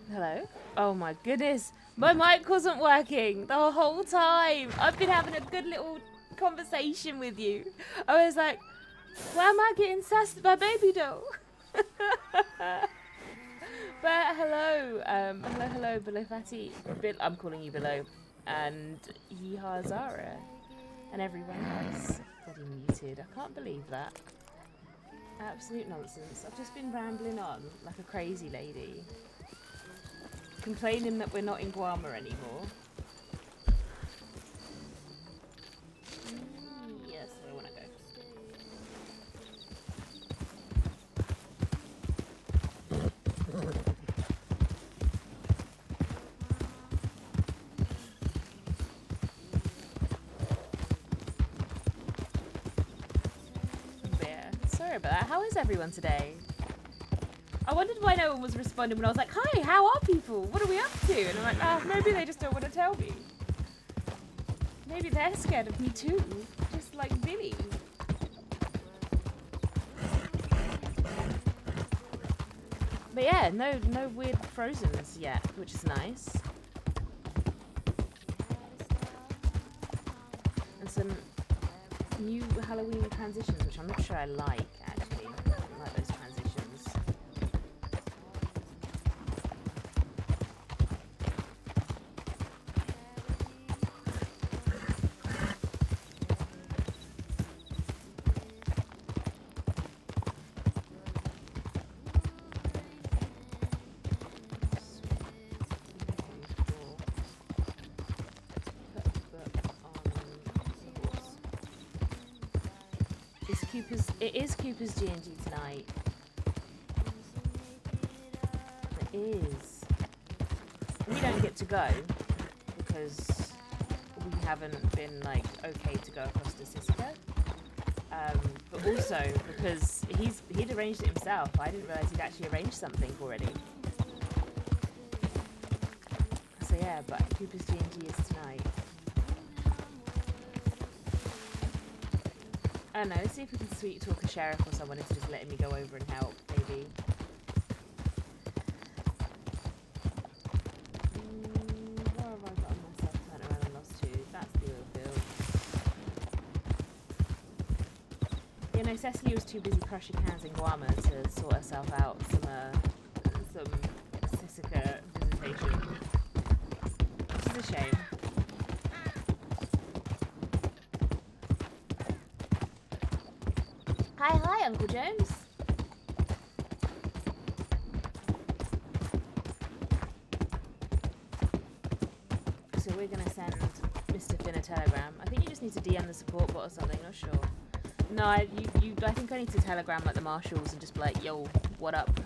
Hello? Oh my goodness. My mic wasn't working the whole time. I've been having a good little conversation with you. I was like, why am I getting sassed by baby doll? But hello, hello, Below Fatty. I'm calling you Below. And Yeehaw Zara. And everyone else. Bloody muted. I can't believe that. Absolute nonsense. I've just been rambling on like a crazy lady. Complaining that we're not in Guarma anymore. Yes, I want to go. Yeah, sorry about that. How is everyone today? I wondered why no one was responding when I was like, hi, how are people? What are we up to? And I'm like, maybe they just don't want to tell me. Maybe they're scared of me too, just like Billy. But yeah, no weird frozens yet, which is nice. And some new Halloween transitions, which I'm not sure I like, actually. I don't like those transitions. It is Cooper's G&G tonight. It is. We don't get to go because we haven't been like okay to go across to Siska. But also because he'd arranged it himself. I didn't realise he'd actually arranged something already. So yeah, but Cooper's G&G is tonight. I don't know, let's see if we can sweet talk a sheriff or someone into just letting me go over and help, maybe. Where have I gotten myself turned around and lost to? That's the oil field. You know, Cecily was too busy crushing hands in Guama to sort herself out some Cecica visitation. Which is a shame. Hi, Uncle Jones. So we're going to send Mr. Finn a telegram. I think you just need to DM the support bot or something, not sure. No, I think I need to telegram like the marshals and just be like, yo, what up?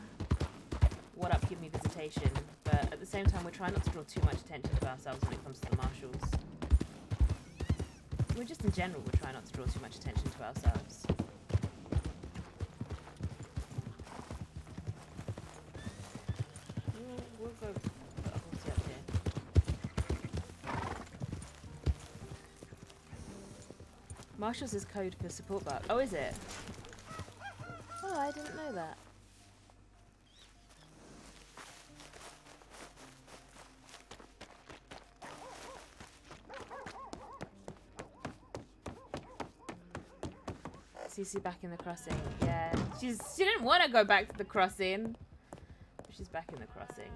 What up, give me visitation. But at the same time, we're trying not to draw too much attention to ourselves when it comes to the marshals. We're just in general, we're trying not to draw too much attention to ourselves. We'll go put a horsey up here. Marshals is code for support bot. Oh, is it? Oh, I didn't know that. Cece back in the crossing. Yeah, she didn't want to go back to the crossing. But she's back in the crossing.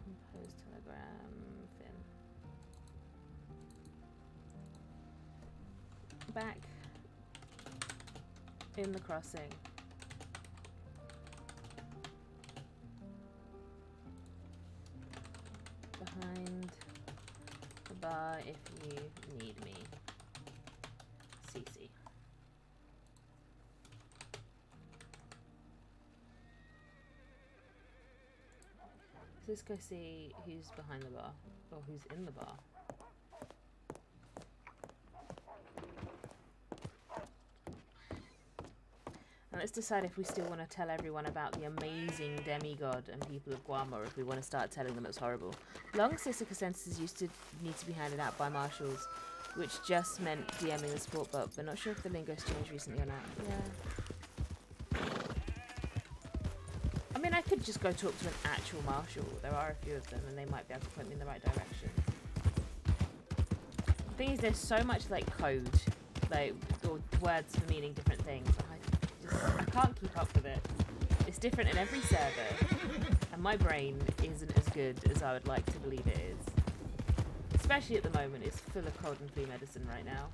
Compose telegram. Finn. Back in the crossing. Behind the bar if you need me. Cece. Let's go see who's behind the bar, or who's in the bar. And let's decide if we still want to tell everyone about the amazing demigod and people of Guam, or if we want to start telling them it's horrible. Long Cecica sentences used to need to be handed out by marshals, which just meant DMing the support bot, but not sure if the lingo's changed recently or not. Yeah. I mean, I could just go talk to an actual marshal. There are a few of them, and they might be able to point me in the right direction. The thing is, there's so much, like, code, like, or words for meaning different things. I can't keep up with it. It's different in every server, and my brain isn't as good as I would like to believe it is. Especially at the moment, it's full of cold and flu medicine right now.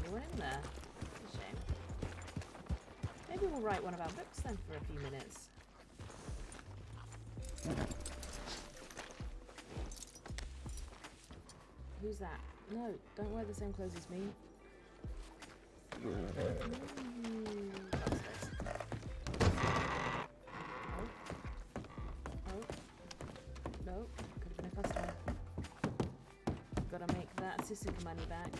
Anyone in there? It's a shame. Maybe we'll write one of our books then for a few minutes. Who's that? No, don't wear the same clothes as me. Oh. No, could have been a customer. Gotta make that Cecica money back.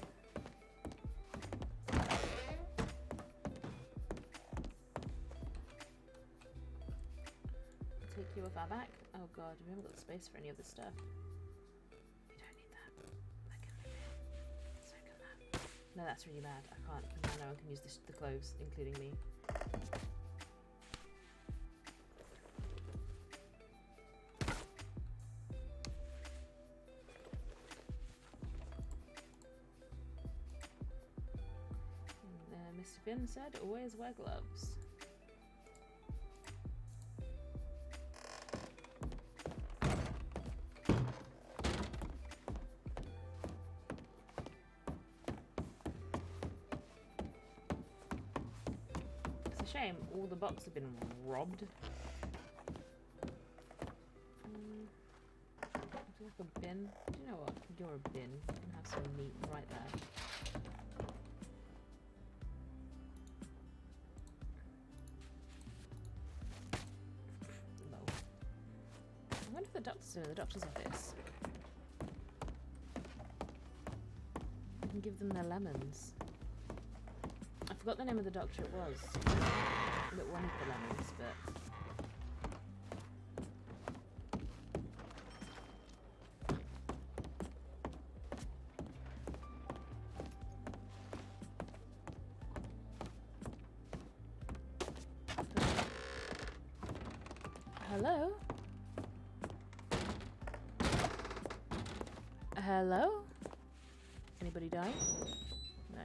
Take you off our back. Oh god, we haven't got the space for any of this stuff. We don't need that. That can be it. So can that. No, that's really bad. I can't. No one can use the clothes, including me. Mr. Finn said, always wear gloves. It's a shame all the boxes have been robbed. Do like a bin? Do you know what? You're a bin. You can have some meat right there. them in the doctor's office. I can give them their lemons. I forgot the name of the doctor it was that wanted the lemons, but... Hello? Hello? Anybody dying? No.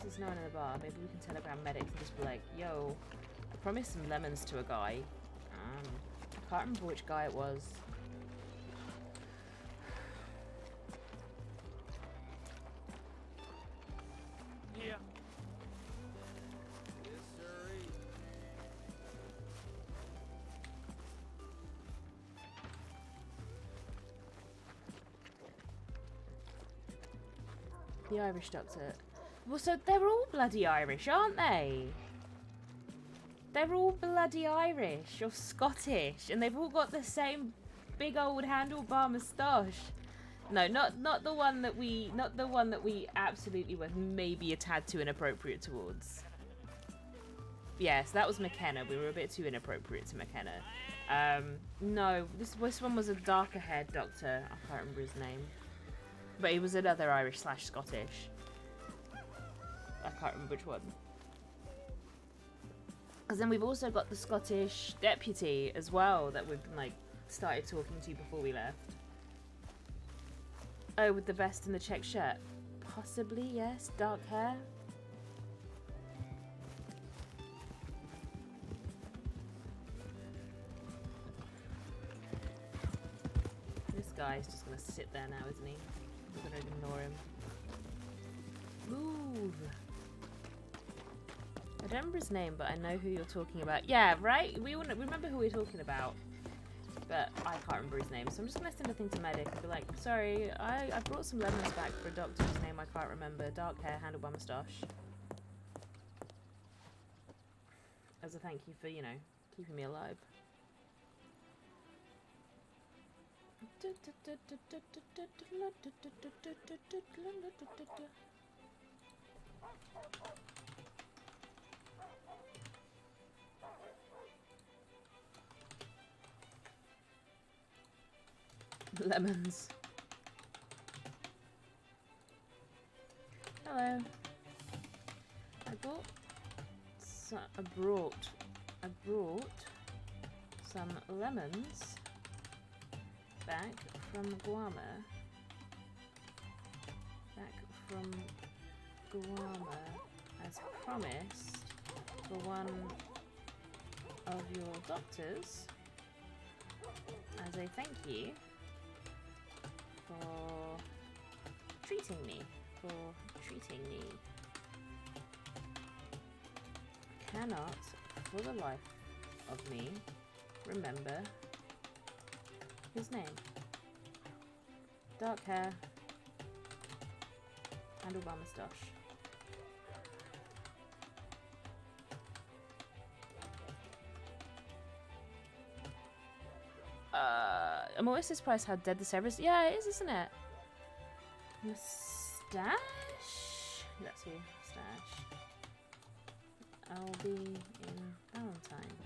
There's no one in the bar. Maybe we can telegram medics and just be like, yo, I promised some lemons to a guy. I can't remember which guy it was. Yeah. Yes, sirree. The Irish doctor. Well, so they're all bloody Irish, aren't they? They're all bloody Irish or Scottish, and they've all got the same big old handlebar moustache. No, not the one that we absolutely were maybe a tad too inappropriate towards. Yes, that was McKenna. We were a bit too inappropriate to McKenna. No, this one was a darker haired doctor. I can't remember his name, but he was another Irish/Scottish. I can't remember which one. Because then we've also got the Scottish deputy as well that we've like started talking to before we left. Oh, with the vest and the check shirt. Possibly, yes. Dark hair. This guy's just going to sit there now, isn't he? We're going to ignore him. Move. I don't remember his name, but I know who you're talking about. Yeah, right? We remember who we're talking about. But I can't remember his name, so I'm just going to send a thing to medic and be like, sorry, I brought some lemons back for a doctor whose name I can't remember. Dark hair, handlebar moustache. As a thank you for, you know, keeping me alive. Lemons. Hello. I brought some lemons back from Guam as promised for one of your doctors as a thank you for treating me. Cannot, for the life of me, remember his name. Dark hair, handlebar moustache. I'm always surprised how dead the server is. Yeah, it is, isn't it? Moustache? That's you, moustache. I'll be in Valentine.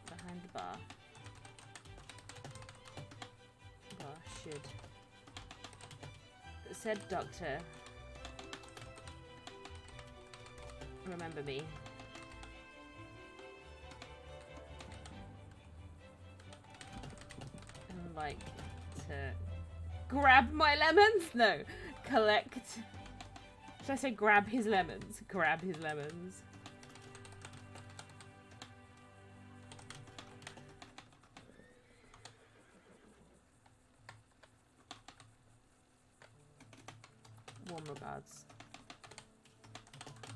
Behind the bar. Bar should. Said doctor. Remember me. And like to grab my lemons? No. Collect. Should I say grab his lemons? Grab his lemons. Warm regards.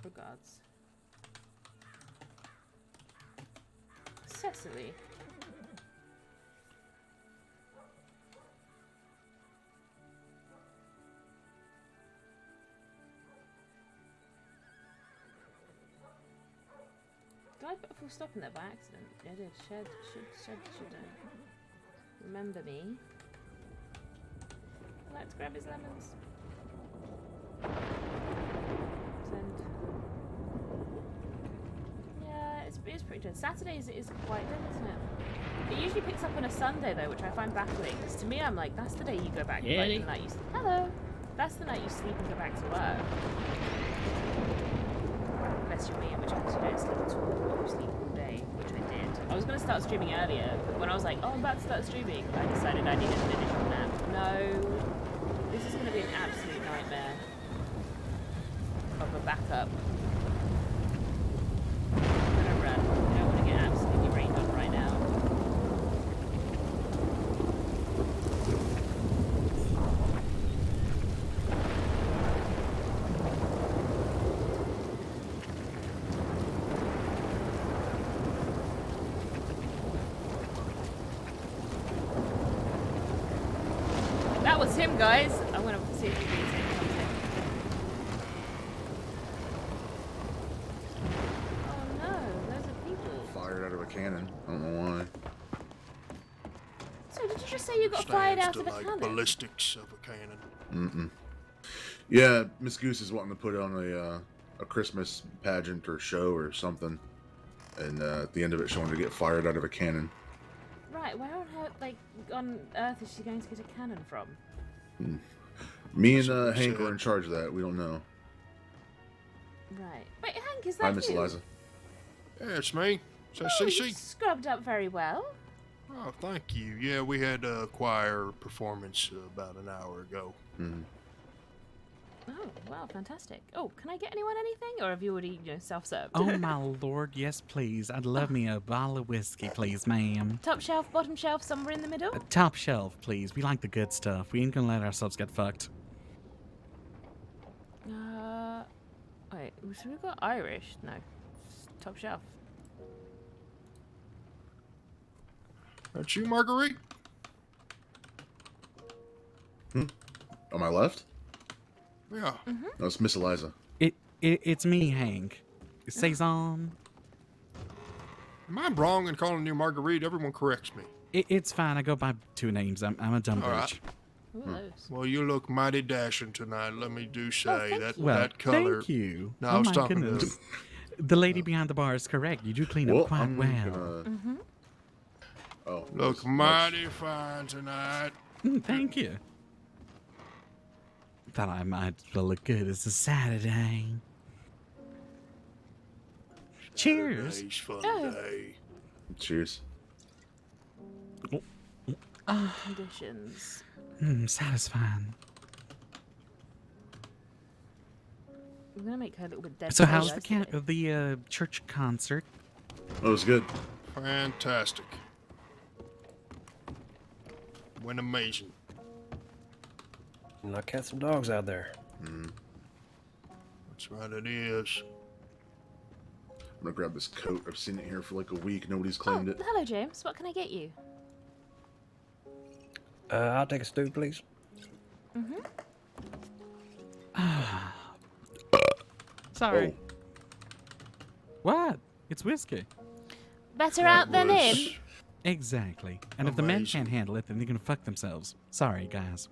Regards. Cecily. put a full stop in there by accident? I did. Should remember me. I'd like to grab his lemons. Send. Yeah, it's pretty good. Saturdays is quite good, isn't it? It usually picks up on a Sunday though, which I find baffling. Because to me, I'm like, that's the day you go back. Yeah. Like, the night you hello. That's the night you sleep and go back to work. Unless you're me, in which case you don't sleep at all, or you sleep all day, which I did. I was going to start streaming earlier, but when I was like, oh, I'm about to start streaming, I decided I needed an initial nap. No, this is going to be an absolute nightmare of a backup. I'm going to run. I don't want to get absolutely rained on right now. That was him, guys. I want to see if he beats him. Oh no, those are people. Fired out of a cannon. I don't know why. So did you just say you got fired out Stands of to a like cannon? ballistics of a cannon. Yeah, Miss Goose is wanting to put on a Christmas pageant or show or something, and at the end of it, she wanted to get fired out of a cannon. Right, where on her, like, on Earth is she going to get a cannon from? Me That's and what we Hank said. are in charge of that. We don't know. Right. Wait, Hank, is that Hi, Miss you? Eliza. Yeah, it's me. So Oh, you Cece. scrubbed up very well. Oh, thank you. Yeah, we had a choir performance about an hour ago. Oh, wow, fantastic. Oh, can I get anyone anything? Or have you already, self-served? Oh, my lord, yes, please. I'd love me a bottle of whiskey, please, ma'am. Top shelf, bottom shelf, somewhere in the middle? Top shelf, please. We like the good stuff. We ain't gonna let ourselves get fucked. Wait, so we've got Irish? No. Top shelf. That's you, Marguerite? On my left? Yeah. No, it's Miss Eliza. It's me, Hank. Saison. Am I wrong in calling you Marguerite? Everyone corrects me. It's fine. I go by two names. I'm a dumb All bitch. right. Ooh, those. Well, you look mighty dashing tonight. Let me do say thank that you. Well, that color. thank you. No, oh I was my talking goodness. to. The lady behind the bar is correct. You do clean up quite I'm well. gonna... Oh. Look that's mighty fine tonight. Thank you. Thought I might as well look good as a Saturday. Cheers. Today's fun Oh. day. Cheers. Conditions. Satisfying. I'm going to make her a little bit dead. So how's the today. church concert? Oh, it was good. Fantastic. Went amazing. Not cats and dogs out there. That's right, it is. I'm gonna grab this coat. I've seen it here for like a week. Nobody's Oh, claimed it. hello, James. What can I get you? I'll take a stew, please. Sorry. Oh. What? It's whiskey. Better out than in? Was Exactly. And if the men Amazing. can't handle it, then they're gonna fuck themselves. Sorry, guys.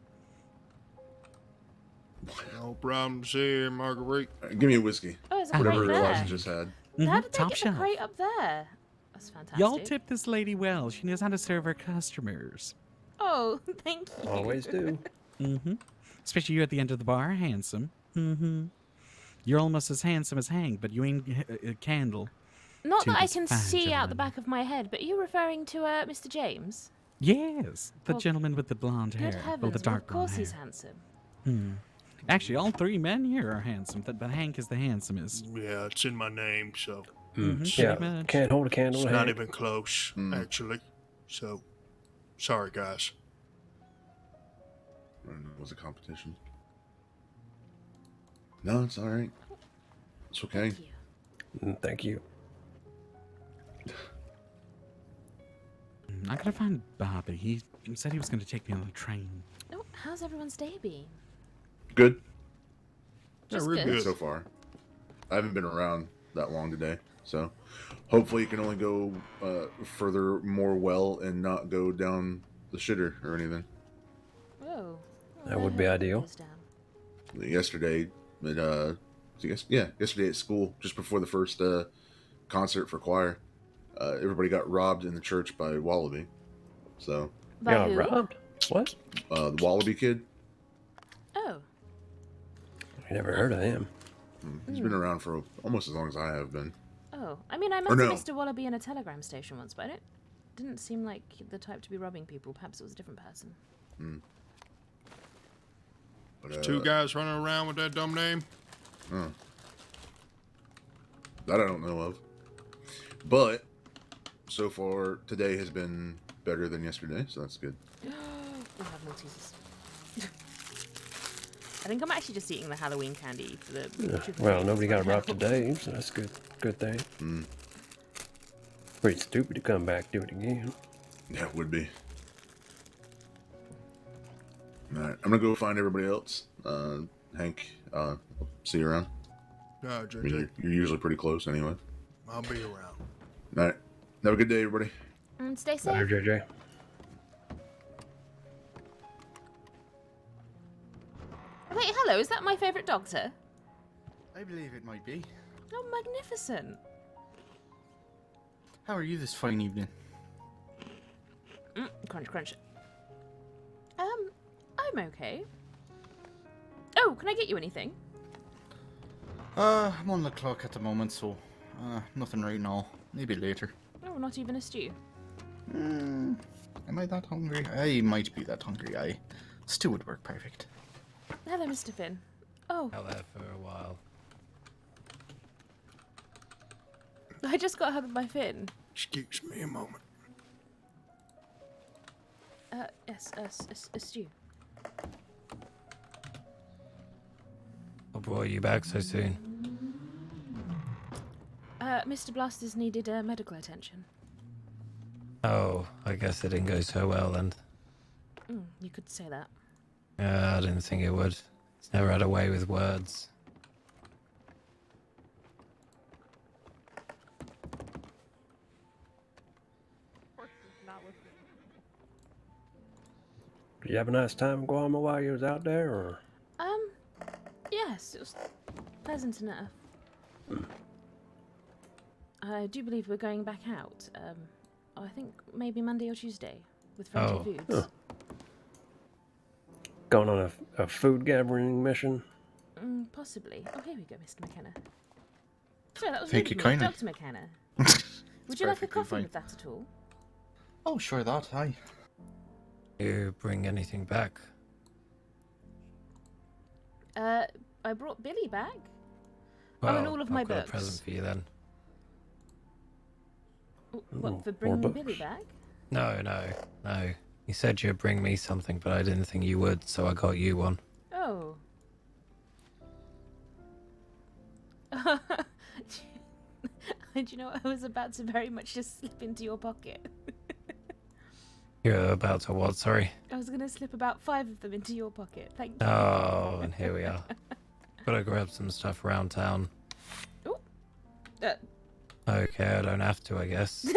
no problems here, Marguerite. Give me a whiskey. Oh, there's a Whatever crate Eliza there. just had. How did they Top get shelf. the crate up there? That's fantastic. Y'all tip this lady well. She knows how to serve her customers. Oh, thank you. Always do. Especially you at the end of the bar, handsome. You're almost as handsome as Hank, but you ain't a candle. Not to that I this can fine see out the gentleman. back of my head, but are you referring to Mr. James? Yes, the Well, gentleman with the blonde hair. Good Well, heavens, the well, dark of course blonde he's hair. handsome. Actually, all three men here are handsome, but Hank is the handsomest. Yeah, it's in my name, so Pretty Yeah, much. can't hold a candle. it's to not Hank. even close, actually. So, sorry, guys. I don't know, it was a competition. No, it's all right. It's okay. Thank you. Thank you. I gotta find Bobby. He said he was gonna take me on the train. Oh, how's everyone's day been? Good Yeah, Just we're good. good. so far. I haven't been around that long today, So hopefully you can only go further more well and not go down the shitter or anything. Oh. That would be ideal. Yesterday, yesterday at school, just before the first concert for choir, everybody got robbed in the church by Wallaby. So By Got who? robbed? What? the Wallaby kid, Oh. I never heard of him. he's been around for almost as long as I have been. Oh. I mean, I met Or no. a Mr. Wallaby in a telegram station once, but it didn't seem like the type to be robbing people. Perhaps it was a different person. But, There's two guys running around with that dumb name. That I don't know of. But so far, today has been better than yesterday, so that's good. We'll have Maltesers. I think I'm actually just eating the Halloween candy for the. Well, nobody got robbed today, so that's good. Good thing. Pretty stupid to come back do it again. Yeah, it would be. Alright, I'm gonna go find everybody else. Hank, I'll see you around. I mean, JJ, you're usually pretty close anyway. I'll be around. Alright, have a good day, everybody. And stay Bye, safe. JJ. Wait, hello. Is that my favourite doctor? I believe it might be. Oh, magnificent. How are you this fine evening? Crunch, crunch. I'm okay. Oh, can I get you anything? I'm on the clock at the moment, so nothing right now. Maybe later. Oh, not even a stew. Am I that hungry? I might be that hungry. Stew would work perfect. Hello, Mr. Finn. Oh, Out there for a while. I just got a hug of my Finn. Excuse me a moment. Yes, a stew. What brought you back so soon? Mr. Blasters needed medical attention. Oh, I guess it didn't go so well then. You could say that. I didn't think it would. It's never had a way with words. Did you have a nice time, Guama, while you was out there, or? Yes, it was pleasant enough. I do believe we're going back out. I think maybe Monday or Tuesday with Friendly Oh. Foods. Huh. Going on a food gathering mission? Possibly. Oh, here we go, Mr. McKenna. Sorry, that was Thank rude you of me, kindly. Dr. McKenna. Would you like a perfectly coffee fine. with that at all? Oh, sure, that. Aye. You bring anything back? I brought Billy back. Well, and all of my I've got books. a present for you then. What, for more bringing books. Billy back? No. You said you'd bring me something, but I didn't think you would, so I got you one. Oh. Do you know what? I was about to very much just slip into your pocket. You're about to what, sorry? I was going to slip about 5 of them into your pocket. Thank you. Oh, and here we are. Gotta grab some stuff around town. Oh. Okay, I don't have to, I guess. No,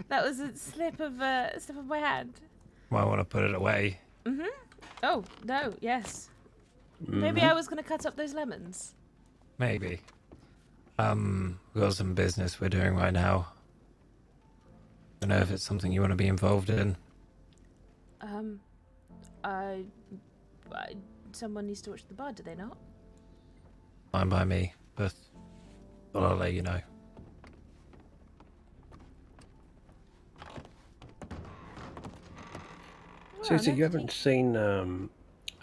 that was a slip of my hand. Might want to put it away. Oh no, yes. Maybe I was gonna cut up those lemons. Maybe. We've got some business we're doing right now. Don't know if it's something you want to be involved in. I someone needs to watch the bar, do they not? Fine by me, but I'll let you know. Susie, no you haven't seen a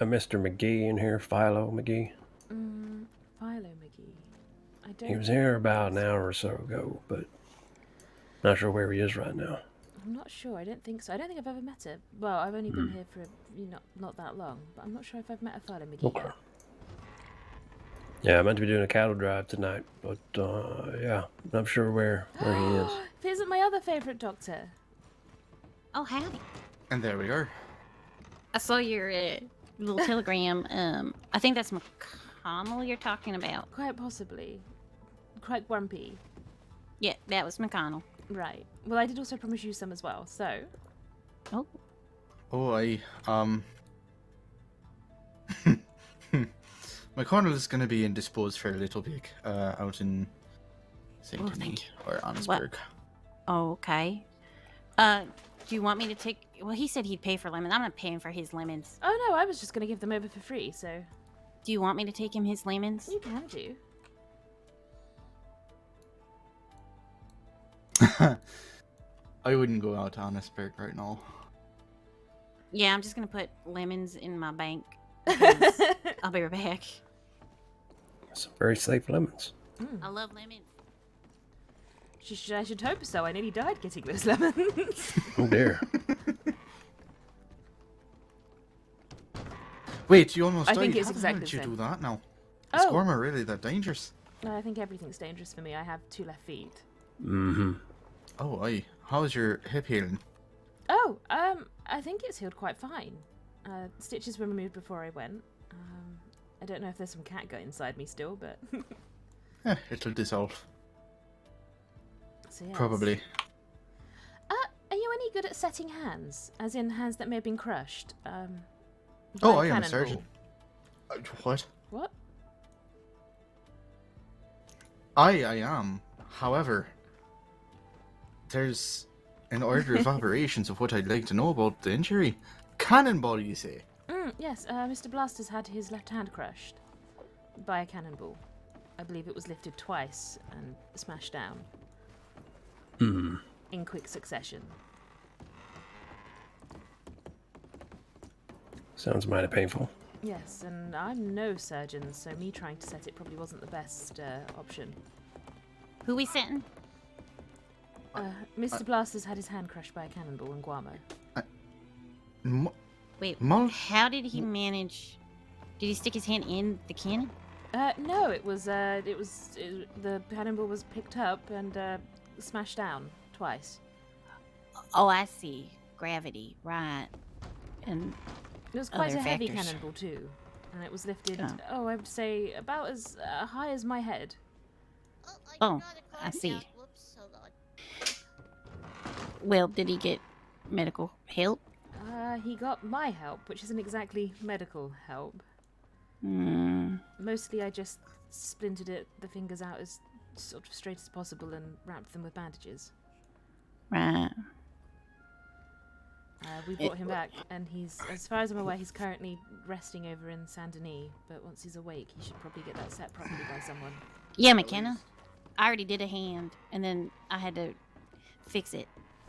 Mr. McGee in here, Philo McGee? Philo McGee. I don't. He was here about an hour or so ago, but not sure where he is right now. I'm not sure. I don't think so. I don't think I've ever met him. Well, I've only been here for not that long, but I'm not sure if I've met a Philo McGee. Okay. Yeah, I meant to be doing a cattle drive tonight, but yeah, not sure where he is. If he isn't my other favourite doctor. Oh, howdy. And there we are. I saw your little telegram. I think that's McConnell you're talking about. Quite possibly. quite grumpy. Yeah, that was McConnell. Right. Well, I did also promise you some as well, so... Oh. Oh, McConnell is going to be indisposed for a little bit out in St. Denis thank or Annesburg. Oh, okay. Do you want me to take... Well, he said he'd pay for lemons. I'm not paying for his lemons. Oh, no, I was just going to give them over for free, so... Do you want me to take him his lemons? You can do. I wouldn't go out to Annesburg right now. Yeah, I'm just going to put lemons in my bank. because I'll be right back. Some very safe lemons. I love lemons. I should hope so. I nearly died getting those lemons. Oh dear. Wait, you almost I died. think it's How the exactly hell the did you same. do that now? Is Oh, Gorma really that dangerous? no, I think everything's dangerous for me. I have 2 left feet. Mm-hmm. Oh, aye. How's your hip healing? Oh, I think it's healed quite fine. Stitches were removed before I went. I don't know if there's some cat gut inside me still, but... It'll dissolve. So, yes. Probably. Are you any good at setting hands? As in hands that may have been crushed? Oh, by I am a cannonball? surgeon. What? What? I am. However, there's an order of operations of what I'd like to know about the injury. Cannonball, you say? Yes, Mr. Blaster's had his left hand crushed by a cannonball. I believe it was lifted twice and smashed down. In quick succession. Sounds mighty painful. Yes, and I'm no surgeon, so me trying to set it probably wasn't the best option. Who we sitting? Mr. Blaster's had his hand crushed by a cannonball in Guamo. Wait, Mull? how did he manage... Did he stick his hand in the cannon? No, the cannonball was picked up and smashed down twice. Oh, I see. Gravity, right. And It was quite Other a heavy factors. cannonball too, and it was lifted. Oh. I would say about as high as my head. Oh, I see. Well, did he get medical help? He got my help, which isn't exactly medical help. Hmm. Mostly, I just splintered the fingers out as sort of straight as possible and wrapped them with bandages. Right. We brought him back, and he's, as far as I'm aware, he's currently resting over in Saint Denis. But once he's awake, he should probably get that set properly by someone. Yeah, McKenna. I already did a hand, and then I had to fix it.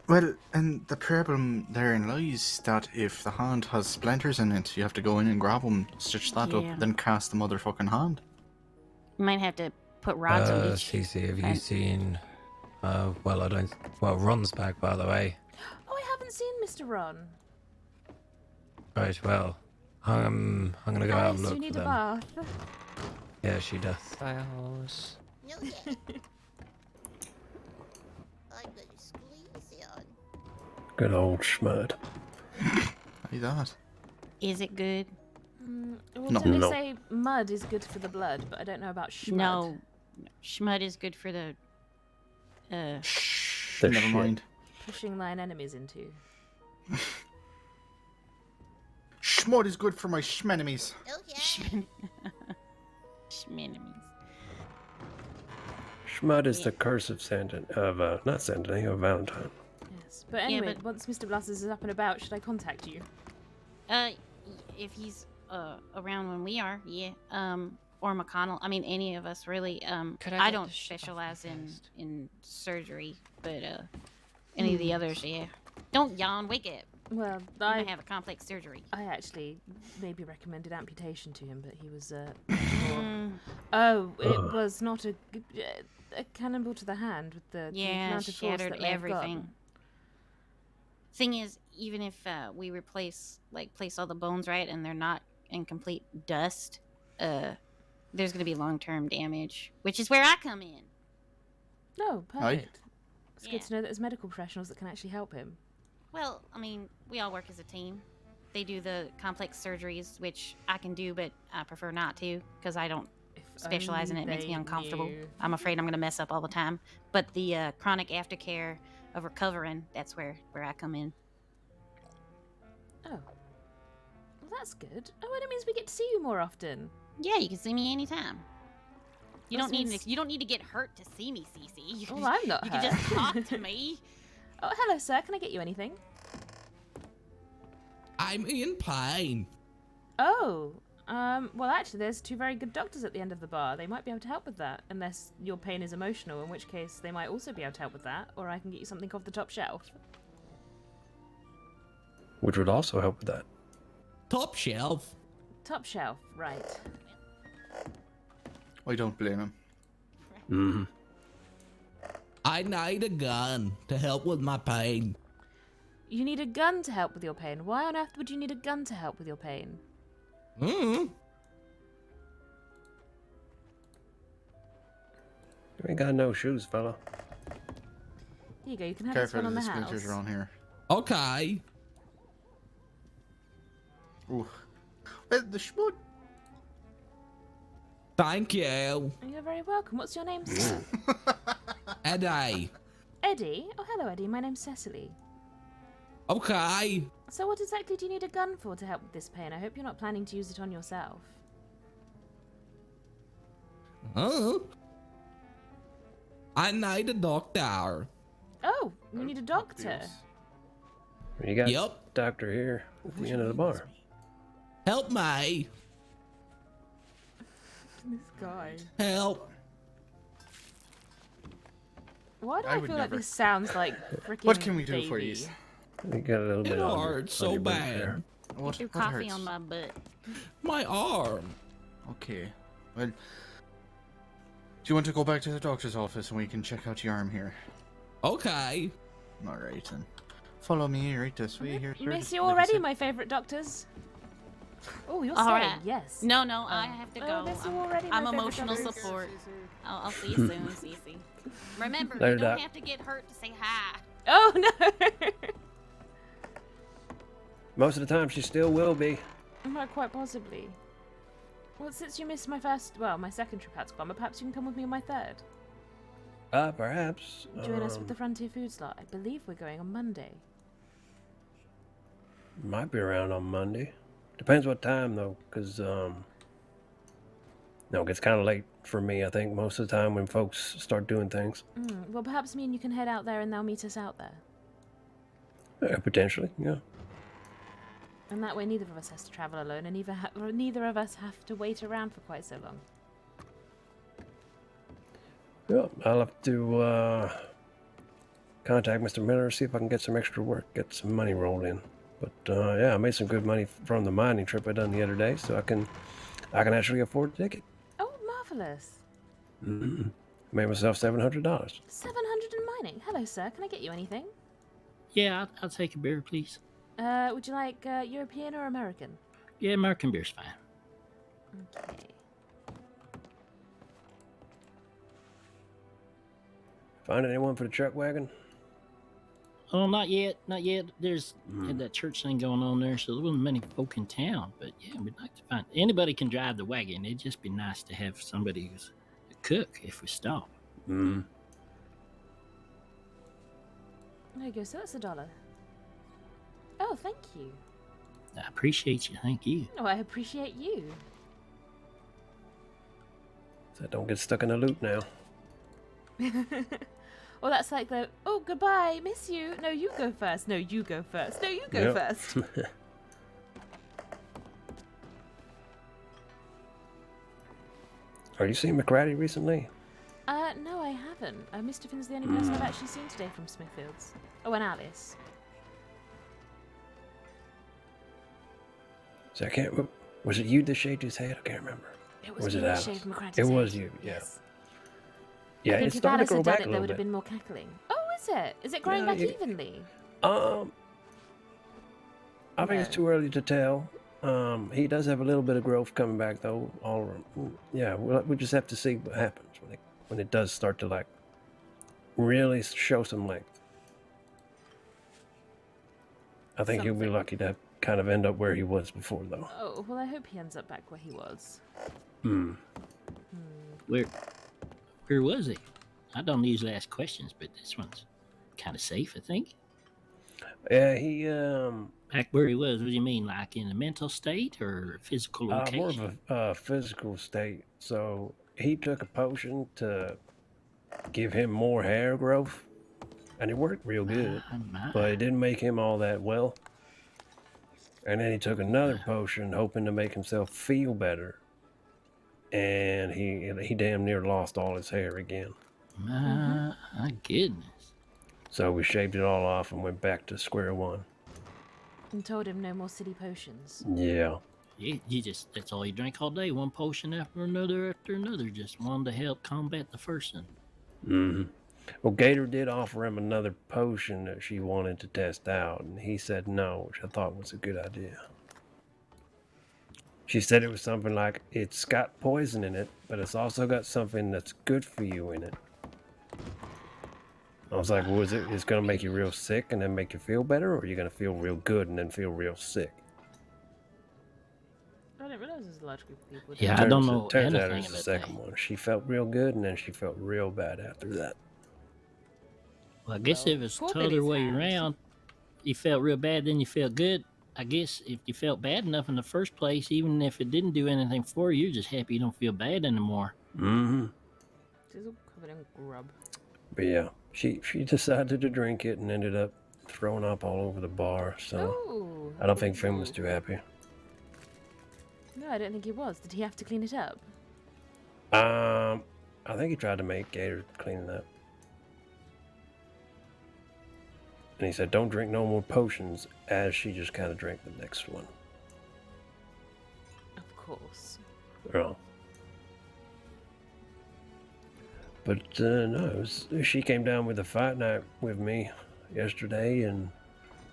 Well, and the problem therein lies that if the hand has splinters in it, you have to go in and grab them, stitch that Yeah. up, then cast the motherfucking hand. You might have to put rods on each. Cece, have you hand. seen... Ron's back, by the way. Oh, I haven't seen Mr. Ron. Right, well, I'm gonna go out Alice, and look you need for a them. bath. Yeah, she does. Files. No, yeah. I'm gonna squeeze it on. Good old schmud. Like that. Is it good? Well, No. didn't No. they say mud is good for the blood, but I don't know about schmud. No. Schmud is good for the... Shh, The never shit. mind. Pushing thine enemies into. Schmud is good for my schmenemies. Oh, yeah. Schmenemies. Schmud is the curse of not Saint Denis, of Valentine. Yes. But Yeah, anyway, but- once Mr. Blasters is up and about, should I contact you? If he's around when we are, yeah. Or McConnell. I mean, any of us really. Could I I get don't the shit off specialize my in chest? in surgery, but any of the others, yeah. Don't yawn. Wake up. Well, You I might have a complex surgery. actually maybe recommended amputation to him, but he was Mm, Oh, it Ugh. was not a cannonball to the hand with the yeah, amount of force shattered that may have gone. everything. Thing is, even if we place all the bones right and they're not in complete dust, there's gonna be long-term damage, which is where I come in. No, Aye. perfect. It's good Yeah. to know that there's medical professionals that can actually help him. Well, I mean, we all work as a team. They do the complex surgeries, which I can do, but I prefer not to because I don't If specialize in it. It makes me Only they uncomfortable. knew. I'm afraid I'm going to mess up all the time. But the chronic aftercare of recovering, that's where I come in. Oh. Well, that's good. Oh, well, it means we get to see you more often. Yeah, you can see me anytime. You That don't need seems- you don't need to get hurt to see me, Cece. You Well, I'm not you hurt. can just talk to me. Oh, hello, sir. Can I get you anything? I'm in pain. Oh. Well, actually, there's 2 very good doctors at the end of the bar. They might be able to help with that, unless your pain is emotional, in which case they might also be able to help with that, or I can get you something off the top shelf. Which would also help with that. Top shelf. Top shelf, right. I don't blame him. Mm-hmm. I need a gun to help with my pain. You need a gun to help with your pain. Why on earth would you need a gun to help with your pain? Hmm. You ain't got no shoes, fella. Here you go, you can have this Careful, one on the there's splinters house. around here. Okay. Ooh. Well, the schmoot. Thank you. You're very welcome. What's your name, sir? Eddie. Eddie? Oh, hello, Eddie. My name's Cecily. Okay. So what exactly do you need a gun for to help with this pain? I hope you're not planning to use it on yourself. Oh. I need a doctor. Oh, you need a doctor. You got Yep. doctor here at the end of the bar. Help me. This guy. Help. Why do I I, would feel like never. this sounds like freaking What can we do for you? baby? You got a little It bit on hurts on so your boot bad. there. What, Your what coffee hurts? on my butt. My arm. Okay. Well, do you want to go back to the doctor's office and we can check out your arm here? Okay. Alright then. Follow me right this way here. sir. Miss Just you like I already, said. my favourite doctors. Oh, you're All saying right. yes. No, I have to Oh, go. miss you already, my I'm favourite emotional doctors. support. I'll see you soon, Cece. Remember, Later, you don't Doc. have to get hurt to say hi. Oh no! Most of the time, she still will be. Quite possibly. Well, since you missed my second trip out to Bomber, perhaps you can come with me on my third. Perhaps. Join us with the Frontier Food Slot. I believe we're going on Monday. Might be around on Monday. Depends what time though, because no, it gets kind of late for me. I think most of the time when folks start doing things. Well, perhaps me and you can head out there and they'll meet us out there. Yeah, potentially, yeah. And that way neither of us has to travel alone and neither of us have to wait around for quite so long. Yeah, I'll have to contact Mr. Miller, see if I can get some extra work, get some money rolled in. But yeah, I made some good money from the mining trip I done the other day, so I can actually afford a ticket. Oh, marvellous. Mm-hmm. Made myself $700. 700 in mining. Hello, sir. Can I get you anything? Yeah, I'll take a beer, please. Would you like European or American? Yeah, American beer's fine. Okay. Find anyone for the truck wagon? Oh, not yet, not yet. There's had that church thing going on there, so there wasn't many folk in town. But yeah, we'd like to find anybody can drive the wagon. It'd just be nice to have somebody who's a cook if we stop. Mm-hmm. There you go, so that's $1. Oh, thank you. I appreciate you. Thank you. No, I appreciate you. So don't get stuck in a loop now. Well, that's like the, oh, goodbye, miss you. No, you go first. No, you go first. No, you go Yep. first. Are you seeing McCratty recently? No, I haven't. Mr. Finn's the only person I've actually seen today from Smithfields. Oh, and Alice. So I can't. Was it you that shaved his head? I can't remember. It was was it me that Alice? shaved McCratty's It was head. you, yeah. Yes. Yeah, I think it's if starting Alice to grow had done back it, a there little would have bit. been more cackling. Oh, is it? Is it growing Yeah, back you- evenly? I think it's too early to tell. He does have a little bit of growth coming back though. Yeah, we just have to see what happens when it does start to like really show some length. I think he'll be lucky to kind of end up where he was before though. Oh, well, I hope he ends up back where he was. Hmm. Where was he? I don't usually ask questions, but this one's kind of safe, I think. Yeah, he Back where he was, what do you mean, like in a mental state or physical location? more of a physical state. So he took a potion to give him more hair growth, and it worked real good, but it didn't make him all that well. And then he took another potion, hoping to make himself feel better, and he damn near lost all his hair again. My goodness. So we shaved it all off and went back to square one. And told him no more silly potions. Yeah. You just, that's all you drank all day, one potion after another, just wanted to help combat the first one. Mm-hmm. Well, Gator did offer him another potion that she wanted to test out, and he said no, which I thought was a good idea. She said it was something like, it's got poison in it, but it's also got something that's good for you in it. I was like, well, is it going to make you real sick and then make you feel better, or are you going to feel real good and then feel real sick? I didn't realize there's a large group of people. Yeah, I don't know Turns out anything it was the about second one. She felt real good, and then she felt real bad after that. Well, I guess if it's the other Billy's way hand. around, you felt real bad, then you felt good. I guess if you felt bad enough in the first place, even if it didn't do anything for you, you're just happy you don't feel bad anymore. Mm-hmm. She's all covered in grub. But yeah, she decided to drink it and ended up throwing up all over the bar. So Ooh. I don't think Finn was too happy. No, I don't think he was. Did he have to clean it up? I think he tried to make Gator clean it up. And he said, don't drink no more potions, as she just kind of drank the next one. Of course. Oh. But no, she came down with a fight night with me yesterday, and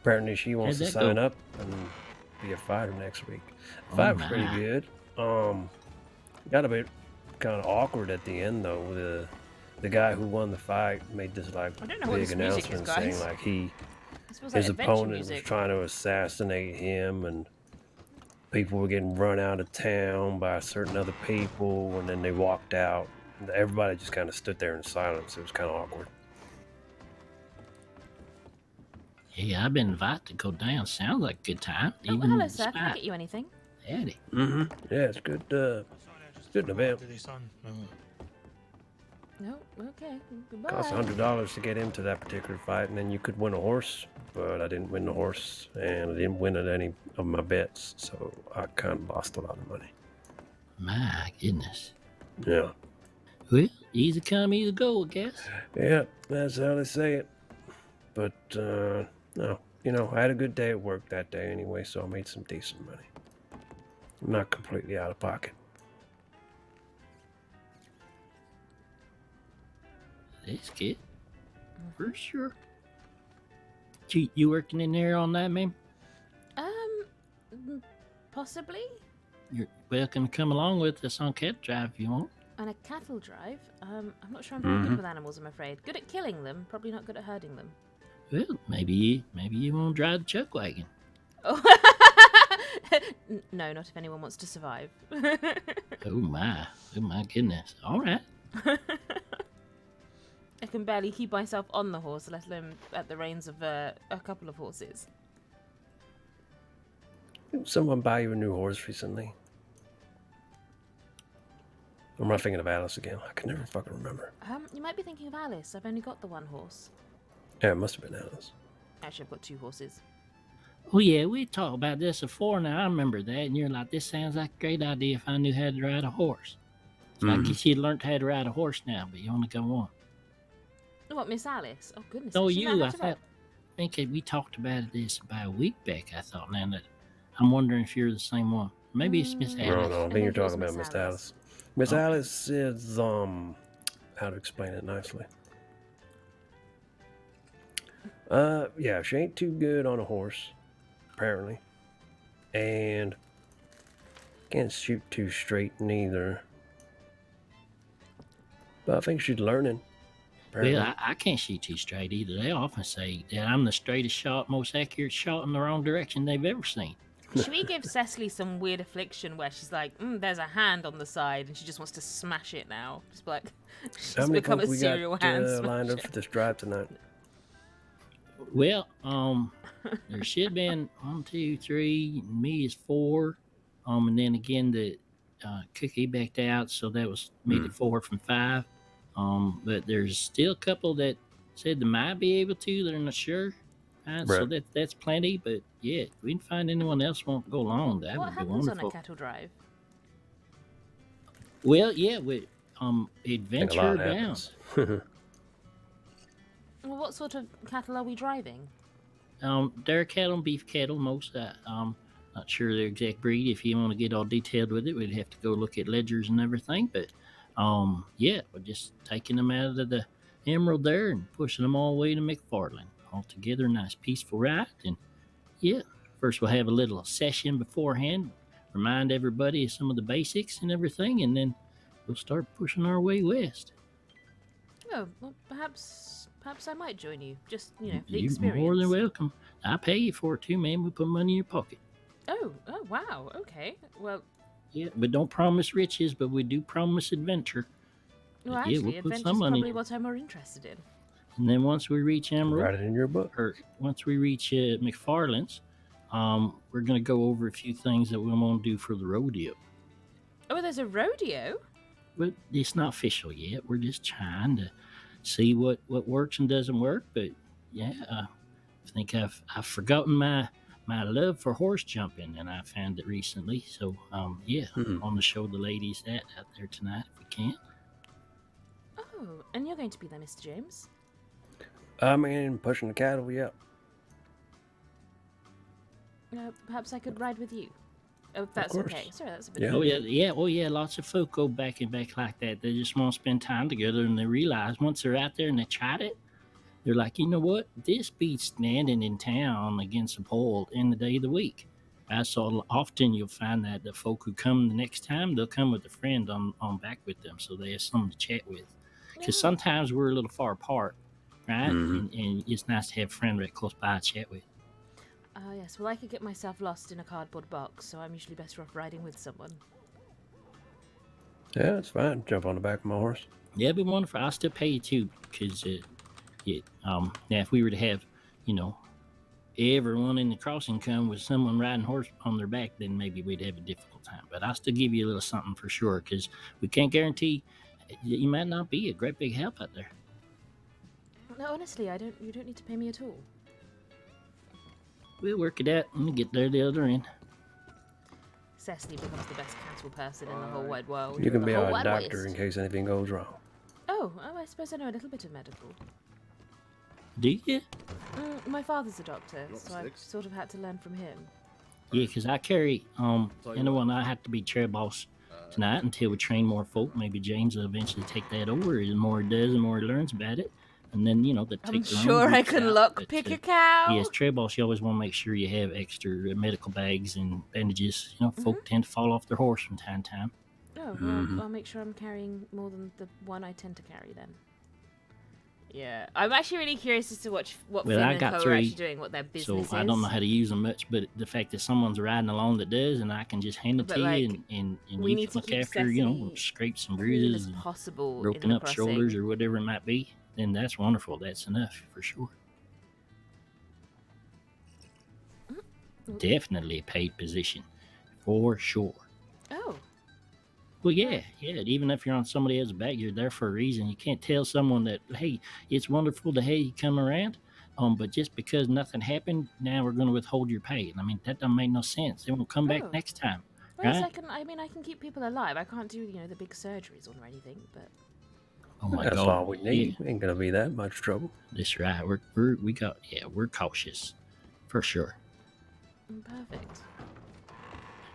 apparently she wants to How'd that sign go? up and be a fighter next week. The Oh, fight was pretty my. good. Got a bit kind of awkward at the end though. The guy who won the fight made this like I don't know what big this music is, announcement saying guys. like This was like his adventure opponent was music. trying to assassinate him, and people were getting run out of town by certain other people, and then they walked out. And everybody just kind of stood there in silence. It was kind of awkward. Yeah, I've been invited to go down. Sounds like a good time. Oh, Even hello, sir. Can I despite- get you anything? Howdy. Mm-hmm. Yeah, it's good. Good event. No? Okay. Goodbye. Cost $100 to get into that particular fight, and then you could win a horse, but I didn't win the horse, and I didn't win at any of my bets, so I kind of lost a lot of money. My goodness. Yeah. Well, easy come, easy go, I guess. Yeah, that's how they say it. But, no, you know, I had a good day at work that day anyway, so I made some decent money. I'm not completely out of pocket. That's good. For sure. You working in there on that, ma'am? Possibly. You're welcome to come along with us on Cat Drive if you want. On a cattle drive? I'm not sure I'm very good with animals, I'm afraid. Good at killing them, probably not good at herding them. Well, maybe you want to drive the chuck wagon. Oh. No, not if anyone wants to survive. Oh my goodness. All right. I can barely keep myself on the horse, let alone at the reins of a couple of horses. Did someone buy you a new horse recently? Or am I thinking of Alice again? I can never fucking remember. You might be thinking of Alice. I've only got the one horse. Yeah, it must have been Alice. Actually, I've got two horses. Oh yeah, we talked about this before now. I remember that, and you're like, this sounds like a great idea if I knew how to ride a horse. So I guess you learned how to ride a horse now, but you only got one. What, Miss Alice? Oh, goodness. No, she might you. have I to know. think we talked about this about a week back. I thought now that I'm wondering if you're the same one. Maybe it's Miss No, Alice. No, I I think think you're it was talking about Miss Miss Alice. Alice. Miss Okay. Alice is, how to explain it nicely. Yeah, she ain't too good on a horse, apparently. And can't shoot too straight neither. But I think she's learning. Apparently. Well, I can't shoot too straight either. They often say that I'm the straightest shot, most accurate shot in the wrong direction they've ever seen. Should we give Cecily some weird affliction where she's like, there's a hand on the side, and she just wants to smash it now? Just be like, she's How many become a folk we serial got hand lined up smasher. for this drive tonight? Well, there should have been 1, 2, 3. Me is 4. And then again the Cookie backed out, so that was made it 4 from 5. But there's still a couple that said they might be able to. They're not sure. So Right. that's plenty. But yeah, if we can find anyone else won't go along, that What would be happens on wonderful. a cattle drive? Well, yeah, with I think a adventure lot bound. happens. Well, what sort of cattle are we driving? Dairy cattle and beef cattle, most. Not sure their exact breed. If you want to get all detailed with it, we'd have to go look at ledgers and everything. But yeah, we're just taking them out of the Emerald there and pushing them all the way to McFarland. All together, nice peaceful ride. And yeah, first we'll have a little session beforehand, remind everybody of some of the basics and everything, and then we'll start pushing our way west. Oh, well, perhaps I might join you. Just, for the You're experience. more than welcome. I pay you for it too, man. We put money in your pocket. Oh, wow. Okay. Well, Yeah, but don't promise riches, but we do promise adventure. well Yeah, actually, we'll put adventure's some money. probably what I'm more interested in. And then once we reach Emerald, Write it in your book. or once we reach McFarland's, we're going to go over a few things that we want to do for the rodeo. Oh, there's a rodeo? But it's not official yet. We're just trying to see what works and doesn't work. But yeah, I think I've forgotten my love for horse jumping, and I found it recently. So yeah, I want to show the ladies that out there tonight if we can. Oh, and you're going to be there, Mr. James? I mean, pushing the cattle, yeah. Perhaps I could ride with you. Oh, if that's course. okay. Sorry, that's a bit. Yeah. Oh yeah. Oh yeah. Lots of folk go back and back like that. They just want to spend time together, and they realize once they're out there and they tried it, they're like, you know what? This beats standing in town against a pole in the day of the week. So often you'll find that the folk who come the next time, they'll come with a friend on back with them, so they have someone to chat with. Because sometimes we're a little far apart, right? And it's nice to have a friend right close by to chat with. Oh, yes. Well, I could get myself lost in a cardboard box, so I'm usually better off riding with someone. Yeah, it's fine. Jump on the back of my horse. Yeah, it'd be wonderful. I'll still pay you too, because now if we were to have, everyone in the crossing come with someone riding horse on their back, then maybe we'd have a difficult time. But I'll still give you a little something for sure, because we can't guarantee you might not be a great big help out there. No, honestly, you don't need to pay me at all. We'll work it out and get there the other end. Cecily becomes the best cattle person in the whole wide world. You can the be whole our wide doctor west. in case anything goes wrong. Oh, I suppose I know a little bit of medical. Do you? My father's a doctor, so I've sort of had to learn from him. Yeah, because I carry, I have to be chair boss tonight until we train more folk. Maybe James will eventually take that over. The more he does, the more he learns about it. And then, they take I'm their own sure I groups can out, but, lockpick a cow. Yes, trail boss, you always want to make sure you have extra medical bags and bandages. Folk tend to fall off their horse from time to time. Oh, well, I'll make sure I'm carrying more than the one I tend to carry then. Yeah, I'm actually really curious as to what Finn I and got Co are 3, actually doing, what their business so is. I don't know how to use them much, but the fact that someone's riding along that does, and I can just hand it But, to like, you, and we you need can to look keep after, Cecily scrapes and cool bruises, as and possible broken in the up shoulders crossing. or whatever it might be, then that's wonderful. That's enough for sure. Definitely a paid position, for sure. Oh, Well, yeah. Even if you're on somebody else's back, you're there for a reason. You can't tell someone that, hey, it's wonderful to have you come around, but just because nothing happened, now we're going to withhold your pay. And I mean, that doesn't make no sense. They won't come back next time, well, right? I can keep people alive. I can't do the big surgeries or anything, but Oh my That's God! all we need. Yeah, Ain't gonna be that much trouble. that's right. We're cautious, for sure. perfect.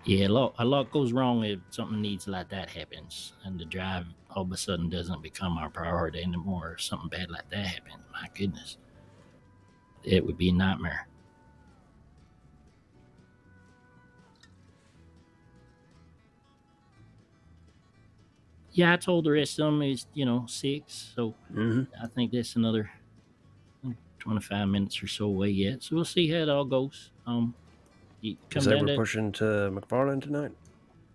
Yeah, a lot goes wrong if something needs like that happens, and the drive all of a sudden doesn't become our priority anymore. If something bad like that happens, my goodness, it would be a nightmare. Yeah, I told the rest of them is 6, so I think that's another 25 minutes or so away yet. So we'll see how it all goes. You You come say down we're to pushing to McFarland tonight?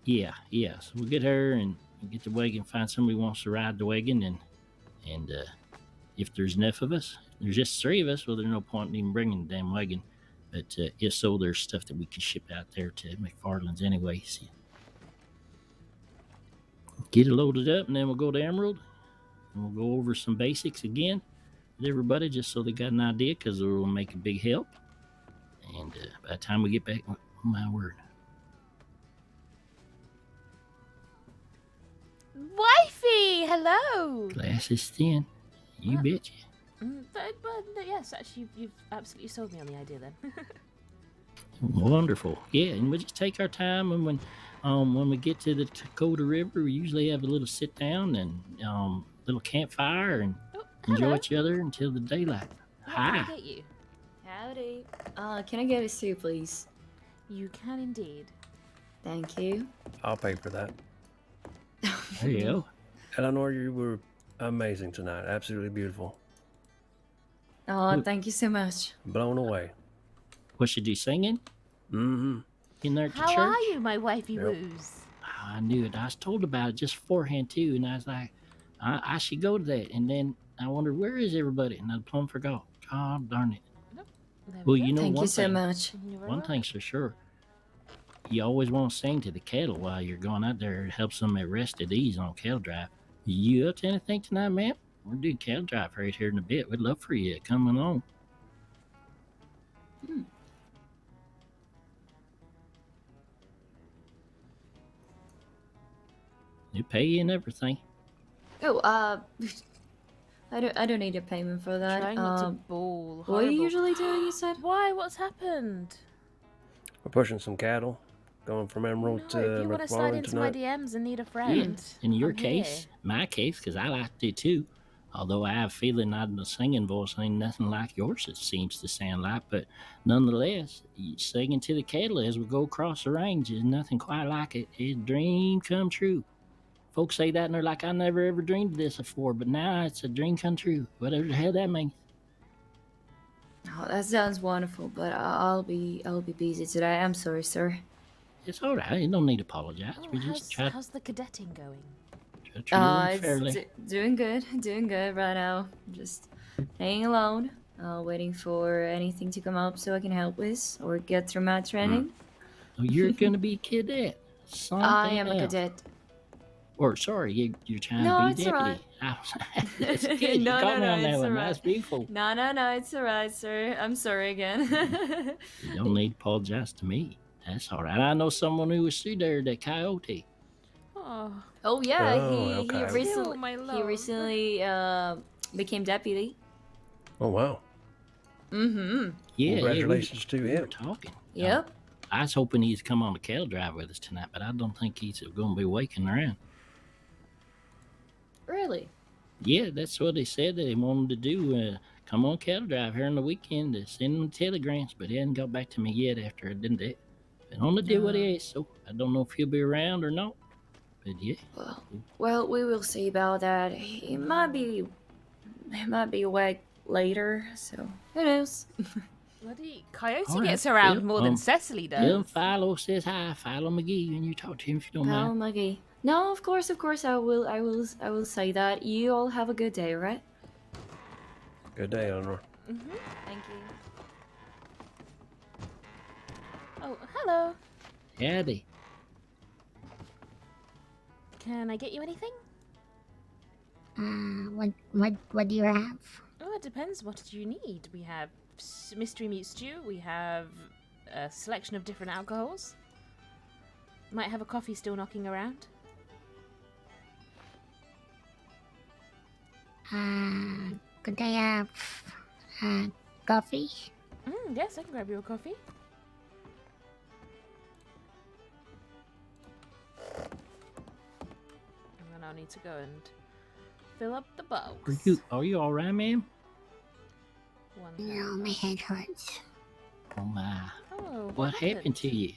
Yeah. So we'll get her and get the wagon. Find somebody who wants to ride the wagon, and if there's enough of us, there's just 3 of us. Well, there's no point in even bringing the damn wagon. But if so, there's stuff that we can ship out there to McFarland's anyway. So get it loaded up, and then we'll go to Emerald, and we'll go over some basics again with everybody, just so they got an idea, because it will make a big help. And by the time we get back, oh my word. Wifey, hello. Glass is thin. You betcha. But yes, actually, you've absolutely sold me on the idea then. Wonderful. Yeah, and we'll just take our time, and when we get to the Dakota River, we usually have a little sit down and little campfire and enjoy each other until the daylight. What Hi. can I get you? Howdy. Can I get a soup, please? You can indeed. Thank you. I'll pay for that. There you go. Eleanor, you were amazing tonight. Absolutely beautiful. Oh, thank you so much. Blown away. What should you singing? Mm-hmm. In there at the How church? are you, my wifey Yep. woos? Oh, I knew it. I was told about it just beforehand too, and I was like, I should go to that. And then I wondered, where is everybody? And I plumb forgot. God darn it. There Well, we you go. know Thank one you so thing. much. You're very One welcome. thing's for sure. You always want to sing to the cattle while you're going out there. It helps them at rest at ease on cattle drive. You up to anything tonight, ma'am? We're doing cattle drive right here in a bit. We'd love for you to come along. They pay you and everything. Oh, I don't need a payment for that. Trying not to bawl. What are you Horrible. usually doing, you said? Why? What's happened? We're pushing some cattle, going from Emerald No, to if you want to slide McFarland into my tonight. DMs and need a friend, In your I'm case, here. my case, because I like to too. Although I have a feeling that the singing voice ain't nothing like yours, it seems to sound like. But nonetheless, singing to the cattle as we go across the range is nothing quite like it. It's a dream come true. Folks say that and they're like, I never ever dreamed of this before, but now it's a dream come true. Whatever the hell that means. Oh, that sounds wonderful, but I'll be busy today. I'm sorry, sir. It's all right. You don't need to apologize. Oh, We just try how's the cadetting going? to treat them It's fairly. doing good right now. Just hanging alone, waiting for anything to come up so I can help with or get through my training. Oh, you're going to be a cadet. Something I am a else. cadet. Or, sorry, you're trying No, to be it's all deputy. That's good. You No, caught me no, on that it's one. all That's right. beautiful. No, it's alright, sir. I'm sorry again. You don't need to apologize to me. That's all right. I know someone who was through there, that coyote. Oh, Oh yeah, Oh, he okay. recently Still my he love. recently became deputy. Oh, wow. Mm-hmm. Yeah, Congratulations to we were him. talking. Yep. I was hoping he'd come on the cattle drive with us tonight, but I don't think he's going to be waking around. Really? Yeah, that's what they said that they wanted to do. Come on cattle drive here on the weekend to send them telegrams, but he hasn't got back to me yet after I did that. But only did what he asked, so I don't know if he'll be around or not. But yeah. Well, we will see about that. He might be awake later, so who knows? bloody coyote All right. gets around Yeah, more than Cecily does. Tell him Philo says hi, Philo McGee, and you talk to him if you don't Pal mind. McGee. No, of course, I will say that. You all have a good day, right? Good day, Eleanor. Mm-hmm. Thank you. Oh, hello. Howdy. Can I get you anything? What do you have? Oh, it depends. What do you need? We have mystery meat stew. We have a selection of different alcohols. Might have a coffee still knocking around. Could I have coffee? Yes, I can grab you a coffee. And then I'll need to go and fill up the bowl. Are you all right, ma'am? No, my head hurts. Oh my. Oh, What happened to you?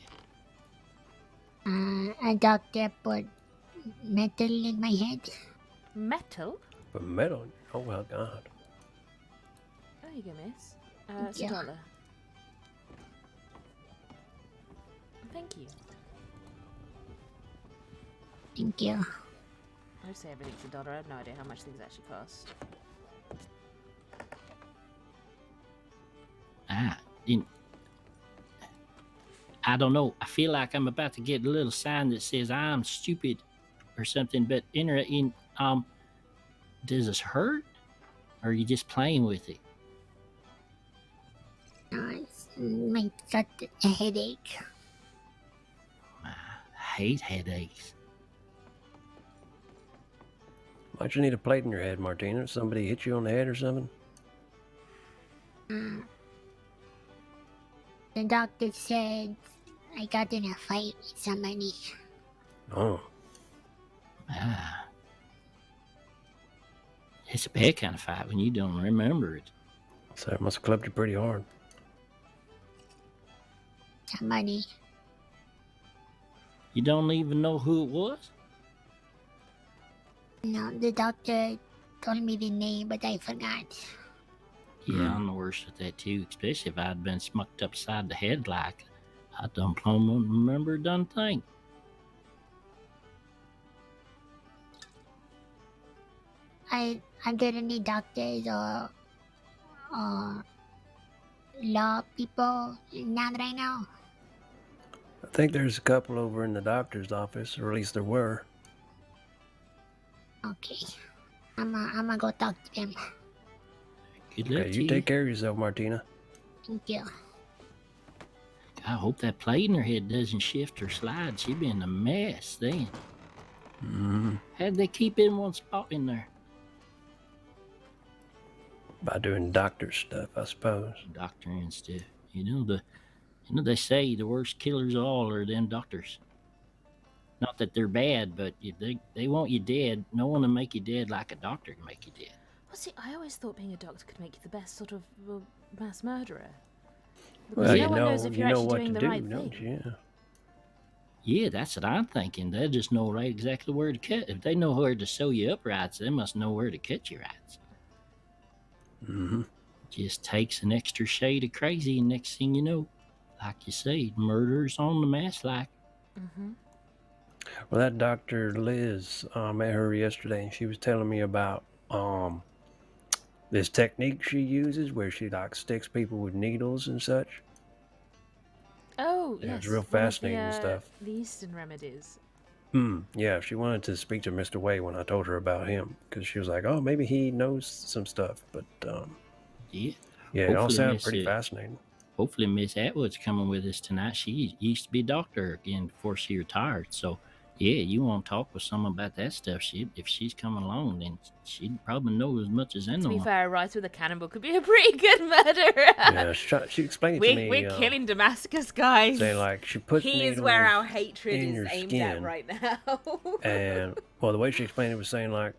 A doctor put metal in my head. Metal? But metal? Oh, my God. There you go, miss. It's Yeah. $1. Thank you. Thank you. I'd say everything's $1. I have no idea how much things actually cost. I don't know. I feel like I'm about to get a little sign that says I'm stupid or something, but does this hurt? Or are you just playing with it? It's got a headache. I hate headaches. Might you need a plate in your head, Martina? Somebody hit you on the head or something? The doctor said I got in a fight with somebody. Oh. It's a bad kind of fight when you don't remember it. So it must have clubbed you pretty hard. Somebody. You don't even know who it was? No, the doctor told me the name, but I forgot. Yeah, I'm the worst at that too, especially if I'd been smucked upside the head like I don't remember a done thing. Are there any doctors or law people in town right now? I think there's a couple over in the doctor's office, or at least there were. Okay. I'm gonna go talk to them. Good luck Okay, to you you. take care of yourself, Martina. Thank you. I hope that plate in her head doesn't shift or slide. She'd be in a mess then. Mm-hmm. How'd they keep it in one spot in there? By doing doctor stuff, I suppose. Doctor and stuff. You know they say the worst killers of all are them doctors. Not that they're bad, but if they want you dead. No one will make you dead like a doctor can make you dead. Well, see, I always thought being a doctor could make you the best sort of mass murderer. Well, no one knows if you're actually what doing to the do, right don't thing. you? Yeah. Yeah, that's what I'm thinking. They just know right exactly where to cut. If they know where to sew you up right, they must know where to cut you right. Mm-hmm. Just takes an extra shade of crazy, and next thing you know, like you say, murder's on the mass like. Mm-hmm. Well, that Dr. Liz, I met her yesterday, and she was telling me about this technique she uses where she like sticks people with needles and such. Oh, Yeah, yes. it's real one of fascinating the, stuff. The Eastern remedies. Yeah, she wanted to speak to Mr. Way when I told her about him, because she was like, oh, maybe he knows some stuff. But Yeah. yeah, it all Hopefully sounded Miss, pretty fascinating. Hopefully Miss Atwood's coming with us tonight. She used to be a doctor again before she retired. So, yeah, you want to talk with someone about that stuff. If she's coming along, then she'd probably know as much as anyone. To be fair, a writer with a cannonball could be a pretty good murderer. Yeah, she explained it to me. We're killing Damascus, guys. Saying like she puts he needles is where our hatred in is your aimed skin, at right now. And well, the way she explained it was saying like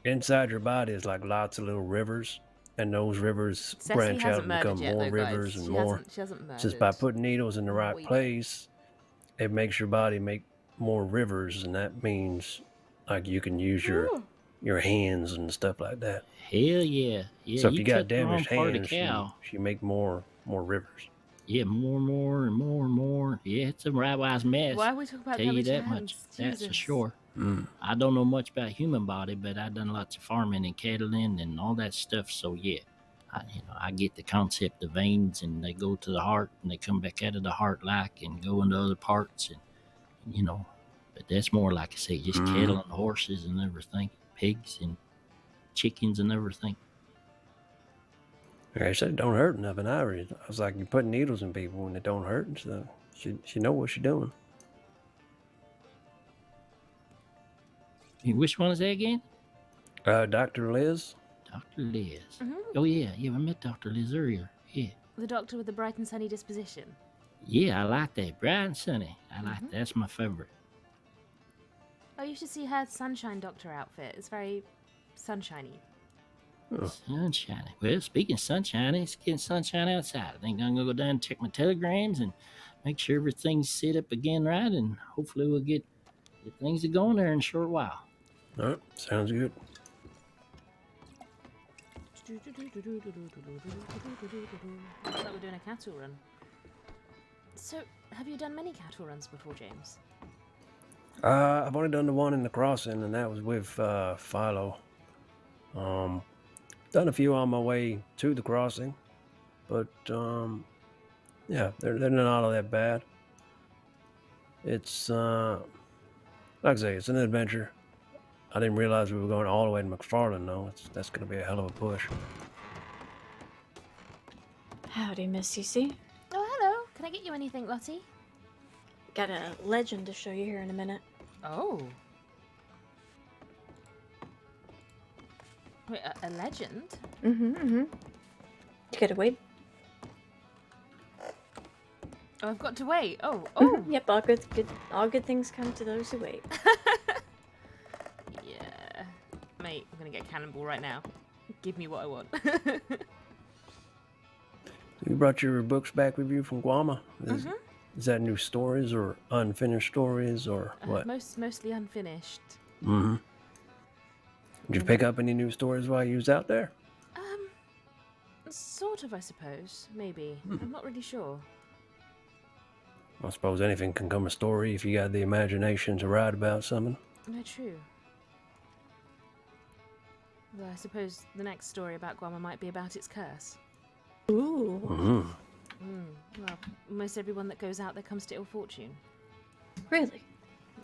inside your body is like lots of little rivers, and those rivers Cecily branch out hasn't and become murdered yet, more though, rivers guys. and more. She hasn't murdered. Just by putting needles in the right Wait. place, it makes your body make more rivers, and that means like you can use your hands and stuff like that. Hell yeah. Yeah. So if you got cut the wrong damaged part of hands, the cow. she make more rivers. Yeah, more and more. Yeah, it's a right wise mess. Why are we talking about Tell you damaged that hands? much. That's for Jesus. sure. I don't know much about human body, but I've done lots of farming and cattling and all that stuff. So yeah, I get the concept of veins, and they go to the heart and they come back out of the heart like and go into other parts, and but that's more like I say, just cattle and horses and everything, pigs and chickens and everything. Like I said, it don't hurt nothing. I was like, you put needles in people and it don't hurt, so she know what she's doing. Which one is that again? Dr. Liz. Dr. Liz. Mm-hmm. Oh yeah, we met Dr. Liz earlier. Yeah. The doctor with the bright and sunny disposition. Yeah, I like that. Bright and sunny. That's my favorite. Oh, you should see her sunshine doctor outfit. It's very sunshiny. Oh. Sunshiny. Well, speaking of sunshiny, it's getting sunshine outside. I think I'm gonna go down and check my telegrams and make sure everything's set up again right, and hopefully we'll get things to go in there in a short while. All right, sounds good. Looks like we're doing a cattle run. So, Have you done many cattle runs before, James? I've only done the one in the crossing, and that was with Philo. Done a few on my way to the crossing, but yeah, they're not all that bad. It's like I say, it's an adventure. I didn't realize we were going all the way to McFarland, though. That's going to be a hell of a push. Howdy, Miss Cece. Oh, hello. Can I get you anything, Lottie? Got a legend to show you here in a minute. Oh. Wait, a legend? Mm-hmm. You gotta wait. Oh, I've got to wait. Oh. Yep, all good things come to those who wait. Yeah. Mate, I'm gonna get cannonball right now. Give me what I want. You brought your books back with you from Guama? Is that new stories or unfinished stories or what? Mostly unfinished. Mm-hmm. Did you pick up any new stories while you was out there? Sort of, I suppose. Maybe. I'm not really sure. I suppose anything can come a story if you got the imagination to write about something. No, true. Well, I suppose the next story about Guama might be about its curse. Ooh. Mm-hmm. Well, almost everyone that goes out there comes to ill fortune. Really?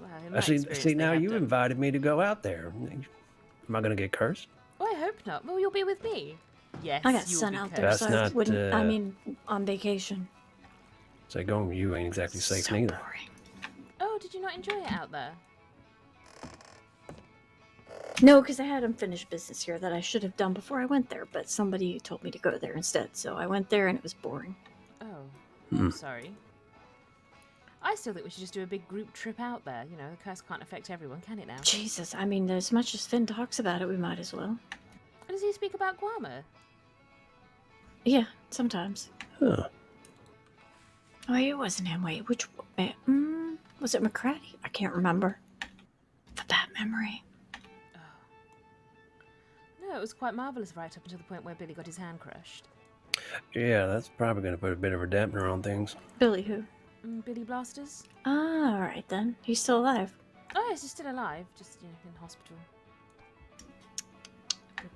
Well, in I my see. experience, See, they now have you done. invited me to go out there. Am I gonna get cursed? Oh, I hope not. Well, you'll be with me. Yes, I got you'll sun be out cursed. there, That's so I not, wouldn't. I mean, on vacation. So going with you ain't exactly safe So neither. boring. Oh, did you not enjoy it out there? No, because I had unfinished business here that I should have done before I went there, but somebody told me to go there instead, so I went there and it was boring. Oh, I'm sorry. I still think we should just do a big group trip out there. You know, the curse can't affect everyone, can it now? Jesus, I mean, as much as Finn talks about it, we might as well. Does he speak about Guama? Yeah, sometimes. Huh. Oh, it wasn't him. Wait, which was it McCratty? I can't remember. The bad memory. No, it was quite marvellous right up until the point where Billy got his hand crushed. Yeah, that's probably gonna put a bit of a dampener on things. Billy who? Billy Blasters? Ah, all right then. He's still alive. Oh, yes, he's still alive, just, you know, in hospital.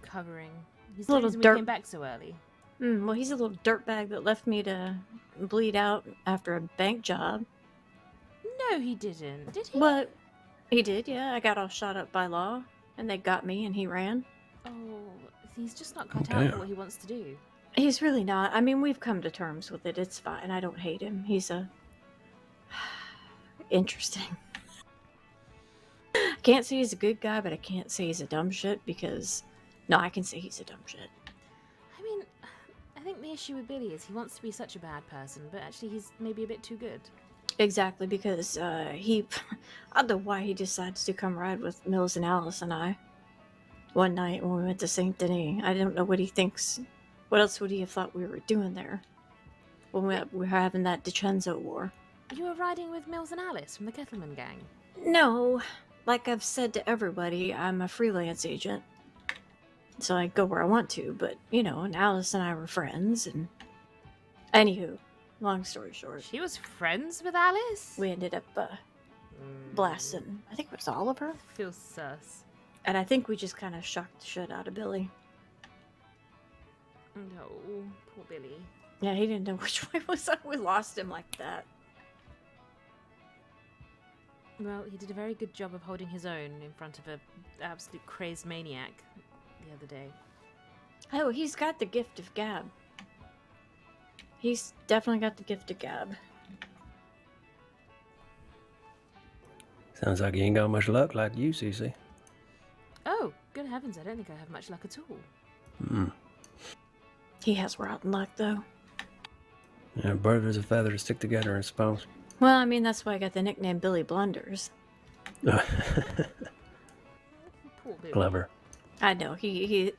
Recovering. He's the Little reason we dirt- came back so early. Well, he's a little dirtbag that left me to bleed out after a bank job. No, he didn't. Did he? What? He did, yeah. I got all shot up by law, and they got me, and he ran. Oh, he's just not cut out Damn. for what he wants to do. He's really not. I mean, we've come to terms with it. It's fine. I don't hate him. He's interesting. I can't say he's a good guy, but I can't say he's a dumb shit because... No, I can say he's a dumb shit. I mean, I think the issue with Billy is he wants to be such a bad person, but actually he's maybe a bit too good. Exactly, because he... I don't know why he decides to come ride with Mills and Alice and I one night when we went to St. Denis. I don't know what he thinks. What else would he have thought we were doing there when we were having that DiCenzo war? You were riding with Mills and Alice from the Kettleman gang. No, like I've said to everybody, I'm a freelance agent. So I go where I want to, but, you know, and Alice and I were friends, and... Anywho, long story short. She was friends with Alice? We ended up, blasting, I think it was Oliver? Feels sus. And I think we just kind of shocked the shit out of Billy. No, poor Billy. Yeah, he didn't know which way was up. We lost him like that. Well, he did a very good job of holding his own in front of an absolute crazed maniac the other day. Oh, he's got the gift of gab. He's definitely got the gift of gab. Sounds like you ain't got much luck like you, Cece. Oh, good heavens, I don't think I have much luck at all. He has rotten luck, though. Yeah, bird is a feather to stick together, I suppose. Well, I mean, that's why I got the nickname Billy Blunders. Poor Billy. Clever. I know, he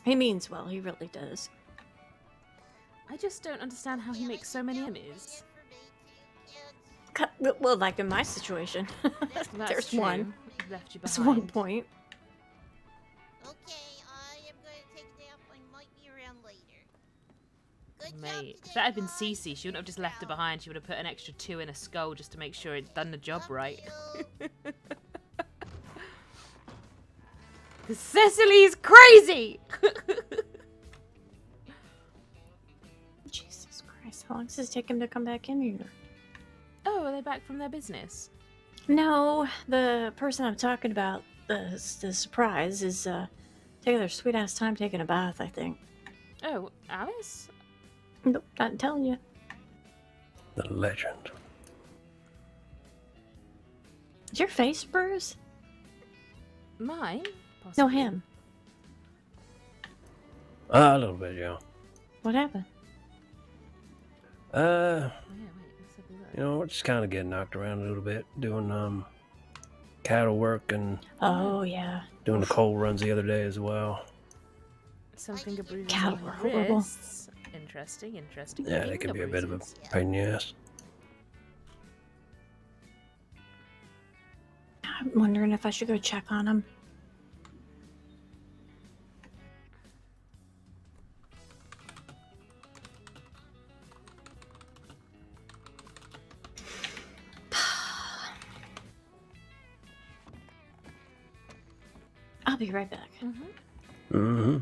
means well, he really does. I just don't understand how he makes so many enemies. Well, like in my situation. That's There's true. one. He left you That's behind. one point. Okay, I am going to take a nap. I might be around later. Mate, if that had been Cece, she wouldn't have just left her behind. She would have put an extra 2 in a skull just to make sure it's done the job right. Because Cecily's crazy! Jesus Christ, how long does it take him to come back in here? Oh, are they back from their business? No, the person I'm talking about, the surprise, is taking their sweet ass time taking a bath, I think. Oh, Alice? Nope, not telling you. The legend. Is your face bruised? Mine? No, Possibly. him. A little bit, yeah. What happened? Oh, yeah, wait, let's have a look. You know, we're just kind of getting knocked around a little bit, doing cattle work and Oh, yeah. doing the coal runs the other day as well. Some finger bruises Cattle on were my horrible. wrists. Interesting, interesting. Yeah, they can be a bit of a pain in the ass. I'm wondering if I should go check on him. I'll be right back. Mm-hmm.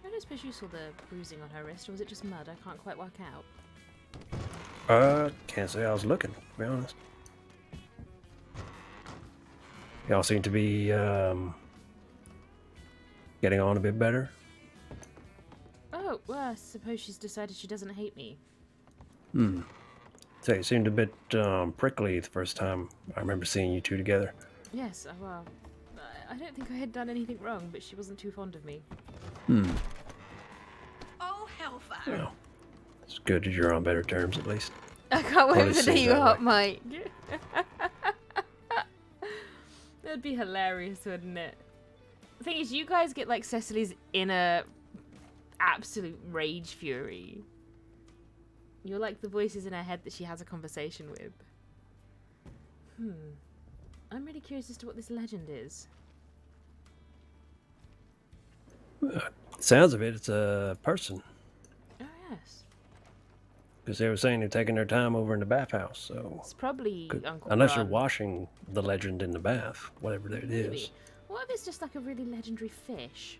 I don't suppose you saw the bruising on her wrist, or was it just mud? I can't quite work out. Can't say I was looking, to be honest. Y'all seem to be getting on a bit better. Oh, well, I suppose she's decided she doesn't hate me. So you seemed a bit prickly the first time I remember seeing you two together. Yes, well, I don't think I had done anything wrong, but she wasn't too fond of me. Oh, hellfire. Well, it's good that you're on better terms at least. I can't wait Well, it for the seems you that hot way. mic. That'd be hilarious, wouldn't it? The thing is, you guys get like Cecily's inner absolute rage fury. You're like the voices in her head that she has a conversation with. I'm really curious as to what this legend is. Sounds of it, it's a person. Oh, yes. Because they were saying they're taking their time over in the bathhouse, so... It's probably Uncle Unless you're Grant. washing the legend in the bath, whatever it is. Maybe. What if it's just like a really legendary fish?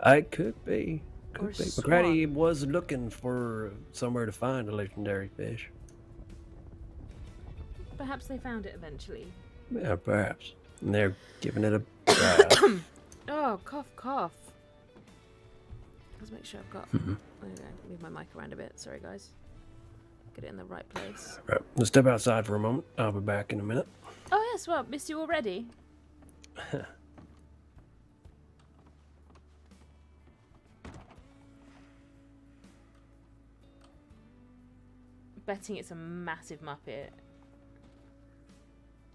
It could be. Or Could be. swan. McGrady was looking for somewhere to find a legendary fish. Perhaps they found it eventually. Yeah, perhaps. And they're giving it a bath. Oh, cough, cough. Let's make sure I've got... Mhm. Move my mic around a bit. Sorry, guys. Get it in the right place. Right, let's step outside for a moment. I'll be back in a minute. Oh, yes, well, missed you already. Betting it's a massive Muppet.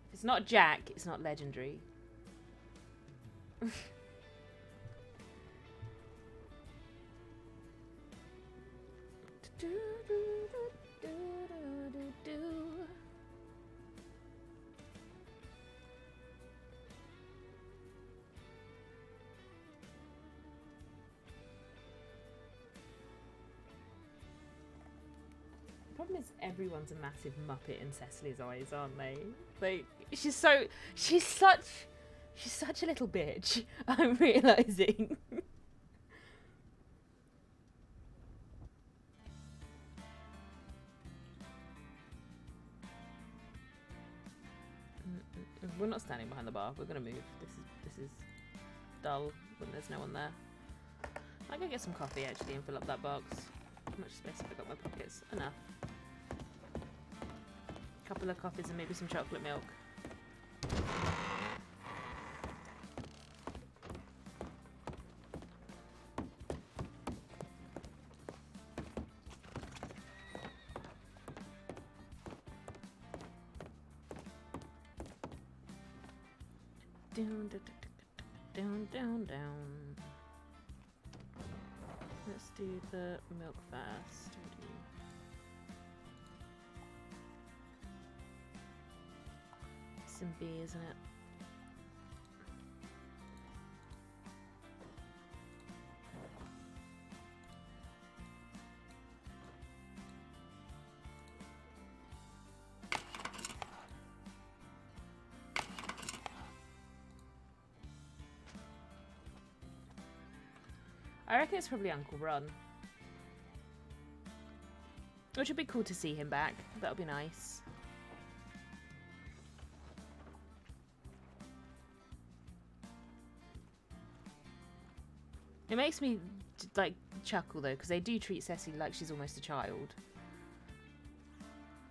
If it's not Jack, it's not legendary. The problem is everyone's a massive Muppet in Cecily's eyes, aren't they? Like she's such a little bitch. I'm realizing. We're not standing behind the bar. We're gonna move. This is dull when there's no one there. I'll go get some coffee actually and fill up that box. How much space have I got in my pockets? Enough. Couple of coffees and maybe some chocolate milk. Down, down, down, down. Let's do the milk first. Some B, isn't it? I reckon it's probably Uncle Ron. Which would be cool to see him back. That would be nice. It makes me like chuckle though, because they do treat Cecily like she's almost a child.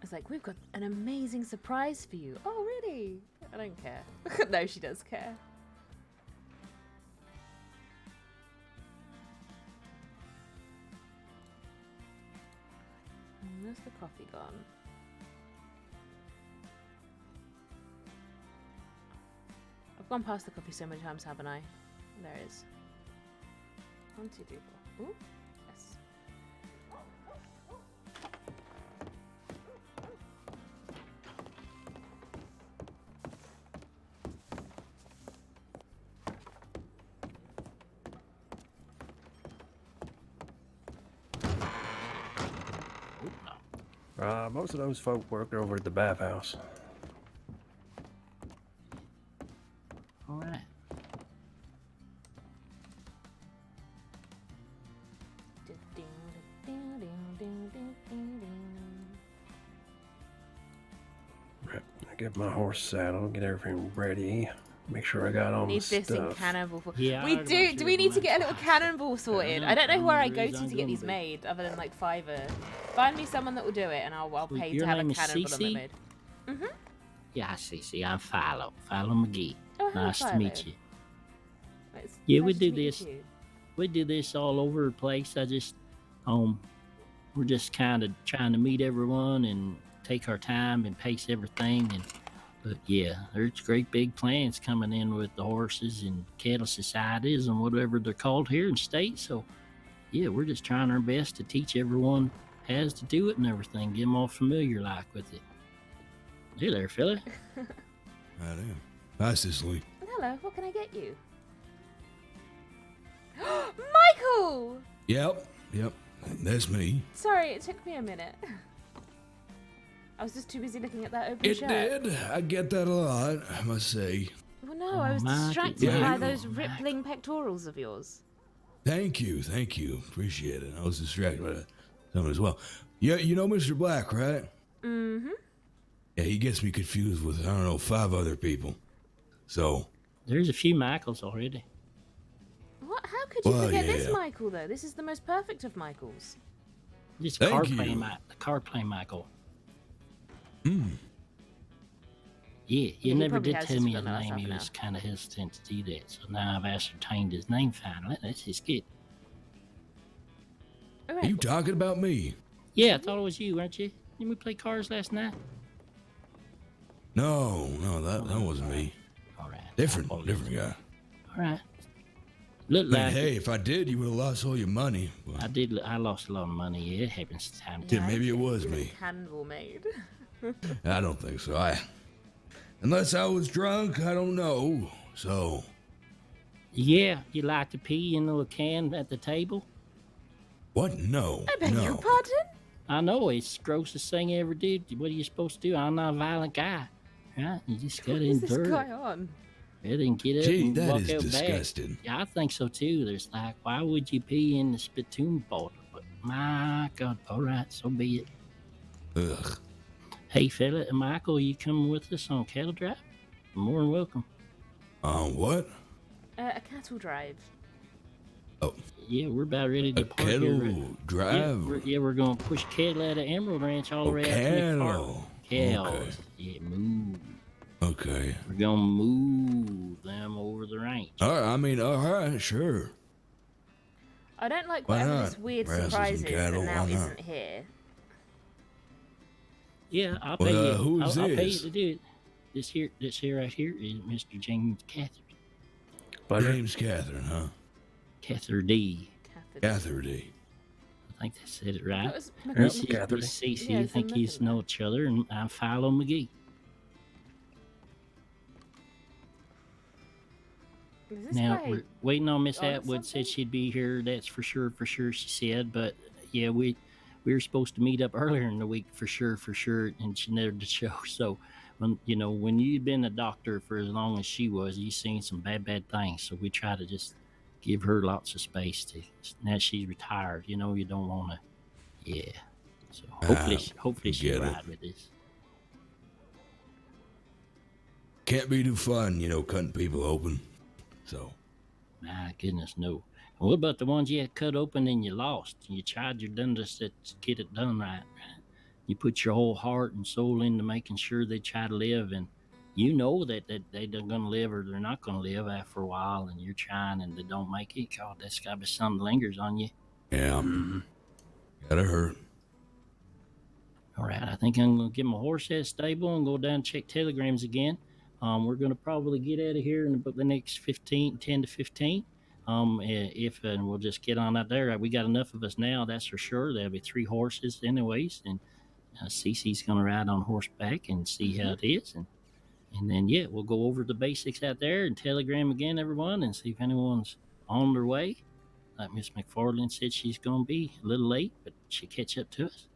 It's like, we've got an amazing surprise for you. Oh, really? I don't care. No, she does care. Where's the coffee gone? I've gone past the coffee so many times, haven't I? There it is. 1, 2, 3, 4. Ooh, yes. Most of those folk work over at the bathhouse. All right. Right. Get my horse saddled, get everything ready. Make sure I got all Need the this in stuff. cannonball. Yeah, we I'd do. want Do you we to need to get a match little that. cannonball sorted? I don't know where I go to get these Gonna made, be. other than like Fiverr. Find me someone that will do it, and I'll So pay your to have a name is cannonball on Cece? made. Mhm. Yeah, Cece. I'm Philo. Philo McGee. Oh, hello, Nice to meet Philo. you. It's Yeah, a we pleasure do to meet you this. too. We do this all over the place. I just, we're just kind of trying to meet everyone and take our time and pace everything. But yeah, there's great big plans coming in with the horses and cattle societies and whatever they're called here in state. So yeah, we're just trying our best to teach everyone has to do it and everything, get them all familiar like with it. Hey there, fella. I am. Hi, Cecily. Hello, what can I get you? Michael! Yep. That's me. Sorry, it took me a minute. I was just too busy looking at that open It shirt. did. I get that a lot, I must say. Well, no, I was Michael, distracted Yeah, I by know. those rippling pectorals of yours. Thank you. Appreciate it. I was distracted by something as well. Yeah, you know Mr. Black, right? Mm-hmm. Yeah, he gets me confused with, 5 other people. So, There's a few Michaels already. What? How could you Well, forget this yeah. Michael, though? This is the most perfect of Michaels. Just Thank car you. plane, car plane Michael. hmm. Yeah, Yeah, you he never probably did has tell just me his forgotten that name. He stuff was kind of hesitant to do that. So now I've ascertained his name finally. That's just good. All Are right. you talking about me? Yeah, I thought it was you, weren't you? Didn't we play cars last night? No, that wasn't me. All right. Different All guy. right. Look I mean, like hey, if I did, you would have lost all your money. But I did. I lost a lot of money. Yeah, it happens time to Yeah, time. maybe it was Get a me. Cannonball made. I don't think so. Unless I was drunk, I don't know. So, Yeah, you like to pee in a little can at the table? what? No. I beg no. your pardon? I know it's the grossest thing I ever did. What are you supposed to do? I'm not a violent guy, right? You just What gotta is this endure guy it. on? Better than get up Gee, and that walk is out disgusting. back. Yeah, I think so too. There's like, why would you pee in the spittoon bottle? But my God, all right, so be it. Ugh. Hey, fella, Michael, you coming with us on cattle drive? More than welcome. What? A cattle drive. Oh, Yeah, we're about ready to a park kettle here. drive? We're gonna push cattle out of Emerald Ranch all the way out to cattle. McFarland. Cows. Okay. Yeah, move. Okay. We're gonna move them over the ranch. All right, sure. I don't like Why whatever not? this weird Grasses and surprise is cattle, that now why not? isn't here. Yeah, I'll pay Well, you. who is I'll pay you this? to do it. This here right here is Mr. James Catherine. James Catherine, huh? Catherine D. Catherine. I think they said it right. That was This is Catherine. Miss Cece. Yeah, I it's think a you Methodist. know each other, and I'm Philo McGee. Is this Now guy we're waiting on Miss on Atwood. Said something? she'd be here. That's for sure. She said, but yeah, we were supposed to meet up earlier in the week for sure, and she never did show. So when when you've been a doctor for as long as she was, you've seen some bad things. So we try to just give her lots of space to. Now she's retired, you know. You don't want to. Yeah. So hopefully she'll get it. ride with us. Can't be too fun, cutting people open. So. My goodness, no. And what about the ones you had cut open and you lost? You tried your darndest to get it done right. You put your whole heart and soul into making sure they try to live, and you know that they're going to live or they're not going to live after a while, and you're trying and they don't make it. God, that's got to be something that lingers on you. Yeah. Gotta hurt. All right, I think I'm going to get my horse at stable and go down and check telegrams again. We're going to probably get out of here in about the next 10 to 15. And we'll just get on out there. We got enough of us now, that's for sure. There'll be 3 horses anyways, and Cece's going to ride on horseback and see how it is. And then, yeah, we'll go over the basics out there and telegram again, everyone, and see if anyone's on their way. Like Miss McFarland said, she's going to be a little late, but she'll catch up to us.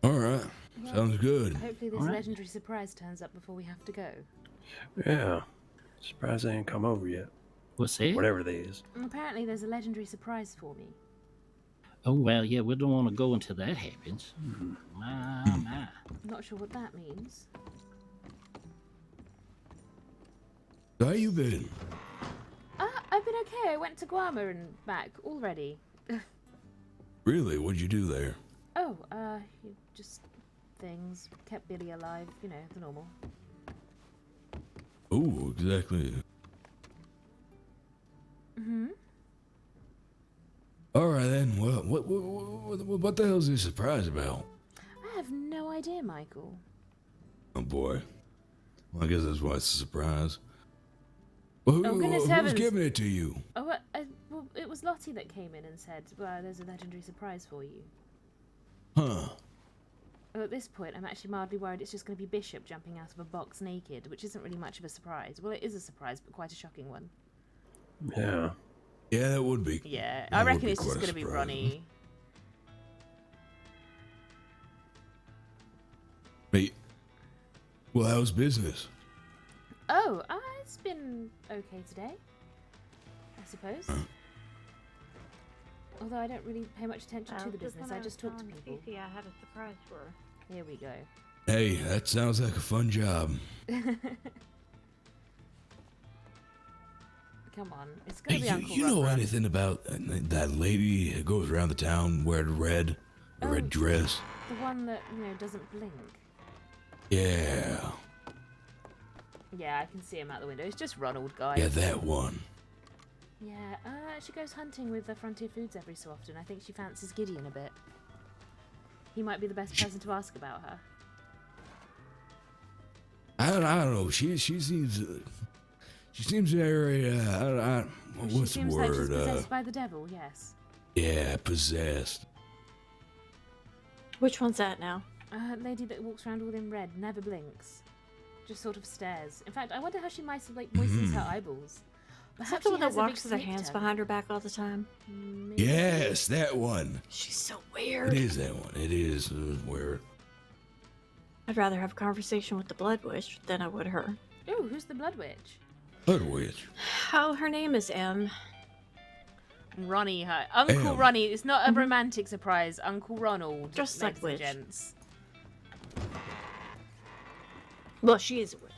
All right. Sounds good. Hopefully this legendary surprise turns up before we have to go. Yeah. Surprised they ain't come over yet. What's that? Whatever they is. Apparently there's a legendary surprise for me. Oh, well, yeah, we don't want to go until that happens. My. Not sure what that means. How you been? I've been okay. I went to Guarma and back already. Really? What'd you do there? Oh, just things. Kept Billy alive, you know, the normal. Oh, exactly. All right then. Well, what the hell is this surprise about? I have no idea, Michael. Oh boy. Well, I guess that's why it's a surprise. Well, goodness who's heavens. giving it to you? Oh, well, it was Lottie that came in and said, well, there's a legendary surprise for you. Huh. Well, at this point, I'm actually mildly worried it's just going to be Bishop jumping out of a box naked, which isn't really much of a surprise. Well, it is a surprise, but quite a shocking one. Yeah. Yeah, that would be. Yeah, that I would reckon be it's just quite a going to be surprise. Ronnie. Hey. Well, how's business? Oh, it's been okay today, I suppose. Although I don't really pay much attention to the business, I just talk to people. Cece, I had a surprise for her. Here we go. Hey, that sounds like a fun job. Come on, it's gonna Hey, be Uncle you know Ruff. anything about that lady who goes around the town wearing red dress? The one that, you know, doesn't blink. Yeah. Yeah, I can see him out the window. It's just Ronald, guys. Yeah, that one. Yeah, she goes hunting with the Frontier Foods every so often. I think she fancies Gideon a bit. He might be the best person to ask about her. I don't know. She seems very what's She seems the like she's word? possessed by the devil, yes. Yeah, possessed. Which one's that now? Lady that walks around all in red, never blinks. Just sort of stares. In fact, I wonder how she moistens her eyeballs. Is that the one that walks with her hands behind her back all the time? Maybe. Yes, that one. She's so weird. It is that one. It is weird. I'd rather have a conversation with the Blood Witch than I would her. Ooh, who's the Blood Witch? Blood Witch. Oh, her name is M. Ronnie, her Uncle M. Ronnie. It's not a romantic surprise. Uncle Ronald. Just like ladies and witch. gents. Well, she is a witch.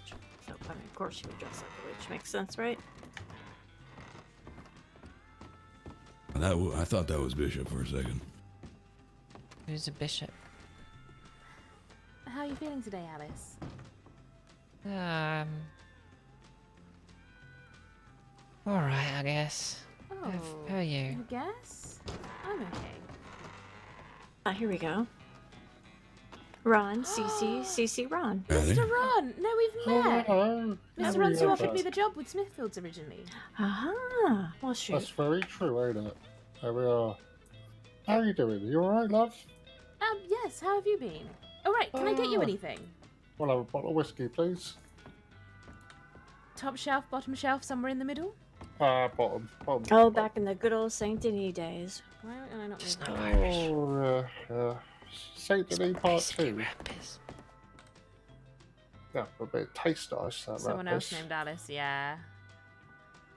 So, I mean, of course she would dress like a witch. Makes sense, right? I thought that was Bishop for a second. Who's a bishop? How are you feeling today, Alice? All right, I guess. Oh, How are you? You guess? I'm okay. Here we go. Ron, Cece, Ron. Mr. Ron! No, we've met! Hello. Mr. Ron's who offered me the job with Smithfields originally. Aha! Well, shoot. That's very true, ain't it? There we are. How are you doing? You alright, love? Yes, how have you been? Oh, right, can I get you anything? We'll have a bottle of whiskey, please. Top shelf, bottom shelf, somewhere in the middle? Bottom. Oh, back in the good old Saint Denis days. Why am I not She's moving? not Irish. Oh, yeah. Saint Denis Part 2. Yeah, but it tastes nice, that Someone else Rapis. named Alice, yeah.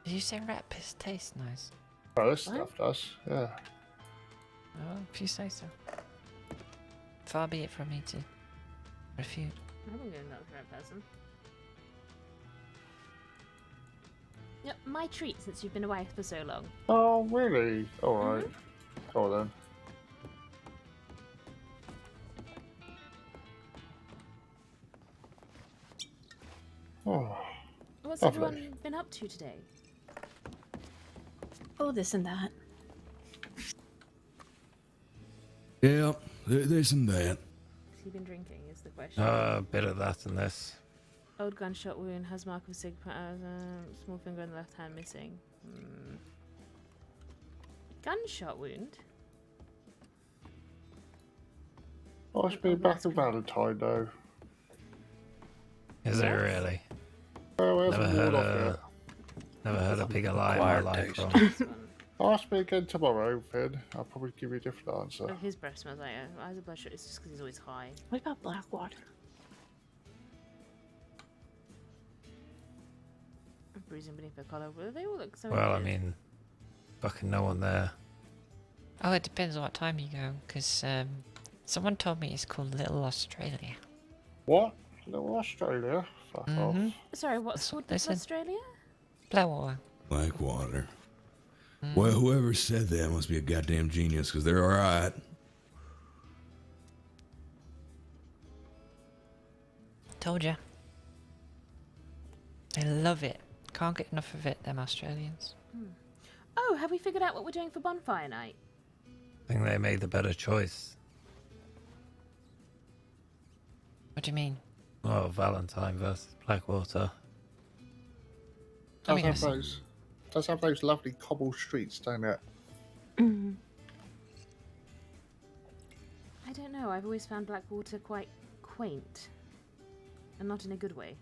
Did you say rat piss tastes nice? Oh, this stuff does, yeah. Well, if you say so. Far be it from me to refute. I haven't given that to the right person. Yep, my treat since you've been away for so long. Oh, really? Alright. Go on then. Oh, What's lovely. everyone been up to today? Oh, this and that. Yeah, this and that. Has he been drinking is the question. A bit of that and this. Old gunshot wound, has mark of sig, small finger on the left hand missing. Gunshot wound? Must be back to Valentine, though. Is it really? Oh, Never heard a pigger lie in my life. Ask me again tomorrow, Finn. I'll probably give you a different answer. Oh, his breath smells like eyes of bloodshot. It's just because he's always high. What about Blackwater? Bruising beneath the collar. Well, they all look so Well, I weird. mean, fucking no one there. Oh, it depends on what time you go, because someone told me it's called Little Australia. What? Little Australia? Fuck off. Sorry, what's called Australia? Blackwater. Blackwater. Well, whoever said that must be a goddamn genius, because they're alright. Told ya. They love it. Can't get enough of it, them Australians. Oh, have we figured out what we're doing for bonfire night? I think they made the better choice. What do you mean? Oh, Valentine versus Blackwater. Does have those lovely cobble streets, don't it? I don't know. I've always found Blackwater quite quaint. And not in a good way.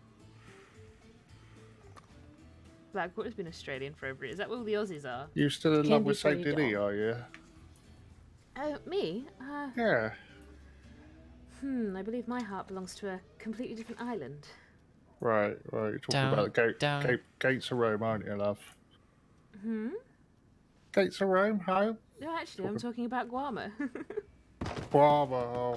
Blackwater's been Australian for over. Is that what all the Aussies are? You still in Can love be with Saint very Denis, dull. are you? Me? Yeah. I believe my heart belongs to a completely different island. Right. You're talking about the gates of Rome, aren't you, love? Gates of Rome, how? No, actually, I'm talking about Guarma. Bravo.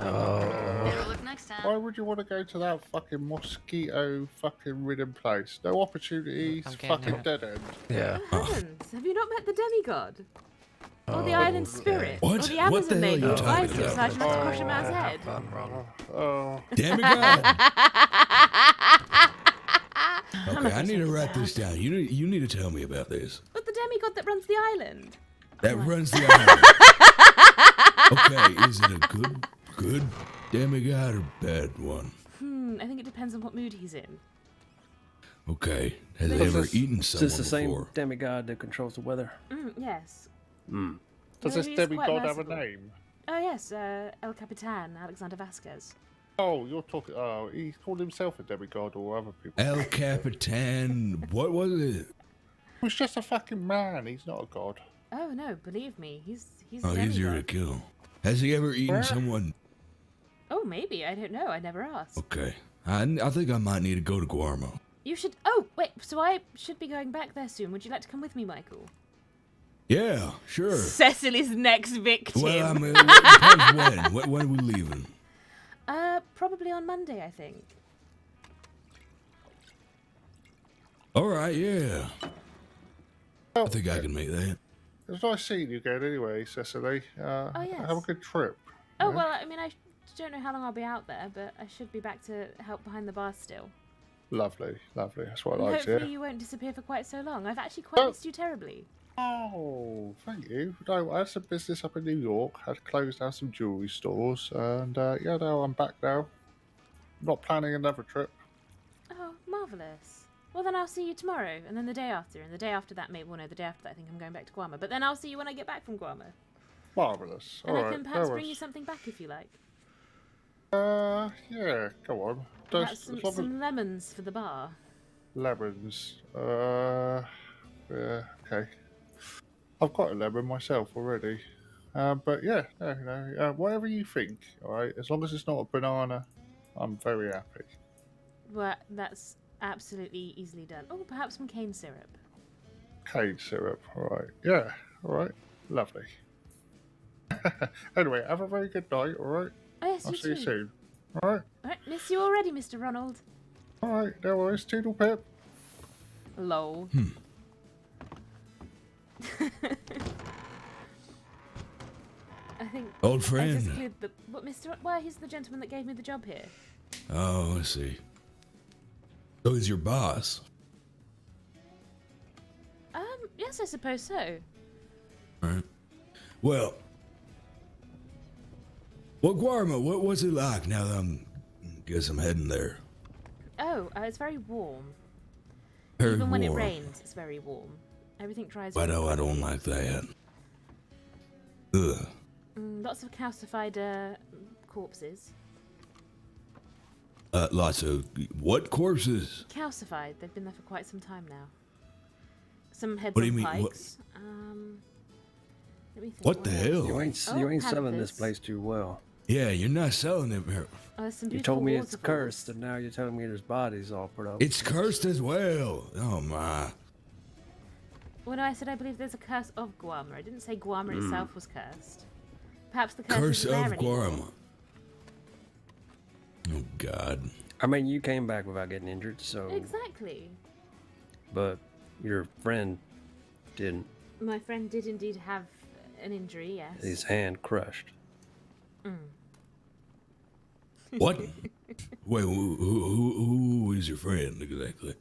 Better look next time. Why would you want to go to that fucking mosquito fucking ridden place? No opportunities, I'm getting fucking it. dead end. Yeah. Heavens, have you not met the demigod? Or the island spirit? What? Or the What Amazon the hell are lady you who talking flies you about? so I should have to crush a man's head? Demigod. Okay, I need to write this down. You need to tell me about this. But the demigod that runs the island. That runs the island. Okay, is it a good demigod or bad one? I think it depends on what mood he's in. Okay, has he ever eaten Is someone this the same before? demigod that controls the weather? Yes. Does No, this he's quite demigod have a merciful. name? Oh yes, El Capitan, Alexander Vasquez. Oh, you're talking. Oh, he called himself a demigod or other people. El Capitan, what was it? He's just a fucking man. He's not a god. Oh no, believe me, he's Oh, a easier to demigod. kill. Has he ever eaten someone? Oh, maybe. I don't know. I never asked. Okay, I think I might need to go to Guarmo. You should. Oh, wait. So I should be going back there soon. Would you like to come with me, Michael? Yeah, sure. Cecily's next victim. Well, I mean, it depends when. When are we leaving? Probably on Monday, I think. All right, yeah. I think I can make that. It was nice seeing you again anyway, Cecily. Oh, yes. Have a good trip. Oh, yeah? well, I mean, I don't know how long I'll be out there, but I should be back to help behind the bar still. Lovely. That's what I And like to hopefully hear. you won't disappear for quite so long. I've actually quite missed you terribly. Oh, thank you. No, I had some business up in New York. Had closed down some jewelry stores, and yeah, no, I'm back now. Not planning another trip. Oh, marvellous. Well, then I'll see you tomorrow, and then the day after, and the day after that, maybe, well, no, the day after that, I think I'm going back to Guarma. But then I'll see you when I get back from Guarma. Marvelous. And All I right. can perhaps bring you something back if you like. Yeah, go on. Perhaps As long as- some lemons for the bar. Lemons. Yeah, okay. I've got a lemon myself already. But yeah, no, whatever you think, alright? As long as it's not a banana, I'm very happy. Well, that's absolutely easily done. Oh, perhaps some cane syrup. cane syrup. All right. Yeah. All right. Lovely. Anyway, have a very good night. All right. Oh, yes, I'll you see you too. soon. All right. All right, miss you already, Mr. Ronald. All right. No worries. Toodle pip. Lol. I think Old I just friend. cleared the what, Mr. Why he's the gentleman that gave me the job here. Oh, I see. So he's your boss. Yes, I suppose so. All right. Well, Guarma, what's it like now that guess I'm heading there? Oh, it's very warm. Very Even when it warm. rains, it's very warm. Everything dries. I really know I don't quickly. like that. Ugh. Lots of calcified corpses. Lots of what corpses? Calcified. They've been there for quite some time now. Some heads What on do you mean, what- pikes. Let me think. What the else? hell? You ain't selling this panthers. place too well. Yeah, you're not selling it here. Oh, there's some You beautiful told me it's waterfalls. cursed, and now you're telling me there's bodies all put up. It's cursed as well. Oh my. Well, no, I said I believe there's a curse of Guarma. I didn't say Guarma Hmm. itself was cursed. Perhaps the curse, Curse isn't there of anymore. Guarma. Oh God. I mean, you came back without getting injured, so. Exactly. But your friend didn't. My friend did indeed have an injury, yes. His hand crushed. What? Wait, who is your friend exactly?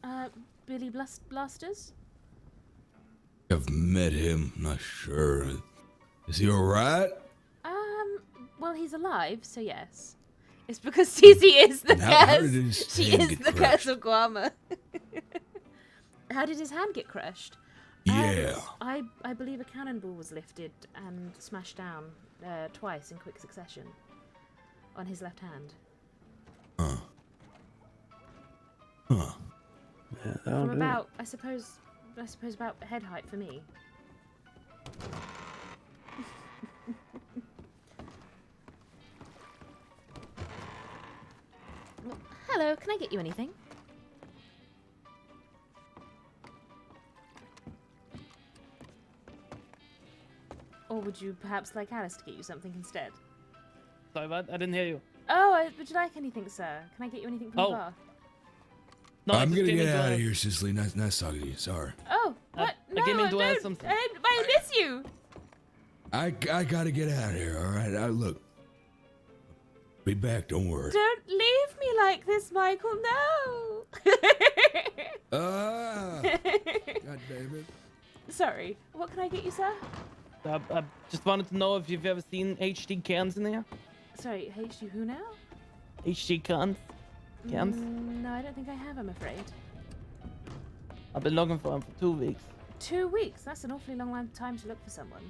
Billy Blasters? I've met him. Not sure. Is he all right? Well, he's alive, so yes. It's because Cece is the How did curse. his She hand is get the crushed? curse of Guarma. How did his hand get crushed? Yeah. I believe a cannonball was lifted and smashed down twice in quick succession on his left hand. Huh. Yeah, that'll From do it. about, I suppose about head height for me. Well, hello, can I get you anything? Or would you perhaps like Alice to get you something instead? Sorry, what? I didn't hear you. Oh, would you like anything, sir? Can I get you anything from the bar? No, I I'm just gonna came get into out a- of here, Cecily. Nice talking to you. Sorry. Oh, what? I came in to ask don't. something. I miss you. I gotta get out of here. All right. Look. Be back. Don't worry. Don't leave me like this, Michael. No. Ah. God damn it. Sorry. What can I get you, sir? I just wanted to know if you've ever seen HD cans in there. Sorry, HD who now? HD cans. Cans. No, I don't think I have, I'm afraid. I've been looking for them for 2 weeks. 2 weeks? That's an awfully long time to look for someone.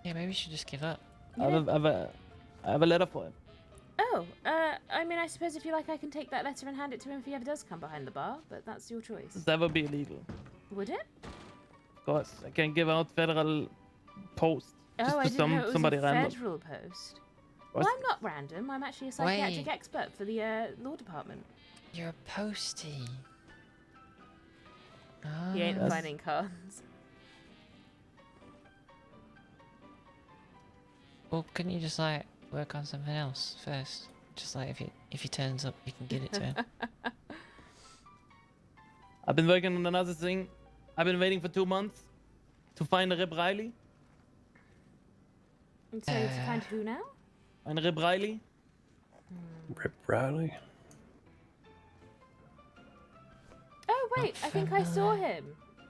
Yeah, maybe we should just give up. I have a letter for him. Oh, I mean, I suppose if you like, I can take that letter and hand it to him if he ever does come behind the bar, but that's your choice. That would be illegal. Would it? Of course, I can't give out federal posts. Just Oh, I to didn't know it was somebody a random. federal post. What? Well, I'm not random. I'm actually a psychiatric Wait. expert for the law department. You're a postie. He ain't Yes. finding cards. Well, couldn't you just like work on something else first? Just like if he turns up, you can get it to him. I've been working on another thing. I've been waiting for 2 months to find Rip Riley. And so to find who now? Find Rip Riley. Rip Riley? Oh wait, I think I saw him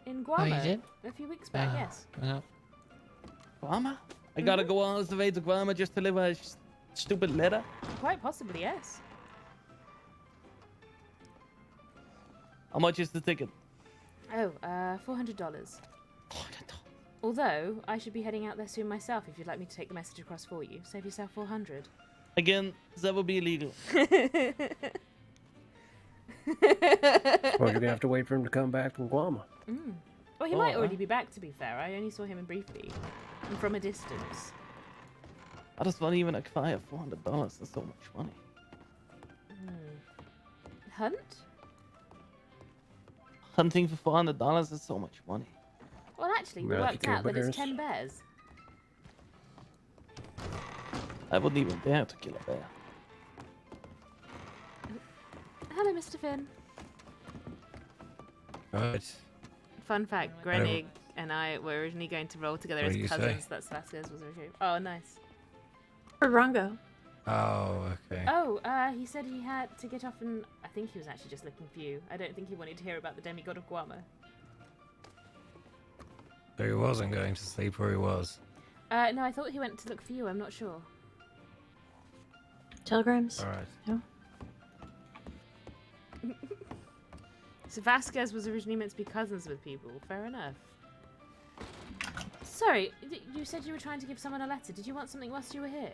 in Guarma did? a few weeks back. Oh, Yes. well, Guarma? I gotta go all the way to Guarma just to deliver a stupid letter. Quite possibly, yes. How much is the ticket? Oh, $400. Although I should be heading out there soon myself. If you'd like me to take the message across for you, save yourself 400. Again, that would be illegal. Well, you're gonna have to wait for him to come back from Guarma. Well, he Oh, might already be back. To be fair, I only saw him briefly, and from a distance. I just want even acquire $400. That's so much money. Hunt? Hunting for $400 is so much money. Well, actually, we Well, if you worked kill out that it's bears. 10 bears. I wouldn't even dare to kill a bear. Hello, Mr. Finn. Right. Fun fact, Grenig and I were originally going to roll together What as do you say? cousins. That's Vasquez was originally. Oh, nice. Or Rongo. Oh, okay. Oh, he said he had to get off and I think he was actually just looking for you. I don't think he wanted to hear about the demigod of Guama. So he wasn't going to sleep, or he was? No, I thought he went to look for you. I'm not sure. Telegrams? Alright. No. So Vasquez was originally meant to be cousins with people. Fair enough. Sorry, you said you were trying to give someone a letter. Did you want something whilst you were here?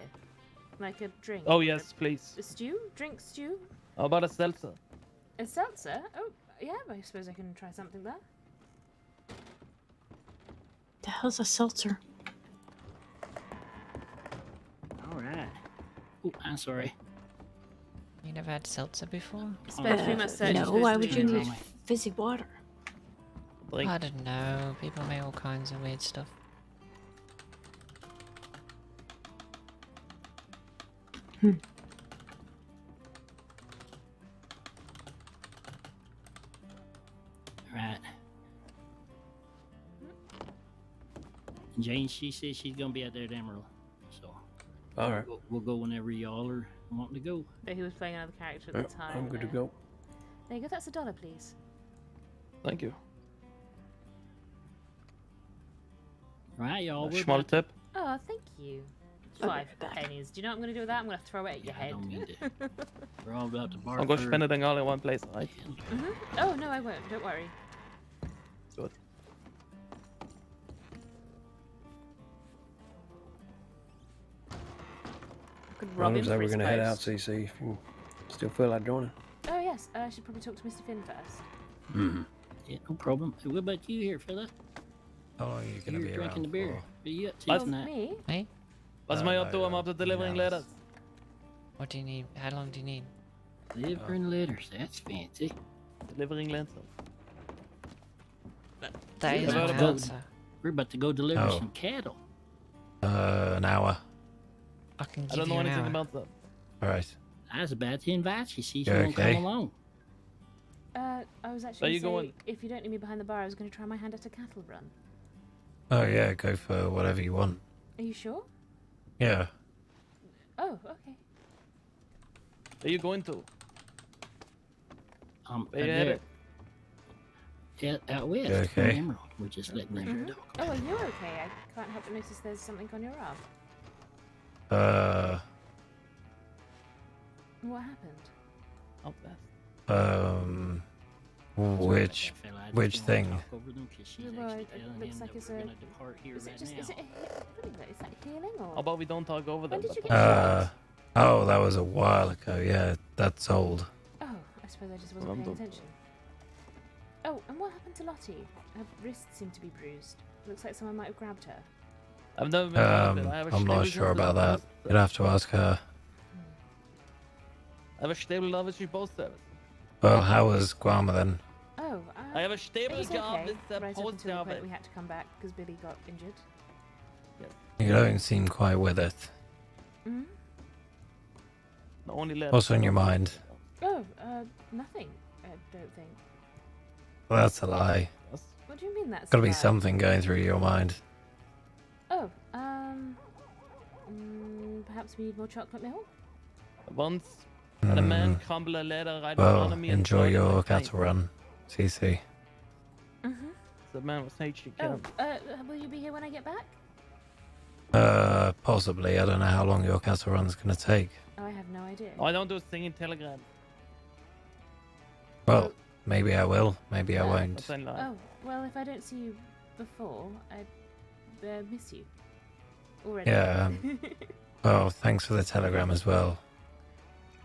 Like a drink? Oh, yes, please. A stew? Drink stew? How about a seltzer? A seltzer? Oh, yeah, I suppose I can try something there. The hell's a seltzer? All right. Oh, I'm sorry. You never had seltzer before? Especially my search. No, why would you need fizzy water? I don't know. People make all kinds of weird stuff. Right. Jane, she says she's gonna be out there at Emerald, so All right. we'll go whenever y'all are wanting to go. But he was playing another character at the time. I'm good to go. There you go. That's $1, please. Thank you. Right, y'all. we're Small about- tip. Oh, thank you. 5 pennies. Do you know what I'm going to do with that? I'm going to throw it at your head. We're all about to bar. I'm going to spend it all in one place, right? Oh, no, I won't. Don't worry. Good. Could rob him Looks like for we're his gonna head out, post. CC. If you still feel like joining. Oh, yes. I should probably talk to Mr. Finn first. Yeah, no problem. What about you here, fella? How long are you going to You're be drinking around the beer. for? What are you up to What's tonight? Me? Me? What's my up to? I'm up to delivering letters. What do you need? How long do you need? Delivering letters. That's fancy. Delivering letters. That is We're my about to go- answer. We're about to go deliver Oh. some cattle. An hour. I can I give don't know you an anything hour. about that. Alright. I was about to invite you. See if You you want to okay? come along. I was Where actually you going going? to say, if you don't need me behind the bar, I was going to try my hand at a cattle run. Oh, yeah, go for whatever you want. Are you sure? Yeah. Oh, okay. Where you going to? Where you headed? Out west. You from okay? Emerald. We're just letting them talk. Oh, well, you're okay. I can't help but notice there's something on your arm. What happened? Out west. Which thing? Well, it looks like it's a... Is it just... Is it is that healing or... How about we don't talk over them? When did you get shot? Oh, that was a while ago. Yeah, that's old. Oh, I suppose I just wasn't paying attention. Oh, and what happened to Lottie? Her wrists seem to be bruised. Looks like someone might have grabbed her. I've never been part of it. I have a I'm not stable sure about that. service. You'd have to ask her. I have a stable office with both service. Well, how was Guama then? Oh, I have a stable it's job. okay. This is a Right up post until the job. point we had to come back because Billy got injured. You don't seem quite with it. Mm-hmm. The only letter. What's on your mind? Oh, nothing. I don't think. Well, that's a lie. What do you mean that's Gotta a be lie? something going through your mind. Oh, perhaps we need more chocolate milk? Once had a man crumble a letter right in front Well, of me. and enjoy throw it in my your face. cattle run, CC. Mm-hmm. The man was actually Oh, killed. will you be here when I get back? Possibly. I don't know how long your cattle run's gonna take. Oh, I have no idea. Oh, I don't do a thing in Telegram. Well, maybe I will. Maybe I won't. That's a lie. Oh, well, if I don't see you before, I miss you. Already. Yeah. Well, thanks for the telegram as well.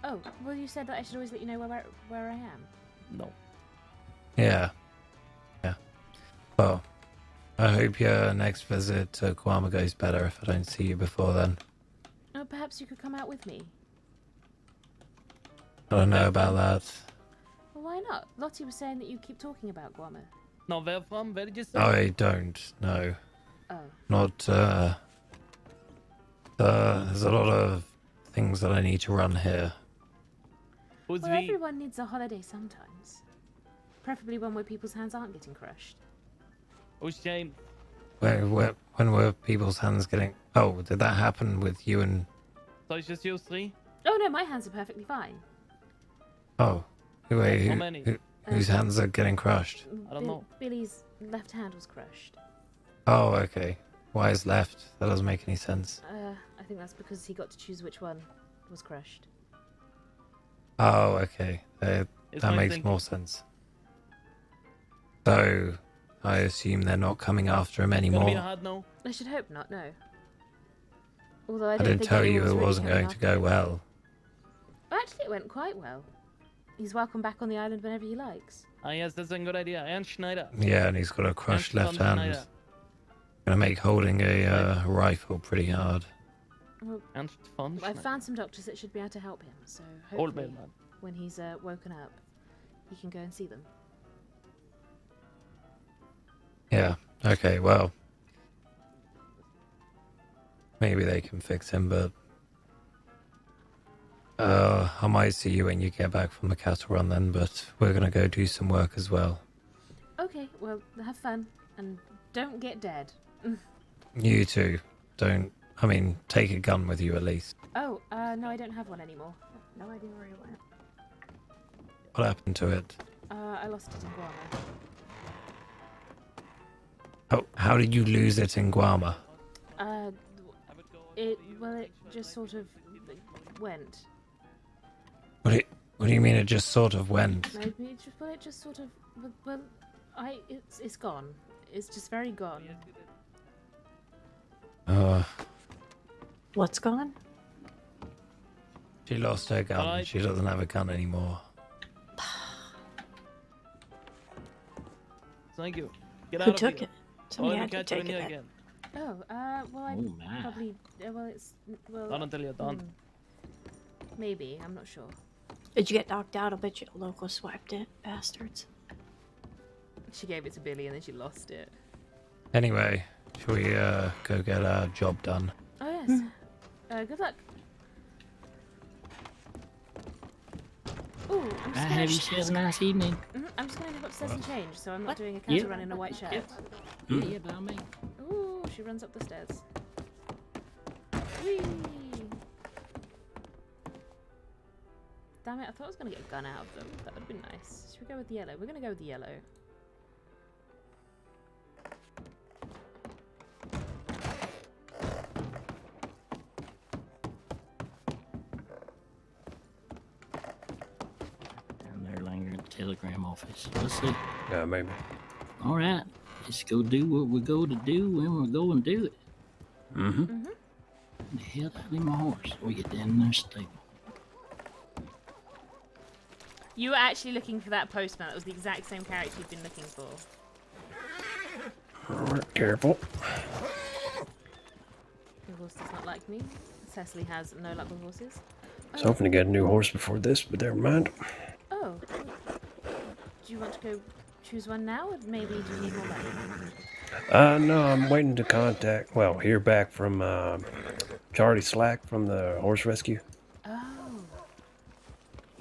Oh, well, you said that I should always let you know where I am. No. Yeah. Yeah. Well, I hope your next visit to Guama goes better if I don't see you before then. Oh, perhaps you could come out with me. I don't know about that. Well, why not? Lottie was saying that you keep talking about Guama. No, where from? Where did you say? I don't know. Oh. Not, there's a lot of things that I need to run here. Who's Well, we? everyone needs a holiday sometimes. Preferably one where people's hands aren't getting crushed. Who's James? When were people's hands getting... Oh, did that happen with you and... So it's just you three? Oh no, my hands are perfectly fine. Oh, wait, How many? whose hands are getting crushed? I don't know. Billy's left hand was crushed. Oh, okay. Why is left? That doesn't make any sense. I think that's because he got to choose which one was crushed. Oh, okay. That my makes thinking. more sense. So, I assume they're not coming after him Gonna be anymore. hard no? I should hope not, no. Although I I don't didn't think tell you anyone's it really wasn't coming going to after go him. well. Actually, it went quite well. He's welcome back on the island whenever he likes. Ah, yes, that's a good idea. And Schneider. Yeah, and he's got a crushed And left Tom hand. Schneider. Gonna make holding a rifle pretty hard. Well, And fun. I've found some doctors that should be able to help him, so Old hopefully man. when he's woken up, he can go and see them. Yeah, okay, well. Maybe they can fix him, but... I might see you when you get back from the cattle run then, but we're gonna go do some work as well. Okay, well, have fun, and don't get dead. You too. Take a gun with you at least. Oh, no, I don't have one anymore. No idea where it went. What happened to it? I lost it in Guam. Oh, how did you lose it in Guama? It just sort of went. What do you mean it just sort of went? Maybe it just sort of, it's gone. It's just very gone. What's gone? She lost her gun. Alright. She doesn't have a gun anymore. Thank you. Get Who out took of here. it? Somebody Or had to catch you in take here it. again. Oh, well, I Oh, my. probably, well... Not until you're done. Maybe, I'm not sure. Did you get knocked out? I bet you the local swiped it, bastards. She gave it to Billy and then she lost it. Anyway, shall we go get our job done? Oh, yes. Good luck. Ooh, I'm just Have yourself a nice evening. I'm just going to go upstairs and change, so I'm not doing a cattle run in a white shirt. Yeah, yeah, by all means. Ooh, she runs up the stairs. Whee! Damn it, I thought I was going to get a gun out of them. That would have been nice. Should we go with the yellow? We're going to go with the yellow. Down there lingering in the telegram office. Let's see. Yeah, maybe. All right. Let's go do what we go to do when we go and do it. Mm-hmm. The hell out of my horse. We get down in their stable. You were actually looking for that postman. That was the exact same character you've been looking for. All right, careful. Your horse does not like me. Cecily has no luck with horses. I was hoping to get a new horse before this, but never mind. Oh. Do you want to go choose one now, or maybe do you need more money? No, I'm waiting to hear back from Charlie Slack from the horse rescue. Oh.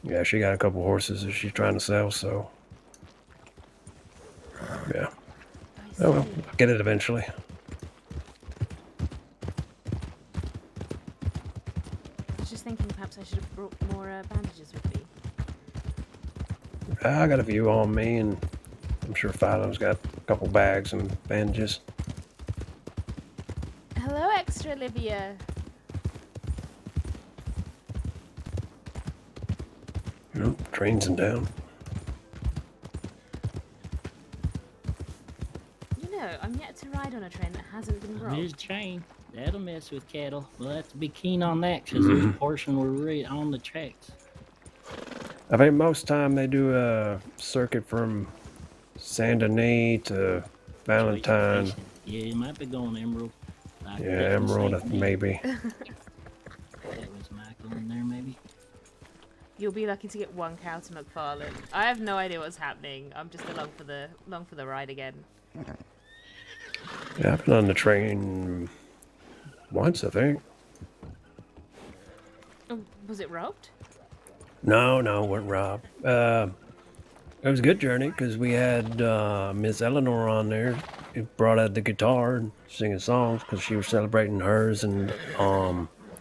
Yeah, she got a couple horses that she's trying to sell, so. Yeah. Oh well, I'll get it eventually. I was just thinking perhaps I should have brought more bandages with me. I got a few on me, and I'm sure Philo's got a couple bags and bandages. Hello, Extra Olivia. Nope, trains in town. You know, I'm yet to ride on a train that hasn't been There's a robbed. train. That'll mess with cattle. We'll have to be keen on that because there's a portion we're right on the tracks. I think most time they do a circuit from Saint Denis to Valentine. Yeah, you might be going Emerald. Like Yeah, Christmas Emerald, Eve. maybe. That was Michael in there, maybe. You'll be lucky to get one cow to McFarlane. I have no idea what's happening. I'm just along for the ride again. Yeah, I've been on the train once, I think. Oh, was it robbed? No, it wasn't robbed. It was a good journey because we had Miss Eleanor on there. Who brought out the guitar and singing songs because she was celebrating hers and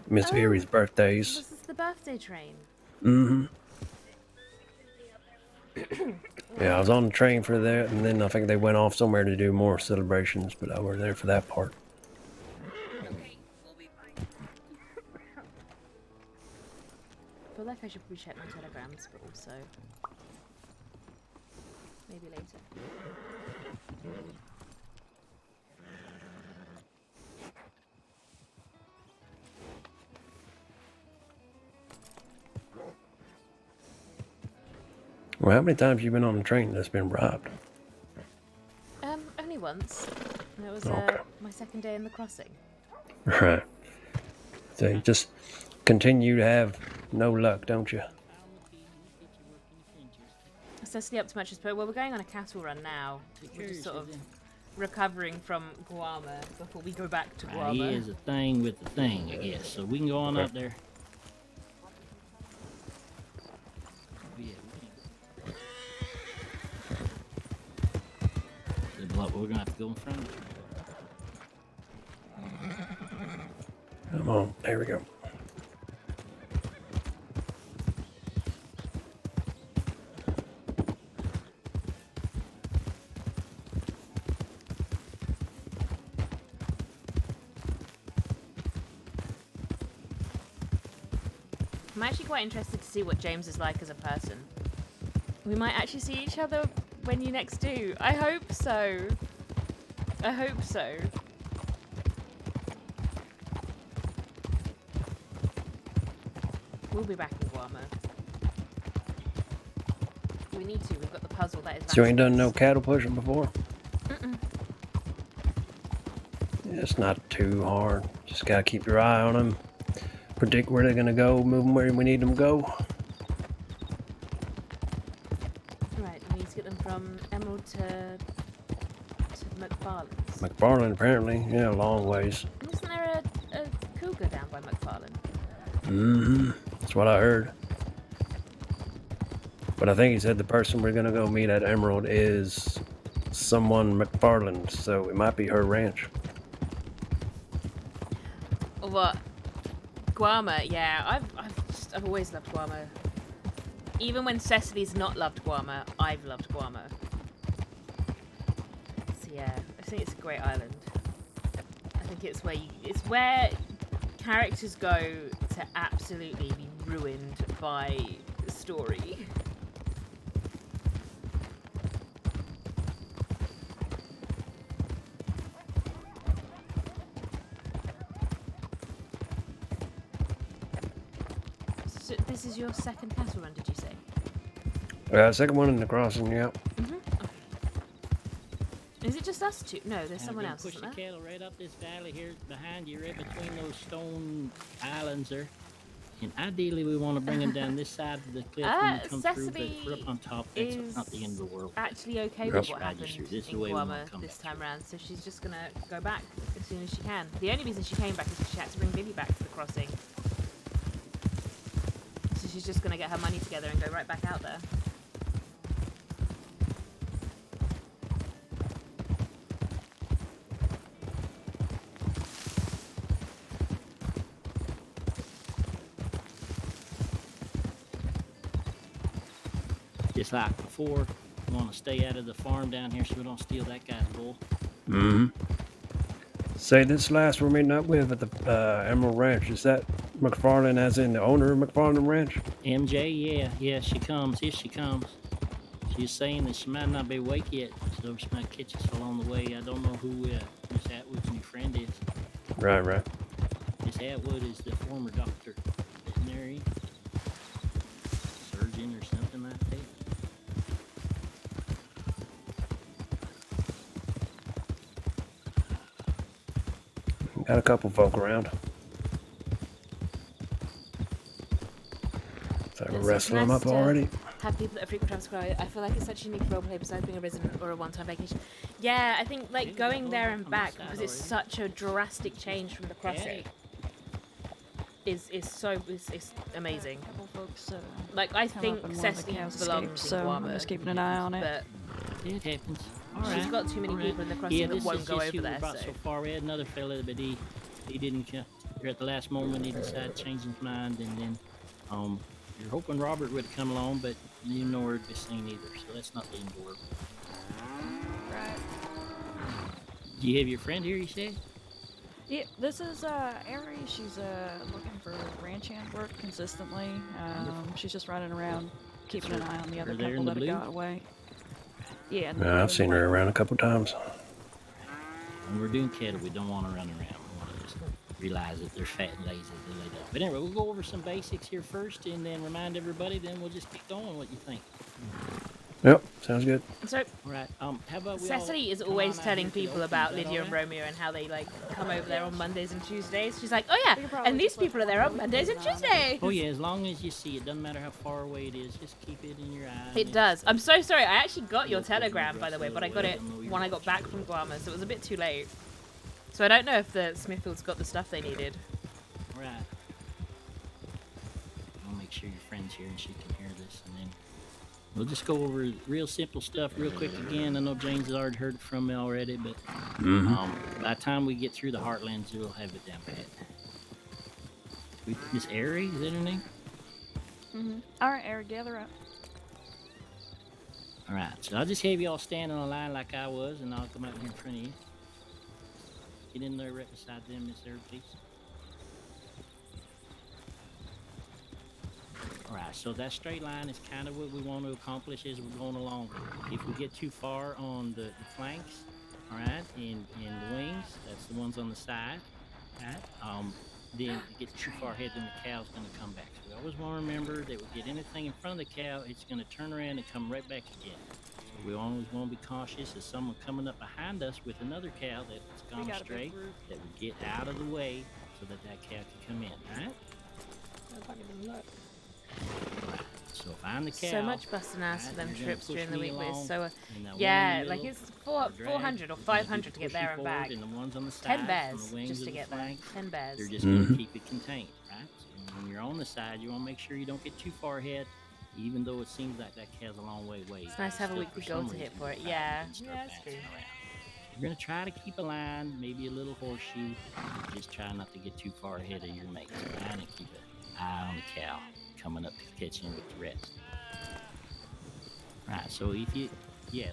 Miss Erie's birthdays. This is the birthday train. Mm-hmm. Yeah, I was on the train for that, and then I think they went off somewhere to do more celebrations, but I was there for that part. I feel like I should recheck my telegrams, but also maybe later. Well, how many times have you been on a train that's been robbed? Only once. It was my second day in the crossing. Right. So you just continue to have no luck, don't you? Cecily up to much as well, we're going on a cattle run now. We're just sort of recovering from Guarma before we go back to Guarma. He is a thing with the thing, I guess. So we can go on up there. We're gonna have to go in front of it. Come on, there we go. I'm actually quite interested to see what James is like as a person. We might actually see each other when you next do. I hope so. I hope so. We'll be back in Guarma. We need to. We've got the puzzle that is. So you ain't done no cattle pushing before? Mm-mm. Yeah, it's not too hard. Just gotta keep your eye on them. Predict where they're gonna go, move them where we need them to go. Right, we need to get them from Emerald to McFarlane's. McFarlane, apparently. Yeah, a long ways. Isn't there a cougar down by McFarlane? Mm-hmm. That's what I heard. But I think he said the person we're gonna go meet at Emerald is someone McFarlane, so it might be her ranch. What? Guarma, yeah. I've always loved Guarma. Even when Cecily's not loved Guarma, I've loved Guarma. So yeah, I think it's a great island. I think it's where characters go to absolutely be ruined by story. So this is your second cattle run, did you say? Second one in the crossing, yeah. Mm-hmm. Okay. Is it just us two? No, there's someone else, Push isn't the there? cattle right up this valley here behind you, right between those stone islands there. And ideally, we want to bring them down this side of the cliff when we come through. But if we're up on top, it's not the end of the world. Actually okay with what happened in Guarma this time around, so she's just gonna go back as soon as she can. The only reason she came back is because she had to bring Billy back to the crossing. So she's just gonna get her money together and go right back out there. Just like before, we want to stay out of the farm down here so we don't steal that guy's bull. Mm-hmm. Say this last we're meeting up with at the Emerald Ranch, is that McFarlane as in the owner of McFarlane Ranch? MJ, yeah, she comes. Here she comes. She's saying that she might not be awake yet, so she might catch us along the way. I don't know who Miss Atwood's new friend is. Right. Miss Atwood is the former doctor, veterinary, surgeon, or something like that. Got a couple folk around. So we're So wrestle it's them nice up to already. have people that are frequent travel squad. I feel like it's such a unique roleplay besides being a resident or a one-time vacation. Yeah, I think like going there and back because it's such a drastic change from the crossing. Is amazing. Couple folks, like I come think up and one of the Cecily cows belongs escaped, in so Guam, I'm just keeping an eye on it. but It happens. she's got too many people in the crossing that won't go over there. Brought so far. We had another fella, but he didn't. Here at the last moment, he decided to change his mind, and then you're hoping Robert would come along, but you know where to be seen either. So that's not the end of the world. Right. Do you have your friend here? You said. Yeah, this is Ari. She's looking for ranch hand work consistently. She's just running around, keeping an eye on the other Her there couple in the that have blue? got away. Yeah. Yeah, I've seen her around a couple times. When we're doing cattle, we don't want to run around. We want to just realize that they're fat and lazy. They lay down. But anyway, we'll go over some basics here first, and then remind everybody. Then we'll just keep going. What you think? Yep, sounds good. So, right. How about we Cecily is come always on out telling here to the people open? about Is that Lydia and all right? Romeo and how they like come over there on Mondays and Tuesdays. She's like, oh yeah, and these people are there on Mondays and Tuesdays. Oh yeah, as long as you see it, doesn't matter how far away it is, just keep it in your eye. It does. I'm so sorry. I actually got your telegram, by the way, but I got it when I got back from Guam, so it was a bit too late. So I don't know if the Smithfields got the stuff they needed. Right. I'll make sure your friend's here and she can hear this, and then we'll just go over real simple stuff real quick again. I know James has already heard from me already, but by the time we get through the Heartlands, we'll have it down pat. Miss Airy, is that her name? All right, Ari, gather up. All right, so I'll just have you all stand on a line like I was, and I'll come out here in front of you. Get in there right beside them, Miss Airy, please. Alright, so that straight line is kind of what we want to accomplish as we're going along. If we get too far on the flanks, alright, and the wings, that's the ones on the side, right? Then to get too far ahead, then the cow's going to come back. So we always want to remember that we get anything in front of the cow, it's going to turn around and come right back again. So we always want to be cautious as someone coming up behind us with another cow that's gone astray, that we get out of the way so that cow can come in, alright? So if I'm the cow, So much busting ass for them you're gonna trips push during the me week, but it's along, so and that one yeah, in the like middle, it's drag, 400 or 500 to get there and forward, back. and the ones on the 10 sides, bears on the wings just of to the get there. flanks, 10 bears. They're just going to keep it contained, right? So when you're on the side, you want to make sure you don't get too far ahead, even though it seems like that cow's a long way away. It's nice to have a weekly goal to hit for it. Yeah, yeah, that's true. You're going to try to keep a line, maybe a little horseshoe. Just try not to get too far ahead of your mates, right? And keep an eye on the cow coming up to catch him with the rest. Right, so if you,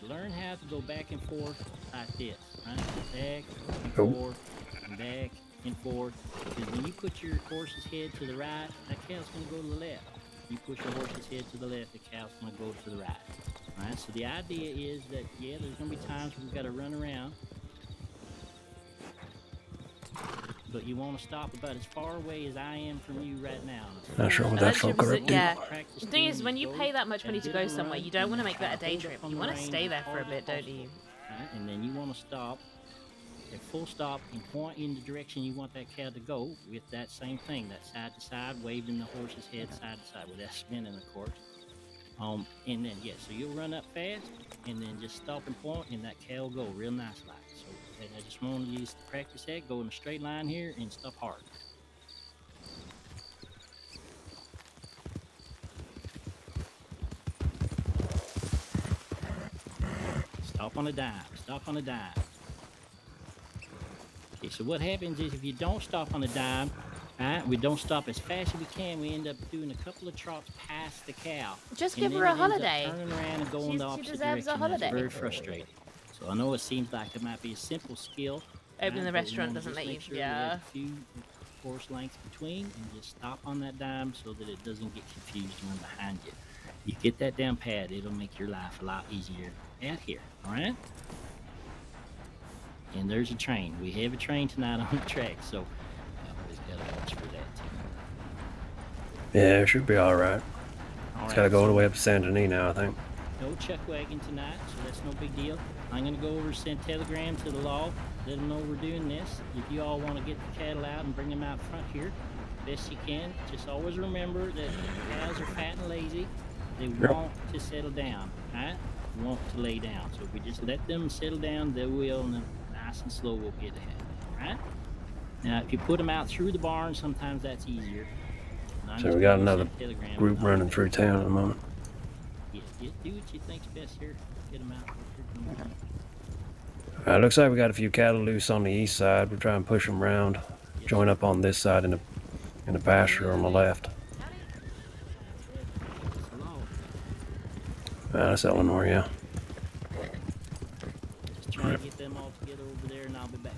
learn how to go back and forth like this, right? Back and forth, and back and forth. Because when you put your horse's head to the right, that cow's going to go to the left. You push your horse's head to the left, the cow's going to go to the right. Right, so the idea is that, there's going to be times we've got to run around. But you want to stop about as far away as I am from you right now. Not sure what that felt correct. Yeah. The thing is, when you pay that much money to go somewhere, you don't want to make that a day trip. You want to stay there for a bit, don't you? Right? And then you want to stop at full stop and point in the direction you want that cow to go with that same thing, that side to side, waving the horse's head side to side without spinning, of course. And then, so you'll run up fast and then just stop and point, and that cow will go real nice like. So I just want to use to practice that, go in a straight line here and stop hard. Stop on a dime, stop on a dime. Okay, so what happens is if you don't stop on a dime, right, we don't stop as fast as we can, we end up doing a couple of trots past the cow. Just and give then her a it ends up holiday. Turning around and going the She opposite deserves a direction. holiday. That's very frustrating. So I know it seems like it might be a simple skill. Opening the but we restaurant wanna doesn't just let make you. sure we Yeah. have a few horse lengths between, and just stop on that dime so that it doesn't get confused when behind you. You get that down pat, it'll make your life a lot easier out here. All right. And there's a train. We have a train tonight on the track, so I always gotta watch for that too. Yeah, it should be all right. All It's right, got to go all the so- way up to Saint Denis now, I think. No chuck wagon tonight, so that's no big deal. I'm gonna go over, send telegram to the law, let them know we're doing this. If you all want to get the cattle out and bring them out front here, best you can. Just always remember that cows are fat and lazy. They Yep. want to settle down, right? Want to lay down. So if we just let them settle down, they will, and then nice and slow we'll get ahead, right? Now, if you put them out through the barn, sometimes that's easier. And I'm So just we got gonna use another that telegram group and running through town at the moment. Yeah, just do what you think's best here. Get them out. Looks like we got a few cattle loose on the east side. We're trying to push them around. Join up on this side in the pasture on the left. That's Eleanor, yeah. Just try to get them all together over there, and I'll be back.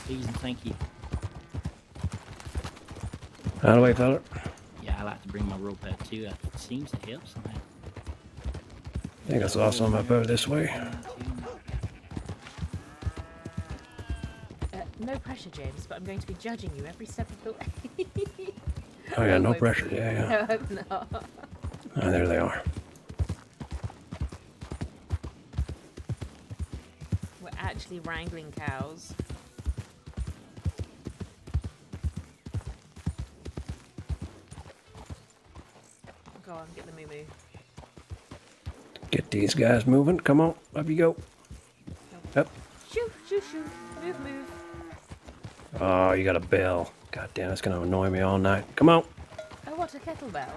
Please and thank you. Out of the way, fella. Yeah, I like to bring my rope out too. It seems to help somehow. I think I saw some up over this way. No pressure, James, but I'm going to be judging you every step of the way. Oh yeah, no Won't pressure. be. Yeah, No, yeah. I hope not. Oh, there they are. We're actually wrangling cows. Go on, get the moo-moo. Get these guys moving. Come on, up you go. Up. Shoo, shoo, shoo. Move, move. Oh, you got a bell. God damn, that's gonna annoy me all night. Come on. Oh, what, a kettlebell?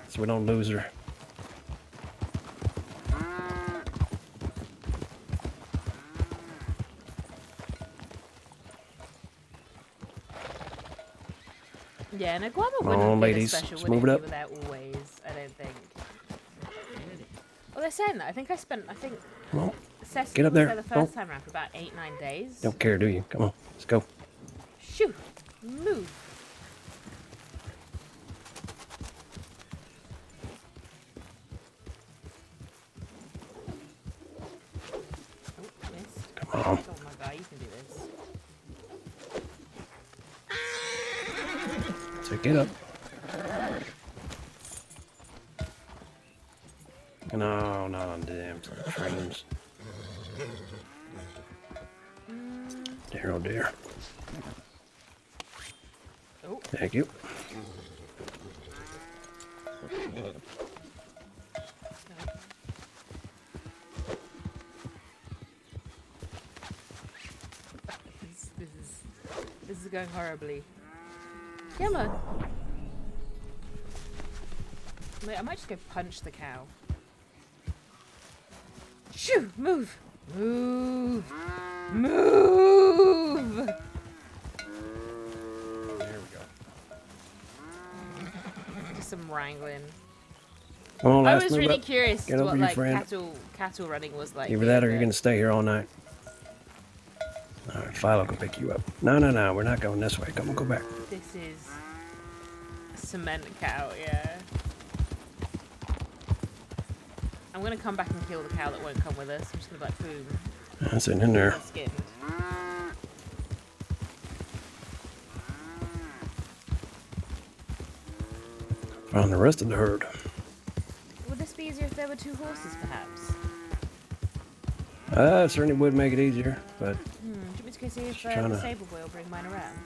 So we don't lose her. Yeah, no, Guava Come wouldn't on, be ladies. this special, Let's would move it it be up. without always, I don't think. Well, they're saying that. I think Come on. Cecily Get up was there. there the Go. first time around for about 8-9 days. Don't care, do you? Come on, let's go. Shoo! Move! Oh, missed. Come on. Oh my god, you can do this. So get up. No, not on the damn trains. Dear, oh dear. Oh. Thank you. This is going horribly. Come on. Wait, I might just go punch the cow. Shoo! Move! Move! Move! There we go. Just some wrangling. Come on, I lads, was move really up. curious Get to over what your like friend. cattle running was like. Either that or here, you're but gonna stay here all night. Alright, Philo can pick you up. No, we're not going this way. Come on, go back. This is a cement cow, yeah. I'm gonna come back and kill the cow that won't come with us. I'm just gonna be like, boom. That's it in there. Skinned. Found the rest of the herd. Would this be easier if there were 2 horses, perhaps? It certainly would make it easier, but Do you want me to go see if trying the to- stable boy will bring mine around?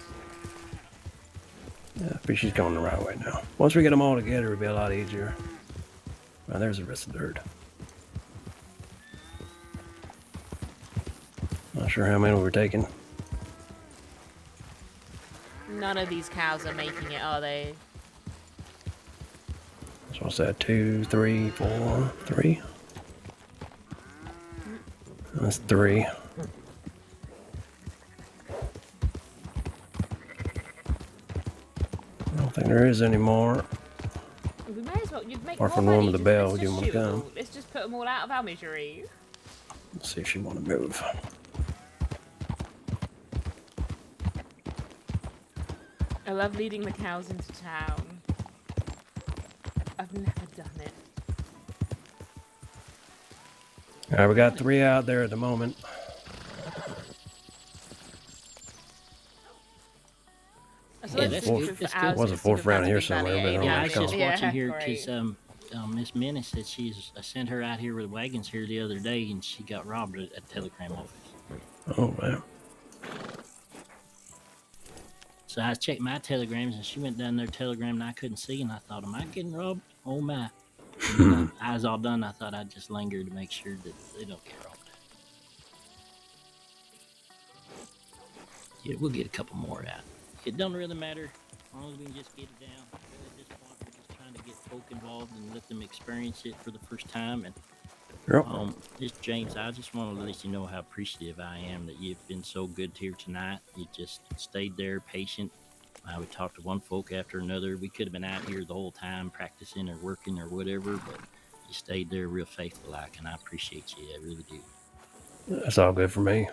yeah, but she's going the right way now. Once we get them all together, it'll be a lot easier. Well, there's the rest of the herd. Not sure how many we're taking. None of these cows are making it, are they? So what's that? 2, 3, 4, 3? That's 3. I don't think there is any more. We may as well. You'd make Apart more from the one money. with the bell, Let's give just 'em a shoot 'em gun. all. Let's just put them all out of our misery. Let's see if she want to move. I love leading the cows into town. I've never done it. Alright, we got 3 out there at the moment. Yeah, that's fourth- good. That's for good. hours Was a just fourth to round here big money, somewhere, but I don't yeah, Yeah, know I where was it's just going. watching here great. because Miss Minnie said I sent her out here with wagons here the other day, and she got robbed at telegram office. Oh, man. So I checked my telegrams, and she went down their telegram, and I couldn't see. And I thought, am I getting robbed? Oh my! And then I was all done. I thought I'd just linger to make sure that they don't get robbed. Yeah, we'll get a couple more out. It don't really matter as long as we can just get it down. At this point, we're just trying to get folk involved and let them experience it for the first time. And just James, I just want to let you know how appreciative I am that you've been so good here tonight. You just stayed there, patient. We talked to one folk after another. We could have been out here the whole time practicing or working or whatever, but you stayed there real faithful-like, and I appreciate you. I really do. That's all good for me.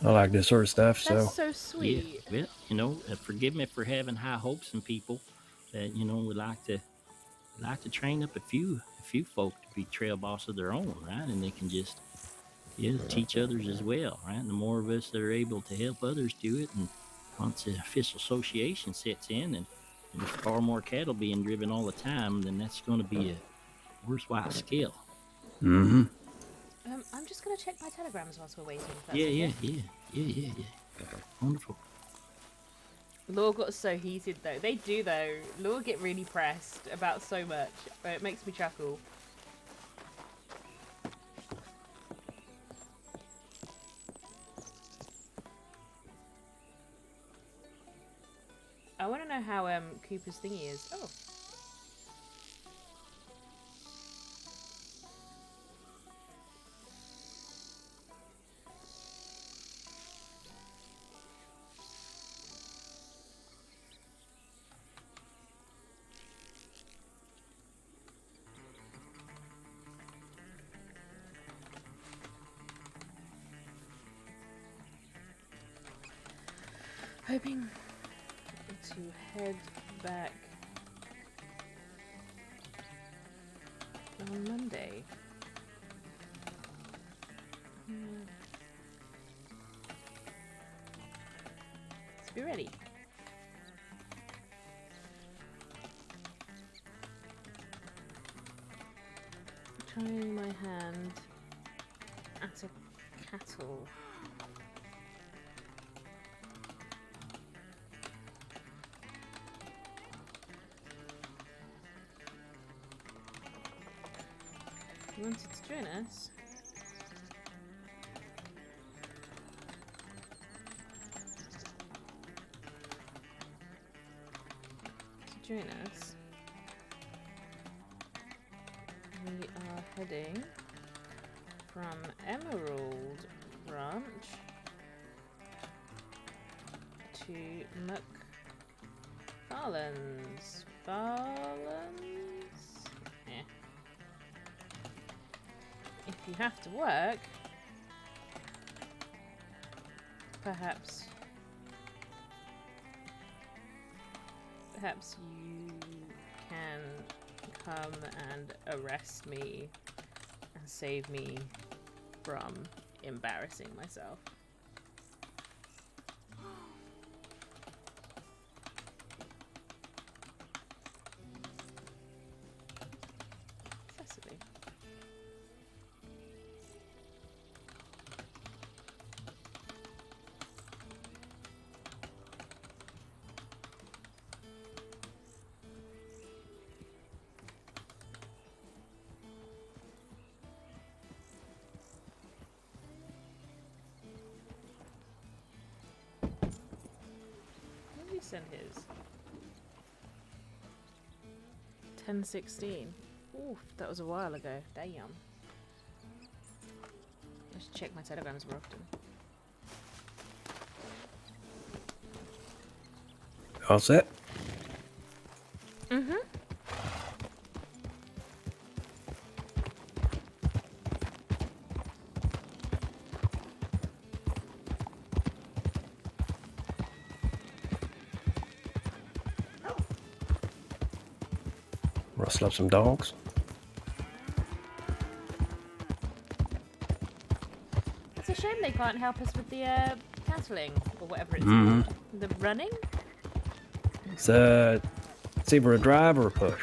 I like this sort of stuff. That's so sweet. Yeah, well, forgive me for having high hopes in people. That we like to train up a few folk to be trail boss of their own, right? And they can just teach others as well, right? And the more of us that are able to help others do it, and once the official association sets in, and there's far more cattle being driven all the time, then that's going to be a worthwhile skill. Mm-hmm. I'm just going to check my telegrams whilst we're waiting. Yeah. Wonderful. Law got so heated though. They do though. Law get really pressed about so much, but it makes me chuckle. I want to know how Cooper's thingy is. Oh. Hoping to head back on Monday. Let's be ready. Trying my hand at a cattle. You wanted to join us? To join us, we are heading from Emerald Ranch to McFarland's. If you have to work, perhaps you can come and arrest me and save me from embarrassing myself. Cecily. Send his 10/16. Oof, that was a while ago. Damn. I should check my telegrams more often. All set? Mm-hmm. Rustle up some dogs. It's a shame they can't help us with the cantling or whatever it's called. The running? It's either a drive or a push.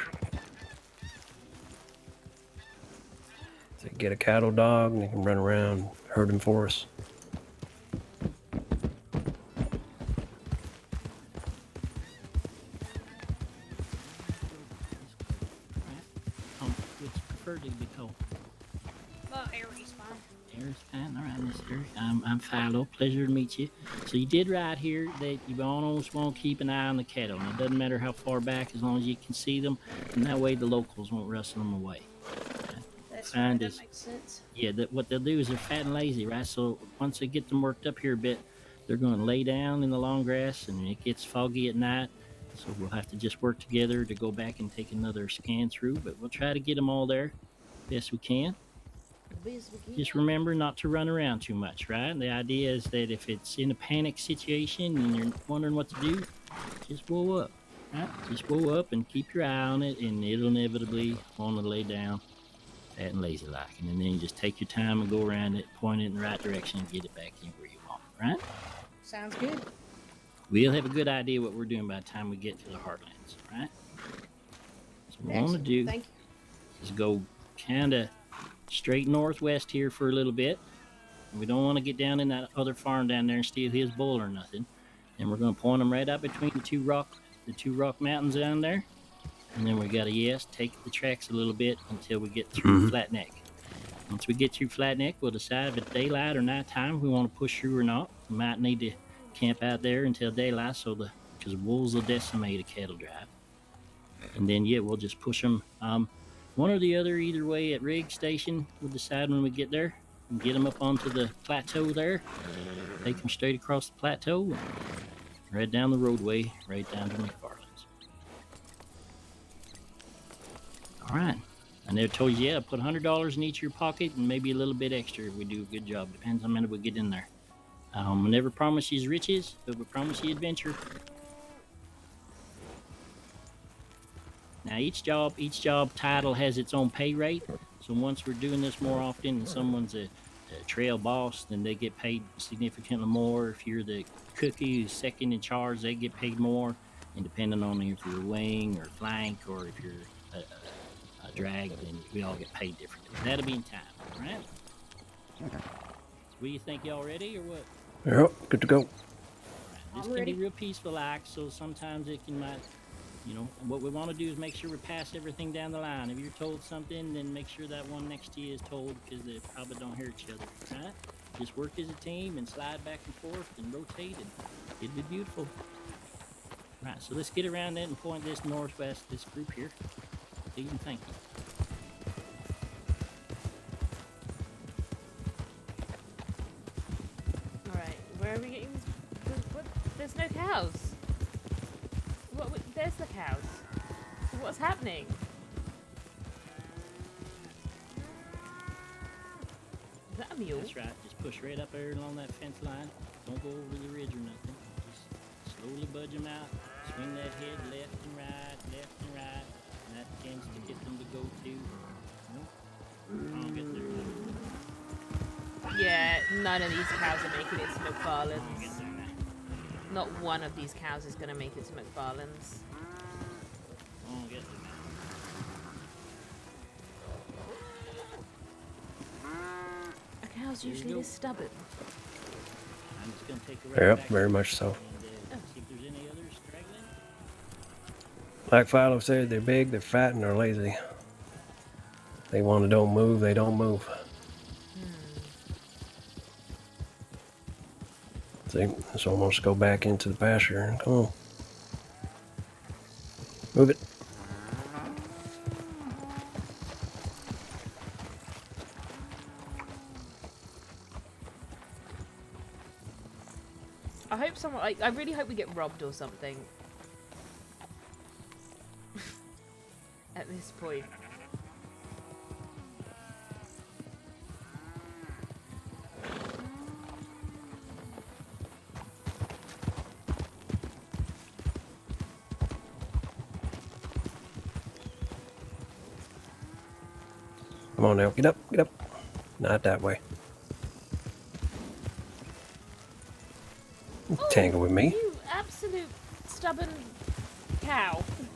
So get a cattle dog and they can run around herding for us. mister. I'm Philo. Pleasure to meet you. So you did right here that you almost want to keep an eye on the cattle. And it doesn't matter how far back, as long as you can see them, and that way the locals won't rustle them away. That's Find right, that is- makes sense. Yeah, what they'll do is they're fat and lazy, right? So once they get them worked up here a bit, they're going to lay down in the long grass, and it gets foggy at night. So we'll have to just work together to go back and take another scan through, but we'll try to get them all there best we can. Just remember not to run around too much, right? The idea is that if it's in a panic situation and you're wondering what to do, just whoa up, right? Just whoa up and keep your eye on it, and it'll inevitably want to lay down fat and lazy like. And then you just take your time and go around it, point it in the right direction, and get it back in where you want it, right? Sounds good. We'll have a good idea what we're doing by the time we get to the Heartlands, right? So what we want to do Thank is go kind of straight northwest here for a little bit. And we don't want to get down in that other farm down there and steal his bull or nothing. And we're going to point them right up between the two rock mountains down there. And then we got to take the tracks a little bit until we get through Flat Neck. Once we get through Flat Neck, we'll decide if it's daylight or nighttime we want to push through or not. We might need to camp out there until daylight because wolves will decimate a cattle drive. And then we'll just push them one or the other, either way. At Rig Station, we'll decide when we get there and get them up onto the plateau there, take them straight across the plateau and right down the roadway right down to McFarland's. All right. I never told you put $100 in each of your pocket and maybe a little bit extra if we do a good job. Depends how many we get in there. We never promise you riches, but we promise you adventure. Now each job title has its own pay rate. So once we're doing this more often and someone's a trail boss, then they get paid significantly more. If you're the cookie who's second in charge, they get paid more. And depending on if you're wing or flank or if you're a drag, then we all get paid differently. That'll be in time, all right? So what do you think, y'all ready or what? Yep, good to go. This can be real peaceful like, so sometimes it can what we want to do is make sure we pass everything down the line. If you're told something, then make sure that one next to you is told, because they probably don't hear each other, right? Just work as a team and slide back and forth and rotate, and it'll be beautiful. Right, so let's get around that and point this northwest, this group here. Please and thank you. Alright, where are we getting this? What? There's no cows. There's the cows. What's happening? Is that a mule? That's right. Just push right up there along that fence line. Don't go over the ridge or nothing. Just slowly budge them out. Swing that head left and right. And that tends to get them to go to. I'll get there. Yeah, none of these cows are making it to McFarland's. Not one of these cows is going to make it to McFarland's. I'll get there. A cow's usually this stubborn. I'm just going to take a right Yep, back very much so. and see if there's any others straggling. Like Philo said, they're big, they're fat, and they're lazy. They want to don't move, they don't move. See, so almost go back into the pasture and come on. Move it. I hope someone, I really hope we get robbed or something. At this point. Come on now, get up, get up. Not that way. Tangle with me. You absolute stubborn cow. That's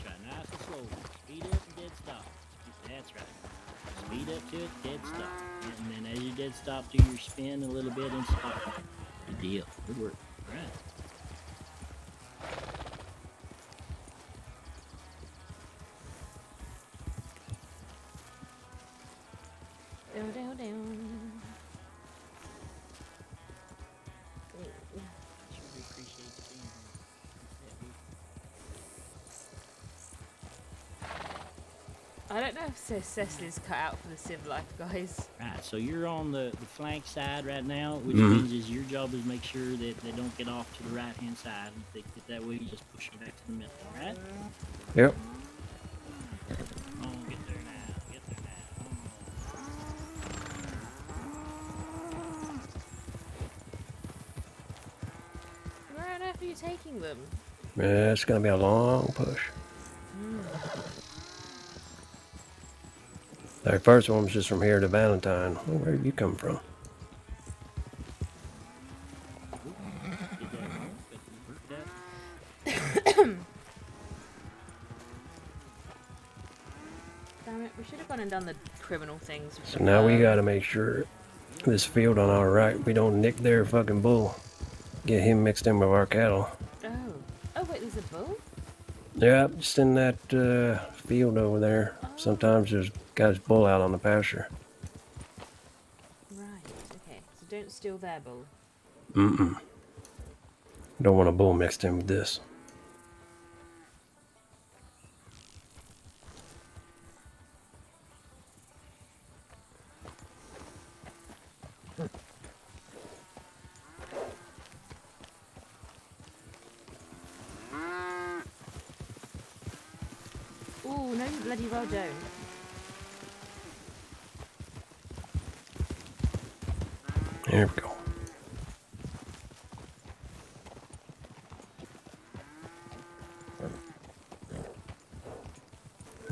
right, nice and slow. Speed up and dead stop. That's right. Speed up to it, dead stop. And then as you dead stop, do your spin a little bit and stop. Good deal. Good work. All right. Down, down, down. I don't know if Cecily's cut out for the civ life, guys. Right, so you're on the flank side right now, which Mhm. means is your job is make sure that they don't get off to the right hand side. And if they get that way, you just push them back to the middle, all right? Yep. Come on, get there now. Get there now. Where on earth are you taking them? Yeah, it's gonna be a long push. The first one was just from here to Valentine. Well, where did you come from? Damn it, we should have gone and done the criminal things. with So the now we bird. gotta make sure this field on our right, we don't nick their fucking bull. Get him mixed in with our cattle. Oh. Oh, wait, there's a bull? Yeah, just in that field over there. Sometimes there's got his bull out on the pasture. Right, okay. So don't steal their bull. Mm-mm. Don't want a bull mixed in with this. Ooh, no, you bloody well don't. There we go.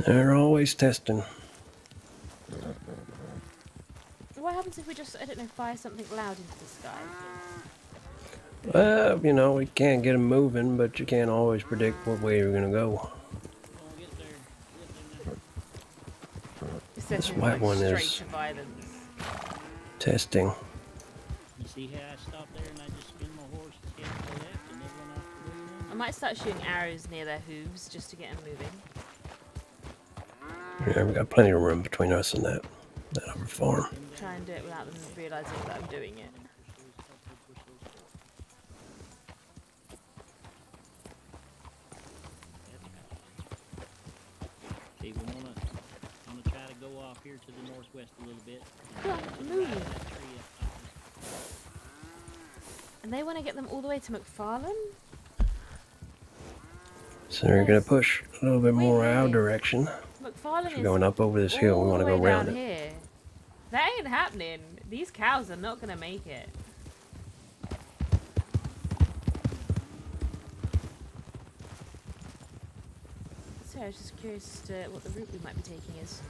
They're always testing. What happens if we just, I don't know, fire something loud into the sky? Well, you know, we can't get them moving, but you can't always predict what way you're gonna go. This white one straight is to violence. testing. You see how I stopped there and I just spin my horse and head to the left and they went off the way? I might start shooting arrows near their hooves just to get them moving. Yeah, we got plenty of room between us and that other farm. Try and do it without them realizing that I'm doing it. Okay, we wanna try to go off here to the northwest a little bit. Come on, move. And they want to get them all the way to McFarlane? So we're gonna push a little bit more our direction. McFarlane We're is going up over this hill. We all want to the go way around down it. here. That ain't happening. These cows are not gonna make it. So I was just curious to what the route we might be taking is.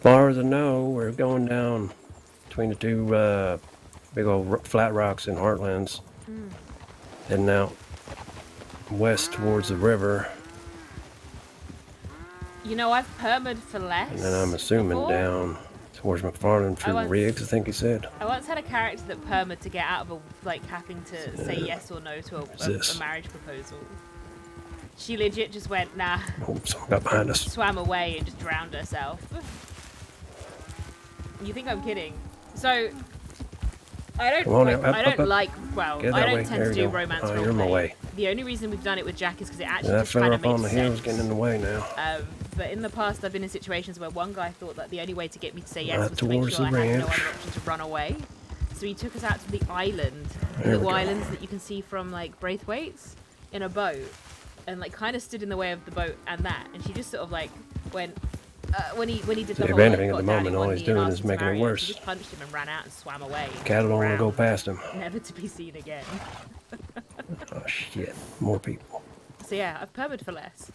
Far as I know, we're going down between the two big old flat rocks in Heartlands, heading out west towards the river, You know, I've permed for less. and then I'm assuming before. down towards McFarlane through once- Riggs, I think he said. I once had a character that permed to get out of a, like having to say yes or no to a this? marriage proposal. She legit just went, nah. Oh, someone got behind us. Swam away and just drowned herself. You think I'm kidding? So I don't. Come on, like, up, I up, don't up. like. Well, Get I that don't way. tend There to you do go. romance Oh, you're in my roleplay. way. The only reason we've done it with Jack is because it actually That just kind fella of up on makes the hill is sense. getting in the way now. But in the past, I've been in situations where one guy thought that the only way to get me to say yes Right was to make towards sure I the had no ranch. other option to run away. So he took us out to the island, the There little we go. islands that you can see from like Braithwaite's, in a boat, and like kind of stood in the way of the boat and that. And she just sort of like went. When he did So the if whole like, anything, at got the down moment, on all one he's knee and doing asked is him to making it marry her, worse. She just punched him and ran out and swam away. Cattle don't want to go Drowned. past him. Never to be seen again. Oh shit, more people. So yeah, I've permed for less.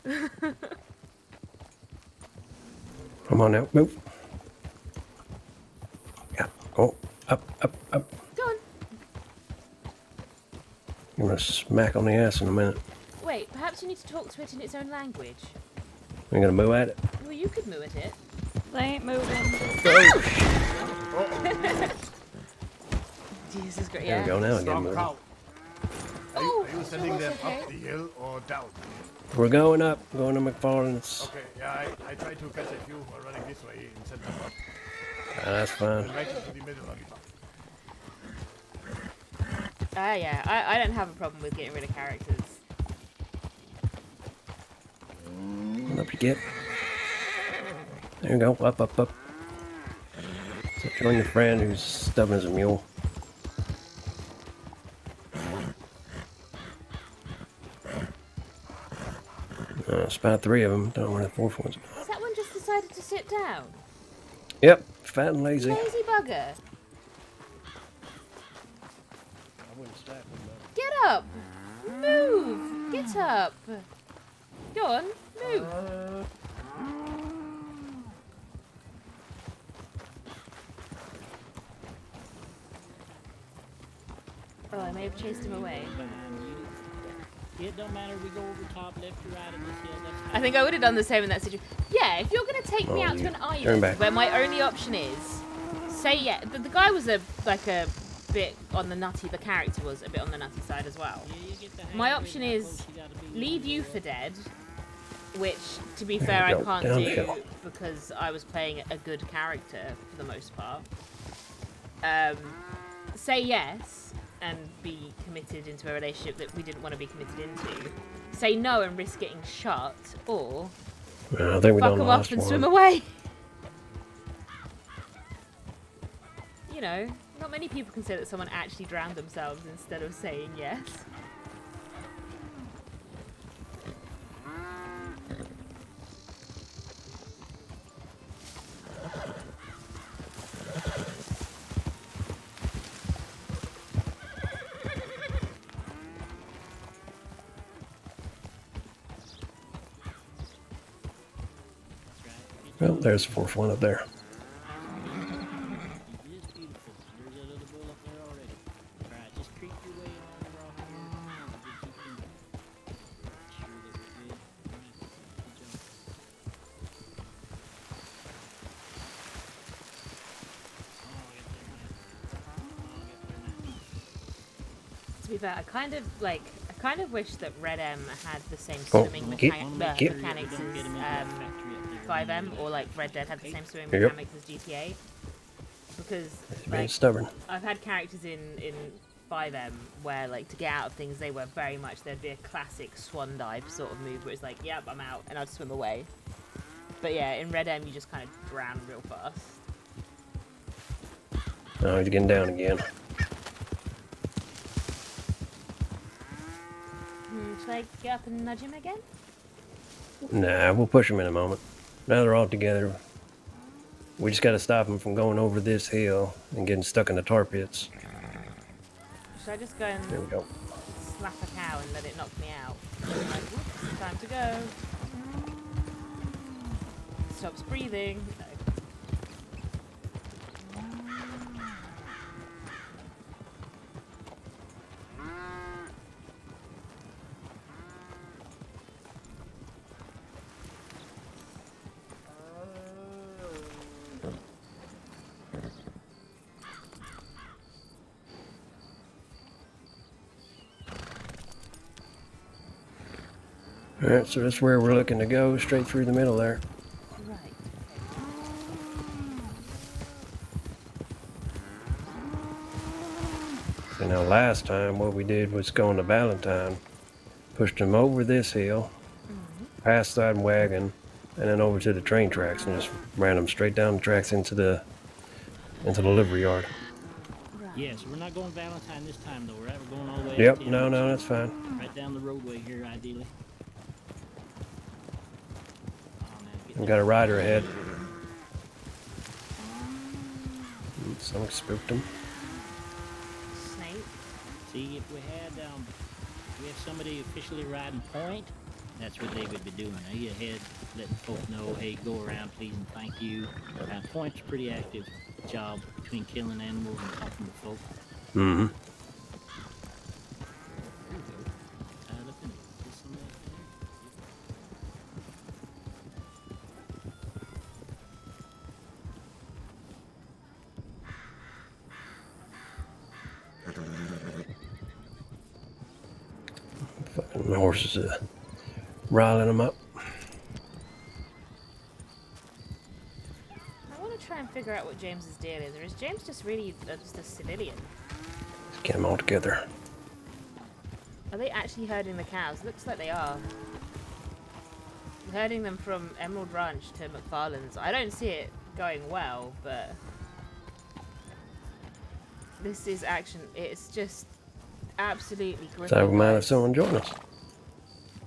Come on now, move. Yeah, go up, up, up. Go on. I'm gonna smack on the ass in a minute. Wait, perhaps you need to talk to it in its own language. We're gonna move at it. Well, you could moo at it. They ain't moving. Jesus Christ, There yeah. we go now. Get Strong moving. crowd. Oh, Are you sending them okay. up the hill or down? We're going up. Going to McFarland's. Okay, yeah, I tried to catch a few running this way and send them up. That's fine. Right into the middle of the park. Yeah, I don't have a problem with getting rid of characters. Up you get. There you go. Up, up, up. So join your friend who's stubborn as a mule. Spot 3 of them. Don't know where the 4th one's. Has that one just decided to sit down? Yep, fat and lazy. Lazy bugger. Get up! Move! Get up! Go on, move! Oh, I may have chased him away. It don't matter. We go over top, left or right of this hill. I think I would have done the same in that situation. Yeah, if you're going to take me out to an island where my only option is, say yeah, the guy was a bit on the nutty, the character was a bit on the nutty side as well. My option is leave you for dead, which, to be fair, I can't do because I was playing a good character for the most part. Say yes and be committed into a relationship that we didn't want to be committed into. Say no and risk getting shot, or I think we fuck them off and swim away. You know, not many people can say that someone actually drowned themselves instead of saying yes. Well, there's the 4th one up there. To be fair, I kind of wish that Red M had the same swimming mechanics as 5M, or like Red Dead had the same swimming mechanics as GTA. Because like, stubborn. I've had characters in 5M where like to get out of things they were very much there'd be a classic swan dive sort of move where it's like, yep, I'm out, and I'd swim away. But yeah, in Red M you just kind of drown real fast. Oh, he's getting down again. Should I get up and nudge him again? Nah, we'll push him in a moment. Now they're all together. We just got to stop them from going over this hill and getting stuck in the tar pits. Should I just go and There we go. slap a cow and let it knock me out? Like, whoops, time to go. Stops breathing. No. Alright, so that's where we're looking to go, straight through the middle there. So now last time what we did was go on to Valentine, pushed them over this hill, past that wagon, and then over to the train tracks and just ran them straight down the tracks into the livery yard. Yeah, so we're not going Valentine this time though, right? We're going all the way Yep, up no, that's fine. right down the roadway here, ideally. We got a rider ahead. Someone spooked him. Snake. See, if we had somebody officially riding point, that's what they would be doing. He ahead, letting folk know, hey, go around, please, and thank you. Point's a pretty active job between killing animals and talking to folk. Mm-hmm. Fucking horses riling them up. I want to try and figure out what James's deal is, or is James just really just a civilian? Let's get them all together. Are they actually herding the cows? Looks like they are. Herding them from Emerald Ranch to McFarland's. I don't see it going well, but this is action. It's just absolutely gripping. So we might have someone join us.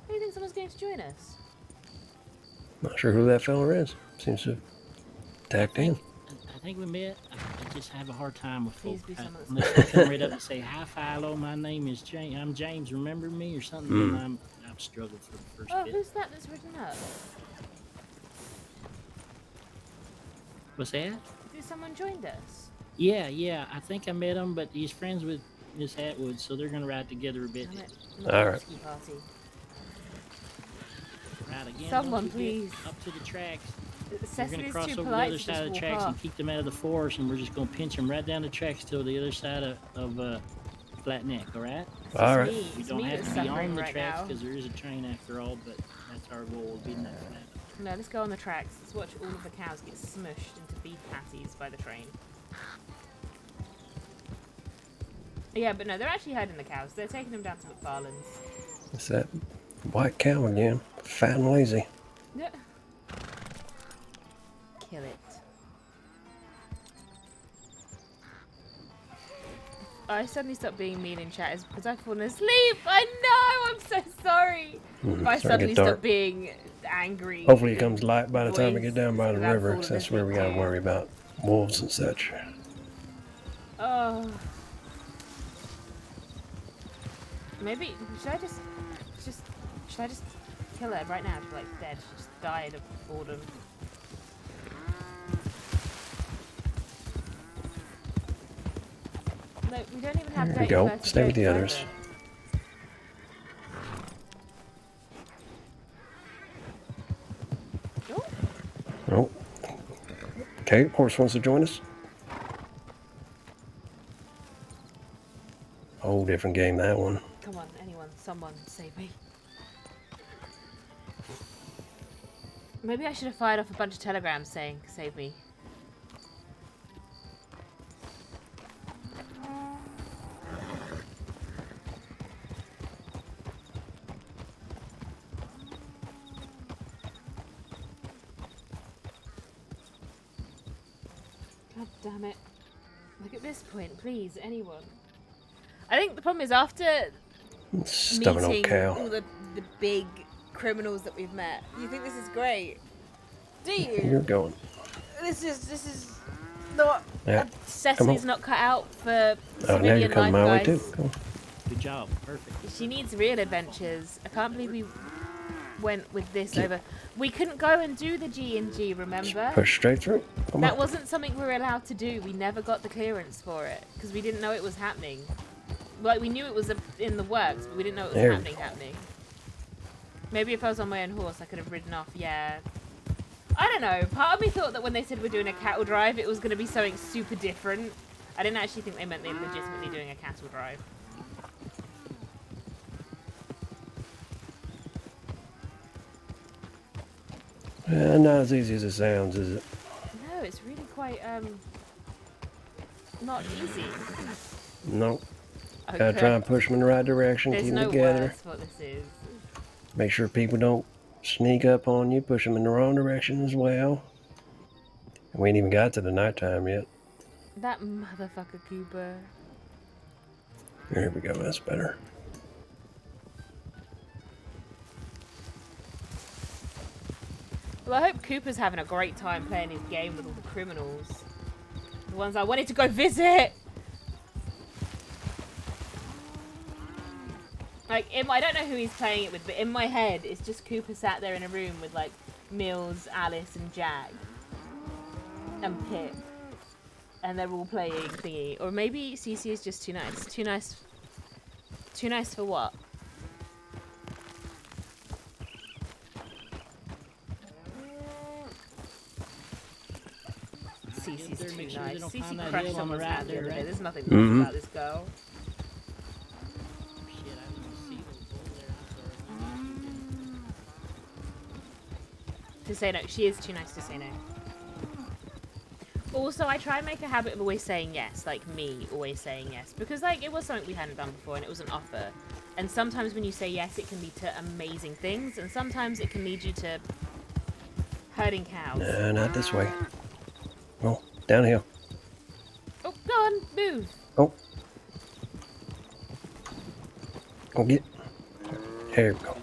Do you think someone's going to join us? Not sure who that fella is. Seems to have tacked in. I think we met. I just have a hard time with Please folk. be someone Unless they come right up and say, "Hi, Philo. My name is James. I'm James. Remember me?" or something. Then I'm struggling for the first Oh, bit. who's that that's written up? What's that? Did someone joined us? Yeah. I think I met him, but he's friends with Miss Atwood, so they're gonna ride together a bit. All right. Right again. Someone, once we get please. Up to the tracks. We're gonna Cecily's cross too over the polite other to side just of the walk tracks and off. keep them out of the forest, and we're just gonna pinch them right down the tracks to the other side of Flat Neck. All right. All right. We It's don't me have that's to be suffering on the right tracks now. because there is a train after all, but that's our goal, being that flat. No, let's go on the tracks. Let's watch all of the cows get smushed into beef patties by the train. Yeah, but no, they're actually herding the cows. They're taking them down to McFarland's. It's that white cow again. Fat and lazy. Yeah. Kill it. I suddenly stopped being mean in chat is because I've fallen asleep. I know. I'm so sorry. If I Starting to suddenly get dark. stop being angry. Hopefully it comes light by the time we voice get down by the because I've river, fallen 'cause that's where we asleep gotta too. worry about wolves and such. Oh. Maybe should I just kill her right now? She's like dead. She just died of boredom. No, we don't even have There we date go. birth Stay with the jokes others. either. Oh. Okay, horse wants to join us. Whole different game, that one. Come on, anyone, someone, save me. Maybe I should have fired off a bunch of telegrams saying, save me. God damn it. Look at this point, please, anyone. I think the problem is after Stubborn old meeting cow. all the big criminals that we've met, you think this is great? Do you? You're going. This is not. Yeah. Cecily's not cut out for Oh, now you're civilian coming life, my way guys. too. Come on. Good job. Perfect. She needs real adventures. I can't believe we went with this over. We couldn't go and do the G&G, remember? Push straight through. Come That on. wasn't something we were allowed to do. We never got the clearance for it because we didn't know it was happening. Like, we knew it was in the works, but we didn't know it was There we happening. Maybe if I was on my own horse, I could have ridden off, yeah. I don't know. Part of me thought that when they said we're doing a cattle drive, it was going to be something super different. I didn't actually think they meant they were legitimately doing a cattle drive. Not as easy as it sounds, is it? No, it's really quite, not easy. No. Gotta Okay. try and push them in the right direction, There's keep no them together. words for what this is. Make sure people don't sneak up on you, push them in the wrong direction as well. We ain't even got to the nighttime yet. That motherfucker Cooper. There we go, that's better. Well, I hope Cooper's having a great time playing his game with all the criminals. The ones I wanted to go visit! Like, I don't know who he's playing it with, but in my head, it's just Cooper sat there in a room with, like, Mills, Alice, and Jag. And Pip. And they're all playing thingy. Or maybe Cece is just too nice. Too nice. Too nice for what? Cece's There, too make sure they nice. don't find Cece that crushed hill on the someone's right hand the there, other day. right? There's nothing Mhm. nice about this girl. Shit, I didn't even see those over there. I'm sorry. to say no. She is too nice to say no. Also, I try and make a habit of always saying yes, like me always saying yes, because like it was something we hadn't done before and it was an offer. And sometimes when you say yes, it can lead to amazing things, and sometimes it can lead you to herding cows. No, not this way. Oh, downhill. Oh, go on, move. Oh. Go get. There we go.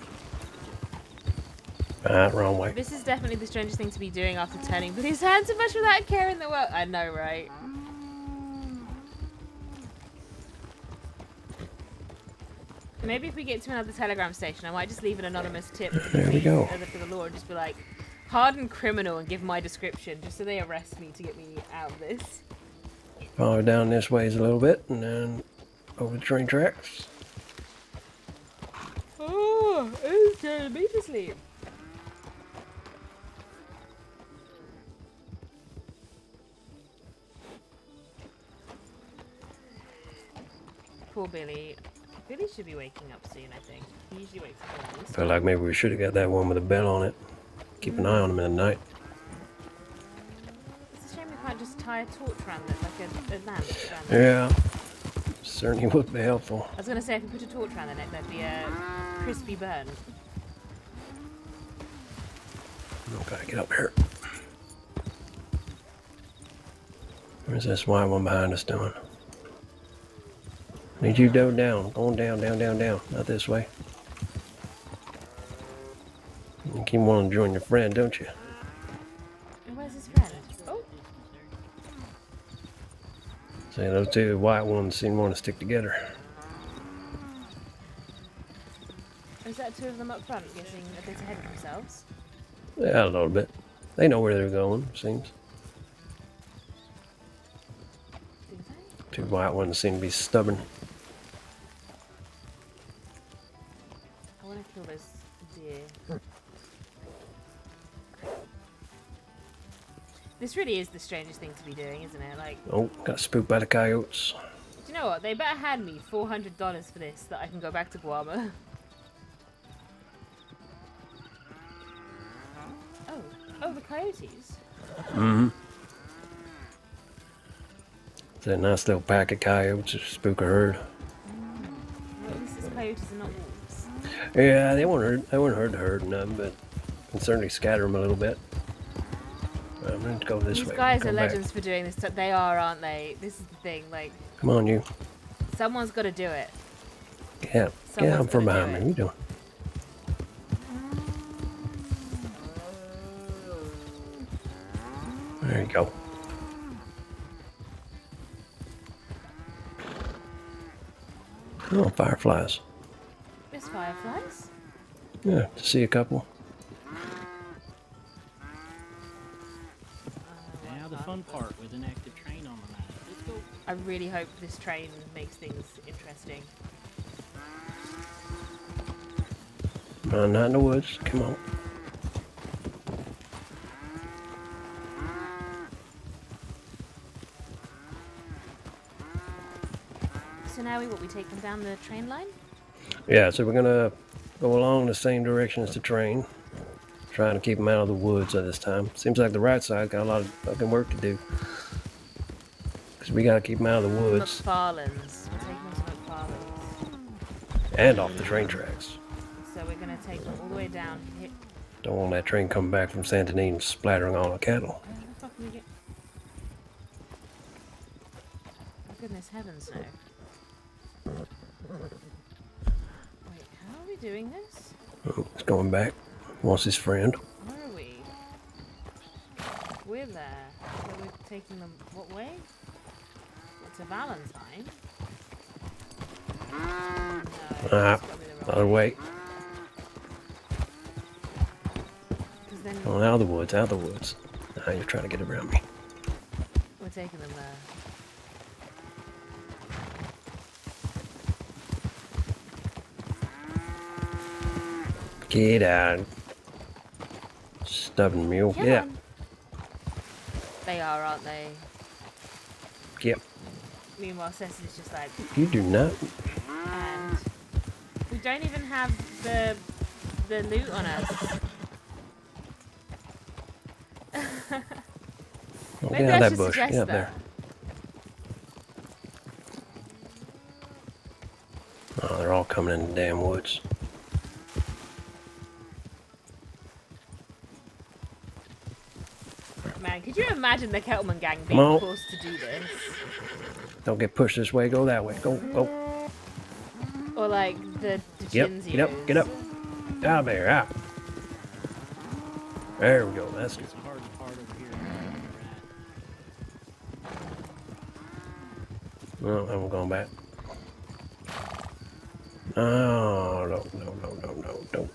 Wrong way. This is definitely the strangest thing to be doing after turning Blue's hand so much without a care in the world. I know, right? Maybe if we get to another telegram station, I might just leave an anonymous tip for There we go. for the law and just be like, hardened criminal, and give my description just so they arrest me to get me out of this. Follow down this ways a little bit and then over the train tracks. Oh, it's turning me to sleep. Poor Billy. Billy should be waking up soon, I think. He usually wakes up early. Felt like maybe we should have got that one with a bell on it. Keep an eye on him in the night. It's a shame we can't just tie a torch around it, like a lamp around it. Yeah. Certainly would be helpful. I was going to say, if we put a torch around the neck, that'd be a crispy burn. Gotta get up here. Where's this white one behind us doing? Need you to go down. Going down, down, down, down. Not this way. You keep wanting to join your friend, don't you? And where's his friend? Oh! See, those two white ones seem to want to stick together. Is that two of them up front, getting a bit ahead of themselves? Yeah, a little bit. They know where they're going, seems. Two white ones seem to be stubborn. I want to kill this deer. This really is the strangest thing to be doing, isn't it? Like, Oh, got spooked by the coyotes. do you know what? They better hand me $400 for this, that I can go back to Guama. Oh, the coyotes. Mm-hmm. It's a nice little pack of coyotes to spook a herd. Well, at least it's coyotes and not wolves. Yeah, they weren't hurt the herd none, but can certainly scatter them a little bit. I'm going to go this These way. guys Go are back. legends for doing this. They are, aren't they? This is the thing. Like, Come on, you. someone's got to do it. Get Someone's out from gotta behind do me. What are you doing? There you go. Oh, fireflies. There's fireflies. Yeah, to see a couple. Now the fun part with an active train on the line. Let's go. I really hope this train makes things interesting. Not in the woods. Come on. So now we take them down the train line? Yeah, so we're gonna go along the same direction as the train. Trying to keep them out of the woods at this time. Seems like the right side got a lot of fucking work to do. Because we gotta keep them out of the woods. McFarlane's. We're taking them to McFarlane's. And off the train tracks. So we're going to take them all the way down here. Don't want that train coming back from Santonine splattering on the cattle. Where the fuck are we get? Oh, goodness heavens, no. Wait, how are we doing this? Oh, he's going back. Wants his friend. Where are we? We're there. So we're taking them what way? To Valentine? No, Other way. 'cause then Going out of the woods, out of the woods. Now you're trying to get around me. we're taking them there. Get out. Stubborn mule. Come Yeah. on. They are, aren't they? Yep. Meanwhile, Cecily's just like, You do not. and we don't even have the loot on us. Well, Maybe get out I of that should bush. suggest Get up that. there. Oh, they're all coming in the damn woods. Man, could you imagine the Kettleman gang Come being on. forced to do this? Don't get pushed this way. Go that way. Go, go. Or like the Yep. Chinzios. Get up. Get up. Out there. Out. There we go. That's good. It's a hard part over here. No, I'm going back. Oh, no. Don't.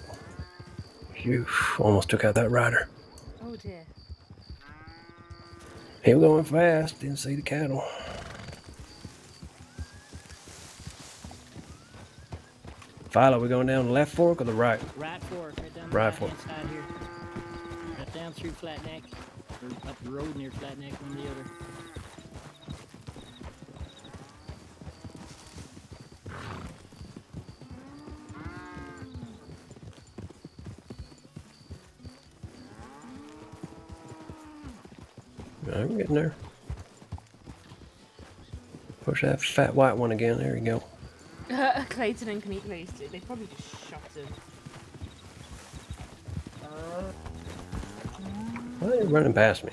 Phew. Almost took out that rider. Oh dear. He was going fast. Didn't see the cattle. Philo, we going down the left fork or the right? Right fork, right down the Right right fork. hand side here. Right down through Flat Neck. Or up the road near Flat Neck, one or the other. I'm getting there. Push that fat white one again. There you go. Clayton and Knight, they probably just shot him. Why are you running past me?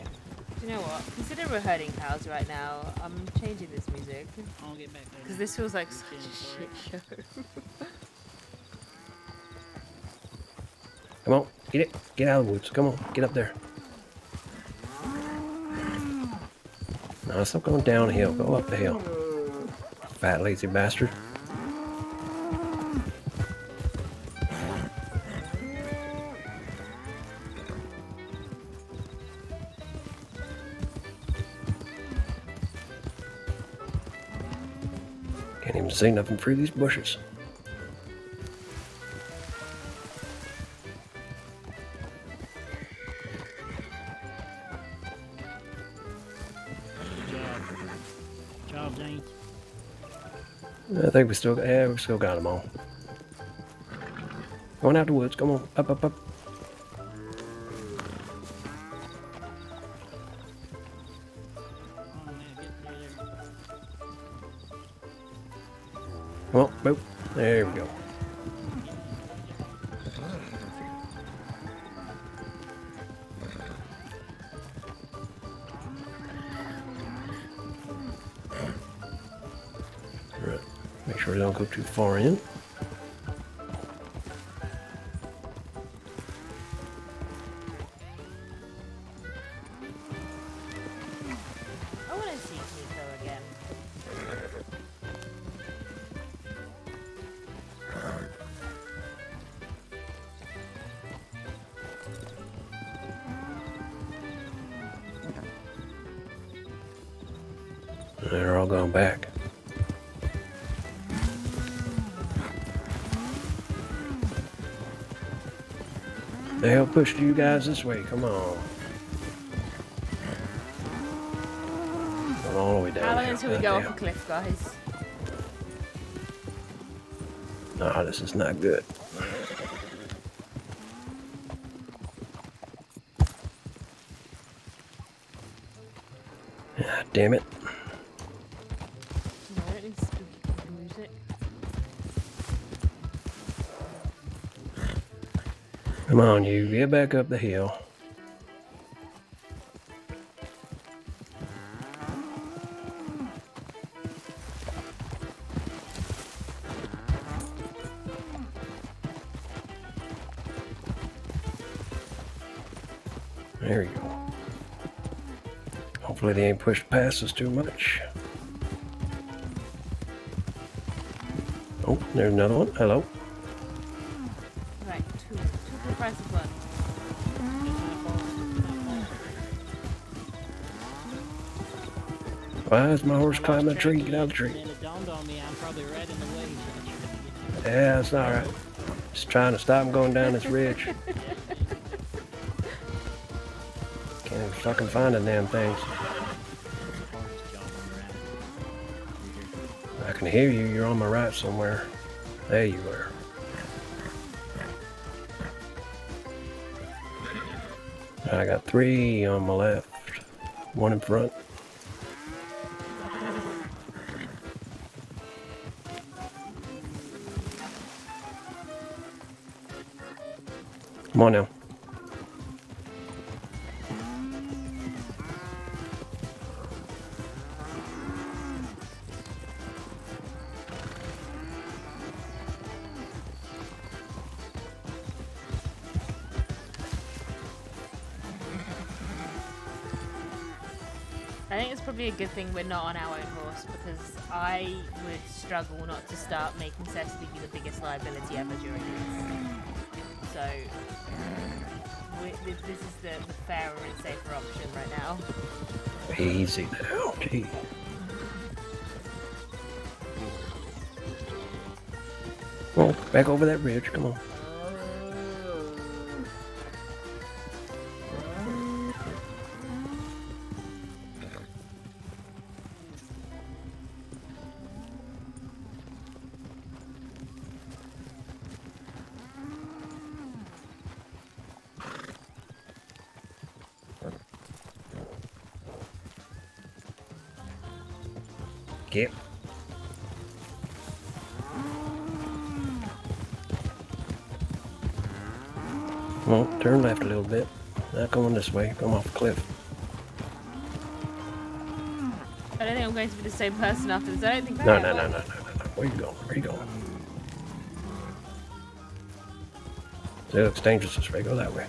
Do you know what? Considering we're herding cows right now, I'm changing this music. I'll get back there. Because this feels like such a shit show. Come on, get it. Get out of the woods. Come on, get up there. No, stop going downhill. Go up the hill. Fat lazy bastard. Can't even see nothing through these bushes. Good job, James. I think we still got them all. Going out the woods. Come on, up. Come on, boop. There we go. Right. Make sure we don't go too far in. I want to see Nico again. They're all going back. The hell pushed you guys this way? Come on. Going all the way down. How long here. until we go off a cliff, guys? No, this is not good. Ah, damn it. No, it is spooky music. Come on, you. Get back up the hill. There you go. Hopefully they ain't pushed past us too much. Oh, there's another one. Hello. Right, two for the price of one. Why is my horse climbing a tree? Get out of the tree. And it dawned on me I'm probably right in the way. Yeah, that's all right. Just trying to stop him going down this ridge. Can't even fucking find the damn things. I can hear you. You're on my right somewhere. There you are. I got 3 on my left. One in front. Come on now. I think it's probably a good thing we're not on our own horse, because I would struggle not to start making Cecily be the biggest liability ever during this. So, this is the fairer and safer option right now. Easy now, gee. Well, back over that ridge, come on. Yep. Well, turn left a little bit. Not going this way. Come off the cliff. I don't think I'm going to be the same person after this. I don't think No. Where you going? Where you going? It looks dangerous this way. Go that way.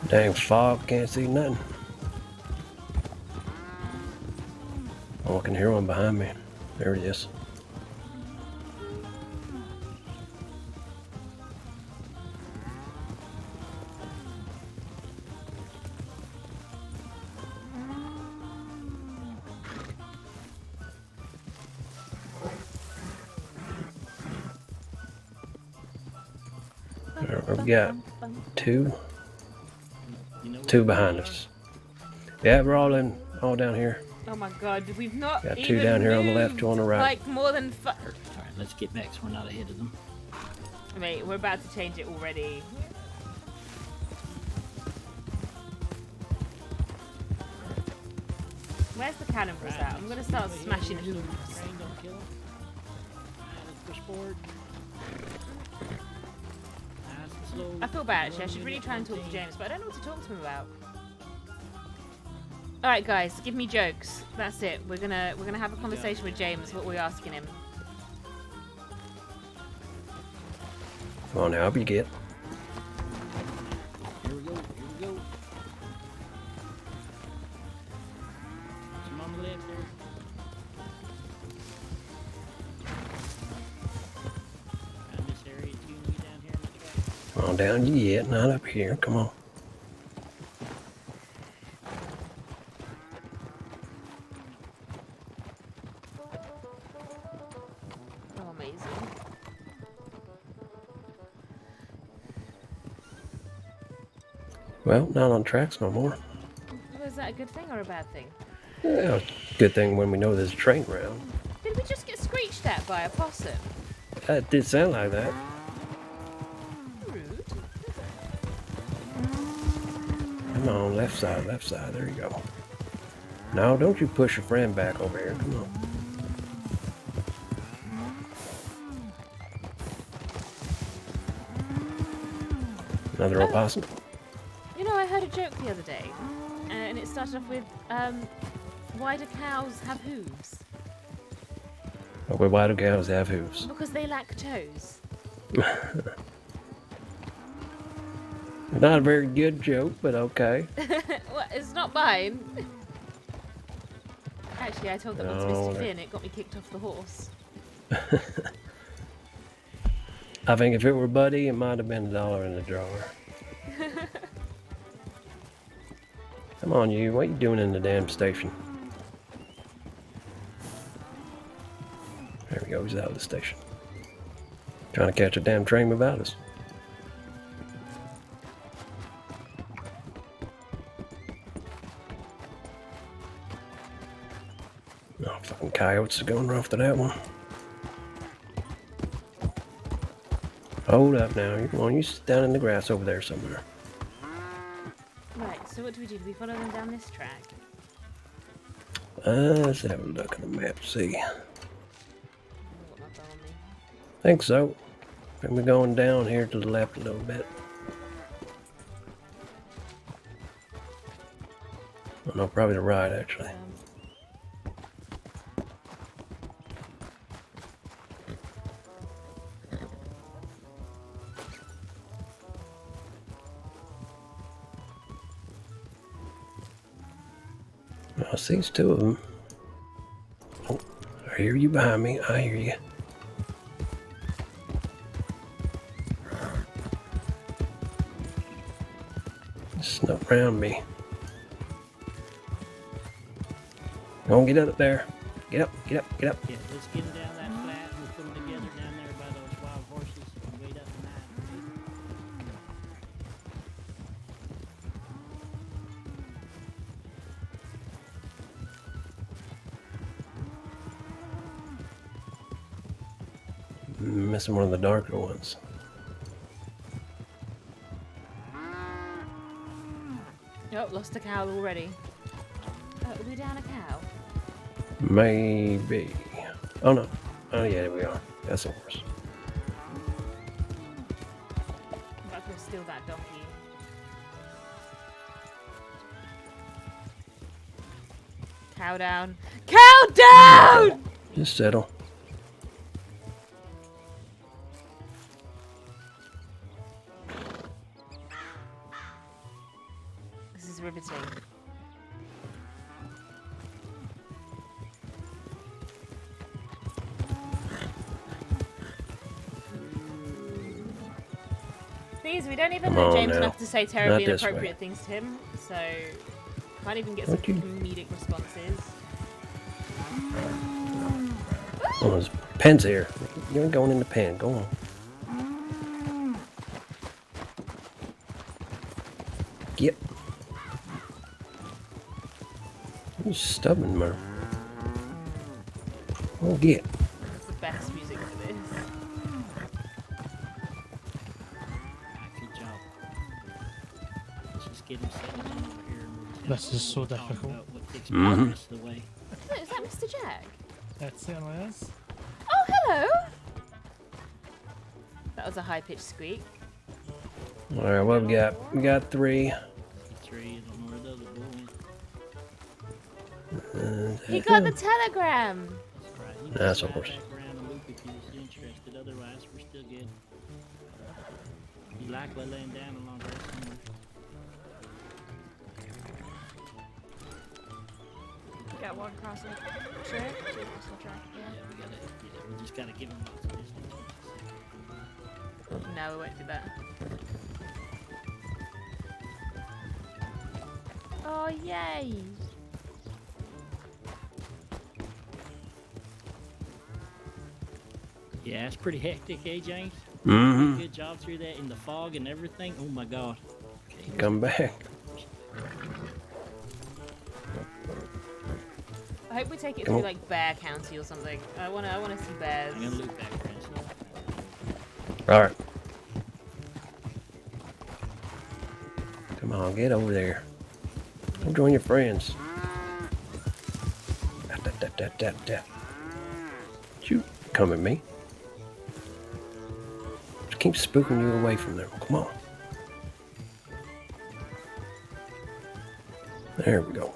Dang fog, can't see nothing. Oh, I can hear one behind me. There it is. We got two behind us. Yeah, we're all down here. Oh my god, we've not Got even two down here on the left, moved, two on the right. Like more than Alright, let's get back so we're not ahead of them. Mate, we're about to change it already. Where's the cannonballs at? I'm gonna start smashing hooves. Don't kill him. Alright, let's push forward. Nice and slow. I feel bad actually. I should really try and talk to James, but I don't know what to talk to him about. Alright guys, give me jokes. That's it. We're gonna have a conversation with James. What we're asking him. Come on now, up you get. Here we go. Some on the left there. Around this area too, we down here in the track. Come on down you get, not up here. Come on. Oh, amazing. Well, not on tracks no more. Was that a good thing or a bad thing? Yeah, good thing when we know there's a train around. Did we just get screeched at by a possum? That did sound like that. Rude. Come on, left side, there you go. No, don't you push your friend back over here, come on. Another opossum? You know, I heard a joke the other day, and it started off with, why do cows have hooves? Oh, why do cows have hooves? Because they lack toes. Not a very good joke, but okay. Well, it's not mine. Actually, I told that one to No, Mr. Finn. It got me kicked off the horse. I think if it were Buddy, it might have been $1 in the drawer. Come on, you. What you doing in the damn station? There we go. He's out of the station. Trying to catch a damn train without us. Oh, fucking coyotes are going rough to that one. Hold up now. You sit down in the grass over there somewhere. Right, so what do? Do we follow them down this track? Let's have a look at the map, see. Think so. And we're going down here to the left a little bit. Oh, no, probably the right, actually. I see it's two of them. Oh, I hear you behind me. I hear you. Snuck around me. Don't get up there. Get up, get up, get up. Yeah, let's get them down that flat. We'll put them together down there by those wild horses and wait up the night. Missing one of the darker ones. Oh, lost a cow already. Oh, are we down a cow? Maybe. Oh no. Oh yeah, there we are. That's a horse. I'm about to steal that donkey. Cow down. Cow down! Just settle. This is riveting. These, we don't even Come know on James now. enough to say terribly Not this inappropriate things to him, so can't even get some What you- comedic responses. Oh, there's pens here. You ain't going in the pen. Go on. Get. You stubborn, man. Oh, get. That's the best music for this. Good job. Let's just get him settled in over here. And we'll This is so difficult. what takes Mhm. the rest of the way. Is that Mr. Jack? It certainly is. Oh, hello! That was a high-pitched squeak. All right, what we got? We got three. Three, I don't know where the other boy went. He got the telegram! Right, you That's can a ride horse. back around the loop if you're interested. Otherwise, we're still good. You likely laying down along there somewhere. Got one across the track. Two across the track. Yeah, we just gotta give him lots of distance. No, we won't do that. Oh, yay! Yeah, it's pretty hectic, eh, James? Mhm. Good job through that in the fog and everything. Oh my God. Okay, Come back. I hope we take it Come through on. like Bear County or something. I wanna see bears. I'm gonna loop back around. All right. Come on, get over there. Go join your friends. You come at me. Just keep spooking you away from them. Come on. There we go.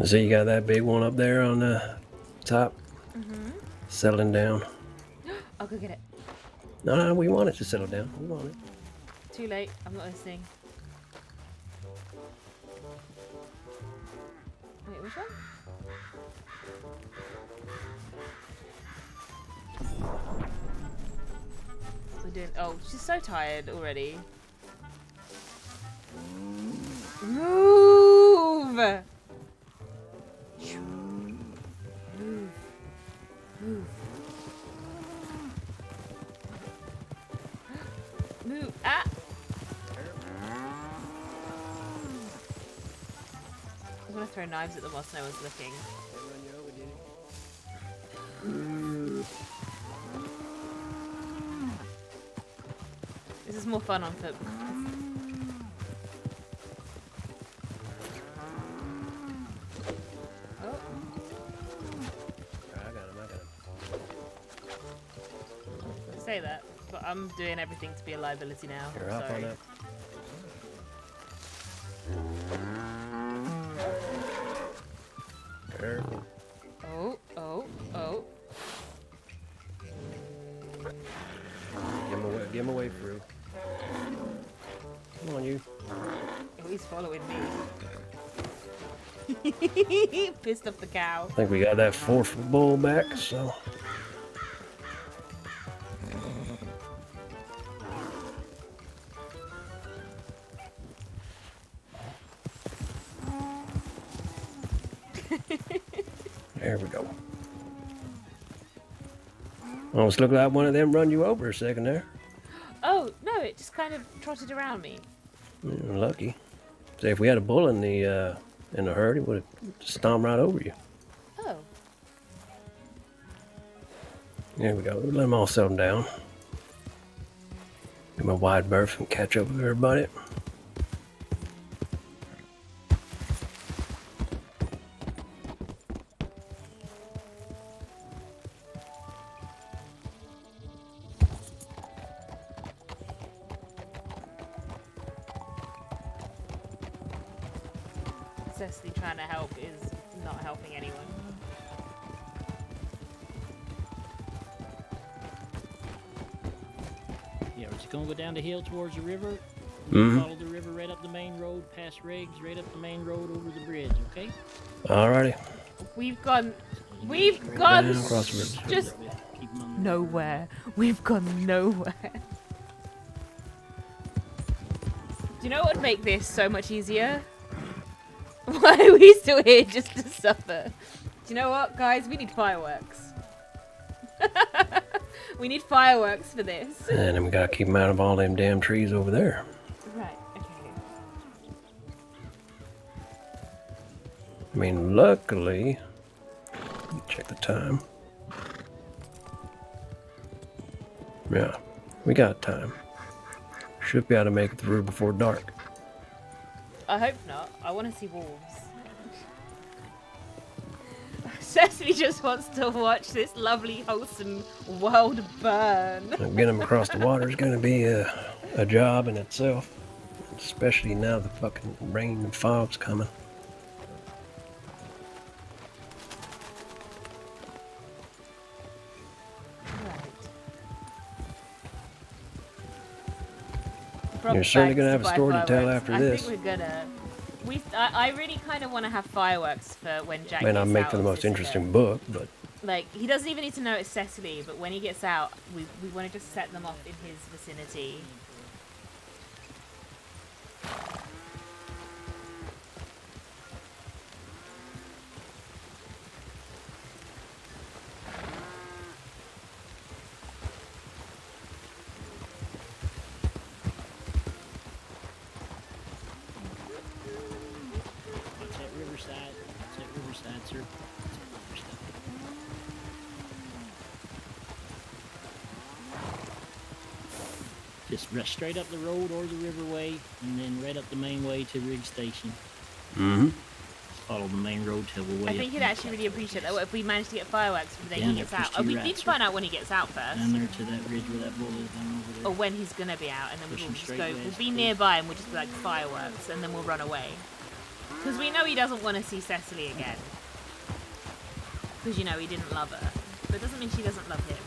See, you got that big one up there on the top, settling down. I'll go get it. No, we want it to settle down. We want it. Too late. I'm not listening. Wait, which one? We're doing. Oh, she's so tired already. Move! Move. Move. Move. Ah! I'm gonna throw knives at them whilst no one's looking. This is more fun on foot. Oh. I got him. Say that, but I'm doing everything to be a liability now. You're up on that. Careful. Oh. Give him away through. Come on, you. Oh, he's following me. Pissed off the cow. I think we got that fourth bull back, so. There we go. Almost looked like one of them run you over a second there. Oh no! It just kind of trotted around me. You're lucky. Say if we had a bull in the herd, it would have stomped right over you. Oh. There we go. Let them all settle down. Get my wide berth and catch up with everybody. Cecily trying to help is not helping anyone. Yeah, we're just gonna go down the hill towards the river. Mhm. Follow the river right up the main road, past Riggs, right up the main road over the bridge. Okay. Alrighty. We've gone Down across the river. just nowhere. We've gone nowhere. Do you know what would make this so much easier? Why are we still here just to suffer? Do you know what, guys? We need fireworks. We need fireworks for this. And then we gotta keep them out of all them damn trees over there. Right, okay. I mean, luckily, let me check the time. Yeah, we got time. Should be able to make it through before dark. I hope not. I want to see wolves. Cecily just wants to watch this lovely, wholesome world burn. Getting them across the water is going to be a job in itself, especially now the fucking rain and fog's coming. You're certainly going to have a story to tell after this. I think we're gonna. I really kind of want to have fireworks for when Jack. May not gets make out for the of most this interesting event. book, but Like, he doesn't even need to know it's Cecily, but when he gets out, we want to just set them off in his vicinity. It's at Riverside. It's at Riverside, sir. It's at Riverside. Just straight up the road or the riverway, and then right up the main way to Riggs Station. Mm-hmm. Follow the main road till we're way I think up he'd actually really appreciate that if we manage to get fireworks from the day Down he there gets first out. to We your need right, to sir. find out when he gets out first. down there to that ridge where that bull is down over there. Or when he's gonna be out, and then Push we'll him just straight go. west, We'll be please. nearby, and we'll just be like fireworks, and then we'll run away. Because we know he doesn't want to see Cecily again. Because you know he didn't love her, but it doesn't mean she doesn't love him.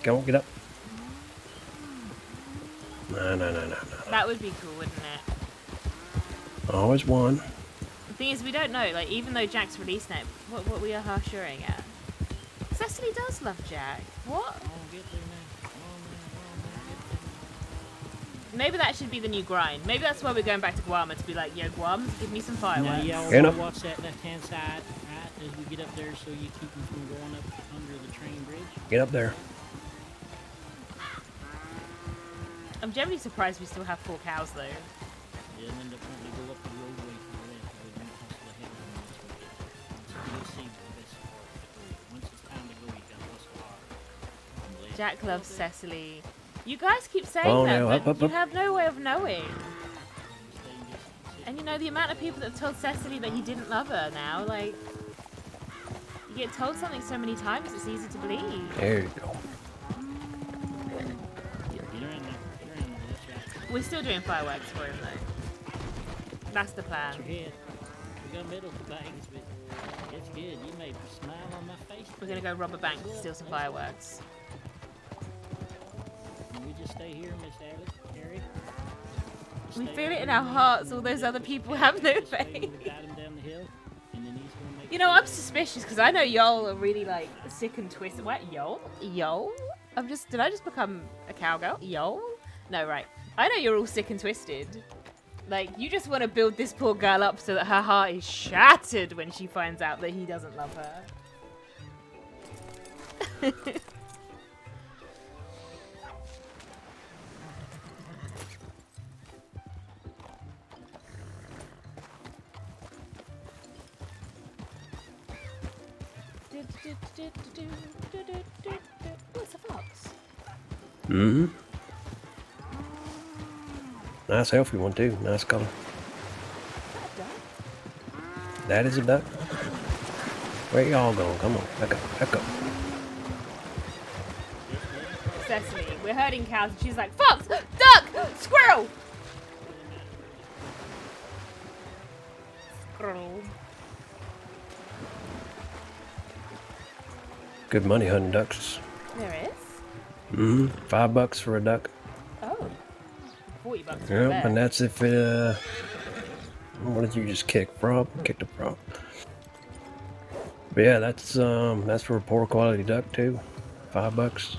Go on, get up. No. That would be cool, wouldn't it? Always one. The thing is, we don't know. Like, even though Jack's release name, what we are harshuring at. Cecily does love Jack. What? Maybe that should be the new grind. Maybe that's why we're going back to Guam to be like, yo, Guam, give me some Now, fireworks. y'all Get wanna up. watch that left-hand side, right, as we get up there, so you keep them from going up under the train bridge. Get up there. I'm generally surprised we still have 4 cows, though. Yeah, and then definitely go up the roadway to the left, because we hustle ahead of them once we get there. So you'll see the best part. Once it's time to go, you gotta hustle hard. On the Jack loves Cecily. You guys keep saying Oh, that, no, but up, you up. have no way of knowing. And you know, the amount of people that have told Cecily that he didn't love her now, like... You get told something so many times, it's easy to believe. There you go. We're still doing fireworks for him, though. That's the plan. We got medical bags, but it's good. You made a smile on my face. We're gonna go rob a bank to steal some fireworks. Can we just stay here, Miss Harry? We feel it in our hearts, all those other people have no faith. You know, I'm suspicious because I know y'all are really like sick and twisted. What, y'all? Y'all? Did I just become a cowgirl? Y'all? No, right. I know you're all sick and twisted. Like, you just want to build this poor girl up so that her heart is shattered when she finds out that he doesn't love her. Oh, it's a fox. Mm-hmm. Nice healthy one too. Nice color. That is a duck. Where y'all going? Come on, back up, back up. Cecily, we're herding cows and she's like, fox, duck, squirrel. Squirrel. Good money hunting ducks. There is? Mm-hmm. $5 for a duck. Oh. $40 for a Yep, bear. and that's if it, what did you just kick? Frog? Kicked a frog. But yeah, that's for a poor quality duck too. $5.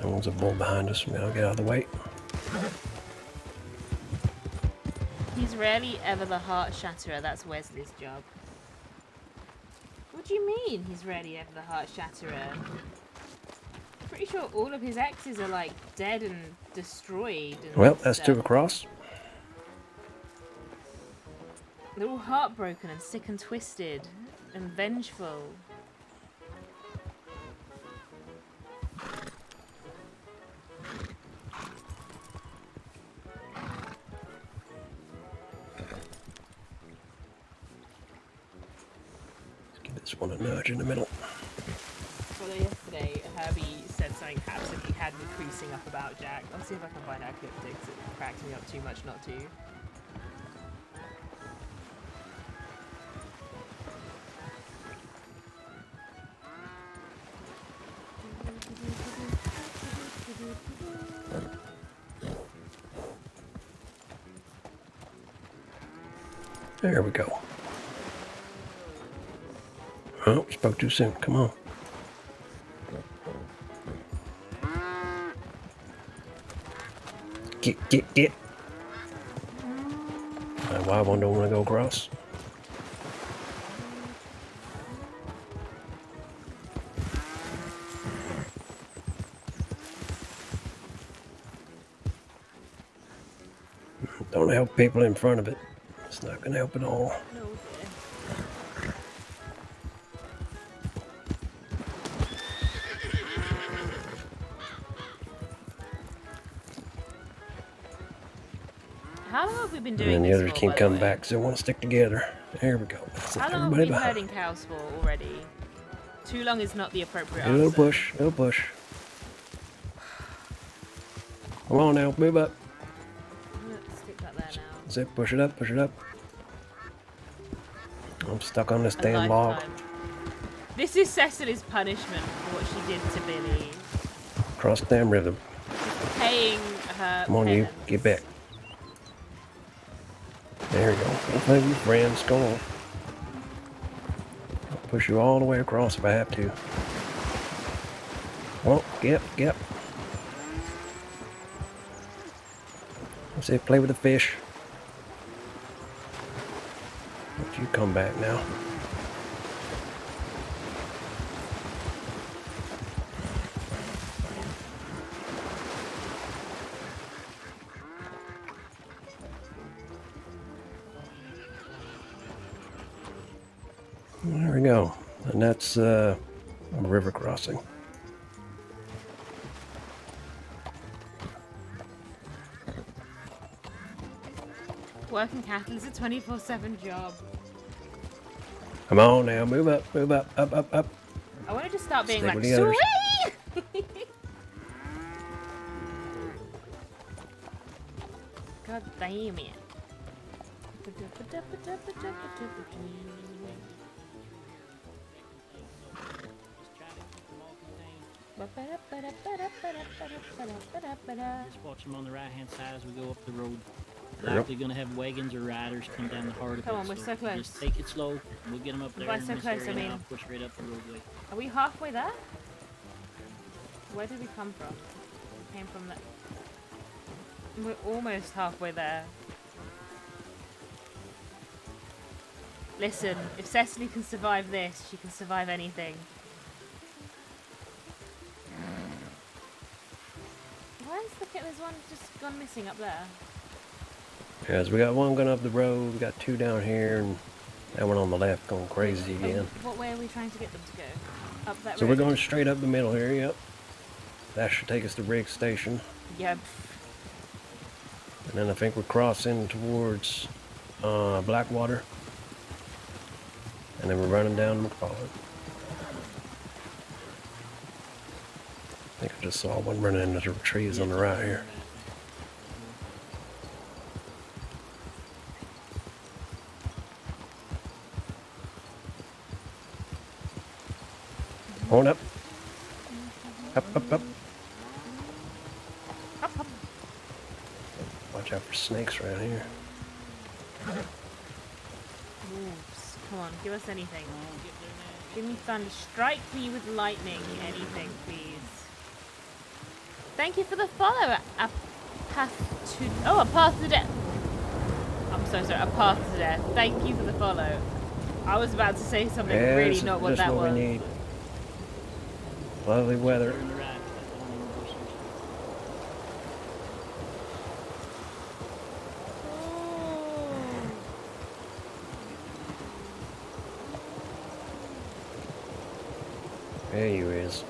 That one's a bull behind us. I'll get out of the way. He's rarely ever the heart shatterer. That's Wesley's job. What do you mean he's rarely ever the heart shatterer? Pretty sure all of his exes are like dead and destroyed. And Well, that's stuff. 2 across. They're all heartbroken and sick and twisted and vengeful. Give this one a nudge in the middle. Well, yesterday, Herbie said something absolutely had me creasing up about Jack. I'll see if I can find our clip because it cracked me up too much not to. There we go. Oh, spoke too soon. Come on. Get. My wild one don't want to go across. Don't help people in front of it. It's not going to help at all. How long have we been And doing then the this others for, can't by the come way? back because they want to stick together. There we go. That's it. How long have Everybody we been behind. herding cows for already? Too long is not the appropriate A little answer. push, little push. Come on now, move up. Let's stick that there now. That's it, push it up, push it up. I'm stuck on this A damn log. lifetime. This is Cecily's punishment for what she did to Billy. Cross the damn rhythm. Paying her Come on, you, penance. get back. There you go. Go play with your friends. Go on. I'll push you all the way across if I have to. Well, get. That's it, play with the fish. Don't you come back now. There we go. And that's a river crossing. Working cattle is a 24/7 job. Come on now, move up, up. I want to just start being Stick like, with the others. sweet! God damn it. Just watch them on the right hand side as we go up the road. Yep. Likely gonna have wagons or riders come down the heart of Come it. on, we're so close. Just take it slow. We'll get them up there. By in so this close, area I and mean- I'll push right up the roadway. Are we halfway there? Where did we come from? We came from that. We're almost halfway there. Listen, if Cecily can survive this, she can survive anything. Why is there's one just gone missing up there? Yeah, so we got one going up the road, we got two down here, and that one on the left going crazy again. What way are we trying to get them to go? Up that So road? we're going straight up the middle here, yep. That should take us to Briggs Station. Yep. And then I think we're crossing towards Blackwater. And then we're running down McFarland. I think I just saw one running into the trees on the right here. On up. Up. Watch out for snakes around here. Wolves. Come on, give us anything. Give me thunder. Strike me with lightning. Anything, please. Thank you for the follow. A path to death. I'm so sorry. A path to death. Thank you for the follow. I was about to say something really not what that was. We need. Lovely weather. There he is.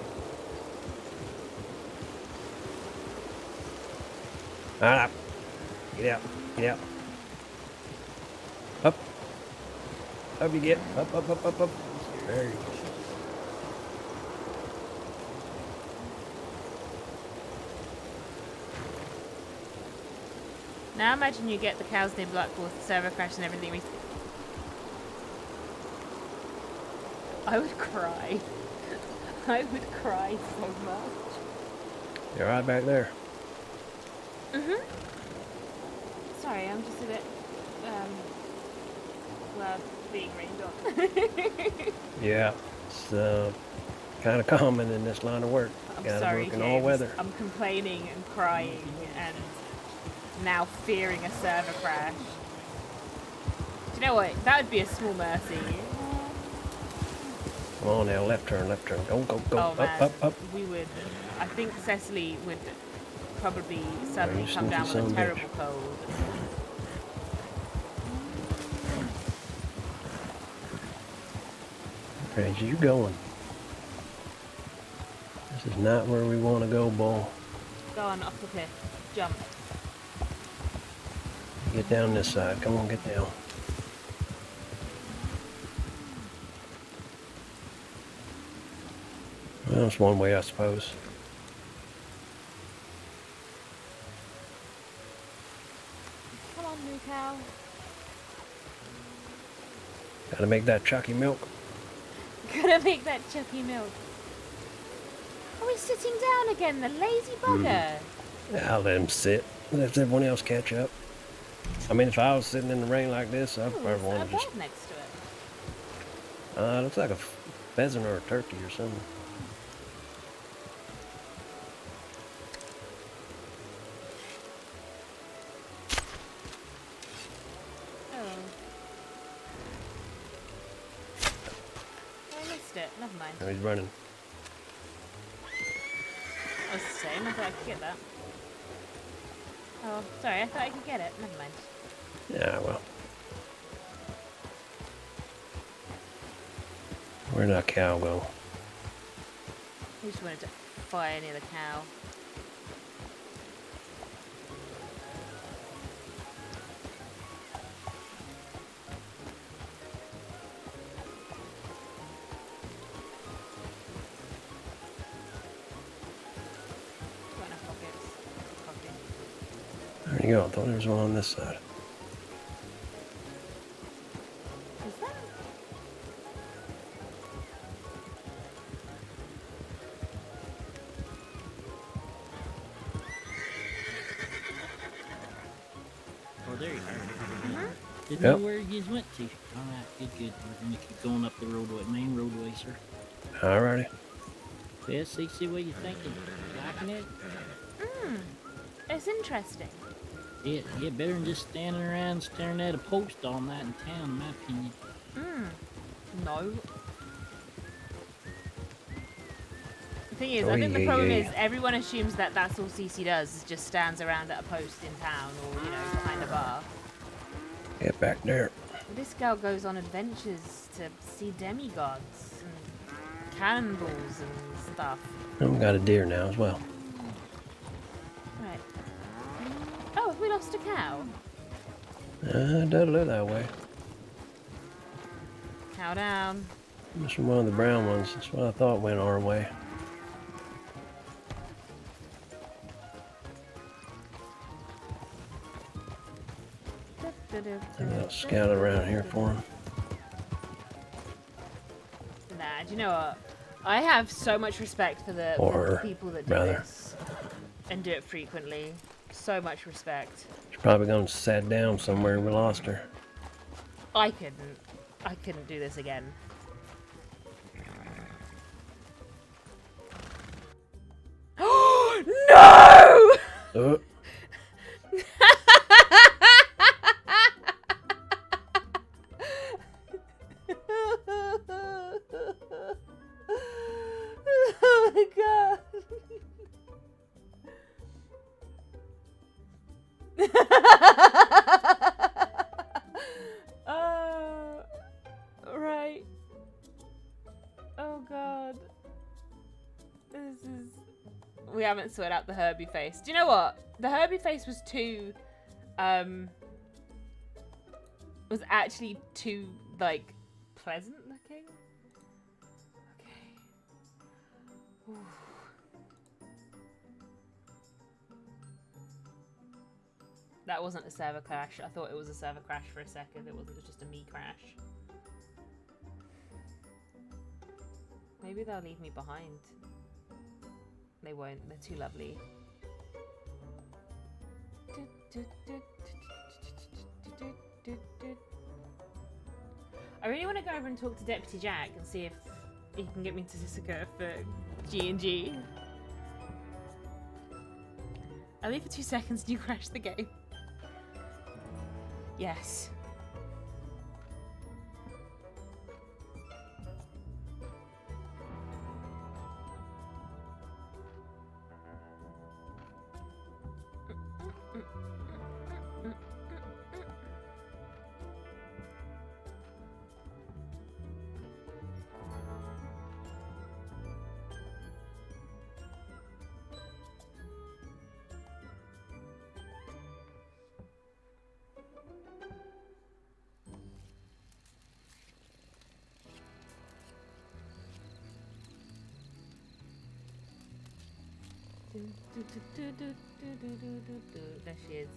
Ah, get out, get out. Up. Up you get. Up. There you go. Now imagine you get the cows near Blackwater, server crash and everything. I would cry. I would cry so much. You're right back there. Sorry, I'm just a bit, well, being rained on. Yeah, it's kind of common in this line of work. I'm Gotta sorry, work in James. all weather. I'm complaining and crying and now fearing a server crash. Do you know what? That would be a small mercy. Come on now, left turn. Go. Oh man, Up. we would. I think Cecily would probably suddenly you come down sneaky with a son of a terrible cold. Where's you going? This is not where we want to go, boy. Go on, off the cliff. Jump. Get down this side. Come on, get down. Well, that's one way, I suppose. Come on, new cow. Gotta make that chucky milk. Gotta make that chucky milk. Oh, he's sitting down again, the lazy bugger. I'll let him sit. Let everyone else catch up. I mean, if I was sitting in the rain like this, I'd probably want to just... next to it. looks like a pheasant or a turkey or something. Oh. I missed it. Never mind. Now he's running. I was the same. I thought I could get that. Oh, sorry. I thought I could get it. Never mind. Yeah, well. Where'd that cow go? He just wanted to fire near the cow. Got enough pockets. Coffee. There you go. I thought there was one on this side. Is that? Oh, there you are. Didn't Yep. know where you went to. All right, good, good. We're gonna keep going up the roadway, main roadway, sir. Alrighty. Yeah, see what you thinking? Liking it? It's interesting. Yeah, better than just standing around staring at a post all night in town, in my opinion. No. The thing is, I think the problem is everyone assumes that that's all Cece does, is just stands around at a post in town or, you know, behind a bar. Get back there. This girl goes on adventures to see demigods and cannonballs and stuff. And we got a deer now as well. Right. Oh, have we lost a cow? It does look that way. Cow down. This is one of the brown ones. That's what I thought went our way. I'll scout around here for him. Nah, do you know what? I have so much respect for the people that do this and do it frequently. So much respect. She's probably gonna sat down somewhere and we lost her. I couldn't do this again. No! Oh my god. Oh, right. Oh god. This is... We haven't sorted out the Herbie face. Do you know what? The Herbie face was too... was actually too, like, pleasant looking. Okay. Ooh. That wasn't a server crash. I thought it was a server crash for a second. It wasn't, it was just a me crash. Maybe they'll leave me behind. They won't. They're too lovely. I really want to go over and talk to Deputy Jack and see if he can get me to Sisika for G&G. I leave for 2 seconds and you crash the game. Yes. There she is.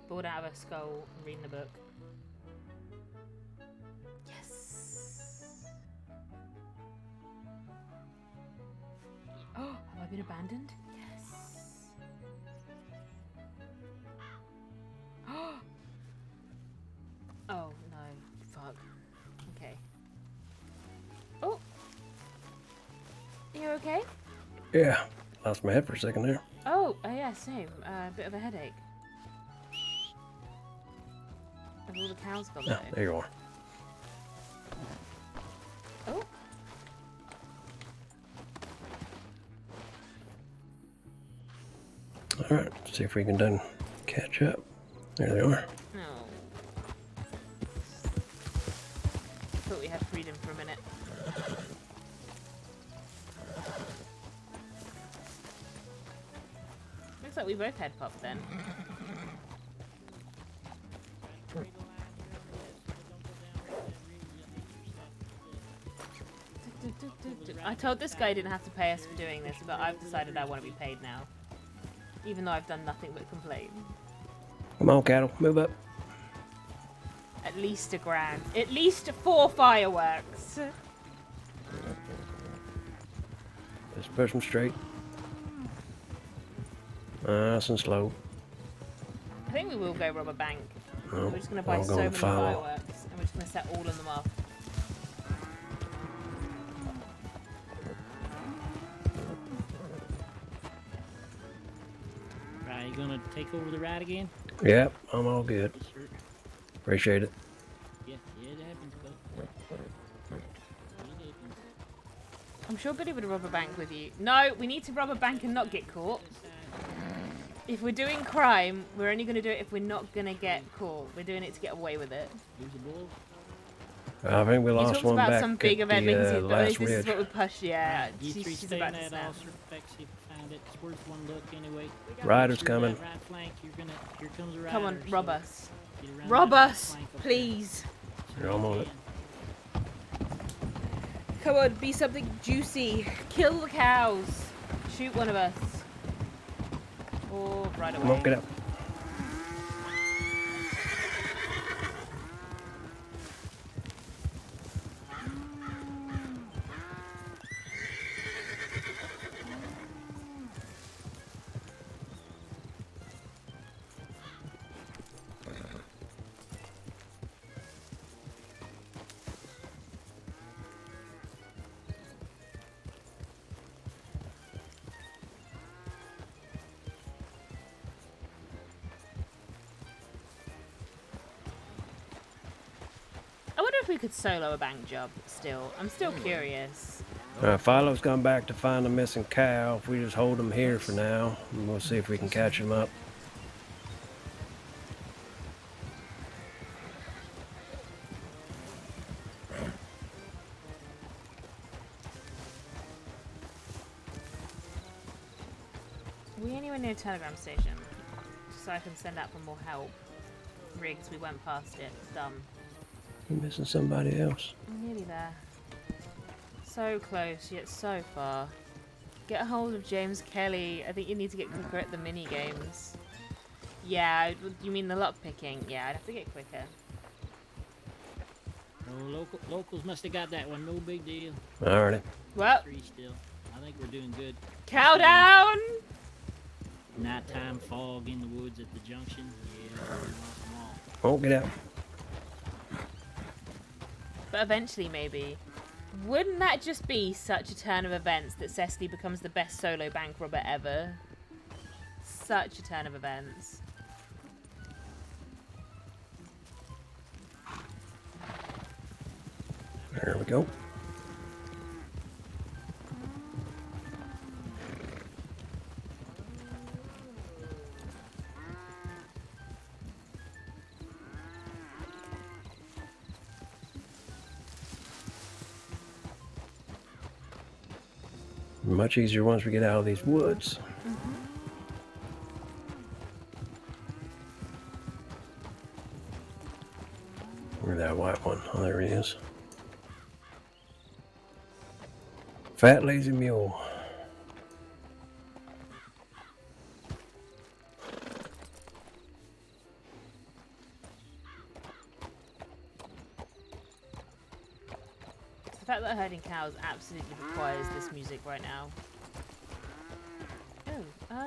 Bored out of her skull and reading the book. Yes! Oh, have I been abandoned? Yes! Oh no, fuck. Okay. Oh! You okay? Yeah, lost my head for a second there. Oh, yeah, same. A bit of a headache. Have all the cows gone Oh, though? there you are. Oh. Alright, see if we can done catch up. There they are. No. thought we had freedom for a minute. Looks like we both had pop then. I told this guy he didn't have to pay us for doing this, but I've decided I want to be paid now. Even though I've done nothing but complain. Come on, cattle, move up. At least $1,000. At least 4 fireworks. Just push them straight. Nice and slow. I think we will go rob a bank. Oh, We're just going to buy I'm so gonna many follow. fireworks, and we're just going to set all of them off. Right, you gonna take over the ride again? Yep, I'm all good. Appreciate it. Yeah, it happens, but I'm sure Billy would rob a bank with you. No, we need to rob a bank and not get caught. If we're doing crime, we're only going to do it if we're not going to get caught. We're doing it to get away with it. I think we He lost talks one about back some at big event the because last this is ridge. what we push. Yeah, you three she's stay about in to that snap. officer back, see if we find it. It's worth one look anyway. Rider's Sure coming. that right flank, here comes a rider. Come on, rob so us. get around Rob that us, flank up please. Yeah, I'm on it. Come on, be something juicy. Kill the cows. Shoot one of us. Or right away. Come on, get up. I wonder if we could solo a bank job still. I'm still curious. Philo's gone back to find the missing cow. If we just hold him here for now, and we'll see if we can catch him up. Are we anywhere near a telegram station? Just so I can send out for more help. Riggs, we went past it. It's dumb. You're missing somebody else. I'm nearly there. So close, yet so far. Get a hold of James Kelly. I think you need to get quicker at the mini games. Yeah, you mean the lock picking? Yeah, I'd have to get quicker. Oh, locals must have got that one. No big deal. Alrighty. Well, 3 still. I think we're doing good. Cow down! Nighttime fog in the woods at the junction. Yeah, we lost them all. Won't get out. But eventually, maybe. Wouldn't that just be such a turn of events that Cecily becomes the best solo bank robber ever? Such a turn of events. There we go. Much easier once we get out of these woods. Where's that white one? Oh, there he is. Fat lazy mule. The fact that herding cows absolutely requires this music right now. Oh,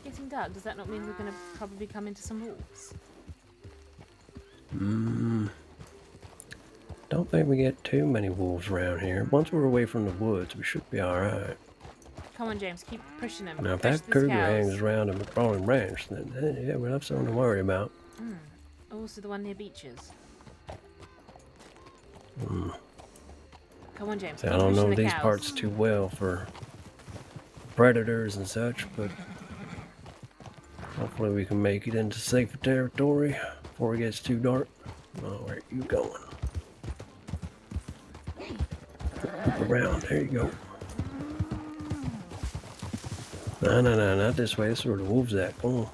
getting dark. Does that not mean we're going to probably come into some wolves? Don't think we get too many wolves around here. Once we're away from the woods, we should be alright. Come on, James, keep pushing them. Now, if Push that these cougar cows. hangs around the Brawling Ranch, then yeah, we'll have something to worry about. Also the one near beaches. Hmm. Come on, James. See, I keep don't know pushing the these cows. parts too well for predators and such, but hopefully we can make it into safer territory before it gets too dark. Oh, where are you going? Loop around. There you go. No, not this way. This is where the wolves at. Come on.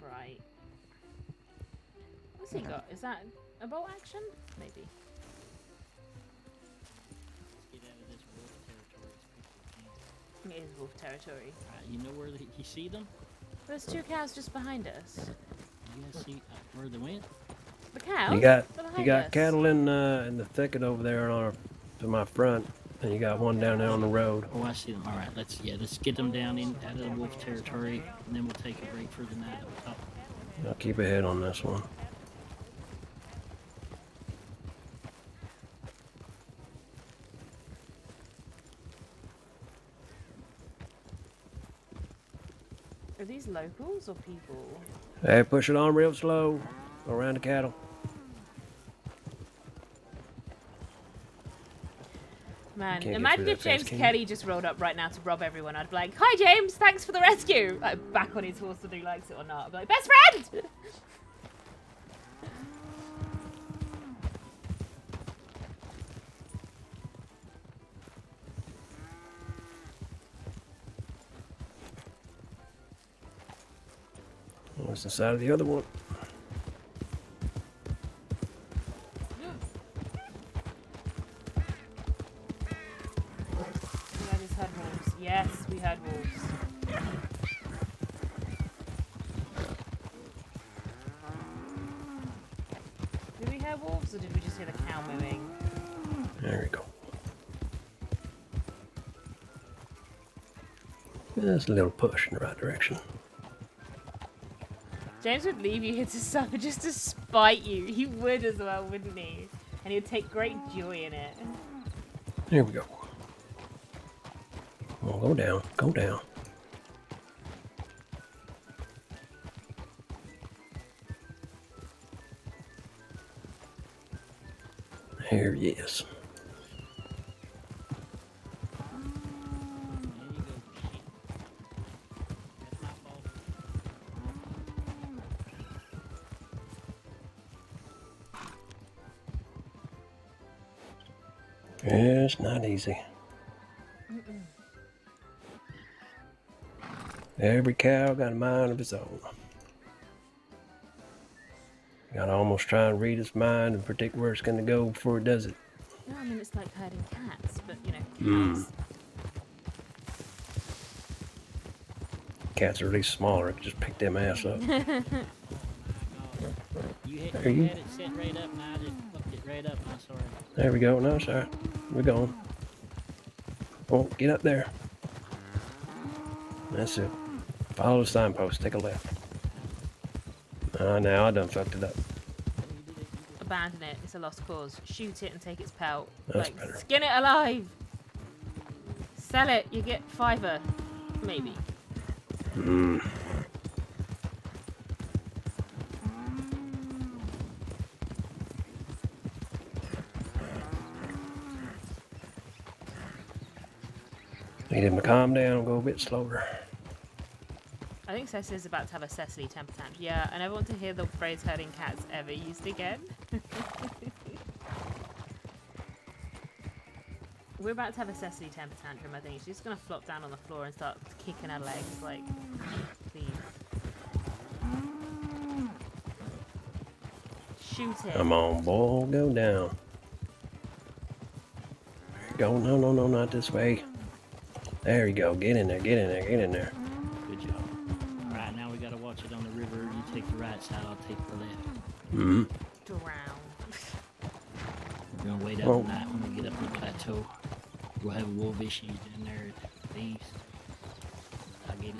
Right. What's he got? Is that a bolt action? Maybe. Get out of this wolf territory. It is wolf territory. You know where you see them? There's 2 cows just behind us. You guys see where they went? The cows? You They're got behind us. cattle in the thicket over there to my front, and you got one down there on the road. Oh, I see them. All right, let's get them down out of the wolf territory, and then we'll take a break for the night. I'll keep ahead on this one. Are these locals or people? Hey, push it on real slow. Go around the cattle. Man, Can't get imagine through if that fence, James can you? Kelly just rolled up right now to rob everyone. I'd be like, "Hi James, thanks for the rescue." Like, back on his horse whether he likes it or not. I'd be like, "Best friend!" What's the side of the other one? We just had wolves. Yes, we had wolves. Did we hear wolves or did we just hear the cow mooing? There we go. Just a little push in the right direction. James would leave you here to suffer just to spite you. He would as well, wouldn't he? And he would take great joy in it. There we go. Well, go down. Go down. There he is. It's not easy. Every cow got a mind of its own. You gotta almost try and read its mind and predict where it's gonna go before it does it. No, I mean, it's like herding cats, but, you know, cats. Cats are really smaller. It just pick them ass up. You There had you- it set right up, and I just fucked it right up. I'm sorry. There we go. No, sorry. We're going. Oh, get up there. That's it. Follow the signpost. Take a left. Now I done fucked it up. Abandon it. It's a lost cause. Shoot it and take its pelt. That's like, better. skin it alive. Sell it. You get $5. Maybe. Need him to calm down, go a bit slower. I think Cecily's about to have a Cecily temper tantrum. Yeah, I never want to hear the phrase herding cats ever used again. We're about to have a Cecily temper tantrum, I think. She's just going to flop down on the floor and start kicking her legs, like, please. Shoot it. Come on, boy, go down. Go, no, not this way. There you go. Get in there, get in there, get in there. Good job. All right, now we gotta watch it on the river. You take the right side, I'll take the left. Drown. We're gonna wait out the night when we get up to the plateau. We'll have wolf issues in there at the east. I get it.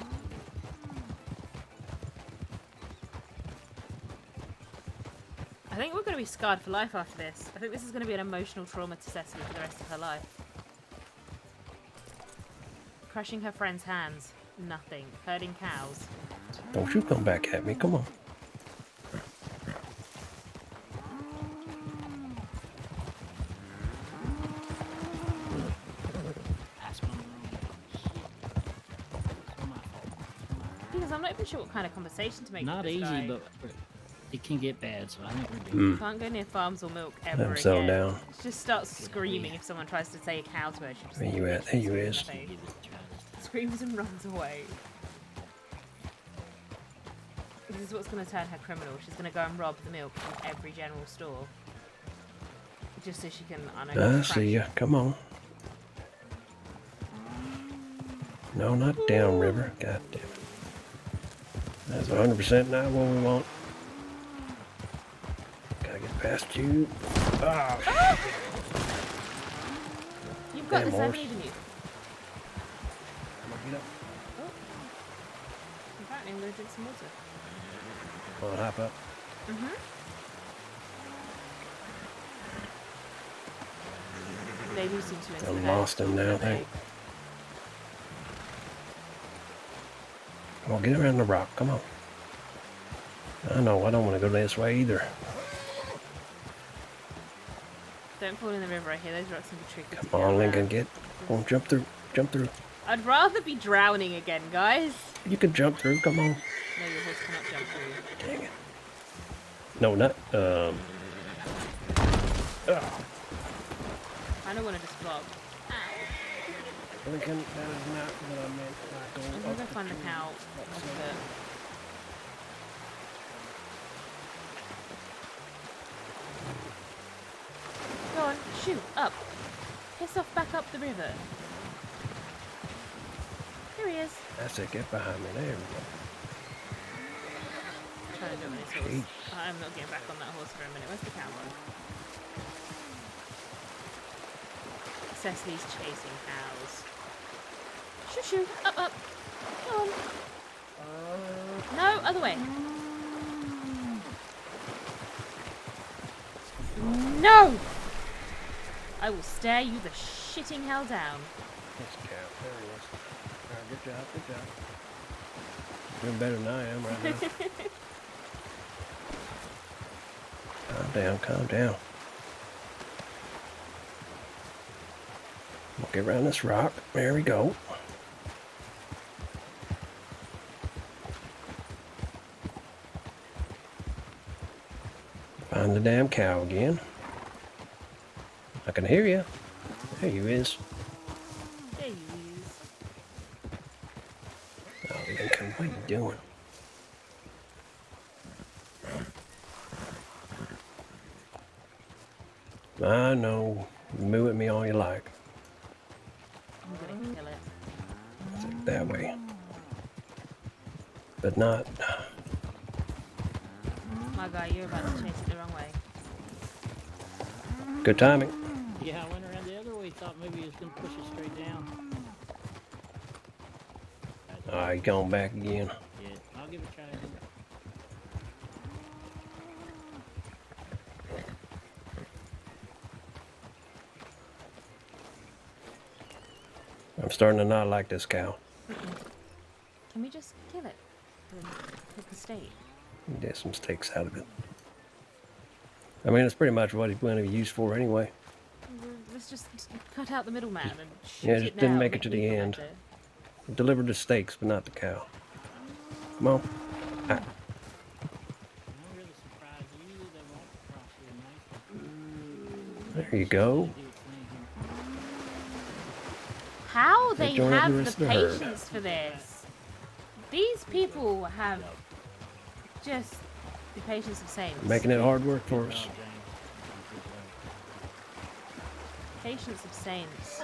I think we're going to be scarred for life after this. I think this is going to be an emotional trauma to Cecily for the rest of her life. Crushing her friend's hands. Nothing. Herding cows. Don't you come back at me, come on. I'm not even sure what kind of conversation to make. Not with this easy, guy. but it can get bad. So I think we're You good. can't go near farms or milk ever Let him again. settle down. She just starts screaming if someone tries to say a cow to her. She just Where you at? There you screams in is. the face. Screams and runs away. This is what's going to turn her criminal. She's going to go and rob the milk from every general store. Just so she can, I see ya. Come on. No, not downriver. God damn it. That's 100% not what we want. Gotta get past you. Ah. You've got Damn this, I horse. believe in you. Come on, get up. Oh. Apparently I'm going to drink some water. I'll hop up. They do seem to I'm lost him now, I think. Well, get around the rock. Come on. I know. I don't want to go this way either. Don't fall in the river. I hear those rocks can be tricky. Come on, Lincoln. Get. Come on, jump through. Jump through. I'd rather be drowning again, guys. You can jump through. Come on. No, your horse cannot jump through. Dang it. No, not. I don't want to just flop. Lincoln, that is not what I meant. I'm going to go find the cow. Go on, shoot, up. Piss off back up the river. Here he is. That's it. Get behind me. There we go. I'm trying to do it on his horse. I'm not getting back on that horse for a minute. Where's the cow one? Cecily's chasing cows. Shoo shoo, up, up. Go on. No, other way. No! I will stare you the shitting hell down. That's a cow. There he is. All right, good job. Good job. Doing better than I am right now. Calm down. Calm down. We'll get around this rock. There we go. Find the damn cow again. I can hear you. There you is. There you is. Oh, Lincoln, what are you doing? I know. Moo at me all you like. I'm gonna kill it. Take it that way. But not. My guy, you're about to chase it the wrong way. Good timing. Yeah, I went around the other way. Thought maybe he was going to push it straight down. Alright, going back again. Yeah, I'll give it a try. I'm starting to not like this cow. Can we just kill it? Hit the steak. Get some steaks out of it. I mean, it's pretty much what he's going to be used for anyway. Let's just cut out the middleman and shoot Yeah, it just now. didn't make it to the people end. better. Delivered the steaks, but not the cow. Come on. Ah. There you go. How they join up the have rest the of the herd. patience for this? These people have just the patience of saints. Making it hard work for us. Patience of saints.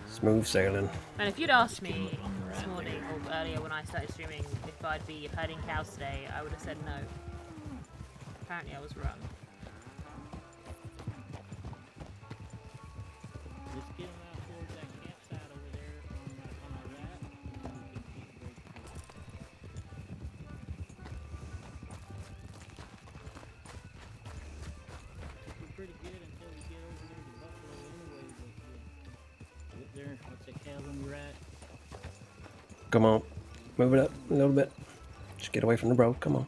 Smooth sailing. And if you'd asked me this morning or earlier when I started streaming if I'd be herding cows today, I would have said no. Apparently I was wrong. Just get him out towards that campsite over there on our right. We're pretty good until we get over there to Buffalo anyway, but up there, what's that cows on your right? Come on. Move it up a little bit. Just get away from the road. Come on.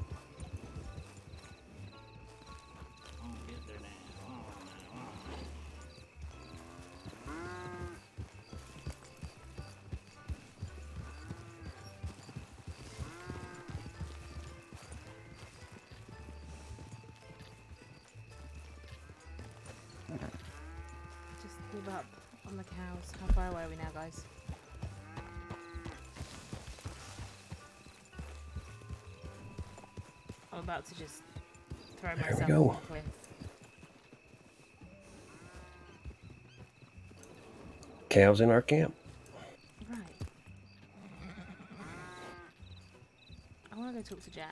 up on the cows. How far away are we now, guys? I'm about to just throw There we myself go. off a cliff. Cows in our camp. Right. I want to go talk to Jag.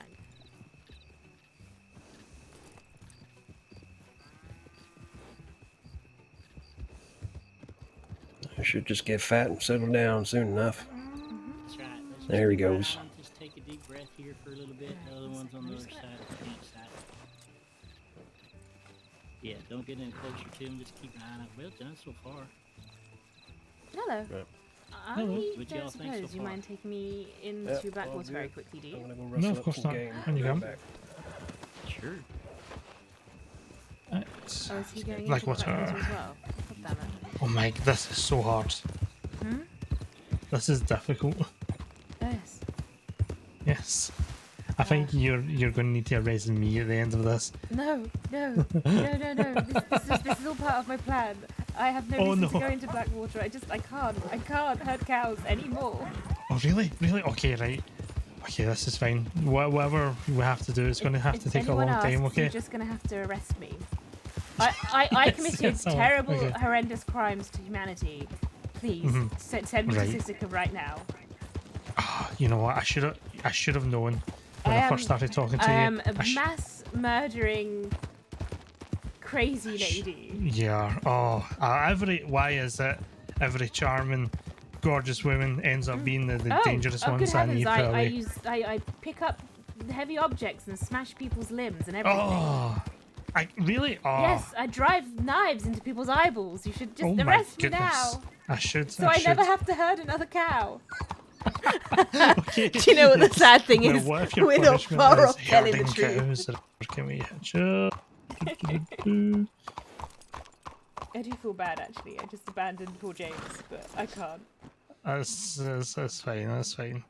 I should just get fat and settle down soon enough. That's right. Let's There he just go goes. around, just take a deep breath here for a little bit. The other one's on the other side of the campsite. Yeah, don't get any closer to him. Just keep an eye on it. Well done so far. Hello. Right. I Hello. What don't y'all think suppose so you far? mind taking me into Yep, Blackwater all very good. quickly, do you? I'm gonna go No, rustle of up course some not. game. When you Be right come. back. Sure. Oh, is he going into Blackwater. Blackwater as well? God damn it. Oh my, this is so hard. Hmm? This is difficult. Yes. Yes. I think you're going to need to erase me at the end of this. No, no, no, no, no. This is all part of my plan. I have no Oh, reason no. to go into Blackwater. I can't hurt cows anymore. Oh really? Really? Okay, right. Okay, this is fine. Whatever we have to do, it's going to have to If take a anyone long time. asks, Okay. You're just going to have to arrest me. I Yes, committed yes, I will. terrible, Okay. horrendous crimes to humanity. Please, Mhm. send me Right. to Sisika right now. You know what? I should have known when I first started talking to I you. am a mass murdering crazy lady. Yeah. Oh, why is it every charming, gorgeous woman ends up being the dangerous good ones that heavens! need I pick up heavy objects and smash people's limbs and everything. Oh, really? Oh. Yes, I drive knives into people's eyeballs. You should just Oh my arrest me goodness. now, I should. so I should. never have to hurt another cow. Okay. Do you know what the sad thing Well, is? what if your We're not punishment far is off telling the herding truth. cows? Can we hitch up? I do feel bad actually. I just abandoned poor James, but I can't. That's fine. That's fine.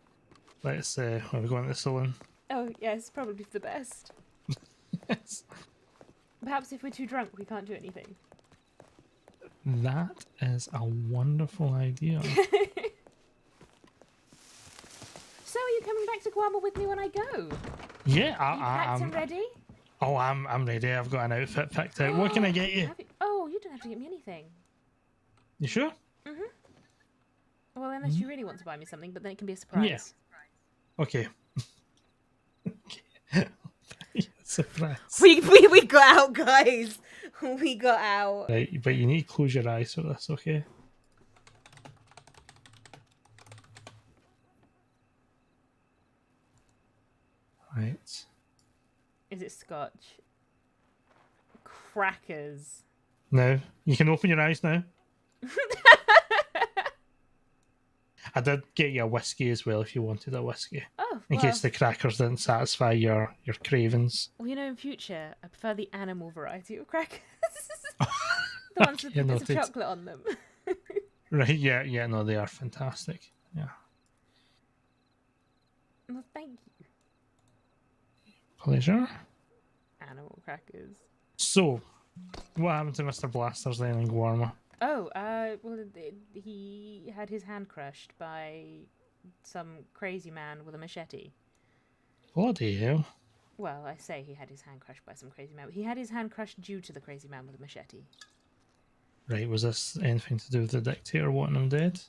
Let's. Are we going to the saloon? Oh yes, probably for the best. Yes. Perhaps if we're too drunk, we can't do anything. That is a wonderful idea. So are you coming back to Guam with me when I go? Yeah, Packed and ready? Oh, I'm ready. I've got an outfit picked out. What can I get you? Oh, you don't have to get me anything. You sure? Well, unless you really want to buy me something, but then it can be a surprise. Okay. Surprise. We got out, guys. We got out. Right, but you need to close your eyes for this, okay? Right. Is it scotch? Crackers. Now, you can open your eyes now. I did get you a whiskey as well if you wanted a whiskey. Oh, In well. case the crackers didn't satisfy your cravings. Well, you know, in future, I prefer the animal variety of crackers. The ones with Okay, bits of noted. chocolate on them. Right, yeah, no, they are fantastic. Yeah. Well, thank you. Pleasure. Animal crackers. So, what happened to Mr. Blasters then in Guarma? Oh, well, he had his hand crushed by some crazy man with a machete. Bloody hell. Well, I say he had his hand crushed by some crazy man. He had his hand crushed due to the crazy man with a machete. Right, was this anything to do with the dictator wanting him dead?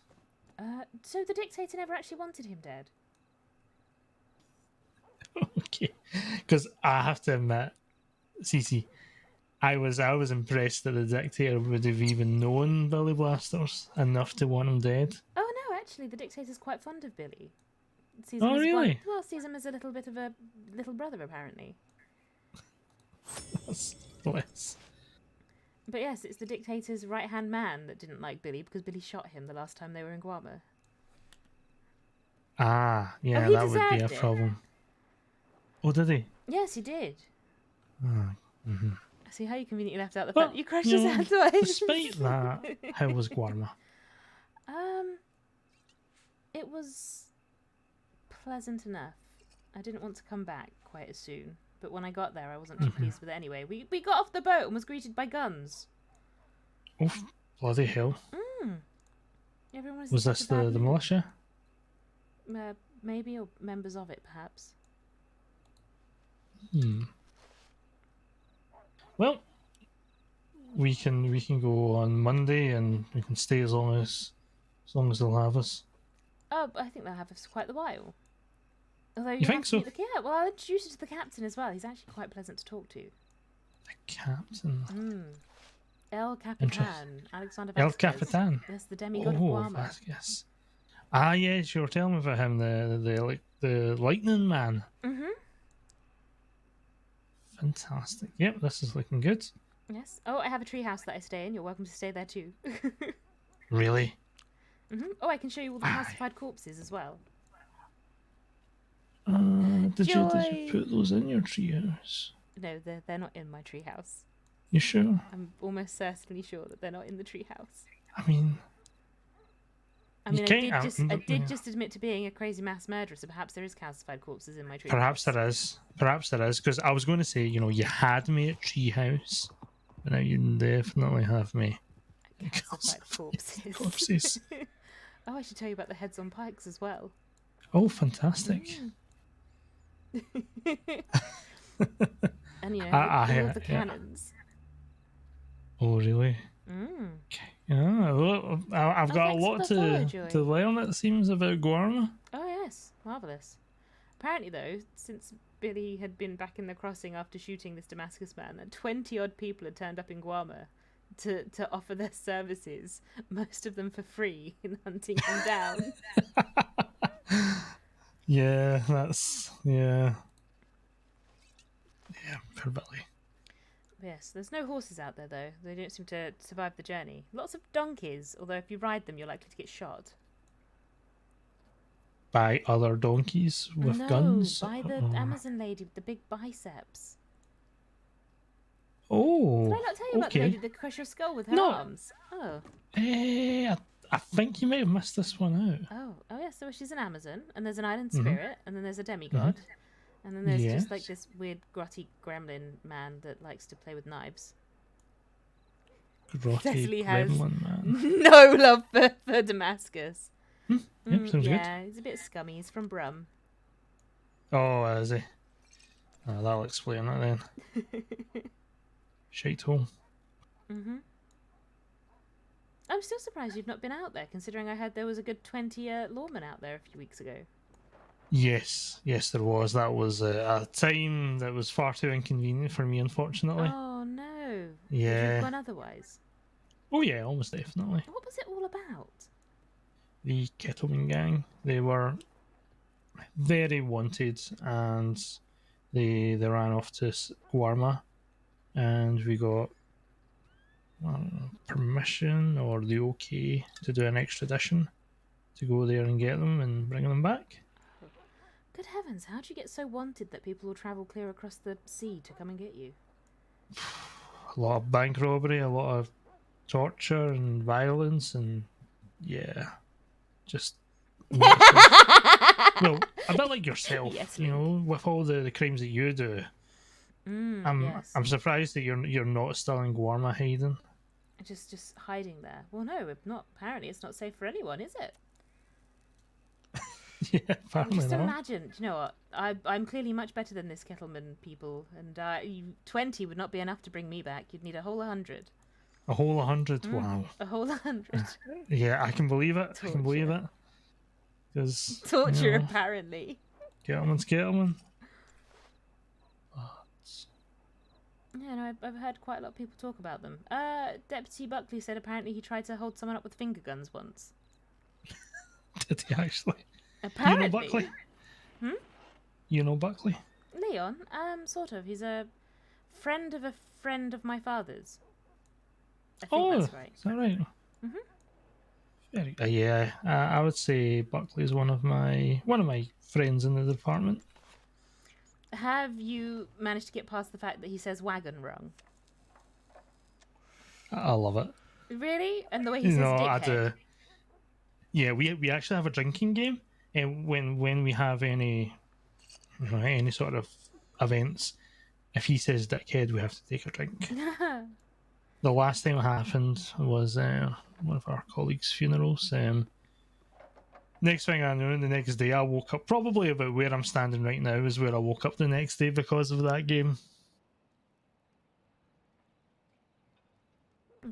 So the dictator never actually wanted him dead. Okay, because I have to admit, Cece, I was impressed that the dictator would have even known Billy Blasters enough to want him dead. Oh no, actually, the dictator's quite fond of Billy. Sees Oh, him as really? Well, sees him as a little bit of a little brother, apparently. Bless. But yes, it's the dictator's right-hand man that didn't like Billy because Billy shot him the last time they were in Guarma. Ah, yeah, he that would be a deserved it. problem. Oh, did he? Yes, he did. Oh, mm-hmm. I see how you conveniently left out the Well, fact that you crushed you his know, hand twice. Despite that, how was Guarma? It was pleasant enough. I didn't want to come back quite as soon, but when I got there, I wasn't too pleased with it anyway. We got off the boat and was greeted by guns. Oof. Bloody hell. Everyone Was this the militia? Maybe, or members of it, perhaps. Well, we can go on Monday and we can stay as long as they'll have us. Oh, I think they'll have us quite a while. Although You think so? Yeah, well, I'll introduce you to the captain as well. He's actually quite pleasant to talk to. The captain. El Capitan, Alexander El Vasquez. Capitan. Yes, the demigod of Guarma. Vasquez. Ah, yes, you were telling me about him, the lightning man. Fantastic. Yep, this is looking good. Yes. Oh, I have a treehouse that I stay in. You're welcome to stay there too. Really? Oh, I can show you all the calcified corpses as well. Did you put those in your treehouse? No, they're not in my treehouse. You sure? I'm almost certainly sure that they're not in the treehouse. I mean, I did just admit to being a crazy mass murderer, so perhaps there is calcified corpses in my treehouse. Perhaps there is, because I was going to say, you had me at treehouse, but now you definitely have me. Calcified corpses. Oh, I should tell you about the heads on pikes as well. Oh, fantastic. And all of the cannons. Oh, really? Okay. Yeah, well, I've got a lot to learn, it seems, about Guarma. Oh, yes. Marvellous. Apparently, though, since Billy had been back in the crossing after shooting this Damascus man, that 20-odd people had turned up in Guarma to offer their services, most of them for free, in hunting him down. Yeah, that's... Yeah, poor Billy. Yes, there's no horses out there, though. They don't seem to survive the journey. Lots of donkeys, although if you ride them, you're likely to get shot. By other donkeys with guns? By the Amazon lady with the big biceps. Oh, did I not tell you about the lady that crushed your skull with her arms? Oh. I think you may have missed this one out. Oh yes, so she's an Amazon, and there's an island spirit, and then there's a demigod, and then there's just like this weird grotty gremlin man that likes to play with knives. Cecily has no love for Damascus. Yep, sounds good. Yeah, he's a bit scummy. He's from Brum. Oh, is he? Oh, that'll explain that then. Shite hole. I'm still surprised you've not been out there, considering I heard there was a good 20 lawmen out there a few weeks ago. Yes, there was. That was a time that was far too inconvenient for me, unfortunately. Oh no. Yeah. Would you have gone otherwise? Oh yeah, almost definitely. What was it all about? The Kettleman gang. They were very wanted, and they ran off to Guarma, and we got permission or the okay to do an extradition to go there and get them and bring them back. Good heavens, how'd you get so wanted that people will travel clear across the sea to come and get you? A lot of bank robbery, a lot of torture and violence, and just well, a bit like yourself, with all the crimes that you do. I'm surprised that you're not still in Guarma hiding. Just hiding there. Well, no, not. Apparently, it's not safe for anyone, is it? Yeah, apparently just not. Imagine. Do you know what? I'm clearly much better than this Kettleman people, and 20 would not be enough to bring me back. You'd need a whole 100. A whole 100? Wow. A whole 100. Yeah, I can believe it. Torture. I can believe it. Because torture, apparently. Kettleman's Kettleman. Yeah, no, I've heard quite a lot of people talk about them. Deputy Buckley said apparently he tried to hold someone up with finger guns once. Did he actually? Apparently. You know Buckley? You know Buckley? Leon? Sort of. He's a friend of my father's. I think that's right. Is that right? Very. I would say Buckley is one of my friends in the department. Have you managed to get past the fact that he says wagon wrong? I love it. Really? And the way he says dickhead? Yeah, we actually have a drinking game, and when we have any sort of events, if he says dickhead, we have to take a drink. the last time it happened was one of our colleagues' funerals. Next thing I know, the next day I woke up, probably about where I'm standing right now is where I woke up the next day because of that game.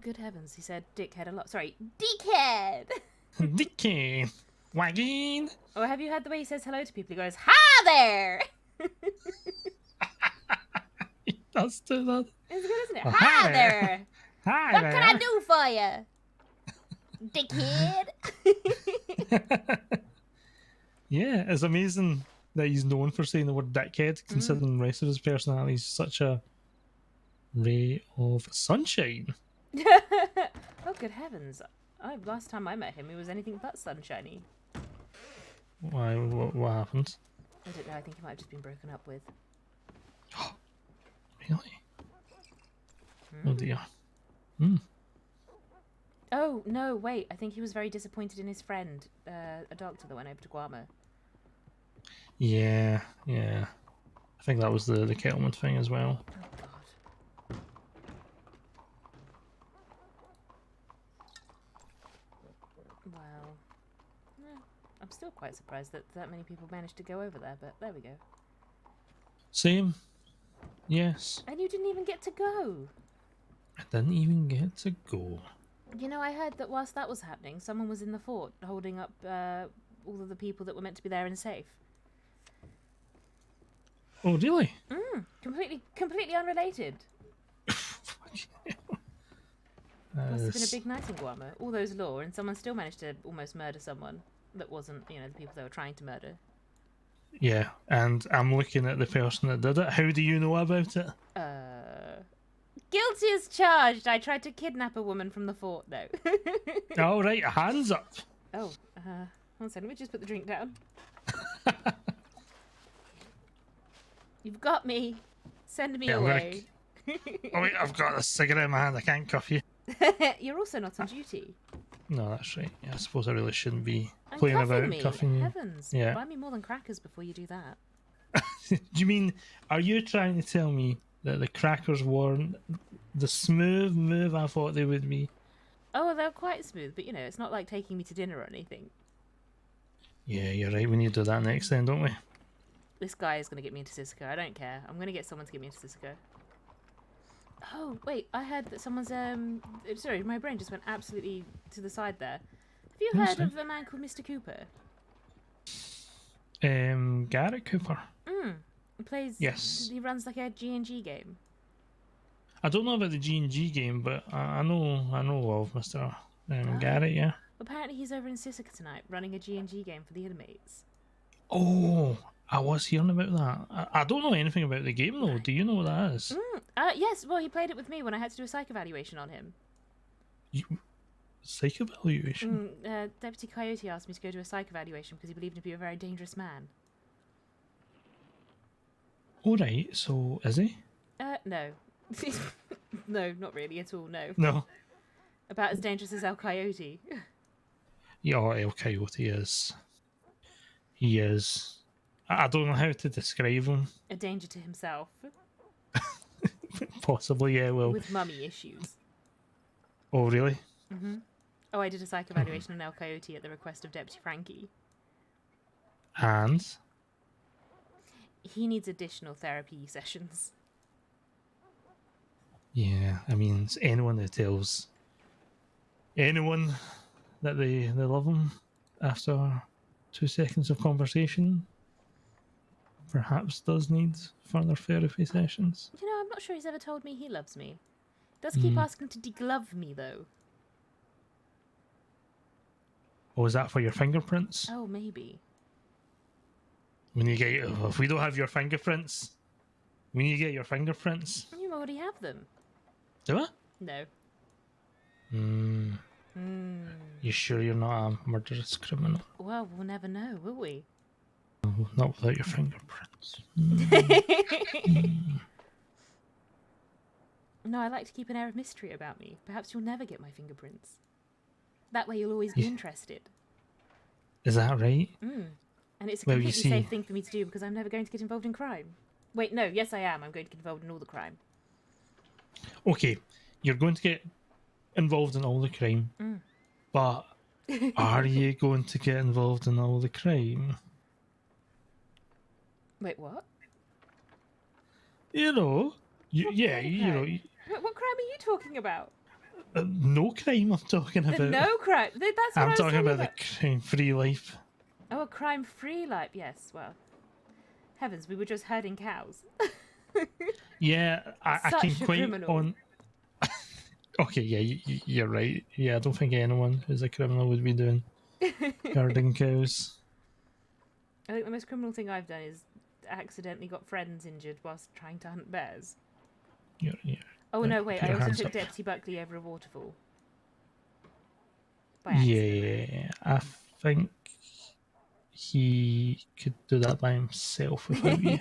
Good heavens, he said dickhead a lot. Sorry, dickhead! Dickhead! Wagging! Or have you heard the way he says hello to people? He goes, hi there! That's too that. It's good, isn't it? Oh, hi there! Hi what there! can I do for you? Dickhead! Yeah, it's amazing that he's known for saying the word dickhead, considering the rest of his personality is such a ray of sunshine. Oh, good heavens. Last time I met him, he was anything but sunshiny. Why? What happened? I don't know, I think he might have just been broken up with. Really? Oh dear. Hmm. Oh, no, wait. I think he was very disappointed in his friend, a doctor that went over to Guarma. Yeah. I think that was the Kettleman thing as well. Oh, God. Well, I'm still quite surprised that that many people managed to go over there, but there we go. Same. Yes. And you didn't even get to go. I didn't even get to go. You know, I heard that whilst that was happening, someone was in the fort holding up all of the people that were meant to be there in a safe. Oh, really? Completely unrelated. Must have been a big night in Guarma. All those law, and someone still managed to almost murder someone that wasn't, the people they were trying to murder. Yeah, and I'm looking at the person that did it. How do you know about it? Guilty as charged. I tried to kidnap a woman from the fort, though. All right, hands up. Oh, one second. Let me just put the drink down. You've got me. Send me away. Oh wait, I've got a cigarette in my hand. I can't cuff you. You're also not on duty. No, that's right. Yeah, I suppose I really shouldn't be And playing cuffing about me. cuffing you. Heavens. Yeah. Buy me more than crackers before you do that. Do you mean, are you trying to tell me that the crackers weren't the smooth move I thought they would be? Oh, they're quite smooth, but it's not like taking me to dinner or anything. Yeah, you're right. We need to do that next then, don't we? This guy is going to get me into Cisco. I don't care. I'm going to get someone to get me into Cisco. Oh, wait. I heard that someone's... Sorry, my brain just went absolutely to the side there. Have you heard of a man called Mr. Cooper? Garrett Cooper. He plays... Yes. He runs like a G&G game. I don't know about the G&G game, but I know of Mr. Garrett, yeah. Apparently he's over in Sisika tonight, running a G&G game for the inmates. Oh, I was hearing about that. I don't know anything about the game, though. Do you know what that is? Yes, well, he played it with me when I had to do a psych evaluation on him. Psych evaluation? Deputy Coyote asked me to go to a psych evaluation because he believed him to be a very dangerous man. All right, so is he? No. No, not really at all, no. No. About as dangerous as El Coyote. Yeah, El Coyote is. He is. I don't know how to describe him. A danger to himself. Possibly, yeah, well. With mummy issues. Oh, really? Oh, I did a psych evaluation on El Coyote at the request of Deputy Frankie. And? He needs additional therapy sessions. Yeah, I mean, it's anyone that tells anyone that they love him after 2 seconds of conversation perhaps does need further therapy sessions. I'm not sure he's ever told me he loves me. Does keep asking to deglove me, though. Oh, is that for your fingerprints? Oh, maybe. When you get, if we don't have your fingerprints, when you get your fingerprints. You already have them. Do I? No. You sure you're not a murderous criminal? Well, we'll never know, will we? Not without your fingerprints. No, I like to keep an air of mystery about me. Perhaps you'll never get my fingerprints. That way you'll always be interested. Is that right? And it's a completely safe thing for me to do because I'm never going to get involved in crime. Wait, no, yes I am. I'm going to get involved in all the crime. Okay, you're going to get involved in all the crime, but are you going to get involved in all the crime? Wait, what? You know, you, What yeah, kind of you know, crime? What crime are you talking about? no crime. I'm talking about. No crime. That's what I'm I was talking about about. the crime-free life. Oh, a crime-free life. Yes. Well, heavens, we were just herding cows. Yeah, I can Such a quite criminal. on. Okay, yeah, you're right. Yeah, I don't think anyone who's a criminal would be doing herding cows. I think the most criminal thing I've done is accidentally got friends injured whilst trying to hunt bears. Yeah. Oh no, wait! Put I your also hands took up. Deputy Buckley over a waterfall. By accident. Yeah, I think he could do that by himself without you.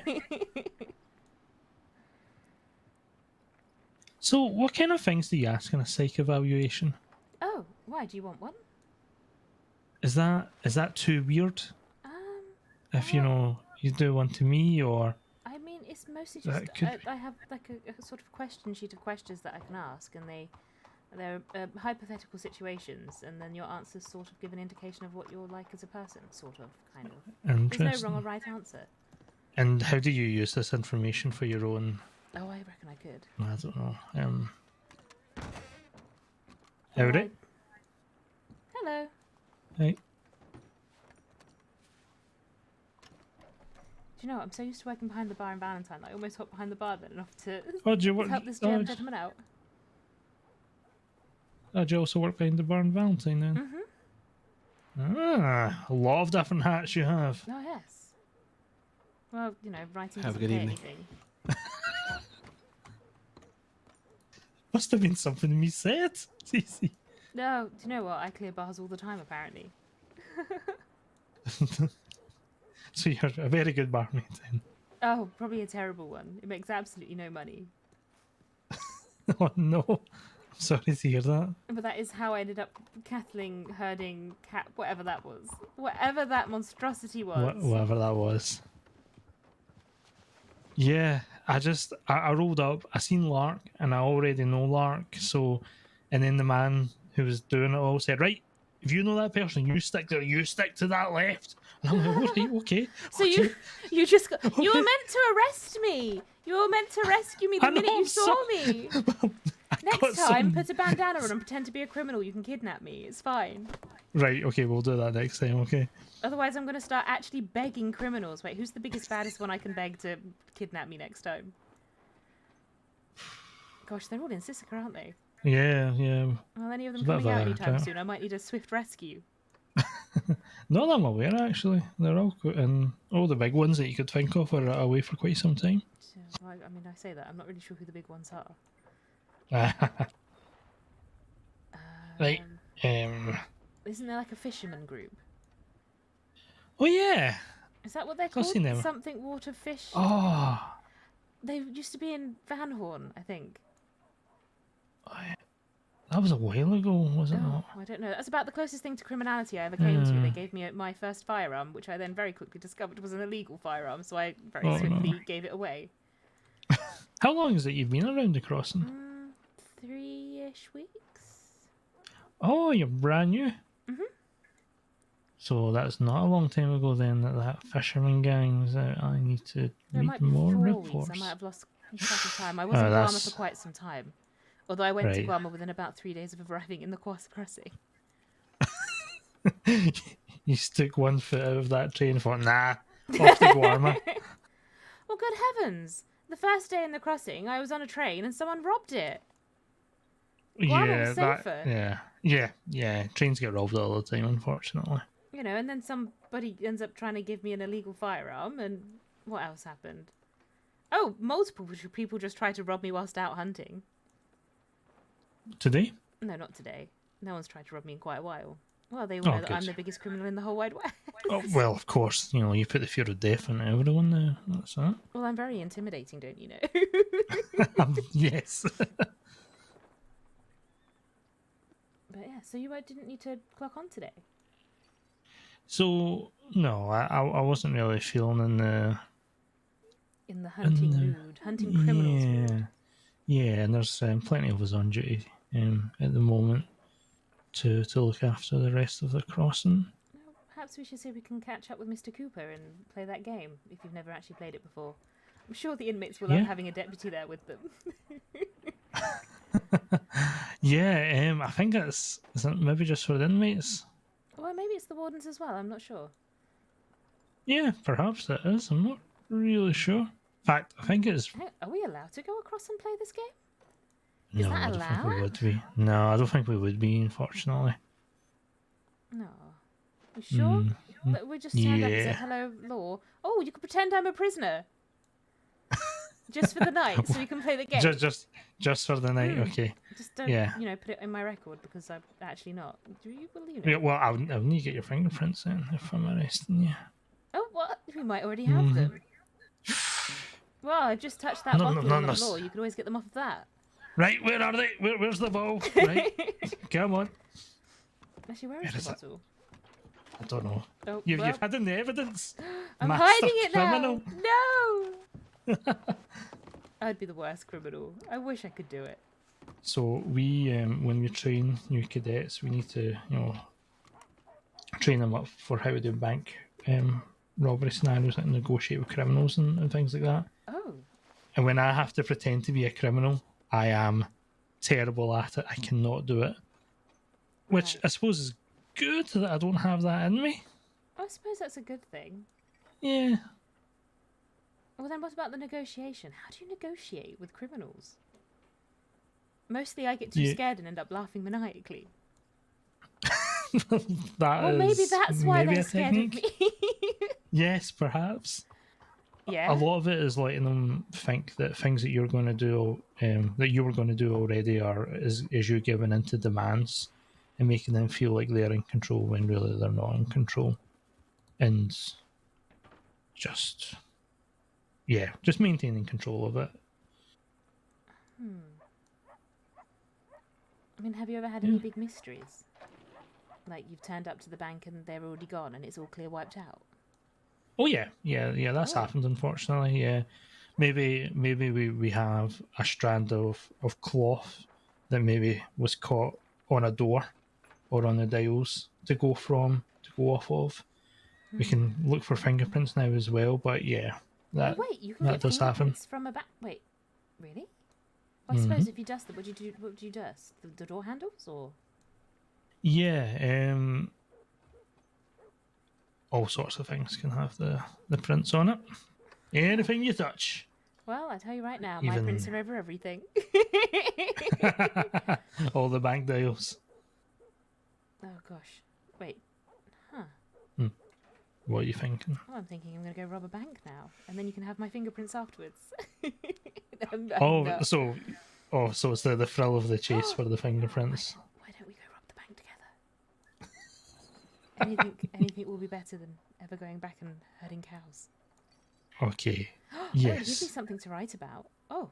So, what kind of things do you ask in a psych evaluation? Oh, why do you want one? Is that too weird? If you know you do one to me, or I mean, it's mostly That just could I have like a sort of question sheet of questions that I can ask, and they're hypothetical situations, and then your answers sort of give an indication of what you're like as a person, sort of, kind of. There's no Interesting. wrong or right answer. And how do you use this information for your own? Oh, I reckon I could. I don't know. Howdy. Hello. Hey. Do you know what? I'm so used to working behind the bar in Valentine that I almost hopped behind the bar then enough to Oh, do you work? help this Oh, gentleman out. do you also work behind the bar in Valentine then? A lot of different hats you have. Oh yes. Well, you know, writing Have a doesn't good pay evening. anything. Must have been something me said. Cece. No, do you know what? I clear bars all the time, apparently. So you're a very good barmaid then. Oh, probably a terrible one. It makes absolutely no money. Oh no. I'm sorry to hear that. But that is how I ended up cattling, herding, cat, whatever that was. Whatever that monstrosity was. Whatever that was. Yeah, I rolled up, I seen Lark, and I already know Lark, so, and then the man who was doing it all said, right, if you know that person, you stick to that left. And I'm like, all right, okay. So okay. you just got, you were meant to arrest me. You were meant to rescue me the minute you saw me. Next time, put a bandana on and pretend to be a criminal. You can kidnap me. It's fine. Right, okay, we'll do that next time, okay. Otherwise, I'm going to start actually begging criminals. Wait, who's the biggest, baddest one I can beg to kidnap me next time? Gosh, they're all in Sisika, aren't they? Yeah. Well, any of them It's a bit coming out of a anytime doubt. soon, I might need a swift rescue. Not that I'm aware, actually. They're all, and all the big ones that you could think of are away for quite some time. So, I mean, I say that. I'm not really sure who the big ones are. Right. Isn't there like a fisherman group? Oh, yeah. Is that what they're I've called? seen them. Something water fish? Oh. They used to be in Van Horn, I think. That was a while ago, was it not? I don't know. That's about the closest thing to criminality I ever came to. They Hmm. gave me my first firearm, which I then very quickly discovered was an illegal firearm, so I very Oh, swiftly no. gave it away. How long is it you've been around the crossing? 3-ish weeks? Oh, you're brand new. Mhm. So that's not a long time ago then that fisherman gang was out. I need to No, it read might be more 4 reports. weeks. I might have lost track of time. I was in Guarma that's- for quite some time. Although I went to Right. Guarma within about 3 days of arriving in the crossing. You stuck one foot out of that train and thought, nah, off to Guarma. Well, good heavens! The first day in the crossing, I was on a train and someone robbed it. Guarma was safer. Yeah. Trains get robbed all the time, unfortunately. You know, and then somebody ends up trying to give me an illegal firearm, and what else happened? Oh, multiple people just tried to rob me whilst out hunting. Today? No, not today. No one's tried to rob me in quite a while. Well, they all Oh, know that I'm good. the biggest criminal in the whole wide west. Oh, well, of course, you put the fear of death on everyone there. That's that. Well, I'm very intimidating, don't you know? Yes. But yeah, so you didn't need to clock on today. So, no, I wasn't really feeling in the... In the hunting mood. Hunting criminals mood. Yeah, and there's plenty of us on duty at the moment to look after the rest of the crossing. Well, perhaps we should see if we can catch up with Mr. Cooper and play that game, if you've never actually played it before. I'm sure the inmates will love Yeah. having a deputy there with them. Yeah, I think is it maybe just for the inmates? Well, maybe it's the wardens as well, I'm not sure. Yeah, perhaps it is. I'm not really sure. In fact, I think it's. Are we allowed to go across and play this game? No, that I don't think we allowed? would be. No, I don't think we would be, unfortunately. No. You sure? Mm, But we just turned up and said, yeah. hello, law. Oh, you could pretend I'm a prisoner. Just for the night, so we can play the game. Just for the night, okay. Just don't, Yeah. put it in my record, because I'm actually not. Do you believe it? Yeah, well, I'll need to get your fingerprints then if I'm arresting you. Oh, what? We might already have them. Well, I've just touched that bottle on the floor. You can always get them off of that. Right, where are they? Where's the ball? Right, come on. Actually, where is the bottle? I don't know. Oh, You've well. hidden the evidence. I'm Master hiding it criminal. now. No. I'd be the worst criminal. I wish I could do it. So we, when we train new cadets, we need to, train them up for how to do bank robbery scenarios, like negotiate with criminals and things like that. Oh. And when I have to pretend to be a criminal, I am terrible at it. I cannot do it. Which I suppose is good that I don't have that in me. I suppose that's a good thing. Yeah. Well, then what about the negotiation? How do you negotiate with criminals? Mostly I get too Yeah. scared and end up laughing maniacally. Well, maybe that's why maybe they're a scared of technique. me. Yes, perhaps. Yeah. A lot of it is letting them think that things that you're going to do, that you were going to do already, is you giving into demands and making them feel like they're in control when really they're not in control, and just maintaining control of it. I mean, have you ever had any big mysteries? Like you've turned up to the bank and they're already gone and it's all clear wiped out? Oh yeah, that's happened, unfortunately. Yeah, maybe we have a strand of cloth that maybe was caught on a door or on the dials to go off of. We can look for fingerprints now as well, but yeah, that wait, you can that get does happen. fingerprints from a back. Wait, really? Well, I suppose if you dust them, what would you dust? The door handles or? Yeah, all sorts of things can have the prints on it. Anything you touch. Well, I tell you right now, my Even- prints are over everything. All the bank dials. Oh gosh, wait, huh? What are you thinking? Well, I'm thinking I'm going to go rob a bank now, and then you can have my fingerprints afterwards. So it's the thrill of the chase for the fingerprints. Why don't we go rob the bank together? Anything will be better than ever going back and herding cows. Okay. Oh, it gives Yes. me something to write about. Oh,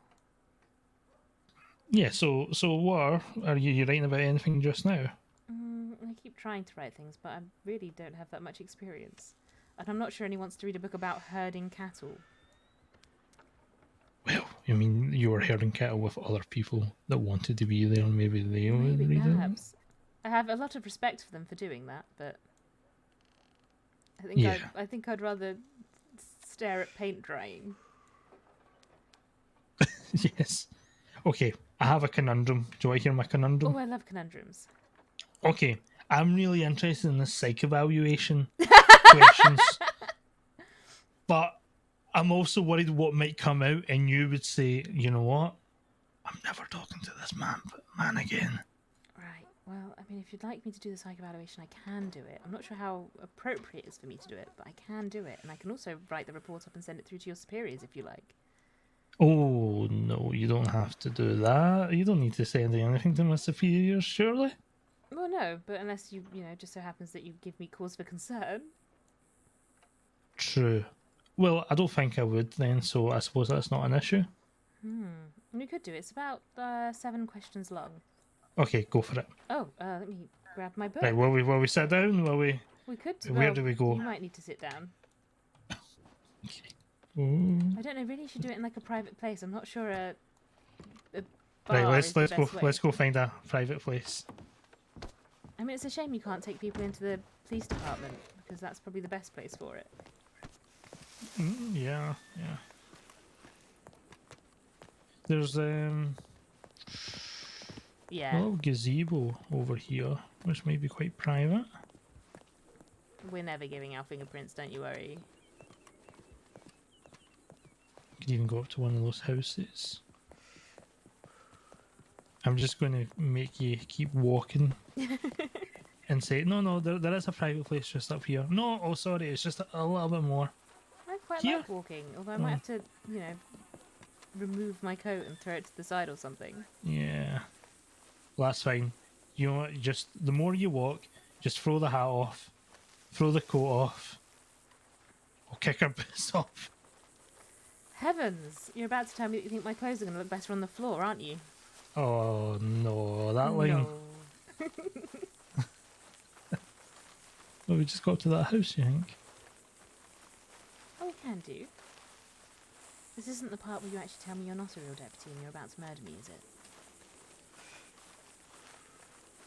Yeah. So what are you writing about anything just now? I keep trying to write things, but I really don't have that much experience. And I'm not sure anyone wants to read a book about herding cattle. Well, I mean, you were herding cattle with other people that wanted to be there, and maybe they would Maybe, read it. perhaps. I have a lot of respect for them for doing that, but I think I'd rather stare at paint drying. Yes. Okay, I have a conundrum. Do you want to hear my conundrum? Oh, I love conundrums. Okay, I'm really interested in the psych evaluation questions, but I'm also worried what might come out, and you would say, you know what? I'm never talking to this man again. Right. Well, I mean, if you'd like me to do the psych evaluation, I can do it. I'm not sure how appropriate it is for me to do it, but I can do it. And I can also write the report up and send it through to your superiors if you like. Oh, no, you don't have to do that. You don't need to send anything to my superiors, surely? Well, no, but unless you just so happens that you give me cause for concern. True. Well, I don't think I would then, so I suppose that's not an issue. We could do it. It's about 7 questions long. Okay, go for it. Oh, let me grab my book. Right, will we sit down? We could. Where well, do we go? You might need to sit down. Ooh. I don't know. Really, you should do it in like a private place. I'm not sure a Right, bar is the let's go best way. let's go find a private place. I mean, it's a shame you can't take people into the police department because that's probably the best place for it. Yeah. There's Yeah. a little gazebo over here, which may be quite private. We're never giving our fingerprints, don't you worry. Could even go up to one of those houses. I'm just going to make you keep walking and say, no, there is a private place just up here. No, oh, sorry, it's just a little bit more. I quite Here? like walking, although I might have to, remove my coat and throw it to the side or something. Yeah. Well, that's fine. You know what? Just the more you walk, just throw the hat off, throw the coat off, or kick her boots off. Heavens! You're about to tell me that you think my clothes are going to look better on the floor, aren't you? Oh no, that line. No. Well, we just got to that house, you think? Oh, we can do. This isn't the part where you actually tell me you're not a real deputy and you're about to murder me, is it?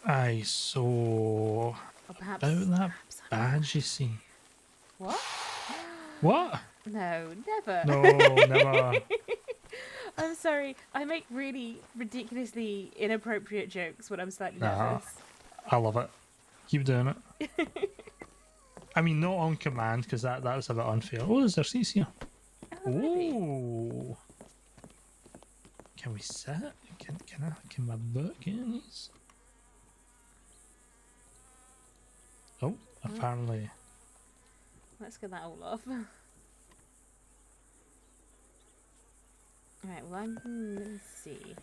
Aye, so... Or perhaps... About that badge, you see. What? What? No, never. No, never. I'm sorry. I make really ridiculously inappropriate jokes when I'm slightly Nah, nervous. I love it. Keep doing it. I mean, not on command, because that was a bit unfair. Oh, there's our seats here. Oh. Can we sit? Can my butt get in these? Oh, apparently. Let's get that all off. Alright, well, let me see.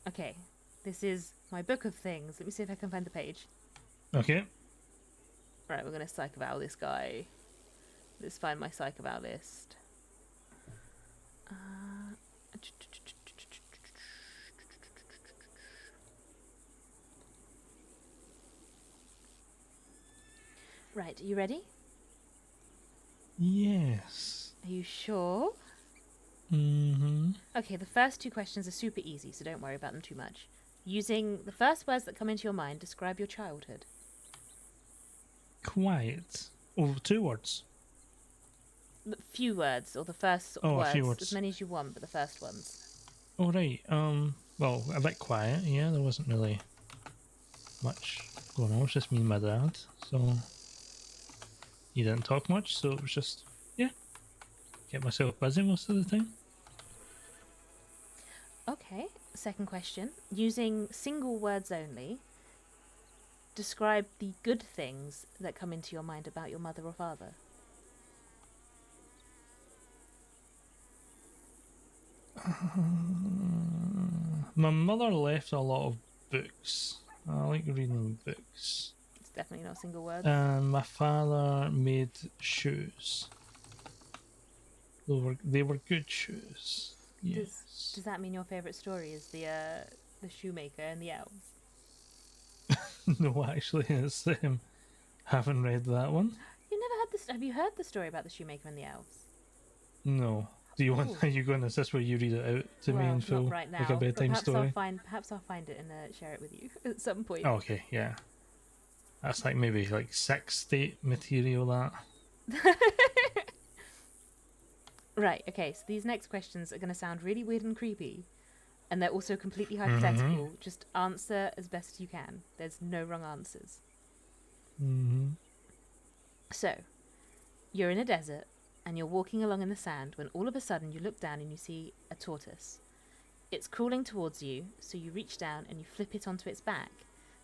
Okay, this is my book of things. Let me see if I can find the page. Okay. Right, we're going to psych eval this guy. Let's find my psych eval list. Right, are you ready? Yes. Are you sure? Mm-hmm. Okay, the first two questions are super easy, so don't worry about them too much. Using the first words that come into your mind, describe your childhood. Quiet. Oh, 2 words. Few words, or the first Oh, a words, few words. as many as you want, but the first ones. Oh, right. Well, a bit quiet. Yeah, there wasn't really much going on. It was just me and my dad, so he didn't talk much. So it was just, yeah, get myself busy most of the time. Okay, second question. Using single words only, describe the good things that come into your mind about your mother or father. My mother left a lot of books. I like reading books. It's definitely not single words. And my father made shoes. They were good shoes. Yes. Does that mean your favourite story is the shoemaker and the elves? No, actually, it's haven't read that one. You never had this? Have you heard the story about the shoemaker and the elves? No. Do you want? Oh. Are you going? Is this where you read it out to me in Not full, right now, like a but bedtime perhaps story? Perhaps I'll find it and share it with you at some point. Oh, okay, yeah. That's like maybe like sex state material. That. Right. Okay. So these next questions are going to sound really weird and creepy, and they're also completely hypothetical. Just answer as best you can. There's no wrong answers. Mm-hmm. So, you're in a desert, and you're walking along in the sand when all of a sudden you look down and you see a tortoise. It's crawling towards you, so you reach down and you flip it onto its back.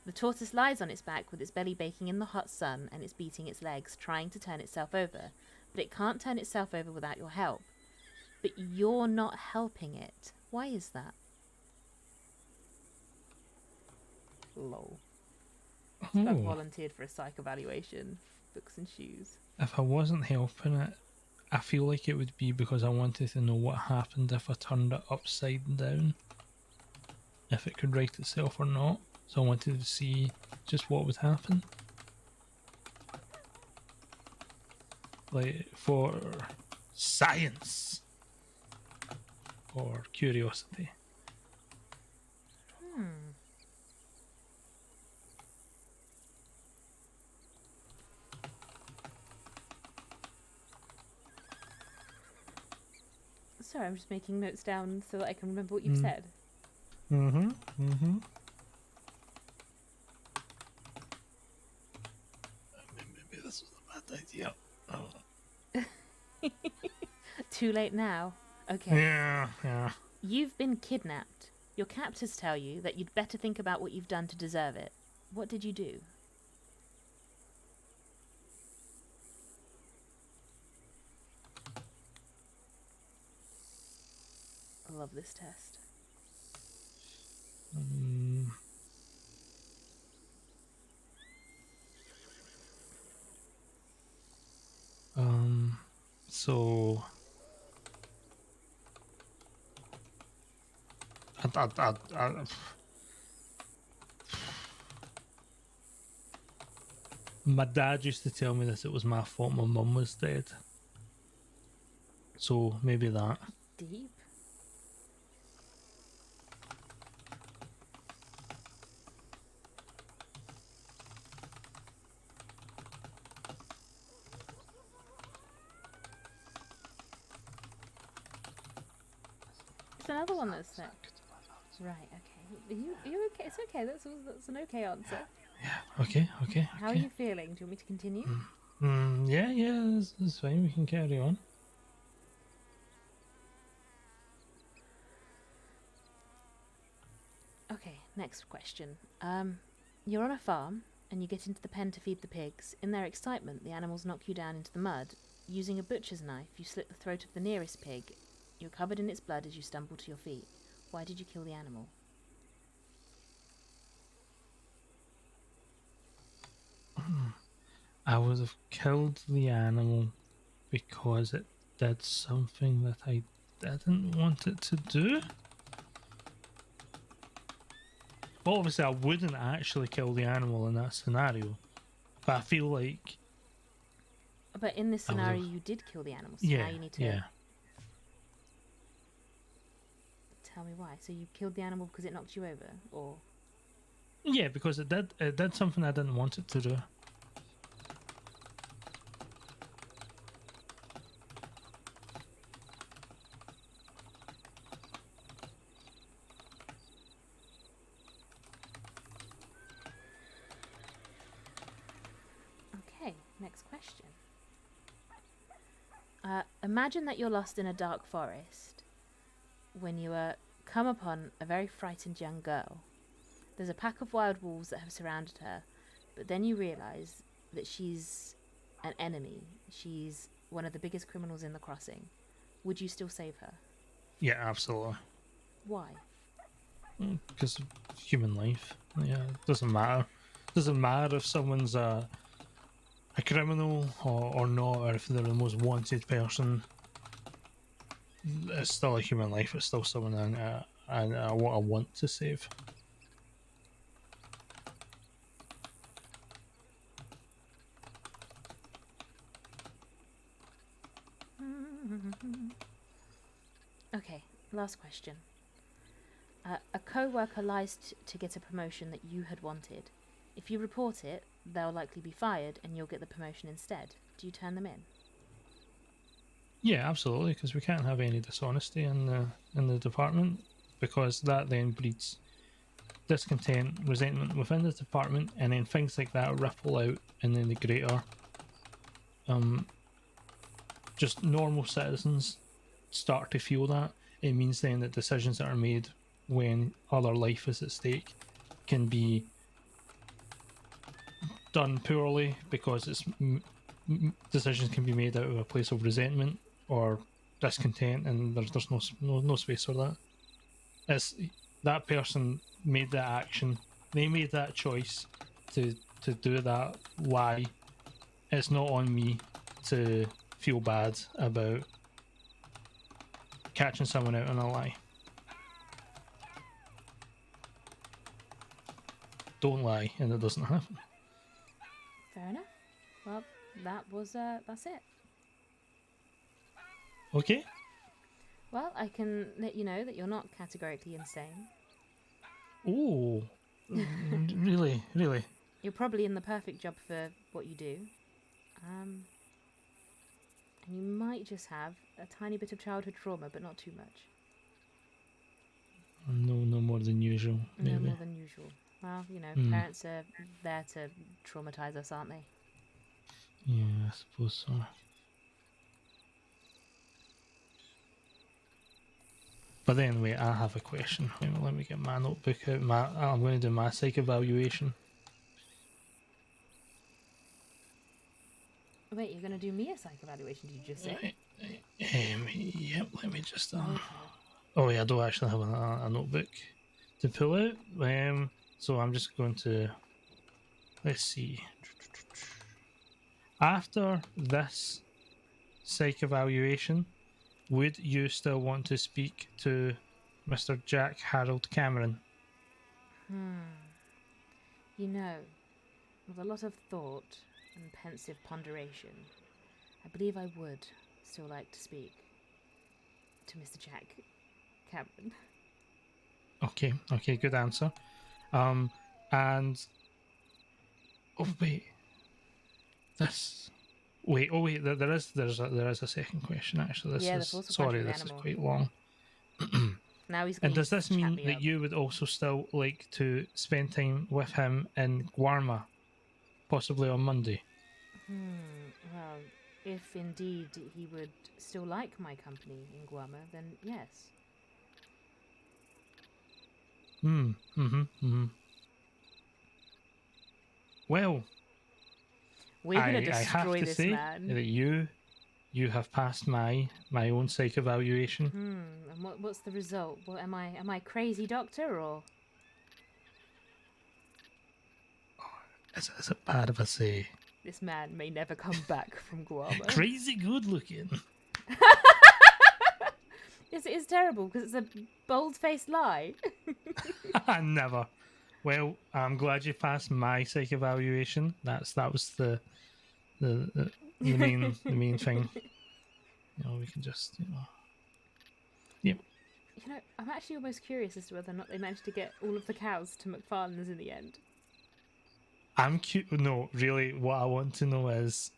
The tortoise lies on its back with its belly baking in the hot sun and it's beating its legs, trying to turn itself over. But it can't turn itself over without your help. But you're not helping it. Why is that? Lol. I've Oh. volunteered for a psych evaluation. Books and shoes. If I wasn't helping it, I feel like it would be because I wanted to know what happened if I turned it upside down. If it could right itself or not. So I wanted to see just what would happen. Like, for science. or curiosity? Sorry, I'm just making notes down so that I can remember what you've said. Mm-hmm. Mm-hmm. Maybe this was a bad idea. Too late now. Okay. Yeah. You've been kidnapped. Your captors tell you that you'd better think about what you've done to deserve it. What did you do? I love this test. So my dad used to tell me that it was my fault my mum was dead. So maybe that. Deep. There's another one that's sick. Right, okay. Are you okay? It's okay, that's an okay answer. Okay. How are you feeling? Do you want me to continue? Yeah, that's fine. We can carry on. Okay, next question. You're on a farm, and you get into the pen to feed the pigs. In their excitement, the animals knock you down into the mud. Using a butcher's knife, you slit the throat of the nearest pig. You're covered in its blood as you stumble to your feet. Why did you kill the animal? I would have killed the animal because it did something that I didn't want it to do. Well, obviously I wouldn't actually kill the animal in that scenario, but I feel like... But in this scenario, you did kill the animal, so now you need to... Yeah. Tell me why. So you killed the animal because it knocked you over, or...? Yeah, because it did something I didn't want it to do. Okay, next question. Imagine that you're lost in a dark forest when you come upon a very frightened young girl. There's a pack of wild wolves that have surrounded her, but then you realise that she's an enemy. She's one of the biggest criminals in the crossing. Would you still save her? Yeah, absolutely. Why? Because of human life. Yeah, it doesn't matter. Doesn't matter if someone's a criminal or not, or if they're the most wanted person. It's still a human life. It's still someone I want to save. Okay, last question. A co-worker lies to get a promotion that you had wanted. If you report it, they'll likely be fired and you'll get the promotion instead. Do you turn them in? Yeah, absolutely, because we can't have any dishonesty in the department, because that then breeds discontent, resentment within the department, and then things like that ripple out and then the greater just normal citizens start to feel that. It means then that decisions that are made when other life is at stake can be done poorly, because it's decisions can be made out of a place of resentment or discontent, and there's no space for that. It's that person made that action, they made that choice to do that. Why? It's not on me to feel bad about catching someone out on a lie. Don't lie, and it doesn't happen. Fair enough. Well, that's it. Okay. Well, I can let you know that you're not categorically insane. Oh, really, really? You're probably in the perfect job for what you do. And you might just have a tiny bit of childhood trauma, but not too much. No more than usual, maybe. No more than usual. Well, you know, parents are there to traumatize us, aren't they? Yeah, I suppose so. But anyway, I have a question. Let me get my notebook out. I'm going to do my psych evaluation. Wait, you're going to do me a psych evaluation, did you just say? Yep, let me just... Oh yeah, I don't actually have a notebook to pull out. So I'm just going to... Let's see. After this psych evaluation, would you still want to speak to Mr. Jack Harold Cameron? You know, with a lot of thought and pensive ponderation, I believe I would still like to speak to Mr. Jack Cameron. Okay, good answer. And... Oh, wait. There is a second question, actually. This is quite long. Now he's And does this mean that you would also still like to spend time with him in Guarma, possibly on Monday? Well, if indeed he would still like my company in Guarma, then yes. Well, we're going to destroy I have to this say man. that you have passed my own psych evaluation. And what's the result? What am I crazy, doctor, or? Is it bad if I say This man may never come back from Guarma. crazy good looking? Yes, it is terrible because it's a bold-faced lie. Never. Well, I'm glad you passed my psych evaluation. That was the main thing. You know, we can just Yep. You know, I'm actually almost curious as to whether or not they managed to get all of the cows to McFarlane's in the end. I'm cute. No, really, what I want to know is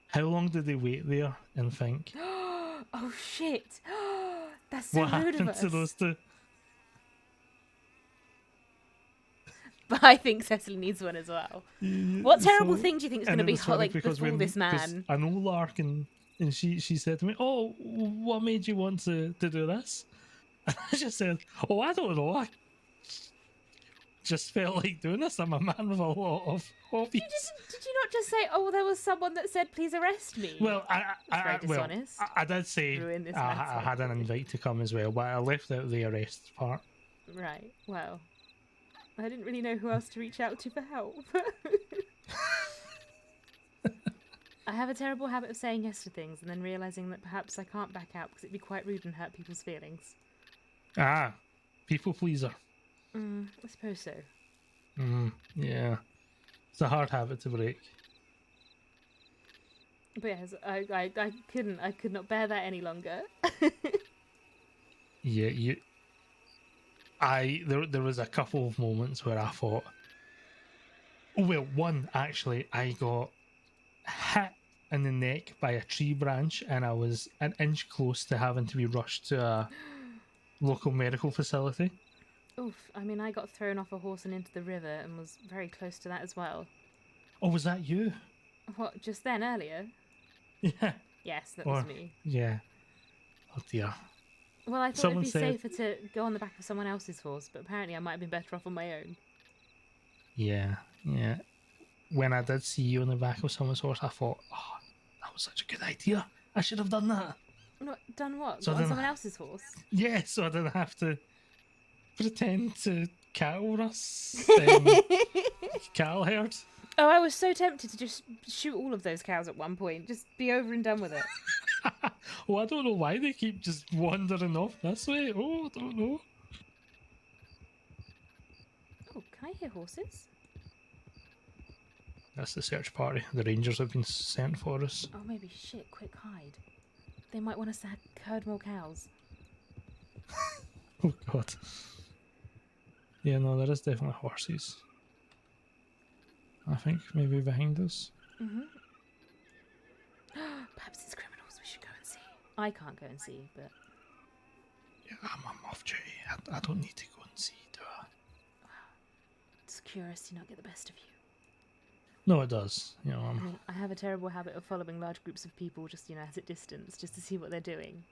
how long did they wait there and think? Oh shit! That's so What rude of happened us. to those two? But I think Cecily needs one as well. What terrible thing do you think is going to and it be was funny like because before this man? I know Lark and she said to me, "Oh, what made you want to do this?" And I just said, "Oh, I don't know. I just felt like doing this. I'm a man with a lot of hobbies." Did you not just say, "Oh, there was someone that said, please arrest me"? Well, That's very dishonest. I did say Ruin this I man's had an invite to come as well, but I left out the arrest part. Right. Well, I didn't really know who else to reach out to for help. I have a terrible habit of saying yes to things and then realising that perhaps I can't back out because it'd be quite rude and hurt people's feelings. People pleaser. I suppose so. Yeah. It's a hard habit to break. But yes, I could not bear that any longer. Yeah, there was a couple of moments where I thought, well, one actually, I got hit in the neck by a tree branch and I was an inch close to having to be rushed to a local medical facility. Oof, I mean, I got thrown off a horse and into the river and was very close to that as well. Oh, was that you? What, just then, earlier? Yeah. Yes, that was me. Yeah. Oh dear. Well, I thought Someone it'd be said- safer to go on the back of someone else's horse, but apparently I might have been better off on my own. Yeah. When I did see you on the back of someone's horse, I thought, oh, that was such a good idea. I should have done that. Done what? So Got on then- someone else's horse? Yeah, so I didn't have to pretend to cattle Russ. Cattle herd. Oh, I was so tempted to just shoot all of those cows at one point. Just be over and done with it. Oh, I don't know why they keep just wandering off this way. Oh, I don't know. Oh, can I hear horses? That's the search party. The rangers have been sent for us. Oh, maybe shit. Quick hide. They might want us to herd more cows. Oh god. Yeah, no, there is definitely horses. I think maybe behind us. Mm-hmm. Perhaps it's criminals we should go and see. I can't go and see, but... Yeah, I'm off duty. I don't need to go and see, do I? Does curiosity not get the best of you? No, it does. You know, I mean, I have a terrible habit of following large groups of people just, at a distance, just to see what they're doing.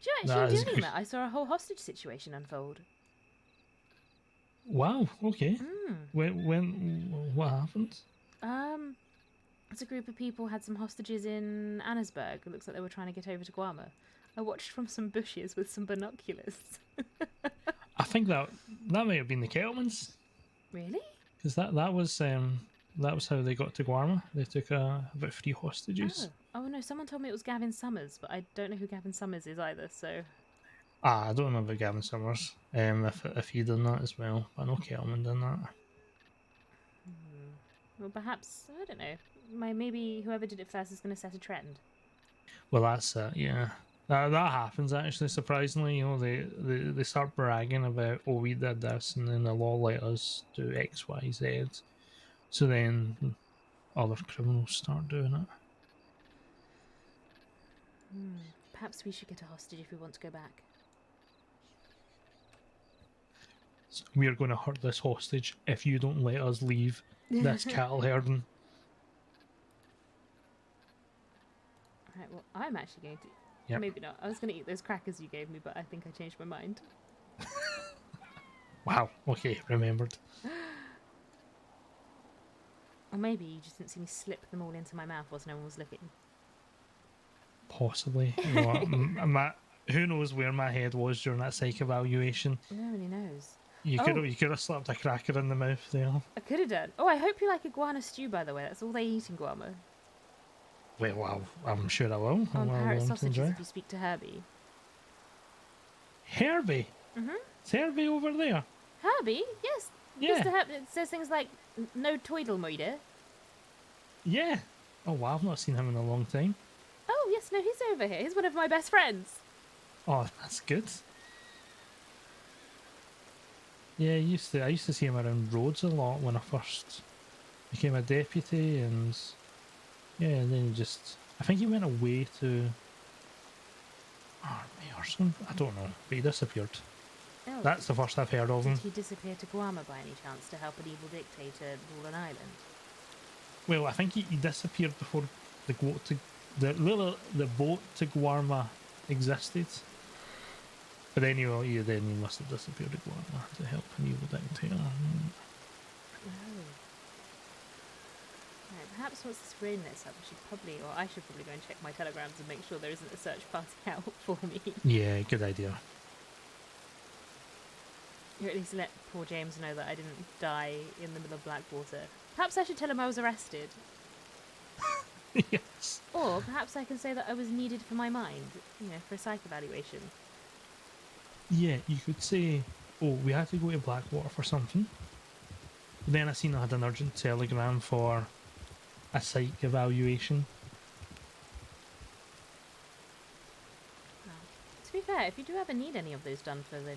Do you know, That actually, is doing good. that, I saw a whole hostage situation unfold. Wow. Okay. Mm. What happened? It's a group of people had some hostages in Annesburg. It looks like they were trying to get over to Guarma. I watched from some bushes with some binoculars. I think that might have been the Kettlemans. Really? Because that was how they got to Guarma. They took about 3 hostages. Oh no! Someone told me it was Gavin Summers, but I don't know who Gavin Summers is either. So. I don't know about Gavin Summers. If he done that as well, I know Kettleman done that. Well, perhaps I don't know. Maybe whoever did it first is going to set a trend. Well, that's it. Yeah, that happens actually. Surprisingly, they start bragging about, oh, we did this, and then the law let us do X, Y, Z. So then other criminals start doing it. Perhaps we should get a hostage if we want to go back. So we are going to hurt this hostage if you don't let us leave this cattle herding. Right, well, I'm actually going to... Yep. Maybe not. I was going to eat those crackers you gave me, but I think I changed my mind. Wow, okay, remembered. Or maybe you just didn't see me slip them all into my mouth whilst no one was looking. Possibly. You know what, who knows where my head was during that psych evaluation. No one knows. You could have slapped a cracker in the mouth there. I could have done. Oh, I hope you like iguana stew, by the way. That's all they eat in Guarma. Well, I'm sure I will. Parrot sausages if you speak to Herbie. Herbie? Mm-hmm. Is Herbie over there? Herbie? Yes. Yeah. Mr. Herbie, it says things like, no Tweedlemoide. Yeah. Oh, wow, I've not seen him in a long time. Oh, yes, no, he's over here. He's one of my best friends. Oh, that's good. Yeah, I used to see him around roads a lot when I first became a deputy, and yeah, and then I think he went away to army or something. I don't know, but he disappeared. Oh, That's the first I've heard of him. Did he disappear to Guarma by any chance to help an evil dictator rule an island? Well, I think he disappeared before the boat to Guarma existed. But anyway, then he must have disappeared to Guarma to help an evil dictator. Oh. Right, perhaps once this rain lets up, I should probably go and check my telegrams and make sure there isn't a search party out for me. Yeah, good idea. Or at least let poor James know that I didn't die in the middle of Blackwater. Perhaps I should tell him I was arrested. Yes. Or perhaps I can say that I was needed for my mind, for a psych evaluation. Yeah, you could say, oh, we had to go to Blackwater for something. But then I seen I had an urgent telegram for a psych evaluation. To be fair, if you do ever need any of those done for the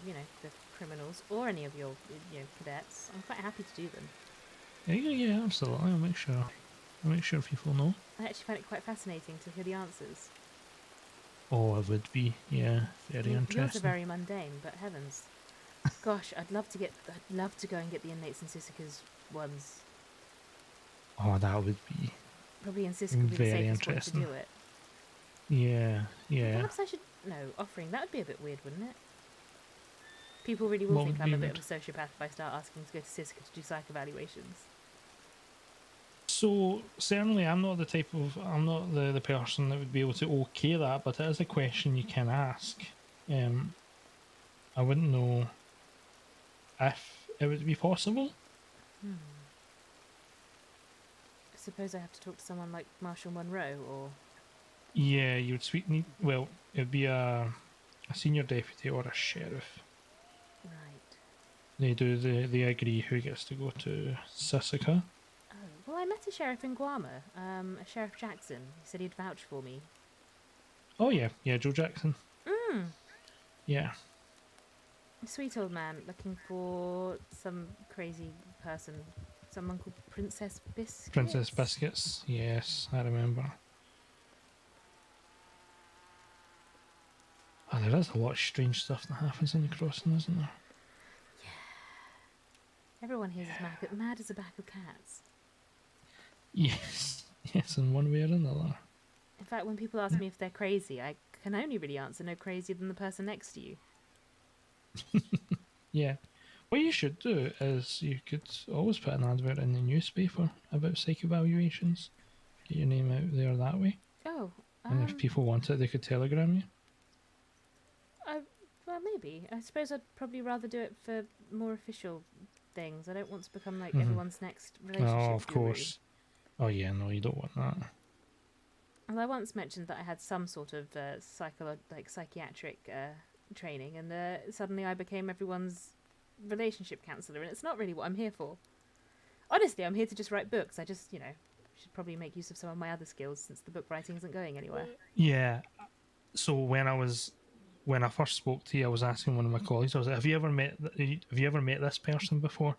criminals or any of your cadets, I'm quite happy to do them. Yeah, absolutely. I'll make sure people know. I actually find it quite fascinating to hear the answers. Oh, it would be, yeah, very Yours are interesting. very mundane, but heavens, gosh, I'd love to go and get the inmates in Sisika's ones. Oh, that would be Probably in Sisika would be the very safest way to interesting. do it. Yeah. Perhaps I should offering. That would be a bit weird, wouldn't it? People really will What think would I'm be a bit weird? of a sociopath if I start asking to go to Sisika to do psych evaluations. So certainly, I'm not the person that would be able to okay that, but it is a question you can ask. I wouldn't know if it would be possible. I suppose I have to talk to someone like Marshal Monroe, or Yeah, you would need. Well, it'd be a senior deputy or a sheriff. right. They agree who gets to go to Sisika. Oh, well, I met a sheriff in Guarma, a Sheriff Jackson. He said he'd vouch for me. Oh yeah, Joe Jackson. Mm. Yeah. A sweet old man looking for some crazy person. Someone called Princess Biscuits. Princess Biscuits. Yes, I remember. Oh, there is a lot of strange stuff that happens in the crossing, isn't there? Everyone here is mad as a pack of cats. Yes. Yes, in one way or another. In fact, when people ask me if they're crazy, I can only really answer no crazier than the person next to you. Yeah. What you should do is you could always put an advert in the newspaper about psych evaluations. Get your name out there that way. Oh. And if people want it, they could telegram you. Well, maybe. I suppose I'd probably rather do it for more official things. I don't want to become like Mhm. everyone's next relationship Oh, of guru. course. Oh, yeah, no, you don't want that. Well, I once mentioned that I had some sort of psychiatric training, and suddenly I became everyone's relationship counsellor, and it's not really what I'm here for. Honestly, I'm here to just write books. I just, should probably make use of some of my other skills since the book writing isn't going anywhere. Yeah. So when I first spoke to you, I was asking one of my colleagues, I was like, have you ever met this person before?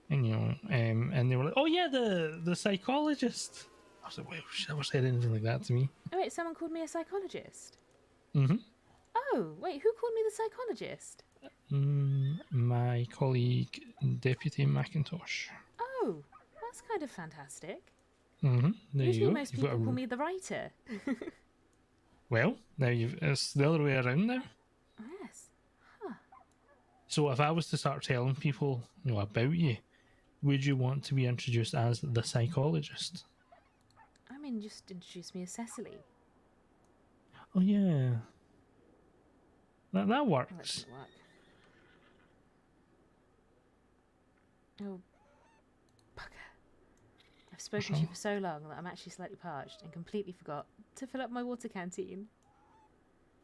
And and they were like, oh yeah, the psychologist. I was like, well, she never said anything like that to me. Oh wait, someone called me a psychologist? Mm-hmm. Oh, wait, who called me the psychologist? My colleague, Deputy McIntosh. Oh, that's kind of fantastic. Mm-hmm. There Usually you go. most people call me the writer. Well, now it's the other way around now. Yes. Huh. So if I was to start telling people, about you, would you want to be introduced as the psychologist? I mean, just introduce me as Cecily. Oh yeah. That Oh, that works. didn't work. Oh, bugger. I've spoken to you for so long that I'm actually slightly parched and completely forgot to fill up my water canteen.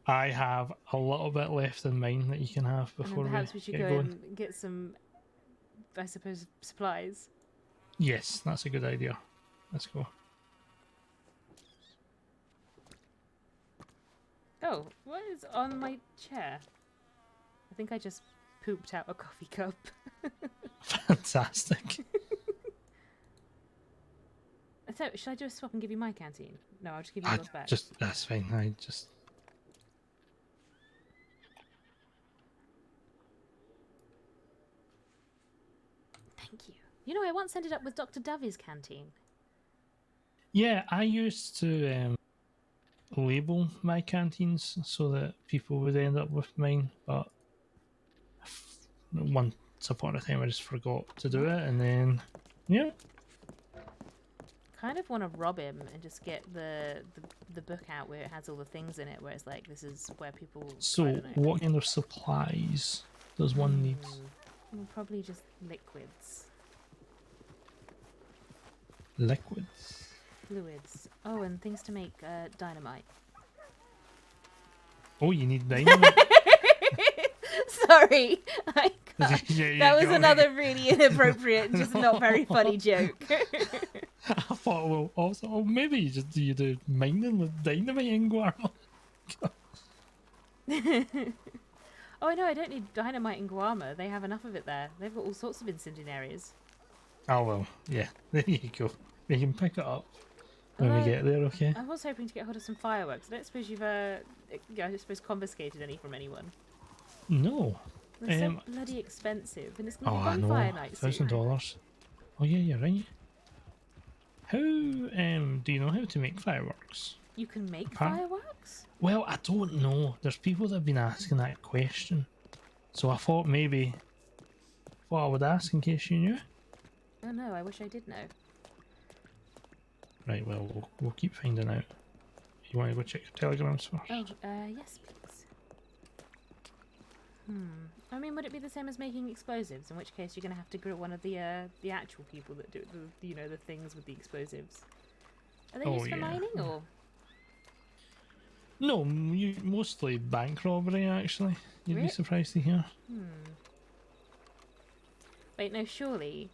I have a little bit left in mine that you can have And before then perhaps we get should go going. and get some, I suppose, supplies. Yes, that's a good idea. Let's go. Oh, what is on my chair? I think I just pooped out a coffee cup. Fantastic. So, should I do a swap and give you my canteen? No, I'll just give you yours back. That's fine. Thank you. I once ended up with Dr. Dovey's canteen. Yeah, I used to label my canteens so that people would end up with mine, but once upon a time I just forgot to do it, and then Kind of want to rob him and just get the book out where it has all the things in it, where it's like, this is where people... So what kind of supplies does one need? Well, probably just liquids. Liquids. Fluids. Oh, and things to make dynamite. Oh, you need dynamite. Sorry, I can't. Yeah, That was got another me. really inappropriate, just not very funny joke. I thought, well, also, maybe you do mining with dynamite in Guarma. Oh no, I don't need dynamite in Guarma. They have enough of it there. They've got all sorts of incendiaries. Oh well, yeah. There you go. We can pick it up when we get there. Okay. I was hoping to get hold of some fireworks. I don't suppose you've I suppose confiscated any from anyone. No. They're so bloody expensive, and it's gonna Oh, be I know. bonfire night soon. $1,000. Oh yeah, you're right. How do you know how to make fireworks? You can make Apparent- fireworks? Well, I don't know. There's people that have been asking that question, so I thought maybe I would ask in case you knew. Oh no, I wish I did know. Right. Well, we'll keep finding out. You want to go check your telegrams first? Oh, yes, please. I mean, would it be the same as making explosives? In which case, you're going to have to grill one of the actual people that do the things with the explosives. Are they used for mining or? No, mostly bank robbery. Actually, you'd be surprised to hear. Wait, no, surely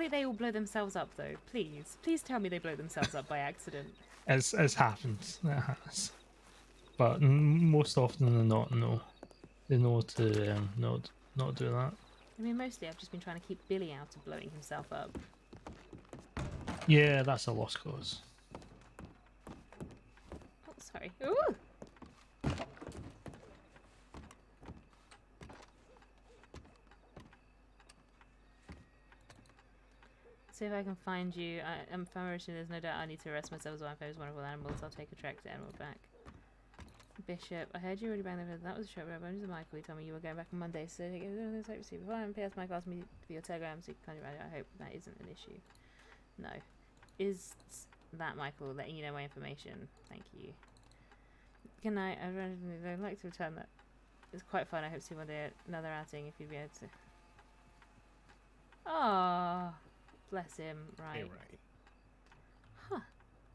they all blow themselves up though. Please tell me they blow themselves up by accident. It's happened. It has, but most often than not, no. They know to not not do that. I mean, mostly I've just been trying to keep Billy out of blowing himself up. Yeah, that's a lost cause. Oh, sorry. Ooh! See if I can find you. I'm famished, there's no doubt I need to rest myself as well. If I was wonderful animals, I'll take a trek to Emerald back. Bishop, I heard you already banged the that was a show, but bones of Michael. You told me you were going back on Monday, so take it to receive. Well, PS Mike asked me for your telegram, so you can I hope that isn't an issue. No. Is that Michael letting you know my information? Thank you. Good night. I'd like to return that. It's quite fun. I hope to see one day another outing if you'd be able to. Oh, bless him. Right. Hey, right. Huh.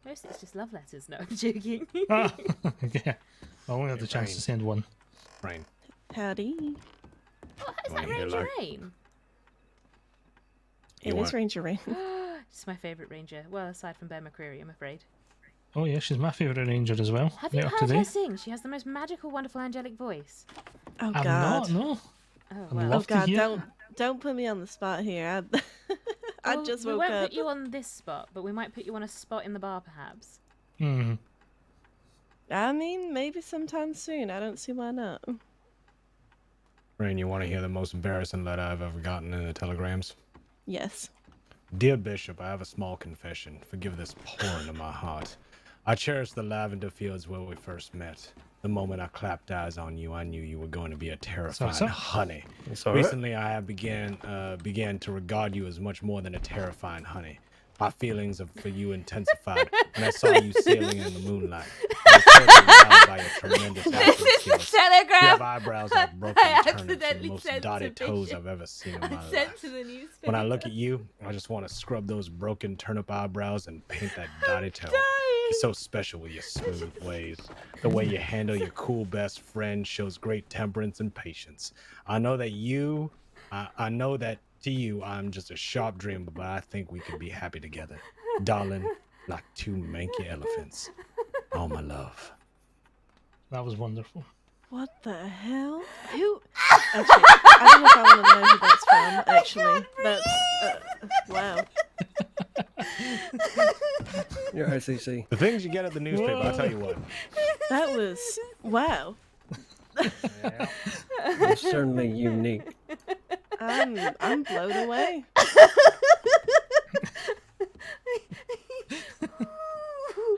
Mostly it's just love letters. No, I'm joking. Ah, yeah. I won't have the chance to send one. Rain. Howdy. Oh, is that Ranger Rain? It is Ranger Rain. She's my favourite ranger. Well, aside from Bear McCreary, I'm afraid. Oh yeah, she's my favourite ranger as well. Have you heard her sing? She has the most magical, wonderful, angelic voice. Oh I'm God. not, no. Oh, I'd well. love to hear. Don't put me on the spot here. I Well, just we woke won't up. put you on this spot, but we might put you on a spot in the bar, perhaps. Hmm. I mean, maybe sometime soon. I don't see why not. Rain, you want to hear the most embarrassing letter I've ever gotten in the telegrams? Yes. Dear Bishop, I have a small confession. Forgive this pouring of my heart. I cherish the lavender fields where we first met. The moment I clapped eyes on you, I knew you were going to be a terrifying honey. Recently, I have began to regard you as much more than a terrifying honey. My feelings for you intensified when I saw you sailing in the moonlight. I was totally wowed by your tremendous acting skills. Telegram. You have eyebrows like broken I turnips and accidentally the most sent to dotted toes Bishop. I've ever seen in my I sent life. to the newspaper. When I look at you, I just want to scrub those broken turnip eyebrows and paint that dotted toe. You're so special with your smooth ways. The way you handle your cool best friend shows great temperance and patience. I know that to you, I'm just a sharp dreamer, but I think we could be happy together. Darling, like two manky elephants. All my love. That was wonderful. What the hell? Who? Actually, I don't know if I want to know who that's from. Actually, that's wow. You're ICC. The things you get at the newspaper, I'll tell you what. That was wow. It's certainly unique. I'm blown away.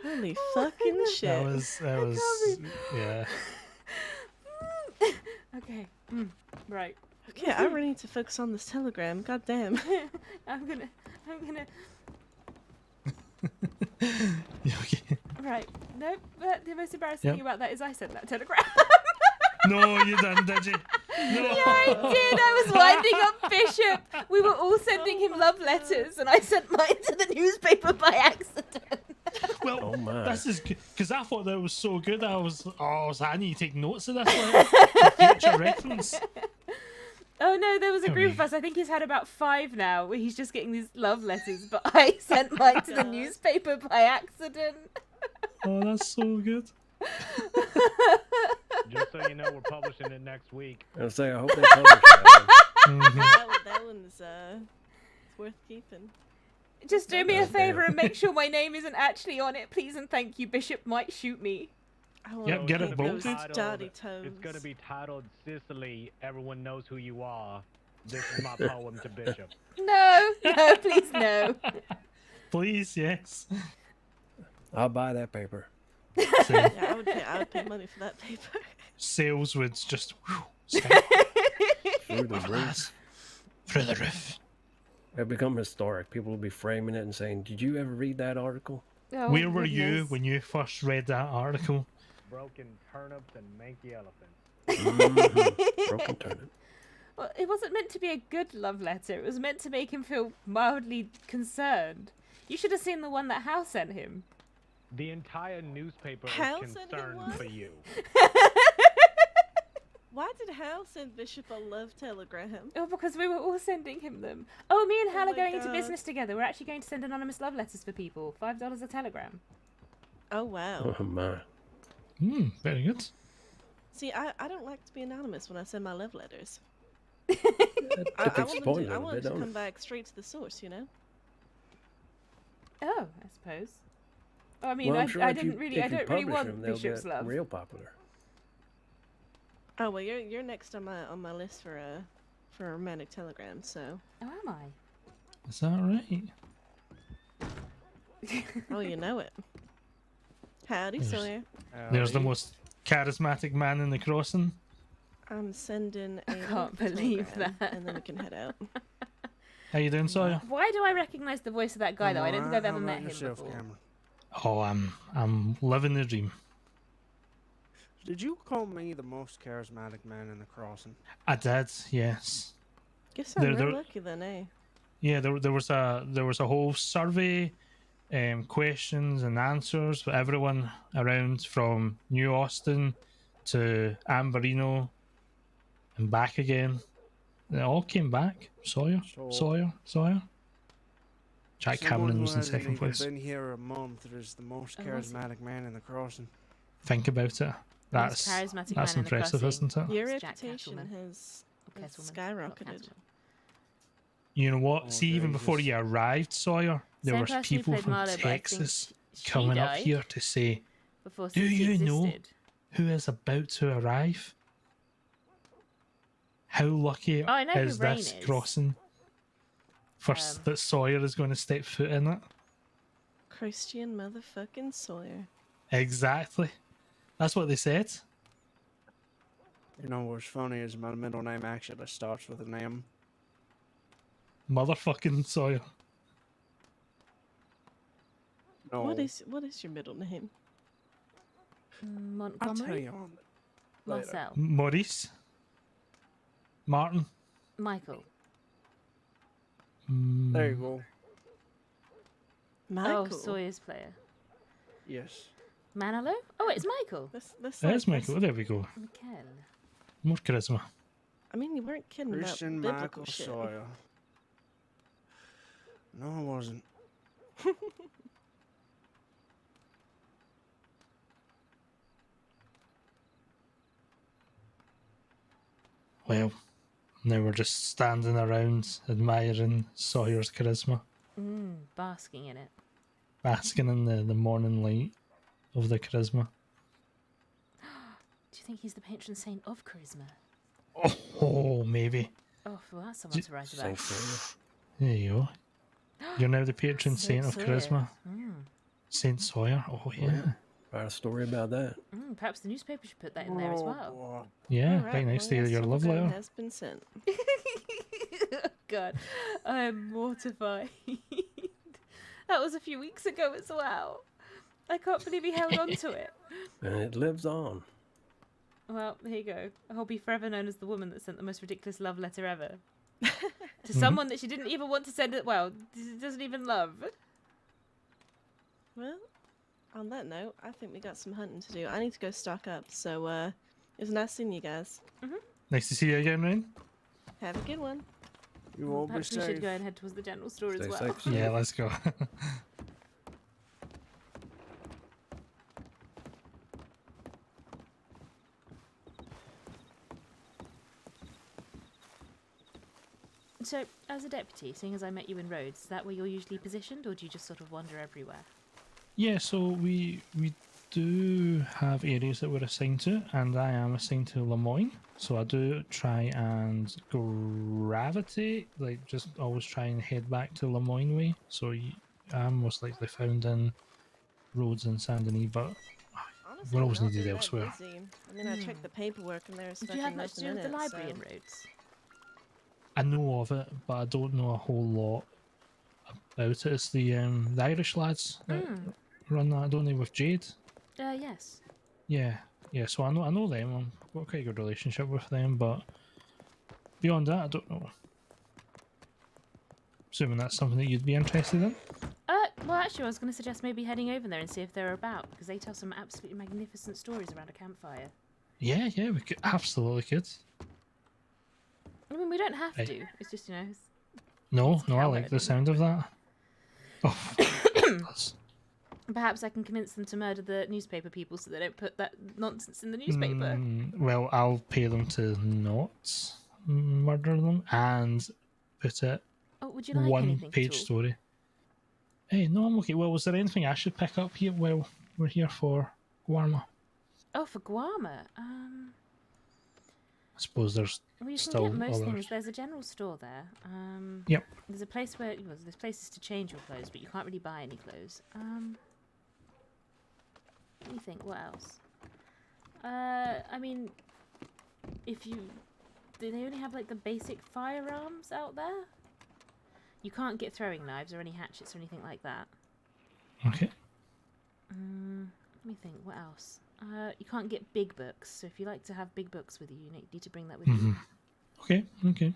Holy fucking shit. That was yeah. Okay. Right. Okay, I really need to focus on this telegram. God damn. I'm gonna. Okay. Right. No, but the most embarrassing Yep. thing about that is I sent that telegram. No, you didn't, did you? No. Yeah, I did. I was winding up Bishop. We were all sending him love letters, and I sent mine to the newspaper by accident. Well, my. this is good because I thought that was so good. I need to take notes of this letter for future reference. Oh no, there was a group of us. I think he's had about 5 now where he's just getting these love letters, but I sent mine to the newspaper by accident. Oh, that's so good. Just so you know, we're publishing it next week. I was saying, I hope they publish that. That one's it's worth keeping. Just do me a favour and make sure my name isn't actually on it, please and thank you. Bishop might shoot me. Yep, get it bolted. Dirty toes. It's going to be titled Cecily, Everyone Knows Who You Are. This is my poem to Bishop. No, please no. Please, yes. I'll buy that paper. Yeah, I would pay money for that paper. Sales would just Through the roof. Through the roof. It'll become historic. People will be framing it and saying, "Did you ever read that article?" Oh, where were you when you first read that article? Broken turnips and manky elephants. Broken turnip. Well, it wasn't meant to be a good love letter. It was meant to make him feel mildly concerned. You should have seen the one that Hal sent him. The entire newspaper Hal is sent him concerned one? for you. Why did Hal send Bishop a love telegram? Oh, because we were all sending him them. Oh, me and Hal Oh are my going into God. business together. We're actually going to send anonymous love letters for people. $5 a telegram. Oh wow. Oh my. Very good. See, I don't like to be anonymous when I send my love letters. Defeats the wanted point to, a I little wanted bit, to don't come it? back straight to the source, you know? Oh, I suppose. Oh, I mean, Well, I, I'm sure I if don't really publish want them, they'll Bishop's get love. real popular. Oh well, you're next on my list for a romantic telegram. So. Oh, am I? Is that right? Oh, you know it. Howdy, There's- Sawyer. There's the most charismatic man in the crossing. I'm sending a can't believe telegram, that. and then we can head out. How you doing, Sawyer? Why do I recognise the voice of that guy, though? I don't think I've ever met him before. Oh, I'm living the dream. Did you call me the most charismatic man in the crossing? I did, yes. Guess I'm real lucky then, eh? Yeah, there was a whole survey, questions and answers for everyone around from New Austin to Amberino and back again. They all came back. Sawyer. Jack Cameron was in second place. Been here a month is the most charismatic man in the crossing. Think about it. That's charismatic that's man in the impressive, crossing. isn't it? Your It's Jack reputation Castleman. has Castleman, skyrocketed. not Castleman. You know what? See, even before you arrived, Sawyer, there Same were person who people played from Marlo, but I think Texas she coming up died here to say, before "Do Cece you know existed." who is about to arrive? How lucky Oh, I know who is Rain this is. crossing that Sawyer is going to step foot in it?" Christian motherfucking Sawyer. Exactly. That's what they said. You know what's funny is my middle name actually starts with an M. Motherfucking Sawyer. No. What is your middle name? Montgomery? I'll tell you on later. Marcel. Maurice. Martin. Michael. There you go. Michael. Oh, Sawyer's player. Yes. Manalo? Oh, it's Michael. There's Michael. There we go. Mikel. More charisma. I mean, you weren't kidding Christian about biblical Michael shit. Sawyer. No, I wasn't. Well, now we're just standing around admiring Sawyer's charisma, Basking in it. basking in the morning light of the charisma. Do you think he's the patron saint of charisma? Oh, maybe. Oh, well, that's someone to write about. There you go. You're now the patron saint of Sawyer. charisma. Mm. Saint Sawyer. Oh, yeah. Write a story about that. Perhaps the newspaper should put that in there as well. Yeah, Alright, right next well, to your yes, love telegram letter. has been sent. God, I'm mortified. That was a few weeks ago as well. I can't believe he held on to it. And it lives on. Well, here you go. I'll be forever known as the woman that sent the most ridiculous love letter ever. To someone that she didn't even want to send it, well, doesn't even love. Well, on that note, I think we got some hunting to do. I need to go stock up, so it was nice seeing you guys. Nice to see you again, Rain. Have a good one. You all be Perhaps we safe. should go and head towards the general store Stay as well. safe. Yeah, let's go. So, as a deputy, seeing as I met you in Rhodes, is that where you're usually positioned, or do you just sort of wander everywhere? Yeah, so we do have areas that we're assigned to, and I am assigned to Lemoyne. So I do try and gravitate, like just always try and head back to Lemoyne way. So I'm most likely found in Rhodes and Saint Denis, but Honestly, we're always not needed that elsewhere. busy. I mean, I checked the paperwork and there's Do fucking you have much to nothing do with in the it, library so- in Rhodes? I know of it, but I don't know a whole lot about it. It's the Irish lads that run that, don't they, with Jade? Yes. Yeah, so I know them. I've got quite a good relationship with them, but beyond that, I don't know. Assuming that's something that you'd be interested in. Well, actually, I was going to suggest maybe heading over there and see if they're about, because they tell some absolutely magnificent stories around a campfire. Yeah, we could absolutely could. I mean, we don't have Hey. to. It's just, it's No, I Howard. like the sound of that. Oh, that's- Perhaps I can convince them to murder the newspaper people so they don't put that nonsense in the newspaper. Well, I'll pay them to not. murder them and put it Oh, would you like anything at one-page all? story. Hey, no, I'm okay. Well, was there anything I should pick up here while we're here for Guarma? Oh, for Guarma. I suppose there's Well, you can still get most others. things. There's a general store there. Yep. There's a place where there's places to change your clothes, but you can't really buy any clothes. Let me think. What else? I mean, if you do, they only have like the basic firearms out there. You can't get throwing knives or any hatchets or anything like that. Okay. Let me think. What else? You can't get big books. So if you like to have big books with you, you need to bring that with you. Okay. Okay.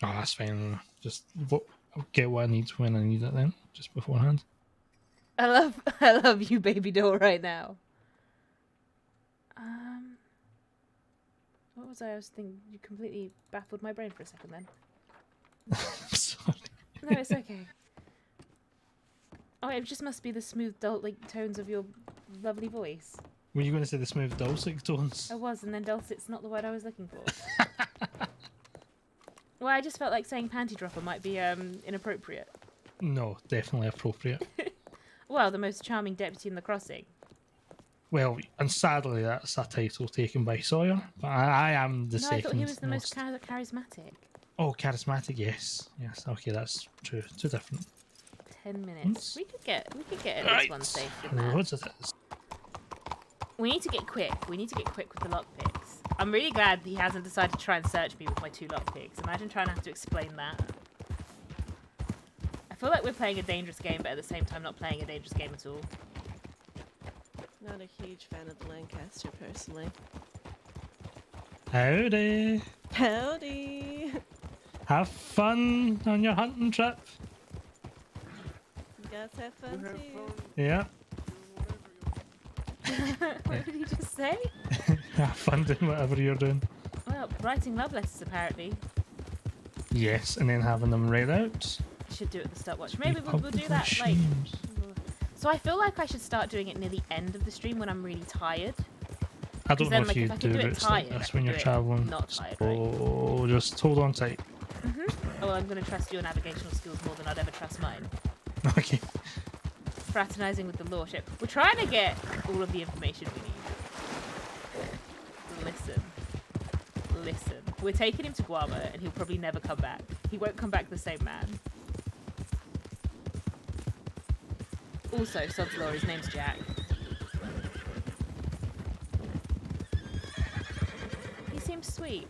Oh, that's fine. Just I'll get what I need when I need it then, just beforehand. I love you, baby doll, right now. What was I was thinking? You completely baffled my brain for a second then. Sorry. No, it's okay. Oh, it just must be the smooth, like tones of your lovely voice. Were you going to say the smooth dulcet tones? I was, and then dulcet's not the word I was looking for. Well, I just felt like saying panty dropper might be inappropriate. No, definitely appropriate. Well, the most charming deputy in the crossing. Well, and sadly that's a title taken by Sawyer, but I am the No, second I thought he was the most... most charismatic. Oh, charismatic, yes. Yes, okay, that's true. Two different. 10 minutes. We could get at Right. this one safe in there. Loads of this. We need to get quick. We need to get quick with the lockpicks. I'm really glad he hasn't decided to try and search me with my 2 lockpicks. Imagine trying to have to explain that. I feel like we're playing a dangerous game, but at the same time not playing a dangerous game at all. Not a huge fan of the Lancaster, personally. Howdy. Howdy! Have fun on your hunting trip. You guys have fun too. Yeah. What did he just say? Have fun doing whatever you're doing. Well, writing love letters apparently. Yes, and then having them read out. Should do it at the stopwatch. Maybe we'll do that like. So I feel like I should start doing it near the end of the stream when I'm really tired. I don't know then, if like, you if I do can do it routes tired, like I this can when do you're it traveling. not tired, So just hold on tight. Oh, well, I'm going to trust your navigational skills more than I'd ever trust mine. Okay. Fraternizing with the lordship. We're trying to get all of the information we need. Listen. We're taking him to Guarma and he'll probably never come back. He won't come back the same man. Also, Sod's Law, his name's Jack. He seems sweet.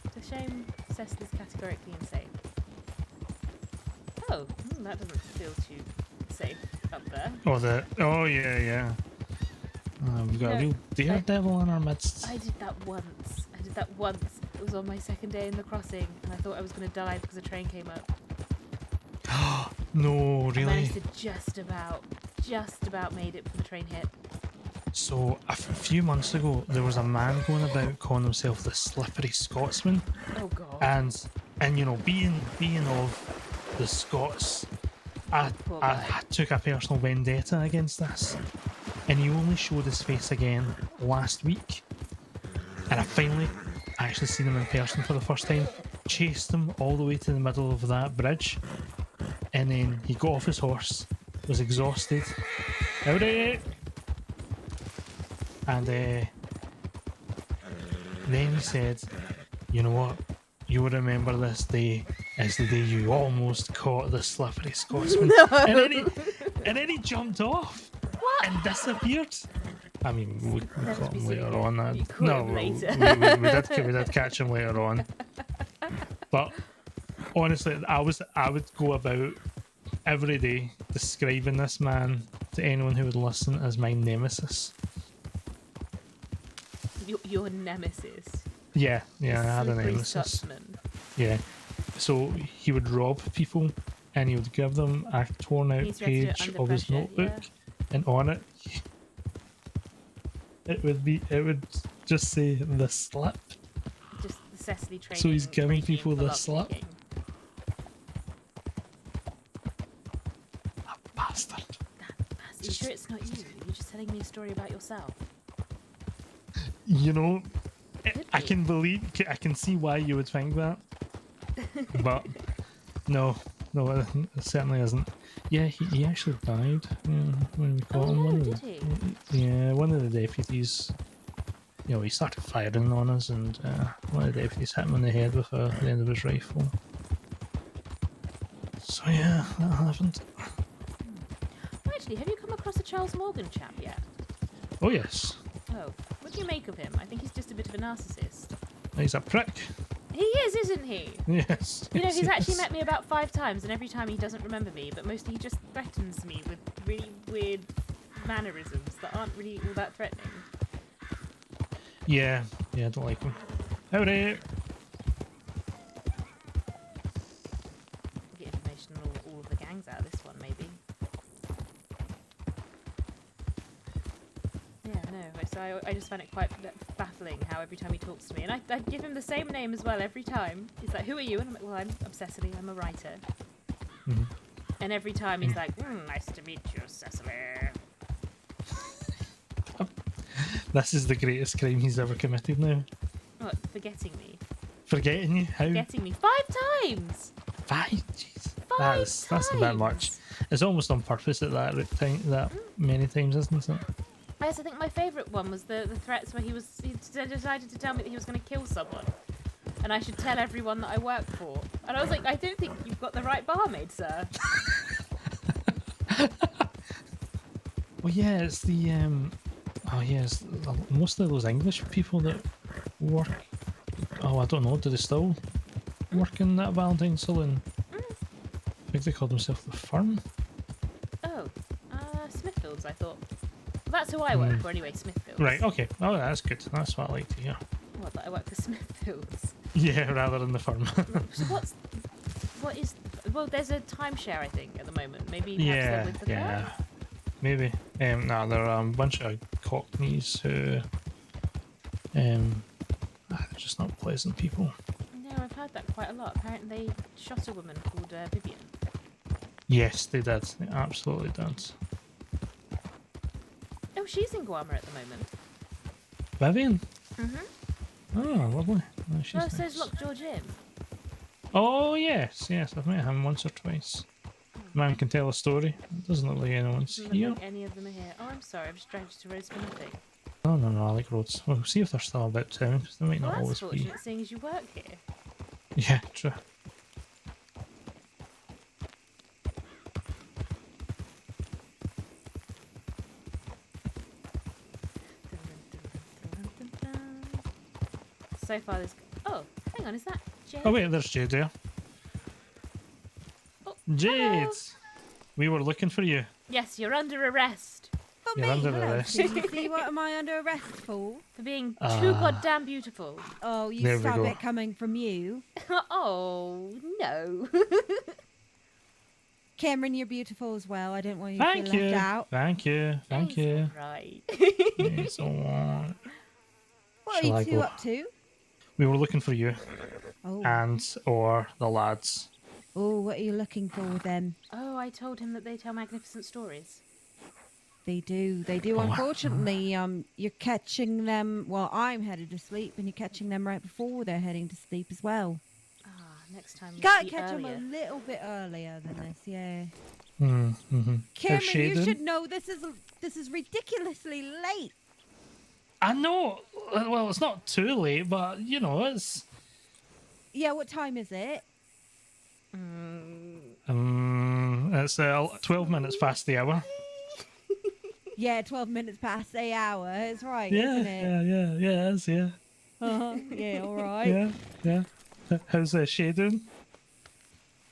It's a shame Cecily's categorically insane. Oh, that doesn't feel too safe up there. Oh yeah. We've got a real daredevil in our midst. I did that once. It was on my second day in the crossing, and I thought I was going to die because a train came up. No, I really? managed to just about made it before the train hit. So a few months ago, there was a man going about calling himself the Slippery Scotsman. Oh god. And you know, being of the Scots, I took a personal vendetta against this, and he only showed his face again last week. And I finally actually seen him in person for the first time. Chased him all the way to the middle of that bridge, and then he got off his horse, was exhausted. Howdy! And then he said, "You know what? You will remember this day as the day you almost caught the Slippery Scotsman." No. And then he jumped off and disappeared. I mean, we caught him later on. We did catch him later on. But honestly, I would go about every day describing this man to anyone who would listen as my nemesis. Your nemesis. Yeah, I had a Slippery nemesis. Scotsman. Yeah. So he would rob people and he would give them a torn out He's ready to do it page under of his pressure, notebook, yeah. and on it it would just say the slip. Just the Cecily training. So he's giving regime people for the lockpicking. slip. Bastard. Are you sure it's not you? You're just telling me a story about yourself. You know, I can see why you would think that, but no, it certainly isn't. Yeah, he actually died. Yeah, when we caught him. Did he? Yeah, one of the deputies. He started firing on us, and one of the deputies hit him in the head with the end of his rifle. So yeah, that happened. Actually, have you come across a Charles Morgan chap yet? Oh yes, Oh, what do you make of him? I think he's just a bit of a narcissist. he's a prick. He is, isn't he? Yes. You know, yes, he's actually yes. met me about 5 times, and every time he doesn't remember me, but mostly he just threatens me with really weird mannerisms that aren't really all that threatening. Yeah, I don't like him. Howdy. Get information on all of the gangs out of this one, maybe. Yeah, no, so I just find it quite baffling how every time he talks to me, and I give him the same name as well every time. He's like, who are you? And I'm like, well, I'm Cecily, I'm a writer. Mm-hmm. And every time he's like, nice to meet you, Cecily. This is the greatest crime he's ever committed now. What, forgetting me? Forgetting you? How? Forgetting me 5 times! 5? Jeez. 5 That's a bit much. It's almost on purpose at that many times, isn't it? Yes, I think my favourite one was the threats where he decided to tell me that he was going to kill someone. And I should tell everyone that I work for. And I was like, I don't think you've got the right barmaid, sir. Well, yeah, it's the it's mostly those English people that work. Oh, I don't know. Do they still work in that Valentine saloon? I think they call themselves the Firm. Oh, Smithfields, I thought. Well, that's who I work for anyway, Smithfields. Right. Okay. Oh, that's good. That's what I like to hear. What, that I work for Smithfields? Yeah, rather than the Firm. So well, there's a timeshare, I think, at the moment. Maybe perhaps they're with the Firm? Maybe. No, there are a bunch of cockneys who they're just not pleasant people. No, I've heard that quite a lot. Apparently they shot a woman called Vivian. Yes, they did. They absolutely did. Oh, she's in Guam at the moment. Vivian? Mm-hmm. Oh, lovely. Oh, she's Well, nice. says Lockjaw Jim. Oh, yes, I've met him once or twice. Man can tell a story. It doesn't look like anyone's Doesn't here. look like any of them are here. Oh, I'm sorry, I've just dragged you to roads for nothing. No, I like roads. We'll see if they're still about town, because they might Well, not that's always be. fortunate, seeing as you work here. Yeah, true. So far, this. Oh, hang on, is that Jade? Oh, wait, there's Jade there. Jade! hello. We were looking for you. Yes, you're under arrest. You're under arrest. See, what am I under arrest for? For being too goddamn beautiful. Oh, you There we stop go. it coming from you. Oh, no. Cameron, you're beautiful as well. I didn't want you Thank to feel you. left out. Thank you. Thank you. Right. It's all right. What Shall are I you two go? up to? We were looking for you. Oh. Or the lads. Oh, what are you looking for with them? Oh, I told him that they tell magnificent stories. They do. They do. Oh, Unfortunately, you're catching them. Well, I'm headed to sleep, and you're catching them right before they're heading to sleep as well. Ah, next time You we gotta see catch them earlier. a little bit earlier than this. Yeah. Mm-hmm. Cameron, you should know this is ridiculously late. I know. Well, it's not too late, but it's. Yeah. What time is it? It's 12 minutes past the hour. Yeah, 12 minutes past the hour. It's right, Yeah, isn't it? yeah, it is, yeah. Yeah, all right. Yeah. How's Shay doing?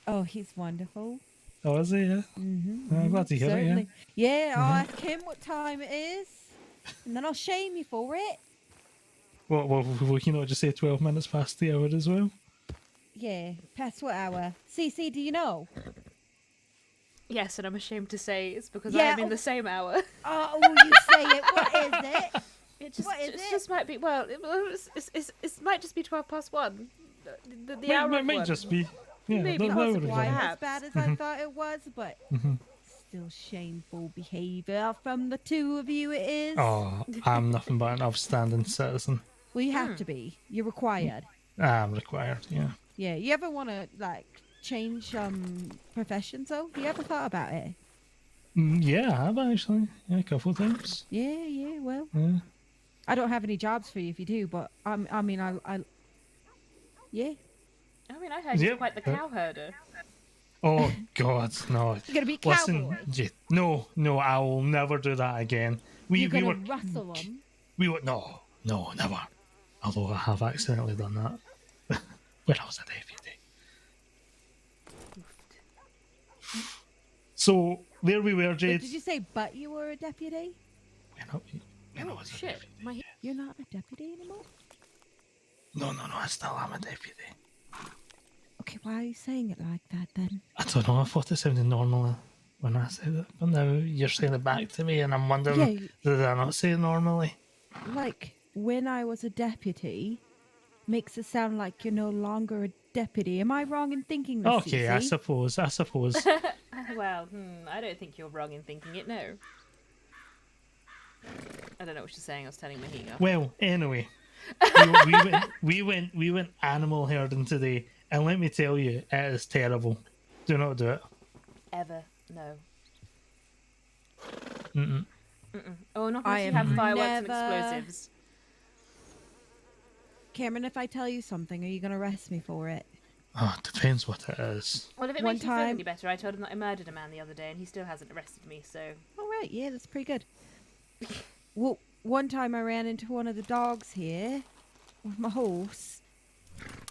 Oh, he's wonderful. Oh, is he? Yeah. Mm-hmm. I'm glad to hear Certainly. it. Yeah, I'll ask him what time it is, and then I'll shame you for it. Well, will you not just say 12 minutes past the hour as well? Yeah, past what hour? CC, do you know? Yes, and I'm ashamed to say it's because Yeah, I'm in the same hour. Oh, you say it. What is it? It just might be. Well, it might just be 1:12. The hour. Might one. just be. Yeah, Maybe no not worries. Quite as Perhaps. bad as I thought it was, but still shameful behaviour from the two of you. It is. Oh, I'm nothing but an upstanding citizen. Well, you have to be. You're required. I'm required, yeah. Yeah. You ever want to like change professions though? You ever thought about it? Yeah, I have actually. Yeah, a couple of times. Yeah. Well, Yeah. I don't have any jobs for you if you do, but I mean, yeah. I mean, I heard you're quite the cow herder. Oh God, no! You're gonna be a Listen, cowboy. no, I will never do that again. You're gonna rustle them. No, never. Although I have accidentally done that when I was a deputy. So there we were, Wait, Jade. did you say, but you were a deputy? Oh shit! You're not a deputy anymore. No, I still am a deputy. Okay, why are you saying it like that then? I don't know. I thought it sounded normal when I said it, but now you're saying it back to me, and I'm wondering, did I not say it normally? Like, when I was a deputy, makes it sound like you're no longer a deputy. Am I wrong in thinking this? Okay, I suppose. Well, I don't think you're wrong in thinking it, no. I don't know what she's saying. I was telling Mahina. Well, anyway, we went animal herding today, and let me tell you, it is terrible. Do not do it. Ever, no. Mm-mm. Oh, not unless you have fireworks and explosives. Cameron, if I tell you something, are you going to arrest me for it? Oh, it depends what it is. Well, if it makes you feel any better, I told him that I murdered a man the other day, and he still hasn't arrested me, so... All right, yeah, that's pretty good. Well, one time I ran into one of the dogs here with my horse,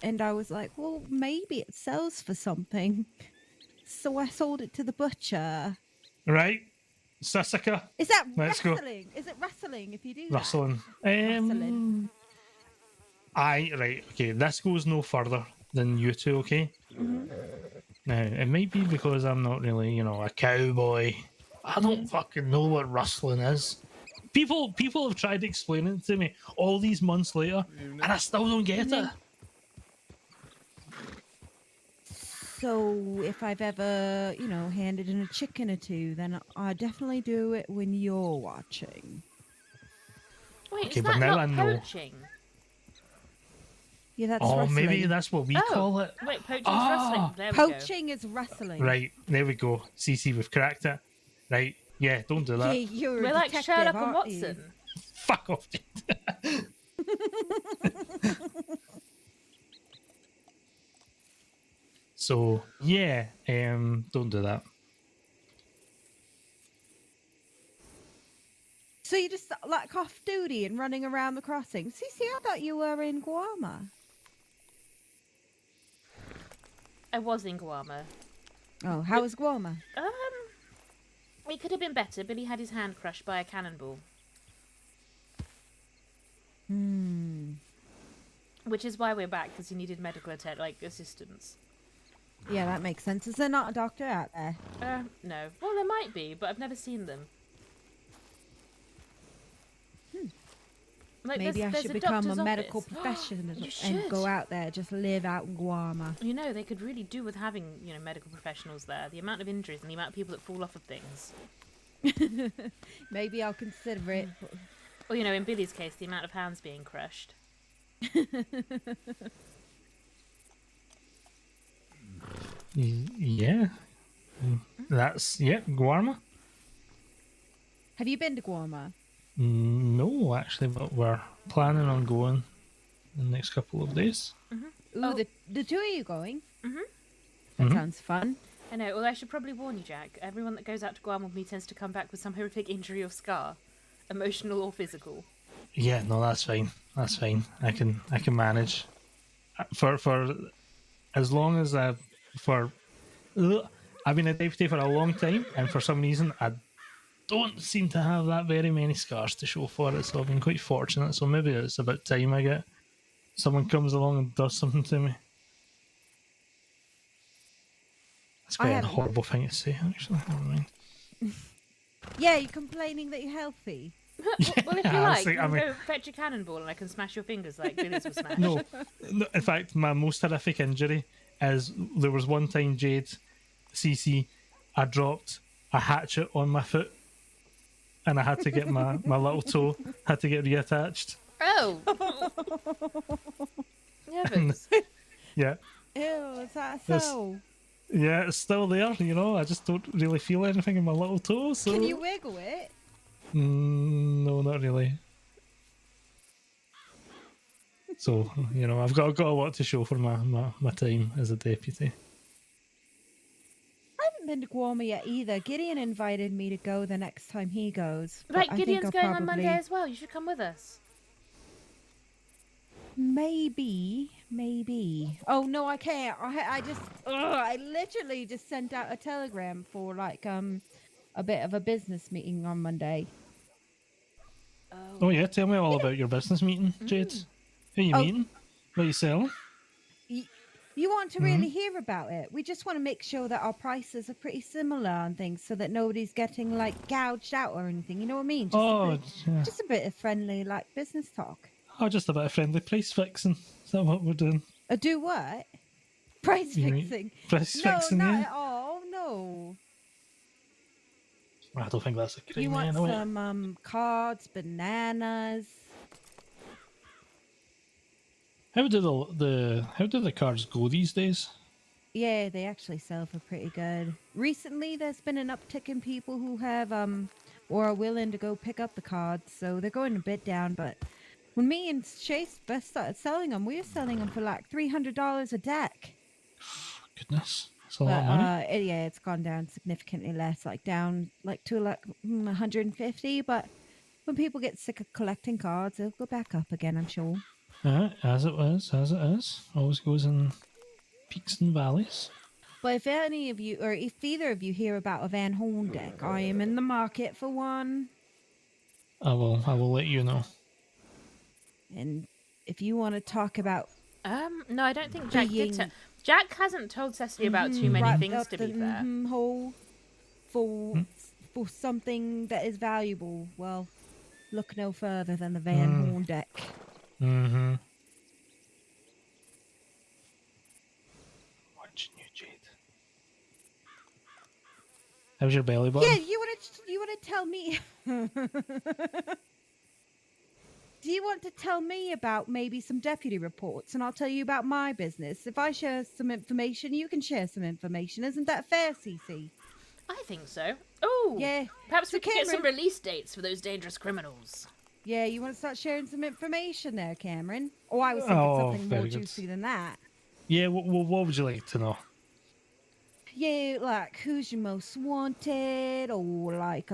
and I was like, well, maybe it sells for something. So I sold it to the butcher. Right? Sassaka. Is that Let's wrestling? Go. Is it wrestling if you do Rustling. Rustling. Right, okay, this goes no further than you two, okay? Mm-hmm. Now, it might be because I'm not really, a cowboy. I don't fucking know what rustling is. People have tried to explain it to me all these months later, and I still don't get it. So if I've ever, handed in a chicken or two, then I definitely do it when you're watching. Wait, Okay, is but that now not I know. Poaching? Yeah, that's Oh, wrestling. maybe that's what we call it. Wait, poaching's wrestling. There we Poaching is wrestling. Right, there we go. Cece, we've cracked it. Right, yeah, don't do that. Yeah, you're We're a like detective, Sherlock and aren't you? Watson. Fuck off. So, yeah, don't do that. So you just like off duty and running around the crossing. See, I thought you were in Guama. I was in Guama. Oh, how was Guama? It could have been better. Billy had his hand crushed by a cannonball. Which is why we're back, because he needed medical assistance. Yeah, that makes sense. Is there not a doctor out there? No. Well, there might be, but I've never seen them. Like, Maybe I there's should a become a doctor's medical office. professional You and go should. out there, just live out in Guama. You know, they could really do with having, medical professionals there. The amount of injuries and the amount of people that fall off of things. Maybe I'll consider it. Or, in Billy's case, the amount of hands being crushed. Yeah. That's, Guarma. Have you been to Guama? No, actually, but we're planning on going in the next couple of days. Ooh, the two of you going? Mm-hmm. That Mhm. sounds fun. I know, although I should probably warn you, Jack. Everyone that goes out to Guam with me tends to come back with some horrific injury or scar. Emotional or physical. Yeah, no, that's fine. That's fine. I can manage. For as long as I've been a deputy for a long time, and for some reason I don't seem to have that very many scars to show for it, so I've been quite fortunate. So maybe it's about time I get someone comes along and does something to me. That's quite a horrible thing to say, actually. Never mind. Yeah, you're complaining that you're healthy. Well, if you I like, was like, you I can mean- go fetch a cannonball and I can smash your fingers like Billy's was smashed. No, in fact, my most horrific injury is there was one time, Jade, CC, I dropped a hatchet on my foot and I had to get my little toe, had to get reattached. Oh. Heavens. Yeah. Ew, is that Yes. so? Yeah, it's still there, you know. I just don't really feel anything in my little toe, so... Can you wiggle it? No, not really. So, you know, I've got a lot to show for my time as a deputy. I haven't been to Guarma yet either. Gideon invited me to go the next time he goes. but Right, I Gideon's think I'll going on Monday probably- as well. You should come with us. Maybe. Oh no, I can't. I literally just sent out a telegram for like a bit of a business meeting on Monday. Oh yeah, tell me all about your business meeting, Jade. Who you meeting? What are you selling? You want to really hear about it? We just want to make sure that our prices are pretty similar on things, so that nobody's getting like gouged out or anything. You know what I mean? Just a bit of friendly like business talk. Oh, just a bit of friendly price fixing. Is that what we're doing? Do what? Price You mean fixing? price no, fixing, not yeah? at all. No. I don't think that's a crime You want anyway. some cards, bananas? How do the cards go these days? Yeah, they actually sell for pretty good. Recently, there's been an uptick in people who have or are willing to go pick up the cards, so they're going a bit down. But when me and Chase first started selling them, we were selling them for like $300 a deck. Goodness, that's a lot of money. Yeah, it's gone down significantly less, like down like to like 150. But when people get sick of collecting cards, they'll go back up again, I'm sure. As it is. Always goes in peaks and valleys. But if any of you, or if either of you hear about a Van Horn deck, I am in the market for one. I will let you know. And if you want to talk about, no, I don't think Jack did. Jack hasn't told Cecily about too many things. To be fair, hole for something that is valuable. Well, look no further than the Van Horn deck. Mm-hmm. Watching you, Jade. How's your belly button? Yeah, you want to tell me? Do you want to tell me about maybe some deputy reports, and I'll tell you about my business? If I share some information, you can share some information. Isn't that fair, Cece? I think so. Oh, yeah. Perhaps we could get some release dates for those dangerous criminals. Yeah, you want to start sharing some information there, Cameron? Oh, I was thinking something more juicy than that. Yeah, what would you like to know? Yeah, like who's your most wanted, or like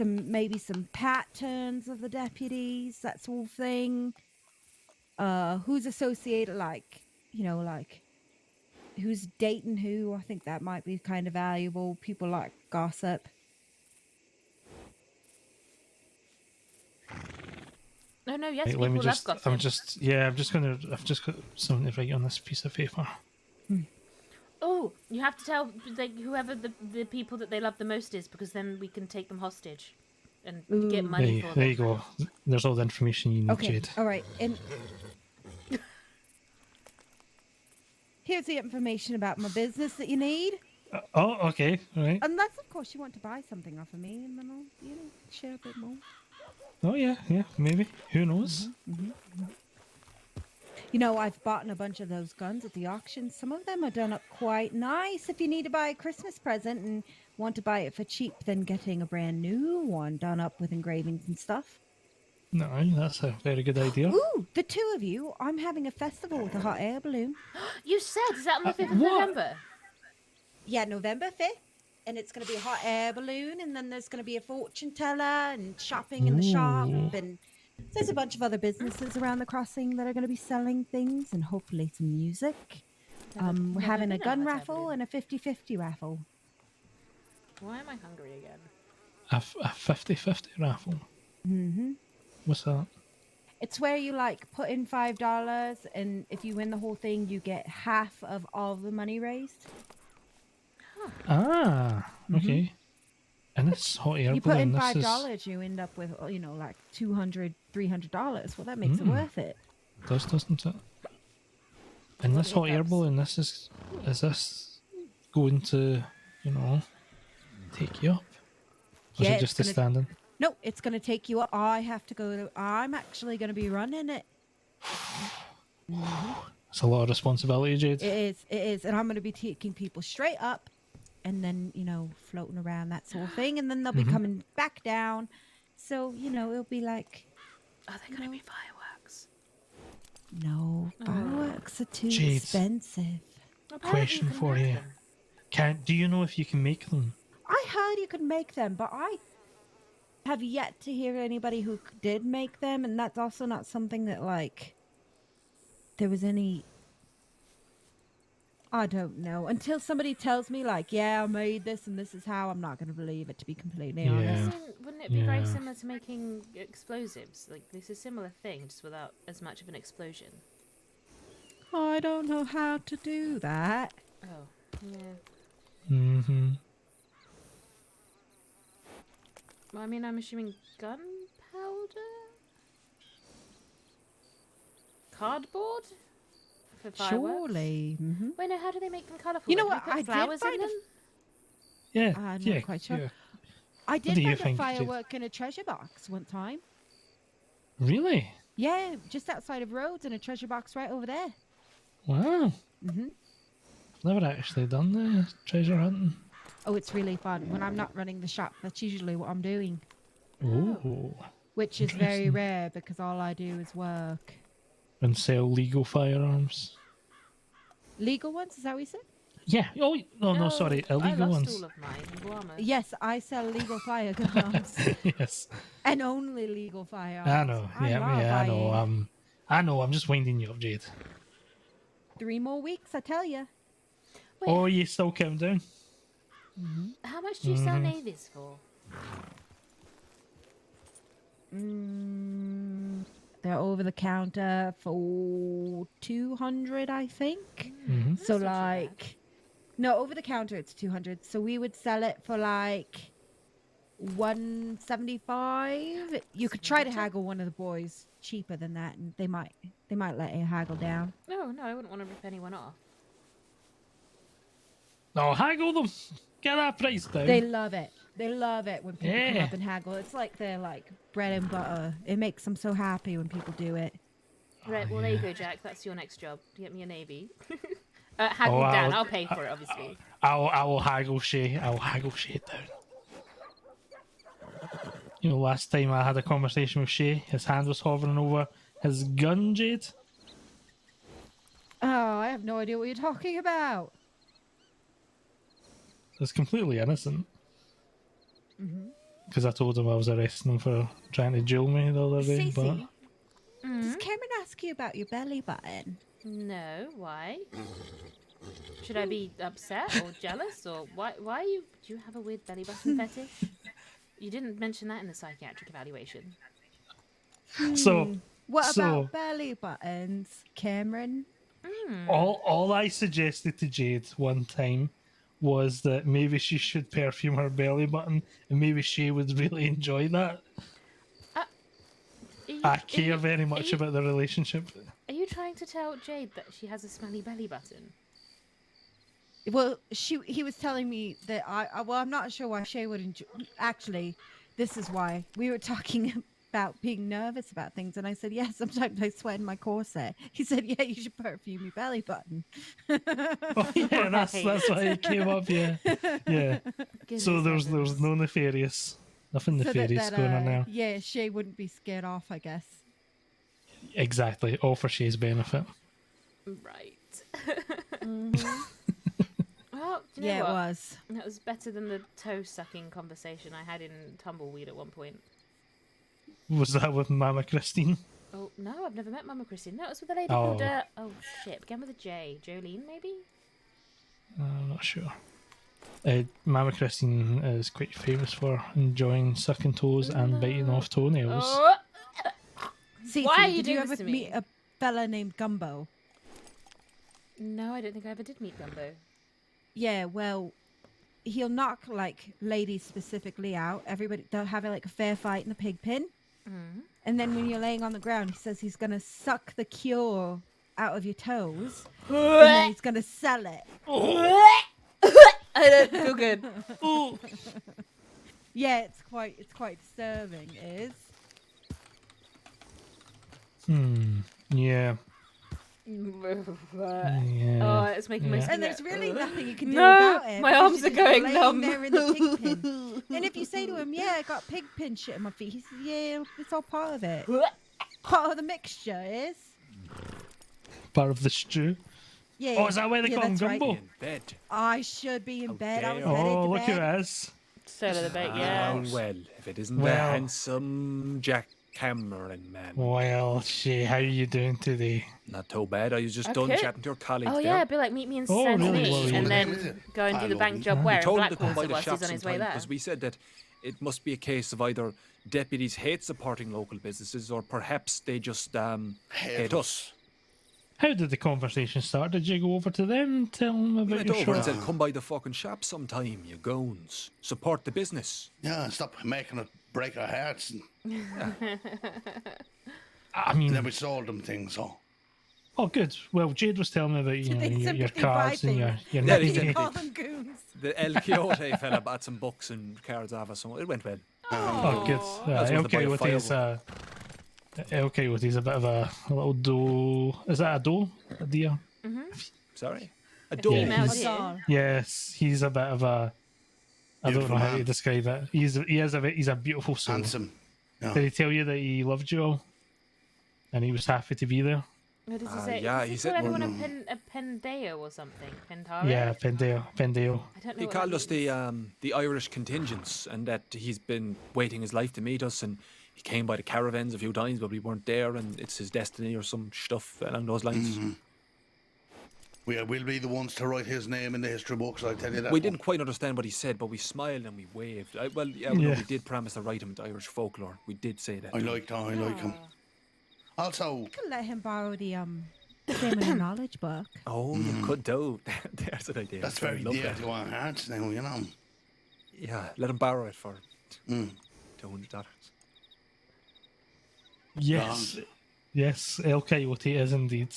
maybe some patterns of the deputies, that sort of thing. Who's associated, like, you know, like who's dating who. I think that might be kind of valuable. People like gossip. No, yes, Wait, people love gossip. I've just got something to write on this piece of paper. Oh, you have to tell whoever the people that they love the most is, because then we can take them hostage and get money for them. There you go. There's all the information you need, Jade. All right. And here's the information about my business that you need. Okay. All right. Unless, of course, you want to buy something off of me, and then I'll, share a bit more. Oh, yeah, maybe. Who knows? You know, I've bought a bunch of those guns at the auction. Some of them are done up quite nice. If you need to buy a Christmas present and want to buy it for cheap, then getting a brand new one done up with engravings and stuff. No, that's a very good idea. Ooh, the two of you, I'm having a festival with a hot air balloon. You said, is that on the 5th of November? Yeah, November 5th. And it's going to be a hot air balloon, and then there's going to be a fortune teller and shopping in the shop, and there's a bunch of other businesses around the crossing that are going to be selling things, and hopefully some music. We're having a gun raffle and a 50-50 raffle. Why am I hungry again? A 50-50 raffle? Mm-hmm. What's that? It's where you, like, put in $5, and if you win the whole thing, you get half of all the money raised. Okay. And it's hot air balloon. You put in $5, you end up with, like $200, $300. Well, that makes it worth it. Doesn't it? And this hot air balloon, is this going to, take you up? Or is it just a standing? No, it's going to take you. I have to go. I'm actually going to be running it. It's a lot of responsibility, Jade. It is, and I'm going to be taking people straight up, and then floating around that sort of thing, and then they'll be coming back down. So it'll be like. Are there going to be fireworks? No, fireworks are too Jade. expensive. Question for you: do you know if you can make them? I heard you could make them, but I have yet to hear anybody who did make them, and that's also not something that there was any. I don't know. Until somebody tells me, yeah, I made this and this is how, I'm not going to believe it, to be completely honest. I mean, wouldn't it be very similar to making explosives? Like, this is a similar thing, just without as much of an explosion. I don't know how to do that. Oh, yeah. Mm-hmm. Well, I mean, I'm assuming gunpowder? Cardboard? For fireworks? Surely. Wait, no, how do they make them colourful? You know Like, what? do they put flowers in them? Yeah, I'm yeah, not quite sure. yeah. I What did do you find a think, Jade? firework in a treasure box one time. Really? Yeah, just outside of Rhodes in a treasure box right over there. Wow. Mm-hmm. Never actually done the treasure hunting. Oh, it's really fun. When I'm not running the shop, that's usually what I'm doing. Oh. Which is very Interesting. rare because all I do is work. And sell legal firearms. Legal ones? Is that what you said? Yeah. Oh, no, sorry. Illegal I lost ones. all of mine in Guam. Yes, I sell legal firearms. Yes. And only legal firearms. I know. I'm not I know. buying. I know. I'm just winding you up, Jade. 3 more weeks, I tell you. Oh, you still counting down? How much do you sell navies for? They're over the counter for 200, I think. So no, over the counter it's 200. So we would sell it for 175. You could try to haggle one of the boys cheaper than that, and they might let you haggle down. No, I wouldn't want to rip anyone off. No, haggle them. Get that price down. They love it. They love it when people come Yeah. up and haggle. It's like their bread and butter. It makes them so happy when people do it. Right, well, there you go, Jack. That's your next job. Get me a navy. Haggle down. I'll pay for it, obviously. I will haggle Shay. I will haggle Shay down. Last time I had a conversation with Shay, his hand was hovering over his gun, Jade. Oh, I have no idea what you're talking about. It's completely innocent. Mm-hmm. Because I told him I was arresting him for trying to jail me the other day. Cece, does Cameron ask you about your belly button? No, why? Should I be upset or jealous, or why do you have a weird belly button fetish? You didn't mention that in the psychiatric evaluation. What about belly buttons, Cameron? All I suggested to Jade one time was that maybe she should perfume her belly button, and maybe she would really enjoy that. I care very much about the relationship. Are you trying to tell Jade that she has a smelly belly button? Well, he was telling me that I'm not sure why Shay would enjoy. Actually, this is why we were talking about being nervous about things, and I said, yeah, sometimes I sweat in my corset. He said, yeah, you should perfume your belly button. Oh, yeah, that's why it came up. Yeah. So there's no nothing nefarious going on now. Yeah, Shay wouldn't be scared off, I guess. Exactly, all for Shay's benefit. Right. Well, you know Yeah, what? it was. That was better than the toe sucking conversation I had in Tumbleweed at one point. Was that with Mama Christine? Oh no, I've never met Mama Christine. No, it was with a lady Oh. called shit, began with a J. Jolene, maybe? I'm not sure. Mama Christine is quite famous for enjoying sucking toes and biting off toenails. Oh. Cece, Why are you did doing you this ever to me? meet a fella named Gumbo? No, I don't think I ever did meet Gumbo. Yeah, well, he'll knock ladies specifically out. Everybody, they'll have a fair fight in the pig pen. And then when you're laying on the ground, he says he's gonna suck the cure out of your toes, and then he's gonna sell it. I don't feel good. Yeah, it's quite disturbing. It is. Yeah. Oh, it's making my Yeah. skin And there's go, really "Ugh." nothing you can do No, about it. my because arms you're are just going laying numb. there in the pig pen. And if you say to him, "Yeah, I got pig pen shit in my feet," he says, "Yeah, it's all part of it. Part of the mixture is." Part of the stew. Yeah. Oh, is that why they call him that's right. Gumbo? In bed. I should be in bed. I was headed Oh, to look who bed. it is. Solar the bait, yeah. Well, if it isn't the Well. handsome Jack Cameron man. Well, Shay, how are you doing today? Not too bad. I was just done Okay. chatting to your colleagues Oh there. yeah, be like meet me in Oh, San really? Denis Well, and yeah. then go and do the bank job where We in told him to come by Blackwater the whilst shop he's on his way sometime there. because we said that it must be a case of either deputies hate supporting local businesses or perhaps they just hate us. How did the conversation start? Did you go over to them and tell them We about went your over and shop? said, come by the fucking shop sometime, you goons. Support the business. Yeah, stop making it break our hearts. And I mean, then we sold them things, so. Oh, good. Well, Jade was telling me about your sympathy cards and buy your Yeah, Nike. he Call them goons. The El Quixote fella bought some books and cards off us, so it went well. Oh, good. That's El what they buy a Coyote's El Coyote's a bit of a little doe. Is that a doe? A deer? Sorry? A doe? Yeah, Female he's- deer? yes, he's a bit of a. I don't Beautiful know how to man. describe it. He's a beautiful soul. Handsome. Yeah. Did he tell you that he loved you all? And he was happy to be there? What does he say? yeah, Does he he said- call everyone a Pendeo or something? Pentaro? Yeah, Pendeo. I don't know He what called that us means. the Irish contingents and that he's been waiting his life to meet us and he came by the caravans a few times but we weren't there and it's his destiny or some stuff along those lines. We'll be the ones to write his name in the history books, I tell you that. We didn't quite understand what he said, but we smiled and we waved. No, Yeah. we did promise to write him into Irish folklore. We did say that. I like him. Also, Could let him borrow the criminal knowledge book. Oh, you could do. There's an idea. that's I very love dear that. to our hearts now, you know. Yeah, let him borrow it for $200. Yes. Yes, El Coyote is indeed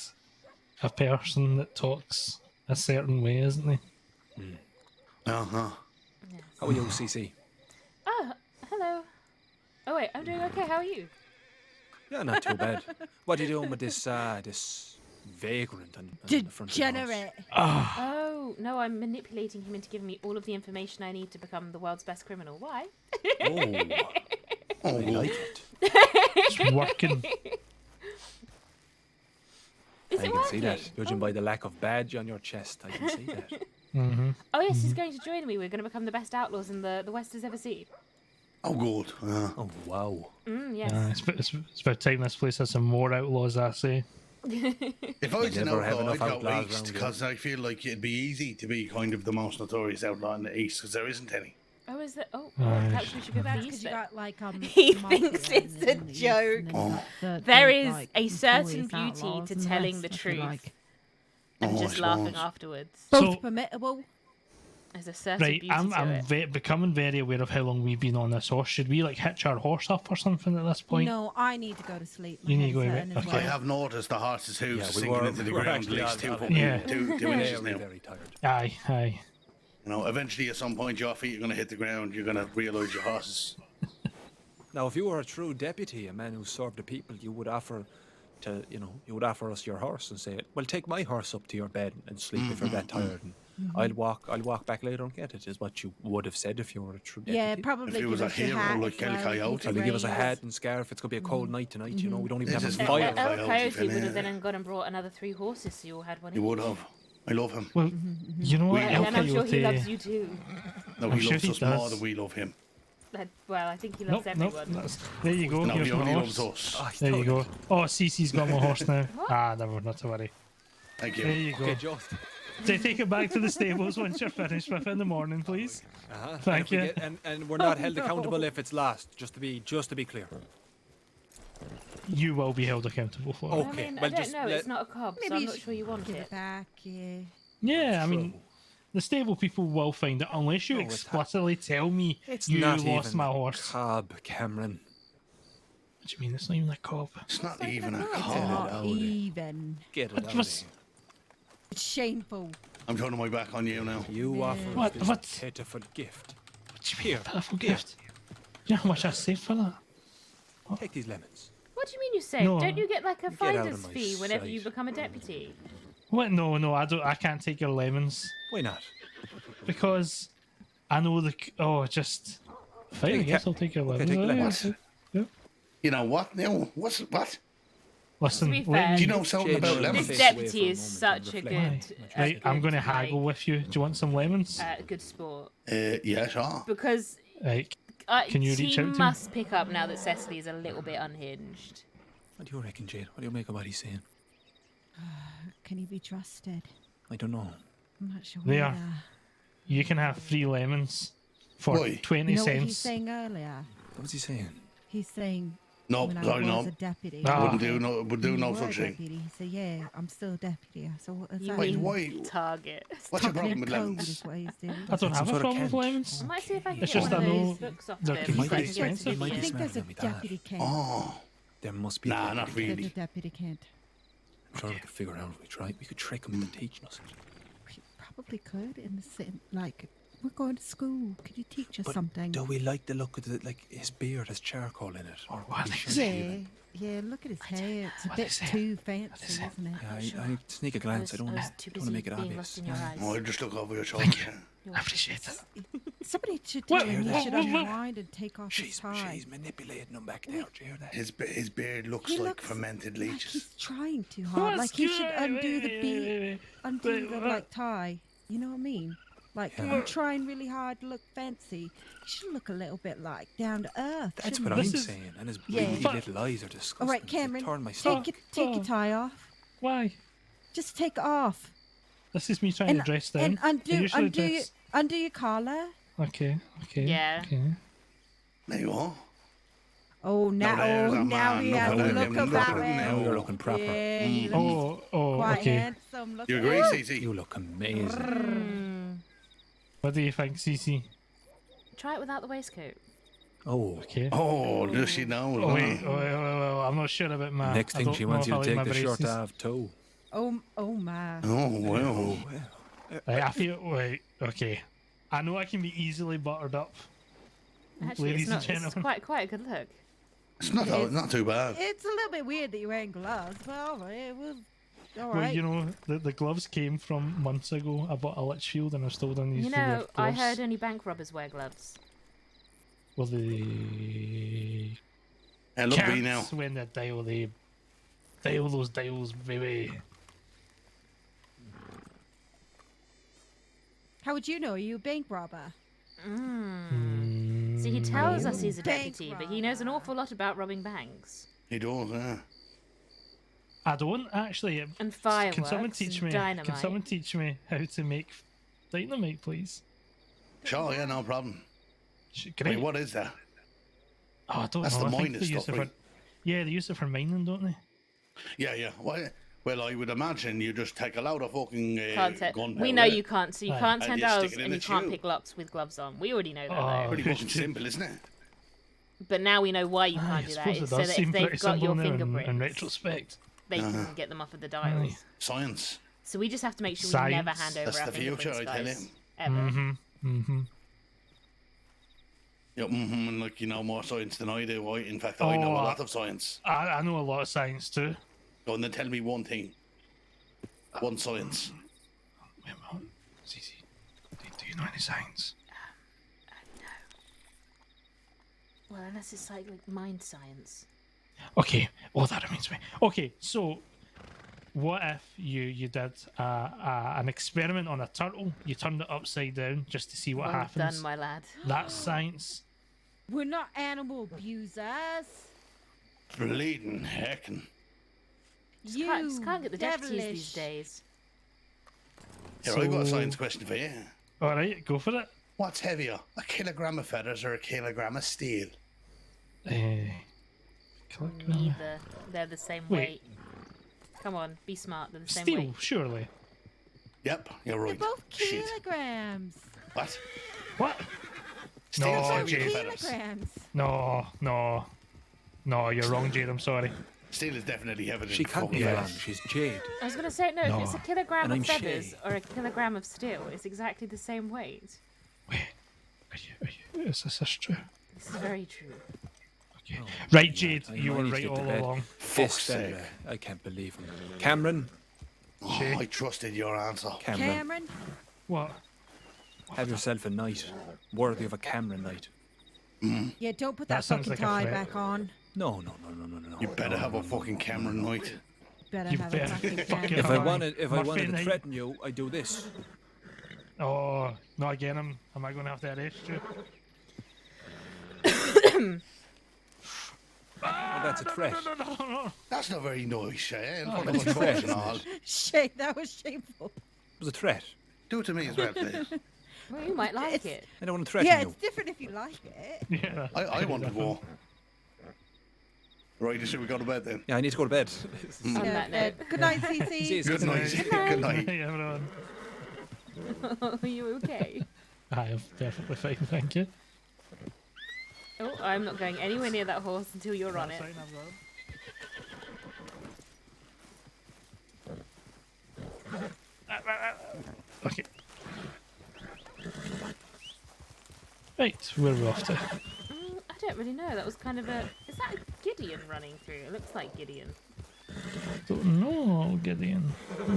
a person that talks a certain way, isn't he? Uh-huh. How are you, CC? Ah, hello. Oh wait, I'm doing okay. How are you? Yeah, not too bad. What are you doing with this this vagrant on the front of the house? Degenerate. Oh no, I'm manipulating him into giving me all of the information I need to become the world's best criminal. Why? I like it. It's working. Is I it can see that. working? Judging by the lack of badge on your chest, I can see that. Mm-hmm. Oh yes, he's going to join me. We're going to become the best outlaws in the West has ever seen. Oh, good. Oh, wow. Yes. It's about time this place has some more outlaws, I say. If I was an never have outlaw, I'd enough go outlaws east around here. because I feel like it'd be easy to be kind of the most notorious outlaw in the east because there isn't any. Oh, is that? Oh, Aye. perhaps we should go back That's east because you then. got like He mafia thinks in it's a the east, and then you got the There big, is like, a certain notorious beauty outlaws to in the telling the West, I feel truth like. and Oh, just I laughing suppose. afterwards. Both permittable. There's a certain Right, beauty I'm to it. becoming very aware of how long we've been on this horse. Should we like hitch our horse up or something at this point? No, I need to go to sleep. My You need to head's go hurting to as bed. I Okay. have noticed the horse's hooves Yeah, we sinking were- into the we were ground at actually least on- two on- fucking Yeah. two inches Very, now. very tired. Aye. You know, eventually at some point your feet are going to hit the ground. You're going to realise your horses. Now, if you were a true deputy, a man who served the people, you would offer us your horse and say, well, take my horse up to your bed and sleep if you're that tired. And I'll walk back later and get it, is what you would have said if you were a true deputy. Yeah, probably If he give was a us your hero hat like as Kelly well, Coyote. you Probably can give us a raise- hat and scarf. It's going to be a cold night tonight, you know. We don't even This have is a fire. fire. El Coyote Coyote fella, would have yeah. then gone and brought another 3 horses, so you all had one. You each. would have. I love him. Well, you know what, El And I'm sure he Coyote. loves you too. No, I'm he sure loves he us more does. than we love him. Well, I think he Nope, loves nope. everyone. There you go. No, Here's he my only horse. loves us. There you go. Oh, Cece's got my horse now. What? Never, not to worry. Thank There you. you go. Okay, just. Take it back to the stables once you're finished with in the morning, please. Thank you. And we're not held accountable if it's lost. Just to be clear. You will be held accountable for it. Okay. I mean, well, I don't just know. It's not a cob, so Maybe I'm you not should sure you want Give it. it back, yeah. Yeah, I mean, the stable people will find it unless you No, it's explicitly tell me It's you not lost even my horse. Cobb, Cameron. What do you mean? It's not even a cob. It's not even a It's call. not even. Get it What out was- of here. It's shameful. I'm turning my back on you now. You offer What- this what? pitiful gift. What do you mean, Here, pitiful here. gift? you know how much I saved for that? Take these lemons. What do you mean you say? No, Don't you get like a get out of finder's my fee whenever you sight. become a deputy? What? No, I don't. I can't take your lemons. Why not? Because I know the. Oh, just. Fine, I guess I'll take your Okay, lemons. take Oh, yeah, lemons. okay. Yep. You know what? Now, what? Listen, To be let fair, me- Do you know something about lemons? This deputy is such a good, Right, I'm going to haggle with you. Do you want some lemons? good sport. Yeah, sure. Because Right. Can you reach he out to me? must pick up now that Cecily is a little bit unhinged. What do you reckon, Jade? What do you make of what he's saying? Can he be trusted? I don't know. I'm not sure. There. either. You can have 3 lemons for Why? 20 You know what he's cents. saying earlier? What was he saying? He's saying No, when I sorry, was no. a deputy. Wouldn't do no. Would do You no were a such thing. deputy. He said, "Yeah, I'm still a deputy." I said, "What is You that?" Wait, mean why? target? What's your Talking problem in with code lemons? is what he's doing. I don't Some have a sort of problem with Kent. lemons. I might see if I can It's get just one I of know those books off they're of him. confused. so I Might be can give it to expensive, might be Vivian. I think smelling there's a like that. deputy Kent. Oh, There must be. nah, a not deputy. There's really. a deputy Kent. I'm sure we could figure it out if we tried. We could trick him into teaching us. We probably could in the same, like, we're going to school. Could you teach us But something? do we like the look of the, like his beard has charcoal in it, or what? Yeah, look at his hair. It's a What bit is it? too fancy, isn't it? I sneak a glance. I don't want too to make it busy being obvious. lost in your eyes. Oh, just look over your shoulder. I appreciate it. Somebody should tell him he What? should What? unwind and take off his She's tie. manipulating him back there. Do you hear that? His beard looks He like looks fermented Like leeches. he's trying too hard. Like he should undo the beat, undo the like tie. You know what I mean? Like I'm trying really hard to look fancy. You should look a little bit like down to earth. That's shouldn't what I'm you? saying. And his Yeah. bleedy little eyes are disgusting. All right, They Cameron, turn my take stomach. your tie off. Why? Just take it off. This is me trying to dress down. And I usually undo your collar. Okay. Yeah. Okay. There you are. Oh, now, there's a now man. he has a Look at look him, about look at him it. Now you're looking proper. Yeah, he looks Oh, quite okay. handsome. Look You at agree, him. Cece? You look amazing. What do you think, Cece? Try it without the waistcoat. Oh. Okay. Oh, does she know? Oh, wait, I'm not sure about my. Next I thing don't she know wants if you I to like take my the shirt braces. off too. Oh my. Oh, well. Right, I feel. Wait, okay. I know I can be easily buttered up. Actually, Ladies it's and not. gentlemen. It's quite a good look. It's not too bad. It's a little bit weird that you're wearing gloves, but all right, all Well, right. you know, the gloves came from months ago. I bought a Litchfield and I've still done these. You know, I heard only bank robbers wear gloves. Well, they. And look at me can't now. when they dial those dials, baby. How would you know? Are you a bank robber? See, he tells us he's a Bank deputy, but he knows an awful lot about robbing banks. He does, yeah. I don't actually. And Can someone fireworks teach and me? dynamite. Can someone teach me how to make dynamite, please? Sure, yeah, no problem. Great. Wait, what is that? Oh, I don't That's know. the I think mining they use stuff, it for. right? Yeah, they use it for mining, don't they? Yeah. Well, I would imagine you just take a load of fucking Can't te- gunpowder. we know you can't, so you Aye. can't And turn you stick dials it in and a you can't tube. pick locks with gloves on. We already know that, Oh, though. Pretty fucking simple, isn't it? But now we know why you Aye, can't I do that. suppose It's it so does that seem if pretty they've got simple your now fingerprints, in retrospect. they can get them off of the dials. Science. So we just have to make sure we Science. never hand over That's our the future, fingerprints, I tell guys. you. Ever. Mm-hmm. Yeah, and like you know more science than I do. In fact, I know a lot of science. I know a lot of science too. Go on, then tell me one thing. One science. Wait a moment, Cece. Do you know any science? Well, unless it's like mind science. Okay. Oh, that reminds me. Okay, so what if you did an experiment on a turtle? You turned it upside down just to see what Well happens. done, my lad. That's science. We're not animal abusers. Bleeding heckin'. Just can't get the deputies devilish. these days. Here, I got a science question for you. All right, go for it. What's heavier, a kilogram of feathers or a kilogram of steel? Neither. They're the same Wait. weight. Come on, be smart. They're the same Steel, weight. surely. Yep, you're right. They're both Shit. kilograms. What? What? Steel's No, heavier than Jade. feathers. Kilograms. No, you're wrong, Jade. I'm sorry. Steel is definitely heavier than She can't be fucking wrong. feathers. She's Jade. I was going to say, no, No. if it's a kilogram And of I'm feathers Shay. or a kilogram of steel, it's exactly the same weight. Is this true? This is very true. Right, Jade, I you were need to right get to all bed. along. Fuck's Yes, sake. I can't believe him. Cameron. Oh, I trusted your answer. Cameron? What? Have yourself a night worthy of a Cameron night. Yeah, don't put That that, sounds fucking like a tie threat. back on. No. You better have a fucking Cameron night. Better You have better a fucking fucking Cameron. If I Alright. wanted, if I Murphy wanted to night. threaten you, I'd do this. Oh, not again. Am I going to have to arrest you? Oh, that's a threat. No. That's not very nice, Shane. Oh, What that's a a threat, and isn't all. it? Shame, that was shameful. It was a threat. Do it to me as well, please. Well, you might like it. I don't want to threaten Yeah, you. it's different if you like it. Yeah. I want to go. Right, should we go to bed then? Yeah, I need to go to bed. On that note. Good night, Cece. Good night. Good night. Hey, everyone. Are you okay? I am definitely fine, thank you. Oh, I'm not going anywhere near that horse until you're on it. Okay. Right, where are we off to? I don't really know. That was kind of a... Is that Gideon running through? It looks like Gideon. Don't know, Gideon.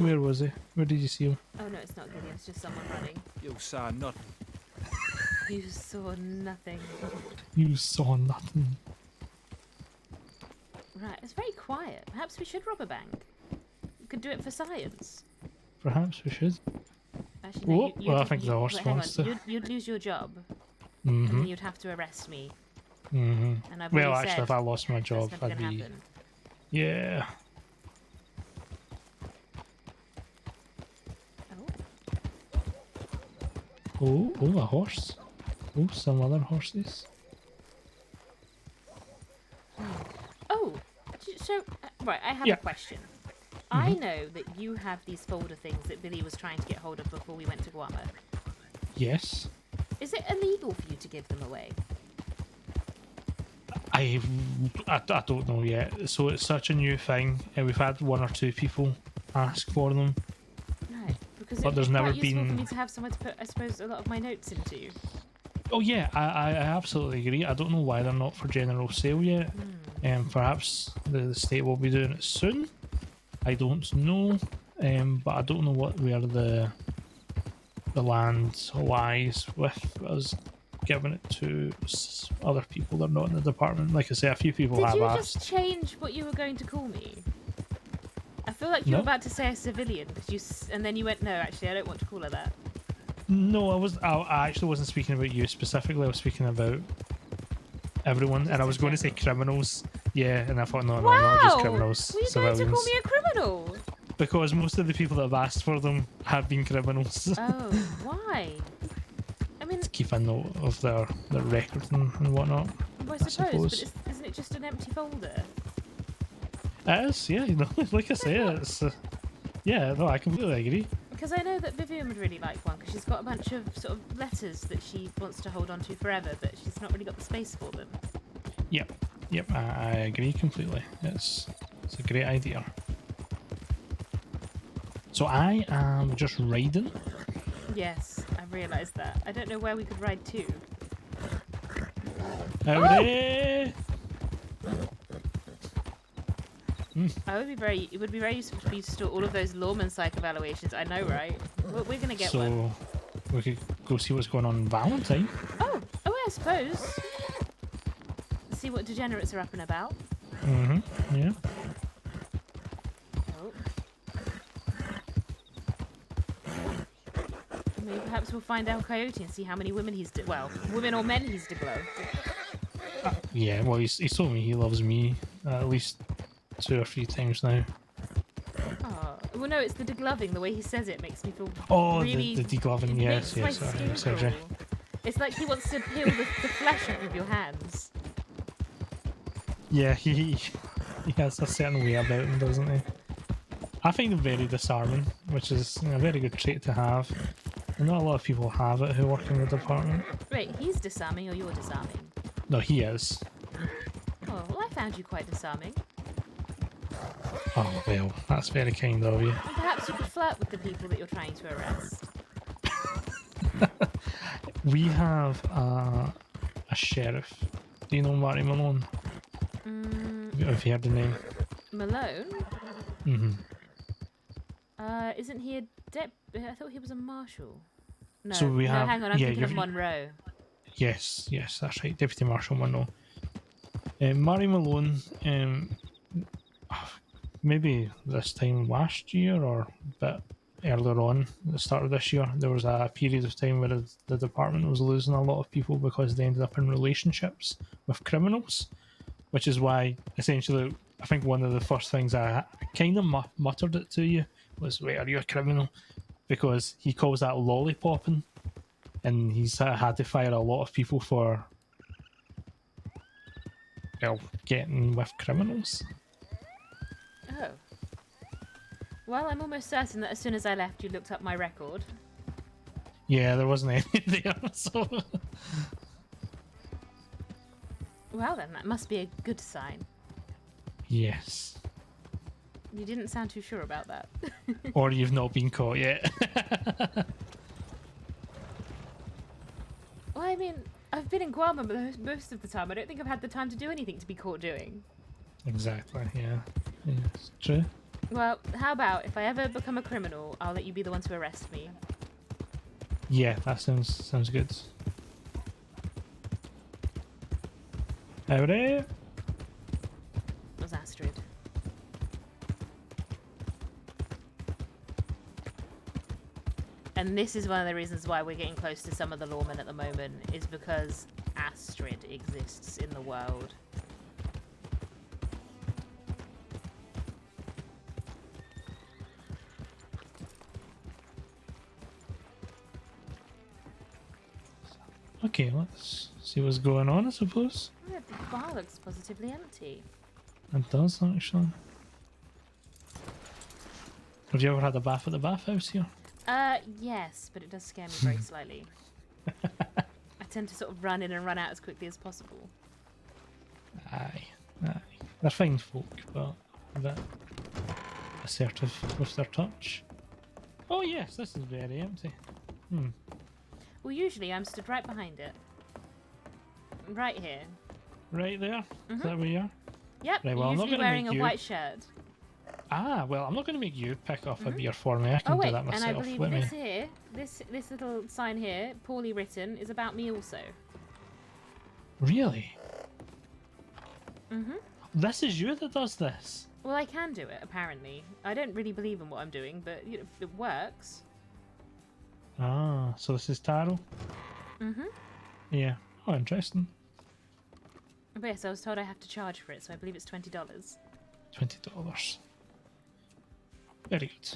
Where was he? Where did you see him? Oh no, it's not Gideon. It's just someone running. You saw nothing. You saw nothing. You saw nothing. Right, it's very quiet. Perhaps we should rob a bank. We could do it for science. Perhaps we should. Actually, no, Oh, well, I think the horse wait, hang on. wants to. You'd lose your job, and Mm-hmm. then you'd have to arrest me. Mm-hmm. And I've Well, already actually, said if I lost my job, that's never I'd gonna be. happen. Yeah. Oh, a horse. Oh, some other horses. Oh, so right, I have Yeah. a question. I know that you have these folder things that Billy was trying to get hold of before we went to Guam. Yes. Is it illegal for you to give them away? I don't know yet. So it's such a new thing. We've had one or two people ask for them. Right, because But it'd there's be never quite useful for been- me to have somewhere to put, I suppose, a lot of my notes into. Oh yeah, I absolutely agree. I don't know why they're not for general sale yet. Perhaps the state will be doing it soon. I don't know. But I don't know where the land lies with us giving it to other people that are not in the department. Like I say, a few people Did have you asked. just change what you were going to call me? I feel like you No. were about to say a civilian, and then you went, no, actually, I don't want to call her that. No, I actually wasn't speaking about you specifically. I was speaking about everyone, and I was going to say criminals. Yeah, and I thought, no, not just criminals. Were you Civilians. going to call me a criminal? Because most of the people that have asked for them have been criminals. Oh, why? I mean, Keep a note of their record and whatnot. I suppose, but isn't it just an empty folder? It is, yeah. You know, like I say, it's. Yeah, no, I completely agree. Because I know that Vivian would really like one, because she's got a bunch of sort of letters that she wants to hold on to forever, but she's not really got the space for them. Yep, I agree completely. It's a great idea. So I am just riding. Yes, I realised that. I don't know where we could ride to. Howdy! It would be very useful for you to store all of those lawman psych evaluations. I know, right? We're going to get So one. we could go see what's going on in Valentine. Oh, I suppose. See what degenerates are up and about. Yeah. Oh. Maybe perhaps we'll find El Coyote and see how many women women or men he's degloved. Yeah, well, he's told me he loves me at least 2 or 3 times now. Oh, well, no, it's the degloving. The way he says it makes me feel Oh, really... the degloving, it yes, makes my yes, skin surgery. crawl. It's like he wants to peel the flesh off of your hands. Yeah, he has a certain way about him, doesn't he? I find him very disarming, which is a very good trait to have. And not a lot of people have it who work in the department. Wait, he's disarming or you're disarming? No, he is. Oh, well, I found you quite disarming. Oh, well, that's very kind of you. And perhaps you could flirt with the people that you're trying to arrest. We have a sheriff. Do you know Marty Malone? Have you heard the name? Malone? Mm-hmm. Isn't he a I thought he was a marshal. No, So we have. hang on, I'm thinking of you're- Monroe. Yes, that's right. Deputy Marshal Monroe. Marty Malone, maybe this time last year or a bit earlier on, at the start of this year, there was a period of time where the department was losing a lot of people because they ended up in relationships with criminals, which is why, essentially, I think one of the first things I kind of muttered it to you was, wait, are you a criminal? Because he calls that lollipopping, and he's had to fire a lot of people for, well, getting with criminals. Oh. Well, I'm almost certain that as soon as I left, you looked up my record. Yeah, there wasn't any there, so... Well then, that must be a good sign. Yes. You didn't sound too sure about that. Or you've not been caught yet. Well, I mean, I've been in Guam most of the time. I don't think I've had the time to do anything to be caught doing. Exactly, yeah. It's true. Well, how about if I ever become a criminal, I'll let you be the one to arrest me. Yeah, that sounds good. Howdy. It was Astrid. And this is one of the reasons why we're getting close to some of the lawmen at the moment, is because Astrid exists in the world. Okay, let's see what's going on, I suppose. Yeah, the bar looks positively empty. It does, actually. Have you ever had a bath at the bathhouse here? Yes, but it does scare me very slightly. I tend to sort of run in and run out as quickly as possible. Aye. They're fine folk, but a bit assertive with their touch. Oh yes, this is very empty. Well, usually I'm stood right behind it. Right here. Right there? Is that where you are? Yep, Right, well, I'm not usually gonna wearing make a you... white shirt. Ah, well, I'm not going to make you pick off a beer for me. I can Oh wait, do that myself. and I believe Let me... this here, this little sign here, poorly written, is about me also. Really? Mhm. This is you that does this? Well, I can do it apparently. I don't really believe in what I'm doing, but you know, it works. Ah, so this is Taro? Mhm. Yeah. Oh, interesting. But yes, I was told I have to charge for it, so I believe it's $20. $20. Very good.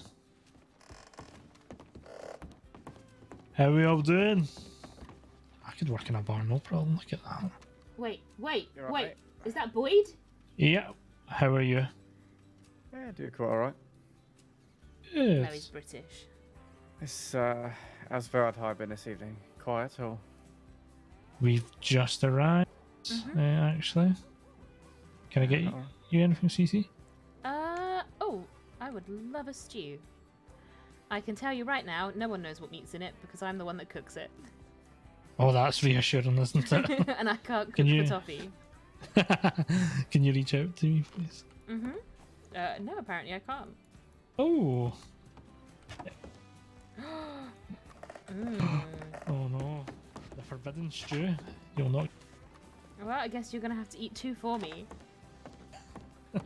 How are we all doing? I could work in a bar, no problem. Look at that. Wait. You're right, mate. Is that Boyd? Yeah. How are you? Yeah, I do quite alright. Good. No, he's British. It's, how's VOD been this evening? Quiet or? We've just arrived, actually. Can I get you anything, Cece? Oh, I would love a stew. I can tell you right now, no one knows what meat's in it because I'm the one that cooks it. Oh, that's reassuring, isn't it? And I can't cook Can you- for toffee. Can you reach out to me, please? No, apparently I can't. Oh. Mm. Oh no. The forbidden stew. You'll not... Well, I guess you're gonna have to eat two for me.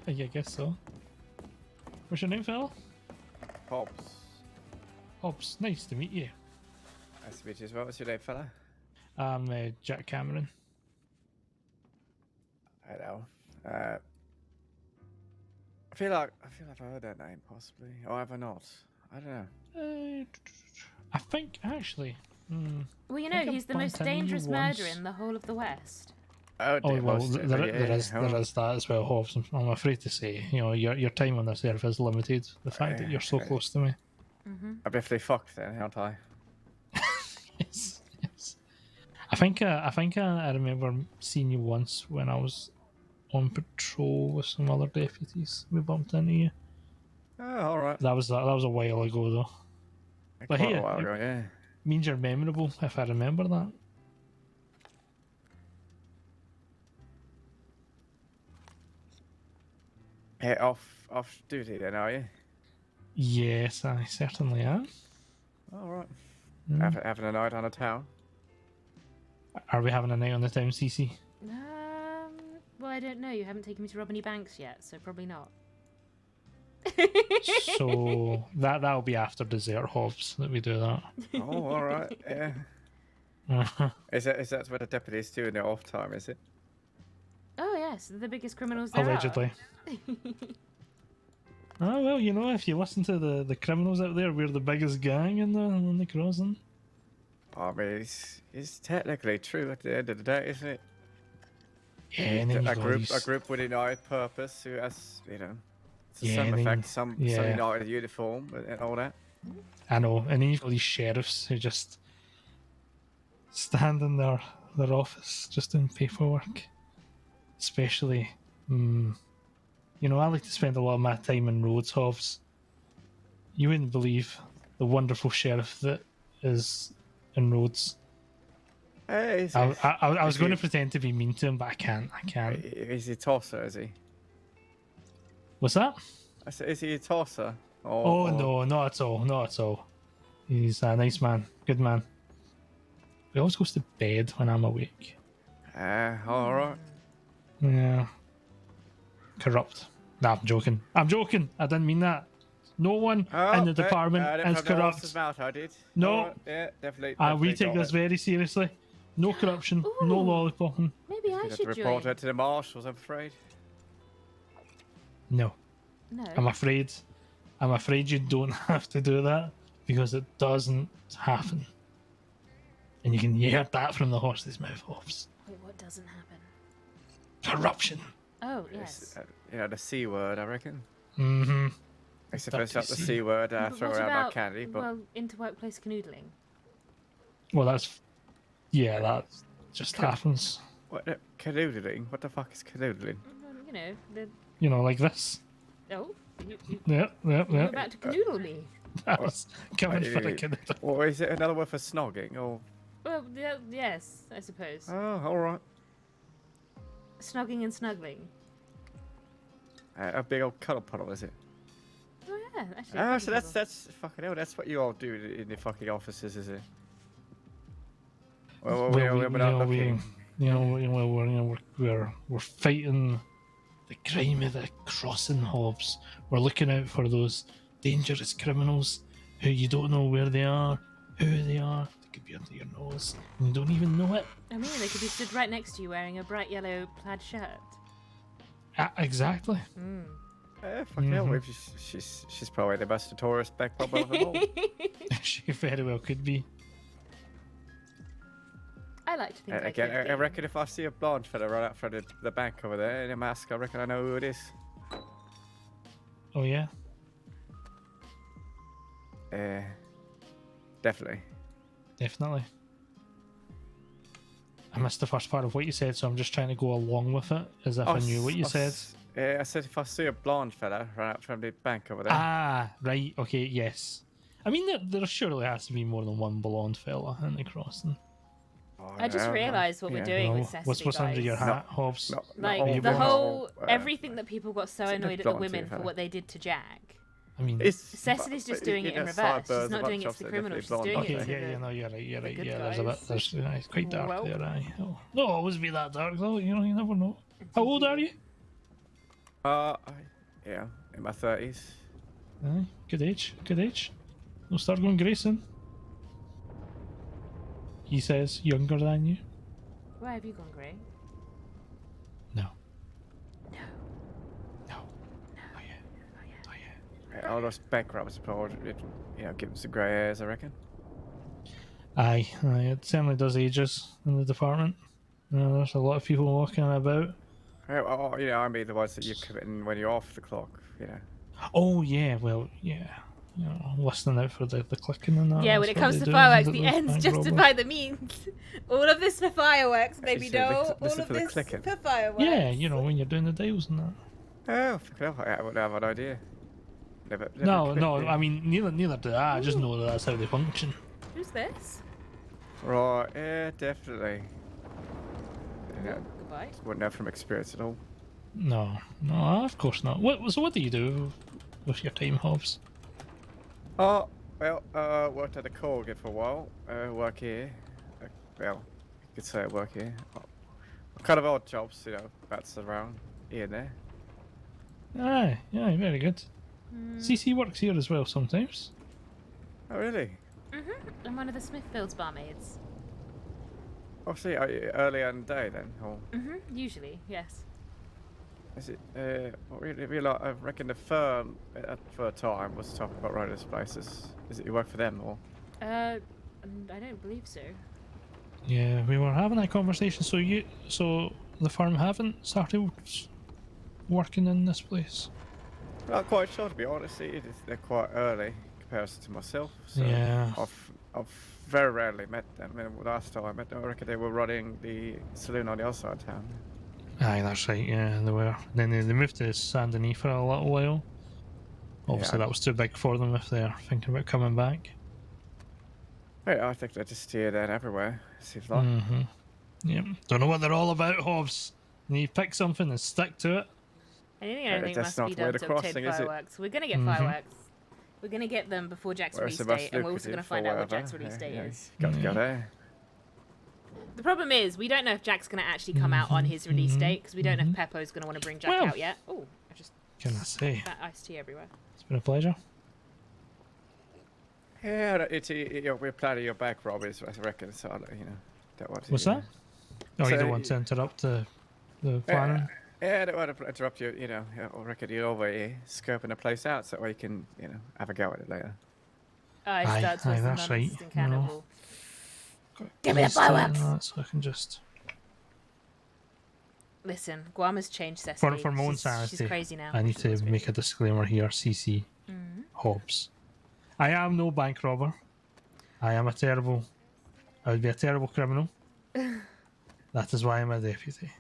Yeah, I guess so. What's your name, fella? Hobbs. Hobbs, nice to meet you. Nice to meet you as well. What's your name, fella? I'm Jack Cameron. Hello. I feel like I've heard that name possibly, or have I not? I don't know. I think, actually... Well, you I know, think I he's the most bumped into you dangerous once. murderer in the whole of the West. Oh, Oh, dear, well, most there definitely, is yeah. that as well, Hobbs. I'm afraid to say, you know, your time on this earth is limited. The fact that you're so close to me. I'm definitely fucked then, aren't I? Yes. I think I remember seeing you once when I was on patrol with some other deputies. We bumped into you. Oh, all right. That was a while ago though. But Quite hey, a while ago, yeah. means you're memorable if I remember that. Off duty then, are you? Yes, I certainly am. All right. Mm. Having a night on a town. Are we having a night on the town, Cece? Well, I don't know. You haven't taken me to rob any banks yet, so probably not. So that'll be after dessert, Hobbs, that we do that. Oh, all right. Yeah. Is that what the deputies do in their off time? Is it? Oh yes, the biggest criminals there Allegedly. Oh well, you know, if you listen to the criminals out there, we're the biggest gang in the crossing. I mean, it's technically true at the end of the day, isn't it? Yeah, and then a group with a united purpose who has, you know, some effect, some yeah. united uniform and all that. I know, and then you've got these sheriffs who just stand in their office just doing paperwork. Especially, you know, I like to spend a lot of my time in roads, Hobbs. You wouldn't believe the wonderful sheriff that is in roads. Hey, I was going to pretend to be mean to him, but I can't. Is he a tosser, is he? What's that? I said, is he a tosser? No, not at all. Not at all. He's a nice man. Good man. He always goes to bed when I'm awake. Alright. Yeah. Corrupt. Nah, I'm joking. I didn't mean that. No one in the department is corrupt. Mouth, I did. No. Yeah, definitely. We take this very seriously. No corruption. No lollipopping. Maybe I should report join. it to the marshals, I'm afraid. No. No. I'm afraid you don't have to do that because it doesn't happen. And you can hear that from the horse's mouth, Hobbs. Wait, what doesn't happen? Corruption. Oh, yes. You know, the C word, I reckon. Mm-hmm. I suppose that's the C word, throw What around about, like candy, but... well, inter-workplace canoodling? Well, that just happens. What, canoodling? What the fuck is canoodling? You know, You know, like this. Oh? Yeah. You're about to canoodle me. I was coming for a canoodle. Or is it another word for snogging, or... Well, yes, I suppose. Oh, alright. Snogging and snuggling. A big old cuddle puddle, is it? Oh, yeah, actually. Oh, so that's fucking hell, that's what you all do in the fucking offices, is it? Well, we're not looking. We're fighting the crime of the crossing, Hobbs. We're looking out for those dangerous criminals who you don't know where they are, who they are. They could be under your nose and you don't even know it. I mean, they could be stood right next to you wearing a bright yellow plaid shirt. Exactly. Fucking hell, she's probably the most notorious back bubble of them all. She very well could be. I like to think again, I reckon if I see a blonde fella right out front of the bank over there in a mask, I reckon I know who it is. Oh, yeah? Definitely. Definitely. I missed the first part of what you said, so I'm just trying to go along with it as if I knew what you said. I said if I see a blonde fella right out front of the bank over there. Ah, right, okay, yes. I mean, there surely has to be more than one blonde fella in the crossing. I just realised what we're doing with Cecily, what's under your guys. hat, Hobbs? Like, the whole... everything that people got so annoyed at the women for what they did to Jack. I mean... Cecily's just doing it in reverse. She's not doing it to the criminal, she's doing it to the... You're right. Yeah, good there's it's quite dark Well. there, aye. Oh, not always be that dark, though, you know, you never know. How old are you? Yeah, in my 30s. Aye, good age. We'll start going grey soon. He says younger than you. Why have you gone grey? No. All those bankrupts probably, give them some grey hairs, I reckon. Aye, it certainly does ages in the department. There's a lot of people walking about. I mean the ones that you're committing when you're off the clock, Oh, yeah, well, yeah. Listening out for the clicking and that. Yeah, when it comes to fireworks, the ends justify the means. All of this for fireworks, baby doll. All of this for fireworks. Yeah, when you're doing the dials and that. Oh, I wouldn't have an idea. Never No, I mean, neither do I. I just know that that's how they function. Who's this? Right, yeah, definitely. Goodbye. Wouldn't know from experience at all. No, no, of course not. So what do you do with your time, Hobbs? Oh, well, worked at a coal again for a while. Work here. Well, you could say I work here. Kind of odd jobs, you know, bats around here and there. Aye, very good. CC works here as well sometimes. Oh, really? I'm one of the Smithfield's barmaids. Oh, see, earlier in the day then, or Usually, yes. is it? I reckon the firm at the time was talking about running this place. Is it you work for them or? I don't believe so. Yeah, we were having that conversation. So the firm haven't started working in this place. Not quite sure, to be honest. They're quite early in comparison to myself. So Yeah. I've very rarely met them. I mean, last time I met them, I reckon they were running the saloon on the other side of town. Aye, that's right. Yeah, they were. Then they moved to Saint Denis for a little while. Obviously, that was too big for them if they're thinking about coming back. Yeah, I think they just stay there everywhere. Seems like. Yeah. Don't know what they're all about, Hobbs. And you pick something and stick to it. Anything I think that's must not be the way done to to obtain crossing, is it? fireworks. We're gonna get fireworks. We're gonna get them before Jack's Where's release the date, and we're also gonna lucrative find or out what whatever? Jack's release date is. Got to go there. The problem is, we don't know if Jack's gonna actually come out on his release date, because we don't know if Peppo's gonna want to bring Jack out yet. Oh, I just Can I say? that iced tea everywhere. It's been a pleasure. Yeah, we're planning your back, Rob, I reckon. So, you know, that was. What's that? Oh, you don't want to interrupt the planning? Yeah, I don't want to interrupt you. You know, I reckon you're over here scoping the place out, so that way you can, you know, have a go at it later. I start to that's right. cannibal. Give me the fireworks! So I can just... Listen, Guam has changed Cecily. For my own sanity, she's crazy now. I need to make a disclaimer here, CC Hobbs. I am no bank robber. I would be a terrible criminal. That is why I'm a deputy.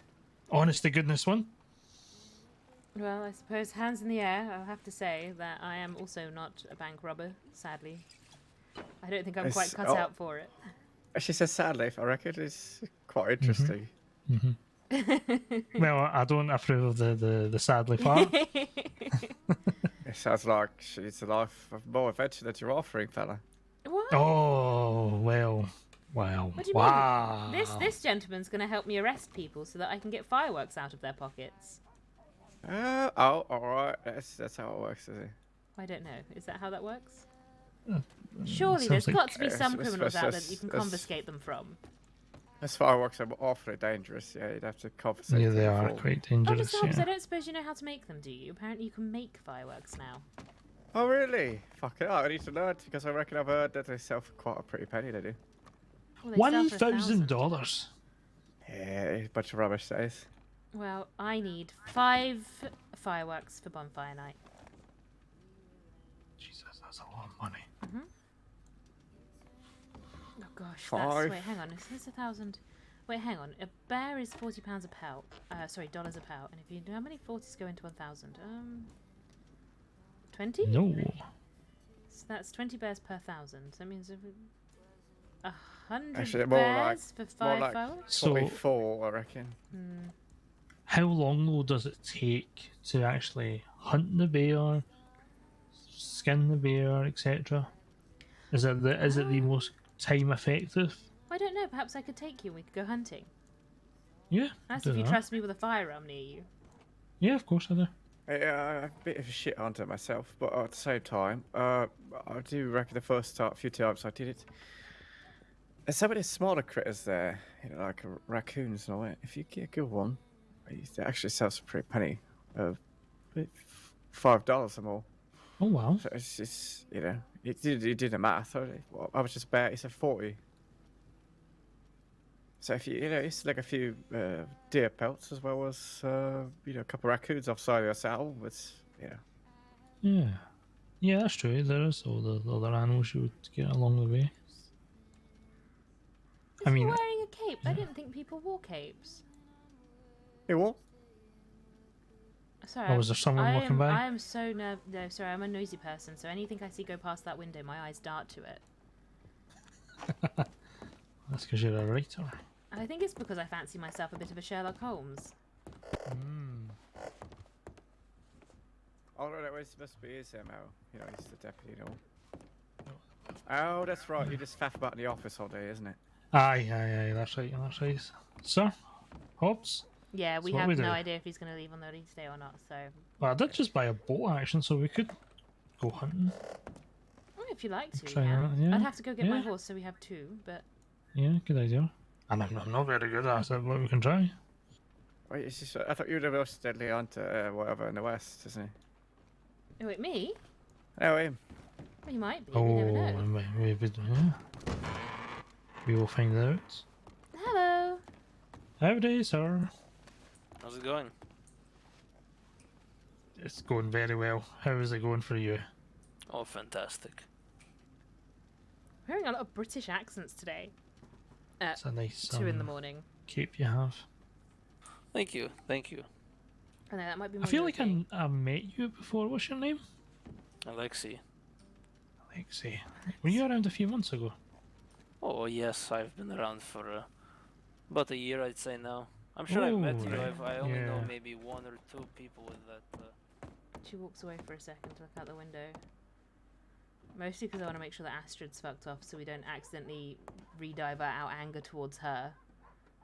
Honest to goodness one. Well, I suppose hands in the air, I'll have to say that I am also not a bank robber, sadly. I don't think I'm quite cut out for it. She says sadly, I reckon it's quite interesting. Well, I don't approve of the sadly part. It sounds like it's a life of more adventure that you're offering, fella. What? Oh, well. Wow. What do you mean? This gentleman's going to help me arrest people so that I can get fireworks out of their pockets. All right. That's how it works, is it? I don't know. Is that how that works? Surely there's got to be some criminals out there that you can confiscate them from. As fireworks are awfully dangerous. Yeah, you'd have to confiscate them. Yeah, they are quite dangerous. Oh, Mr. Hobbs, I don't suppose you know how to make them, do you? Apparently you can make fireworks now. Oh, really? Fuck it. I need to learn because I reckon I've heard that they sell for quite a pretty penny, they do. $1,000. Yeah, a bunch of rubbish, that is. Well, I need 5 fireworks for bonfire night. Jesus, that's a lot of money. Oh gosh, 5. Wait, hang on. Is this 1,000? Wait, hang on. A bear is £40 a pout. Sorry, dollars a pout. And if you how many 40s go into 1,000? 20? No. So that's 20 bears per 1,000. So that means 100 Actually, more bears like, for 5 more like fireworks. 44, I reckon. How long though does it take to actually hunt the bear, skin the bear, etc.? Is it the most time effective? I don't know. Perhaps I could take you and we could go hunting. Yeah. That's do if you that. trust me with a firearm near you. Yeah, of course I do. Yeah, I'm a bit of a shit hunter myself, but at the same time, I do reckon the first few times I did it, there's some of the smaller critters there, you know, like raccoons and all that. If you get a good one, it actually sells for a pretty penny, $5 or more. Oh wow! So it's just, you know, it did the math. I was just about, it's a 40. So if you know, it's like a few deer pelts as well as you know, a couple of raccoons offside of your saddle. It's Yeah, that's true. There is all the other animals you would get along the way. Is he wearing a cape? I didn't think people wore capes. You what? Sorry. Oh, was there someone walking by? I am so no, sorry, I'm a noisy person, so anything I see go past that window, my eyes dart to it. That's because you're a writer. I think it's because I fancy myself a bit of a Sherlock Holmes. Oh, no, that was must be his MO. You know, he's the deputy, no? Oh, that's right. You just faff about in the office all day, isn't it? Aye, that's right, Sir, Hobbs? Yeah, we So what have we no do? idea if he's going to leave on the release day or not, so... Well, I did just buy a boat action, so we could go hunting. Well, if you like to, Try yeah. that, yeah, I'd have to go get my yeah. horse, so we have two, but... Yeah, good idea. And I'm not very good at it, but we can try. Wait, is this, I thought you were the most deadly hunter, whatever, in the West, isn't he? Oh, wait, me? Oh, him. Well, he might be, Oh, you never know. maybe, yeah. We will find out. Hello! Howdy, sir. How's it going? It's going very well. How is it going for you? Oh, fantastic. We're hearing a lot of British accents today. It's a nice 2 in the morning. cape you have. Thank you, thank you. I know, that might be I more feel your like thing. I met you before. What's your name? Alexi. Alexi. Were you around a few months ago? Oh, yes, I've been around for about a year, I'd say now. I'm sure I've met you. right. I only know Yeah. maybe 1 or 2 people with that. She walks away for a second to look out the window. Mostly because I want to make sure that Astrid's fucked off so we don't accidentally re-divert our anger towards her.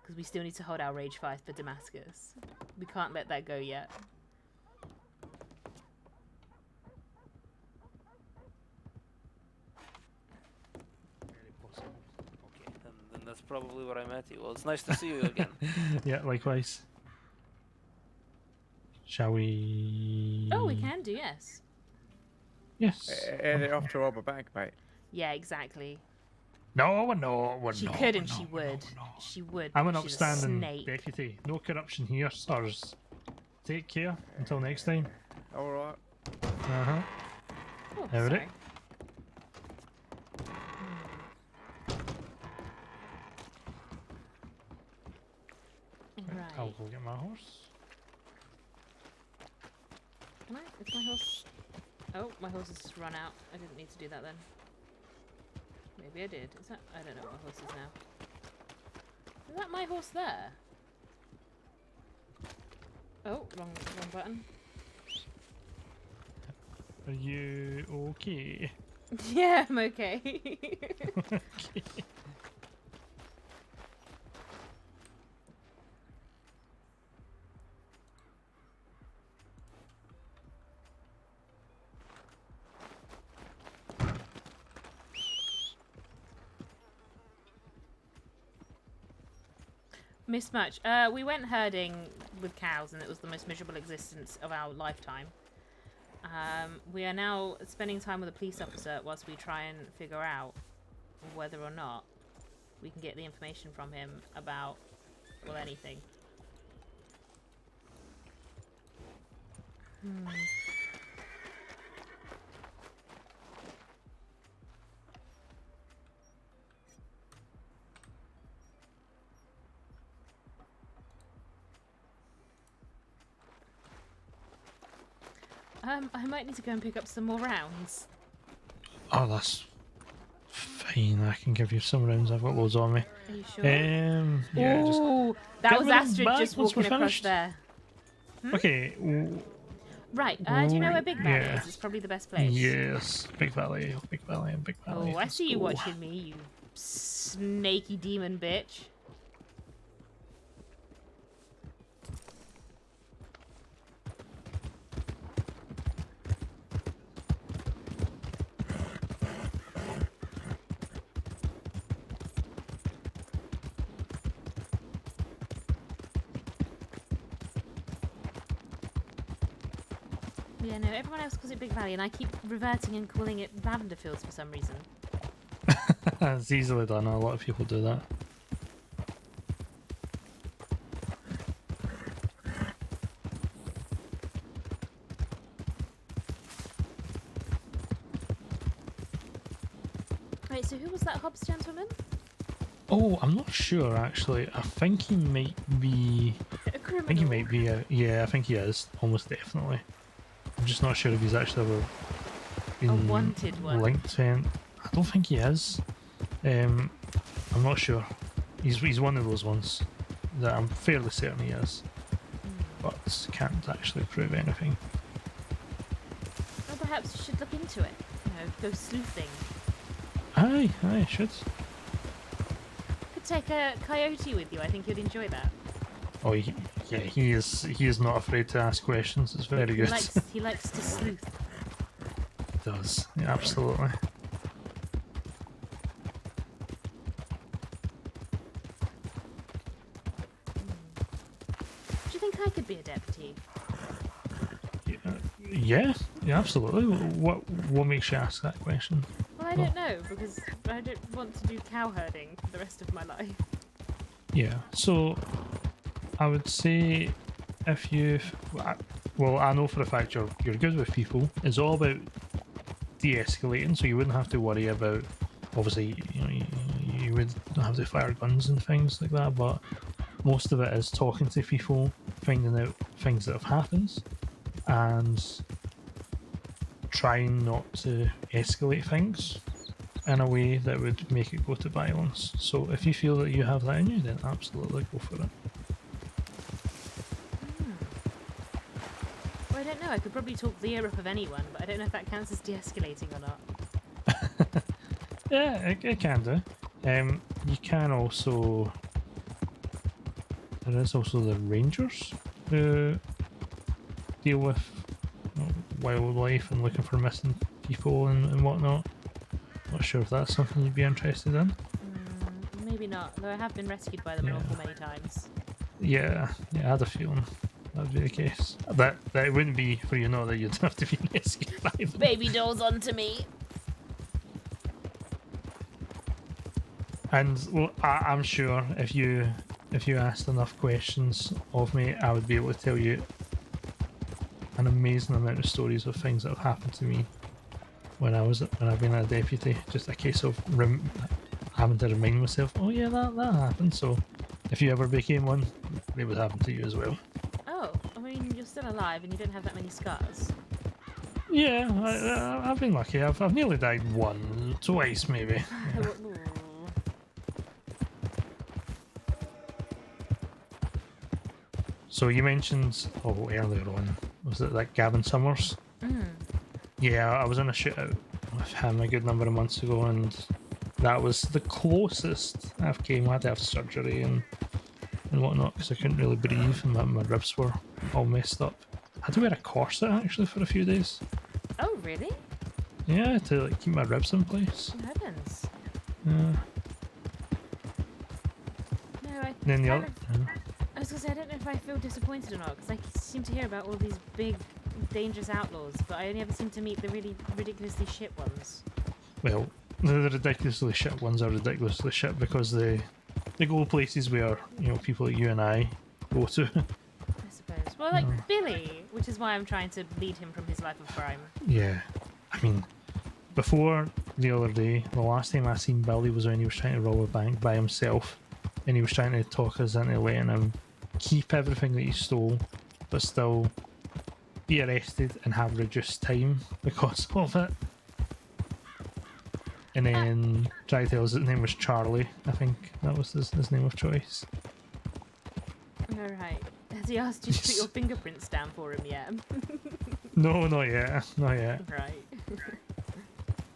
Because we still need to hold our rage fight for Damascus. We can't let that go yet. Okay, then that's probably where I met you. Well, it's nice to see you again. Yeah, likewise. Shall we? Oh, we can do, yes. Yes. They're off to rob a bank, mate. Yeah, exactly. No, She no, could and no, she would. She would. I'm an She's a upstanding snake. deputy. No corruption here, sirs. Take care. Until next time. Alright. Uh-huh. Oh, Howdy. sorry. Right. I'll go get my horse. Can I? It's my horse. Oh, my horse has just run out. I didn't need to do that then. Maybe I did. Is that? I don't know what my horse is now. Is that my horse there? Oh, wrong button. Are you okay? Yeah, I'm okay. Okay. Mismatch. We went herding with cows and it was the most miserable existence of our lifetime. We are now spending time with a police officer whilst we try and figure out whether or not we can get the information from him about, well, anything. I might need to go and pick up some more rounds. Oh, that's fine. I can give you some rounds. I've got loads on me. Are you sure? Yeah, just. Ooh, that Get was rid of Astrid back just once we're walking across finished. there. Okay. Right, do you know where Big Valley Yeah. is? It's probably the best place. Yes, Big Valley, Big Valley, and Big Valley. Oh, I Let's see you go. watching me, you snaky demon bitch. Yeah, no, everyone else calls it Big Valley, and I keep reverting and calling it Lavender Fields for some reason. It's easily done. A lot of people do that. Right, so who was that Hobbs gentleman? Oh, I'm not sure actually. I think he might be. A criminal. I think he might be. Yeah, I think he is. Almost definitely. I'm just not sure if he's actually ever been wanted one. linked to him. I don't think he is. I'm not sure. He's one of those ones that I'm fairly certain he is, but can't actually prove anything. perhaps you should look into it. You know, go sleuthing. Aye, should. Could take a coyote with you. I think you'd enjoy that. Oh, he is not afraid to ask questions. It's very good. He likes to sleuth. He does, yeah, absolutely. Do you think I could be a deputy? Yeah, absolutely. What makes you ask that question? Well, I don't know, because I don't want to do cow herding for the rest of my life. Yeah, so I would say if well, I know for a fact you're good with people. It's all about de-escalating, so you wouldn't have to worry about. Obviously, you would not have to fire guns and things like that, but most of it is talking to people, finding out things that have happened, and trying not to escalate things in a way that would make it go to violence. So if you feel that you have that in you, then absolutely go for it. Well, I don't know. I could probably talk the ear up of anyone, but I don't know if that counts as de-escalating or not. Yeah, it can do. You can also... There is also the rangers who deal with wildlife and looking for missing people and whatnot. Not sure if that's something you'd be interested in. Maybe not, though I have been rescued by them an awful many times. Yeah, I had a feeling that would be the case. That it wouldn't be for you know that you'd have to be rescued by them. Baby dolls onto me. And well, I'm sure if you asked enough questions of me, I would be able to tell you an amazing amount of stories of things that have happened to me when I've been a deputy. Just a case of having to remind myself, oh yeah, that happened. So if you ever became one, it would happen to you as well. Oh, I mean, you're still alive and you don't have that many scars. Yeah, I've been lucky. I've nearly died twice maybe. Yeah. So you mentioned, earlier on, was it like Gavin Summers? Yeah, I was in a shootout with him a good number of months ago, and that was the closest I've came. I had to have surgery and whatnot because I couldn't really breathe, and my ribs were all messed up. I had to wear a corset actually for a few days. Oh, really? Yeah, to like keep my ribs in place. Oh, heavens. Yeah. No, I was going to say, I don't know if I feel disappointed or not, because I seem to hear about all these big, dangerous outlaws, but I only ever seem to meet the really ridiculously shit ones. Well, the ridiculously shit ones are ridiculously shit because they go places where, people like you and I go to. I suppose. Well, like Billy, which is why I'm trying to lead him from his life of crime. Yeah. I mean, before the other day, the last time I seen Billy was when he was trying to rob a bank by himself, and he was trying to talk us into letting him keep everything that he stole, but still be arrested and have reduced time because of it. And then try to tell us his name was Charlie. I think that was his name of choice. Alright. Has he asked you to put your fingerprints down for him yet? No, not yet. Not yet. Right.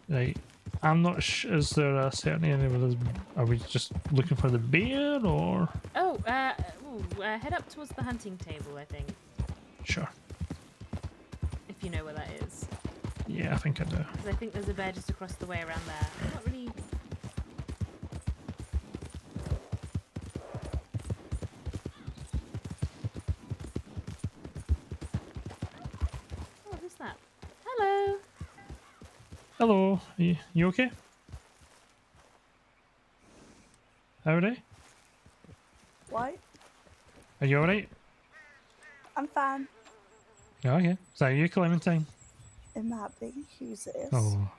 Right. I'm not sure. Is there a certain area where are we just looking for the bear or? Oh, head up towards the hunting table, I think. Sure. If you know where that is. Yeah, I think I do. Because I think there's a bear just across the way around there. I'm not really... Oh, who's that? Hello! Hello. You okay? Howdy? What? Are you alright? I'm fine. Yeah, okay. Is that you, Clementine? It might be. Who's this? Oh,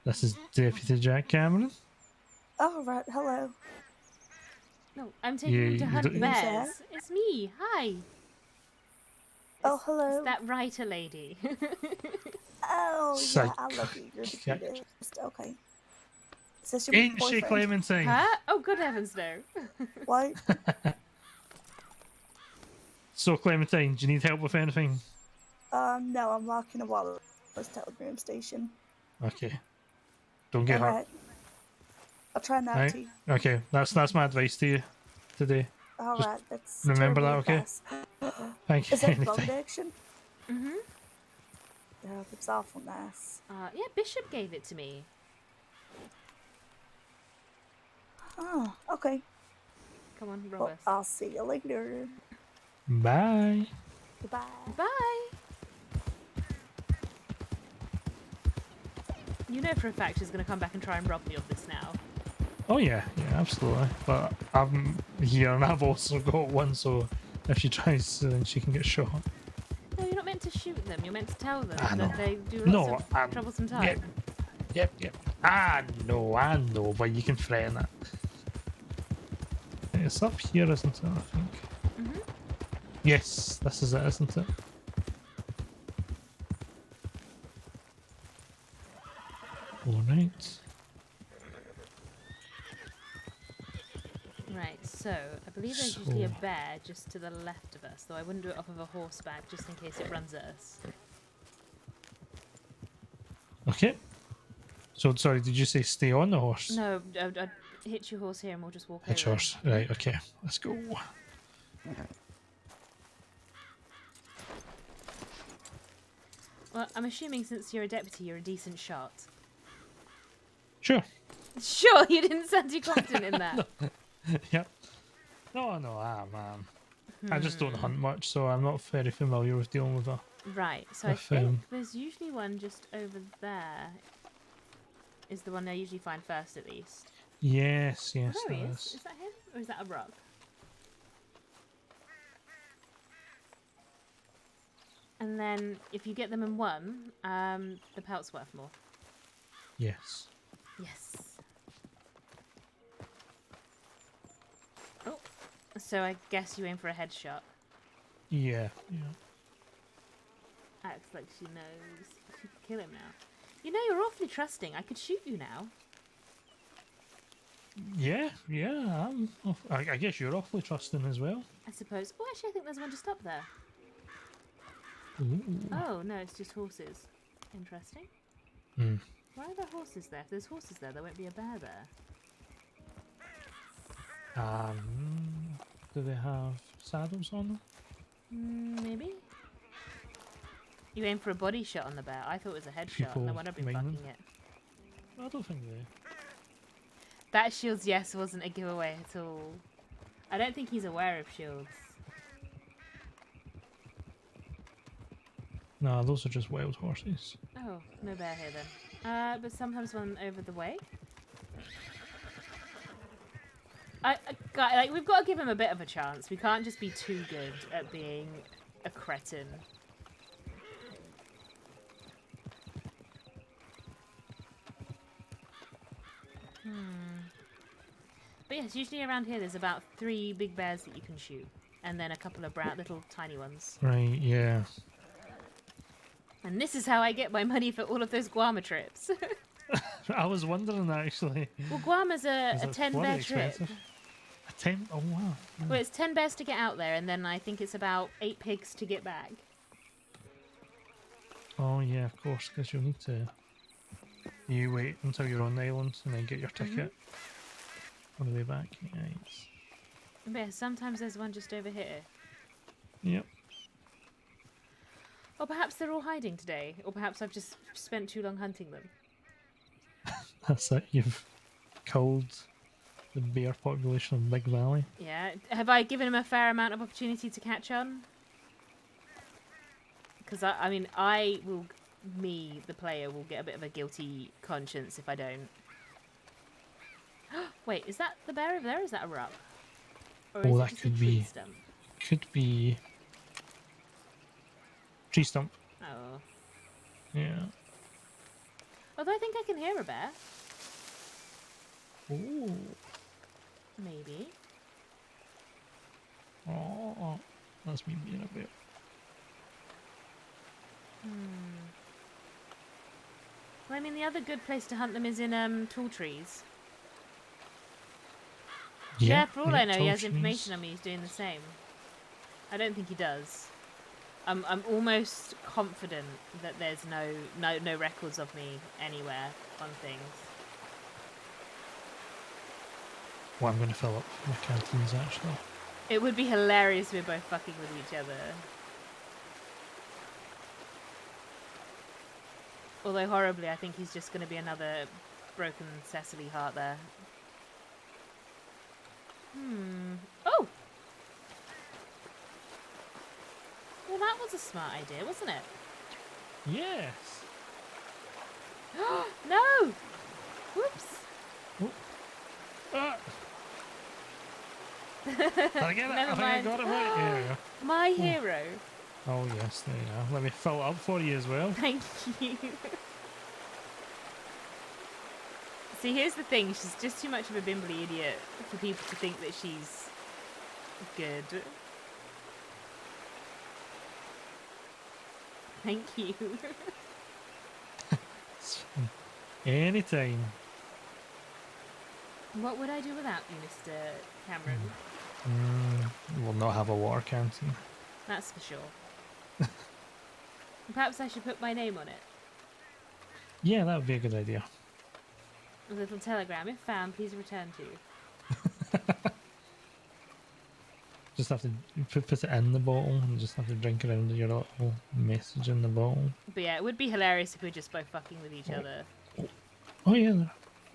this is Deputy Jack Cameron. Oh, right. Hello. No, I'm taking him to hunt bears. It's me. Hi. Oh, hello. Is that writer lady? Oh, yeah. I love you. You're the cutest. Okay. Is this your Ain't boyfriend? she, Clementine? Huh? Oh, good heavens, no. What? So, Clementine, do you need help with anything? No, I'm locking a wallet. first telegram station. Okay. Don't get hurt. Alright. I'll try not Right? to. Okay, that's my advice to you today. Just Alright, that's remember terrible that, okay? advice. Thank you. Is that Anytime. boned action? Mm-hmm. Yeah, that's awful nice. Yeah, Bishop gave it to me. Oh, okay. Come on, Well, Robert. I'll see you later. Bye. Goodbye. Bye. You know for a fact she's going to come back and try and rob me of this now. Oh yeah, absolutely. But I'm here and I've also got one, so if she tries, then she can get shot. No, you're not meant to shoot them. You're meant to tell them I know. that they do No, lots of troublesome time. Yep. I know, but you can threaten it. It's up here, isn't it, I think? Mm-hmm. Yes, this is it, isn't it? Alright. Right, so I believe there's usually a bear just to the left of us, though I wouldn't do it off of a horseback just in case it runs at us. Okay. So, sorry, did you say stay on the horse? No, I'd hitch your horse here and we'll just walk Hitch over. horse. Right, okay. Let's go. Well, I'm assuming since you're a deputy, you're a decent shot. Sure. Sure, you didn't sound too confident in that. Yep. No, I just don't hunt much, so I'm not very familiar with dealing with that. Right, so I think there's usually one just over there. Is the one I usually find first, at least. Yes, There he there is. is. Is that him? Or is that a rock? And then, if you get them in one, the pelt's worth more. Yes. Yes. Oh, so I guess you aim for a headshot. Yeah. Acts like she knows. She could kill him now. You know, you're awfully trusting. I could shoot you now. Yeah. I guess you're awfully trusting as well. I suppose. Oh, actually, I think there's one just up there. Ooh. Oh, no, it's just horses. Interesting. Hmm. Why are there horses there? If there's horses there won't be a bear there. Do they have saddles on them? Maybe. You aim for a body shot on the bear. I thought it was a headshot. No wonder I've been fucking it. I don't think they. That shield's yes wasn't a giveaway at all. I don't think he's aware of shields. No, those are just wild horses. Oh, no bear here then. But sometimes one over the way. Like, we've got to give him a bit of a chance. We can't just be too good at being a cretin. But yes, usually around here there's about 3 big bears that you can shoot. And then a couple of little tiny ones. Right, yeah. And this is how I get my money for all of those Guama trips. I was wondering actually. Well, Guama's a 10 bloody bear trip. expensive. A 10? Oh wow. Well, it's 10 bears to get out there, and then I think it's about 8 pigs to get back. Oh yeah, of course, because you'll need to. You wait until you're on the island and then get your ticket on the way back. Nice. But yeah, sometimes there's one just over here. Yep. Or perhaps they're all hiding today, or perhaps I've just spent too long hunting them. That's it. You've killed the bear population of Big Valley. Yeah. Have I given him a fair amount of opportunity to catch on? Because I mean, the player, will get a bit of a guilty conscience if I don't. Wait, is that the bear over there, or is that a rock? Or is it that just could a tree be. stump? Could be. Tree stump. Oh. Yeah. Although I think I can hear a bear. Ooh. Maybe. Oh, that's me being a bear. Well, I mean, the other good place to hunt them is in tall trees. Yeah, for all I know, he has information on me. He's doing the same. I don't think he does. I'm almost confident that there's no records of me anywhere on things. Well, I'm going to fill up my canteens actually. It would be hilarious if we're both fucking with each other. Although horribly, I think he's just going to be another broken Cecily heart there. Oh! Well, that was a smart idea, wasn't it? Yes. No! Whoops! Ah. Did I get it? Never I think I mind. got it right. There we go. My hero. Oh yes, there you are. Let me fill it up for you as well. Thank you. See, here's the thing. She's just too much of a bimbly idiot for people to think that she's good. Thank you. Anytime. What would I do without you, Mr. Cameron? We'll not have a water canteen. That's for sure. Perhaps I should put my name on it. Yeah, that would be a good idea. A little telegram. If found, please return to. Just have to put it in the bottle and just have to drink it under your little message in the bottle. But yeah, it would be hilarious if we were just both fucking with each other. Oh yeah.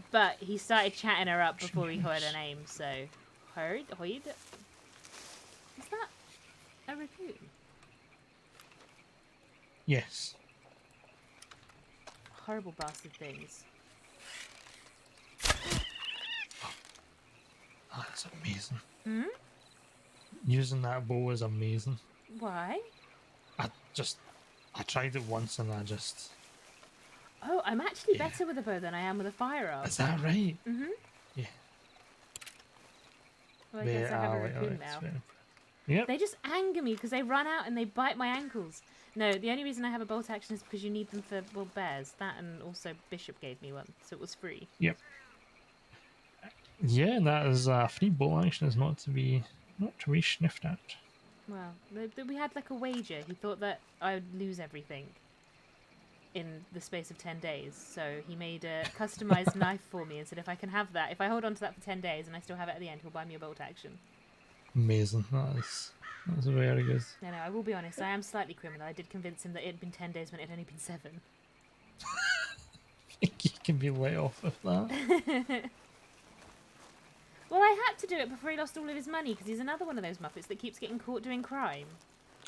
But he started chatting her up before he heard her name, so... Hoid? Is that a raccoon? Yes. Horrible bastard things. Oh, that's amazing. Hmm? Using that bow is amazing. Why? I tried it once and I just... Oh, I'm actually better with a bow than I am with a firearm. Is that right? Mm-hmm. Yeah. Well, I guess I have a raccoon now. Yep. They just anger me because they run out and they bite my ankles. No, the only reason I have a bolt action is because you need them for, well, bears. That and also Bishop gave me one, so it was free. Yep. Yeah, that is free bolt action is not to be sniffed at. Well, we had like a wager. He thought that I would lose everything in the space of 10 days. So he made a customized knife for me and said if I can have that, if I hold on to that for 10 days and I still have it at the end, he'll buy me a bolt action. Amazing. That's very good. No, I will be honest. I am slightly criminal. I did convince him that it had been 10 days when it had only been 7. I think you can be let off with that. Well, I had to do it before he lost all of his money because he's another one of those Muppets that keeps getting caught doing crime.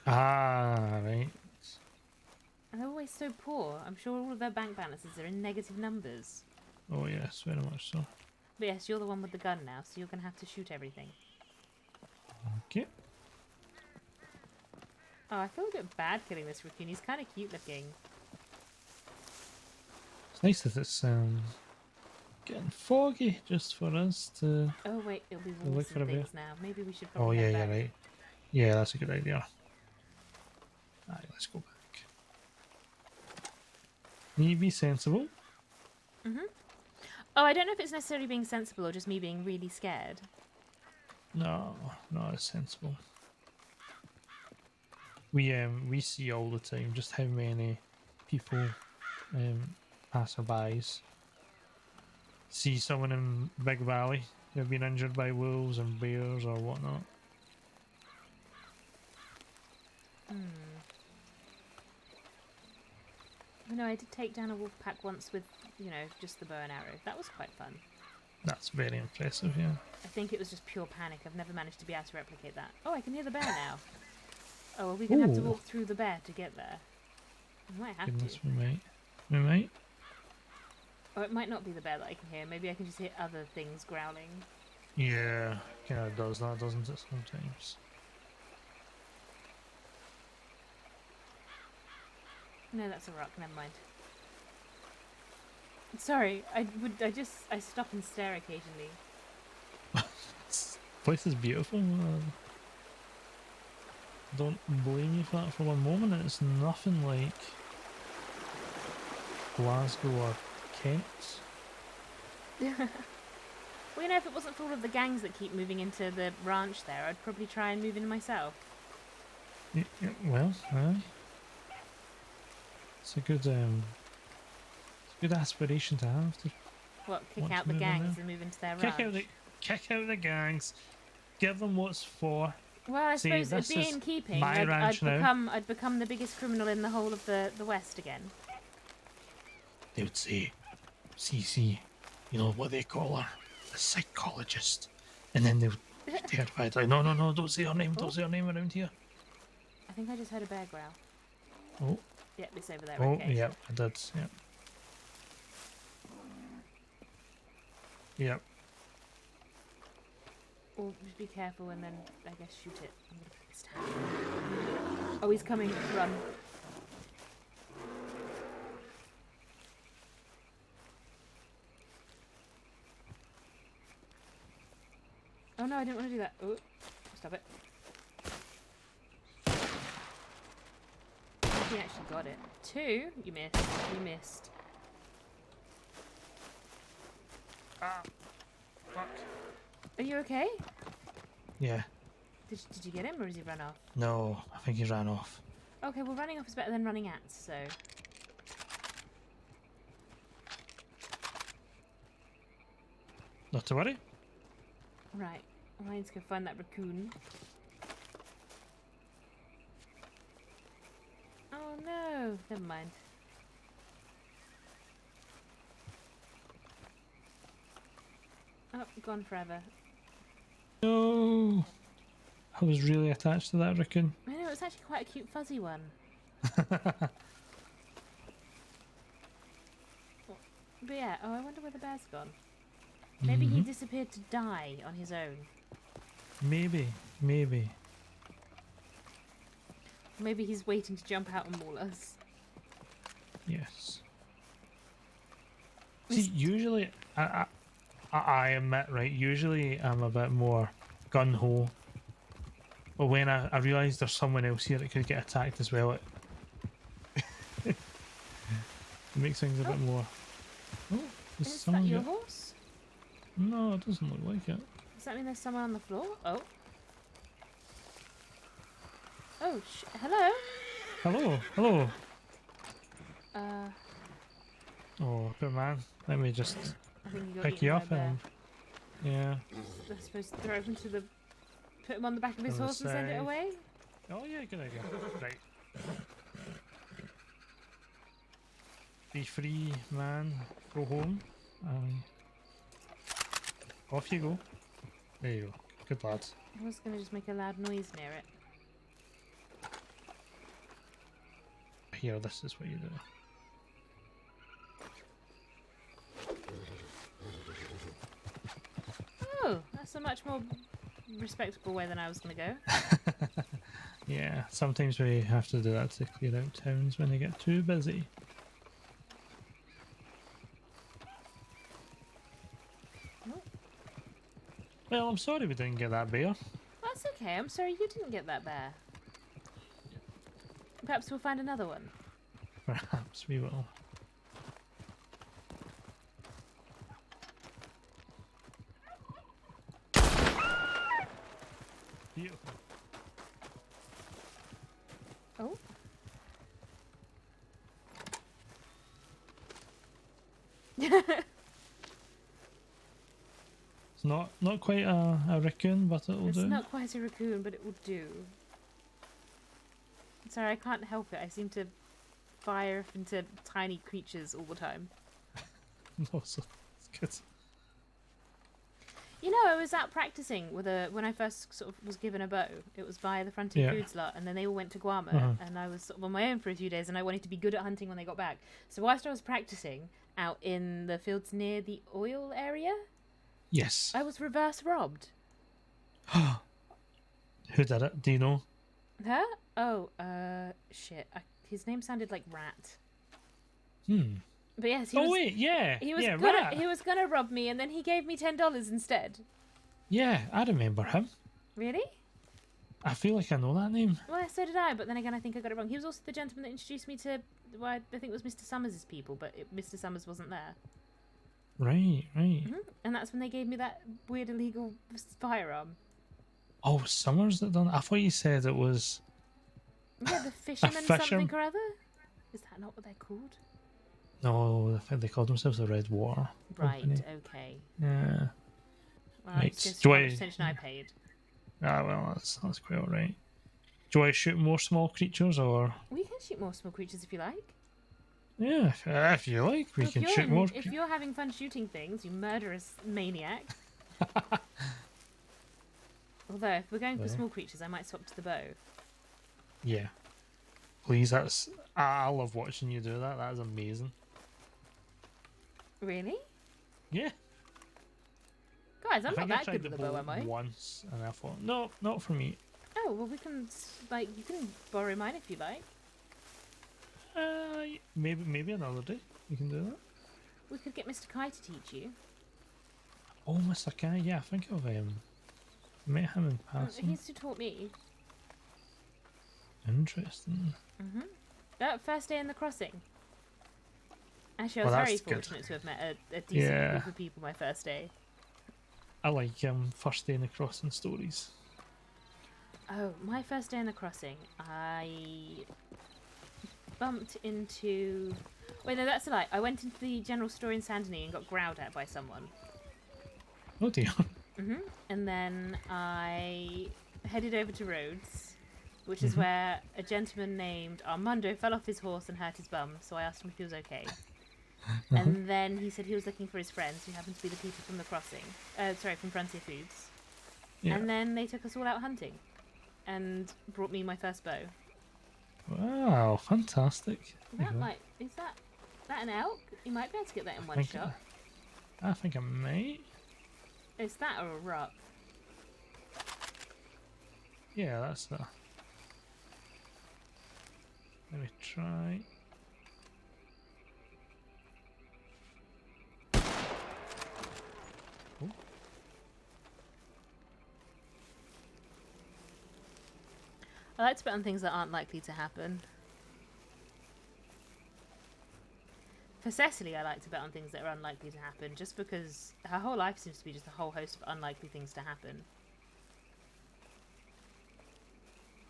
Ah, right. And they're always so poor. I'm sure all of their bank balances are in negative numbers. Oh yes, very much so. But yes, you're the one with the gun now, so you're going to have to shoot everything. Okay. Oh, I feel a bit bad killing this raccoon. He's kind of cute looking. It's nice that it's getting foggy just for us to... Oh wait, it'll be look wolves for and a things bit. now. Maybe we should Oh probably yeah, head yeah, back. right. Yeah, that's a good idea. Alright, let's go back. Need to be sensible. Mm-hmm. Oh, I don't know if it's necessarily being sensible or just me being really scared. No, it's sensible. We see all the time just how many people, passerbys, see someone in Big Valley who've been injured by wolves and bears or whatnot. No, I did take down a wolf pack once with, just the bow and arrow. That was quite fun. That's very impressive, yeah. I think it was just pure panic. I've never managed to be able to replicate that. Oh, I can hear the bear now. Oh, are we going to have to Ooh. walk through the bear to get there? We might have Goodness, to. we might. Or it might not be the bear that I can hear. Maybe I can just hear other things growling. Yeah, kind of does that, doesn't it, sometimes? No, that's a rock. Never mind. Sorry, I stop and stare occasionally. This place is beautiful. Don't blame you for that for one moment. It's nothing like Glasgow or Kent. Well, if it wasn't for all of the gangs that keep moving into the ranch there, I'd probably try and move in myself. Well, it's a good aspiration to have. What, kick Want out to the move in gangs there? and move into their Kick ranch? kick out the gangs. Give them what's for. Well, I See, suppose it'd this be is in keeping. my ranch now. I'd become the biggest criminal in the whole of the West again. They would say, Cece, you know what they call her? A psychologist. And then they would be terrified. Like, no, don't say her name. Don't say her name around here. I think I just heard a bear growl. Oh. Yep, it's over there. Oh, Okay. yep, I did. Yep. Yep. Or just be careful and then, I guess, shoot it. I'm gonna pick this down. Oh, he's coming. Run. Oh no, I didn't want to do that. Oh, stop it. He actually got it. 2? You missed. You missed. Ah. Fuck. Are you okay? Yeah. Did you get him or has he run off? No, I think he ran off. Okay, well running off is better than running at, so... Not to worry. Right, I need to go find that raccoon. Oh no, never mind. Oh, gone forever. No. I was really attached to that raccoon. I know, it's actually quite a cute fuzzy one. But yeah, oh, I wonder where the bear's gone. Maybe he disappeared to die on his own. Maybe. Maybe he's waiting to jump out and maul us. Yes. See, usually, I admit, right, usually I'm a bit more gun-ho. But when I realise there's someone else here that could get attacked as well, it makes things a bit more... Oh, there's Is that someone your get- horse? No, it doesn't look like it. Does that mean there's someone on the floor? Oh. Oh, hello? Hello. Uh, Oh, good man. Let me just I think you got pick eaten you by up a bear. and... Yeah. I suppose throw him to the... Put him on the back of his On the horse and send it side. away? Oh yeah, good idea. Right. Be free, man. Go home. Off you go. There you go. Good lad. I was going to just make a loud noise near it. Here, this is what you do. Oh, that's a much more respectable way than I was going to go. Yeah, sometimes we have to do that to clear out towns when they get too busy. Oh. Well, I'm sorry we didn't get that bear. That's okay, I'm sorry you didn't get that bear. Perhaps we'll find another one. Perhaps we will. Beautiful. Oh. It's not quite a raccoon, but it'll It's do. not quite a raccoon, but it will do. Sorry, I can't help it. I seem to fire into tiny creatures all the time. No, so it's good. You know, I was out practicing with when I first sort of was given a bow. It was by the Frontier Yeah. Foods lot, and then they all went to Guamo, Uh-huh. and I was sort of on my own for a few days, and I wanted to be good at hunting when they got back. So whilst I was practicing out in the fields near the oil area, Yes. I was reverse robbed. Who did it? Do you know? Huh? Oh, shit. His name sounded like Rat. But yes, he Oh was. wait, yeah. He was yeah, gonna. Rat. He was gonna rob me, and then he gave me $10 instead. Yeah, I remember him. Really? I feel like I know that name. Well, so did I. But then again, I think I got it wrong. He was also the gentleman that introduced me to. Well, I think it was Mr. Summers' people, but Mr. Summers wasn't there. Right. And that's when they gave me that weird illegal firearm. Oh, Summers that done. I thought you said it was Yeah, the fisherman something or other? Is that not what they're called? No, they called themselves the Red Water Right, Company. okay. Yeah. Well, Right. it's just Do how I... much attention I paid. Ah, well, that's quite alright. Do I shoot more small creatures, or... We can shoot more small creatures if you like. Yeah, if you like, we can shoot more. If you're having fun shooting things, you murderous maniac. Although, if we're going for small creatures, I might swap to the bow. Yeah. Please, that's... I love watching you do that. That is amazing. Really? Yeah. Guys, I'm I not think I that tried good with the the bow, am I? once, and I thought, no, not for me. Oh, well, we can, like, you can borrow mine if you like. Maybe another day we can do that. We could get Mr. Kai to teach you. Oh, Mr. Kai, yeah, I think I've met him in passing. He's to taught me. Interesting. That first day in the crossing. Actually, I was very fortunate to have met a decent group of people my first day. I like first day in the crossing stories. Oh, my first day in the crossing, I bumped into... Wait, no, that's a lie. I went into the general store in Saint Denis and got growled at by someone. Oh dear. And then I headed over to Rhodes, which is where a gentleman named Armando fell off his horse and hurt his bum, so I asked him if he was okay. And then he said he was looking for his friends, who happened to be the people from the crossing. Sorry, from Frontier Foods. Yeah. And then they took us all out hunting and brought me my first bow. Wow, fantastic. Is that an elk? You might be able to get that in one shot. I think I might. Is that or a rock? Yeah, that's the... Let me try. Oh. I like to bet on things that aren't likely to happen. For Cecily, I like to bet on things that are unlikely to happen, just because her whole life seems to be just a whole host of unlikely things to happen.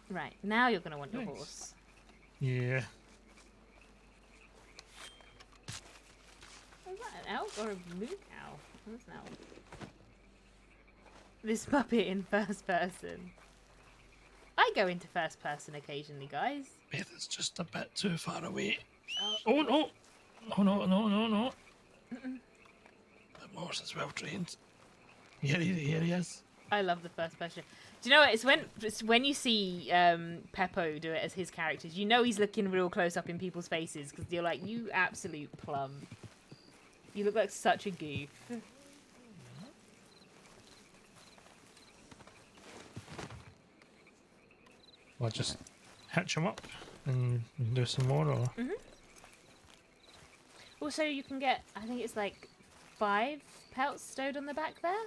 Right, now you're going to want your horse. Yeah. Is that an elk or a moo cow? That's an elk. This puppet in first person. I go into first person occasionally, guys. Beth is just a bit too far away. Oh no! Oh no. The horse is well trained. Here he is. I love the first person. Do you know what? It's when you see Peppo do it as his characters, you know he's looking real close up in people's faces because you're like, you absolute plum. You look like such a goof. Well, just hatch him up and we can do some more, or... Also, you can get, I think it's like 5 pelts stowed on the back there.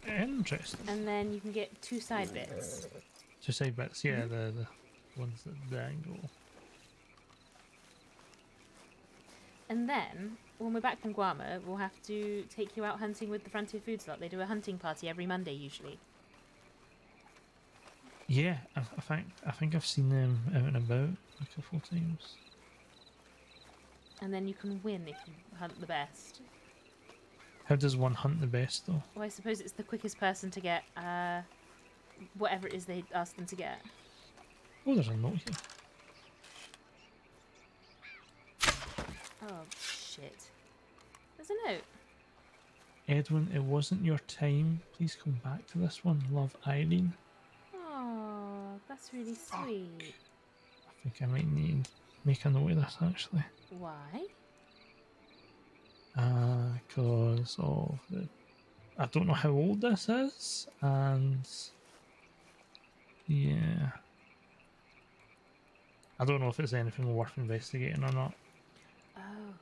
Interesting. And then you can get 2 side bits. 2 side bits, yeah, the ones that dangle. And then, when we're back from Guarma, we'll have to take you out hunting with the Frontier Foods lot. They do a hunting party every Monday, usually. Yeah, I think I've seen them out and about a couple of times. And then you can win if you hunt the best. How does one hunt the best, though? Well, I suppose it's the quickest person to get whatever it is they ask them to get. Oh, there's a note here. Oh, shit. There's a note. Edwin, it wasn't your time. Please come back to this one. Love, Irene. Oh, that's really sweet. I think I might need make a note of this, actually. Why? Because of the... I don't know how old this is, and... Yeah. I don't know if it's anything worth investigating or not. Oh.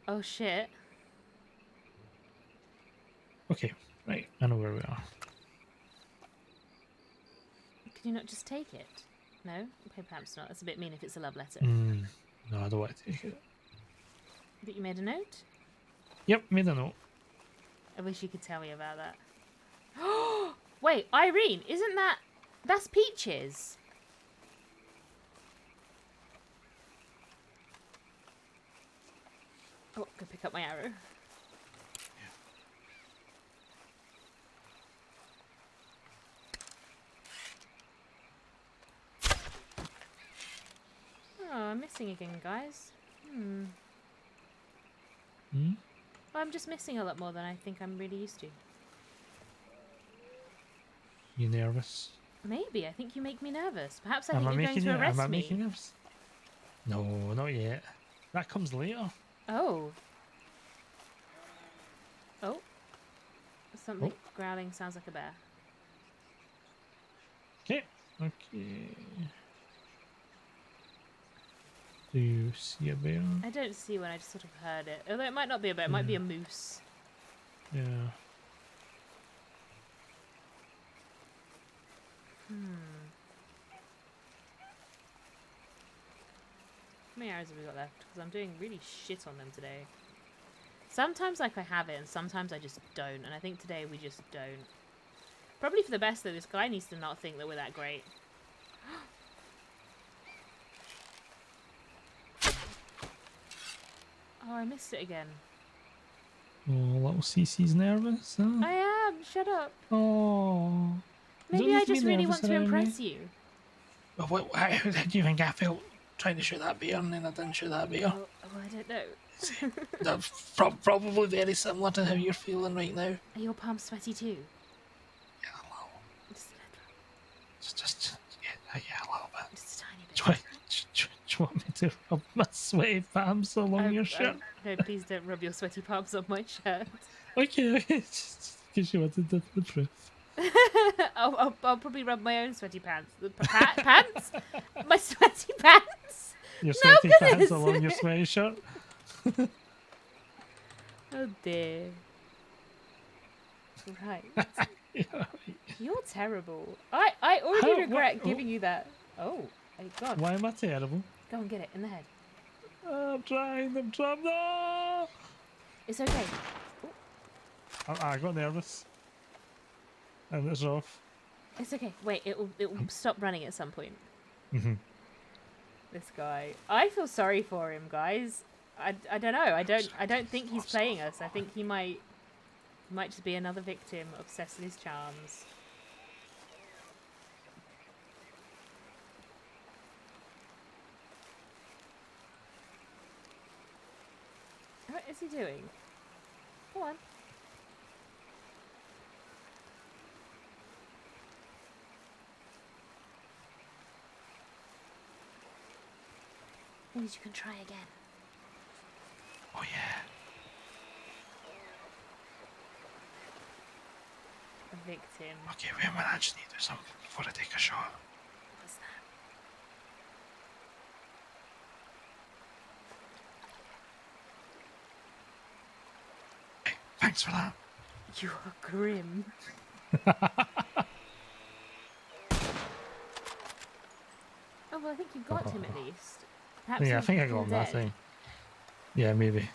Oh, shit. Okay, right, I know where we are. Can you not just take it? No? Okay, perhaps not. That's a bit mean if it's a love letter. No, I don't want to take it. But you made a note? Yep, made a note. I wish you could tell me about that. Wait, Irene, isn't that... That's Peaches. Oh, go pick up my arrow. Oh, I'm missing again, guys. Hmm. I'm just missing a lot more than I think I'm really used to. You nervous? Maybe. I think you make me nervous. Perhaps I Am think I you're going making to you? arrest Am I me. making you nervous? No, not yet. That comes later. Oh. Oh. Something growling sounds like a bear. Okay. Okay. Do you see a bear? I don't see one, I just sort of heard it. Although it might not be a bear, it might be a moose. Yeah. How many arrows have we got left? Because I'm doing really shit on them today. Sometimes like I have it, and sometimes I just don't. And I think today we just don't. Probably for the best though, this guy needs to not think that we're that great. Oh, I missed it again. Oh, little Cece's nervous, huh? I am, shut up. Oh. Maybe I just really want to impress you. Well, how do you think I felt trying to shoot that bear and then I didn't shoot that bear? Oh, I don't know. That's probably very similar to how you're feeling right now. Are your palms sweaty too? Yeah, a little. Just yeah, a little bit. Just a tiny bit. Do you want me to rub my sweaty palms along your shirt? No, please don't rub your sweaty palms on my shirt. Okay, just because you wanted the proof. I'll probably rub my own sweaty pants. Pants? My sweaty pants? Your sweaty pants along your sweaty shirt? Oh dear. Right. You're terrible. I already regret giving you that. Oh, God. Why am I terrible? Go and get it in the head. I'm trying. No! It's okay. I got nervous. And it's off. It's okay. Wait, it will stop running at some point. Mm-hmm. This guy. I feel sorry for him, guys. I don't know. I don't think he's playing us. I think he might just be another victim of Cecily's charms. What is he doing? Go on. Means you can try again. Oh yeah. A victim. Okay, wait a minute. I just need to do something before I take a shot. What's that? Hey, thanks for that. You are grim. Oh, well, I think you got him at least. Perhaps Yeah, I he's think I still got him that dead. thing. Yeah, maybe.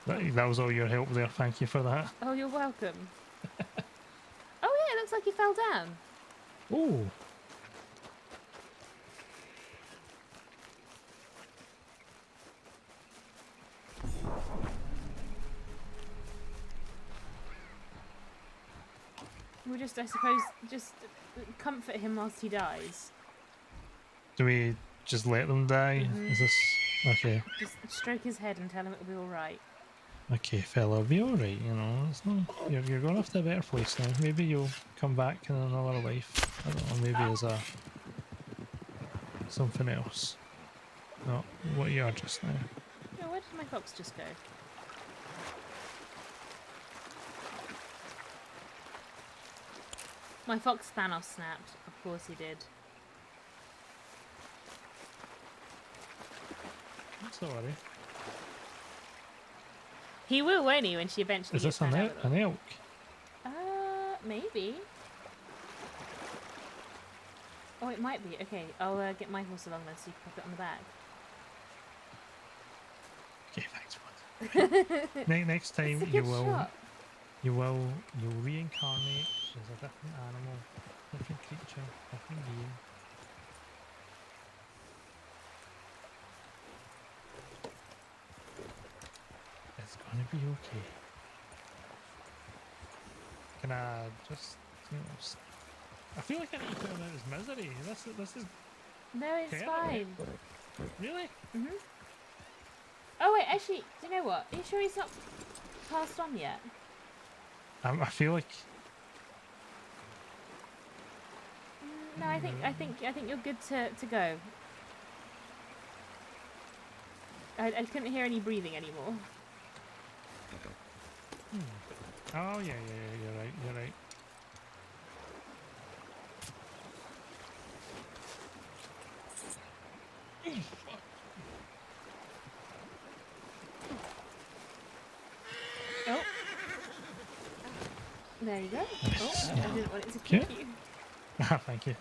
That was all your help there. Thank you for that. Oh, you're welcome. Oh, yeah, it looks like he fell down. Oh. We'll just, I suppose, just comfort him whilst he dies. Do we just let them die? Mhm. Is this okay? Just stroke his head and tell him it'll be all right. Okay, fella, be all right. You know, it's not, you're going off to a better place now. Maybe you'll come back in another life. I don't know. Maybe as a something else. Not what you are just now. Yeah, where did my fox just go? My fox Thanos snapped. Of course he did. That's alright. He will, won't he, when she eventually Is gets this found out with an him? elk? Maybe. Oh, it might be. Okay, I'll get my horse along then so you can pop it on the back. Okay, thanks, bud. Next It's a time good you will. shot. You'll reincarnate as a different animal, different creature, different being. It's gonna be okay. Can I just, I feel like I need to put him out his misery. This is. No, it's terrible. fine. Really? Mhm. Oh wait, actually, do you know what? Are you sure he's not passed on yet? I feel like. No, I think you're good to go. I couldn't hear any breathing anymore. Oh yeah, you're right. You're right. Oh. There you go. Nice. Oh, I didn't want it to kick you. Thank you.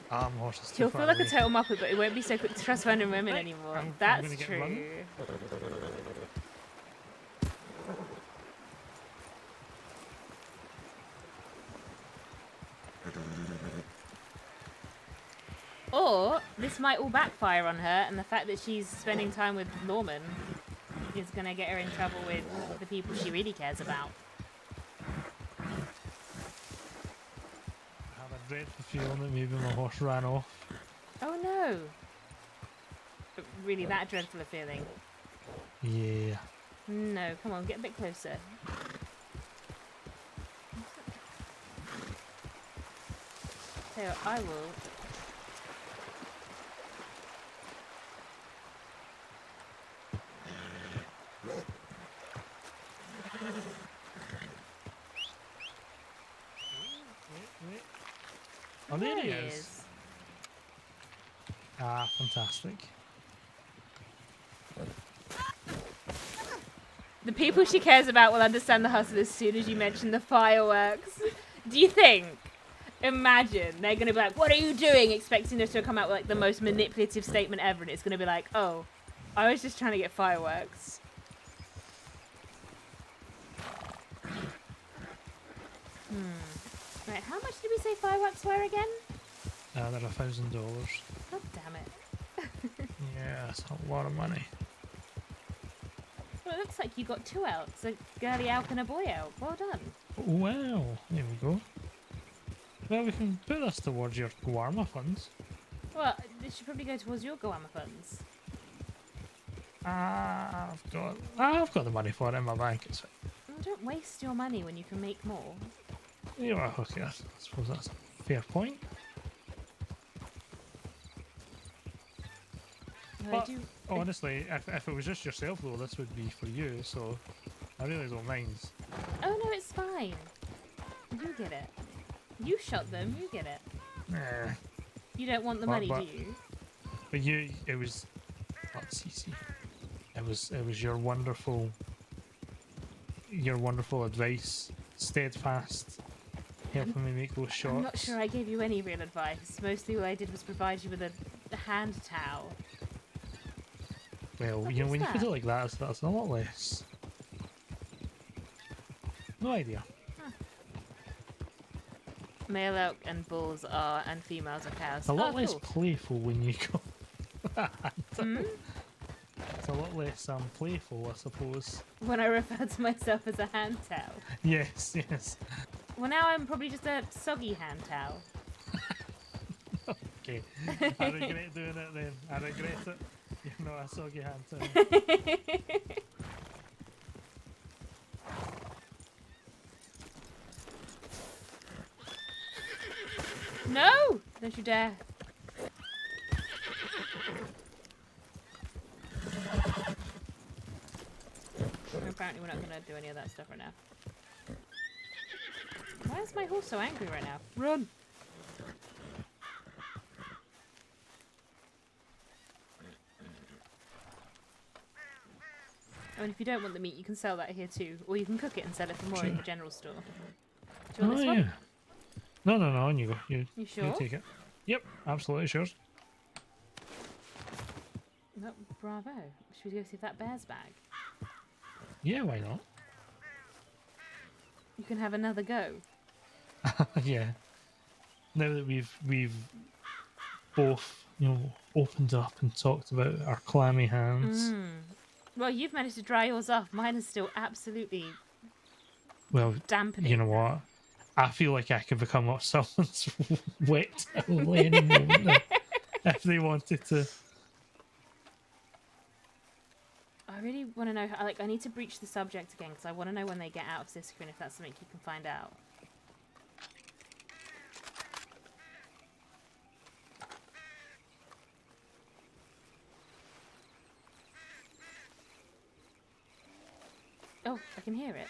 Horses too He'll far feel like a away. total muppet, but he won't be so quick to trust random women anymore. I'm That's gonna get true. run. Or this might all backfire on her, and the fact that she's spending time with Norman is going to get her in trouble with the people she really cares about. I have a dreadful feeling that maybe my horse ran off. Oh no! Really that dreadful a feeling? Yeah. No, come on, get a bit closer. So I will. Oh, there he There he is. is. Ah, fantastic. The people she cares about will understand the hustle as soon as you mention the fireworks. Do you think? Imagine they're gonna be like, "What are you doing?" Expecting her to come out with like the most manipulative statement ever, and it's gonna be like, "Oh, I was just trying to get fireworks." Right, how much did we say fireworks were again? They're $1,000. God damn it. Yeah, that's a lot of money. Well, it looks like you got two elks, a girly elk and a boy elk. Well done. Well, there we go. Well, we can put this towards your Guarma funds. Well, this should probably go towards your Goama funds. I've got the money for it in my bank. It's fine. Well, don't waste your money when you can make more. Yeah, okay, I suppose that's a fair point. Well, But honestly, if it was just yourself though, this would be for you, so I really don't mind. Oh no, it's fine. You get it. You shot them, you get it. Nah. You don't want the money, do you? But it was not Cece. It was your wonderful advice, steadfast, helping me make those shots. I'm not sure I gave you any real advice. Mostly all I did was provide you with a hand towel. Well, What you know, is when you put that? it like that, that's a lot less. No idea. Male elk and bulls are, and females are cows. It's a lot Oh, less cool. playful when you go. Hmm? It's a lot less playful, I suppose. When I refer to myself as a hand towel. Yes, yes. Well, now I'm probably just a soggy hand towel. Okay. I regret doing it then. I regret it. You're not a soggy hand towel. No! Don't you dare. Apparently we're not going to do any of that stuff right now. Why is my horse so angry right now? Run! Oh, and if you don't want the meat, you can sell that here too. Or you can cook it and sell it for more in Sure. the general store. Do you want Oh this yeah. one? No, on you go. You sure? take it. Yep, absolutely sure. No, bravo. Should we go see if that bear's back? Yeah, why not? You can have another go. Yeah. Now that we've both, opened up and talked about our clammy hands. Well, you've managed to dry yours off. Mine is still absolutely Well, dampening. you know what? I feel like I could become someone's wet towel any moment now, if they wanted to. I really want to know how, I need to breach the subject again because I want to know when they get out of this screen, if that's something you can find out. Oh, I can hear it.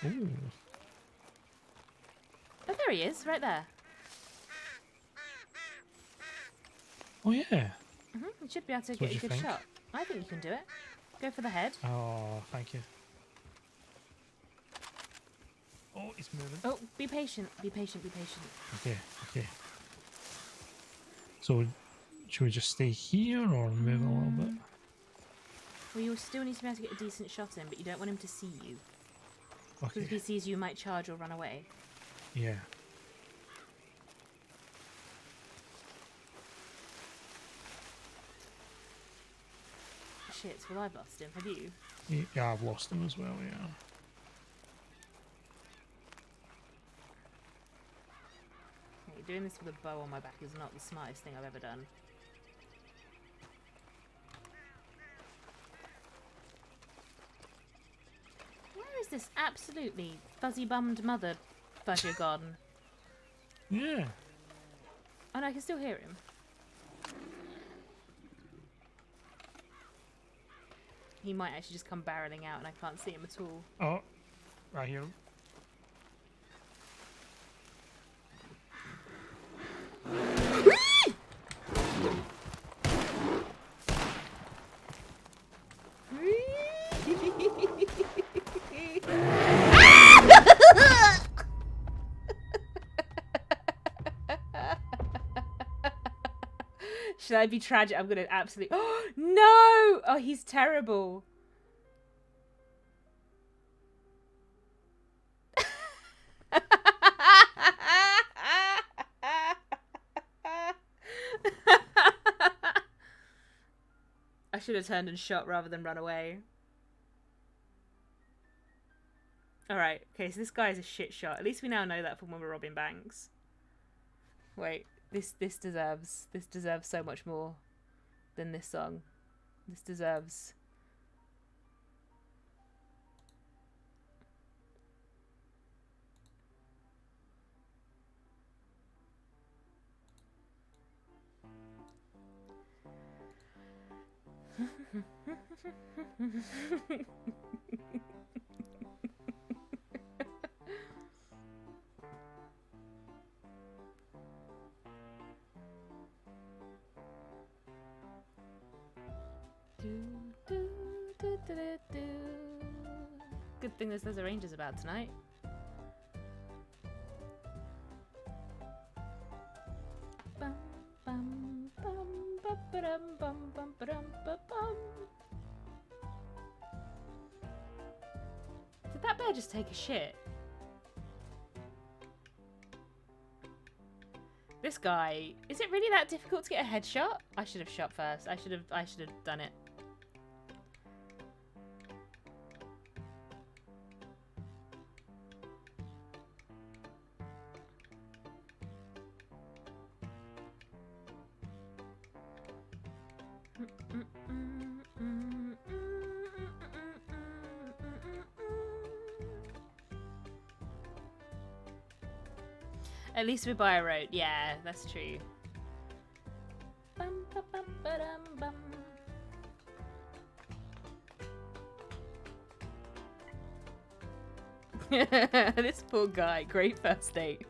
Ooh. Oh, there he is, right there. Oh, yeah. You should be able to So get what a do you good think? shot. I think you can do it. Go for the head. Oh, thank you. Oh, it's moving. Oh, be patient. Be patient. Be patient. Okay, okay. So, should we just stay here or move a little bit? Well, you still need to be able to get a decent shot in, but you don't want him to see you. Because Okay. if he sees you, he might charge or run away. Yeah. Shit, well, I've lost him. Have you? Yeah, I've lost him as well, yeah. Okay, doing this with a bow on my back is not the smartest thing I've ever done. Where is this absolutely fuzzy-bummed mother fudger gone? Yeah. Oh no, I can still hear him. He might actually just come barreling out and I can't see him at all. Oh, I hear him. Should I be tragic? I'm gonna absolutely. Oh no! Oh, he's terrible. I should have turned and shot rather than run away. Alright, okay, so this guy's a shit shot. At least we now know that from when we're robbing banks. Wait, this deserves so much more than this song. This deserves... Good thing there's a Rangers about tonight. Bum, bum, bum, ba-ba-dum, bum, bum, ba-dum, ba-bum. Did that bear just take a shit? This guy, is it really that difficult to get a headshot? I should have shot first. I should have done it. At least we're by a road. Yeah, that's true. Bum, ba, bum, ba-dum, bum. This poor guy. Great first date.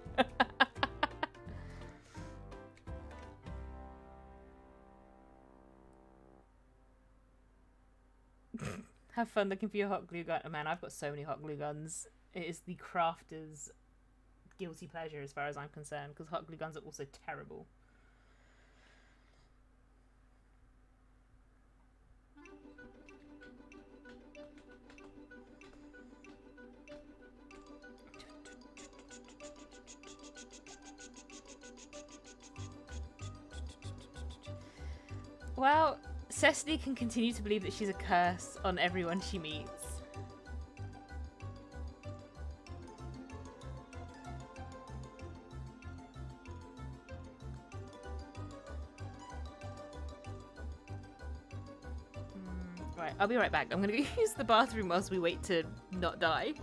Have fun looking for your hot glue gun. Oh man, I've got so many hot glue guns. It is the crafter's guilty pleasure as far as I'm concerned, because hot glue guns are also terrible. Well, Cecily can continue to believe that she's a curse on everyone she meets. Right, I'll be right back. I'm gonna go use the bathroom whilst we wait to not die.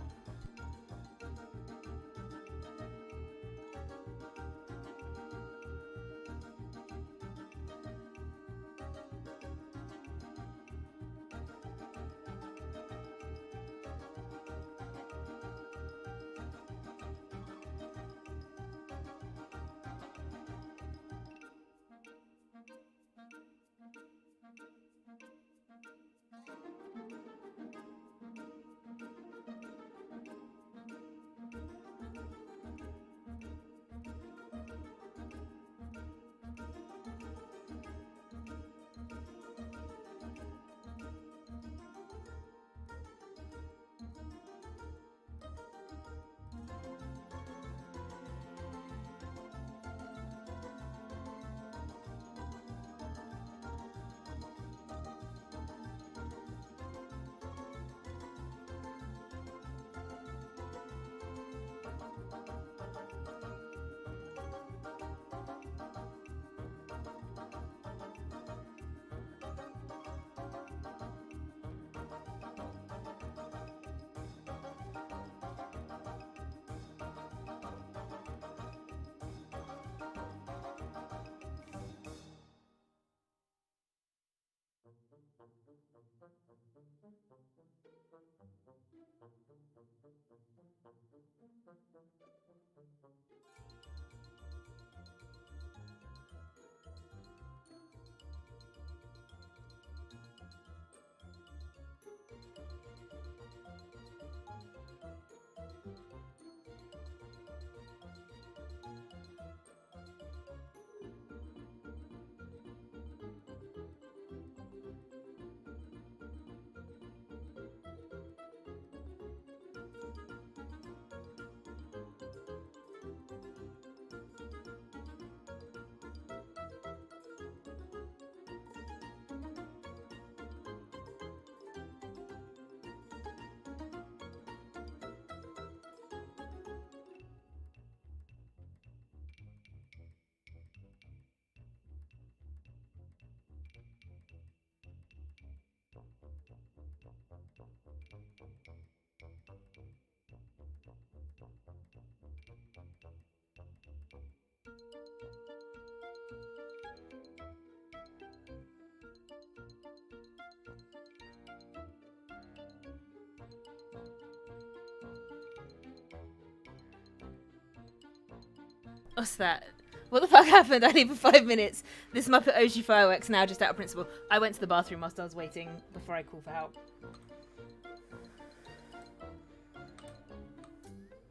What's that? What the fuck happened? I leave for 5 minutes. This Muppet OG fireworks now just out of principle. I went to the bathroom whilst I was waiting before I call for help.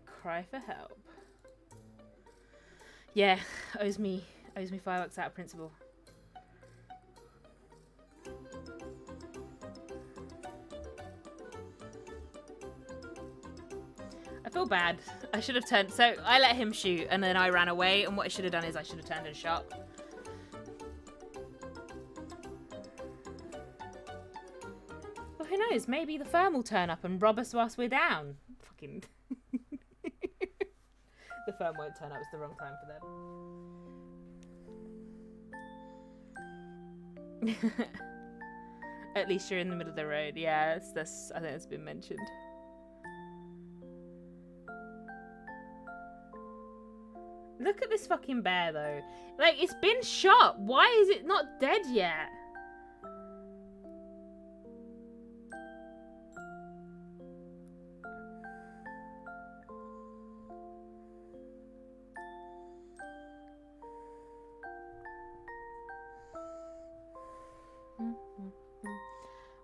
Cry for help. Yeah, owes me fireworks out of principle. I feel bad. I should have turned. So I let him shoot and then I ran away. And what I should have done is I should have turned and shot. Well, who knows? Maybe the firm will turn up and rob us whilst we're down. Fucking. The firm won't turn up. It's the wrong time for them. At least you're in the middle of the road. Yeah, that's. I think it's been mentioned. Look at this fucking bear, though. Like, it's been shot. Why is it not dead yet?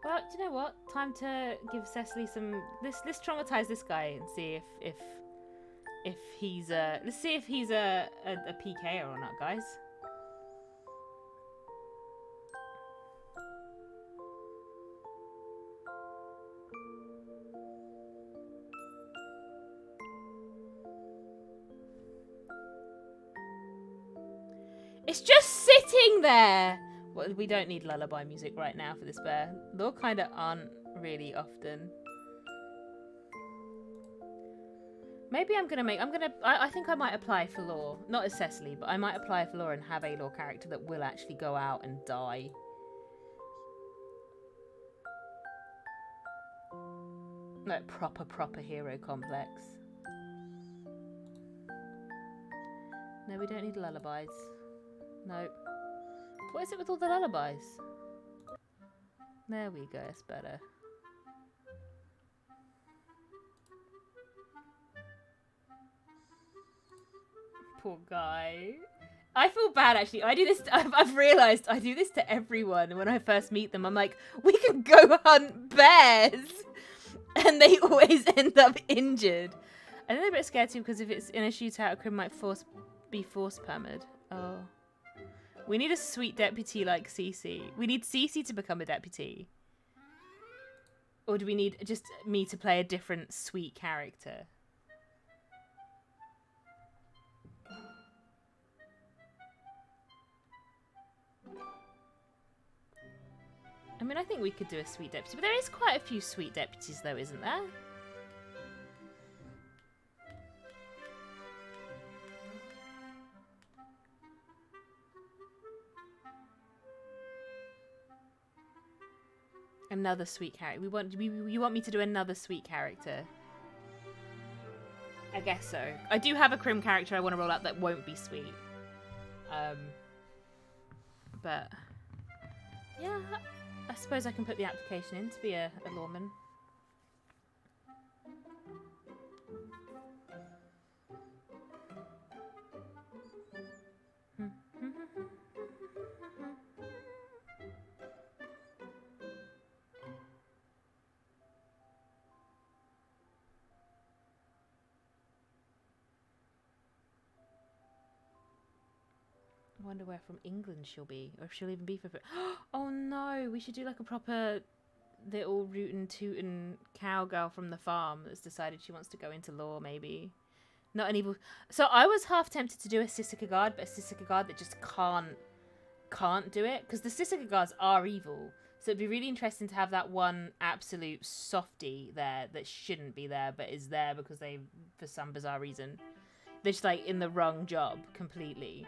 Well, do you know what? Time to give Cecily some... Let's traumatize this guy and see if he's let's see if he's a PK or not, guys. It's just sitting there. Well, we don't need lullaby music right now for this bear. They kind of aren't really often. Maybe I think I might apply for law. Not as Cecily, but I might apply for law and have a law character that will actually go out and die. Like proper hero complex. No, we don't need lullabies. Nope. What is it with all the lullabies? There we go, it's better. Poor guy. I feel bad actually. I do this. I've realised I do this to everyone when I first meet them. I'm like, we can go hunt bears, and they always end up injured. And then they're a bit scared too because if it's in a shootout, a crime might be force permid. Oh, we need a sweet deputy like Cece. We need Cece to become a deputy, or do we need just me to play a different sweet character? I mean, I think we could do a sweet deputy, but there is quite a few sweet deputies, though, isn't there? Another sweet character. You want me to do another sweet character? I guess so. I do have a crim character I want to roll out that won't be sweet. But yeah. I suppose I can put the application in to be a lawman. I wonder where from England she'll be, or if she'll even be for. Oh no, we should do like a proper little rootin' tootin' cowgirl from the farm that's decided she wants to go into law, maybe. Not an evil. So I was half tempted to do a Sissika guard, but a Sissika guard that just can't do it, because the Sissika guards are evil. So it'd be really interesting to have that one absolute softie there that shouldn't be there, but is there because they, for some bizarre reason, they're just like in the wrong job completely.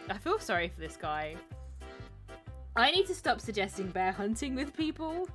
I feel sorry for this guy. I need to stop suggesting bear hunting with people.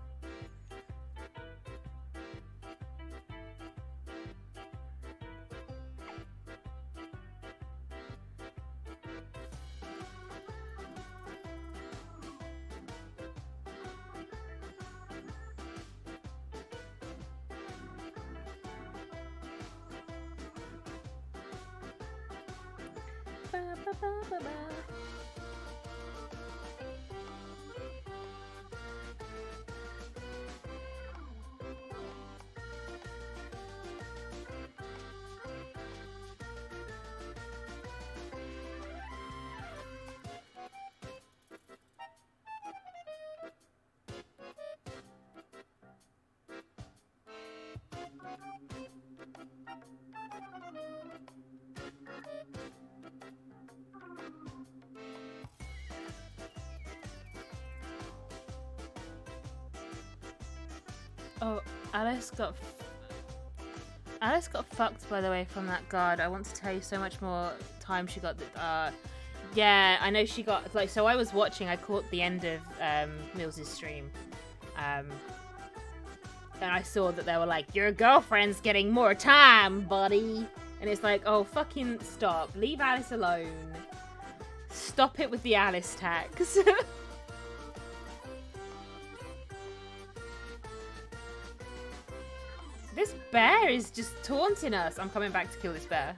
Oh, Alice got fucked, by the way, from that guard. I want to tell you so much more time she got. Yeah, I know she got, like, so I was watching, I caught the end of Mills' stream. And I saw that they were like, your girlfriend's getting more time, buddy. And it's like, oh, fucking stop. Leave Alice alone. Stop it with the Alice tax. This bear is just taunting us. I'm coming back to kill this bear.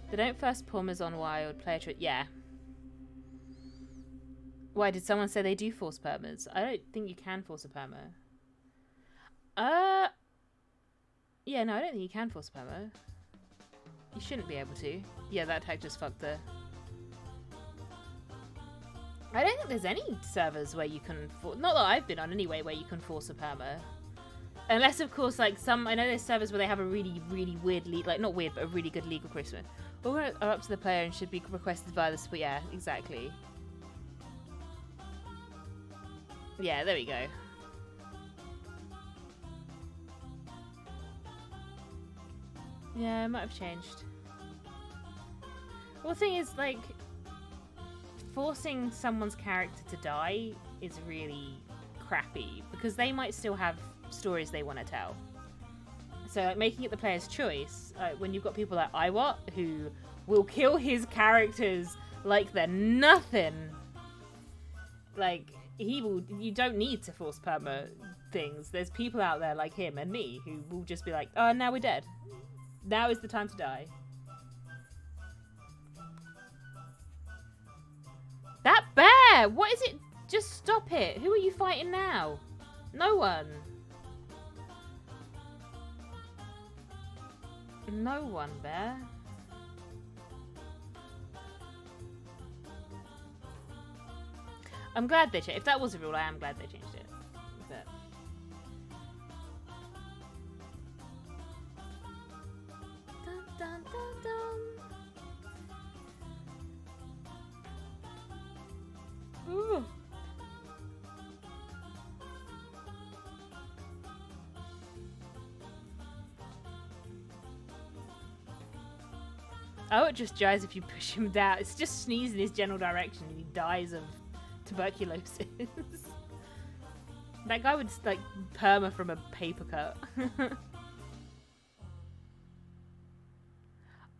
They don't first pummers on wild player trick. Yeah. Why did someone say they do force permers? I don't think you can force a perma. Yeah, no, I don't think you can force a perma. You shouldn't be able to. Yeah, that tag just fucked her. I don't think there's any servers where you can... Not that I've been on anyway, where you can force a perma. Unless, of course, like some... I know there's servers where they have a really, really weird... Like, not weird, but a really good legal charisma. All are up to the player and should be requested via the... But yeah, exactly. Yeah, there we go. Yeah, it might have changed. Well, the thing is, like... Forcing someone's character to die is really crappy because they might still have stories they want to tell. So like making it the player's choice, when you've got people like Iwat who will kill his characters like they're nothing. Like he will. You don't need to force perma things. There's people out there like him and me who will just be like, "Oh, now we're dead. Now is the time to die." That bear! What is it? Just stop it. Who are you fighting now? No one. No one, bear. I'm glad they changed. If that was a rule, I am glad they changed it. But... Dun, dun, dun, dun. Ooh. Oh, it just dies if you push him down. It's just sneeze in his general direction and he dies of tuberculosis. That guy would like perma from a paper cut.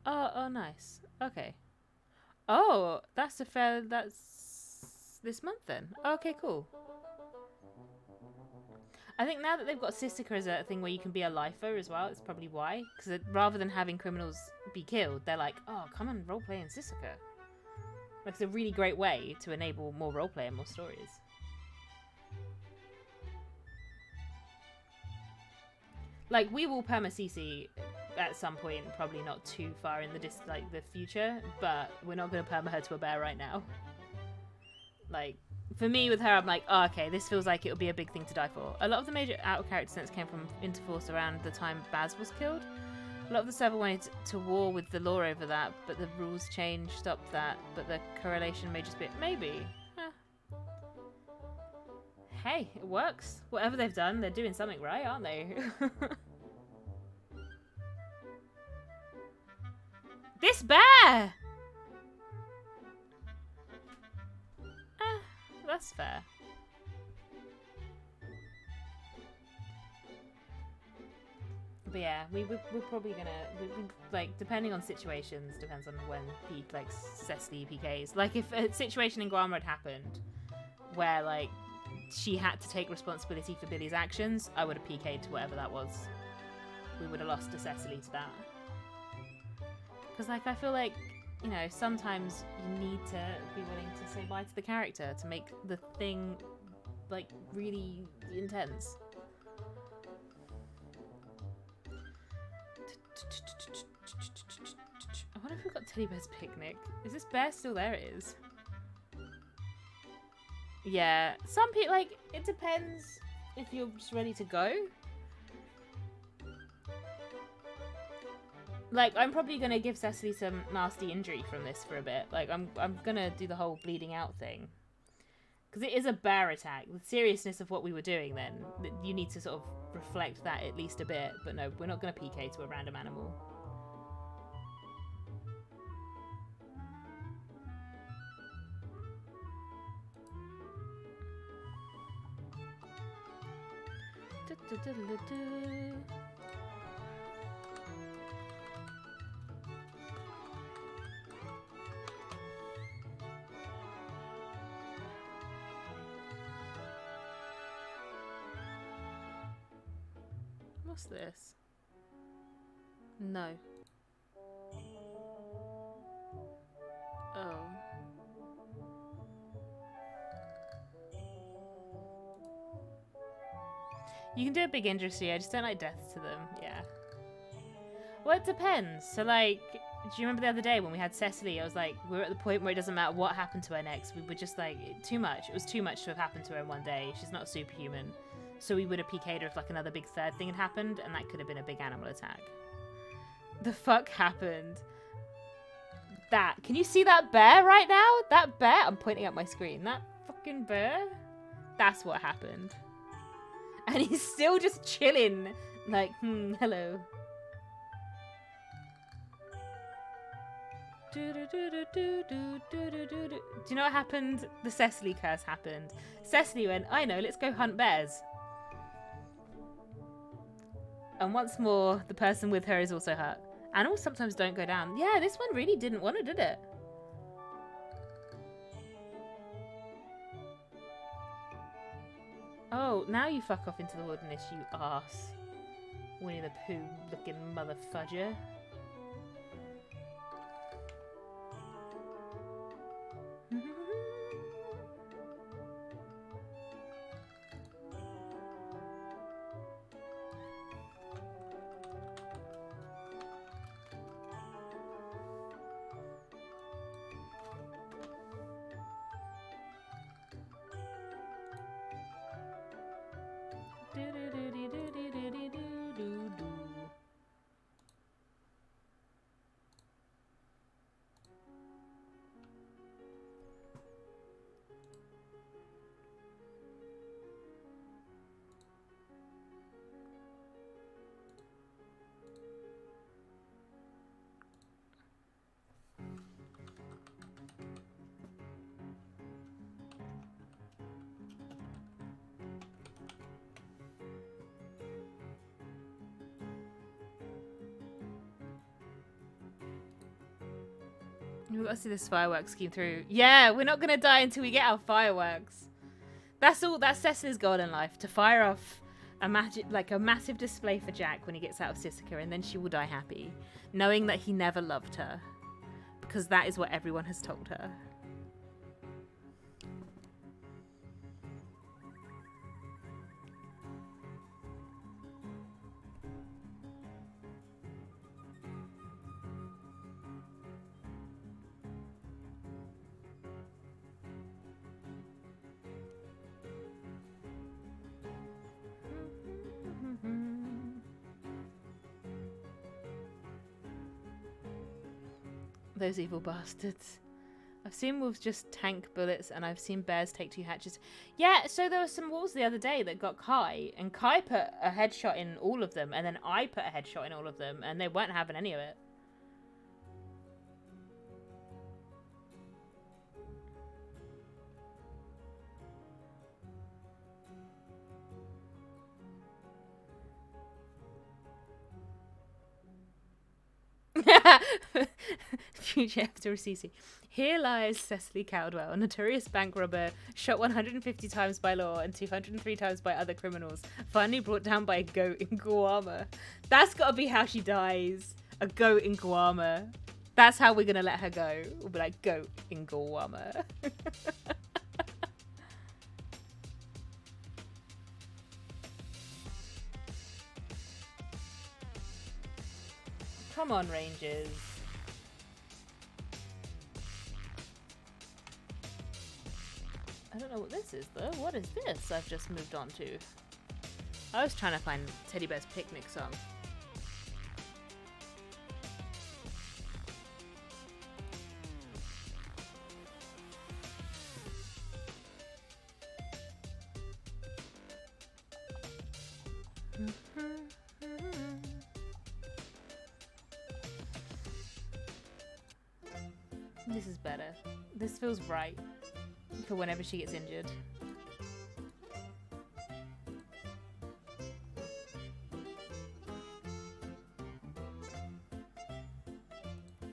Oh, nice. Okay. Oh, that's this month then. Okay, cool. I think now that they've got Sissika as a thing where you can be a lifer as well, it's probably why. Because rather than having criminals be killed, they're like, oh, come and roleplay in Sissika. Like, it's a really great way to enable more roleplay and more stories. Like, we will perma CC at some point, probably not too far in the the future, but we're not going to perma her to a bear right now. Like, for me with her, I'm like, oh, okay, this feels like it'll be a big thing to die for. A lot of the major out-of-character sense came from Interforce around the time Baz was killed. A lot of the server wanted to war with the law over that, but the rules changed, stopped that, but the correlation may just be... Maybe. Hey, it works. Whatever they've done, they're doing something right, aren't they? This bear! That's fair. But yeah, we're probably gonna like, depending on situations, depends on when he like Cecily PKs. Like if a situation in Guam had happened where like she had to take responsibility for Billy's actions, I would have PK'd to whatever that was. We would have lost to Cecily to that. Because like I feel like, you know, sometimes you need to be willing to say bye to the character to make the thing, like, really intense. I wonder if we've got Teddy Bear's Picnic. Is this bear still there? It is. Yeah, some people, like, it depends if you're just ready to go. Like, I'm probably gonna give Cecily some nasty injury from this for a bit. Like, I'm gonna do the whole bleeding out thing. Because it is a bear attack. The seriousness of what we were doing then, you need to sort of reflect that at least a bit. But no, we're not gonna PK to a random animal. What's this? No. Oh. You can do a big industry, I just don't like deaths to them, yeah. Well, it depends. So, like, Do you remember the other day when we had Cecily? I was like, we're at the point where it doesn't matter what happened to her next. We were just like, too much. It was too much to have happened to her in one day. She's not superhuman. So we would have PK'd her if like another big third thing had happened, and that could have been a big animal attack. The fuck happened? That. Can you see that bear right now? That bear? I'm pointing at my screen. That fucking bear? That's what happened. And he's still just chilling. Like, hello. Do you know what happened? The Cecily curse happened. Cecily went, I know, let's go hunt bears. And once more, the person with her is also hurt. Animals sometimes don't go down. Yeah, this one really didn't want to, did it? Oh, now you fuck off into the wilderness, you arse. Winnie the Pooh looking motherfudger. We've got to see this fireworks scheme through. Yeah, we're not going to die until we get our fireworks. That's all. That's Cecily's goal in life, to fire off a massive display for Jack when he gets out of Sisika, and then she will die happy, knowing that he never loved her. Because that is what everyone has told her. Those evil bastards. I've seen wolves just tank bullets, and I've seen bears take 2 hatches. Yeah, so there were some wolves the other day that got Kai, and Kai put a headshot in all of them, and then I put a headshot in all of them, and they weren't having any of it. Future after Cece. Here lies Cecily Caldwell, a notorious bank robber, shot 150 times by law and 203 times by other criminals, finally brought down by a goat in Guarma. That's gotta be how she dies. A goat in Guarma. That's how we're gonna let her go. We'll be like, goat in Guarma. Come on, Rangers. I don't know what this is, though. What is this I've just moved on to? I was trying to find Teddy Bear's Picnic song. This is better. This feels right for whenever she gets injured.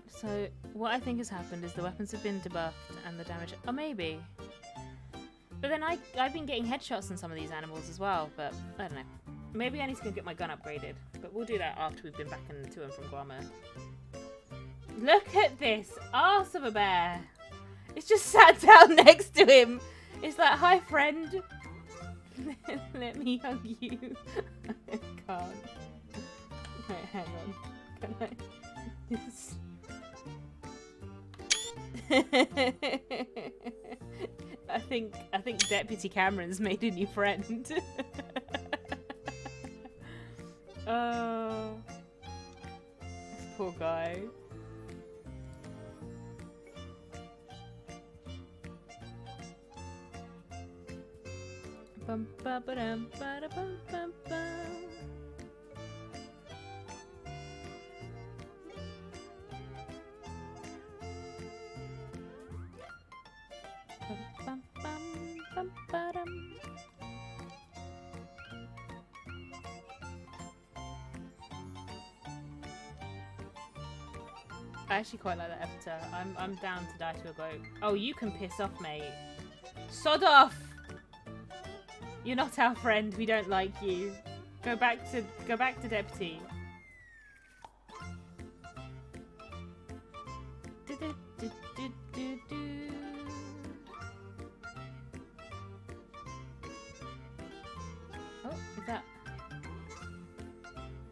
So what I think has happened is the weapons have been debuffed and the damage. Oh, maybe. But then I've been getting headshots on some of these animals as well. But I don't know. Maybe I need to go get my gun upgraded. But we'll do that after we've been back to and from Guarma. Look at this arse of a bear. It's just sat down next to him. It's like, hi friend. Let me hug you. I can't. Right, hang on. Can I? I think Deputy Cameron's made a new friend. Oh, this poor guy. Bum ba ba dum ba da bum bum bum. Bum bum bum ba dum. I actually quite like that epithet. I'm down to die to a goat. Oh, you can piss off, mate. Sod off! You're not our friend. We don't like you. Go back to Deputy. Oh, is that?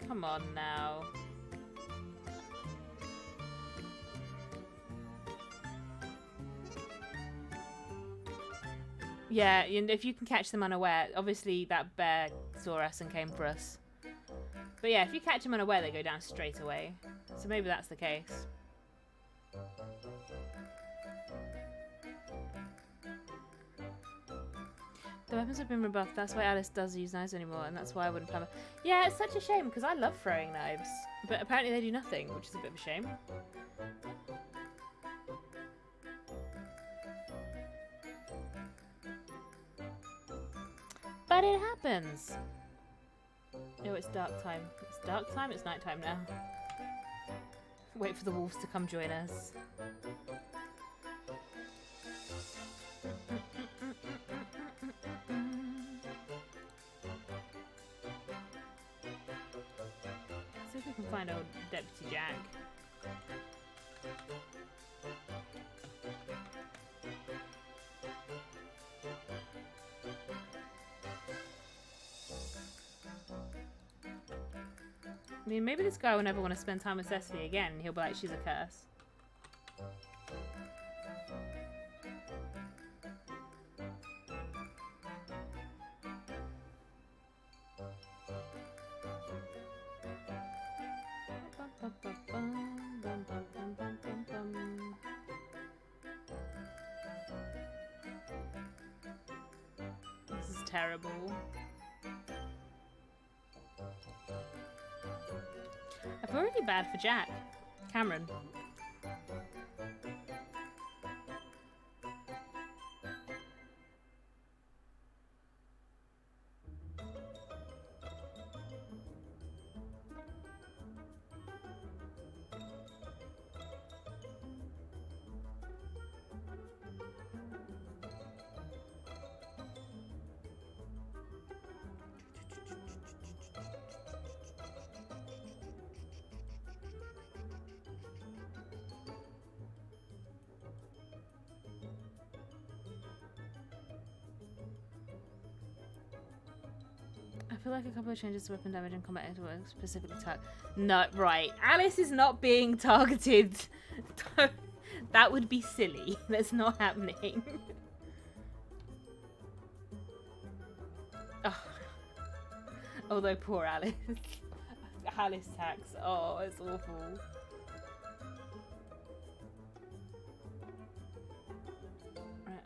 Come on now. Yeah, and if you can catch them unaware, obviously that bear saw us and came for us. But yeah, if you catch them unaware, they go down straight away. So maybe that's the case. The weapons have been rebuffed, that's why Alice doesn't use knives anymore, and that's why I wouldn't play. Yeah, it's such a shame, because I love throwing knives. But apparently they do nothing, which is a bit of a shame. But it happens! Oh, it's dark time. It's dark time? It's night time now. Wait for the wolves to come join us. See if we can find old Deputy Jack. I mean, maybe this guy will never want to spend time with Cecily again. He'll be like, she's a curse. This is terrible. I feel really bad for Jack. Cameron. I feel like a couple of changes to weapon damage and combat were specifically targeted. No, right. Alice is not being targeted. That would be silly. That's not happening. Oh. Although poor Alice. Alice tax. Oh, it's awful. Right.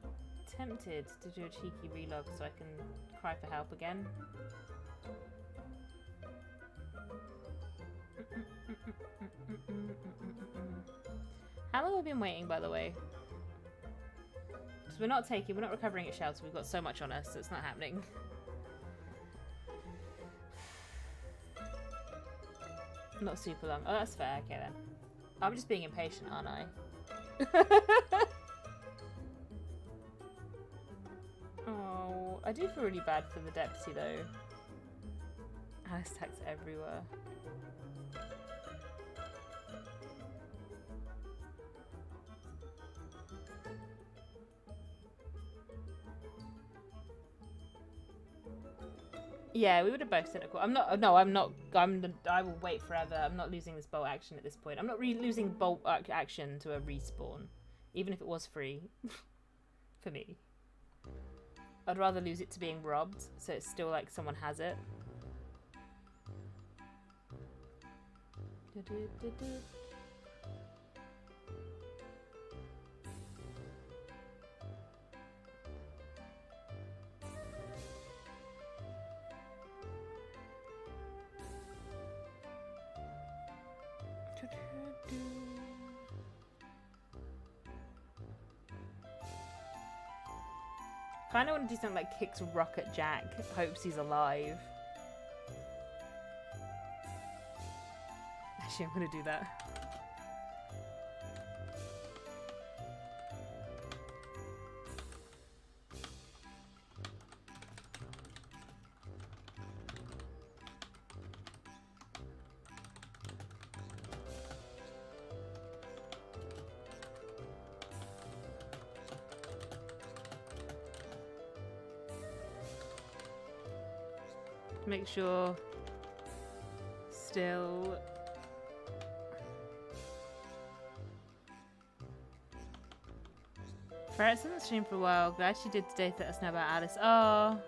Tempted to do a cheeky relog so I can cry for help again. How long have we been waiting, by the way? Because we're not recovering at shelter. We've got so much on us, so it's not happening. Not super long. Oh, that's fair. Okay then. I'm just being impatient, aren't I? Oh, I do feel really bad for the deputy though. Alice attacks everywhere. Yeah, we would have both said it. I'm not. No, I'm not. I will wait forever. I'm not losing this bolt action at this point. I'm not losing bolt action to a respawn. even if it was free. For me, I'd rather lose it to being robbed, so it's still like someone has it. Kind of want to do something like kicks rock at Jack, hopes he's alive. Actually, I'm gonna do that. Make sure still Ferret's hasn't streamed for a while. Glad she did today to let us know about Alice. Oh.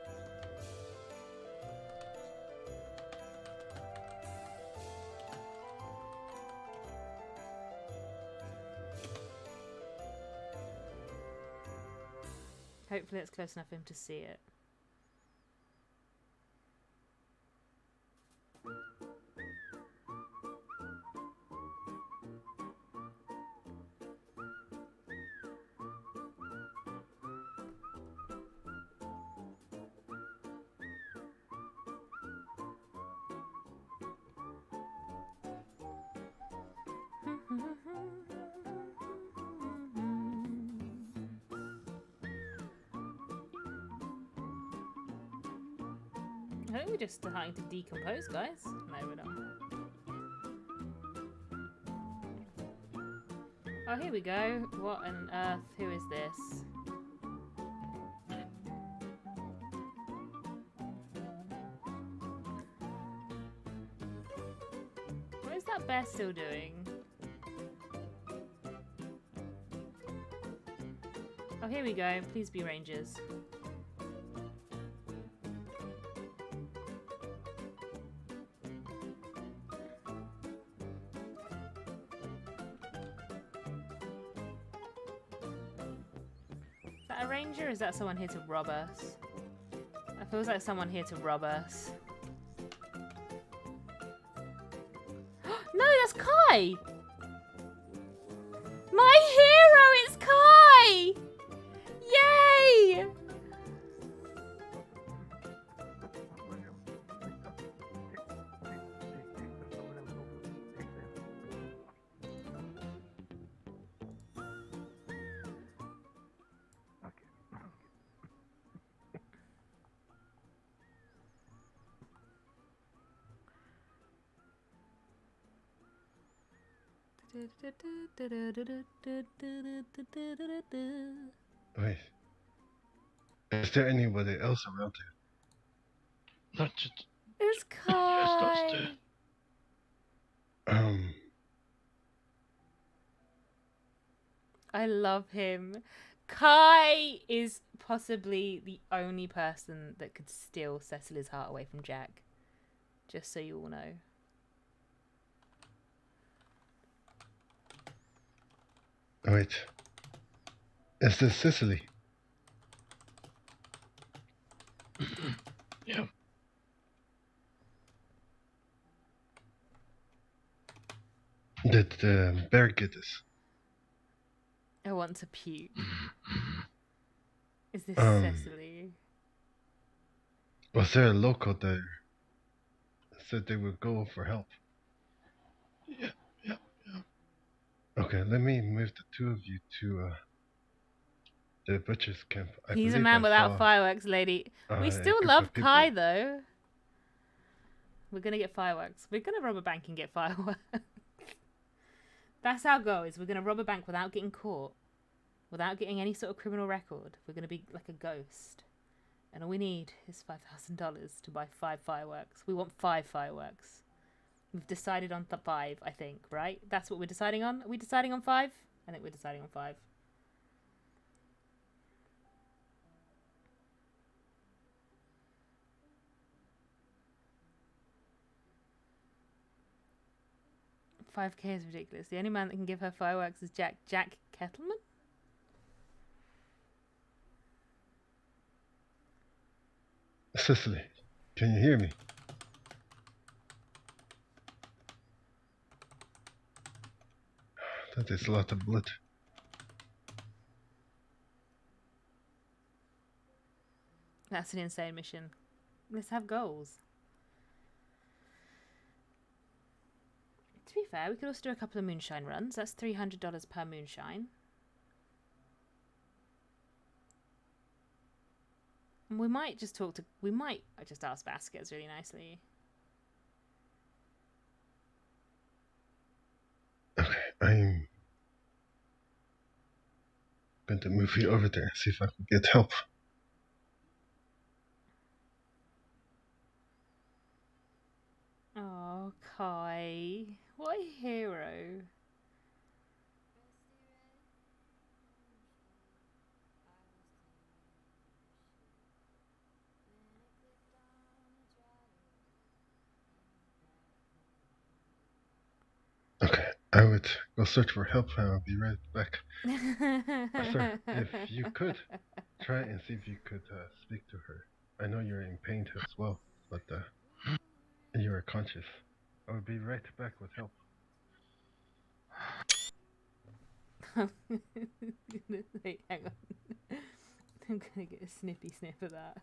Hopefully it's close enough for him to see it. I think we're just starting to decompose, guys. No, we're not. Oh, here we go. What on earth? Who is this? What is that bear still doing? Oh, here we go. Please be rangers. Is that a ranger or is that someone here to rob us? It feels like someone here to rob us. No, that's Kai! My hero, it's Kai! Yay! Wait. Is there anybody else around here? Not just. It's Kai. I love him. Kai is possibly the only person that could steal Cecily's heart away from Jack. Just so you all know. Wait. Is this Cecily? Yeah. Did the bear get this? I want to puke. Is this Cecily? Was there a local that said they would go for help? Yeah. Okay, let me move the two of you to the butcher's camp. He's a man without fireworks, lady. We still love Kai, though. We're gonna get fireworks. We're gonna rob a bank and get fireworks. That's our goal, is we're gonna rob a bank without getting caught. Without getting any sort of criminal record. We're gonna be like a ghost. And all we need is $5,000 to buy 5 fireworks. We want 5 fireworks. We've decided on 5, I think, right? That's what we're deciding on? Are we deciding on 5? I think we're deciding on 5. 5K is ridiculous. The only man that can give her fireworks is Jack Kettleman? Cecily, can you hear me? That is a lot of blood. That's an insane mission. Let's have goals. To be fair, we could also do a couple of moonshine runs. That's $300 per moonshine. And we might just just ask Baskets really nicely. Okay, I'm going to move you over there and see if I can get help. Oh, Kai. What a hero. Okay, I would go search for help and I'll be right back. Sir, if you could, try and see if you could speak to her. I know you're in pain as well, but you are conscious. I will be right back with help. Wait, hang on. I'm gonna get a snippy snip of that.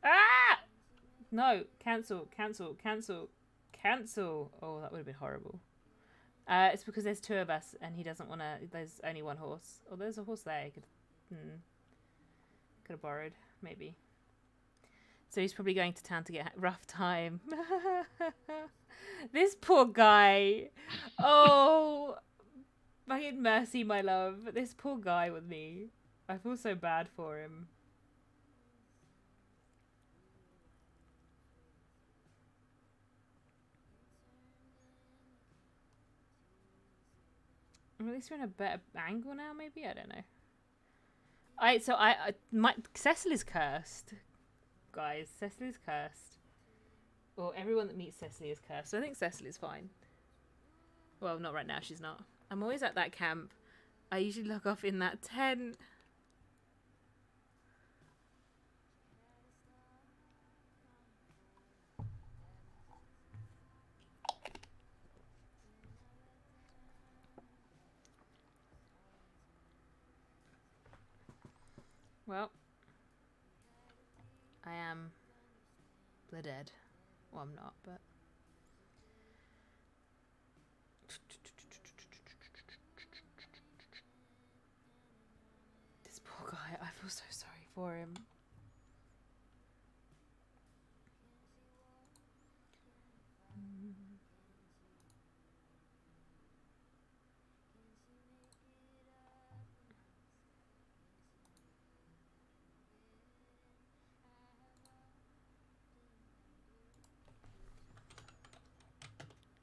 Ah! No, cancel. Oh, that would have been horrible. It's because there's two of us and he doesn't want to. There's only one horse. Oh, there's a horse there. He could have borrowed, maybe. So he's probably going to town to get a rough time. This poor guy. Oh, fucking mercy, my love. This poor guy with me. I feel so bad for him. At least we're in a better angle now, maybe? I don't know. Cecily's cursed. Guys, Cecily's cursed. Well, everyone that meets Cecily is cursed. So I think Cecily's fine. Well, not right now, she's not. I'm always at that camp. I usually log off in that tent. Well, I am the dead. Well, I'm not, but... This poor guy, I feel so sorry for him.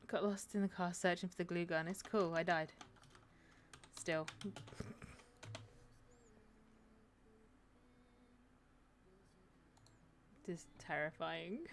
Got lost in the car searching for the glue gun. It's cool, I died. Still. Just terrifying.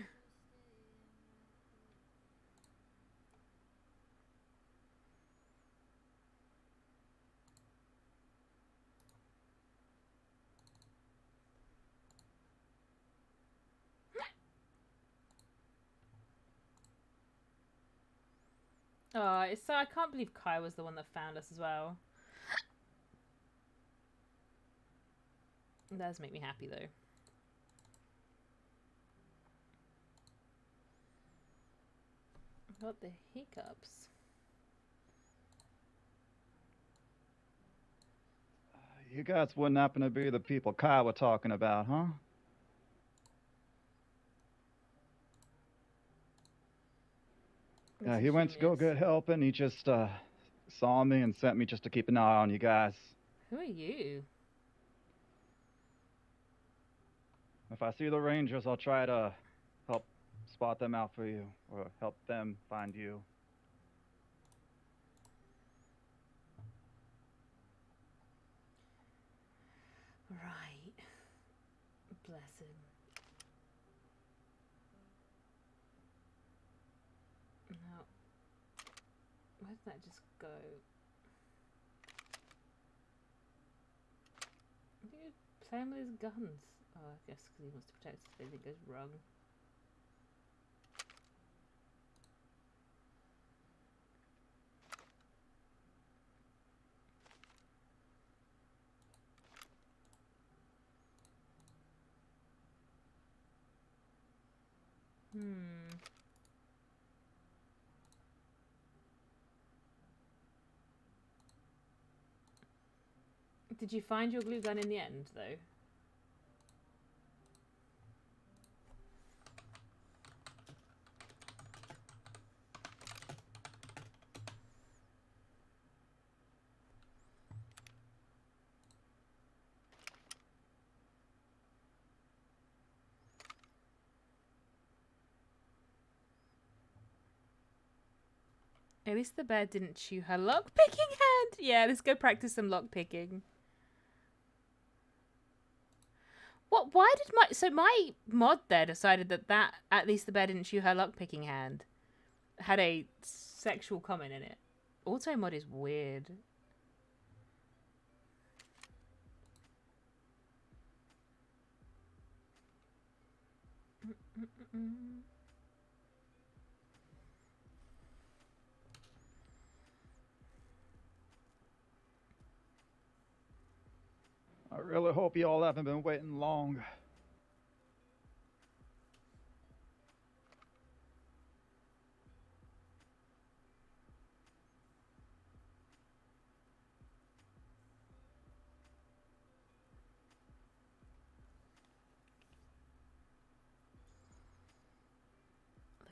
Oh, it's so I can't believe Kai was the one that found us as well. It does make me happy though. Got the hiccups. You guys wouldn't happen to be the people Kai were talking about, huh? Yeah, he went to go get help and he just saw me and sent me just to keep an eye on you guys. Who are you? If I see the Rangers, I'll try to help spot them out for you or help them find you. Right. Bless him. That just go. I think he's playing with his guns. Oh, I guess because he wants to protect us if anything goes wrong. Did you find your glue gun in the end, though? At least the bear didn't chew her lock-picking hand. Yeah, let's go practice some lock-picking. What? Why did my mod there decided that at least the bear didn't chew her lock-picking hand had a sexual comment in it. Auto mod is weird. I really hope you all haven't been waiting long.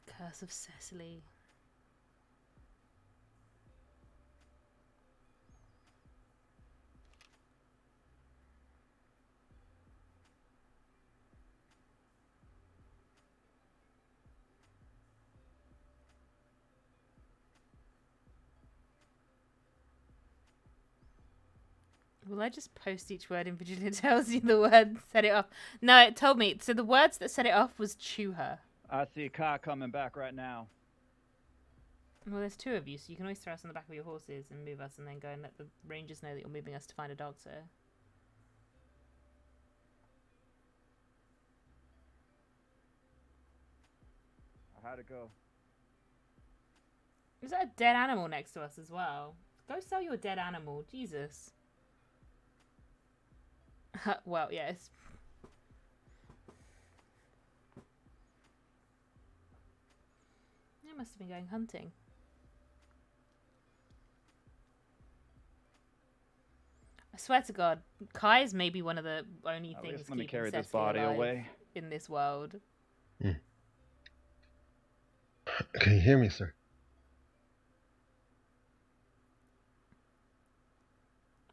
The curse of Cecily. Will I just post each word individually? It tells you the word set it off. No, it told me. So the words that set it off was chew her. I see Kai coming back right now. Well, there's two of you, so you can always throw us on the back of your horses and move us and then go and let the rangers know that you're moving us to find a dog, sir. How'd it go? Is that a dead animal next to us as well? Go sell your dead animal. Jesus. Well, yes. I must have been going hunting. I swear to God, Kai is maybe one of the only things Let me keeping carry this Cecily body alive away. in this world. Can you hear me, sir?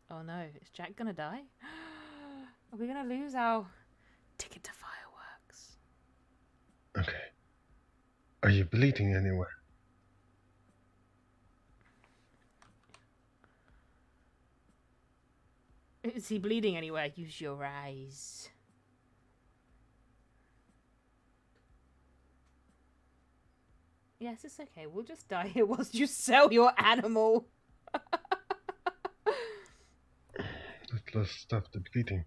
Oh no, is Jack gonna die? Are we gonna lose our ticket to fireworks? Okay. Are you bleeding anywhere? Is he bleeding anywhere? Use your eyes. Yes, it's okay. We'll just die here whilst you sell your animal. Let's stop the bleeding.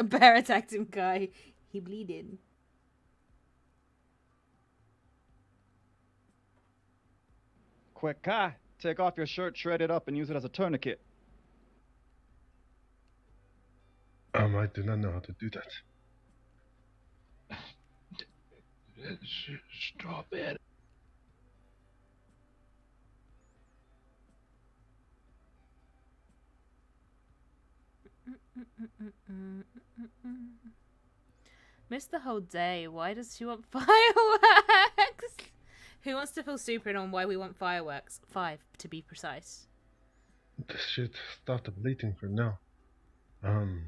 Bear attacked him, Guy. He bleeding. Quick, Kai, take off your shirt, shred it up, and use it as a tourniquet. I do not know how to do that. Stop it. Missed the whole day. Why does she want fireworks? Who wants to fill super in on why we want fireworks? 5, to be precise. This should stop the bleeding for now. On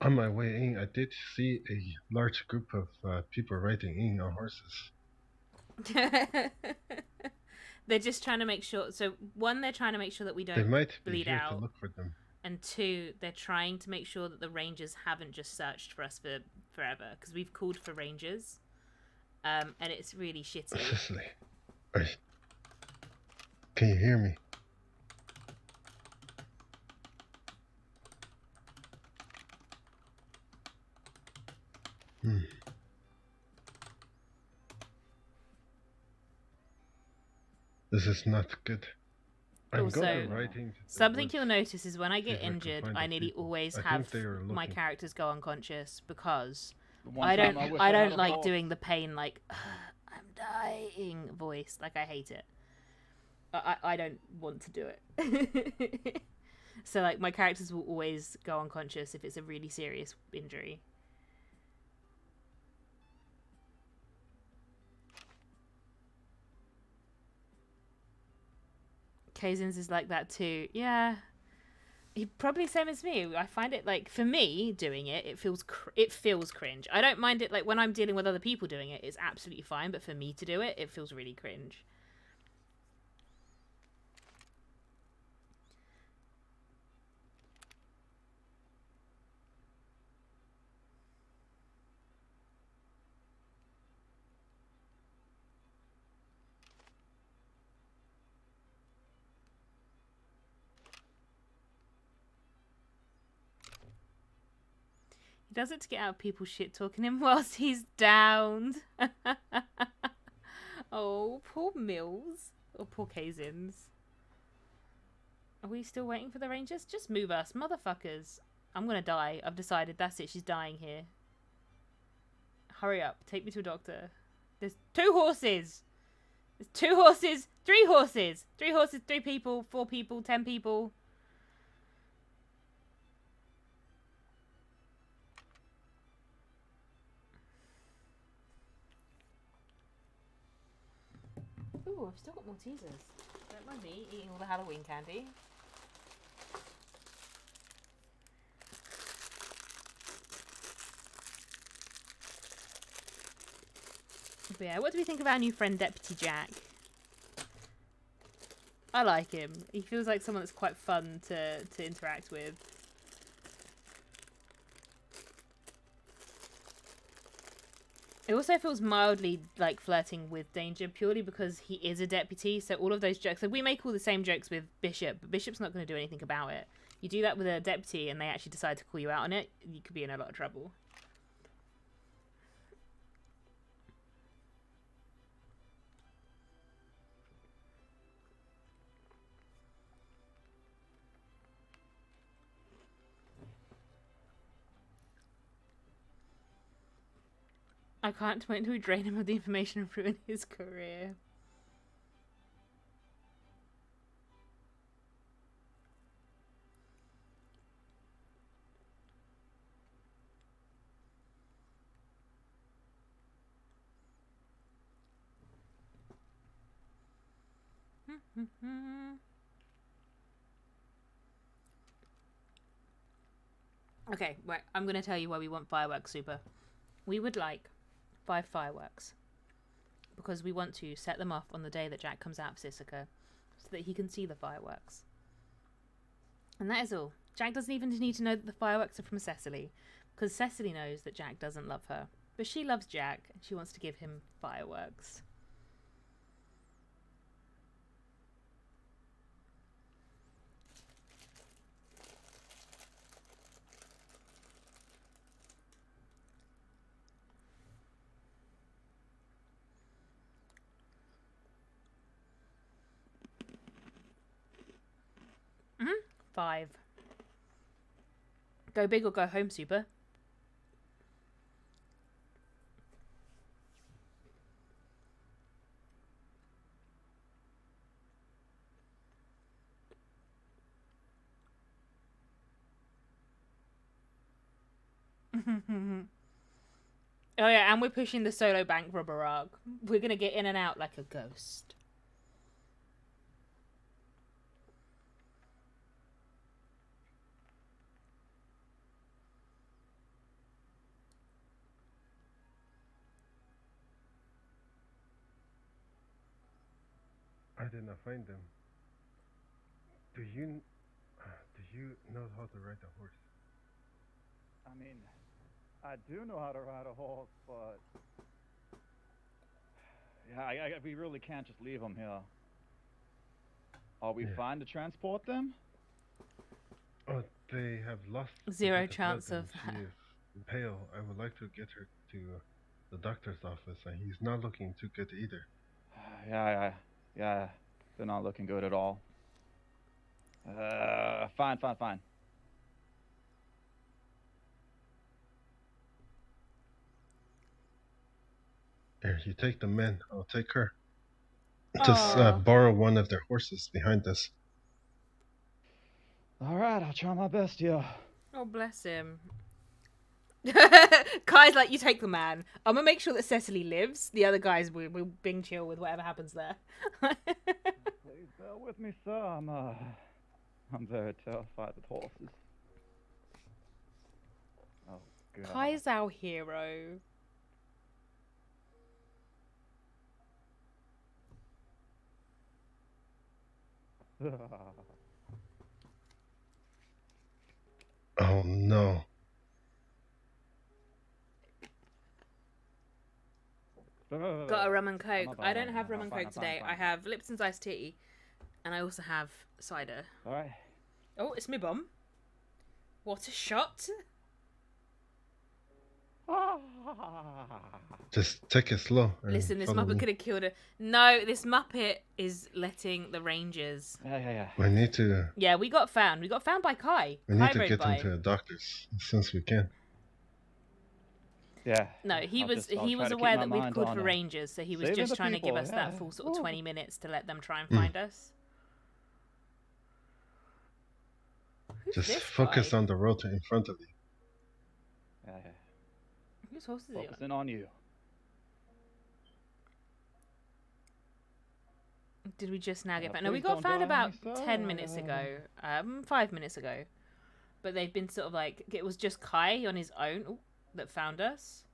my way in, I did see a large group of people riding in on horses. They're just trying to make sure. So, one, they're trying to make sure that we They don't might be bleed here out. to look for them. And 2, they're trying to make sure that the rangers haven't just searched for us for forever. Because we've called for rangers. and it's really shitty. Cecily, can you hear me? This is not good. I'm Also, good at writing the something words. you'll notice is when I See get if I can injured, find I the nearly people. always I have think they are my looking. characters go unconscious because one I time don't I wish I I had don't a like horse. doing the pain like I'm dying voice. Like I hate it. I don't want to do it. So like my characters will always go unconscious if it's a really serious injury. Kazins is like that too. Yeah. He probably same as me. I find it like for me doing it, it feels cringe. I don't mind it like when I'm dealing with other people doing it, it's absolutely fine. But for me to do it, it feels really cringe. He does it to get out of people's shit talking him whilst he's downed. Oh, poor Mills. Or poor Kazins. Are we still waiting for the Rangers? Just move us, motherfuckers. I'm gonna die. I've decided. That's it. She's dying here. Hurry up. Take me to a doctor. There's 2 horses. There's 2 horses. 3 horses. 3 horses. 3 people. 4 people. 10 people. Ooh, I've still got more teasers. Don't mind me eating all the Halloween candy. But yeah, what do we think of our new friend Deputy Jack? I like him. He feels like someone that's quite fun to interact with. It also feels mildly like flirting with Danger purely because he is a deputy. So all of those jokes, like we make all the same jokes with Bishop, but Bishop's not going to do anything about it. You do that with a deputy and they actually decide to call you out on it, you could be in a lot of trouble. I can't wait until we drain him of the information and ruin his career. Okay, right. I'm going to tell you why we want fireworks, Super. We would like 5 fireworks because we want to set them off on the day that Jack comes out of Sissika so that he can see the fireworks. And that is all. Jack doesn't even need to know that the fireworks are from Cecily because Cecily knows that Jack doesn't love her. But she loves Jack and she wants to give him fireworks. Mm-hmm. 5. Go big or go home, Super. Oh yeah, and we're pushing the solo bank robber arc. We're gonna get in and out like a ghost. I did not find them. Do you know how to ride a horse? I mean, I do know how to ride a horse, but Yeah, we really can't just leave them here. Are we fine to transport them? Oh, they have lost a Zero bit of chance blood of and she is pale. I would like to get her to the doctor's office, and he's not looking too good either. Yeah. They're not looking good at all. Fine. Here, you take the men. I'll take her. Aw. Just borrow one of their horses behind us. All right, I'll try my best here. Oh, bless him. Kai's like, you take the man. I'm gonna make sure that Cecily lives. The other guys, we're being chill with whatever happens there. Please bear with me, sir. I'm very terrified with horses. Oh, God. Kai's our hero. Oh no. Got a rum and coke. I don't have rum and coke today. I have Lipton's iced tea, and I also have cider. All right. Oh, it's me bum. What a shot! Just take it slow. and Listen, this follow Muppet me. could have killed her. No, this Muppet is letting the Rangers. Yeah. We need to. Yeah, we got found. We got found by Kai. We Kai need to rode get by. them to the doctors as soon as we can. Yeah. No, he I'll was try he was to keep aware my that we'd mind called on, for Rangers, so he was saving just the trying to give people, us that yeah. full sort of 20 minutes to let them try and Mm. find us. Who's Just this focus guy? on the road in front of you. Yeah. Whose horse is he on? Focusing on you. Did we just now get Oh, found? No, we please got don't found die, about sir. 10 minutes ago. 5 minutes ago. But they've been sort of like, it was just Kai on his own that found us.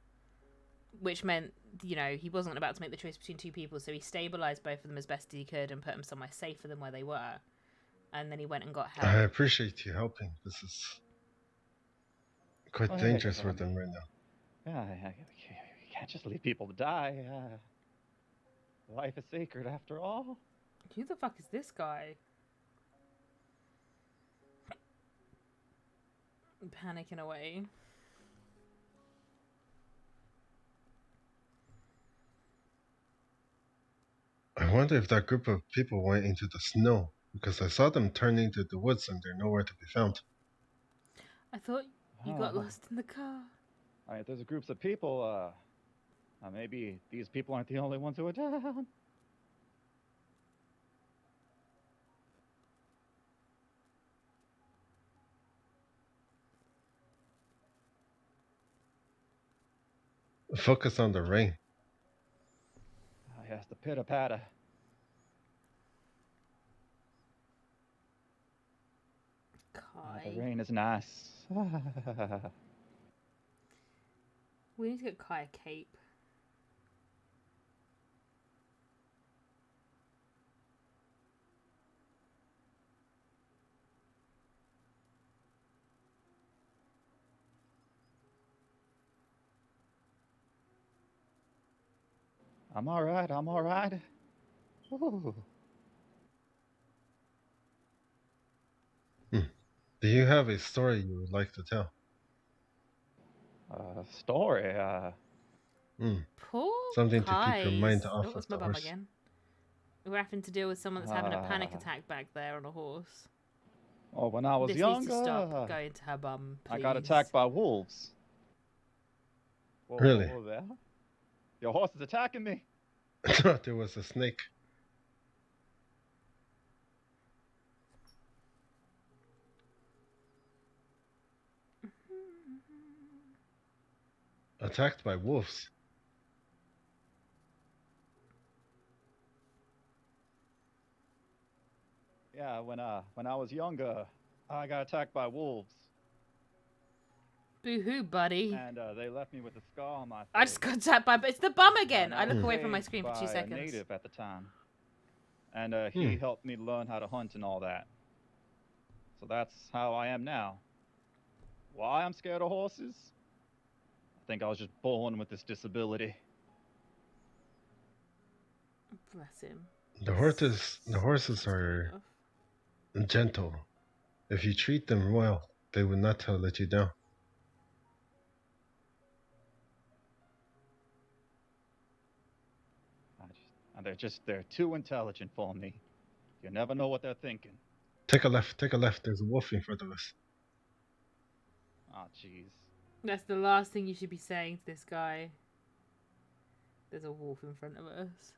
Which meant, you know, he wasn't about to make the choice between two people, so he stabilized both of them as best he could and put them somewhere safer than where they were. And then he went and got help. I appreciate you helping. This is quite Oh, yeah, dangerous yeah, for them right now. Yeah. You can't just leave people to die. Life is sacred after all. Who the fuck is this guy? Panicking away. I wonder if that group of people went into the snow, because I saw them turn into the woods and they're nowhere to be found. I thought you got Uh-huh. lost in the car. All right, there's groups of people. Maybe these people aren't the only ones who are down. Focus on the rain. Oh, yes, the pitter patter. Kai. The rain is nice. We need to get Kai a cape. I'm all right. Ooh. Do you have a story you would like to tell? Story. Poor Something to keep your mind Kai's- off Oh, of that's my the bum horse. again. We're having to deal with someone that's having a panic Ah. attack back there on a horse. Oh, when I was This younger, needs to stop going to her bum, I got please. attacked by wolves. Whoa, Really? Whoa there. Your horse is attacking me. I thought there was a snake. Attacked by wolves. Yeah, when I was younger, I got attacked by wolves, Boo-hoo, buddy. and they left me with a scar on my face. I just got attacked by... But it's the bum again! And I look was away from my raised screen for by 2 a seconds. native at the time, and he helped me learn how to hunt and all that. So that's how I am now. Why I'm scared of horses? I think I was just born with this disability. Bless him. The horses are gentle. If you treat them well, they will not let you down. They're too intelligent for me. You never know what they're thinking. Take a left. There's a wolf in front of us. Oh, jeez. That's the last thing you should be saying to this guy. There's a wolf in front of us.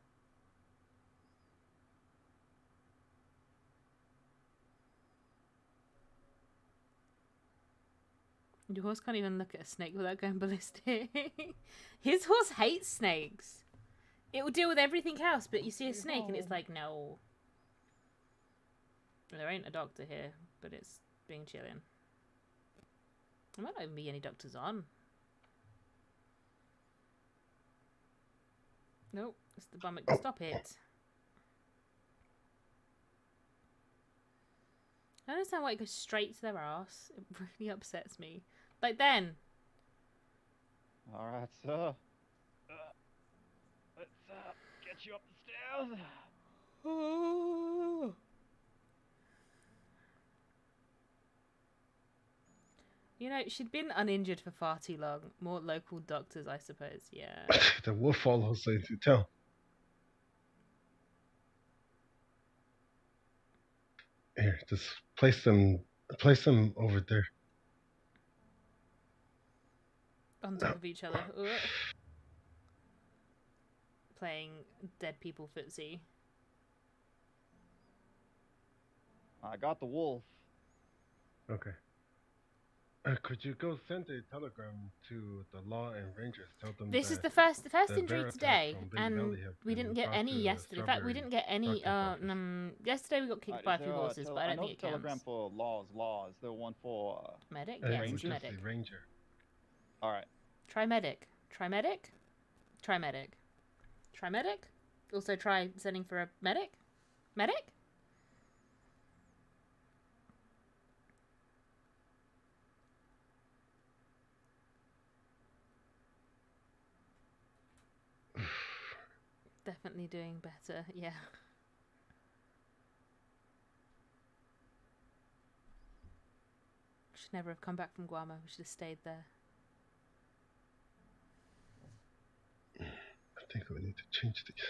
Your horse can't even look at a snake without going ballistic. His horse hates snakes. It will deal with everything else, but you see a snake and it's like, no. There ain't a doctor here, but it's being chilling. There might not even be any doctors on. Nope, it's the bummer. Stop it. I don't understand why it goes straight to their ass. It really upsets me. Like then. Alright, sir. Let's get you up the stairs. You know, she'd been uninjured for far too long. More local doctors, I suppose. Yeah. The wolf follows into town. Here, just place them over there. On top of each other. Ugh. Playing dead people footsie. I got the wolf. Okay. Could you go send a telegram to the law and rangers? Tell them This is that the first the injury bear today, attack from Big and Valley have we been didn't get brought any to the yesterday. In fact, we Strawberry didn't get any. Yesterday we got kicked by a few horses, but I don't think it telegram counts. for laws. Is there one for Medic? It Yes, was it's just medic. a ranger. Alright. Try medic. Try medic. Try medic. Try medic. Also try sending for a medic. Medic? Definitely doing better, yeah. Should never have come back from Guamo. We should have stayed there. I think we need to change these.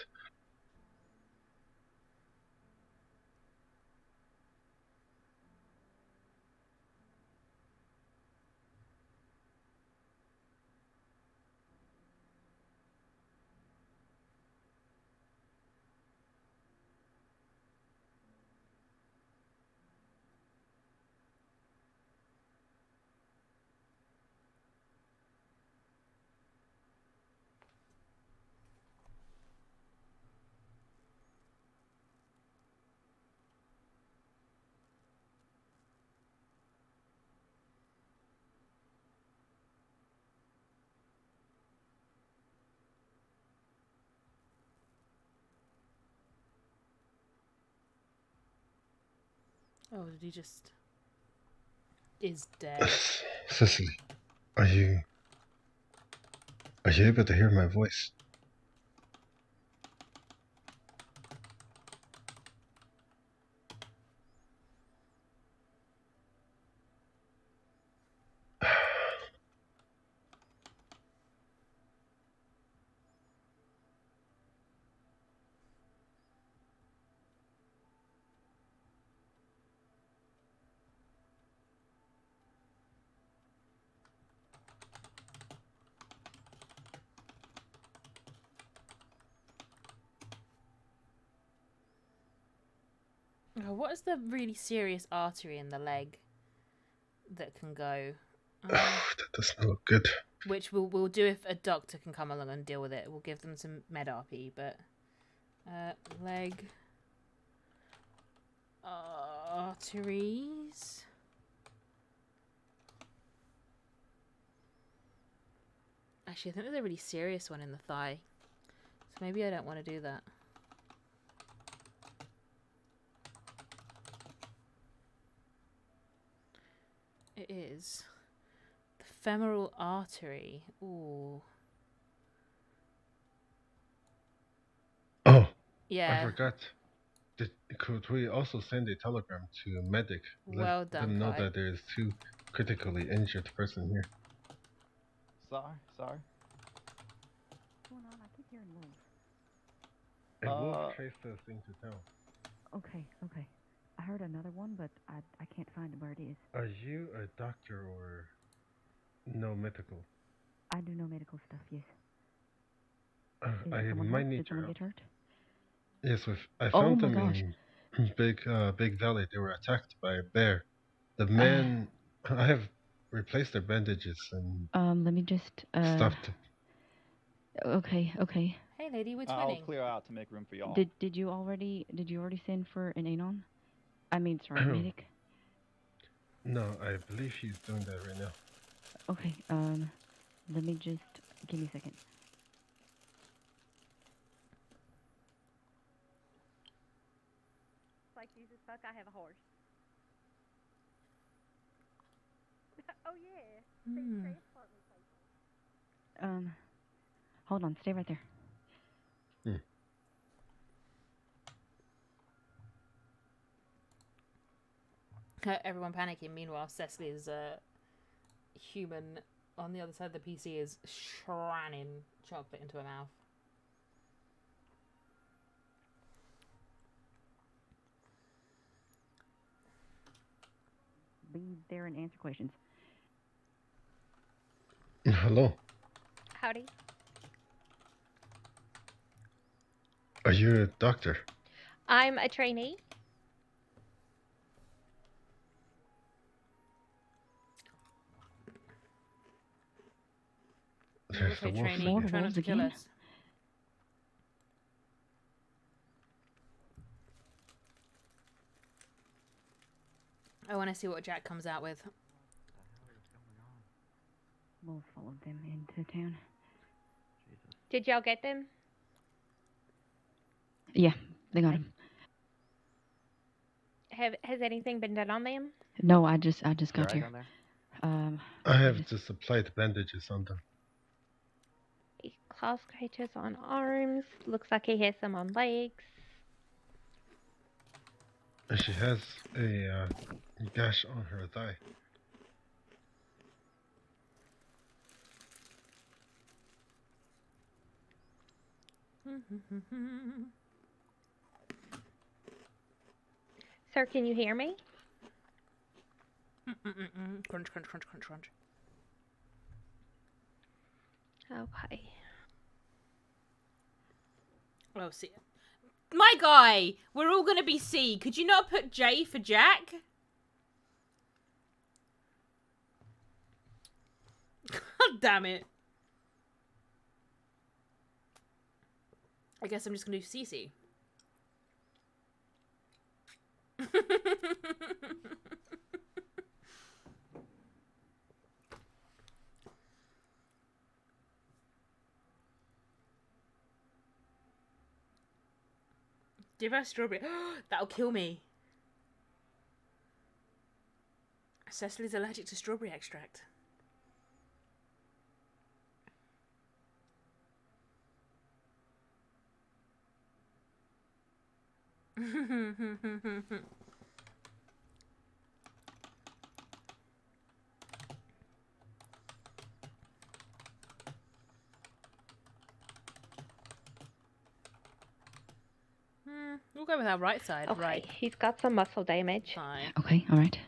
Oh, did he just... is dead. Cecily, are you able to hear my voice? Oh, what is the really serious artery in the leg that can go? That doesn't look good. Which we'll do if a doctor can come along and deal with it. We'll give them some MedRP, but leg arteries. Actually, I think there's a really serious one in the thigh, so maybe I don't want to do that. It is the femoral artery. Ooh. Oh, Yeah. forgot. Could we also send a telegram to medic? Well Let done, them know Kai. that there is 2 critically injured person here. Sorry. What's going on? I keep hearing wolves. A wolf chased us into town. Okay. I heard another one, but I can't find where it is. Are you a doctor or no medical? I do know medical stuff, yes. I someone might hurt? need Did your someone help. get hurt? Yes, I Oh found my them gosh. in Big Valley. They were attacked by a bear. The man, I have replaced their bandages and Let me just stuffed. Okay. Hey, lady, we're I'll twinning. clear out to make room for y'all. Did you already send for an anon? I mean, sorry, medic. No, I believe he's doing that right now. Okay. Let me just give me a second. Like Jesus fuck, I have a horse. Oh yeah. Transport me places. Hold on, stay right there. Everyone panicking. Meanwhile, Cecily's human on the other side of the PC is shranning chocolate into her mouth. Be there and answer questions. Hello. Howdy. Are you a doctor? I'm a trainee. There's the wolf. Trainee, trying not to kill us. I want to see what Jack comes out with. Wolves followed them into town. Did y'all get them? Yeah, they got him. Has anything been done on them? No, I just got here. I have just applied bandages on them. Claw scratches on arms. Looks like he has some on legs. And she has a gash on her thigh. Sir, can you hear me? Crunch, crunch, crunch, crunch, crunch. Okay. Oh, C. My guy! We're all gonna be C. Could you not put J for Jack? God damn it. I guess I'm just gonna do CC. Give her strawberry. That'll kill me. Cecily's allergic to strawberry extract. We'll go with our right side. Okay, right. he's got some muscle damage. Fine. Okay, all right.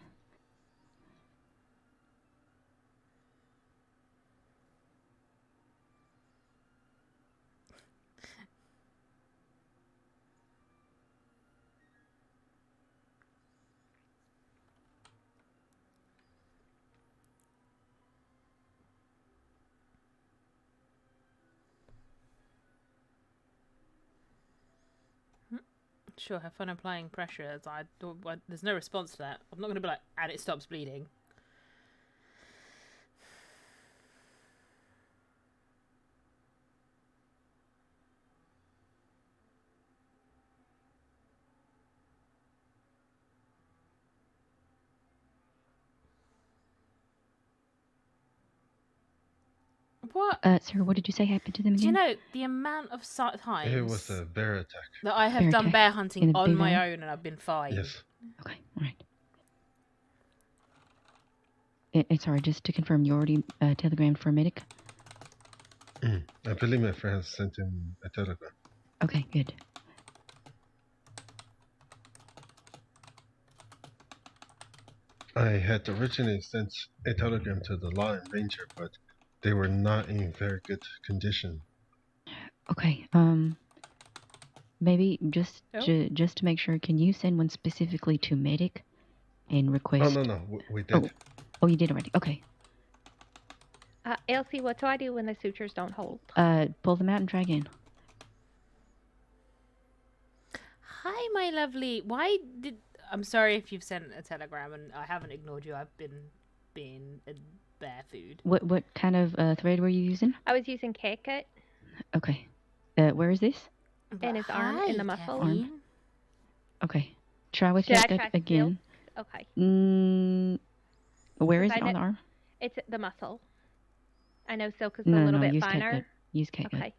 Sure, have fun applying pressure. There's no response to that. I'm not going to be like, and it stops bleeding. What? Sir, what did you say happened to them Do you again? know the amount of times It was a bear attack. that I have Bear done attack bear in hunting the on Big my Valley? own and I've been fine? Yes. Okay, all right. Sorry, just to confirm, you already telegrammed for a medic? I believe my friend has sent him a telegram. Okay, good. I had originally sent a telegram to the Law and Ranger, but they were not in very good condition. Okay, maybe just to make sure, can you send one specifically to medic and request? Oh, no, we did. Oh, you did already. Okay. Elsie, what do I do when the sutures don't hold? Pull them out and try again. Hi, my lovely. Why did... I'm sorry if you've sent a telegram and I haven't ignored you. I've been being a bear food. What kind of thread were you using? I was using K-cut Okay. Where is this? in his arm, in the muscle. Arm. Okay. Try with Should I K-cut try again. silk? Okay. Where is Because it on the arm? It's the muscle. I know silk is a No, little bit use finer. K-cut. Use K-cut. Okay.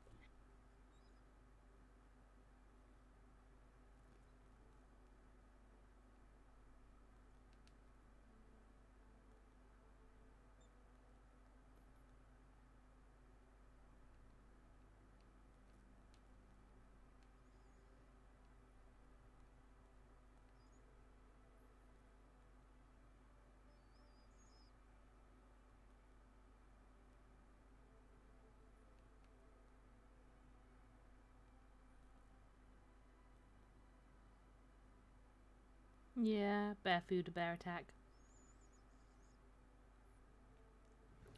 Yeah, bear food, bear attack.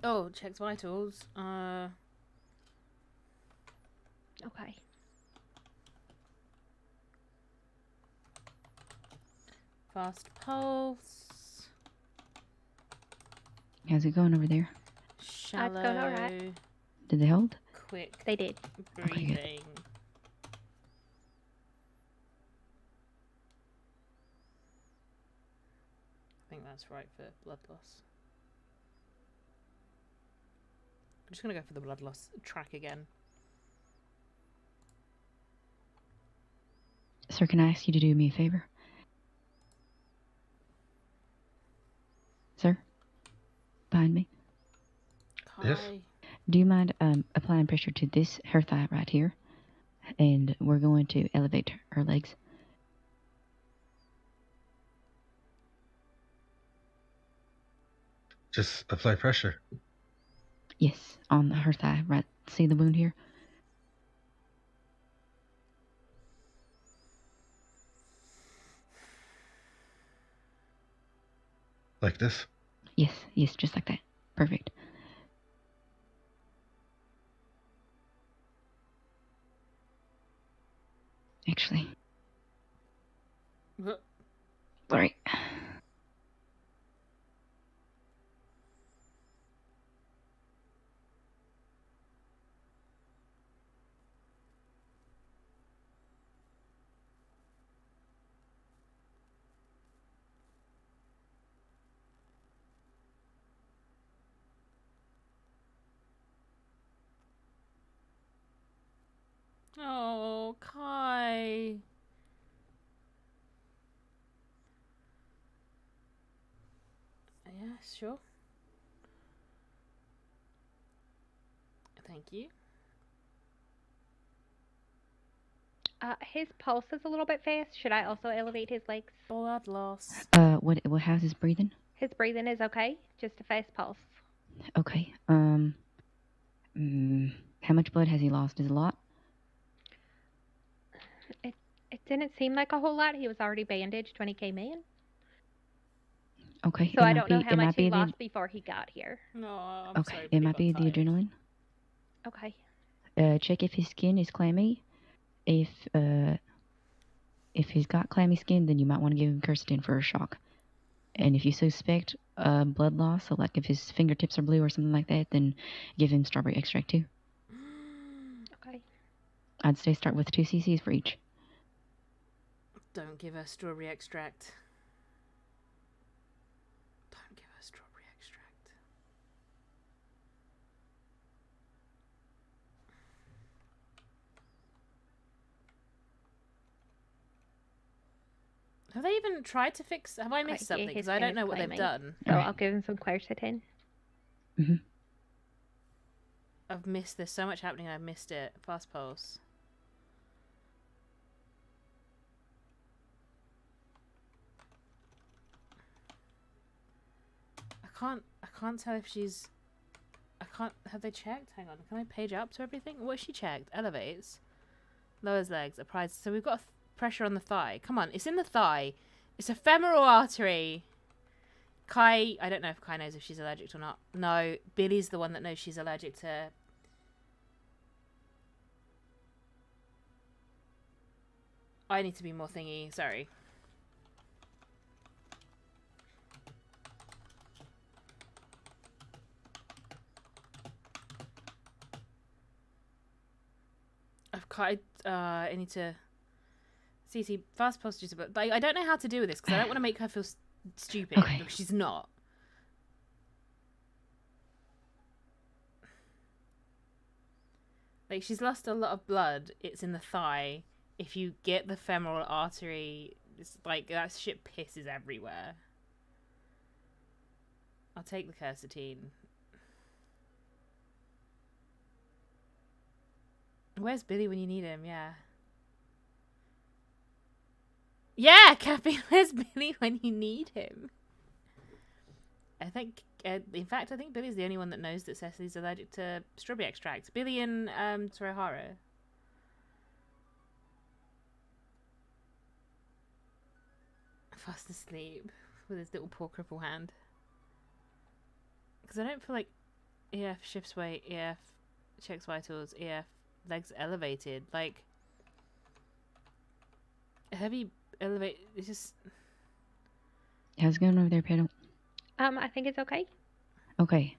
Oh, checked vitals. Okay. Fast pulse. How's it going over there? Shallow. It's going alright. Did they hold? Quick. They did. Breathing. Okay, I think that's right for blood loss. I'm just going to go for the blood loss track again. Sir, can I ask you to do me a favor? Sir? Behind me? Yes? Do you mind applying pressure to her thigh right here? And we're going to elevate her legs. Just apply pressure. Yes, on her thigh, right? See the wound here? Like this? Yes, just like that. Perfect. Actually. Sorry. Oh, Kai. Yeah, sure. Thank you. His pulse is a little bit fast. Should I also elevate his legs? Blood loss. How's his breathing? His breathing is okay. Just a fast pulse. Okay. How much blood has he lost? Is it a lot? It didn't seem like a whole lot. He was already bandaged when he came in. Okay. So I don't know how much he lost before he got here. No, I'm Okay, sorry, it but he might got be the tired. adrenaline. Okay. Check if his skin is clammy. If he's got clammy skin, then you might want to give him quercetin for a shock. And if you suspect blood loss, so like if his fingertips are blue or something like that, then give him strawberry extract too. Okay. I'd say start with 2 cc's for each. Don't give her strawberry extract. Don't give her strawberry extract. Have they even tried to fix? Have I missed Yeah, something? his Because I pen don't is know what they've claiming. done. So I'll give him some quercetin. I've missed. There's so much happening. I've missed it. Fast pulse. I can't tell if she's. I can't. Have they checked? Hang on. Can I page up to everything? What has she checked? Elevates. Lowers legs. Applies. So we've got pressure on the thigh. Come on. It's in the thigh. It's a femoral artery. Kai. I don't know if Kai knows if she's allergic or not. No. Billy's the one that knows she's allergic to. I need to be more thingy. Sorry. I need to CC fast postures, but like, I don't know how to do with this because I don't want to make her feel stupid because she's not. Like, she's lost a lot of blood. It's in the thigh. If you get the femoral artery, it's like that shit pisses everywhere. I'll take the quercetin. Where's Billy when you need him? Yeah. Yeah, Cappy, where's Billy when you need him? I think, in fact, I think Billy's the only one that knows that Cecily's allergic to strawberry extract. Billy and Torohara. Fast asleep with his little poor cripple hand. Because I don't feel like EF shifts weight, EF checks vitals, EF legs elevated. Like, heavy elevate. It's just. How's it going over there, Pedro? I think it's okay. Okay.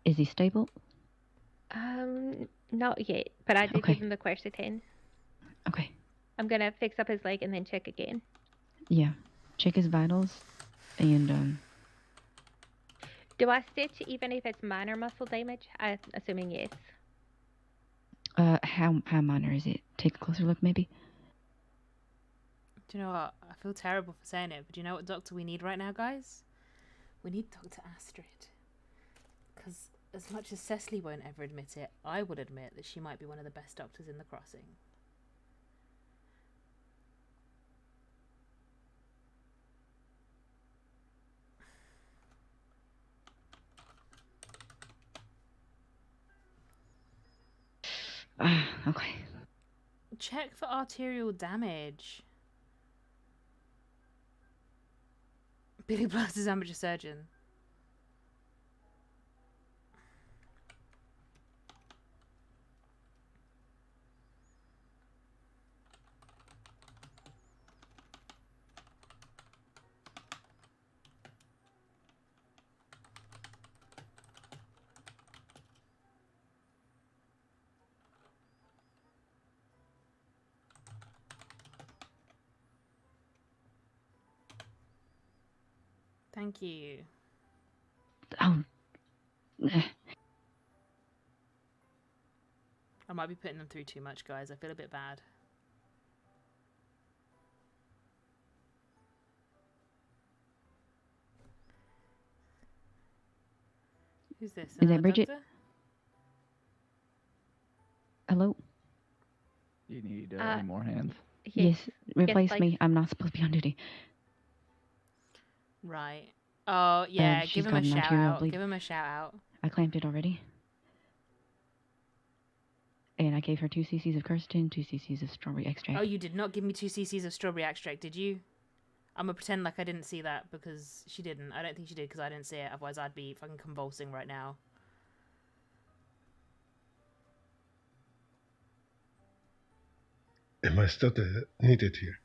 Is he stable? Not yet, but I did give him the quercetin. Okay. I'm gonna fix up his leg and then check again. Yeah. Check his vitals, and Do I stitch even if it's minor muscle damage? I'm assuming yes. how minor is it? Take a closer look, maybe. Do you know what? I feel terrible for saying it, but do you know what doctor we need right now, guys? We need Dr. Astrid. Because as much as Cecily won't ever admit it, I would admit that she might be one of the best doctors in the crossing. Okay. Check for arterial damage. Billy Blast is amateur surgeon. Thank you. Oh. I might be putting them through too much, guys. I feel a bit bad. Who's this? Is that Bridget? Doctor? Hello? You need any more hands? Yes. Replace yes, me. I'm not supposed to be on duty. Right. Oh, yeah. she's Give him a got an shout arterial out. bleed. Give him a shout out. I clamped it already. And I gave her 2 cc's of quercetin, 2 cc's of strawberry extract. Oh, you did not give me 2 cc's of strawberry extract, did you? I'm gonna pretend like I didn't see that because she didn't. I don't think she did because I didn't see it. Otherwise, I'd be fucking convulsing right now. Am I still needed here?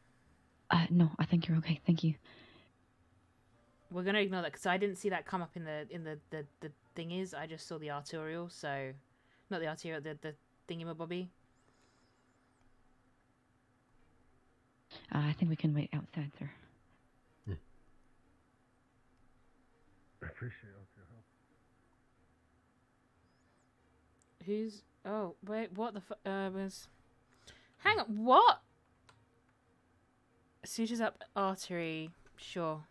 No, I think you're okay. Thank you. We're gonna ignore that because I didn't see that come up in the thingies. I just saw the arterial, so not the arterial, the thingy-mabobby. I think we can wait outside, sir. I appreciate all your help. Who's? Oh wait, what the was? Hang on, what? Sutures up artery. Sure.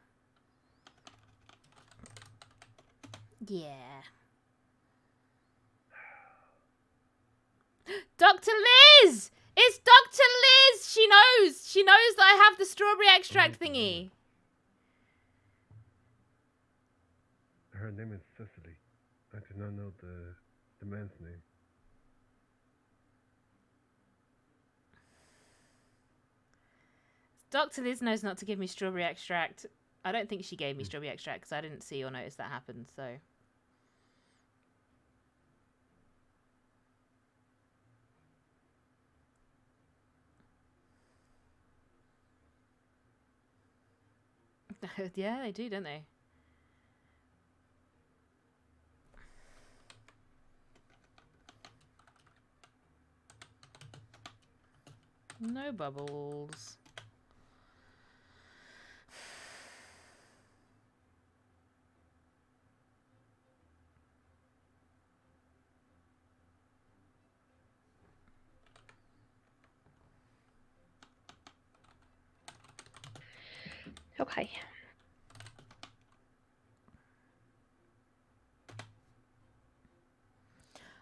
Yeah. Dr. Liz! It's Dr. Liz! She knows! She knows that I have the strawberry extract thingy. Her name is Cecily. I do not know the man's name. Dr. Liz knows not to give me strawberry extract. I don't think she gave me strawberry extract because I didn't see or notice that happen, so... Yeah, they do, don't they? No bubbles. Okay.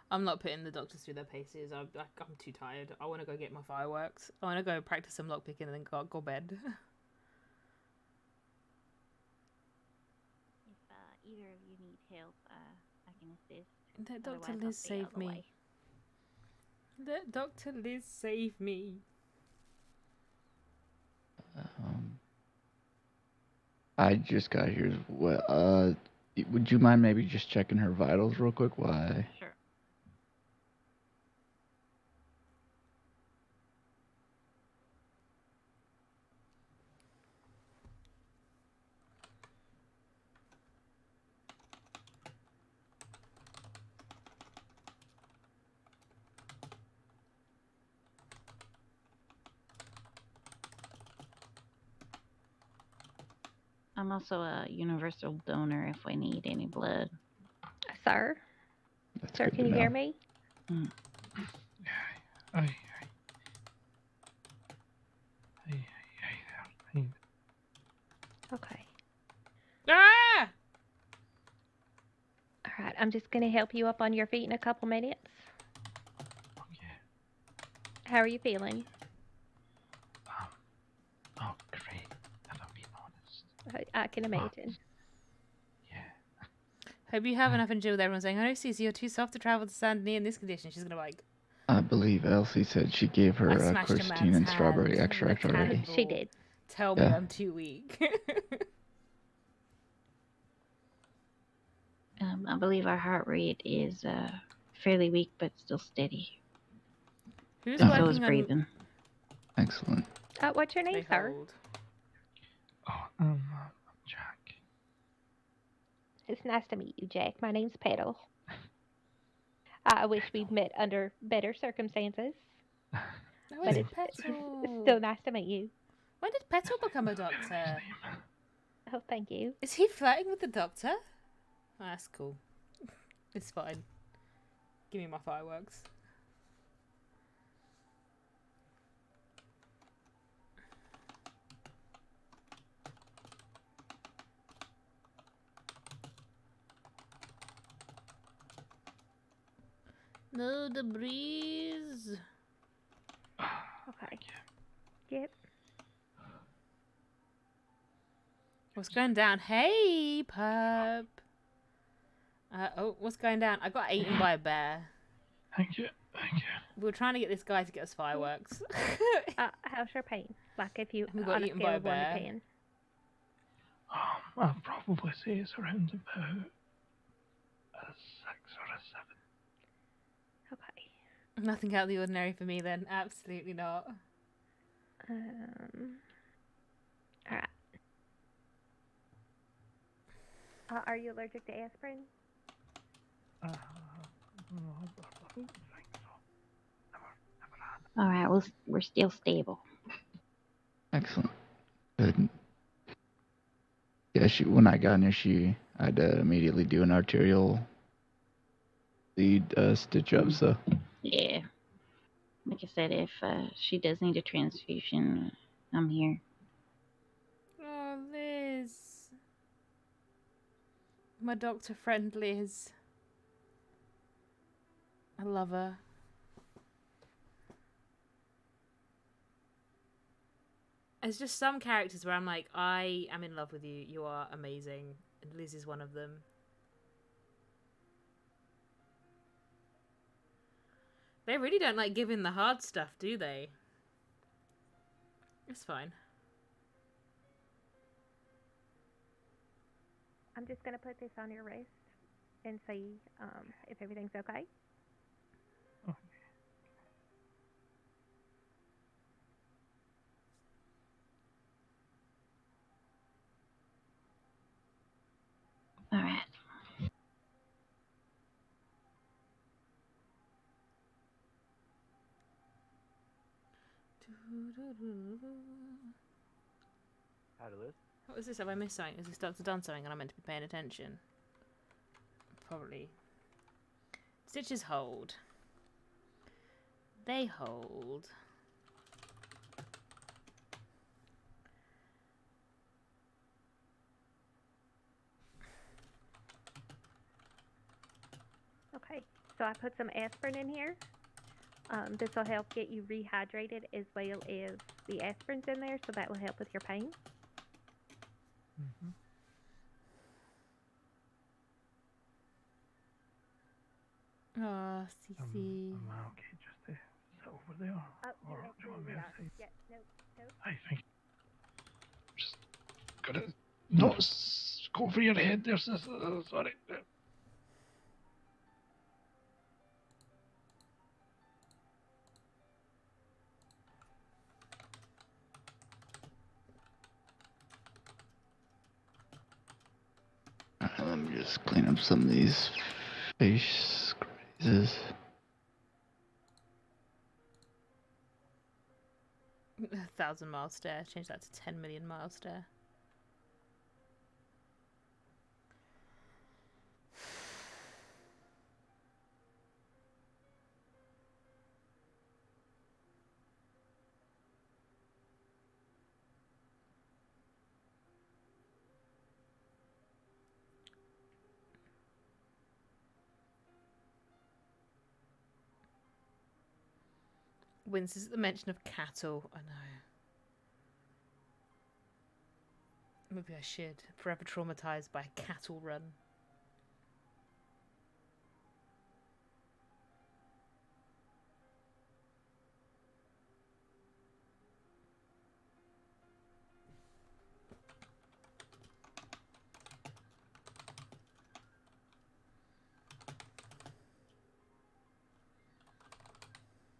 I'm not putting the doctors through their paces. I'm too tired. I want to go get my fireworks. I want to go practice some lockpicking and then go bed. If either of you need help, I can assist. Let Dr. Otherwise, I'll Liz stay out save of the me. way. Let Dr. Liz save me. I just got here as well. Would you mind maybe just checking her vitals real quick? Why? Sure. I'm also a universal donor if we need any blood. Sir? Sir, can you hear me? Aye. Okay. Ah! All right, I'm just going to help you up on your feet in a couple minutes. Okay. How are you feeling? Oh, great. If I'm being honest. I can imagine. Hope you have enough to deal with everyone saying, "Oh, Cece, you're too soft to travel to Sandney in this condition." She's gonna be like, I believe Elsie said she gave her smashed a quercetin man's and strawberry hand extract with a already. cannonball. She did. Tell me Yeah. I'm too weak. I believe our heart rate is fairly weak, but still steady. Who's And so is working on- breathing. Excellent. What's your name, sir? Oh, Jack. It's nice to meet you, Jack. My name's Petal. I wish we'd met under better circumstances. But it's still nice to meet you. When did Petal become a doctor? Oh, thank you. Is he flirting with the doctor? Oh, that's cool. It's fine. Give me my fireworks. No debris. Okay. Yep. What's going down? Hey, pup. Oh, what's going down? I got eaten by a bear. Thank you. We were trying to get this guy to get us fireworks. How's your pain? Like if you We got on a eaten scale by a of 1 to bear. 10. I'd probably say it's around about a 6 or a 7. Okay. Nothing out of the ordinary for me then. Absolutely not. All right. Are you allergic to aspirin? All right, we're still stable. Excellent. Good. Yeah, when I got in there, I had to immediately do an arterial lead stitch up, so. Yeah. Like I said, if she does need a transfusion, I'm here. Oh, Liz. My doctor friend Liz. I love her. There's just some characters where I'm like, I am in love with you. You are amazing. And Liz is one of them. They really don't like giving the hard stuff, do they? It's fine. I'm just going to put this on your wrist and see if everything's okay. All right. Howdy, Liz. What was this? Have I missed something? Has this doctor done something and I'm meant to be paying attention? Probably. Stitches hold. They hold. Okay, so I put some aspirin in here. This will help get you rehydrated as well as the aspirin's in there, so that will help with your pain. Oh, Cece. Am I okay just to sit over there? Or do you want me to say? Yeah, no. I think. Just gotta not go over your head there, sis. Sorry. Let me just clean up some of these face grazes. 1,000-mile stare. Change that to 10 million mile stare. Winces at the mention of cattle. I know. Maybe I should. Forever traumatized by a cattle run.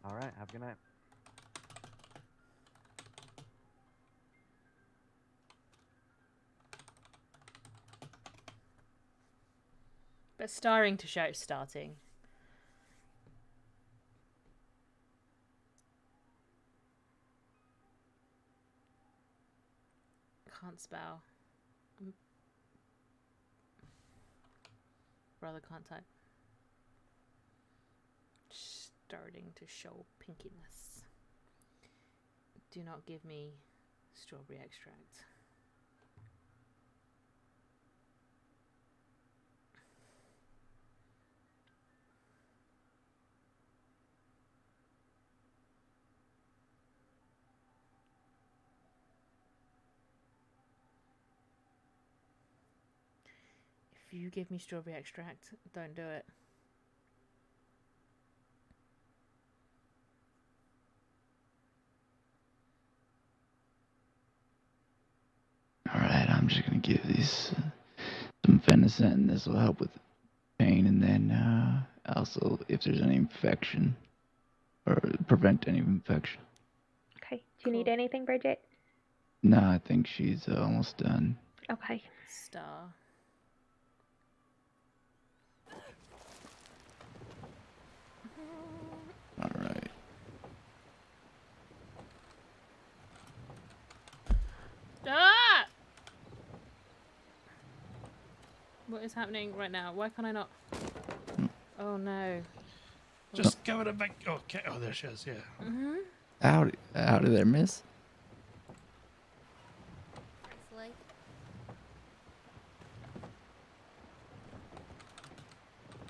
All right, have a good night. But starring to show starting. Can't spell. Rather can't type. Starting to show pinkiness. Do not give me strawberry extract. If you give me strawberry extract, don't do it. Alright, I'm just gonna give these some venison. This will help with pain, and then also if there's any infection, or prevent any infection. Okay, do you need anything, Bridget? No, I think she's almost done. Okay. Star. Alright. Ah! What is happening right now? Why can't I not? Oh no. Just give it a big. Okay. Oh, there she is. Yeah. Howdy there, miss. Cecily.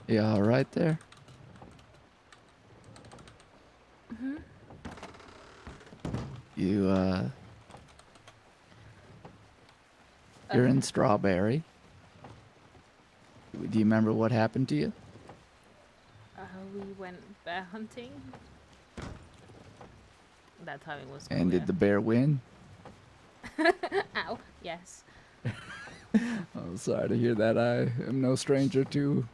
You all right there? Mm-hmm. You, you're in Strawberry. Do you remember what happened to you? We went bear hunting. That timing was cool, And did the bear win? Ow, yes. I'm sorry to hear that. I am no stranger to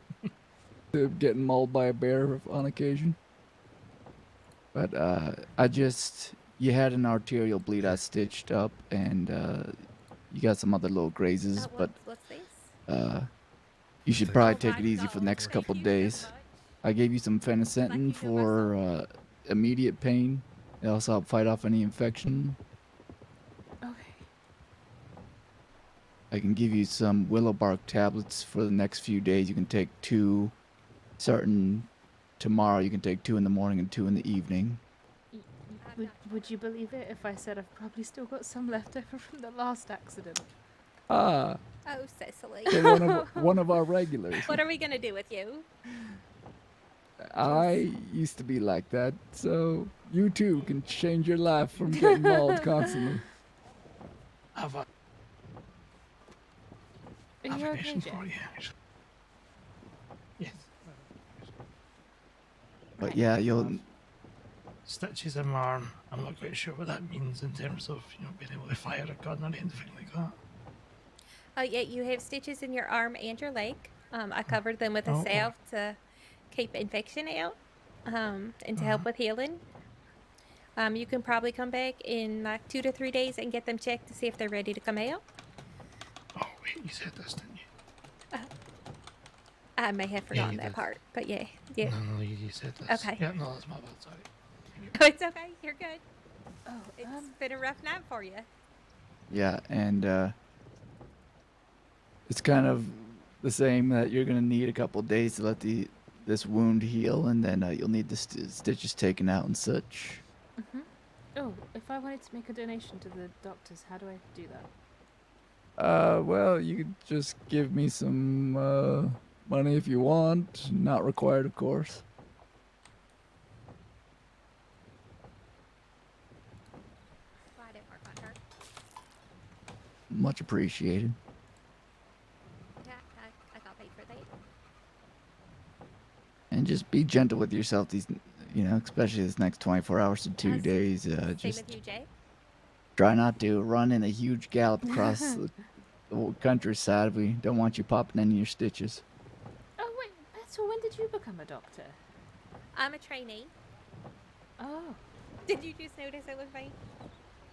getting mauled by a bear on occasion. But you had an arterial bleed. I stitched up, and you got some other little grazes. But What's this? you should probably take it easy for the next couple days. I gave you some phenacetin for immediate pain. It also help fight off any infection. Okay. I can give you some willow bark tablets for the next few days. You can take 2 starting tomorrow. You can take 2 in the morning and 2 in the evening. Would you believe it if I said I've probably still got some left over from the last accident? Ah. Oh, Cecily. They're one of our regulars. What are we gonna do with you? I used to be like that, so you too can change your life from getting mauled constantly. Have a Are you okay, for you. Yes. But yeah, you'll Stitches in my arm. I'm not quite sure what that means in terms of being able to fire a gun or anything like that. Oh yeah, you have stitches in your arm and your leg. I covered them with a Oh. salve to keep infection out, and to help with healing. You can probably come back in like 2 to 3 days and get them checked to see if they're ready to come out. Oh wait, you said this, didn't you? I may have forgotten you that did. part, but yeah. No, you said this. Okay. Yeah, no, that's my bad. Sorry. It's okay. You're good. Oh, it's been a rough night for you. Yeah, and it's kind of the same that you're gonna need a couple days to let this wound heal, and then you'll need the stitches taken out and such. Mm-hmm. Oh, if I wanted to make a donation to the doctors, how do I do that? Well, you could just give me some money if you want. Not required, of course. I didn't work on her. Much appreciated. Yeah, I got paid for that. And just be gentle with yourself these, especially this next 24 hours to 2 days. Same Just with you, Jay. try not to run in a huge gallop across the whole countryside. We don't want you popping any of your stitches. Oh wait, Petal, when did you become a doctor? I'm a trainee. Oh. Did you just notice it was me?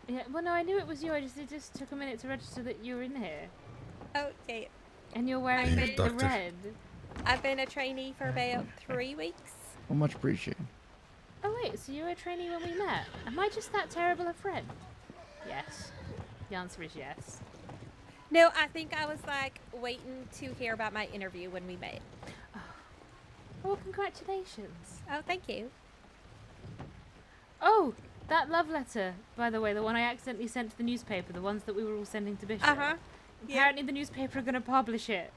Yeah, well no, I knew it was you. It just took a minute to register that you were in here. Oh, yeah. And you're wearing the red. I've been a trainee for about 3 weeks. Well, much appreciated. Oh wait, so you were a trainee when we met? Am I just that terrible a friend? Yes. The answer is yes. No, I think I was like waiting to hear about my interview when we met. Well, congratulations. Oh, thank you. Oh, that love letter, by the way, the one I accidentally sent to the newspaper, the ones that we were all sending to Bishop. Uh-huh. Apparently the newspaper are going to publish it.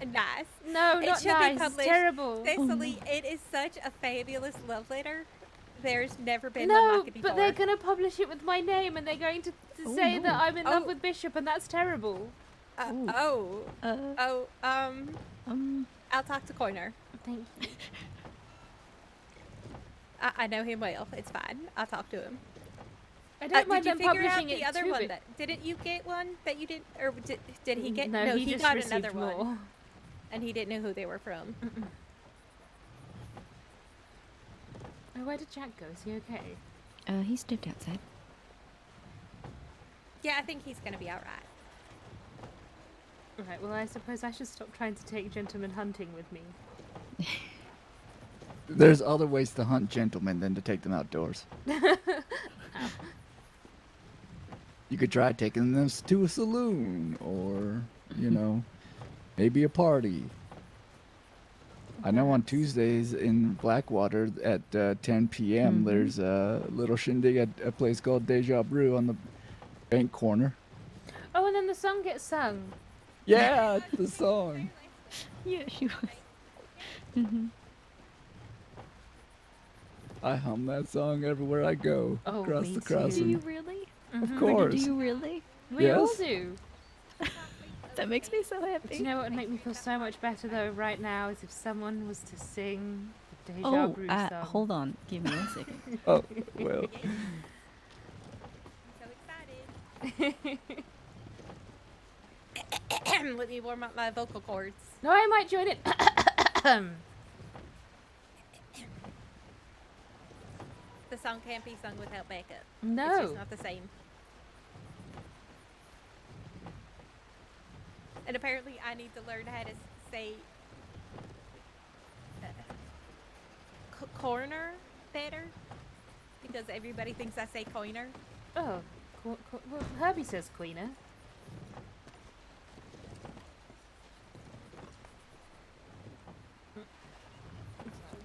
Nice. No, it not should nice. be published. It's terrible. Cecily, it is such a fabulous love letter. There's never been one No, like it before. but they're going to publish it with my name, and they're going to say that I'm in love Oh. with Bishop, and that's terrible. I'll talk to Coiner. Thank you. I know him well. It's fine. I'll talk to him. I don't mind did them you figure out publishing the it other to one? it. Didn't you get one that you didn't, or did he get? No, he he just got received another more. one, and he didn't know who they were from. Oh, where did Jack go? Is he okay? He stepped outside. Yeah, I think he's gonna be all right. Right, well, I suppose I should stop trying to take gentlemen hunting with me. There's other ways to hunt gentlemen than to take them outdoors. You could try taking them to a saloon or, maybe a party. I know on Tuesdays in Blackwater at 10 p.m. there's a little shindig at a place called Deja Brew on the bank corner. Oh, and then the song gets sung. Yeah, it's the song. Yeah, she was. Mm-hmm. I hum that song everywhere I go Oh, across me the too. crossing. Do you really? Of Mhm. course. Do you really? We all Yes. do. That makes me so happy. Do you know what would make me feel so much better though right now is if someone was to sing the Deja Oh, Brew song. hold on. Give me 1 second. Oh, well. I'm so excited. Let me warm up my vocal cords. No, I might join it. The song can't be sung without backup. No. It's just not the same. And apparently I need to learn how to say corner better. Because everybody thinks I say coiner. Oh, well, Herbie says Queener.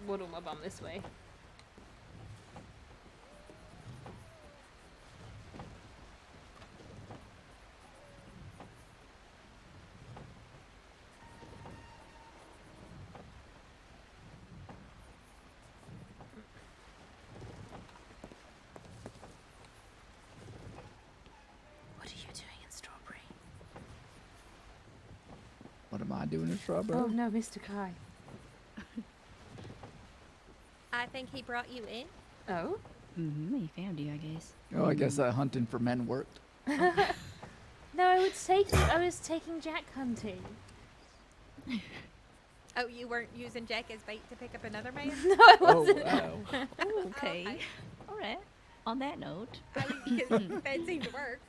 Waddle my bum this way. What are you doing in Strawberry? What am I doing in Strawberry? Oh no, Mr. Kai. I think he brought you in. Oh? Mm-hmm. He found you, I guess. Oh, I guess that hunting for men worked. No, I was taking Jack hunting. Oh, you weren't using Jack as bait to pick up another man? No, I Oh, wasn't. wow. Okay. All right. On that note, I mean, because that seemed to work.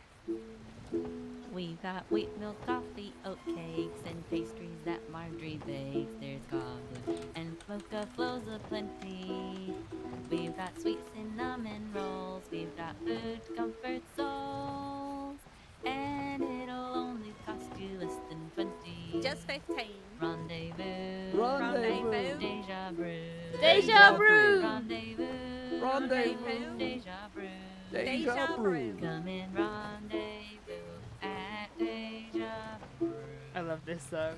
we've got wheat milk, coffee, oat cakes, and pastries that Marjorie bakes. There's cobbler and mocha flows aplenty. We've got sweet cinnamon rolls. We've got food to comfort souls. And it'll only cost you less than 20. Just 15. Rendezvous. Rendezvous. Deja brew. Deja brew. Rendezvous. Rendezvous. Deja brew. Deja brew. Come in rendezvous at Deja Brew. I love this song.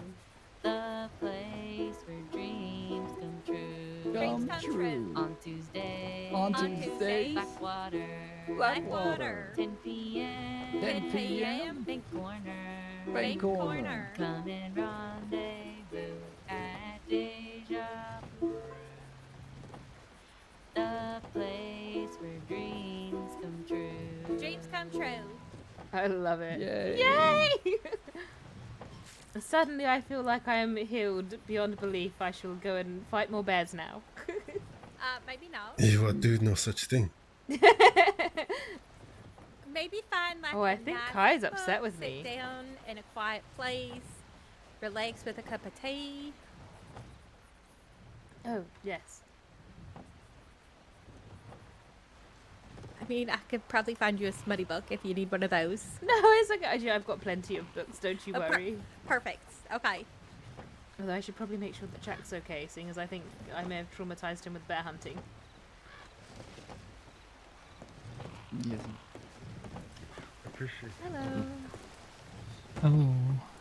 The place where dreams come true. Come true. On Tuesday. On Tuesday. Blackwater. Blackwater. 10 p.m. 10 p.m. Bank Corner. Bank Corner. Come in rendezvous at Deja Brew. The place where dreams come true. Dreams come true. I love it. Yay. Yay! Suddenly I feel like I am healed beyond belief. I shall go and fight more bears now. Maybe not. You would do no such thing. Maybe find like Oh, I a think nice Kai's upset book, with me. Sit down in a quiet place, relax with a cup of tea. Oh, yes. I mean, I could probably find you a smutty book if you need one of those. No, it's okay. I've got plenty of books, don't you Oh, worry. Perfect. Okay. Although I should probably make sure that Jack's okay, seeing as I think I may have traumatized him with bear hunting. Yes. Appreciate it. Hello.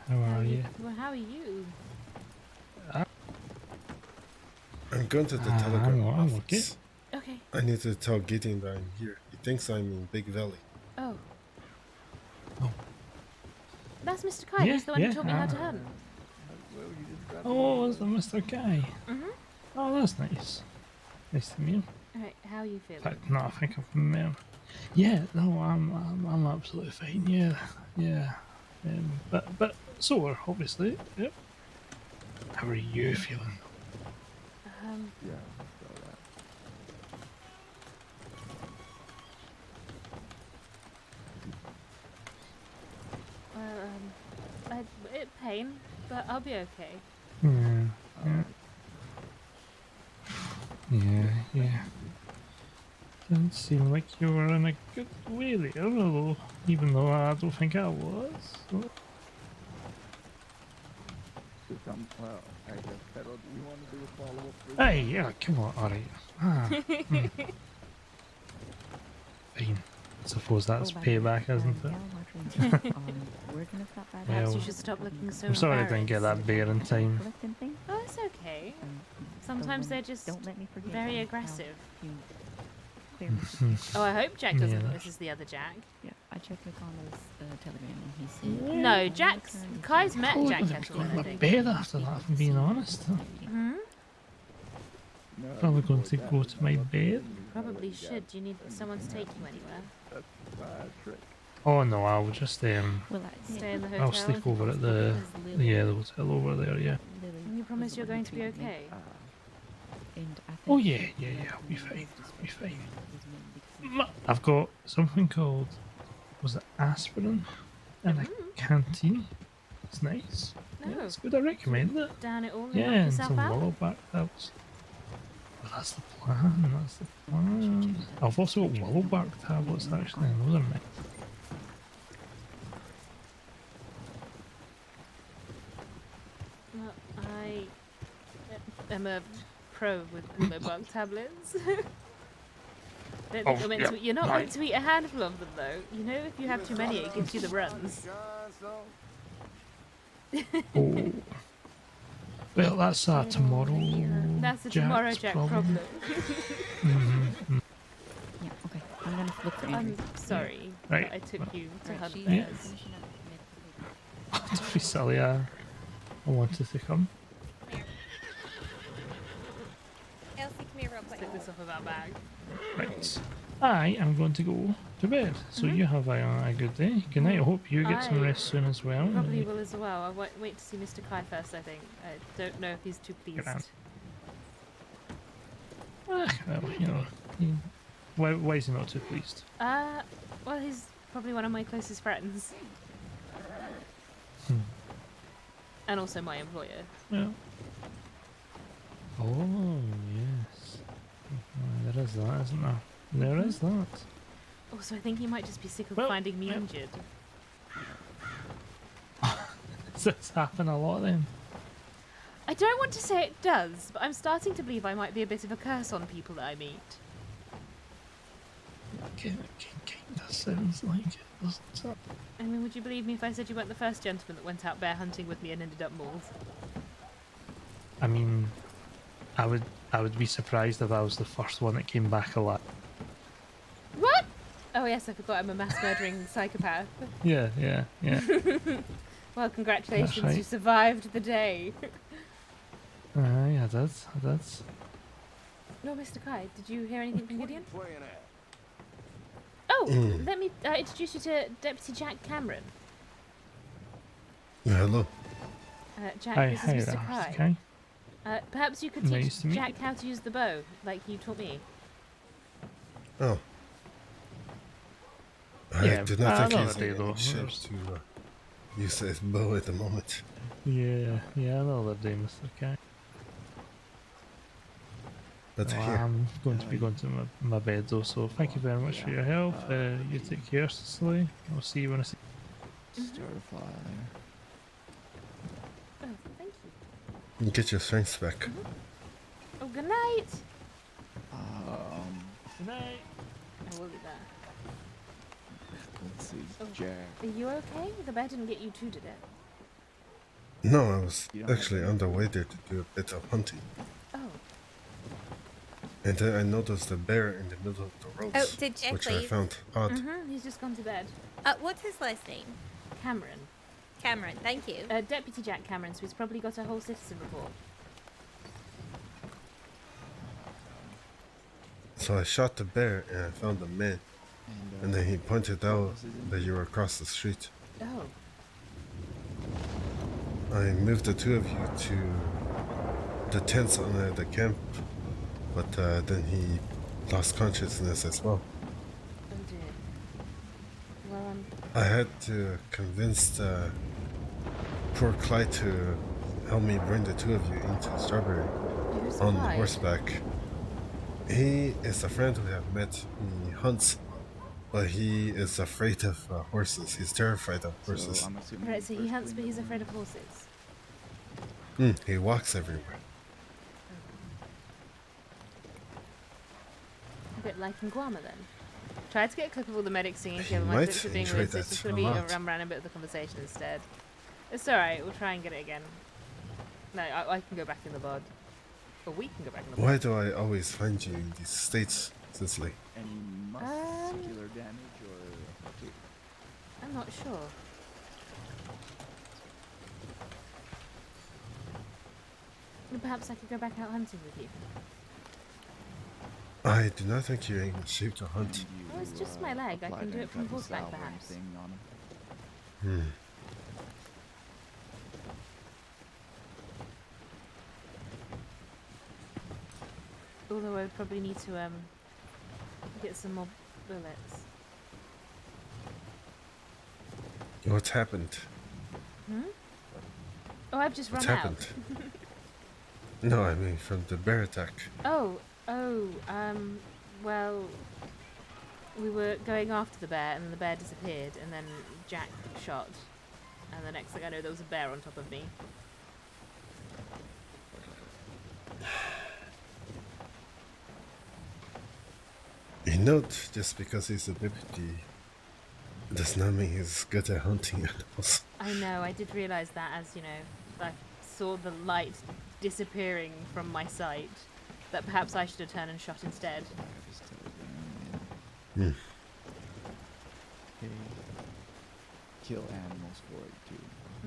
Hello, how are you? Well, how are you? I'm going to the I'm telegraph okay. office. Okay. I need to tell Gideon that I'm here. He thinks I'm in Big Valley. Oh. Oh. That's Mr. Kai. Yeah, He's the one yeah, who taught me how to hunt. Oh, is that Mr. Guy? Mhm. Oh, that's nice. Nice to meet him. Alright, how are you feeling? In fact, no, I think I've met him. Yeah, no, I'm absolutely fine. Yeah, yeah. But sore, obviously. Yep. How are you feeling? Yeah. Well, pain, but I'll be okay. Yeah, yeah. Yeah. Didn't seem like you were in a good way there, although, even though I don't think I was. So. Well, I guess, Pedro, do you want to do a follow-up? Hey, yeah, come on, alright. Ah, Fine. suppose that's payback, isn't it? Perhaps Well, you should stop looking so I'm sorry I didn't get that bear in time. Oh, it's okay. Sometimes they're just very aggressive. Oh, I hope Jack doesn't think this is the other Jack. Yeah, I checked with Connor's telegram and he said... No, Kai's met Oh, Jack I'm Kettleman, I going to think. bed after that, if I'm being honest. Hmm? Probably going to go to my bed. Probably should. Do you need someone to take you anywhere? Oh no, I'll just Stay in the hotel? I'll sleep over at the hotel over there. Yeah. And you promise you're going to be okay? Oh yeah. I'll be fine. I'll be fine. I've got something called, was it aspirin, in a canteen. It's nice. No. Yeah, it's good. I recommend it. Down it all and Yeah, knock and yourself some out? Willowback tabs. Well, that's the plan. That's the plan. I've also got Willowback tablets actually, and those are nice. Well, I am a pro with Willowbug tablets. Don't think you're not meant to eat a handful of them though. You know, if you have too many, it gives you the runs. Oh. Well, that's tomorrow. That's a tomorrow Jack problem. Mm-hmm. Yeah, okay. I'm gonna look for I'm Andrew. sorry Right. that I took you to hunt Yeah. bears. Don't be silly. I wanted to come. Elsie, come here real quick. Take this off of our bag. Right. I am going to go to bed. So you have a good day. Good night. I hope you get some rest soon as well. Probably will as well. I'll wait to see Mr. Kai first, I think. I don't know if he's too pleased. Well, you know. Why is he not too pleased? Well, he's probably one of my closest friends. And also my employer. Yeah. Oh, yes. There is that, isn't there? There is that. Also, I think he might just be sick of finding me injured. Does this happen a lot then? I don't want to say it does, but I'm starting to believe I might be a bit of a curse on people that I meet. Kind of sounds like it, doesn't it? I mean, would you believe me if I said you weren't the first gentleman that went out bear hunting with me and ended up mauled? I mean, I would be surprised if I was the first one that came back alive. What? Oh yes, I forgot I'm a mass murdering psychopath. Yeah. Well, congratulations, right. you survived the day. I did. No, Mr. Kai, did you hear anything from Gideon? Oh, let me introduce you to Deputy Jack Cameron. Hello. Jack, Hi, this is Mr. Kai. Okay. Perhaps you could Nice teach to meet Jack how to use the bow, like you taught me. Oh. Yeah, I do not think another he's day, in though. any shape to use his bow at the moment. Yeah, another day, Mr. Kai. But Well, here. I'm going to be going to my bed though, so thank you very much for your help. You take care, Cecily. I'll see you when I see you. Starfly. Oh, thank you. You get your strength back. Oh, good night. Good night. I will do that. Let's see, Oh, Jack. Are you okay? The bear didn't get you too, did it? No, I was actually on the way there to do a bit of hunting. Oh. And then I noticed a bear in the middle of the road, Oh, did Jack which I leave? found odd. He's just gone to bed. What's his last name? Cameron. Cameron, thank you. Deputy Jack Cameron, so he's probably got a whole citizen report. So I shot the bear and I found the man. And then he pointed out that you were across the street. Oh. I moved the two of you to the tents on the camp, but then he lost consciousness as well. Oh dear. Well, I had to convince poor Clyde to help me bring the two of you into Strawberry Who's on Clyde? horseback. He is a friend we have met. He hunts, but he is afraid of horses. He's terrified of horses. right, so he hunts, but he's afraid of horses. He walks everywhere. A bit like in Guama, then. Tried to get a clip of all the medics singing together. My might clips are being enjoy weird, so it's that just going a to be a lot. random bit of the conversation instead. It's alright, we'll try and get it again. No, I can go back in the VOD. Or we can go back in the VOD. Why do I always find you in these states, Cecily? Any muscular damage or fatigue? I'm not sure. Perhaps I could go back out hunting with you. I do not think you're in shape to hunt. Oh, it's just my leg. I can do it from horseback, perhaps. Hmm. Although I would probably need to get some more bullets. What happened? Hmm? Oh, I've just What run happened? out. No, I mean from the bear attack. Well, we were going after the bear, and the bear disappeared, and then Jack shot, and the next thing I know, there was a bear on top of me. You know, just because he's a deputy does not mean he's good at hunting animals. I know, I did realise that as, you know, I saw the light disappearing from my sight, that perhaps I should have turned and shot instead. Hmm. Okay. Kill animals for it too.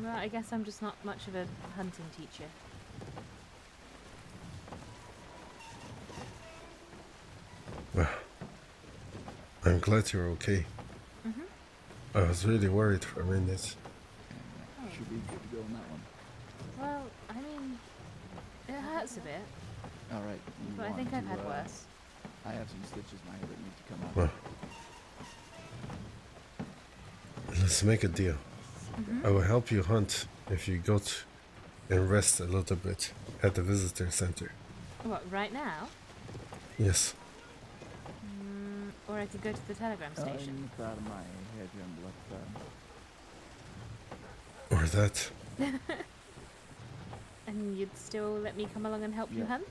Well, I guess I'm just not much of a hunting teacher. Well, I'm glad you're okay. I was really worried for a minute. Should be good to go on that one. Well, I mean, it hurts a bit, Alright. but I think I've had worse. I have some stitches in my head that need to come out. Well, let's make a deal. I will help you hunt if you go and rest a little bit at the visitor center. What, right now? Yes. Or I could go to the telegram station. Out of my head here on the left Or that. And you'd still let me come along and help you Yeah. hunt?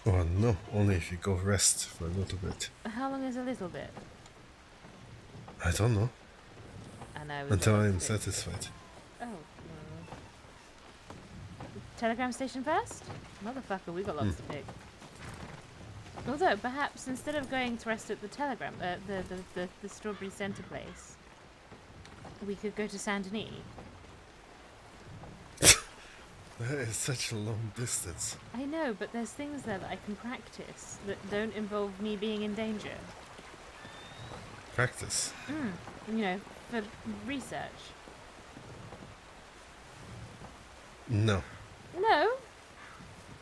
Well, no, only if you go rest for a little bit. How long is a little bit? I don't know. I know. Until I am satisfied. Oh. Telegram station first? Motherfucker, we got lots to pick. Although, perhaps instead of going to rest at the telegram, the Strawberry Centre place, we could go to Saint Denis. That is such a long distance. I know, but there's things there that I can practice that don't involve me being in danger. Practice. You know, for research. No. No?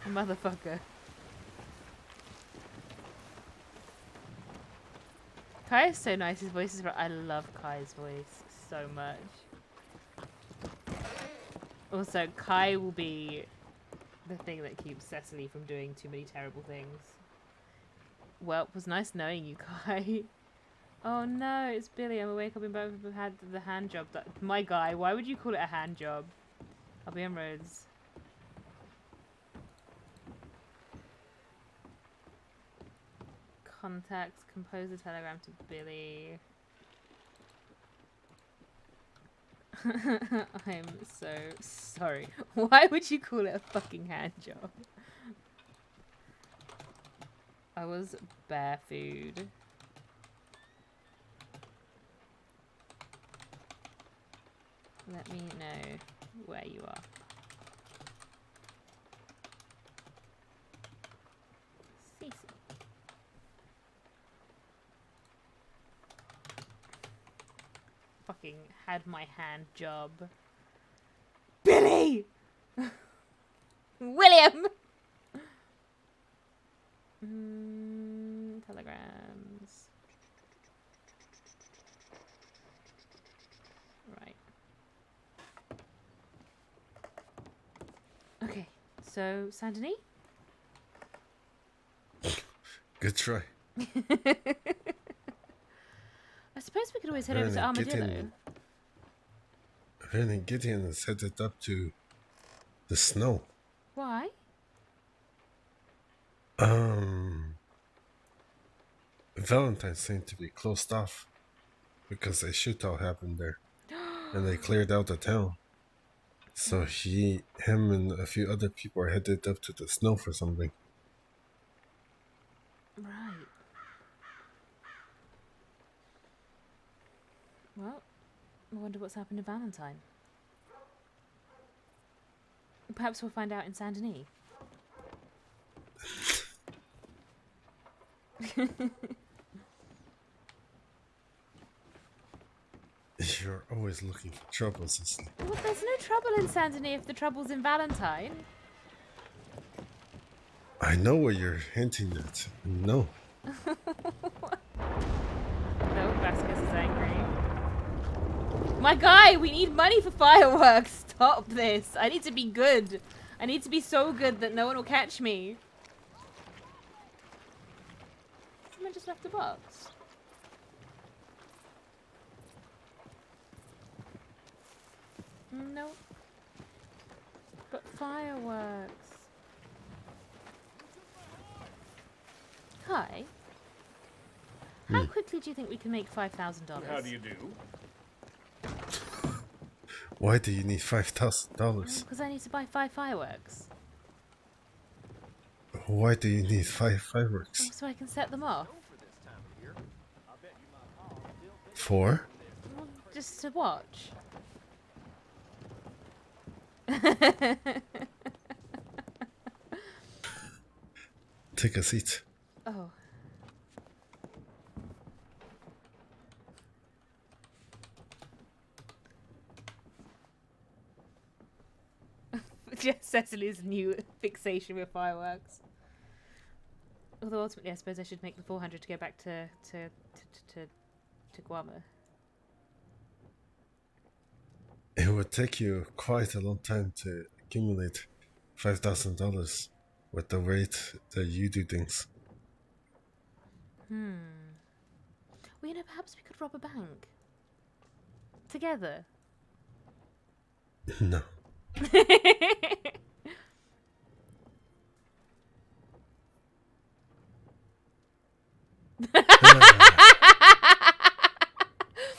Motherfucker. Kai is so nice, his voice is... I love Kai's voice so much. Also, Kai will be the thing that keeps Cecily from doing too many terrible things. Well, it was nice knowing you, Kai. Oh no, it's Billy. I'm awake. I've been both had the hand job. My guy, why would you call it a hand job? I'll be on roads. Contacts, compose a telegram to Billy. I'm so sorry. Why would you call it a fucking hand job? I was bear food. Let me know where you are. Cecily. Fucking had my hand job. Billy! William! Telegrams. Right. Okay, so Saint Denis? Good try. I suppose we could always head over to Armadillo. Apparently Gideon is headed up to the snow. Valentine seemed to be closed off because a shootout happened there, and they cleared out the town. So him and a few other people are headed up to the snow for something. Right. Well, I wonder what's happened to Valentine. Perhaps we'll find out in Saint Denis. You're always looking for trouble, Cecily. Well, there's no trouble in Saint Denis if the trouble's in Valentine. I know what you're hinting at. No. No, Vasquez is angry. My guy, we need money for fireworks. Stop this. I need to be good. I need to be so good that no one will catch me. Someone just left a box. Nope. But fireworks. Hi. How quickly do you think we can make $5,000? How do you do? Why do you need $5,000? Because I need to buy 5 fireworks. Why do you need 5 fireworks? So I can set them off. 4? Well, just to watch. Take a seat. Oh. Just Cecily's new fixation with fireworks. Although ultimately, I suppose I should make the 400 to go back to Guama. It would take you quite a long time to accumulate $5,000 with the rate that you do things. Well, you know, perhaps we could rob a bank. Together. No.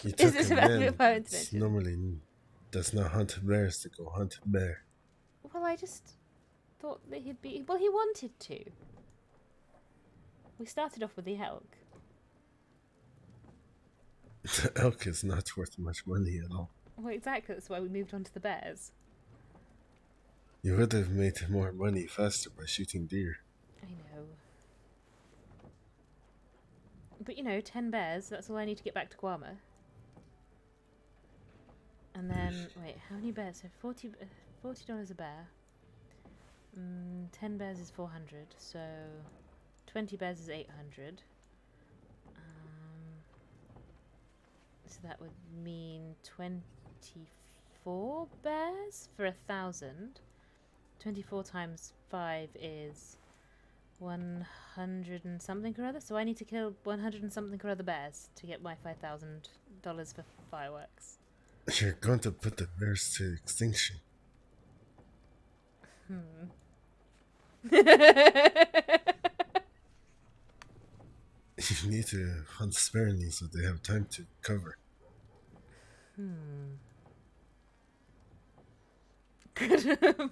You took a man that normally does not hunt bears to go hunt a bear. Well, I just thought that he'd be... Well, he wanted to. We started off with the elk. The elk is not worth much money at all. Well, exactly. That's why we moved on to the bears. You would have made more money faster by shooting deer. I know. But, you know, 10 bears, that's all I need to get back to Guama. And then, wait, how many bears? So $40 a bear. 10 bears is 400, so 20 bears is 800. So that would mean 24 bears for 1,000. 24 times 5 is 100 and something or other. So I need to kill 100 and something or other bears to get my $5,000 for fireworks. You're going to put the bears to extinction. You need to hunt sparingly so they have time to recover.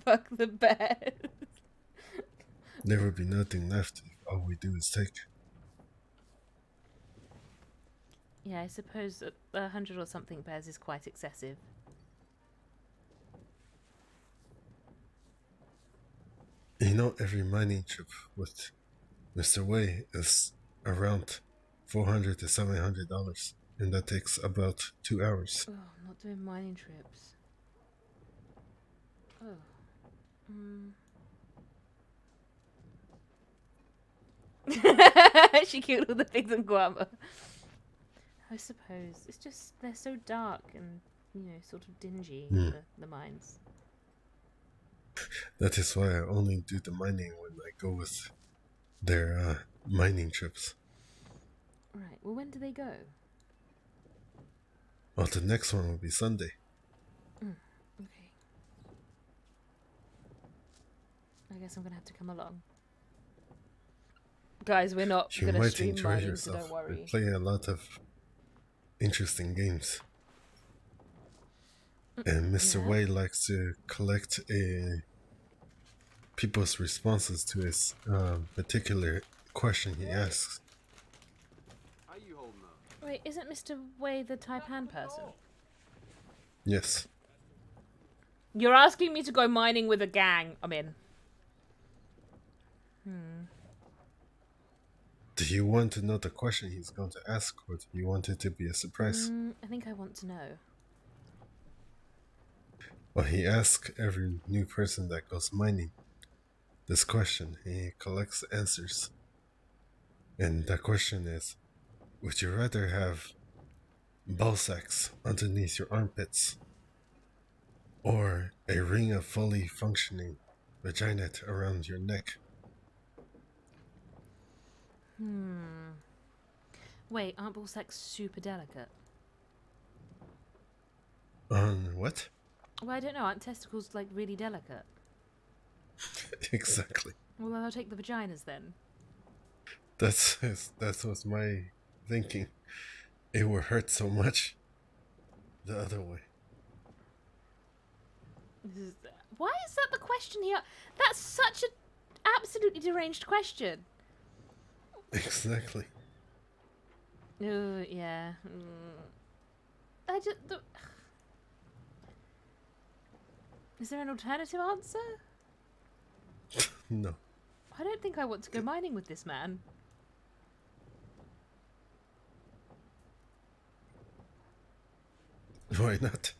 Fuck the bears. There will be nothing left if all we do is take. Yeah, I suppose that 100 or something bears is quite excessive. You know, every mining trip with Mr. Way is around $400 to $700, and that takes about 2 hours. Oh, I'm not doing mining trips. Oh. She killed all the pigs in Guama. I suppose. It's just, they're so dark and, you know, sort of dingy, the mines. That is why I only do the mining when I go with their mining trips. Right, well, when do they go? Well, the next one will be Sunday. Okay. I guess I'm gonna have to come along. Guys, we're not You gonna might stream enjoy mining, so yourself. don't worry. We play a lot of interesting games. And Mr. Wade likes to collect people's responses to his particular question he asks. Wait, isn't Mr. Way the Taipan person? Yes. You're asking me to go mining with a gang. I'm in. Do you want to know the question he's going to ask, or do you want it to be a surprise? I think I want to know. Well, he asks every new person that goes mining this question. He collects answers. And the question is, would you rather have ball sacks underneath your armpits, or a ring of fully functioning vagina around your neck? Wait, aren't ball sacks super delicate? What? Well, I don't know. Aren't testicles, like, really delicate? Exactly. Well, I'll take the vaginas then. That was my thinking. It would hurt so much the other way. Why is that the question here? That's such an absolutely deranged question. Exactly. Yeah. I just... Is there an alternative answer? No. I don't think I want to go mining with this man. Why not?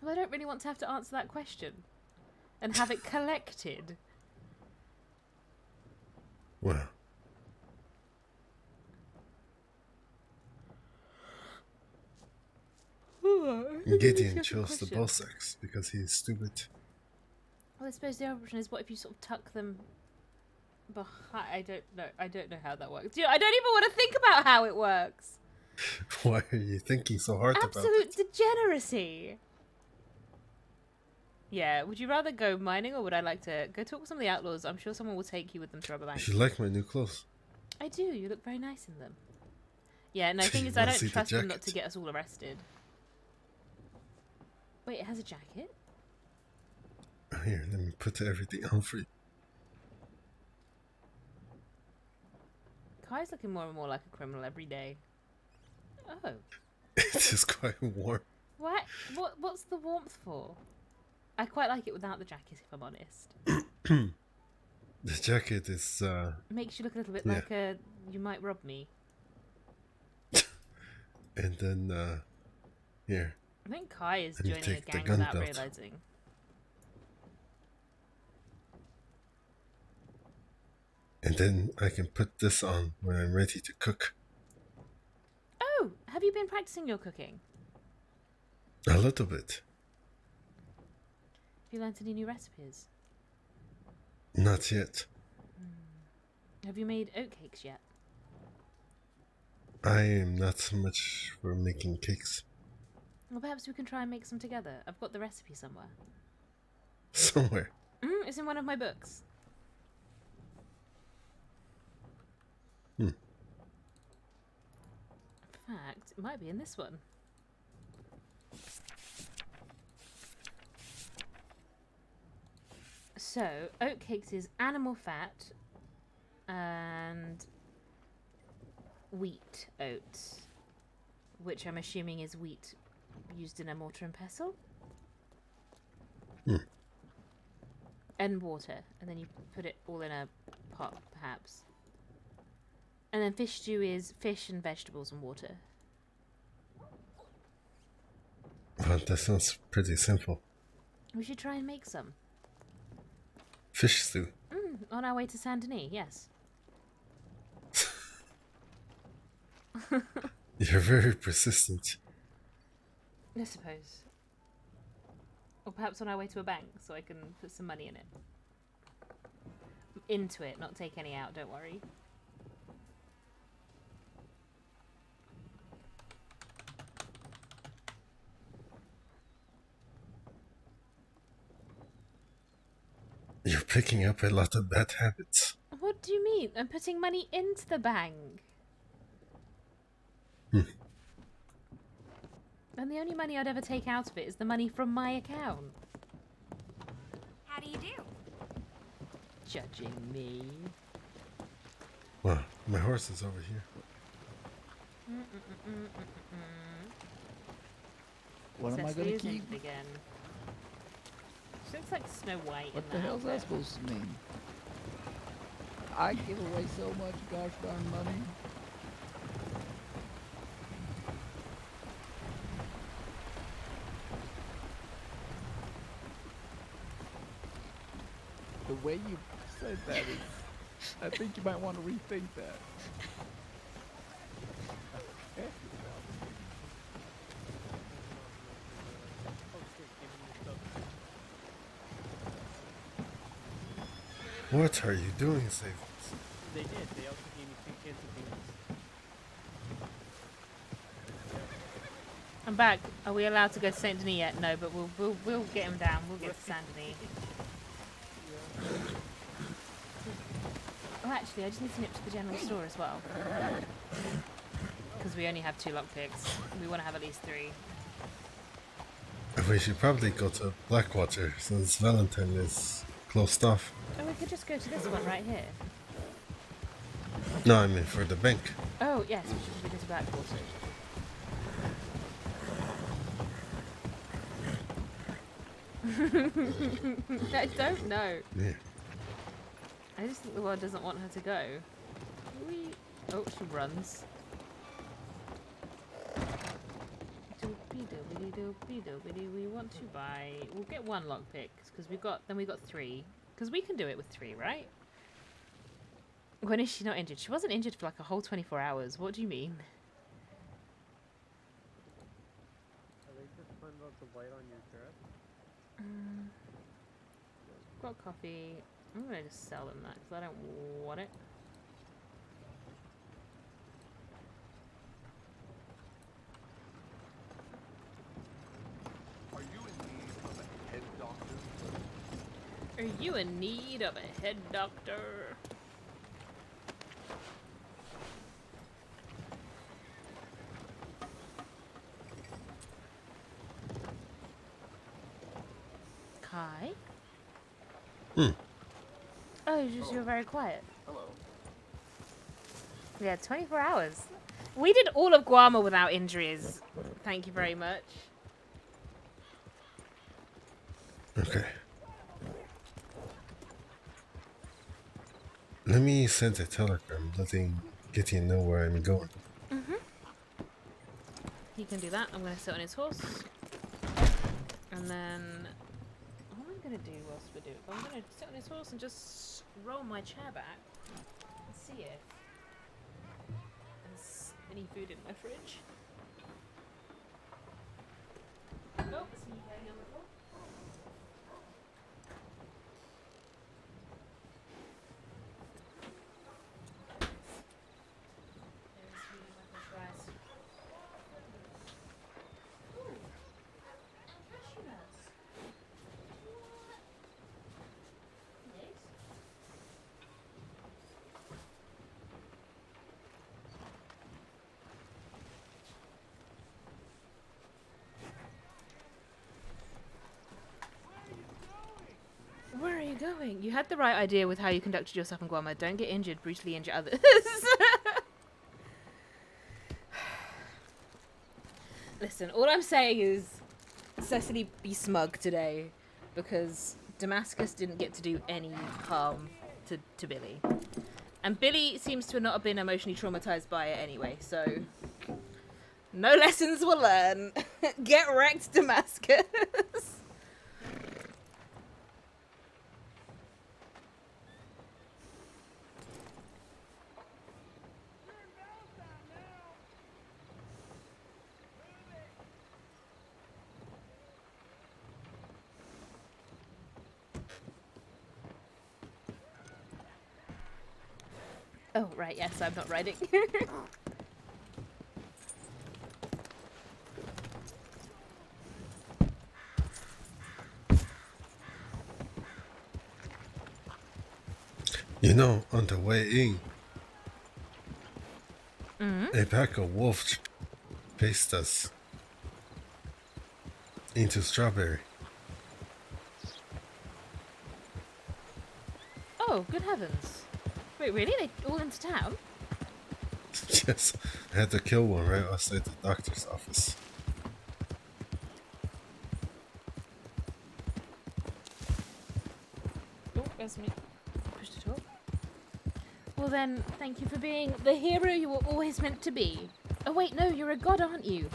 Well, I don't really want to have to answer that question. And have it collected. Well. Gideon chose the ball sacks because he's stupid. Well, I suppose the other option is, what if you sort of tuck them behind? I don't know how that works. I don't even want to think about how it works. Why are you thinking so hard about it? Absolute degeneracy. Yeah, would you rather go mining, or would I like to go talk with some of the outlaws? I'm sure someone will take you with them to rob a bank. You like my new clothes? I do. You look very nice in them. Yeah, no, the thing You is, I wanna don't see the trust them not jacket? to get us all arrested. Wait, it has a jacket? Here, let me put everything on for you. Kai's looking more and more like a criminal every day. Oh. It is quite warm. What? What's the warmth for? I quite like it without the jacket, if I'm honest. The jacket is Makes you look a little bit yeah. like a... You might rob me. And then here. I think Kai is Let me joining a take the gang gun without belt. realizing. And then I can put this on when I'm ready to cook. Oh, have you been practicing your cooking? A little bit. Have you learnt any new recipes? Not yet. Have you made oatcakes yet? I am not so much for making cakes. Well, perhaps we can try and make some together. I've got the recipe somewhere. Somewhere. It's in one of my books. Hmm. In fact, it might be in this one. So, oatcakes is animal fat and wheat oats, which I'm assuming is wheat used in a mortar and pestle. And water, and then you put it all in a pot, perhaps. And then fish stew is fish and vegetables and water. Well, that sounds pretty simple. We should try and make some. Fish stew. On our way to Saint Denis, yes. You're very persistent. I suppose. Or perhaps on our way to a bank, so I can put some money in it. Into it, not take any out, don't worry. You're picking up a lot of bad habits. What do you mean? I'm putting money into the bank. And the only money I'd ever take out of it is the money from my account. How do you do? Judging me. Well, my horse is over here. What am I Cecily gonna is keep? naked again. She looks like Snow White. What in the that hell's that outfit. supposed to mean? I give away so much gosh darn money. The way you said that is, I think you might want to rethink that. What are you doing, Savings? They did. They also gave me 2 cans of beans. I'm back. Are we allowed to go to Saint Denis yet? No, but we'll get him down. We'll get to Saint Denis. Oh, actually, I just need to nip to the general store as well. Because we only have 2 lockpicks. We want to have at least 3. We should probably go to Blackwater since Valentine is closed off. Oh, we could just go to this one right here. No, I mean for the bank. Oh, yes, we should go to Blackwater. I don't know. Yeah. I just think the world doesn't want her to go. Oh, she runs. We want to buy. We'll get 1 lockpick because we got 3. Because we can do it with 3, right? When is she not injured? She wasn't injured for like a whole 24 hours. What do you mean? Are they just putting lots of white on your dress? Got coffee. I'm gonna just sell them that because I don't want it. Are you in need of a head doctor? Kai? Oh, you were very quiet. Hello. Yeah, 24 hours. We did all of Guarma without injuries. Thank you very much. Okay. Let me send a telegram letting Gideon know where I'm going. He can do that. I'm going to sit on his horse. And then... What am I going to do whilst we do it? I'm going to sit on his horse and just roll my chair back and see if there's any food in my fridge. Oh, see you going on the floor? Where are you going? You had the right idea with how you conducted yourself in Guarma. Don't get injured, brutally injure others. Listen, all I'm saying is Cecily be smug today because Damascus didn't get to do any harm to Billy. And Billy seems to not have been emotionally traumatized by it anyway, so no lessons were learned. Get wrecked, Damascus. Oh, right, yes, I'm not riding. You know, on the way in, Mm-hmm. a pack of wolves chased us into Strawberry. Oh, good heavens. Wait, really? They all into town? Yes, I had to kill one right outside the doctor's office. Oh, there's me. Push to talk. Well then, thank you for being the hero you were always meant to be. Oh wait, no, you're a god, aren't you?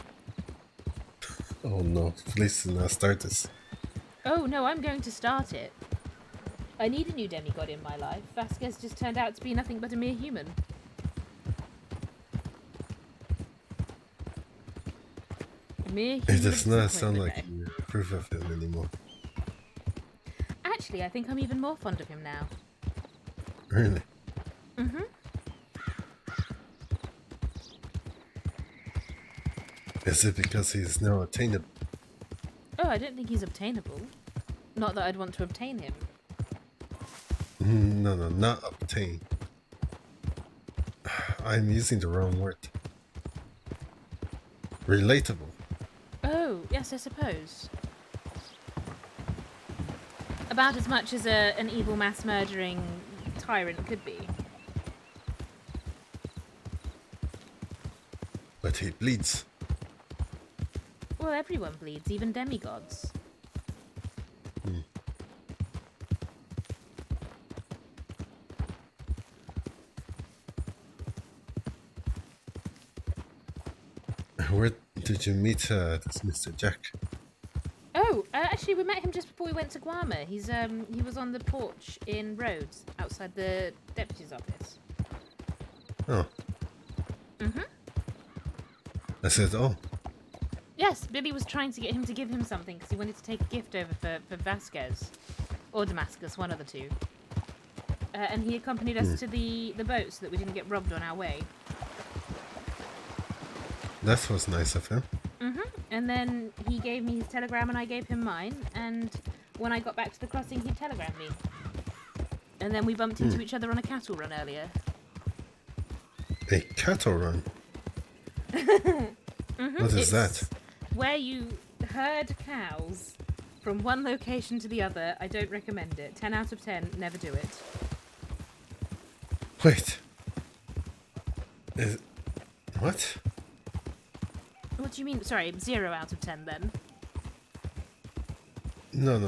Oh no, please do not start this. Oh no, I'm going to start it. I need a new demigod in my life. Vasquez just turned out to be nothing but a mere human. A mere human. It does of not sound disappointment, like though. you approve of him anymore. Actually, I think I'm even more fond of him now. Really? Mm-hmm. Is it because he's now attainable? Oh, I don't think he's obtainable. Not that I'd want to obtain him. No, not obtain. I'm using the wrong word. Relatable. Oh, yes, I suppose. About as much as an evil mass murdering tyrant could be. But he bleeds. Well, everyone bleeds, even demigods. Where did you meet this Mr. Jack? Oh, actually, we met him just before we went to Guarma. He was on the porch in Rhodes, outside the deputy's office. Oh. Mm-hmm. I said, oh. Yes, Billy was trying to get him to give him something because he wanted to take a gift over for Vasquez. Or Damascus, one of the two. And he accompanied us to the boat so that we didn't get robbed on our way. That was nice of him. Mm-hmm. And then he gave me his telegram and I gave him mine. And when I got back to the crossing, he telegrammed me. And then we bumped into each other on a cattle run earlier. A cattle run? Mm-hmm. What is that? Where you herd cows from one location to the other. I don't recommend it. 10 out of 10, never do it. Wait. What? What do you mean? Sorry, 0 out of 10 then. No.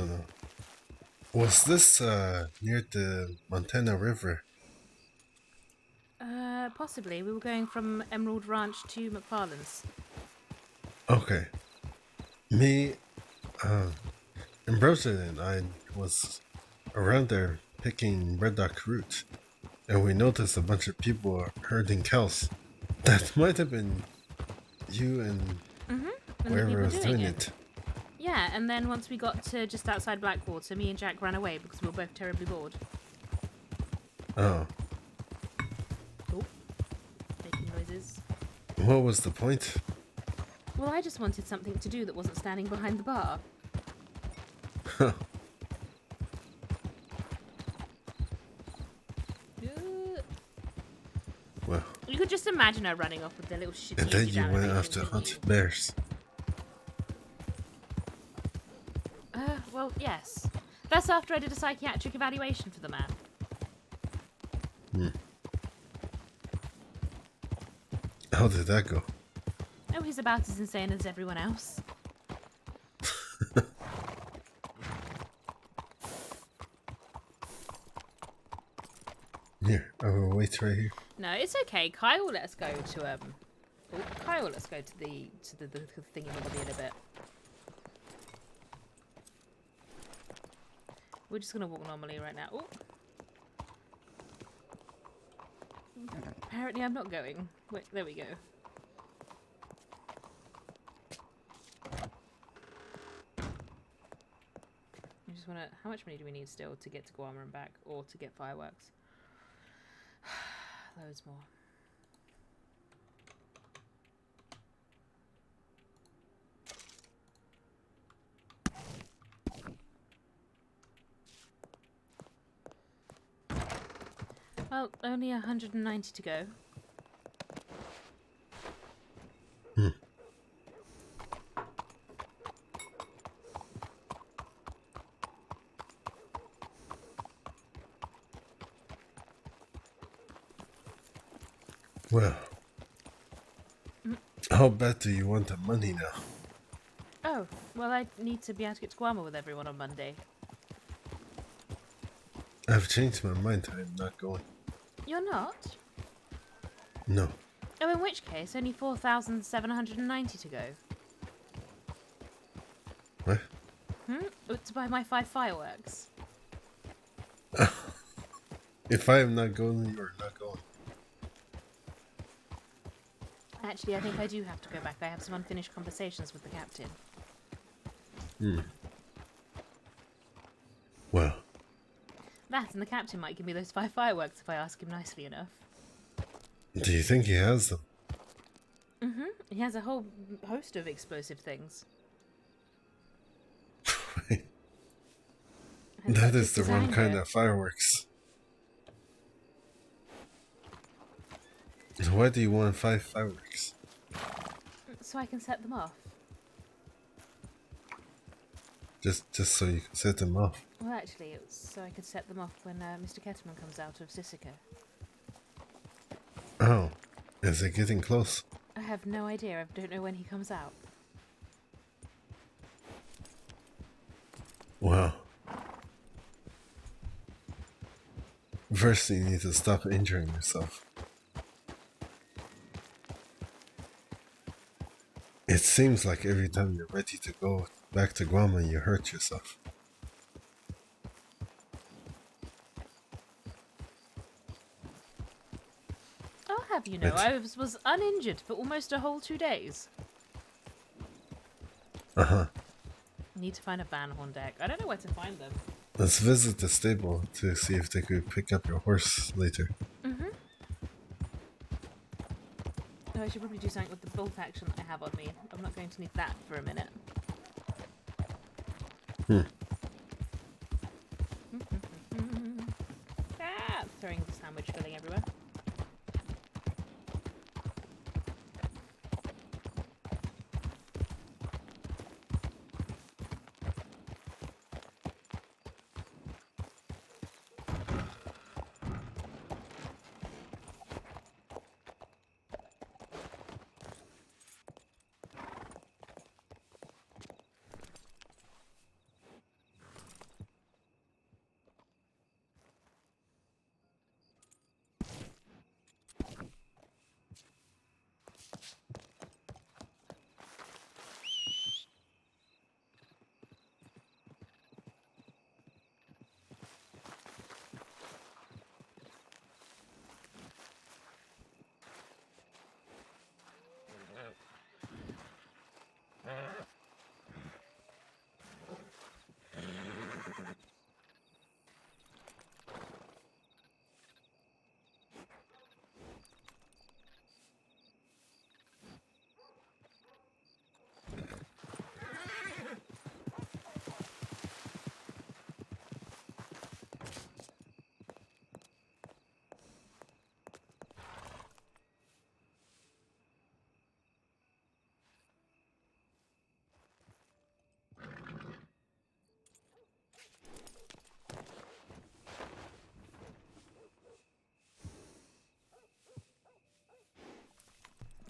Was this near the Montana River? Possibly. We were going from Emerald Ranch to McFarland's. Okay. Me, Ambrosia and I was around there picking red duck root, and we noticed a bunch of people herding cows. That might have been you and whoever was doing it. Yeah, and then once we got to just outside Blackwater, me and Jack ran away because we were both terribly bored. Oh. Oh. Making noises. What was the point? Well, I just wanted something to do that wasn't standing behind the bar. Huh. Well. You could just imagine her running off with their little shit. And then you went off to hunt bears. Well, yes. That's after I did a psychiatric evaluation for the man. How did that go? Oh, he's about as insane as everyone else. Here, I will wait right here. No, it's okay. Kai will let us go to Kai will let us go to the thingy in a bit. We're just gonna walk normally right now. Oh. Apparently I'm not going. Wait, there we go. I just wanna... How much money do we need still to get to Guarma and back? Or to get fireworks? Loads more. Well, only 190 to go. Well, how bad do you want the money now? Oh, well, I need to be able to get to Guama with everyone on Monday. I've changed my mind. I'm not going. You're not? No. Oh, in which case, only 4,790 to go. What? To buy my 5 fireworks. If I am not going, you're not going. Actually, I think I do have to go back. I have some unfinished conversations with the captain. Well. That and the captain might give me those 5 fireworks if I ask him nicely enough. Do you think he has them? He has a whole host of explosive things. That is the wrong kind of fireworks. Why do you want 5 fireworks? So I can set them off. Just so you can set them off. Well, actually, it was so I could set them off when Mr. Ketterman comes out of Cecily. Oh, is it getting close? I have no idea. I don't know when he comes out. Well, first you need to stop injuring yourself. It seems like every time you're ready to go back to Guama, you hurt yourself. I'll have you know, I was uninjured for almost a whole 2 days. Need to find a van horn deck. I don't know where to find them. Let's visit the stable to see if they could pick up your horse later. No, I should probably do something with the bolt action that I have on me. I'm not going to need that for a minute. Throwing the sandwich filling everywhere.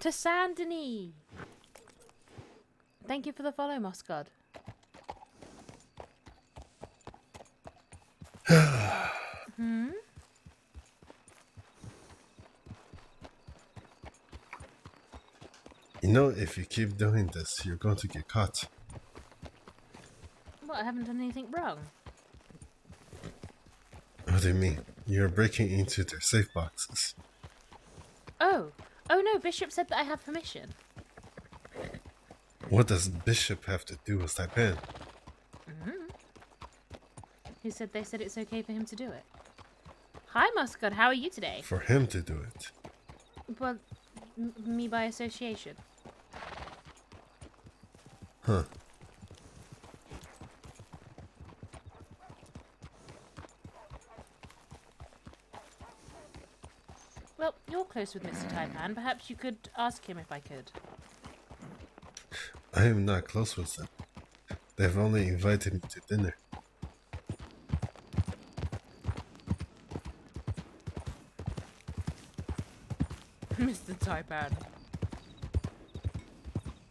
To Sandony! Thank you for the follow, Moscod. You know, if you keep doing this, you're going to get caught. What, I haven't done anything wrong? What do you mean? You're breaking into their safe boxes. Oh no, Bishop said that I have permission. What does Bishop have to do with that ban? He said they said it's okay for him to do it. Hi, Muscot, how are you today? For him to do it. Well, me by association. Huh. Well, you're close with Mr. Taipan. Perhaps you could ask him if I could. I am not close with them. They've only invited me to dinner. Mr. Taipan.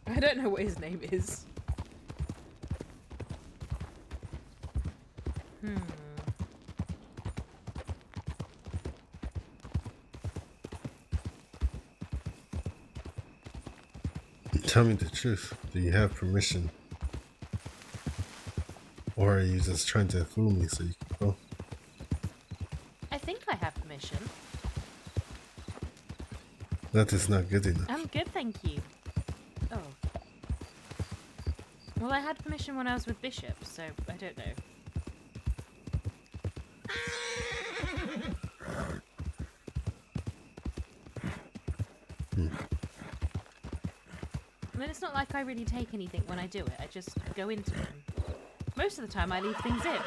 I don't know what his name is. Tell me the truth. Do you have permission? Or are you just trying to fool me so you can go? I think I have permission. That is not good enough. I'm good, thank you. Oh. Well, I had permission when I was with Bishop, so I don't know. I mean, it's not like I really take anything when I do it. I just go into them. Most of the time, I leave things in.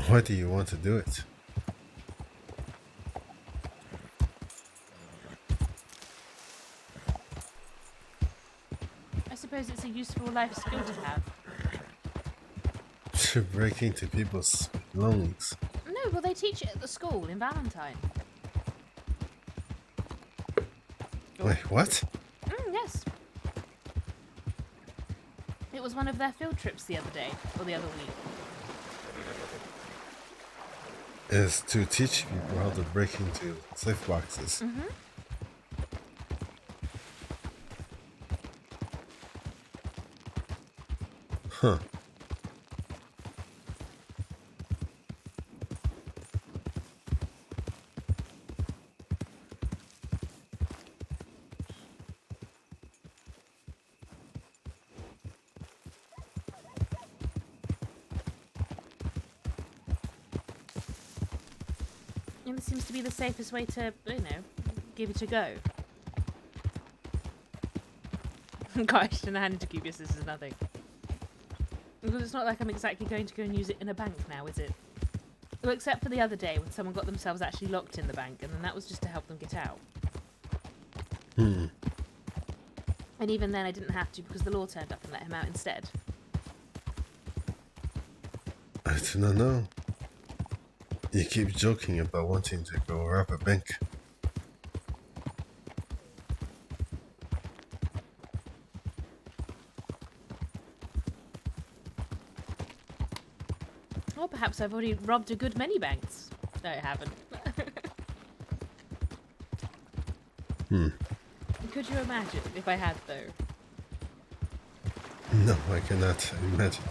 Why do you want to do it? I suppose it's a useful life skill to have. To break into people's belongings. No, well, they teach it at the school in Valentine. Wait, what? Yes. It was one of their field trips the other day, or the other week. Is to teach people how to break into safe boxes. Huh. And this seems to be the safest way to, you know, give it a go. Gosh, and handed to Cubius, this is nothing. Because it's not like I'm exactly going to go and use it in a bank now, is it? Well, except for the other day when someone got themselves actually locked in the bank, and then that was just to help them get out. And even then I didn't have to because the law turned up and let him out instead. I do not know. You keep joking about wanting to go rob a bank. Or perhaps I've already robbed a good many banks. No, I haven't. Could you imagine if I had, though? No, I cannot imagine.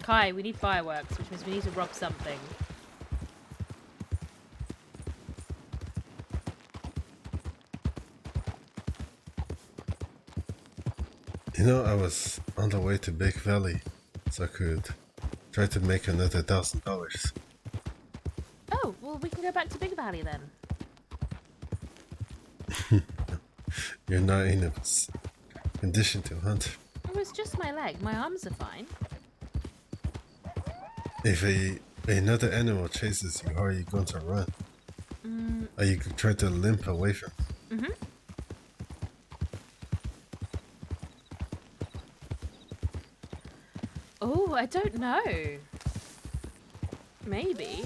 Kai, we need fireworks, which means we need to rob something. You know, I was on the way to Big Valley, so I could try to make another $1,000. Oh, well, we can go back to Big Valley then. You're not in a condition to hunt. Oh, it's just my leg. My arms are fine. If another animal chases you, how are you going to run? Are you trying to limp away from it? Oh, I don't know. Maybe.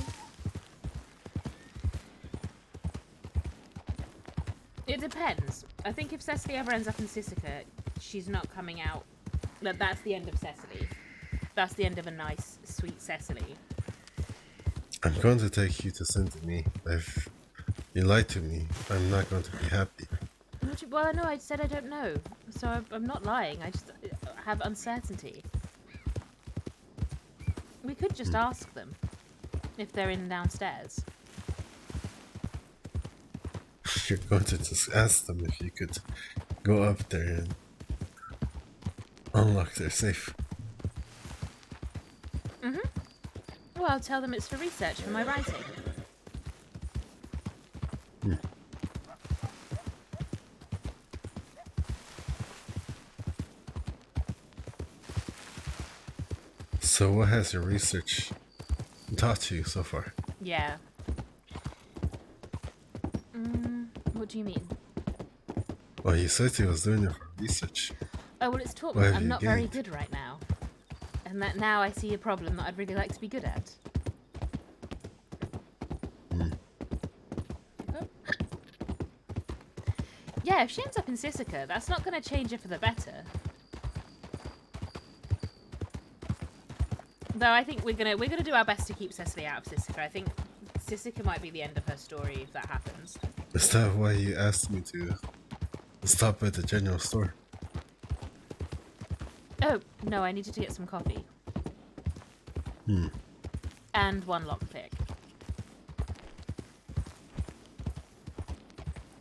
It depends. I think if Cecily ever ends up in Sisika, she's not coming out. That's the end of Cecily. That's the end of a nice, sweet Cecily. I'm going to take you to Saint-Denis. If you lie to me, I'm not going to be happy. Well, I know I said I don't know. So I'm not lying. I just have uncertainty. We could just ask them if they're in downstairs. You're going to just ask them if you could go up there and unlock their safe. Well, I'll tell them it's for research for my writing. So what has your research taught you so far? Yeah. What do you mean? Well, you said he was doing it for research. Oh, well, it's taught What me have I'm you not very gained? good right now. And that now I see a problem that I'd really like to be good at. Oh. Yeah, if she ends up in Sisika, that's not going to change it for the better. Though I think we're gonna do our best to keep Cecily out of Sisika. I think Sisika might be the end of her story if that happens. Is that why you asked me to stop at the general store? Oh, no, I needed to get some coffee. And one lockpick.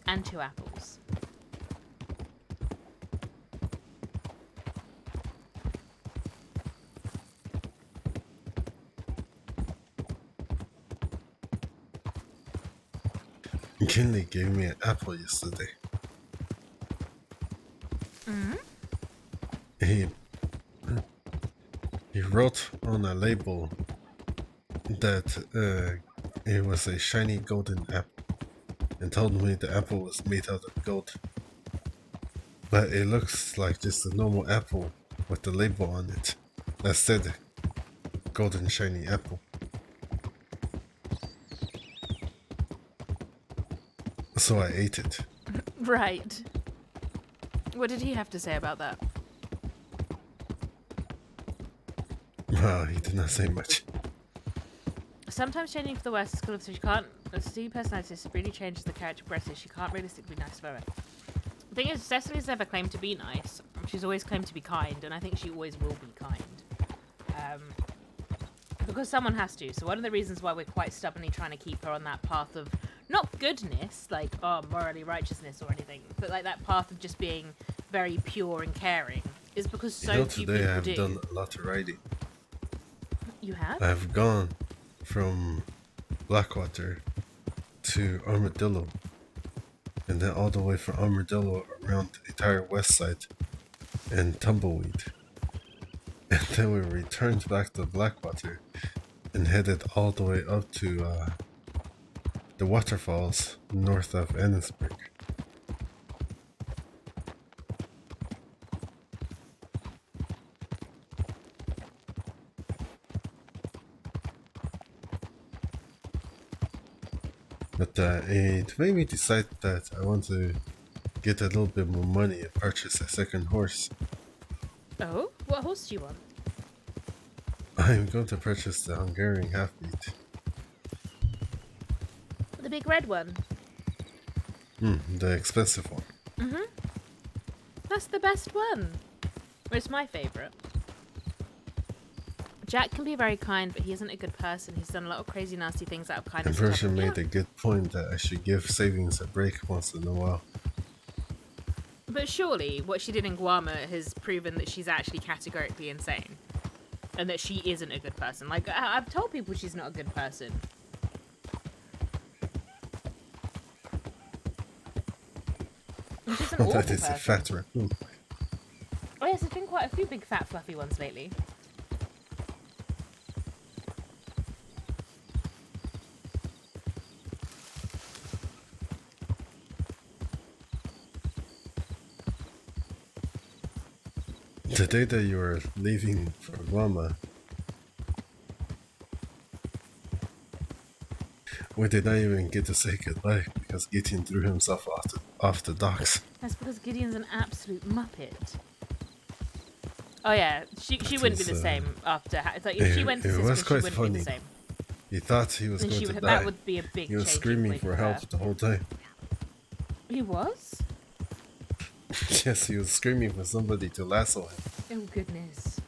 And 2 apples. Kinley gave me an apple yesterday. He wrote on a label that it was a shiny golden apple and told me the apple was made out of gold. But it looks like just a normal apple with the label on it that said golden shiny apple. So I ate it. Right. What did he have to say about that? Well, he did not say much. Sometimes changing for the worse is cool, so she can't. A C personality really changes the character progresses. She can't realistically be nice forever. The thing is, Cecily's never claimed to be nice. She's always claimed to be kind, and I think she always will be kind. Because someone has to. So one of the reasons why we're quite stubbornly trying to keep her on that path of not goodness, like morally righteousness or anything, but like that path of just being very pure and caring, is because so few today people I have do. done a lot of writing. You have? I've gone from Blackwater to Armadillo, and then all the way from Armadillo around the entire west side and Tumbleweed. And then we returned back to Blackwater and headed all the way up to the waterfalls north of Ennisburg. But it made me decide that I want to get a little bit more money and purchase a second horse. Oh? What horse do you want? I'm going to purchase the Hungarian half-beat. The big red one? The expensive one. That's the best one. It's my favourite. Jack can be very kind, but he isn't a good person. He's done a lot of crazy, nasty things out of And kindness. Virgin made a good point that I should give savings a break once in a while. But surely, what she did in Guama has proven that she's actually categorically insane. And that she isn't a good person. Like, I've told people she's not a good person. She's an awful That is person. a fat raccoon. Oh yes, there's been quite a few big fat fluffy ones lately. The day that you were leaving for Guama, we did not even get to say goodbye because Gideon threw himself off the docks. That's because Gideon's an absolute muppet. Oh yeah, she wouldn't be the same after. It's like if she went to it was Cisco, she quite wouldn't funny. be the same. He thought he was And going she to would- die. that would be a big He was change in screaming point for for help her. the whole time. He was? Yes, he was screaming for somebody to lasso him. Oh goodness.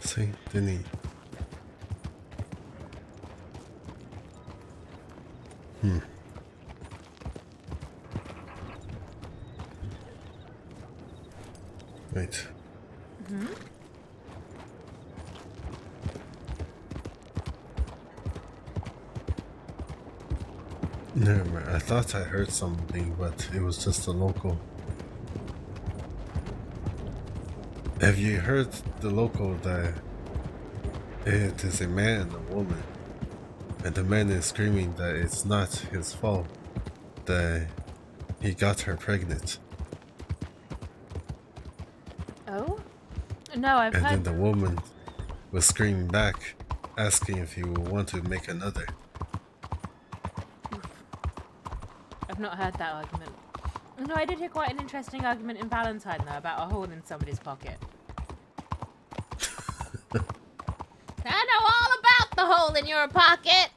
Saint Denis. Wait. Hmm? Never mind. I thought I heard something, but it was just a local. Have you heard the local that it is a man and a woman, and the man is screaming that it's not his fault that he got her pregnant, Oh? No, I've and heard. then the woman was screaming back, asking if he would want to make another. I've not heard that argument. No, I did hear quite an interesting argument in Valentine, though, about a hole in somebody's pocket. I know all about the hole in your pocket!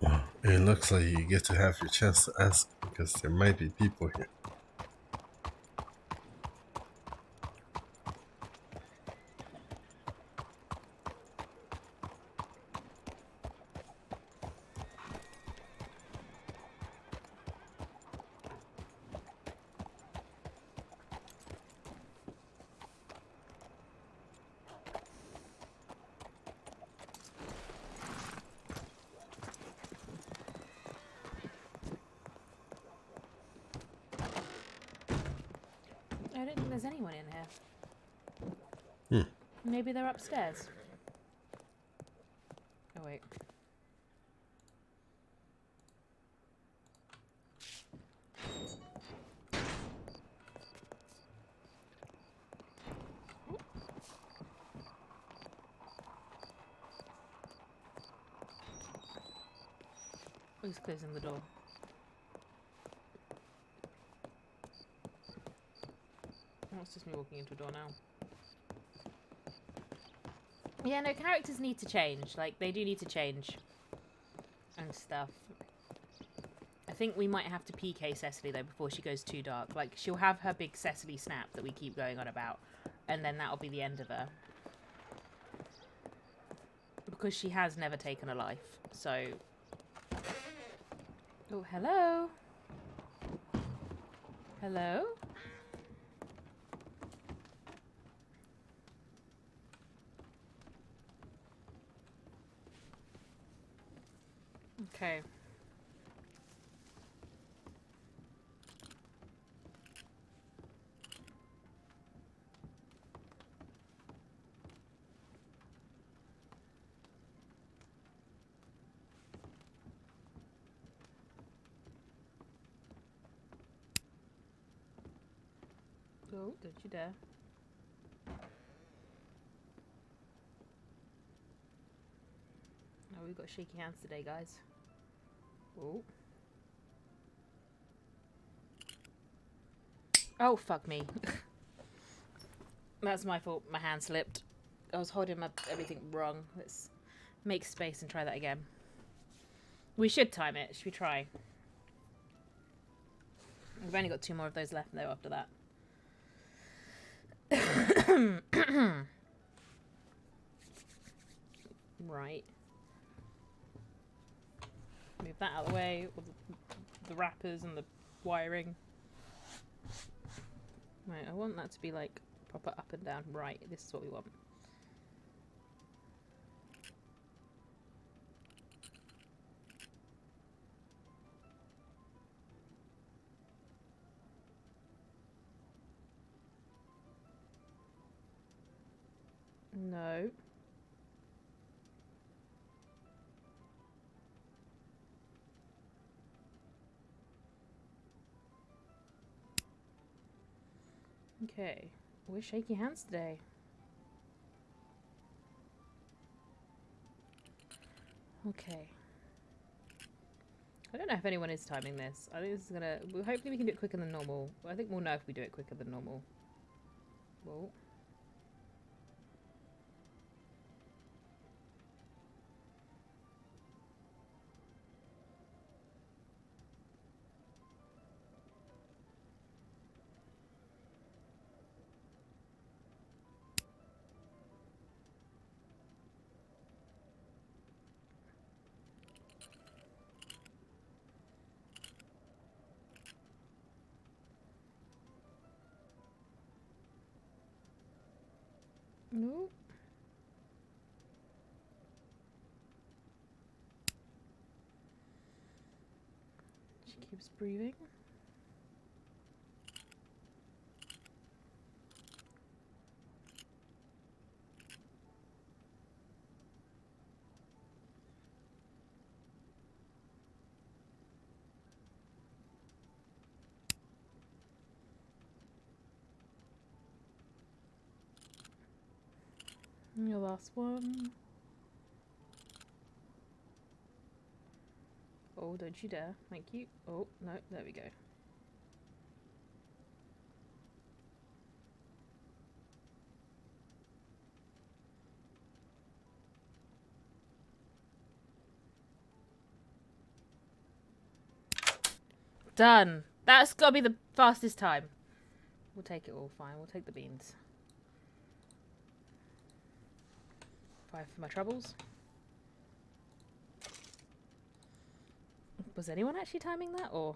Well, it looks like you get to have your chance to ask because there might be people here. I don't think there's anyone in here. Hmm. Maybe they're upstairs. Oh, wait. Who's closing the door? Oh, it's just me walking into a door now. Yeah, no, characters need to change. Like, they do need to change. And stuff. I think we might have to PK Cecily, though, before she goes too dark. Like, she'll have her big Cecily snap that we keep going on about. And then that'll be the end of her. Because she has never taken a life. So... Oh, hello? Hello? Okay. Oh, don't you dare. Oh, we've got shaky hands today, guys. Oh. Oh, fuck me. That's my fault. My hand slipped. I was holding everything wrong. Let's make space and try that again. We should time it. Should we try? We've only got 2 more of those left, though, after that. Right. Move that out of the way. All the wrappers and the wiring. Right, I want that to be like proper up and down. Right, this is what we want. No. Okay, we're shaky hands today. Okay. I don't know if anyone is timing this. I think this is gonna... Well, hopefully we can do it quicker than normal. I think we'll know if we do it quicker than normal. Whoa. No. She keeps breathing. And your last one. Oh, don't you dare. Thank you. Oh, no, there we go. Done. That's got to be the fastest time. We'll take it all, fine. We'll take the beans. 5 for my troubles. Was anyone actually timing that, or?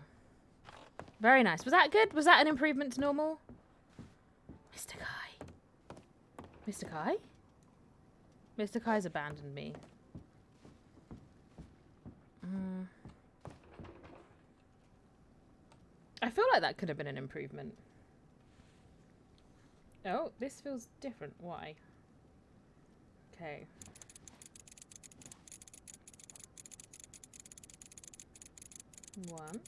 Very nice. Was that good? Was that an improvement to normal? Mr. Kai. Mr. Kai? Mr. Kai's abandoned me. I feel like that could have been an improvement. Oh, this feels different. Why? Okay. One.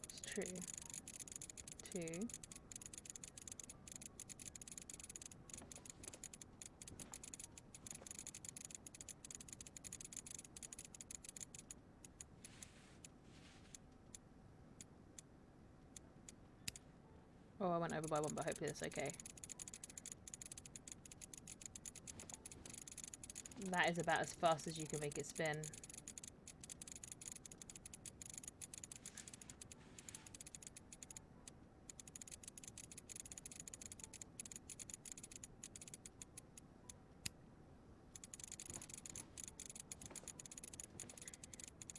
It's true. 2. Oh, I went over by 1, but hopefully that's okay. That is about as fast as you can make it spin.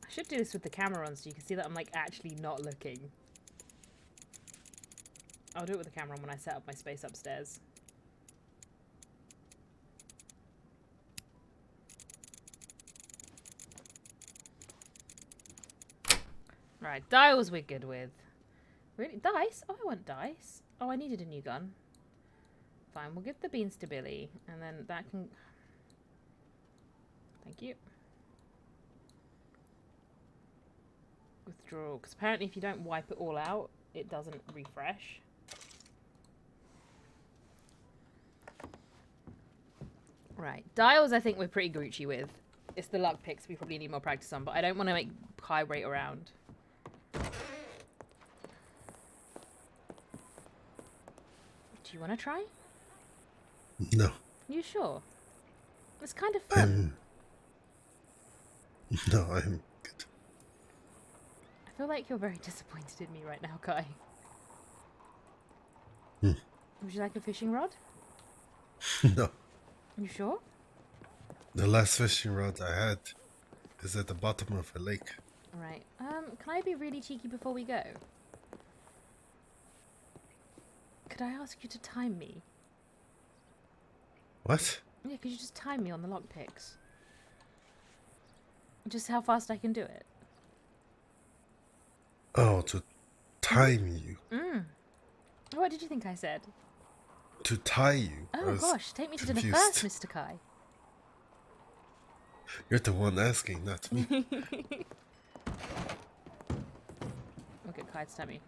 I should do this with the camera on so you can see that I'm like actually not looking. I'll do it with the camera on when I set up my space upstairs. Right, dials we're good with. Really? Dice? Oh, I want dice. Oh, I needed a new gun. Fine, we'll give the beans to Billy, and then that can... Thank you. Withdrawal, because apparently if you don't wipe it all out, it doesn't refresh. Right, dials I think we're pretty Gucci with. It's the luck picks we probably need more practice on, but I don't want to make high rate around. Do you want to try? No. You sure? It's kind of fun. No, I'm good. I feel like you're very disappointed in me right now, Kai. Hmm. Would you like a fishing rod? No. You sure? The last fishing rod I had is at the bottom of a lake. Right. Can I be really cheeky before we go? Could I ask you to time me? What? Yeah, could you just time me on the lockpicks? Just how fast I can do it. Oh, to time you. What did you think I said? To tie you. Oh gosh, take me to dinner confused. first, Mr. Kai. You're the one asking, not me. Okay, Kai to time me.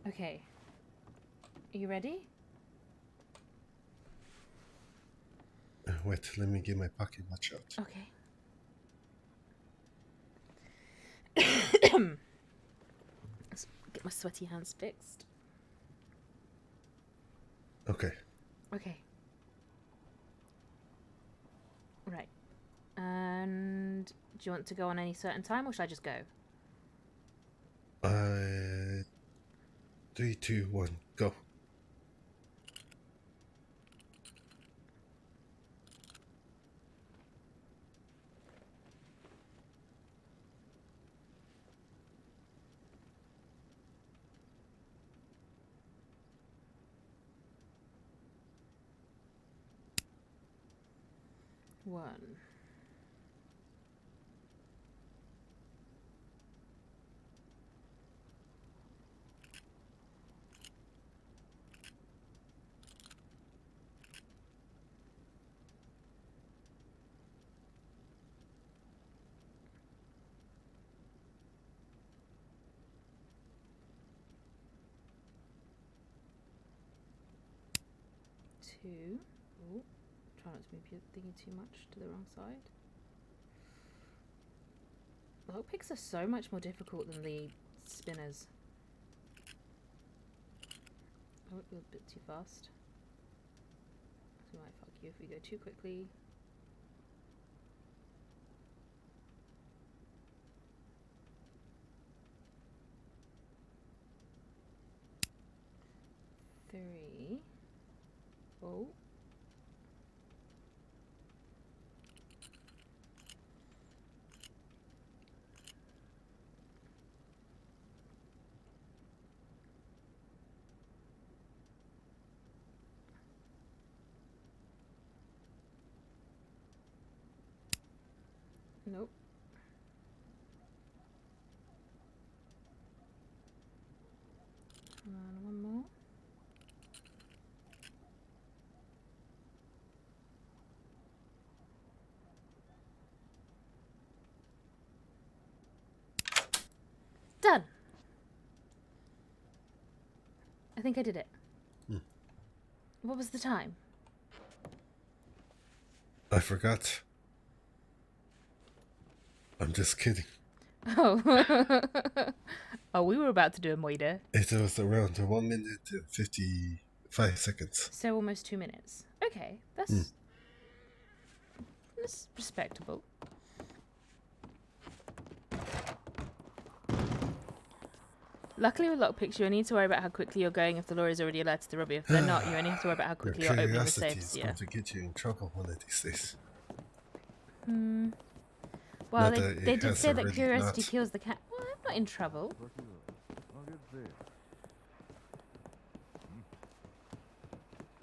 Okay. Are you ready? Wait, let me get my pocket watch out. Okay. Let's get my sweaty hands fixed. Okay. Okay. Right. And do you want to go on any certain time, or should I just go? 3, 2, 1, go. 1. Two. Oh, try not to move your thingy too much to the wrong side. Lockpicks are so much more difficult than the spinners. Oh, you're a bit too fast. We might fuck you if we go too quickly. Three. Oh. Nope. And one more. Done. I think I did it. What was the time? I forgot. I'm just kidding. Oh. Oh, we were about to do a moida. It was around 1 minute and 55 seconds. So almost 2 minutes. Okay, that's respectable. Luckily with lockpicks, you only need to worry about how quickly you're going if the law is already alerted to robbery. If they're not, you only have to worry about how quickly you're opening the Curiosity safes. is going to get you in trouble one of these days. Well, Not that they it did has say that already curiosity not. kills the cat. Well, I'm not in trouble.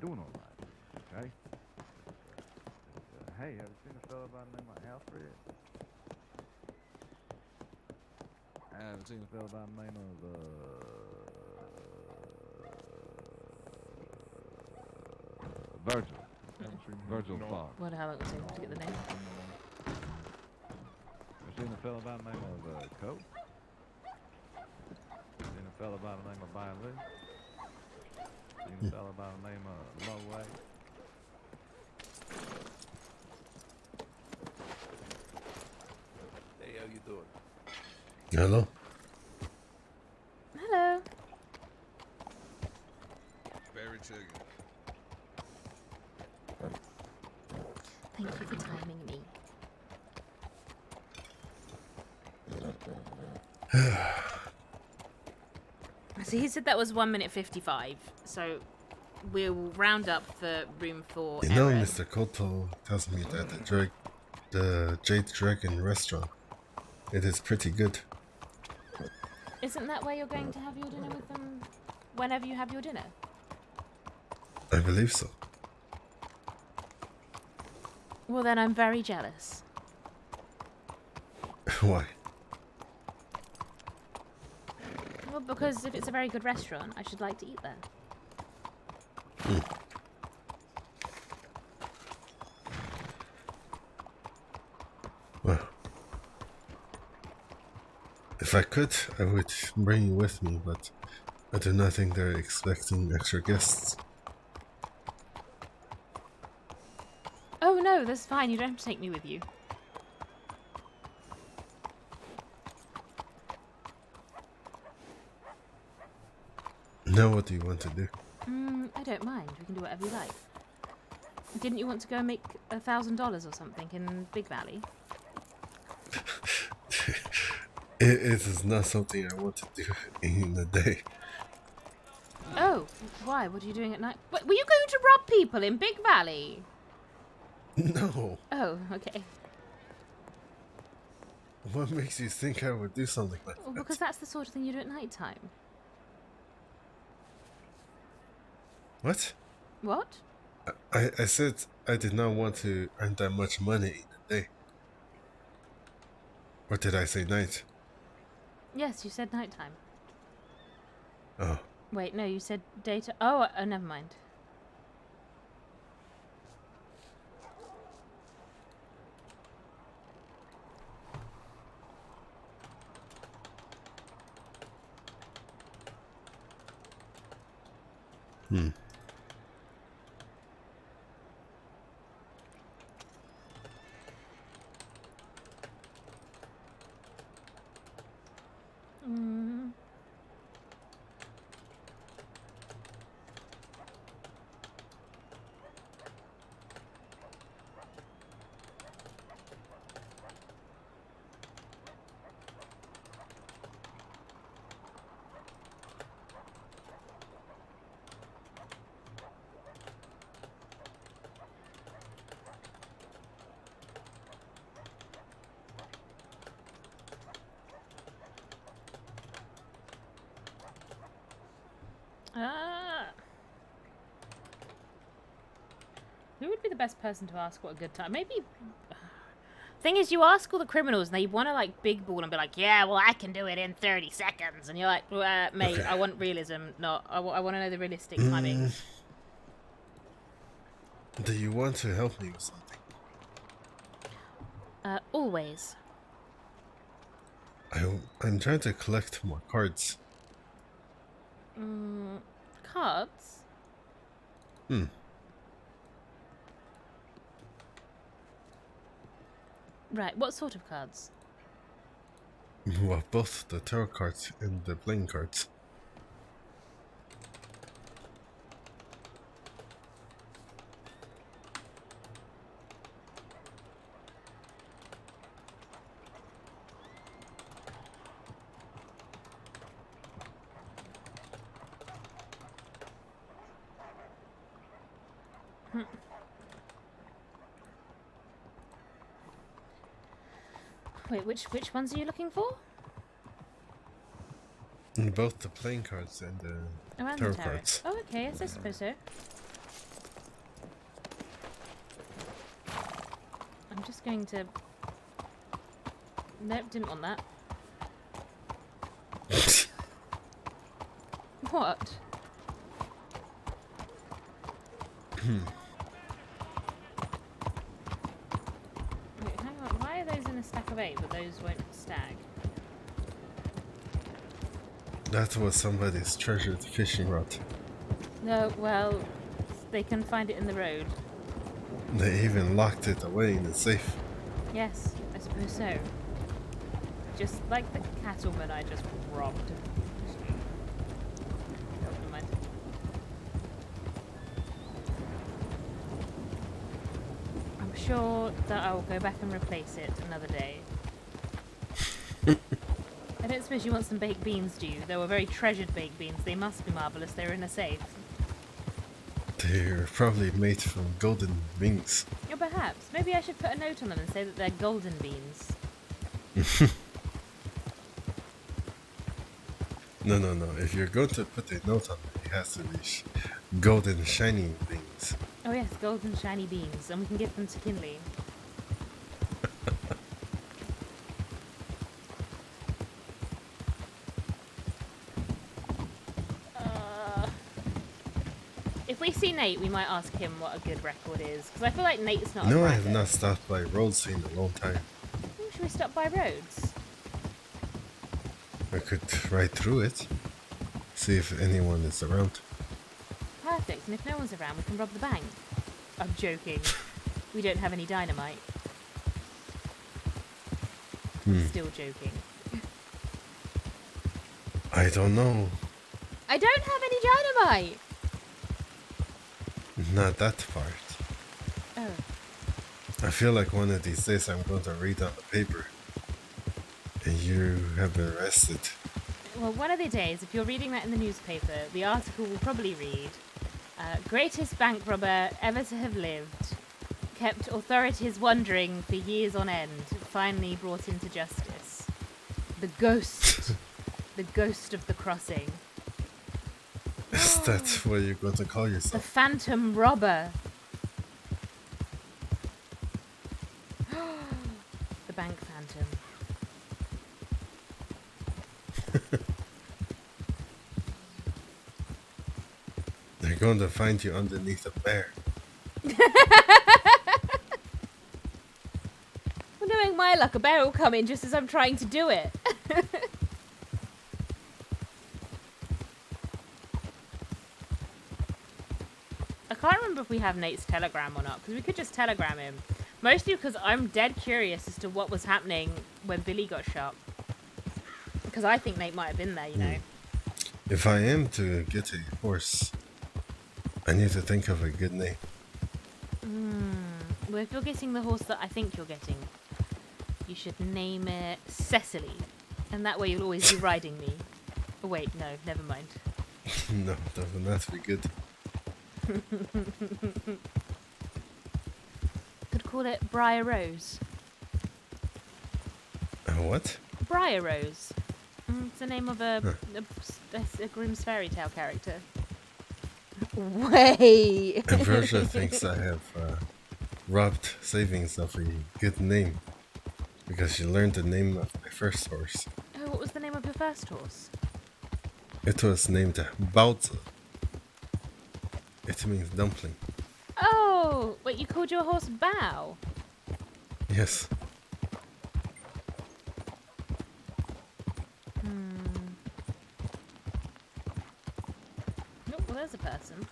Doing all right, okay? Hey, have you seen a fellow by the name of Alfred? I haven't seen a fellow by the name of, Virgil. Virgil Fox. What the hell it was to get the name? I've seen a fellow by the name of Coe. Seen a fellow by the name of Bailey. Seen a fellow by the name of Loway. Hey, how you doing? Hello? Hello. Very chicken. Thank you for timing me. So he said that was 1 minute 55. So we'll round up for room 4. You know, Mr. Koto tells me that the Jade Dragon restaurant, it is pretty good. Isn't that where you're going to have your dinner with them whenever you have your dinner? I believe so. Well, then I'm very jealous. Why? Well, because if it's a very good restaurant, I should like to eat there. Well, if I could, I would bring you with me, but I do not think they're expecting extra guests. Oh no, that's fine. You don't have to take me with you. Now what do you want to do? I don't mind. We can do whatever you like. Didn't you want to go and make $1,000 or something in Big Valley? It is not something I want to do in a day. Oh, why? What are you doing at night? Wait, were you going to rob people in Big Valley? No. Oh, okay. What makes you think I would do something like Well, that? because that's the sort of thing you do at night time. What? What? I said I did not want to earn that much money in a day. Or did I say night? Yes, you said nighttime. Oh. Wait, no, you said daytime. Oh, never mind. Hmm. Mm. Who would be the best person to ask what a good time? Maybe. Thing is, you ask all the criminals and they want to like big ball and be like, yeah, well, I can do it in 30 seconds. And you're like, mate, Okay. I want realism, not. I want to know the realistic timing. Do you want to help me with something? Always. I'm trying to collect more cards. Cards? Hmm. Right, what sort of cards? Well, both the tarot cards and the playing cards. Wait, which ones are you looking for? Both the playing cards and the And tarot the tarot. cards. Oh, okay, yes, I suppose so. I'm just going to... Nope, didn't want that. What? Wait, hang on. Why are those in a stack of 8, but those won't stag? That was somebody's treasured fishing rod. No, well, they can find it in the road. They even locked it away in the safe. Yes, I suppose so. Just like the cattleman I just robbed. Never mind. I'm sure that I will go back and replace it another day. I don't suppose you want some baked beans, do you? They were very treasured baked beans. They must be marvellous. They're in a safe. They're probably made from golden rings. Or perhaps. Maybe I should put a note on them and say that they're golden beans. No. If you're going to put a note on it, it has to be golden shiny beans. Oh yes, golden shiny beans. And we can give them to Kinley. If we see Nate, we might ask him what a good record is. Because I feel like Nate's not No, a I have writer. not stopped by Rhodes in a long time. Oh, should we stop by Rhodes? I could ride through it, see if anyone is around. Perfect, and if no one's around, we can rob the bank. I'm joking. We don't have any dynamite. Still joking. I don't know. I don't have any dynamite! Not that part. Oh. I feel like one of these days I'm going to read on the paper. And you have been arrested. Well, one of the days, if you're reading that in the newspaper, the article will probably read, greatest bank robber ever to have lived, kept authorities wondering for years on end, finally brought into justice. The ghost. The ghost of the crossing. Is that what you're going to call The yourself? phantom robber. the bank phantom. They're going to find you underneath a bear. Well, knowing my luck, a bear will come in just as I'm trying to do it. I can't remember if we have Nate's telegram or not, because we could just telegram him. Mostly because I'm dead curious as to what was happening when Billy got shot. Because I think Nate might have been there, you know. If I am to get a horse, I need to think of a good name. Well, if you're getting the horse that I think you're getting, you should name it Cecily. And that way you'll always be riding me. Oh, wait, no, never mind. No, that would not be good. Could call it Briar Rose. What? Briar Rose. It's the name of a Grimm's fairy tale character. Wait. Ambrosia thinks I have robbed savings of a good name because she learned the name of my first horse. Oh, what was the name of your first horse? It was named Baozi. It means dumpling. Oh, wait, you called your horse Bao? Yes. Oh, well, there's a person.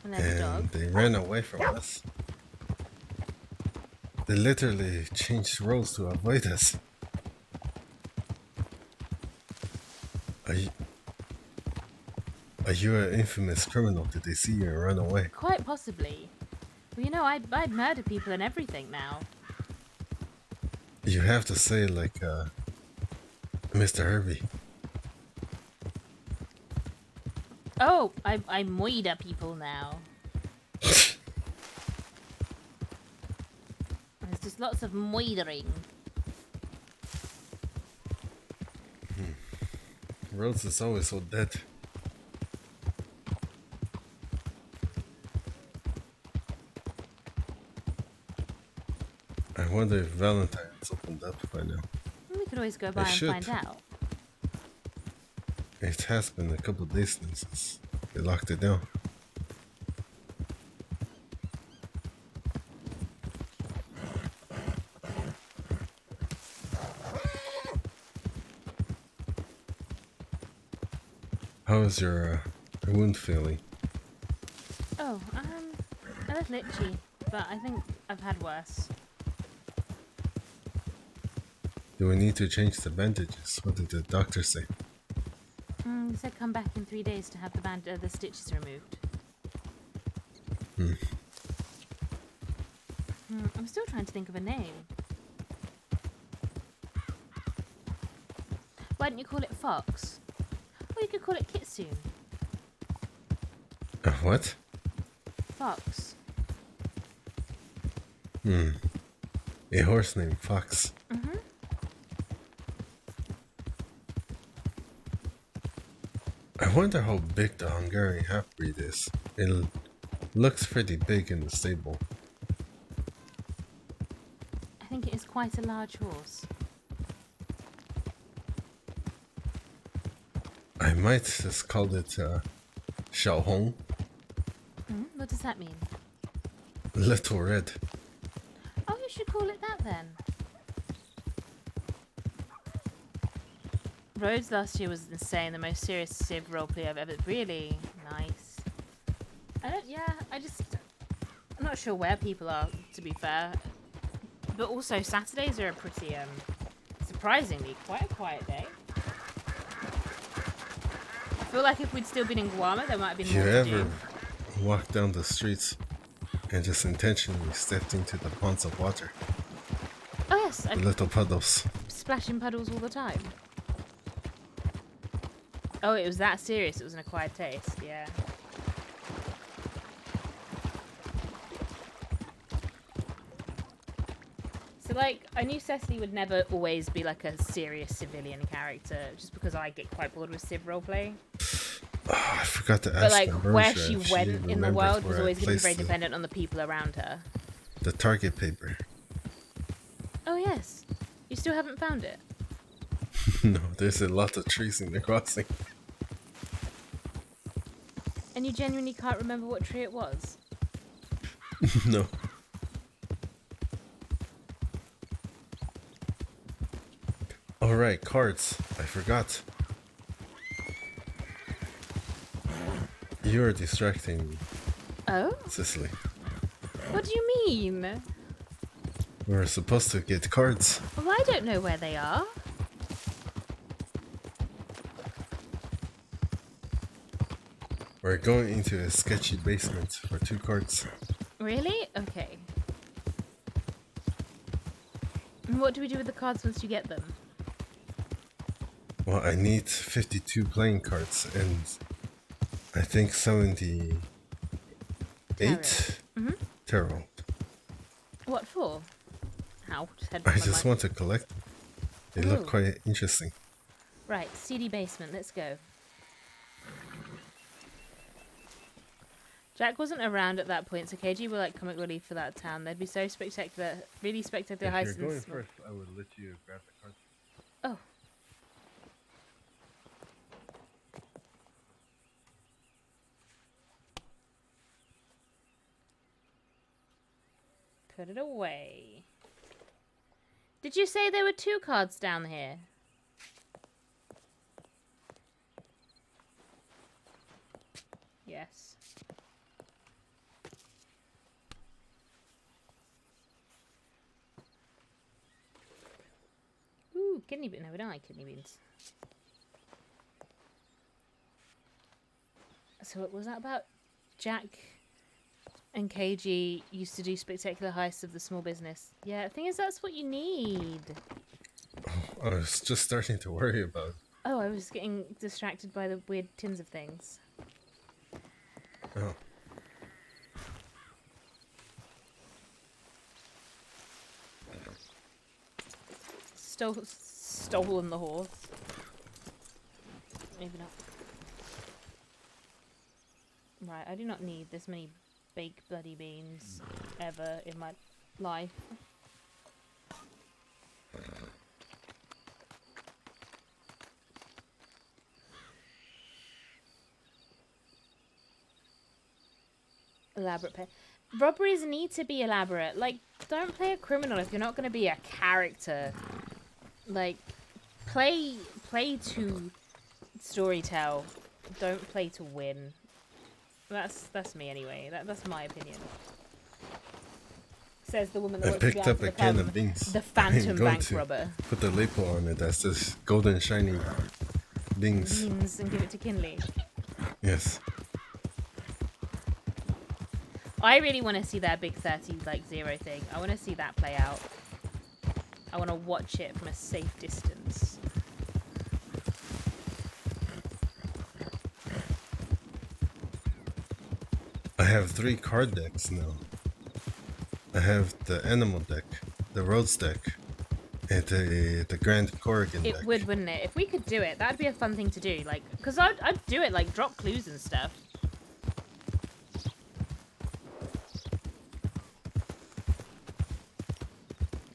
And there's a dog. And they ran away from us. They literally changed roles to avoid us. Are you an infamous criminal? Did they see you and run away? Quite possibly. Well, you know, I murder people and everything now. You have to say like Mr. Herbie. Oh, I murder people now. There's just lots of murdering. Rhodes is always so dead. I wonder if Valentine's opened up by now. We could always go by and find out. It has been a couple of days since they locked it down. How is your wound feeling? Oh, a little itchy, but I think I've had worse. Do we need to change the bandages? What did the doctor say? He said come back in 3 days to have the stitches removed. I'm still trying to think of a name. Why don't you call it Fox? Or you could call it Kitsune. What? Fox. A horse named Fox. I wonder how big the Hungarian half-breed is. It looks pretty big in the stable. I think it is quite a large horse. I might just call it Xiao Hong. What does that mean? Little Red. Oh, you should call it that then. Rhodes last year was insane, the most serious Civ roleplay I've ever. Really nice. I'm not sure where people are, to be fair. But also Saturdays are a pretty surprisingly quite a quiet day. I feel like if we'd still been in Guam, there might have been more to do. You ever walk down the streets and just intentionally stepped into the ponds of water? Oh yes, the little puddles. Splashing puddles all the time. Oh, it was that serious. It was an acquired taste. Yeah. So, like, I knew Cecily would never always be, like, a serious civilian character, just because I get quite bored with Civ roleplay. Oh, I forgot to ask But, like, Ambrosia where she if went in the world was where I always going to be placed very dependent on the people around her. the target paper. Oh, yes. You still haven't found it? No, there's a lot of trees in the crossing. And you genuinely can't remember what tree it was? No. Alright, cards. I forgot. You're distracting me, Oh? Cecily. What do you mean? We're supposed to get cards. Well, I don't know where they are. We're going into a sketchy basement for 2 cards. Really? Okay. And what do we do with the cards once you get them? Well, I need 52 playing cards and I think 78 Mm-hmm. tarot. What for? How? I just want to collect them. They look Ooh. quite interesting. Right, CD basement, let's go. Jack wasn't around at that point, so KG were like comic relief for that town. They'd be so spectacular, really spectacular heists. If you're going first, I would let you grab the cards. Oh. Put it away. Did you say there were 2 cards down here? Yes. Ooh, kidney beans. No, we don't like kidney beans. So what was that about? Jack and KG used to do spectacular heists of the small business. Yeah, the thing is, that's what you need. I was just starting to worry about it. Oh, I was getting distracted by the weird tins of things. Oh. Stolen the horse. Maybe not. Right, I do not need this many baked bloody beans ever in my life. Elaborate pay. Robberies need to be elaborate. Like, don't play a criminal if you're not going to be a character. Like, play to storytell. Don't play to win. That's me anyway. That's my opinion. Says the woman that I wants to picked be up a can of beans. the phantom I'm going bank to robber. put the label on it as this golden shiny beans. Beans and give it to Kinley. Yes. I really want to see that big 30 like 0 thing. I want to see that play out. I want to watch it from a safe distance. I have 3 card decks now. I have the animal deck, the roads deck, and the Grand Corrigan deck. It would, wouldn't it? If we could do it, that'd be a fun thing to do. Like, because I'd do it, like, drop clues and stuff.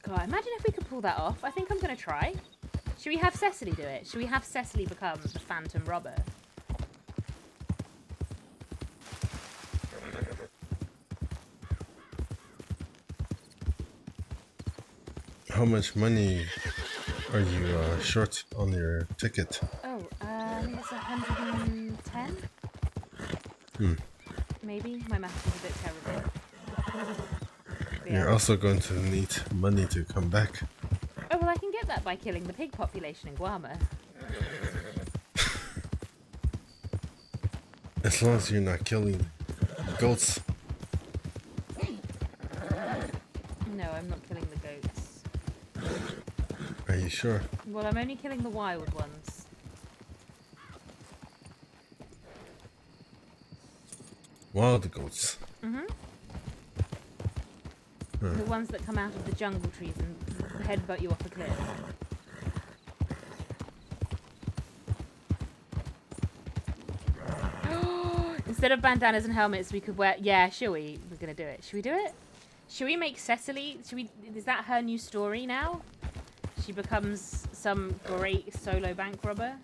God, imagine if we could pull that off. I think I'm going to try. Should we have Cecily do it? Should we have Cecily become the phantom robber? How much money are you short on your ticket? Oh, I think it's 110? Maybe? My math is a bit terrible. You're also going to need money to come back. Oh, well, I can get that by killing the pig population in Guarma. As long as you're not killing goats. No, I'm not killing the goats. Are you sure? Well, I'm only killing the wild ones. Wild goats. Mm-hmm. The ones that come out of the jungle trees and headbutt you off a cliff. Instead of bandanas and helmets, we could wear... Yeah, shall we? We're going to do it. Should we do it? Should we make Cecily? Is that her new story now? She becomes some great solo bank robber.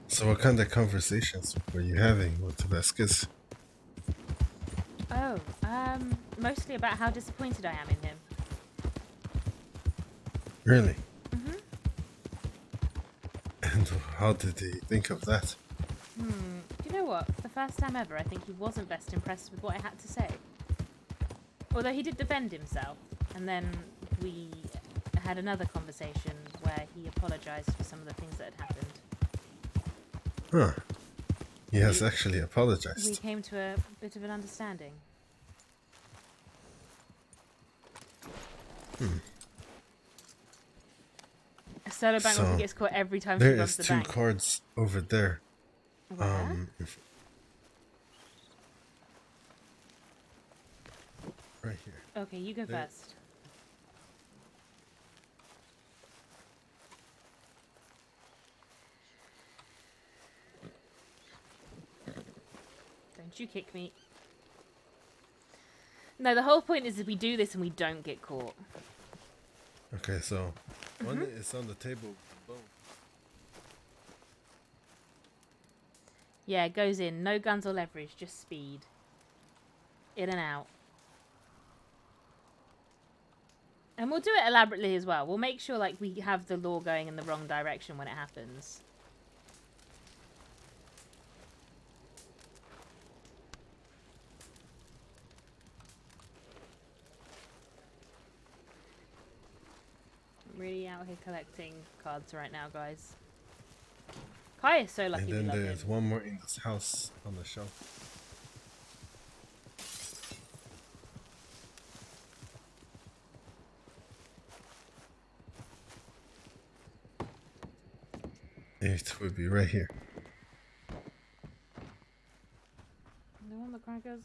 So what kind of conversations were you having with Vasquez? Oh, mostly about how disappointed I am in him. Really? Mhm. And how did he think of that? Do you know what? For the first time ever, I think he wasn't best impressed with what I had to say. Although he did defend himself, and then we had another conversation where he apologized for some of the things that had happened. Huh. He has actually We apologized. came to a bit of an understanding. A solo bank robber gets caught every time she there robs is the two bank. cards over there. Where? Right here. Okay, you go There- first. Don't you kick me. No, the whole point is that we do this and we don't get caught. Okay, so one is on the table. Boom. Yeah, it goes in. No guns or leverage, just speed. In and out. And we'll do it elaborately as well. We'll make sure like we have the law going in the wrong direction when it happens. I'm really out here collecting cards right now, guys. Kai is so lucky And we then love him. there's one more in this house on the shelf. It would be right here. Do I want the crackers?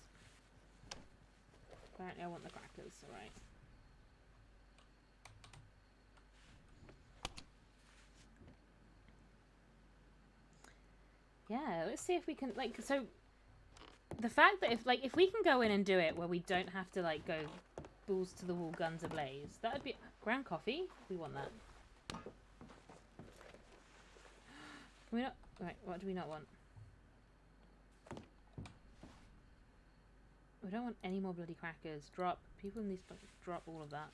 Apparently I want the crackers, alright. Yeah, let's see if we can, like, so the fact that if we can go in and do it where we don't have to like go balls to the wall, guns ablaze, that would be ground coffee. We want that. Can we not? Right, what do we not want? We don't want any more bloody crackers. Drop people in these buckets. Drop all of that.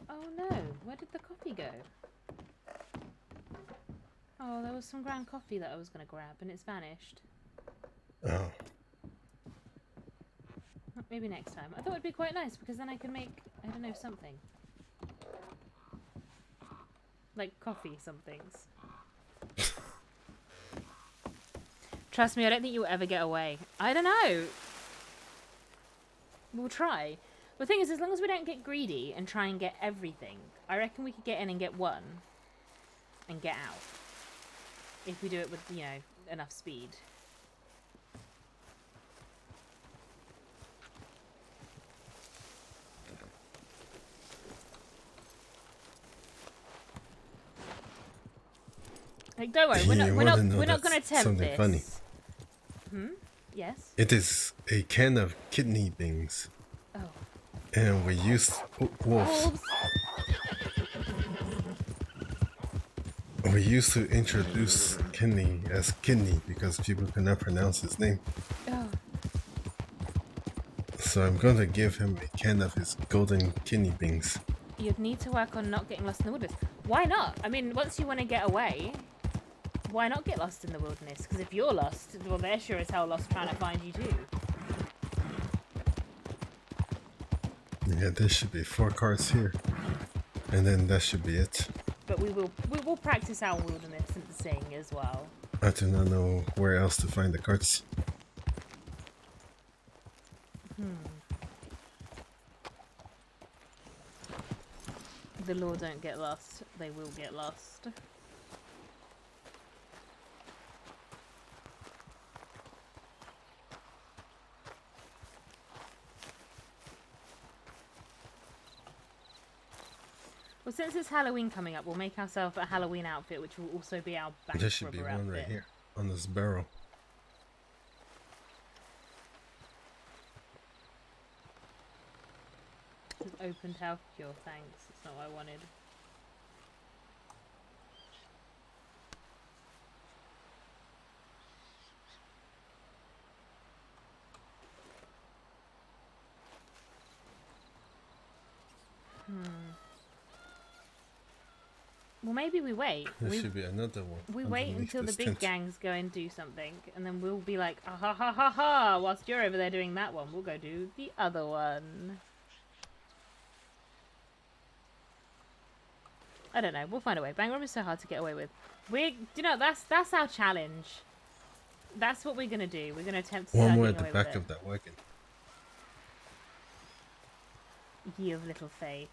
Oh no! Where did the coffee go? Oh, there was some ground coffee that I was going to grab, and it's vanished. Oh. Maybe next time. I thought it'd be quite nice because then I can make, I don't know, something. Like coffee somethings. Trust me, I don't think you'll ever get away. I don't know. We'll try. The thing is, as long as we don't get greedy and try and get everything, I reckon we could get in and get one and get out. If we do it with, you know, enough speed. Like, don't worry, we're not gonna attempt something this. funny. Yes. It is a can of kidney beans. Oh. And we used wolves. We used to introduce Kidney as Kidney because people could not pronounce his name. Oh. So I'm going to give him a can of his golden kidney beans. You'd need to work on not getting lost in the wilderness. Why not? I mean, once you want to get away, why not get lost in the wilderness? Because if you're lost, well, they're sure as hell lost trying to find you too. Yeah, there should be 4 cards here. And then that should be it. But we will practice our wilderness sing as well. I do not know where else to find the cards. The law don't get lost. They will get lost. Well, since it's Halloween coming up, we'll make ourselves a Halloween outfit, which will also be our bank There should be robber one outfit. right here on this barrel. Opened health cure, thanks. It's not what I wanted. Well, maybe we wait. There should be another one. We wait underneath until the this big tent. gangs go and do something, and then we'll be like, ah, ha ha ha ha, whilst you're over there doing that one, we'll go do the other one. I don't know. We'll find a way. Bang room is so hard to get away with. That's our challenge. That's what we're gonna do. We're gonna attempt to One start more at getting the away back with of that wagon. it. Ye of little faith.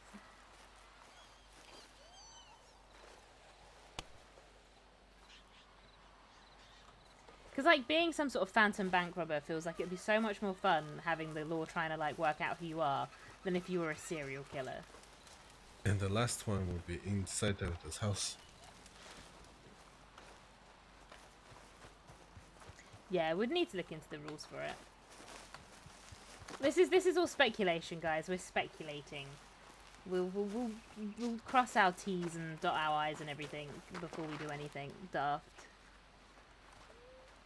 Because, like, being some sort of phantom bank robber feels like it'd be so much more fun having the law trying to, like, work out who you are than if you were a serial killer. And the last one will be inside of this house. Yeah, we'd need to look into the rules for it. This is all speculation, guys. We're speculating. We'll cross our T's and dot our I's and everything before we do anything daft.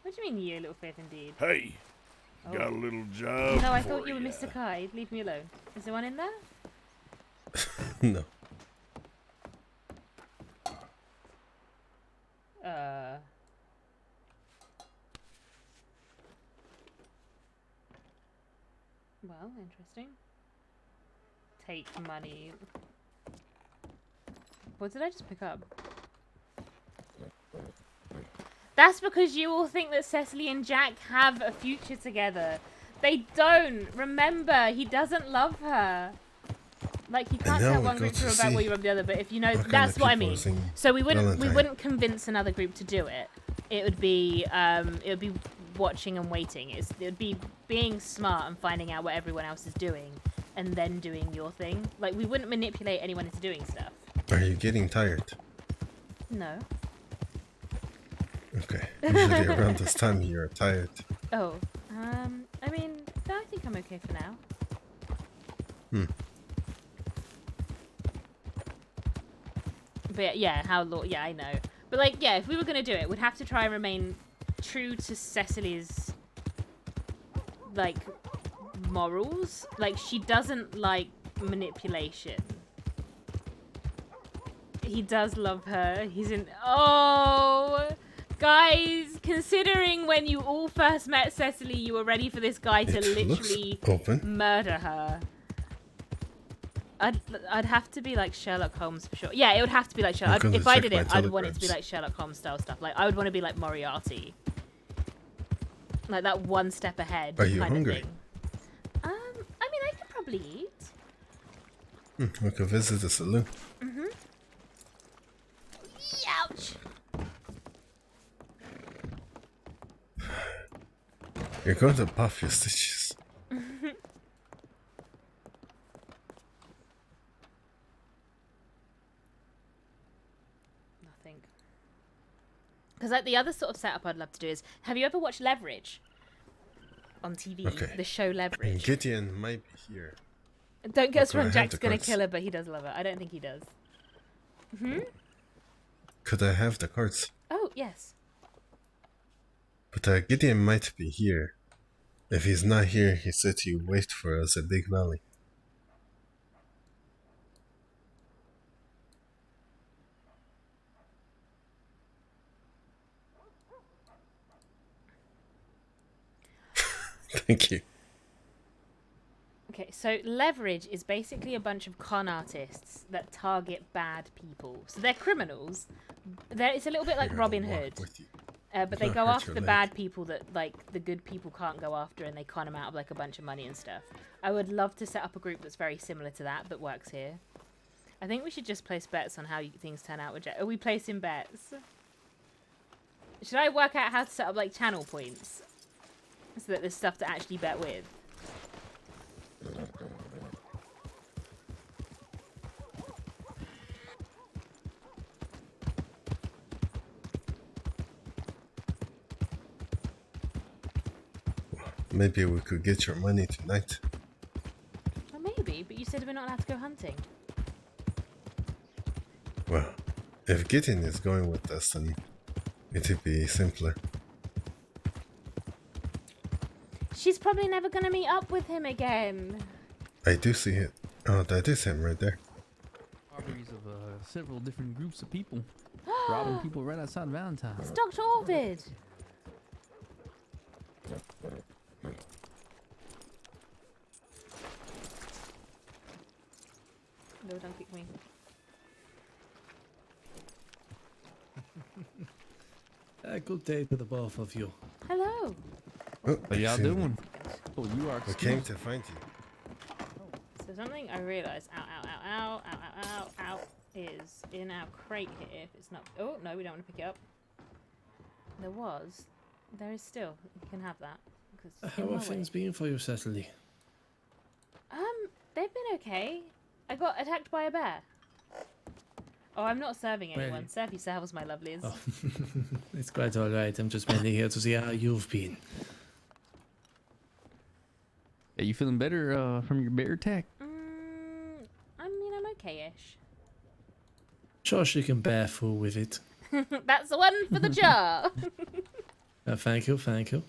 What do you mean, you little faith indeed? Hey, got a little job. No, I thought you were Mr. Kai. Leave me alone. Is there one in there? No. Well, interesting. Take money. What did I just pick up? That's because you all think that Cecily and Jack have a future together. They don't. Remember, he doesn't love her. Like, you can't tell one group to about what you love the other, but if you know, that's what I mean. So we wouldn't convince another group to do it. It would be watching and waiting. It would be being smart and finding out what everyone else is doing, and then doing your thing. Like, we wouldn't manipulate anyone into doing stuff. Are you getting tired? No. Okay. Usually around this time you're tired. Oh, I mean, no, I think I'm okay for now. But yeah, yeah, I know. But like, yeah, if we were gonna do it, we'd have to try and remain true to Cecily's, like, morals. Like, she doesn't like manipulation. He does love her. He's in. Oh, guys, considering when you all first met Cecily, you were ready for this guy to literally murder her. I'd have to be like Sherlock Holmes for sure. Yeah, it would have to be like Sherlock. If I did it, I'd want it to be like Sherlock Holmes style stuff. Like, I would want to be like Moriarty. Like that one step ahead. Are you kind hungry? Of thing. I mean, I could probably eat. We could visit the saloon. Ouch! You're going to puff your stitches. Nothing. Because like the other sort of setup I'd love to do is, have you ever watched Leverage on TV? Okay. The show Leverage. Gideon might be here. Don't get us But do I wrong, have Jack's the gonna cards? kill her, but he does love her. I don't think he does. Could I have the cards? Oh, yes. But Gideon might be here. If he's not here, he said he wait for us at Big Valley. Thank you. Okay, so Leverage is basically a bunch of con artists that target bad people. So they're criminals. It's a little bit like Robin Hood. But they go after the bad people that, like, the good people can't go after, and they con them out of, like, a bunch of money and stuff. I would love to set up a group that's very similar to that, but works here. I think we should just place bets on how things turn out with Jack. Are we placing bets? Should I work out how to set up, like, channel points? So that there's stuff to actually bet with. Maybe we could get your money tonight. Well, maybe, but you said we're not allowed to go hunting. Well, if Gideon is going with us, then it'll be simpler. She's probably never going to meet up with him again. I do see it. Oh, that is him right there. Robberies of several different groups of people. Robbing people right outside Valentine. It's Dr. Orvid. No, don't kick me. Good day to the both of you. Hello. Oh, How y'all doing? Oh, you are. We came to find you. So something I realised, ow, is in our crate here. If it's not, oh no, we don't want to pick it up. There is still. You can have that. How are things been for you, Cecily? They've been okay. I got attacked by a bear. Oh, I'm not serving anyone. Really? Serve yourselves, my lovelies. Oh. It's quite alright. I'm just mainly here to see how you've been. Are you feeling better from your bear attack? I mean, I'm okay-ish. Sure, she can bear through with it. That's the one for the jar. Thank you, thank you.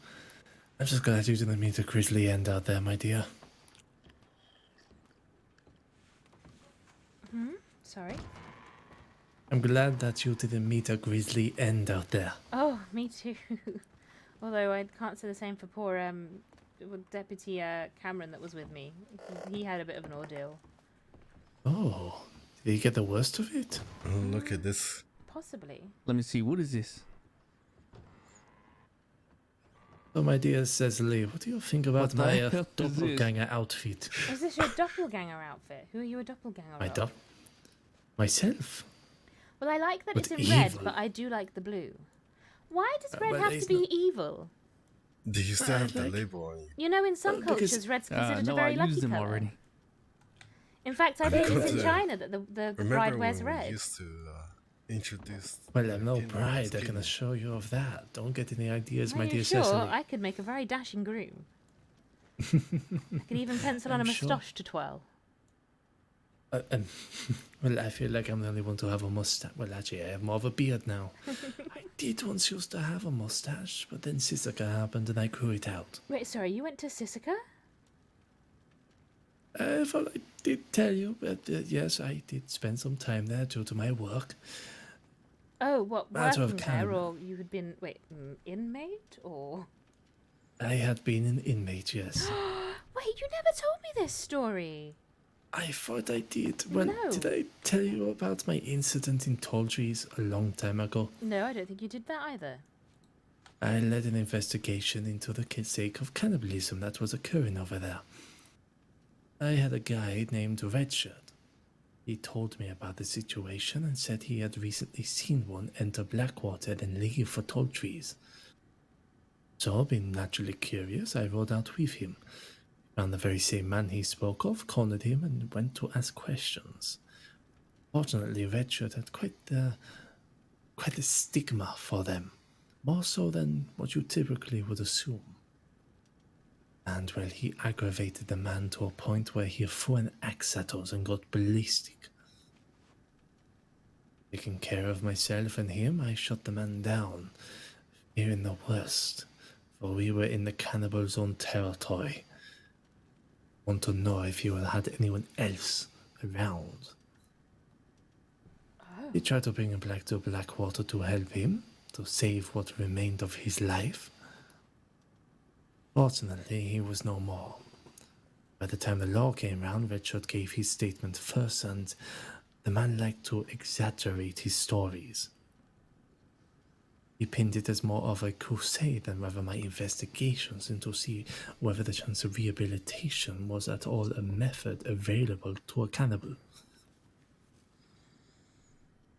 I'm just glad you didn't meet a grizzly end out there, my dear. Sorry. I'm glad that you didn't meet a grizzly end out there. Oh, me too. Although I can't say the same for poor Deputy Cameron that was with me. He had a bit of an ordeal. Oh, did he get the worst of it? Oh, look at this. Possibly. Let me see. What is this? So, my dear Cecily, what do you think about What the my hell is this? doppelganger outfit? Is this your doppelganger outfit? Who are you a doppelganger My of? Myself? Well, I like that But it's in red, evil. but I do like the blue. Why does red well, have to it's be not- evil? Do you still have the label on you? You know, in some because- cultures, red's considered no, a very I lucky used them colour. already. In fact, I I'm think it's good in to- China that the bride Remember wears when we red. used to introduce... Well, I'm no Gideon bride, I as can assure you of that. Don't get any ideas, Are my you dear sure? Cecily. I could make a very dashing groom. I could even pencil on a I'm sure. moustache to twirl. Well, I feel like I'm the only one to have a mustache. Well, actually, I have more of a beard now. I did once used to have a mustache, but then Sisaka happened and I grew it out. Wait, sorry, you went to Sisika? I thought I did tell you, but yes, I did spend some time there due to my work. Oh, what, Matter of working there, Canada. or you had been, wait, inmate, or? I had been an inmate, yes. Wait, you never told me this story. I thought I did. Well, No. did I tell you about my incident in Tall Trees a long time ago? No, I don't think you did that either. I led an investigation into the sake of cannibalism that was occurring over there. I had a guy named Redshirt. He told me about the situation and said he had recently seen one enter Blackwater and leave for Tall Trees. So, being naturally curious, I rode out with him. Found the very same man he spoke of, cornered him, and went to ask questions. Fortunately, Redshirt had quite a stigma for them, more so than what you typically would assume. And, well, he aggravated the man to a point where he threw an axe at us and got ballistic. Taking care of myself and him, I shot the man down, fearing the worst, for we were in the cannibal zone territory. Want to know if you had anyone else around. He tried to bring him back to Blackwater to help him, to save what remained of his life. Fortunately, he was no more. By the time the law came round, Redshirt gave his statement first, and the man liked to exaggerate his stories. He pinned it as more of a crusade than rather my investigations into see whether the chance of rehabilitation was at all a method available to a cannibal.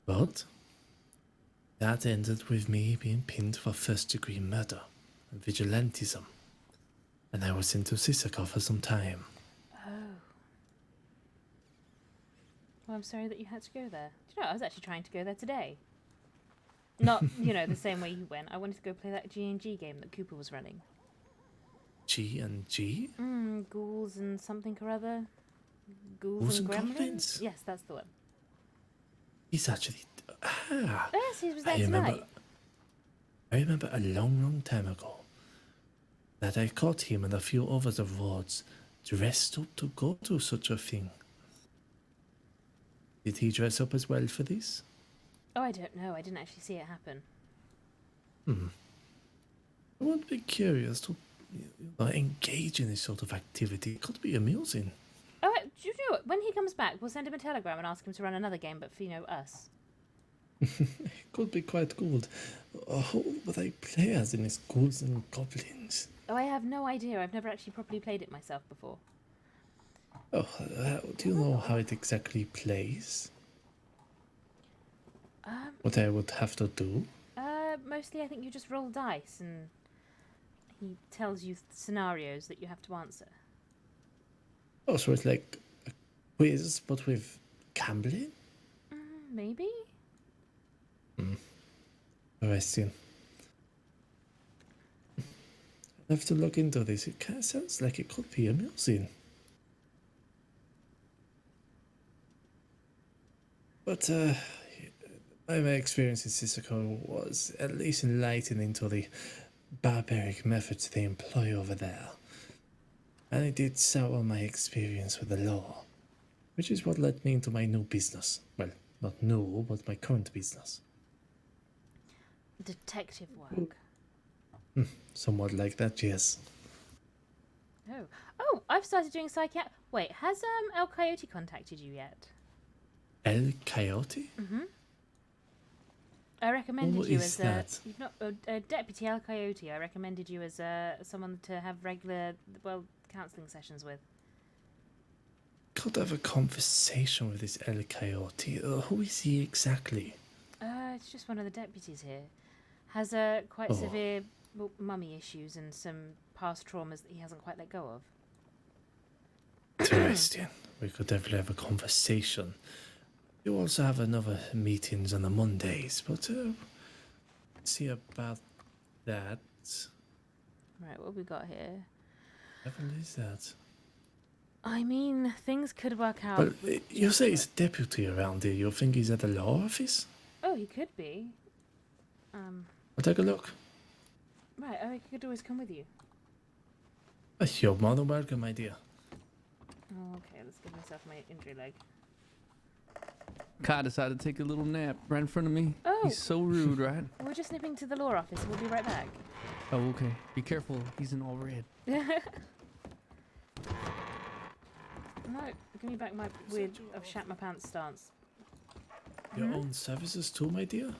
But that ended with me being pinned for first-degree murder and vigilantism, and I was sent to Sisaka for some time. Oh. Well, I'm sorry that you had to go there. Do you know, I was actually trying to go there today. Not, you know, the same way you went. I wanted to go play that G&G game that Cooper was running. G&G? Ghouls and something or other. Ghouls and and gremlins? goblins? Yes, that's the one. He's actually... Ah, Yes, he was there I remember, tonight. I remember a long, long time ago that I caught him and a few others of wards dressed up to go to such a thing. Did he dress up as well for this? Oh, I don't know. I didn't actually see it happen. I would be curious to engage in this sort of activity. It could be amusing. Oh, do you know what? When he comes back, we'll send him a telegram and ask him to run another game, but for, us. It could be quite good. Who would I play as in his ghouls and goblins? Oh, I have no idea. I've never actually properly played it myself before. Oh, do you know how it exactly plays? What I would have to do? Mostly I think you just roll dice and he tells you scenarios that you have to answer. Oh, so it's like a quiz, but with gambling? Maybe? Interesting. I have to look into this. It kind of sounds like it could be amusing. But my experience in Cicero was at least enlightening to the barbaric methods they employ over there. And it did sour my experience with the law, which is what led me into my new business. Well, not new, but my current business. Detective work. Somewhat like that, yes. Oh, I've started doing psychiatric. Wait, has El Coyote contacted you yet? El Coyote? I recommended What you is as that? Deputy El Coyote. I recommended you as someone to have regular, counselling sessions with. Could have a conversation with this El Coyote. Who is he exactly? It's just one of the deputies here. Has quite severe mummy issues and some past traumas that he hasn't quite let go of. Interesting. We could definitely have a conversation. You also have another meetings on the Mondays, but see about that. Right, what have we got here? What is that? I mean, things could work out. Well, you say he's a deputy around here. You think he's at the law office? Oh, he could be. I'll take a look. Right, I could always come with you. You're more than welcome, my dear. Oh, okay, let's give myself my injury leg. Kai decided to take a little nap right in front of me. Oh. He's so rude, right? We're just nipping to the law office. We'll be right back. Oh, okay. Be careful. He's in all red. No, give me back my weird, I've shat my pants stance. Your own services too, my dear?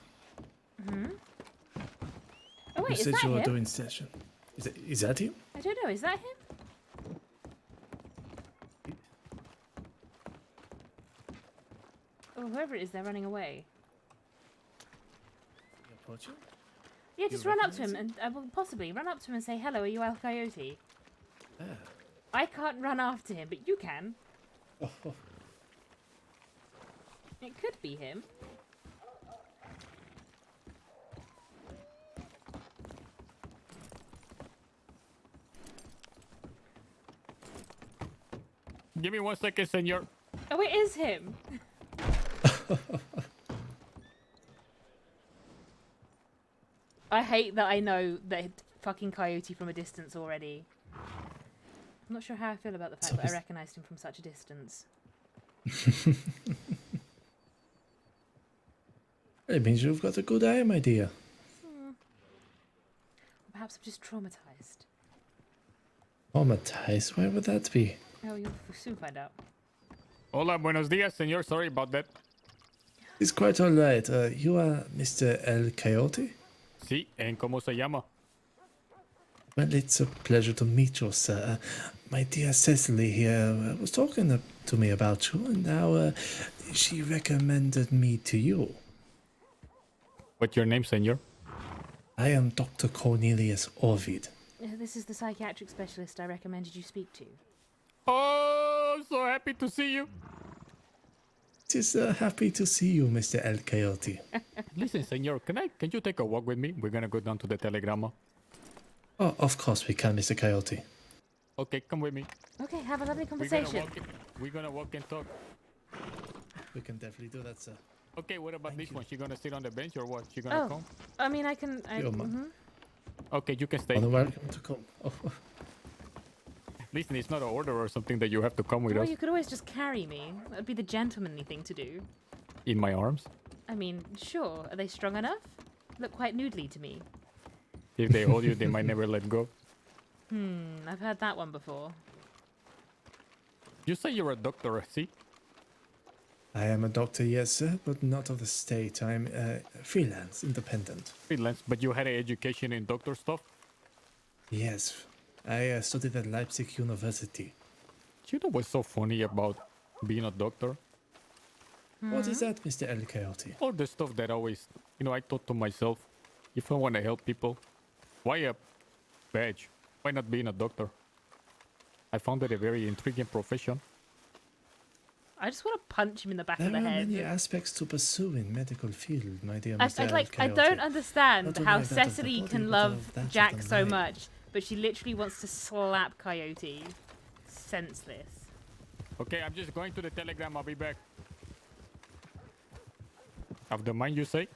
Oh wait, you is said that you were him? doing session. Is that him? I don't know, is that him? Oh, whoever it is, they're running away. Yeah, just run up to him and possibly run up to him and say, "Hello, are you El Coyote?" I can't run after him, but you can. It could be him. Give me 1 second, senor. Oh, it is him. I hate that I know the fucking coyote from a distance already. I'm not sure how I feel about the fact that I recognised him from such a distance. It means you've got a good eye, my dear. Perhaps I'm just traumatised. Traumatized? Why would that be? Oh, you'll soon find out. Hola, buenos dias, senor. Sorry about that. It's quite alright. You are Mr. El Coyote? Sí, ¿en cómo se llama? Well, it's a pleasure to meet you, sir. My dear Cecily here was talking to me about you, and now she recommended me to you. What's your name, senor? I am Dr. Cornelius Ovid. This is the psychiatric specialist I recommended you speak to. Oh, so happy to see you. Just happy to see you, Mr. El Coyote. Listen, senor, can you take a walk with me? We're gonna go down to the telegrama. Oh, of course we can, Mr. Coyote. Okay, come with me. Okay, have a lovely We're conversation. gonna walk and talk. We can definitely do that, sir. Okay, what about this one? She gonna sit on the bench or what? She gonna Oh, come? I mean, I can. You're mine. Okay, you can stay. You're welcome to come. Oh. Listen, it's not an order or something that you have to come with Well, us. you could always just carry me. That'd be the gentlemanly thing to do. In my arms. I mean, sure. Are they strong enough? Look quite noodly to me. If they hold you, they might never let go. I've heard that one before. You say you're a doctor, see? I am a doctor, yes, sir, but not of the state. I'm freelance, independent. Freelance, but you had an education in doctor stuff? Yes, I studied at Leipzig University. Do you know what's so funny about being a doctor? What is that, Mr. El Coyote? All the stuff that always, I thought to myself, if I want to help people, why a badge? Why not being a doctor? I found it a very intriguing profession. I just want to punch him in the back There of the are head. many aspects to pursue in medical field, my dear Mr. El I Coyote. don't understand Not only how that of the Cecily body, can but love of that of Jack the so mind. much, but she literally wants to slap Coyote. Senseless. Okay, I'm just going to the telegram. I'll be back. Of the mind, you say?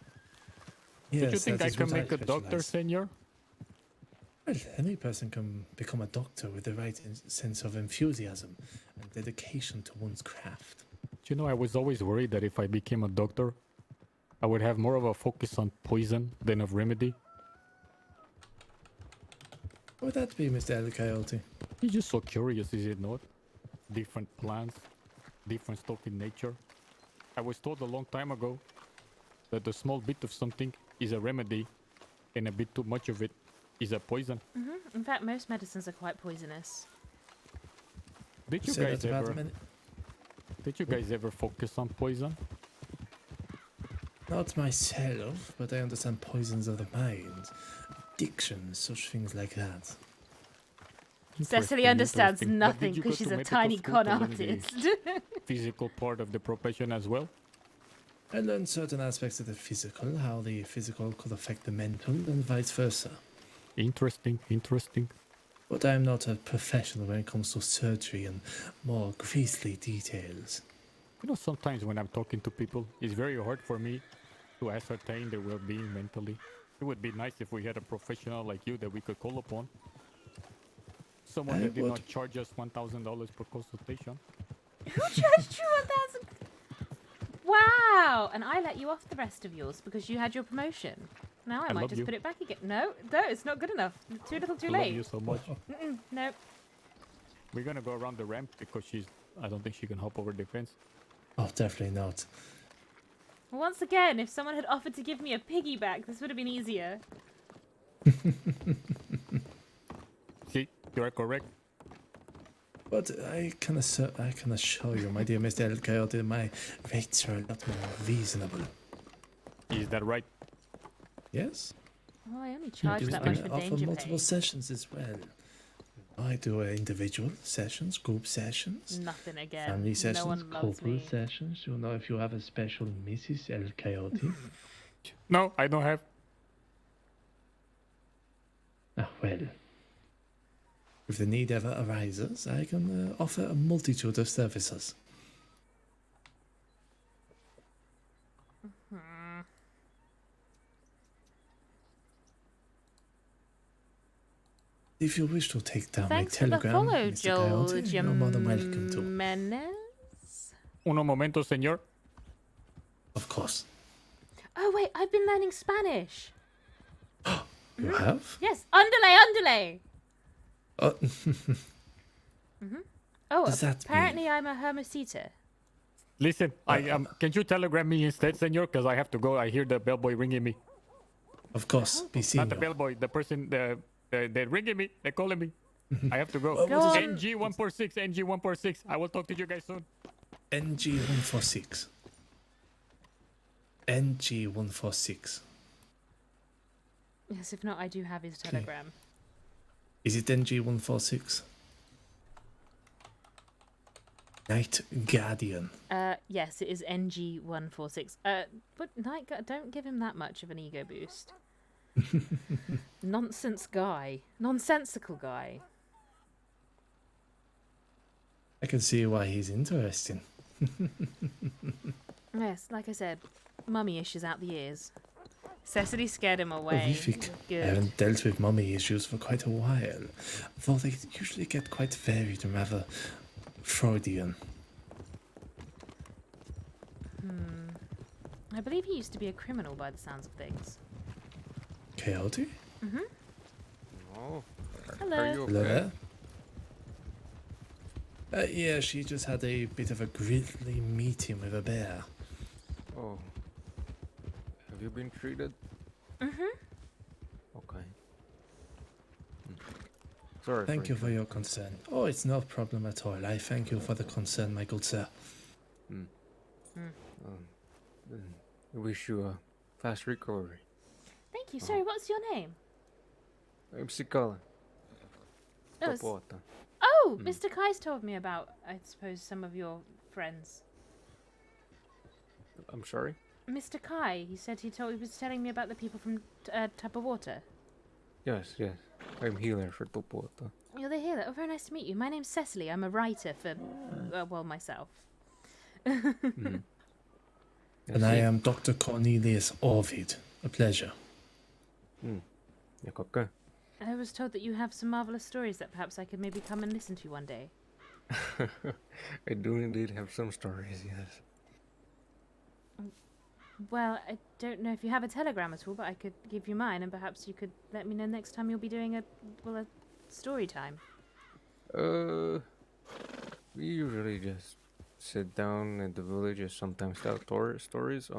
Yes, Did you think that I is can what make a doctor, specialize. senor? Well, any person can become a doctor with the right sense of enthusiasm and dedication to one's craft. Do you know, I was always worried that if I became a doctor, I would have more of a focus on poison than of remedy. What would that be, Mr. El Coyote? You're just so curious, is it not? Different plants, different stuff in nature. I was told a long time ago that a small bit of something is a remedy and a bit too much of it is a poison. In fact, most medicines are quite poisonous. Did you Say guys that about ever? many- Did you guys ever focus on poison? Not myself, but I understand poisons of the mind, addictions, such things like that. Cecily understands Interesting. But did nothing you because go she's to a medical tiny school con to learn the artist. Physical part of the profession as well? I learned certain aspects of the physical, how the physical could affect the mental, and vice versa. Interesting, interesting. But I am not a professional when it comes to surgery and more grisly details. You know, sometimes when I'm talking to people, it's very hard for me to ascertain their well-being mentally. It would be nice if we had a professional like you that we could call upon. Someone I that did would. not charge us $1,000 per consultation. Who charged you 1,000? Wow! And I let you off the rest of yours because you had your promotion. Now I I might love just you. put it back again. No, it's not good enough. Too little, too I late. love you so much. Nope. We're gonna go around the ramp because I don't think she can hop over the fence. Oh, definitely not. Once again, if someone had offered to give me a piggyback, this would have been easier. See, you are correct. But I can assure you, my dear Mr. El Coyote, my rates are a lot more reasonable. Is that right? Yes? Oh, I only charge that I much for offer danger multiple pay. sessions as well. I do individual sessions, group sessions, Nothing again. family sessions, No one loves couple me. sessions. You know, if you have a special Mrs. El Coyote. No, I don't have. Ah, well. If the need ever arises, I can offer a multitude of services. If you wish to take down Thanks my for the telegram, follow, Mr. Coyote, you're more than welcome to. Jimenez? Uno momento, señor. Of course. Oh, wait, I've been learning Spanish. You have? Yes, underlay. Oh, Oh, Does that apparently I'm a hermosita. Listen, can you telegram me instead, señor? Because I have to go. I hear the bellboy ringing me. of course. Be seen. Not the bellboy, the person, they're ringing me. They're calling me. I have to go. What is it? NG146, NG146. I will talk to you guys soon. NG146. NG146. Yes, if not, I do have his telegram. Is it NG146? Night Guardian. Yes, it is NG146. But Night Guard, don't give him that much of an ego boost. Nonsense guy. Nonsensical guy. I can see why he's interesting. Yes, like I said, mummy issues out the ears. Cecily scared him away. Horrific. I Good. haven't dealt with mummy issues for quite a while, though they usually get quite varied and rather Freudian. I believe he used to be a criminal by the sounds of things. Coyote? Mm-hmm. Oh, Hello. are you Hello okay? there? Yeah, she just had a bit of a grisly meeting with a bear. Oh, have you been treated? Mm-hmm. Okay. Sorry. Thank you for your concern. Oh, it's no problem at all. I thank you for the concern, my good sir. I wish you a fast recovery. Thank you. Sorry, what's your name? I'm Cecily. Oh, it's- Tapota. Oh, Mr. Kai's told me about, I suppose, some of your friends. I'm sorry? Mr. Kai, he said he was telling me about the people from Tap of Water. Yes. I'm healer for Tapota. You're the healer. Oh, very nice to meet you. My name's Cecily. I'm a writer for, myself. And I am Dr. Cornelius Orvid. A pleasure. Okay. I was told that you have some marvelous stories that perhaps I could maybe come and listen to one day. I do indeed have some stories, yes. Well, I don't know if you have a telegram at all, but I could give you mine, and perhaps you could let me know next time you'll be doing a story time. We usually just sit down at the village and sometimes tell stories.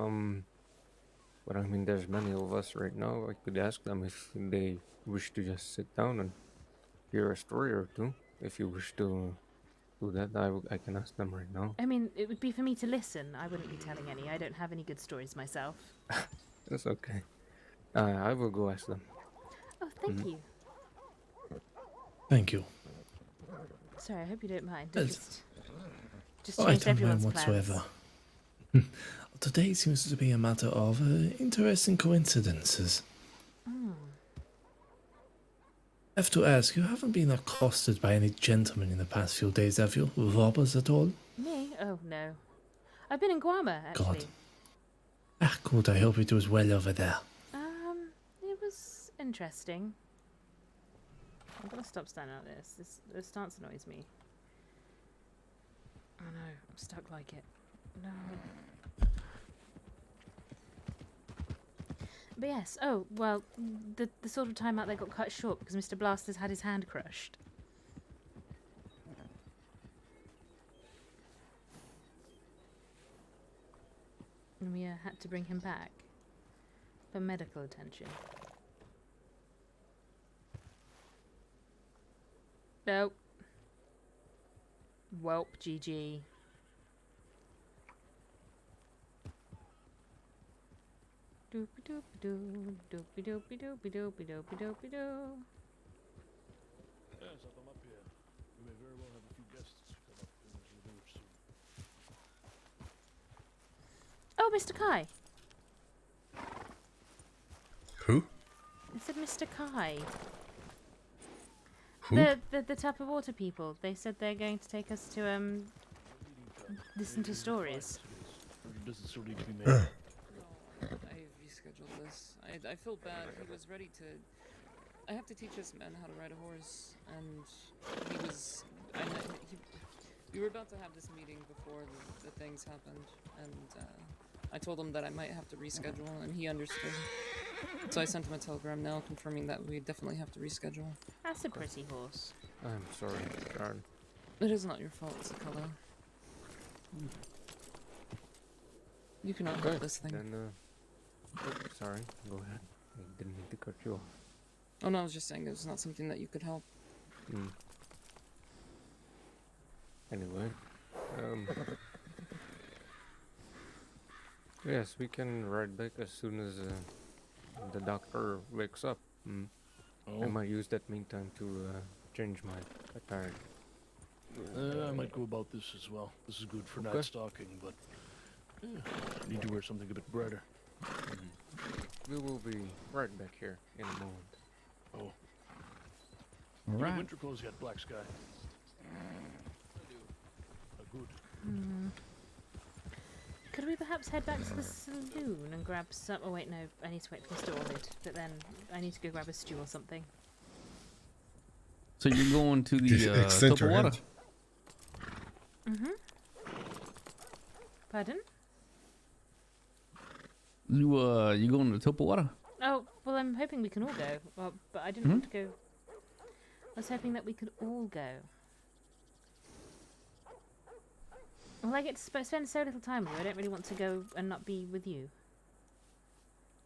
But I mean, there's many of us right now. I could ask them if they wish to just sit down and hear a story or two. If you wish to do that, I can ask them right now. I mean, it would be for me to listen. I wouldn't be telling any. I don't have any good stories myself. That's okay. I will go ask them. Oh, thank you. Thank you. Sorry, I hope you don't mind. Well, Just I changed don't mind everyone's whatsoever. plans. Today seems to be a matter of interesting coincidences. I have to ask, you haven't been accosted by any gentlemen in the past few days, have you? Robbers at all? Me? Oh, no. I've been in Guama, actually. God. Good, I hope it was well over there. It was interesting. I'm gonna stop standing like this. This stance annoys me. Oh no, I'm stuck like it. No. But yes, the sort of time out there got cut short because Mr. Blasters had his hand crushed. And we had to bring him back for medical attention. Nope. Welp, GG. Doopy doopy doo, doopy doopy doopy doopy doopy doopy doo. Yes, if I'm up here, we may very well have a few guests come up in the village soon. Oh, Mr. Kai. Who? I said Mr. Kai. Who? The Tap of Water people. They said they're going to take us to listen to stories. Doesn't still need to be made. I rescheduled this. I feel bad. He was ready to. I have to teach this man how to ride a horse, and he was. We were about to have this meeting before the things happened, and I told him that I might have to reschedule, and he understood. So I sent him a telegram now confirming that we definitely have to reschedule. That's a pretty horse. I'm sorry, Guard. It is not your fault, it's a color. You cannot help this thing. Then, sorry, go ahead. I didn't mean to cut you off. Oh no, I was just saying it was not something that you could help. Anyway, yes, we can ride back as soon as the doctor wakes up. I might use that meantime to change my attire. I might go about this as well. This is good for night stalking, but I need to wear something a bit brighter. We will be right back here in a moment. Oh. Right. Winter clothes, you got black sky. good. Could we perhaps head back to the saloon and grab some... Oh wait, no, I need to wait for this to ordered. But then I need to go grab a stew or something. So you're going to the Extend top your of water? hand. Pardon? You going to the top of water? Oh, well, I'm hoping we can all go. Well, but I didn't want to go... I was hoping that we could all go. Well, I get to spend so little time with you. I don't really want to go and not be with you.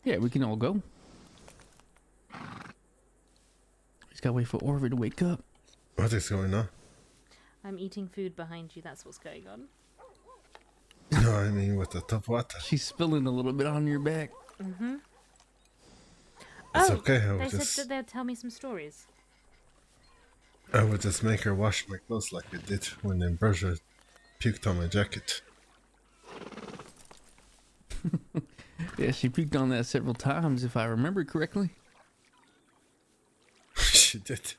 Yeah, we can all go. Just gotta wait for Orville to wake up. What is going on? I'm eating food behind you. That's what's going on. No, I mean with the top water. She's spilling a little bit on your back. It's Oh, okay. they said that they'd tell me some stories. I would just make her wash my clothes like I did when Ambrosia puked on my jacket. Yeah, she puked on that several times, if I remember correctly. She did.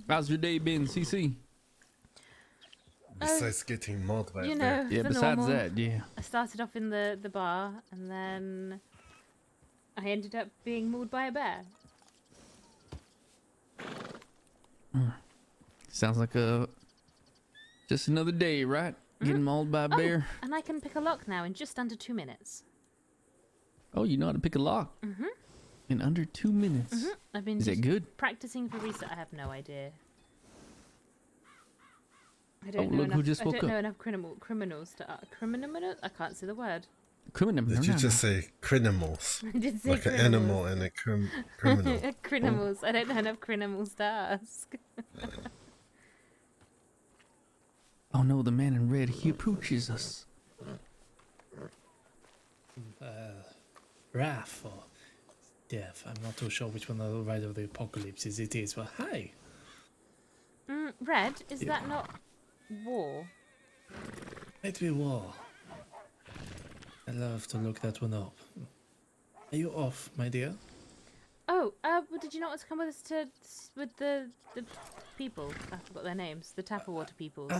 How's your day been, CC? Besides getting mauled by You a know, bear. Yeah, the besides normal. that, yeah. I started off in the bar, and then I ended up being mauled by a bear. Sounds like just another day, right? Getting mauled by a bear. And I can pick a lock now in just under 2 minutes. Oh, you know how to pick a lock in under 2 minutes. I've been Is that just good? practicing for research. I have no idea. I Oh, don't know look enough. who just I woke don't know up. enough criminals to criminal. I can't say the word. Criminal. Did you just say criminals? I did say like an criminals. animal and a criminal. Criminals. I don't know enough criminals to ask. Oh no, the man in red, he approaches us. Wrath or death. I'm not too sure which one of the Ride of the Apocalypse it is, but hi. Red, is that not war? Might be war. I love to look that one up. Are you off, my dear? Oh, well, did you not want to come with us with the people? I forgot their names. The Tapperwater peoples.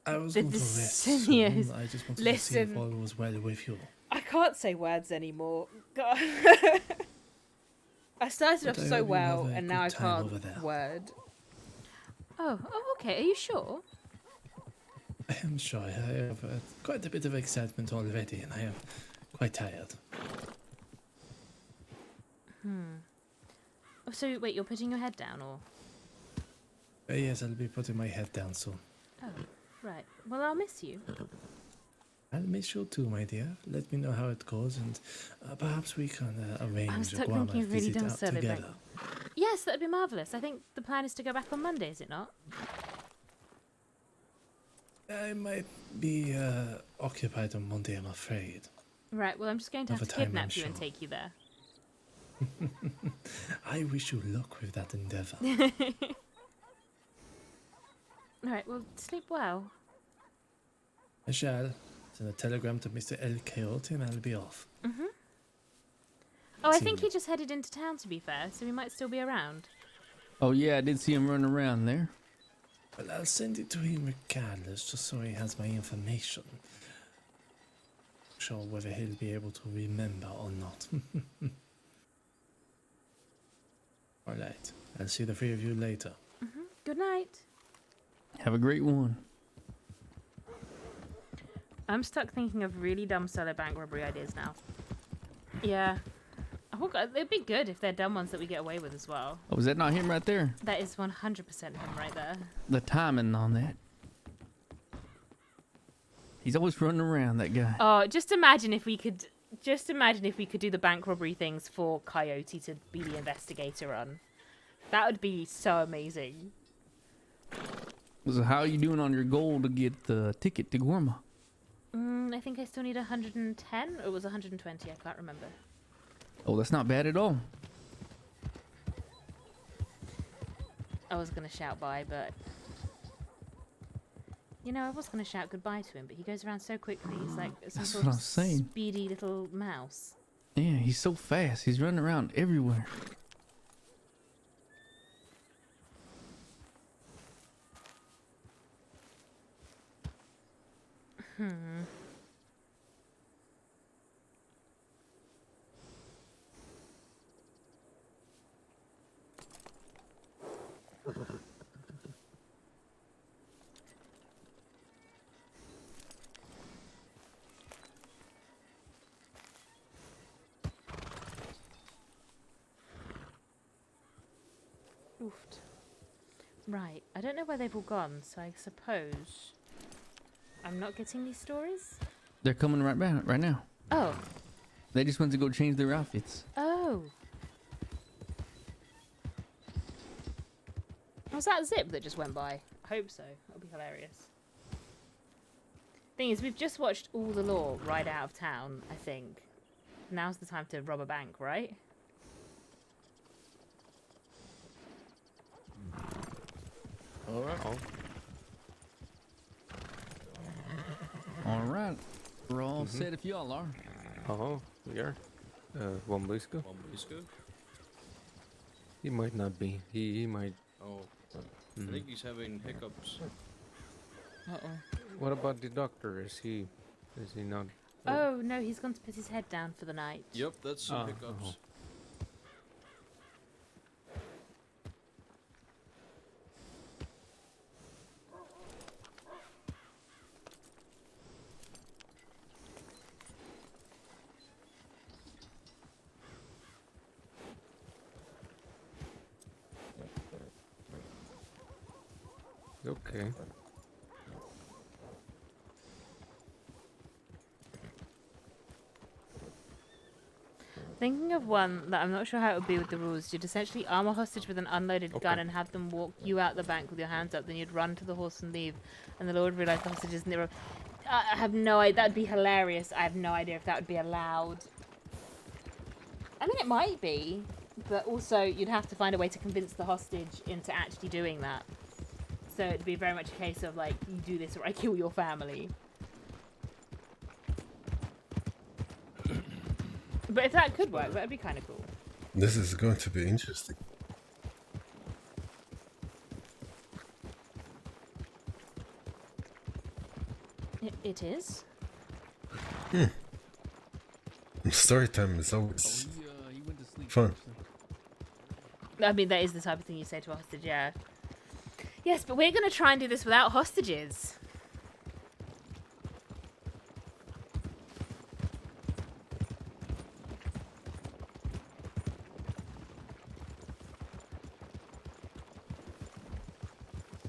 I was The going to rest Destinios. soon. I just wanted to see if Listen. all was well with you. I can't say words anymore. God. I started off But I so hope you well, have a and now I good time over can't there. word. Oh, okay. Are you sure? I am sure I have quite a bit of excitement already, and I am quite tired. Oh, so wait, you're putting your head down, or? Yes, I'll be putting my head down soon. Oh, right. Well, I'll miss you. I'll miss you too, my dear. Let me know how it goes, and perhaps we can arrange I'm a stuck Guama thinking of really visit dumb out solo together. break. Yes, that'd be marvelous. I think the plan is to go back on Monday, is it not? I might be occupied on Monday, I'm afraid. Right. Well, I'm just going to have Another to time, kidnap I'm you and sure. take you there. I wish you luck with that endeavor. All right. Well, sleep well. I shall send a telegram to Mr. El Coyote and I'll be off. Oh, I See think you. he just headed into town, to be fair, so he might still be around. Oh yeah, I did see him running around there. Well, I'll send it to him regardless, just so he has my information. Not sure whether he'll be able to remember or not. Alright, I'll see the three of you later. Good night. Have a great one. I'm stuck thinking of really dumb solo bank robbery ideas now. Yeah. Oh, God, it'd be good if they're dumb ones that we get away with as well. Oh, is that not him right there? That is 100% him right there. The timing on that. He's always running around, that guy. Oh, just imagine if we could do the bank robbery things for Coyote to be the investigator on. That would be so amazing. So how are you doing on your goal to get the ticket to Gorma? I think I still need 110, or it was 120, I can't remember. Oh, that's not bad at all. I was going to shout bye, but... You know, I was going to shout goodbye to him, but he goes around so quickly. He's like some That's sort what of I'm saying. speedy little mouse. Yeah, he's so fast. He's running around everywhere. Hmm. Oofed. Right, I don't know where they've all gone, so I suppose I'm not getting these stories? They're coming right back right now. Oh. They just went to go change their outfits. Oh. Was that Zip that just went by? I hope so. That'll be hilarious. Thing is, we've just watched all the law ride out of town, I think. Now's the time to rob a bank, right? Alright. Alright. We're all set if y'all are. Oh, we are. One Blisco? One Blisco? He might not be. He might. Oh. I think he's having hiccups. Uh-oh. What about the doctor? Is he not? Oh, no, he's gone to put his head down for the night. Yep, that's some hiccups. Okay. Thinking of one that I'm not sure how it would be with the rules. You'd essentially arm a hostage with an unloaded gun and have them walk you out the bank with your hands up. Then you'd run to the horse and leave. And the Lord would realise the hostage is near. I have no idea. That'd be hilarious. I have no idea if that would be allowed. I mean, it might be. But also, you'd have to find a way to convince the hostage into actually doing that. So it'd be very much a case of, like, you do this or I kill your family. But if that could work, that'd be kind of cool. This is going to be interesting. It is? Story time is always He went to sleep. fun. I mean, that is the type of thing you say to a hostage, yeah. Yes, but we're going to try and do this without hostages.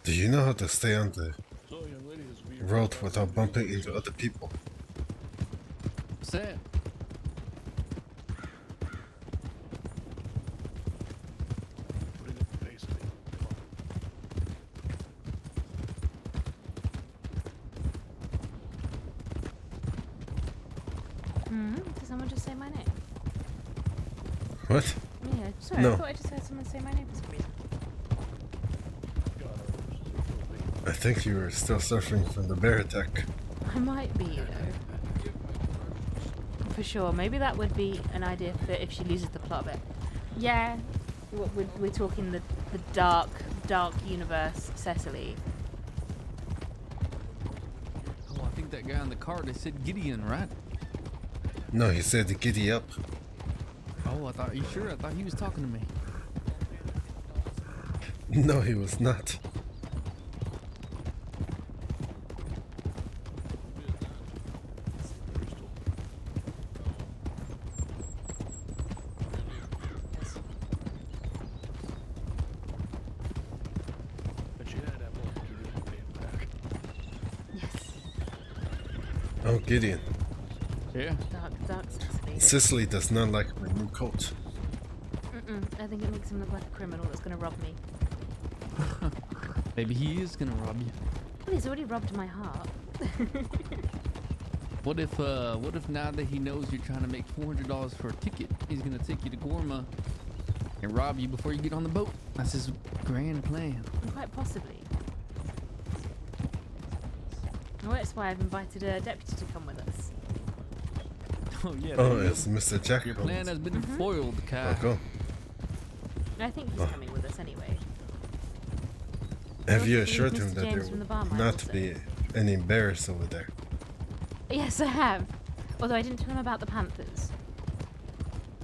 Do you know how to stay on the road without bumping into other people? What's that? Did someone just say my name? What? Yeah, sorry, No. I thought I just heard someone say my name for some reason. I think you were still suffering from the bear attack. I might be, though. For sure. Maybe that would be an idea for if she loses the plot bit. Yeah, we're talking the dark universe, Cecily. Oh, I think that guy on the card, they said Gideon, right? No, he said to giddy up. Oh, I thought, are you sure? I thought he was talking to me. No, he was not. Oh, Gideon. Yeah. Dark Cecily. Cecily does not like my new coat. I think it makes him look like a criminal that's going to rob me. Maybe he is gonna rob you. Well, he's already robbed my heart. What if now that he knows you're trying to make $400 for a ticket, he's gonna take you to Gorma and rob you before you get on the boat? That's his grand plan. Quite possibly. Well, that's why I've invited a deputy to come with us. Oh yeah. Oh, it's Mr. Jack. Your plan has been foiled, Kai. Oh, I think he's coming with us anyway. have you Also, assured Mr. him that James there from the will bar might not also. be any bears over there? Yes, I have. Although I didn't tell him about the panthers.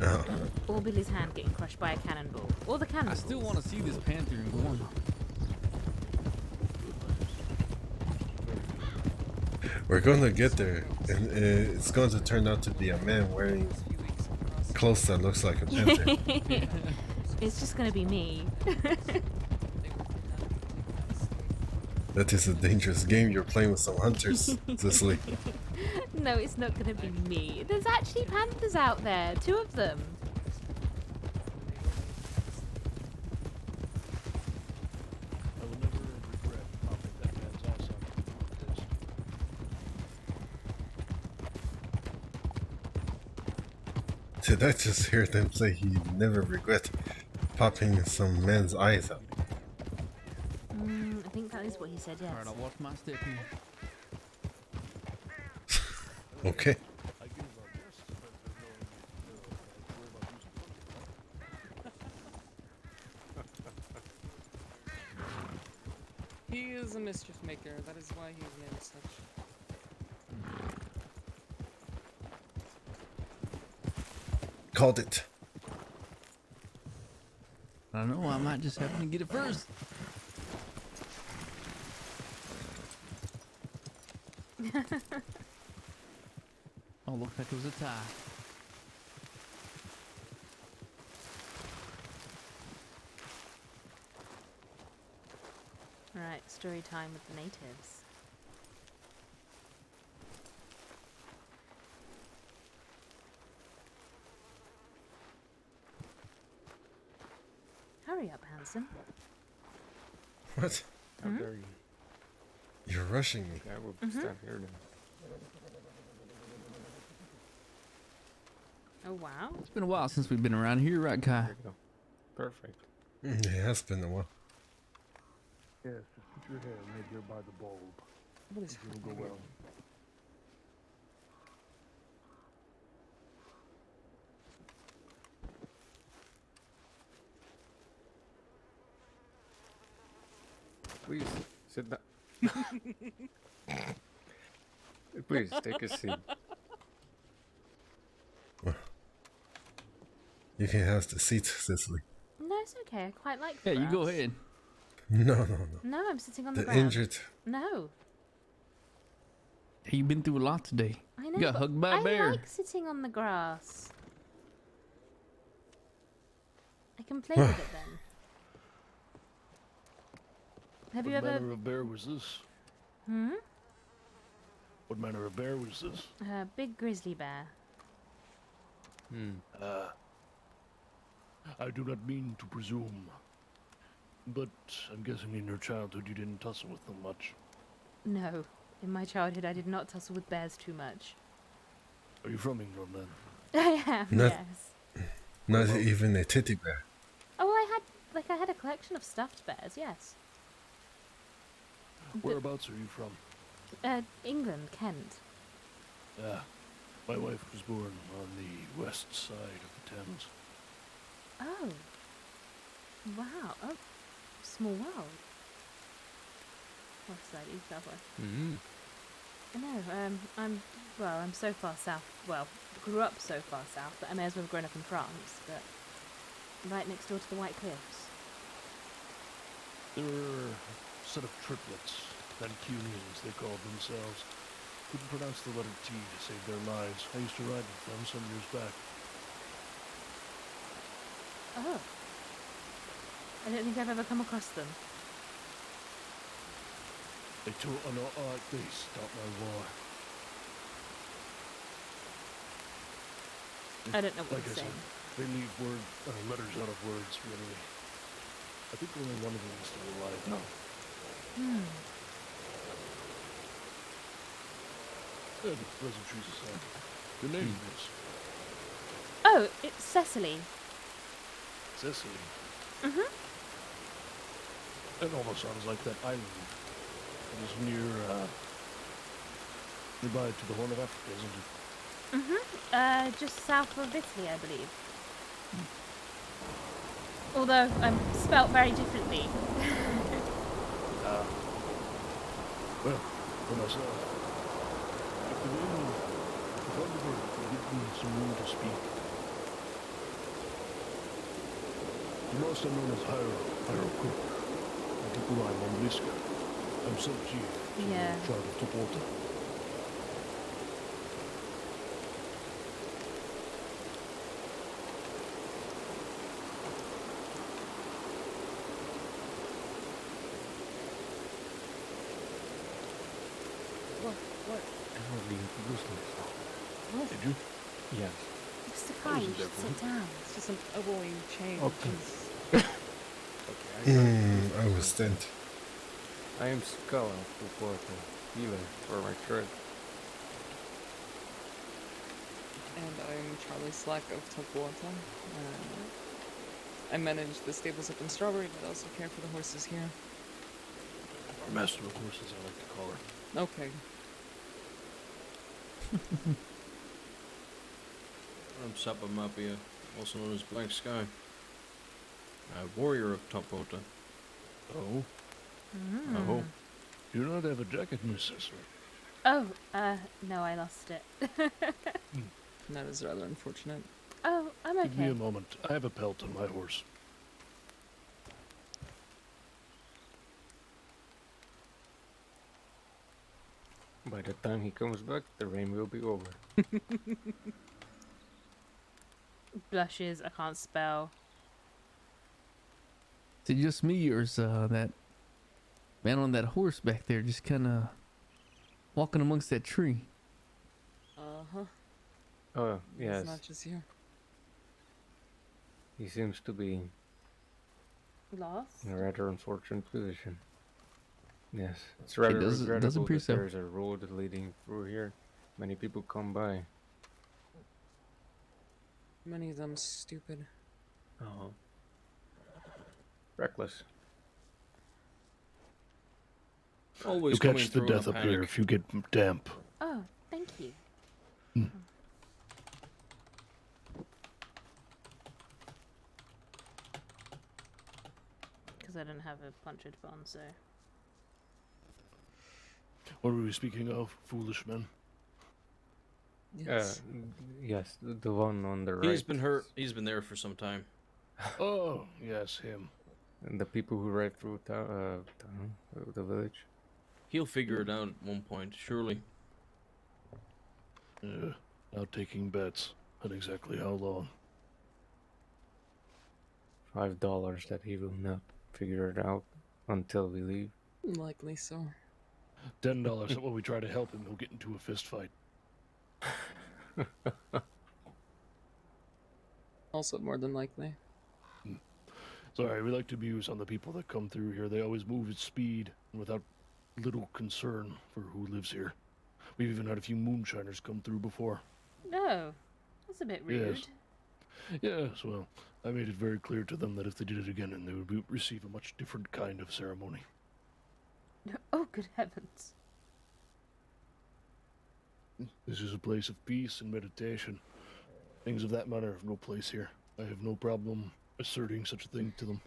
Oh. Or Billy's hand getting crushed by a cannonball. Or the cannonball. I still want to see this panther in Gorma. We're going to get there, and it's going to turn out to be a man wearing clothes that looks like a panther. It's just going to be me. That is a dangerous game. You're playing with some hunters, Cecily. No, it's not going to be me. There's actually panthers out there. 2 of them. I will never regret popping that man's ass up with this. Did I just hear them say he'd never regret popping some man's eyes out? I think that is what he said, yes. Alright, I'll watch my step here. Okay. He is a mischief maker. That is why he is named such. Called it. I don't know, I might just happen to get it first. Oh, looks like it was a tie. Right, story time with the natives. Hurry up, Hanson. What? How dare you? You're rushing me. I will stand here then. Oh, wow. It's been a while since we've been around here, right, Kai? There you go. Perfect. It has been a while. Yes, just put your hair made here by the bulb. What is It will go well. Please, sit down. Please, take a seat. You can have the seat, Cecily. No, it's okay. I quite like Yeah, the you go grass. ahead. No. No, I'm sitting on the The ground. injured. No. Hey, you've been through a lot today. I know, You got but hugged by a bear. I like sitting on the grass. I can play with it then. Have you What ever... manner of bear was this? What manner of bear was this? Big grizzly bear. I do not mean to presume, but I'm guessing in your childhood you didn't tussle with them much. No. In my childhood, I did not tussle with bears too much. Are you from England then? I am, yes. Not even a titty bear. Oh, I had a collection of stuffed bears, yes. Whereabouts are you from? England, Kent. My wife was born on the west side of the Thames. Oh. Wow. Oh, small world. West side, east, southwest. No, I'm so far south. Well, grew up so far south that I may as well have grown up in France, but right next door to the White Cliffs. There were a set of triplets, Mancunians they called themselves. Couldn't pronounce the letter T to save their lives. I used to ride with them some years back. Oh. I don't think I've ever come across them. They taught an art they stopped my war. I don't know what Like you're I saying. said, they leave letters out of words, really. I think only one of them is still alive now. Yeah, the pleasantries aside. Your name is? Oh, it's Cecily. Cecily. Mm-hmm. That almost sounds like that island. It is nearby to the Horn of Africa, isn't it? Mm-hmm. Just south of Italy, I believe. Although I'm spelt very differently. Well, for myself, Give me some room to speak. You must have known as Hyro Cook. And people I'm on Liska. I'm sub-chief to Yeah. the tribe of Topota. What? I already introduced myself. What? Did you? Yes. Mr. Kai, you should sit down. It's just a boring change. Okay. I was stand. I am Scala Topota, healer for my tribe. And I'm Charlie Slack of Topota. I manage the stables up in Strawberry, but also care for the horses here. Our master of horses, I like to call her. Okay. I'm Sapa Mapia, also known as Blank Sky. A warrior of Topota. Oh? Oh. You do not have a jacket, Miss Cecily. Oh, no, I lost it. That is rather unfortunate. Oh, I'm okay. Give me a moment. I have a pelt on my horse. By the time he comes back, the rain will be over. Blushes, I can't spell. Is it just me, or is that man on that horse back there just kind of walking amongst that tree? Uh-huh. Oh, yes. It's not just you. He seems to be Lost? in a rather unfortunate position. Yes, it's rather doesn't regrettable appear that so. there's a road leading through here. Many people come by. Many of them stupid. Oh. Reckless. Always You coming catch the through in a death up panic. here if you get damp. Oh, thank you. Because I don't have a punctured phone, so... What were we speaking of? Foolish men? Yes, the one on the right. He's been hurt. He's been there for some time. Oh, yes, him. And the people who ride through town, the village. He'll figure it out at one point, surely. Yeah, now taking bets on exactly how long. $5 that he will not figure it out until we leave. Likely so. $10 that when we try to help him, he'll get into a fist fight. Also more than likely. Sorry, we like to muse on the people that come through here. They always move at speed and without little concern for who lives here. We've even had a few moonshiners come through before. No, that's a bit rude. Yes, well, I made it very clear to them that if they did it again, and they would receive a much different kind of ceremony. Oh, good heavens. This is a place of peace and meditation. Things of that manner have no place here. I have no problem asserting such a thing to them.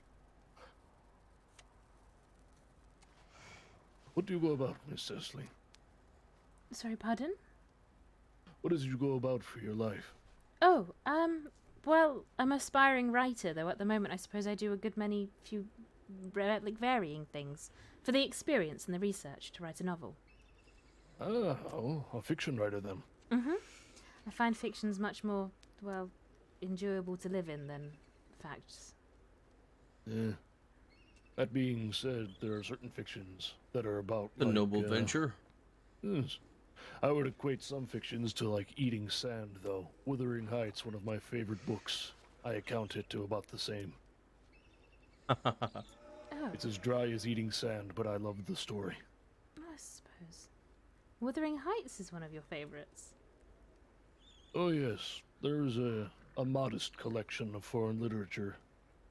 What do you go about, Miss Cecily? Sorry, pardon? What is it you go about for your life? Oh, well, I'm an aspiring writer, though at the moment I suppose I do a good many varying things. For the experience and the research to write a novel. Ah, oh, a fiction writer then. Mm-hmm. I find fiction's much more, well, enjoyable to live in than facts. Yeah. That being said, there are certain fictions that are about A noble venture. Yes. I would equate some fictions to like eating sand, though. Wuthering Heights, one of my favorite books. I account it to about the same. Oh. It's as dry as eating sand, but I love the story. I suppose. Wuthering Heights is one of your favorites. Oh yes, there's a modest collection of foreign literature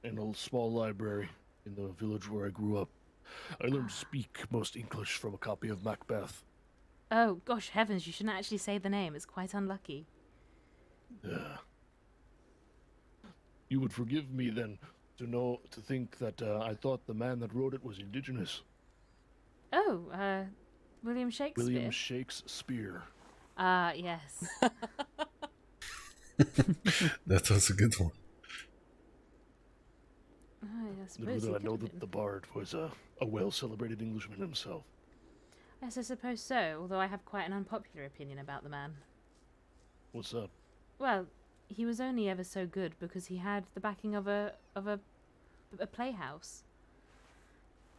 in a small library in the village where I grew up. I learned to speak most English from a copy of Macbeth. Oh, gosh heavens, you shouldn't actually say the name. It's quite unlucky. Yeah. You would forgive me then to think that I thought the man that wrote it was indigenous. Oh, William Shakespeare. William Shakespeare. Ah, yes. That was a good one. I suppose Little he did I could know have that been. the bard was a well-celebrated Englishman himself. Yes, I suppose so, although I have quite an unpopular opinion about the man. What's that? Well, he was only ever so good because he had the backing of a playhouse.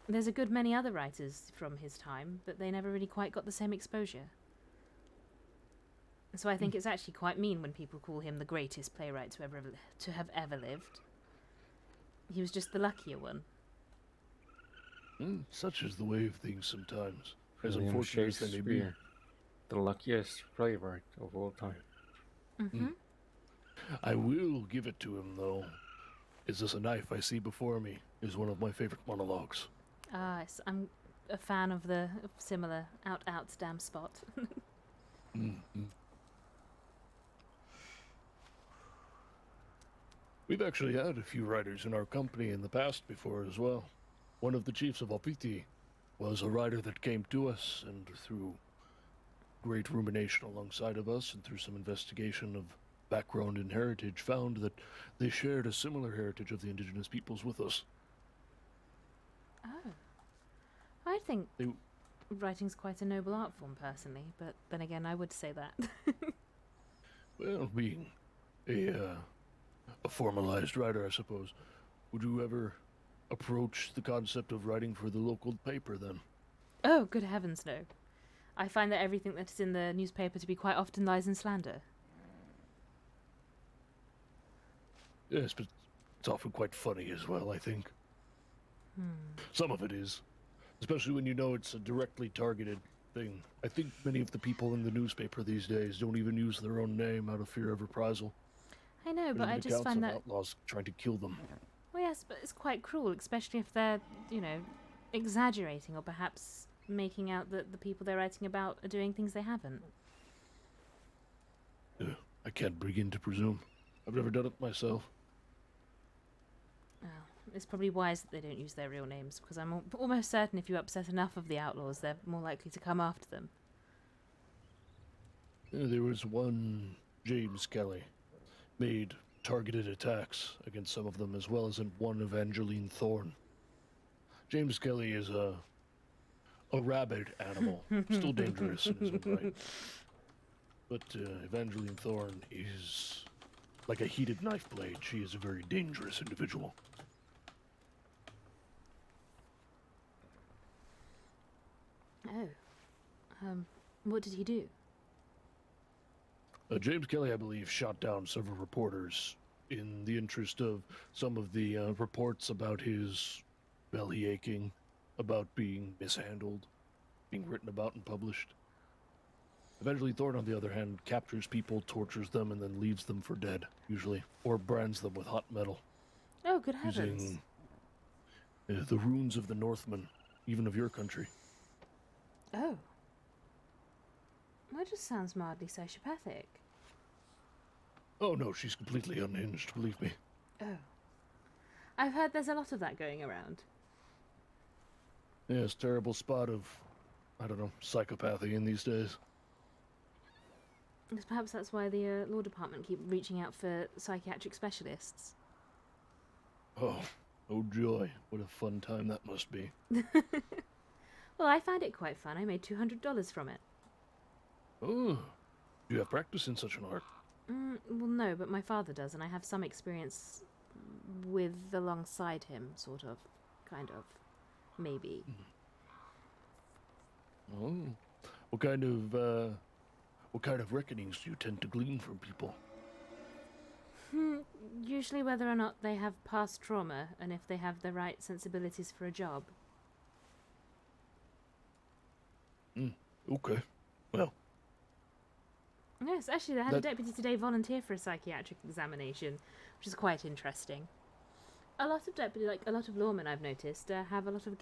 There's a good many other writers from his time, but they never really quite got the same exposure. So I think it's actually quite mean when people call him the greatest playwright to have ever lived. He was just the luckier one. Such is the way of things sometimes. As William unfortunate as they may be. Shakespeare, the luckiest playwright of all time. Mm-hmm. I will give it to him, though. Is this a knife I see before me? Is one of my favorite monologues. Ah, yes, I'm a fan of the similar out damn spot. We've actually had a few writers in our company in the past before as well. One of the chiefs of Opiti was a writer that came to us, and through great rumination alongside of us and through some investigation of background and heritage, found that they shared a similar heritage of the indigenous peoples with us. Oh. I think writing's quite a noble art form, personally, but then again, I would say that. Well, being a formalized writer, I suppose, would you ever approach the concept of writing for the local paper, then? Oh, good heavens, no. I find that everything that is in the newspaper to be quite often lies in slander. Yes, but it's often quite funny as well, I think. Some of it is. Especially when you know it's a directly targeted thing. I think many of the people in the newspaper these days don't even use their own name out of fear of reprisal. I know, but There's I been just accounts find of that... outlaws trying to kill them. Well, yes, but it's quite cruel, especially if they're, exaggerating or perhaps making out that the people they're writing about are doing things they haven't. I can't begin to presume. I've never done it myself. Well, it's probably wise that they don't use their real names, because I'm almost certain if you upset enough of the outlaws, they're more likely to come after them. There was one James Kelly made targeted attacks against some of them, as well as in one Evangeline Thorne. James Kelly is a rabid animal, still dangerous in his own right. But Evangeline Thorne is like a heated knife blade. She is a very dangerous individual. Oh. What did he do? James Kelly, I believe, shot down several reporters in the interest of some of the reports about his belly aching, about being mishandled, being written about and published. Eventually, Thorne, on the other hand, captures people, tortures them, and then leaves them for dead, usually, or brands them with hot metal. Oh, good heavens. Using the runes of the Northmen, even of your country. Oh. That just sounds mildly sociopathic. Oh no, she's completely unhinged, believe me. Oh. I've heard there's a lot of that going around. Yes, terrible spot of, I don't know, psychopathy in these days. Because perhaps that's why the law department keep reaching out for psychiatric specialists. Oh joy, what a fun time that must be. Well, I found it quite fun. I made $200 from it. Oh, do you have practice in such an art? Well, no, but my father does, and I have some experience with alongside him, sort of, kind of, maybe. Oh, what kind of reckonings do you tend to glean from people? Usually whether or not they have past trauma, and if they have the right sensibilities for a job. Okay, well. Yes, actually, I had a deputy today volunteer for a psychiatric examination, which is quite interesting. A lot of a lot of lawmen I've noticed have a lot of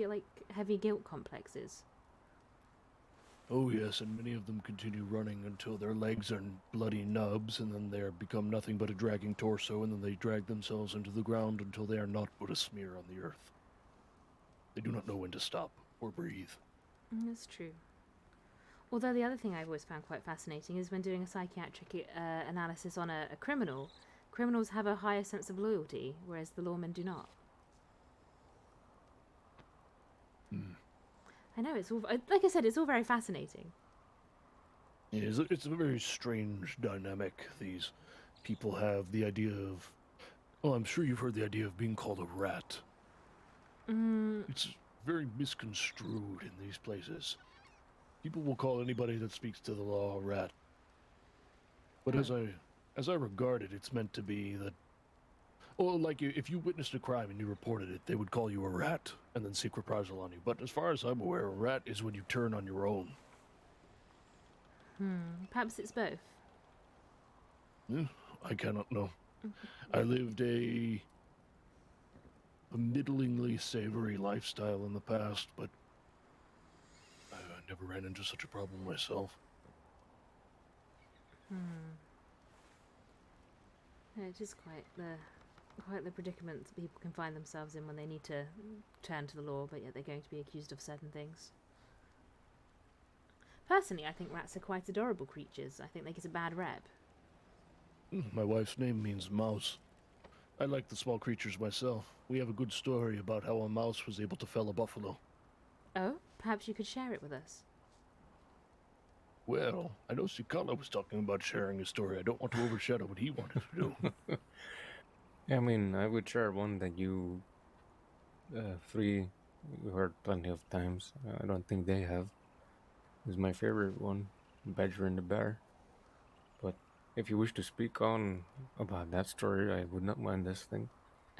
heavy guilt complexes. Oh yes, and many of them continue running until their legs are bloody nubs, and then they become nothing but a dragging torso, and then they drag themselves into the ground until they are not but a smear on the earth. They do not know when to stop or breathe. That's true. Although the other thing I've always found quite fascinating is when doing a psychiatric analysis on a criminal, criminals have a higher sense of loyalty, whereas the lawmen do not. I know, it's all, like I said, it's all very fascinating. Yeah, it's a very strange dynamic. These people have the idea of... Well, I'm sure you've heard the idea of being called a rat. It's very misconstrued in these places. People will call anybody that speaks to the law a rat. But as I regard it, it's meant to be that... Well, like if you witnessed a crime and you reported it, they would call you a rat and then seek reprisal on you. But as far as I'm aware, a rat is when you turn on your own. Perhaps it's both. Yeah, I cannot know. I lived a middlingly savory lifestyle in the past, but I never ran into such a problem myself. Yeah, it is quite the predicament that people can find themselves in when they need to turn to the law, but yet they're going to be accused of certain things. Personally, I think rats are quite adorable creatures. I think they get a bad rep. My wife's name means mouse. I like the small creatures myself. We have a good story about how a mouse was able to fell a buffalo. Oh, perhaps you could share it with us. Well, I know Cicala was talking about sharing his story. I don't want to overshadow what he wanted to do. Yeah, I mean, I would share one that you three heard plenty of times. I don't think they have. Is my favorite one, Badger and the Bear. But if you wish to speak on about that story, I would not mind this thing.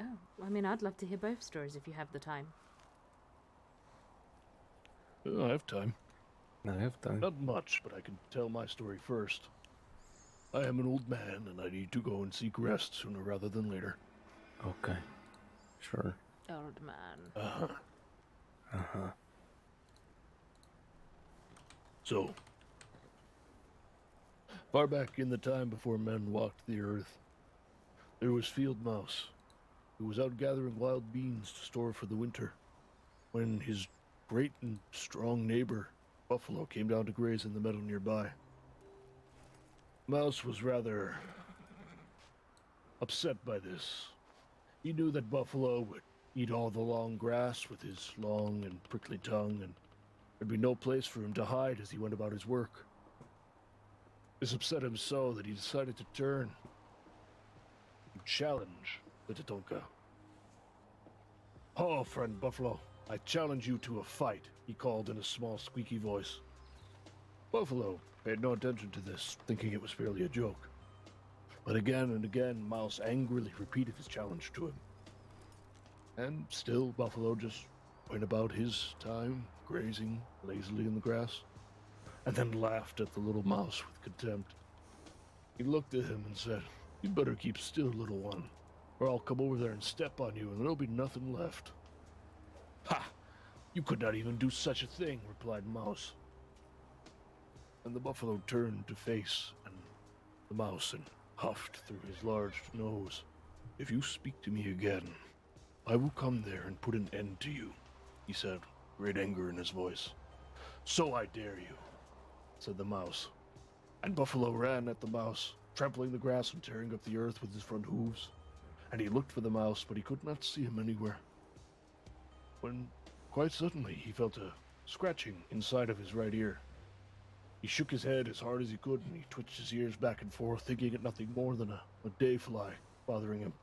Oh, I mean, I'd love to hear both stories if you have the time. I have time. I have time. Not much, but I can tell my story first. I am an old man, and I need to go and seek rest sooner rather than later. Okay. Sure. Old man. Uh-huh. So, far back in the time before men walked the earth, there was Field Mouse, who was out gathering wild beans to store for the winter, when his great and strong neighbor, Buffalo, came down to graze in the meadow nearby. Mouse was rather upset by this. He knew that Buffalo would eat all the long grass with his long and prickly tongue, and there'd be no place for him to hide as he went about his work. This upset him so that he decided to turn and challenge the Tatonka. "Oh, friend Buffalo, I challenge you to a fight," he called in a small, squeaky voice. Buffalo paid no attention to this, thinking it was merely a joke. But again and again, Mouse angrily repeated his challenge to him. And still, Buffalo just went about his time, grazing lazily in the grass, and then laughed at the little mouse with contempt. He looked at him and said, "You better keep still, little one, or I'll come over there and step on you, and there'll be nothing left." "Ha! You could not even do such a thing," replied Mouse. And the buffalo turned to face the mouse and huffed through his large nose. "If you speak to me again, I will come there and put an end to you," he said, great anger in his voice. "So I dare you," said the mouse. And Buffalo ran at the mouse, trampling the grass and tearing up the earth with his front hooves. And he looked for the mouse, but he could not see him anywhere. When, quite suddenly, he felt a scratching inside of his right ear. He shook his head as hard as he could, and he twitched his ears back and forth, thinking it nothing more than a day fly bothering him.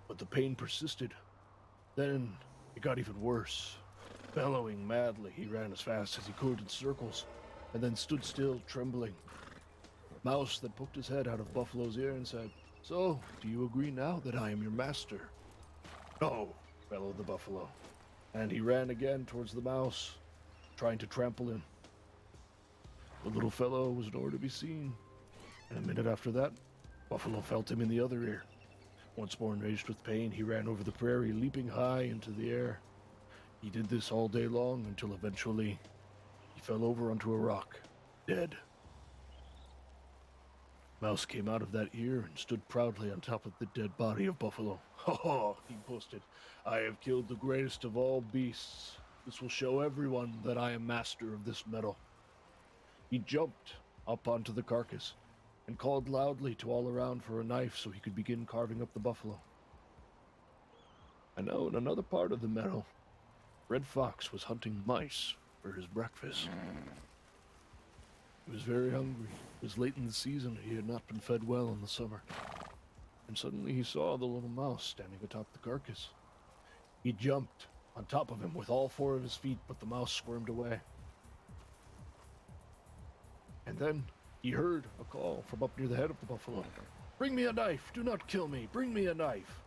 But the pain persisted. Then it got even worse. Bellowing madly, he ran as fast as he could in circles, and then stood still, trembling. Mouse then poked his head out of Buffalo's ear and said, "So, do you agree now that I am your master?" "No," bellowed the buffalo, and he ran again towards the mouse, trying to trample him. The little fellow was nowhere to be seen, and a minute after that, Buffalo felt him in the other ear. Once more enraged with pain, he ran over the prairie, leaping high into the air. He did this all day long until eventually he fell over onto a rock, dead. Mouse came out of that ear and stood proudly on top of the dead body of Buffalo. "Ha!" he boasted. "I have killed the greatest of all beasts. This will show everyone that I am master of this meadow." He jumped up onto the carcass and called loudly to all around for a knife so he could begin carving up the buffalo. And now in another part of the meadow, Red Fox was hunting mice for his breakfast. He was very hungry. It was late in the season. He had not been fed well in the summer. And suddenly he saw the little mouse standing atop the carcass. He jumped on top of him with all 4 of his feet, but the mouse squirmed away. And then he heard a call from up near the head of the buffalo. "Bring me a knife! Do not kill me! Bring me a knife!"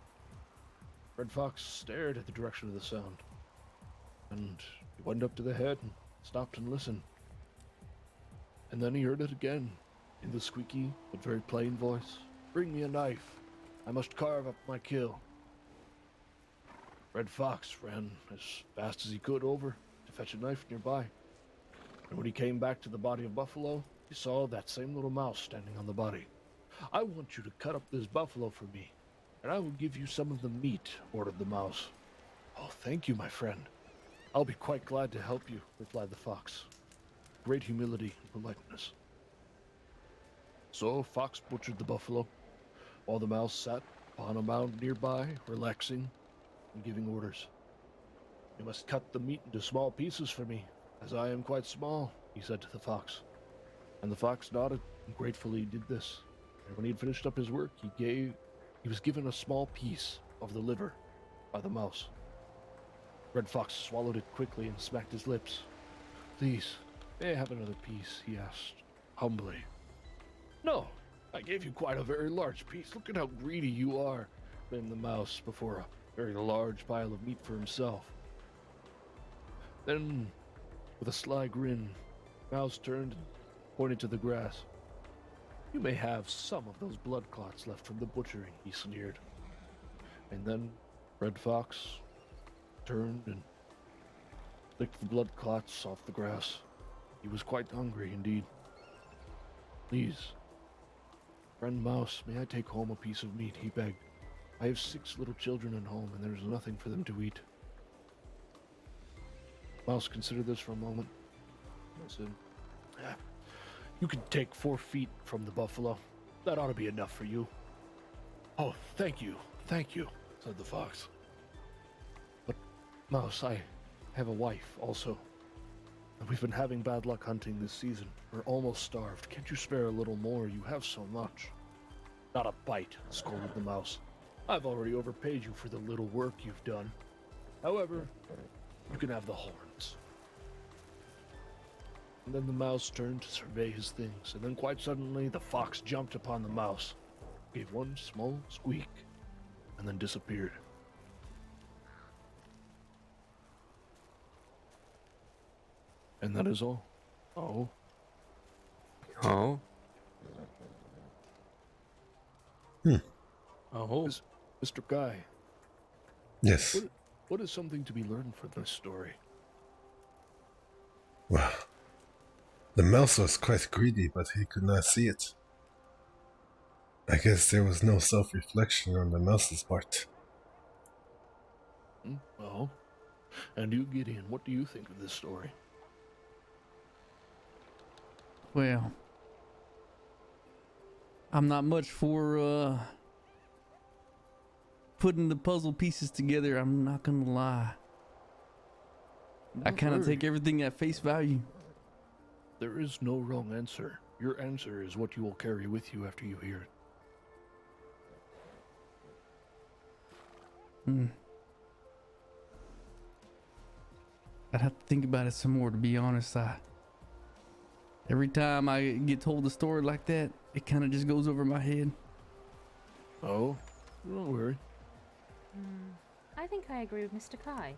Red Fox stared at the direction of the sound. And he went up to the head and stopped and listened. And then he heard it again, in the squeaky but very plain voice. "Bring me a knife. I must carve up my kill." Red Fox ran as fast as he could over to fetch a knife nearby. And when he came back to the body of buffalo, he saw that same little mouse standing on the body. "I want you to cut up this buffalo for me, and I will give you some of the meat," ordered the mouse. "Oh, thank you, my friend. I'll be quite glad to help you," replied the fox. Great humility and politeness. So Fox butchered the buffalo, while the mouse sat upon a mound nearby, relaxing and giving orders. "You must cut the meat into small pieces for me, as I am quite small," he said to the fox. And the fox nodded and gratefully did this. And when he had finished up his work, he was given a small piece of the liver by the mouse. Red Fox swallowed it quickly and smacked his lips. "Please, may I have another piece?" he asked, humbly. "No, I gave you quite a very large piece. Look at how greedy you are," blamed the mouse before a very large pile of meat for himself. Then, with a sly grin, Mouse turned and pointed to the grass. "You may have some of those blood clots left from the butchering," he sneered. And then Red Fox turned and licked the blood clots off the grass. He was quite hungry indeed. "Please, friend Mouse, may I take home a piece of meat?" he begged. "I have 6 little children at home, and there's nothing for them to eat." Mouse considered this for a moment and said, "You can take 4 feet from the buffalo. That ought to be enough for you." "Oh, thank you, said the fox. "But, Mouse, I have a wife also. And we've been having bad luck hunting this season. We're almost starved. Can't you spare a little more? You have so much." "Not a bite," scolded the mouse. "I've already overpaid you for the little work you've done. However, you can have the horns." And then the mouse turned to survey his things, and then quite suddenly the fox jumped upon the mouse, gave one small squeak, and then disappeared. And that is all. Oh. Oh? Oh. Mr. Guy. Yes. What is something to be learned from this story? Well, the mouse was quite greedy, but he could not see it. I guess there was no self-reflection on the mouse's part. Well, and you, Gideon, what do you think of this story? Well, I'm not much for putting the puzzle pieces together, I'm not gonna lie. I kind of take everything at face value. There is no wrong answer. Your answer is what you will carry with you after you hear it. I'd have to think about it some more, to be honest. Every time I get told a story like that, it kind of just goes over my head. Oh, don't worry. I think I agree with Mr. Kai.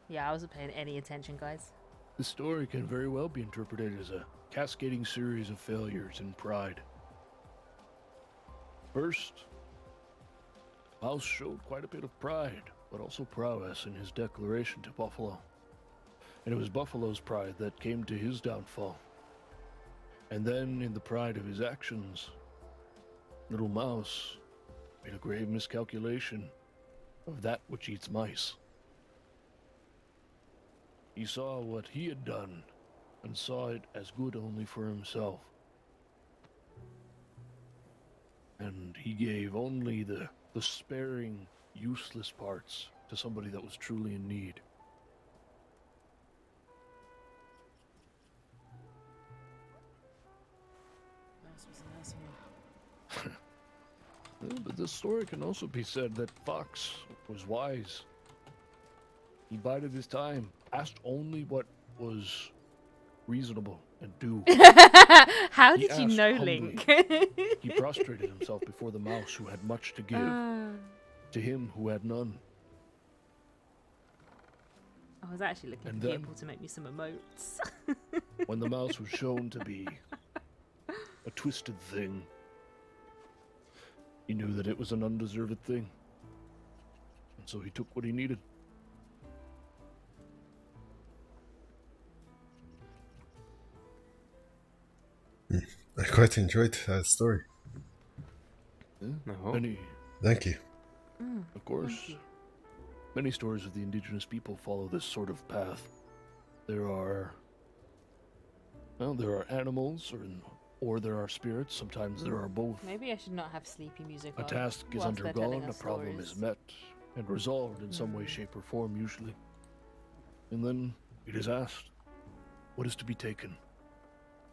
Yeah, I wasn't paying any attention, guys. The story can very well be interpreted as a cascading series of failures and pride. First, Mouse showed quite a bit of pride, but also prowess in his declaration to Buffalo. And it was Buffalo's pride that came to his downfall. And then, in the pride of his actions, little Mouse made a grave miscalculation of that which eats mice. He saw what he had done and saw it as good only for himself. And he gave only the sparing, useless parts to somebody that was truly in need. Mouse was an asshole. But this story can also be said that Fox was wise. He bided his time, asked only what was reasonable and due. How He did you asked know humbly. Link? He prostrated himself before the mouse who had much to give, to him who had none. I was actually looking And for then- people to make me some emotes. When the mouse was shown to be a twisted thing, he knew that it was an undeserved thing. And so he took what he needed. I quite enjoyed that story. Many, Thank you. of course, many stories of the indigenous people follow this sort of path. There are animals, or there are spirits. Sometimes there are both. Maybe I should not have sleepy music A on task is whilst they're telling undergone, a us problem stories. is met and resolved in some way, shape, or form, usually. And then it is asked, what is to be taken?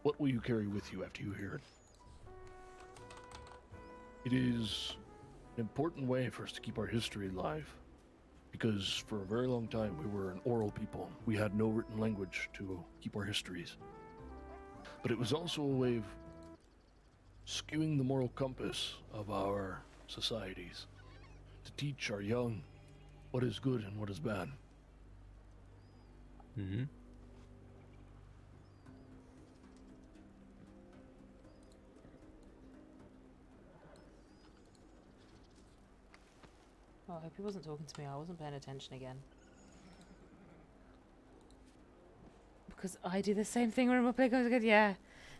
What will you carry with you after you hear it? It is an important way for us to keep our history alive, because for a very long time we were an oral people. We had no written language to keep our histories. But it was also a way of skewing the moral compass of our societies, to teach our young what is good and what is bad. Mm-hmm. Oh, I hope he wasn't talking to me. I wasn't paying attention again. Because I do the same thing when I'm playing. Yeah.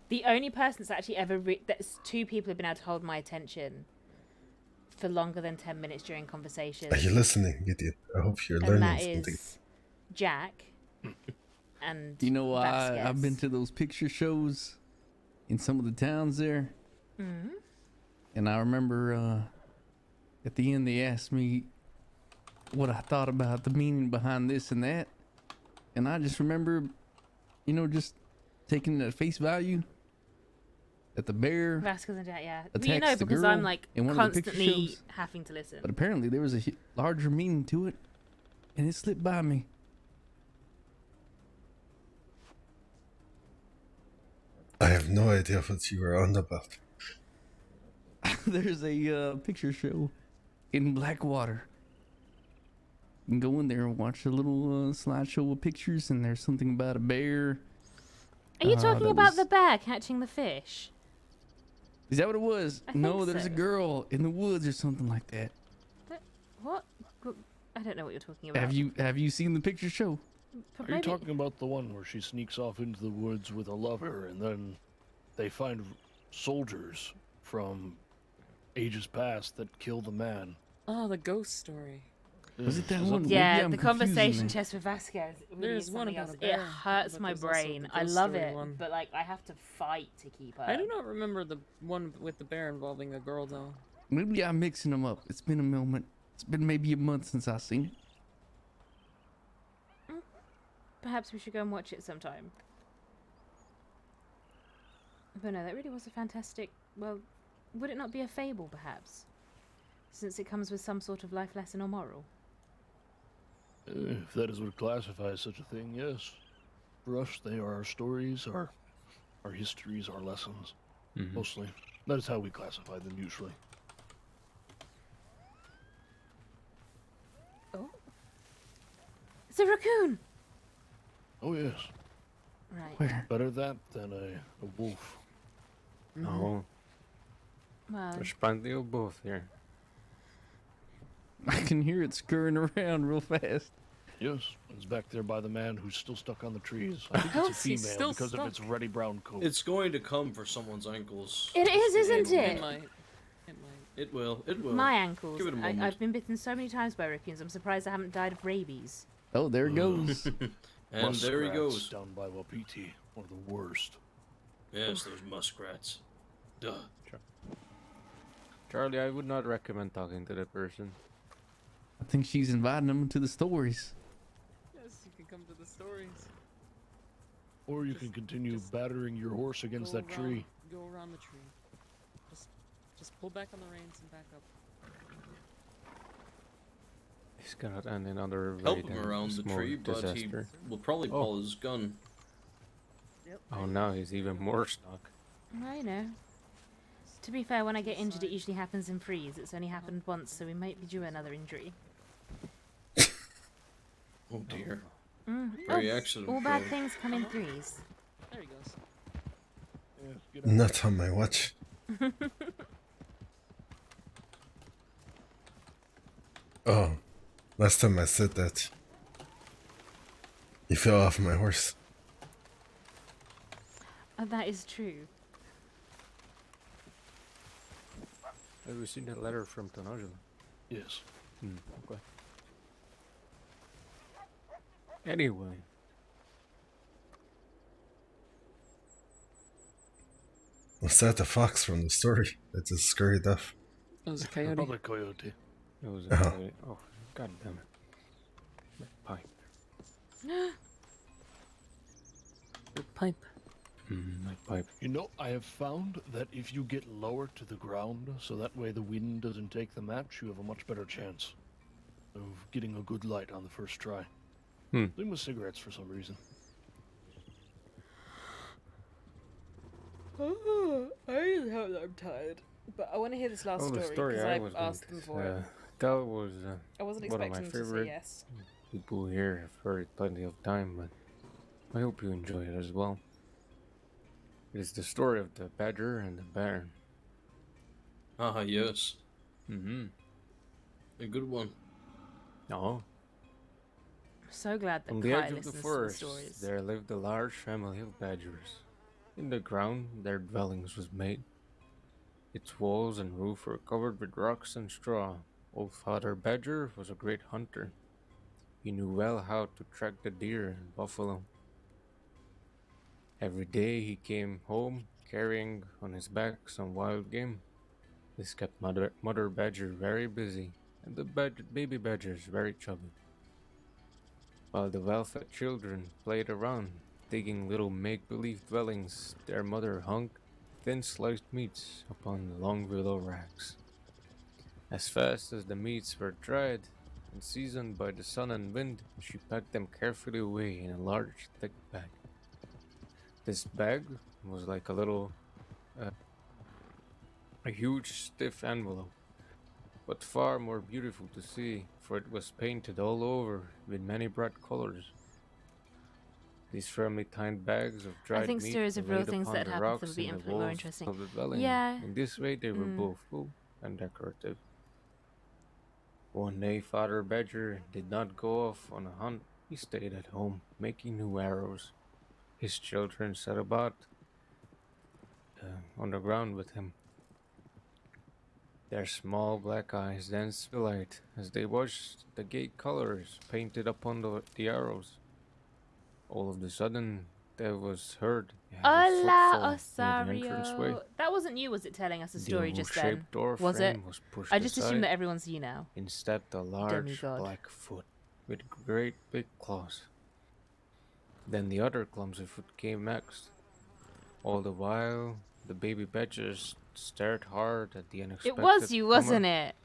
The only person that's actually ever... that's two people have been able to hold my attention for longer than 10 minutes during conversations. Are you listening, idiot? I hope you're And learning that something. is Jack and You know, I've Vasquez. been to those picture shows in some of the towns there. Mhm. And I remember at the end they asked me what I thought about the meaning behind this and that. And I just remember, you know, just taking it at face value that the bear Vasquez and Jack, yeah. Well, attacks you know, the because girl I'm like in one of the picture constantly shows. having to listen. But apparently there was a larger meaning to it, and it slipped by me. I have no idea what you were on about. There's a picture show in Blackwater. You can go in there and watch a little slideshow of pictures, and there's something about a bear. Are you talking that about was- the bear catching the fish? Is that what it was? I No, think there's so. a girl in the woods or something like that. What? I don't know what you're talking about. Have you seen the picture show? But Are you maybe- talking about the one where she sneaks off into the woods with a lover, and then they find soldiers from ages past that kill the man? Oh, the ghost story. Was it that Is one? Yeah, Maybe I'm the confusing conversation it. chest with Vasquez. It really There's is one something about else. a bear, It hurts but my there's also brain. the I ghost love story it, one. but like I have to fight to keep up. I do not remember the one with the bear involving a girl though. Maybe I'm mixing them up. It's been a moment. It's been maybe a month since I've seen it. Perhaps we should go and watch it sometime. But no, that really was a fantastic... Well, would it not be a fable, perhaps? Since it comes with some sort of life lesson or moral. If that is what classifies such a thing, yes. For us, they are our stories, our histories, our lessons. Mostly. That is how we classify them usually. Oh. It's a raccoon! Oh, yes. Right. Where? Better that than a wolf. No. Well, There's plenty of both here. I can hear it scurrying around real fast. Yes, it's back there by the man who's still stuck on the trees. I think it's a Else he's female still because of stuck. its ruddy brown coat. It's going to come for someone's ankles. it is, isn't It it? might. It might. It will. It will. My ankles. Give it a moment. I've been bitten so many times by raccoons. I'm surprised I haven't died of rabies. Oh, there it goes. And there he Muskrats goes. down by Wapiti, one of the worst. Yes, those muskrats. Duh. Charlie, I would not recommend talking to that person. I think she's inviting him to the stories. Yes, you can come to the stories. Or you can continue battering your horse against that tree. Go around the tree. Just pull back on the reins and back up. This cannot end in other way Help him than around the small tree, but he disaster. will probably pull his gun. Oh, now he's even more stuck. I know. To be fair, when I get injured, it usually happens in threes. It's only happened once, so we might be due another injury. Oh dear. Very accident all bad prone. things come in threes. There he goes. Not on my watch. Oh, last time I said that, he fell off my horse. That is true. Have you seen that letter from Tanajula? Yes. Okay. Anyway. Was that the fox from the story that just scurried off? That was a coyote. Probably coyote. It was a coyote. Oh, god damn it. My pipe. Your pipe. My pipe. You know, I have found that if you get lower to the ground, so that way the wind doesn't take the match, you have a much better chance of getting a good light on the first try. Same with cigarettes for some reason. I'm tired. But I want to hear this last the story because I I've was going asked them to for it. That was I wasn't one of my expecting to say favorite yes. people here have heard it plenty of time, but I hope you enjoy it as well. It is the story of the badger and the bear. Ah, yes. Mm-hmm. A good one. No. I'm so glad that On the Kai edge of the listens to the forest, stories. there lived a large family of badgers. In the ground, their dwellings was made. Its walls and roof were covered with rocks and straw. Old Father Badger was a great hunter. He knew well how to track the deer and buffalo. Every day he came home carrying on his back some wild game. This kept Mother Badger very busy, and the baby badgers very chubby. While the well-fed children played around, digging little make-believe dwellings, their mother hung thin sliced meats upon the long willow racks. As fast as the meats were dried and seasoned by the sun and wind, she packed them carefully away in a large, thick bag. This bag was like a huge, stiff envelope, but far more beautiful to see, for it was painted all over with many bright colors. These firmly tied bags of dried I think meat stories of were real laid things upon that the happened rocks would be in the infinitely more walls interesting. of the dwelling. Yeah. In this way, they were both full and decorative. One day, Father Badger did not go off on a hunt. He stayed at home, making new arrows. His children sat about on the ground with him. Their small black eyes danced with delight as they watched the gay colors painted upon the arrows. All of a sudden, there was heard a Hola, footfall near the entranceway. Osario. That wasn't you, was it, telling us a story just then? oval-shaped door Was it? frame was pushed I just assumed aside. that everyone's you now. Instead, a large Demigod. black foot with great big claws. Then the other clumsy foot came next. All the while, the baby badgers stared hard at the unexpected It was you, wasn't comer. it?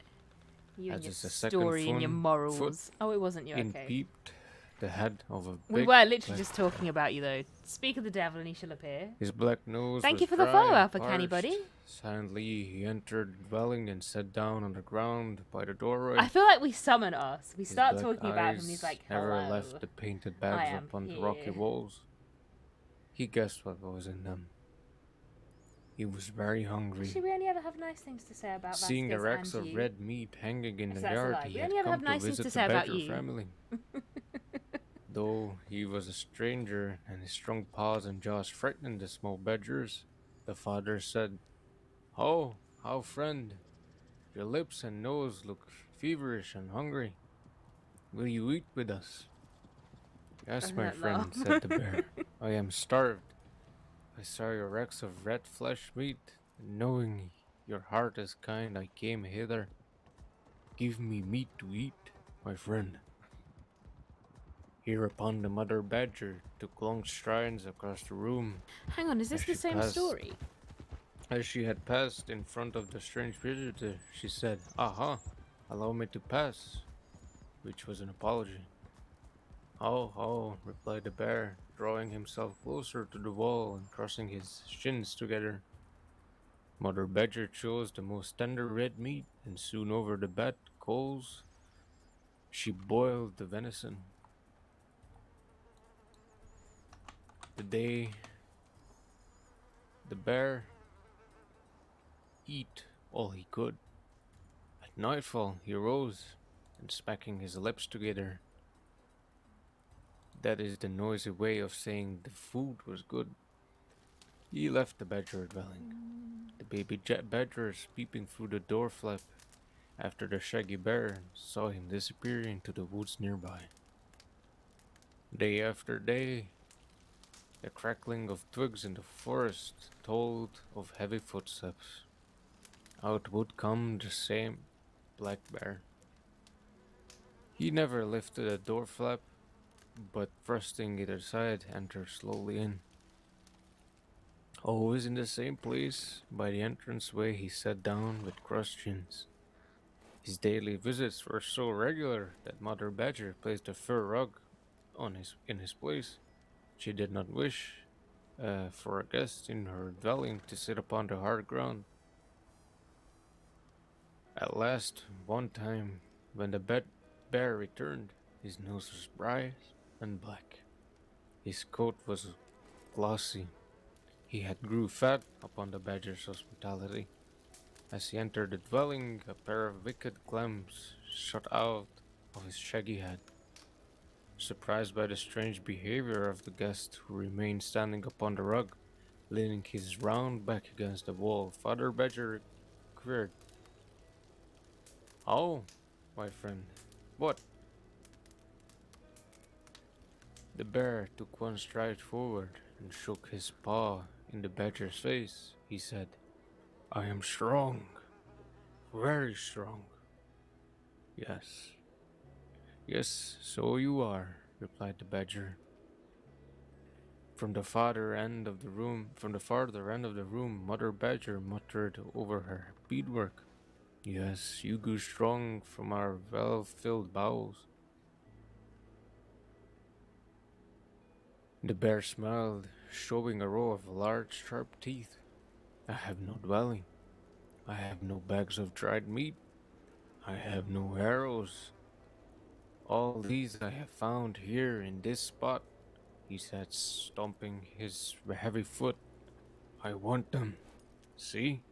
You and your As the second story and your foot morals. Oh, it wasn't you, in okay. peeped the head of a We big were literally black- just talking about you, though. Speak of the devil and he shall appear. His black nose Thank was you for the dry follow, and Alpha Canny parched. Buddy. Silently, he entered the dwelling and sat down on the ground by the doorway. I feel like we summon us. We His start black talking about him and eyes he's like, never hello. left the painted I bags am upon the rocky here. walls. He guessed what was in them. He was very hungry. Actually, we only ever have nice things to say about Seeing the Vasquez racks and of you. red meat hanging in Yes, the that's a yard, lie. he We had only ever come have to nice things visit to the say about Badger you. family. Though he was a stranger and his strong paws and jaws frightened the small badgers, the father said, "Oh, how friend, your lips and nose look feverish and hungry. Will you eat with us?" Yes, my friend, said the bear. I am starved. I saw your wrecks of red flesh meat, and knowing your heart is kind, I came hither. Give me meat to eat, my friend. Hereupon the mother badger took long strides across the room. Hang on, is this the same story? As she had passed in front of the strange visitor, she said, "Aha, allow me to pass," which was an apology. "Oh, oh," replied the bear, drawing himself closer to the wall and crossing his shins together. Mother Badger chose the most tender red meat, and soon over the bat coals she boiled the venison. The day the bear eat all he could. At nightfall he rose, and smacking his lips together, that is the noisy way of saying the food was good, he left the badger dwelling. The baby badgers peeping through the door flap after the shaggy bear saw him disappear into the woods nearby. Day after day, the crackling of twigs in the forest told of heavy footsteps. Out would come the same black bear. He never lifted a door flap, but thrusting it aside, entered slowly in. Always in the same place, by the entranceway, he sat down with crossed shins. His daily visits were so regular that Mother Badger placed a fur rug in his place. She did not wish for a guest in her dwelling to sit upon the hard ground. At last, one time, when the bear returned, his nose was bright and black. His coat was glossy. He had grew fat upon the badger's hospitality. As he entered the dwelling, a pair of wicked clams shot out of his shaggy head. Surprised by the strange behavior of the guest, who remained standing upon the rug, leaning his round back against the wall, Father Badger queried, "Oh, my friend, what?" The bear took one stride forward and shook his paw in the badger's face. He said, "I am strong, very strong." "Yes, yes, so you are," replied the badger. From the farther end of the room, Mother Badger muttered over her beadwork, "Yes, you grew strong from our well-filled bowels." The bear smiled, showing a row of large, sharp teeth. "I have no dwelling. I have no bags of dried meat. I have no arrows. All these I have found here in this spot," he said, stomping his heavy foot. "I want them. See,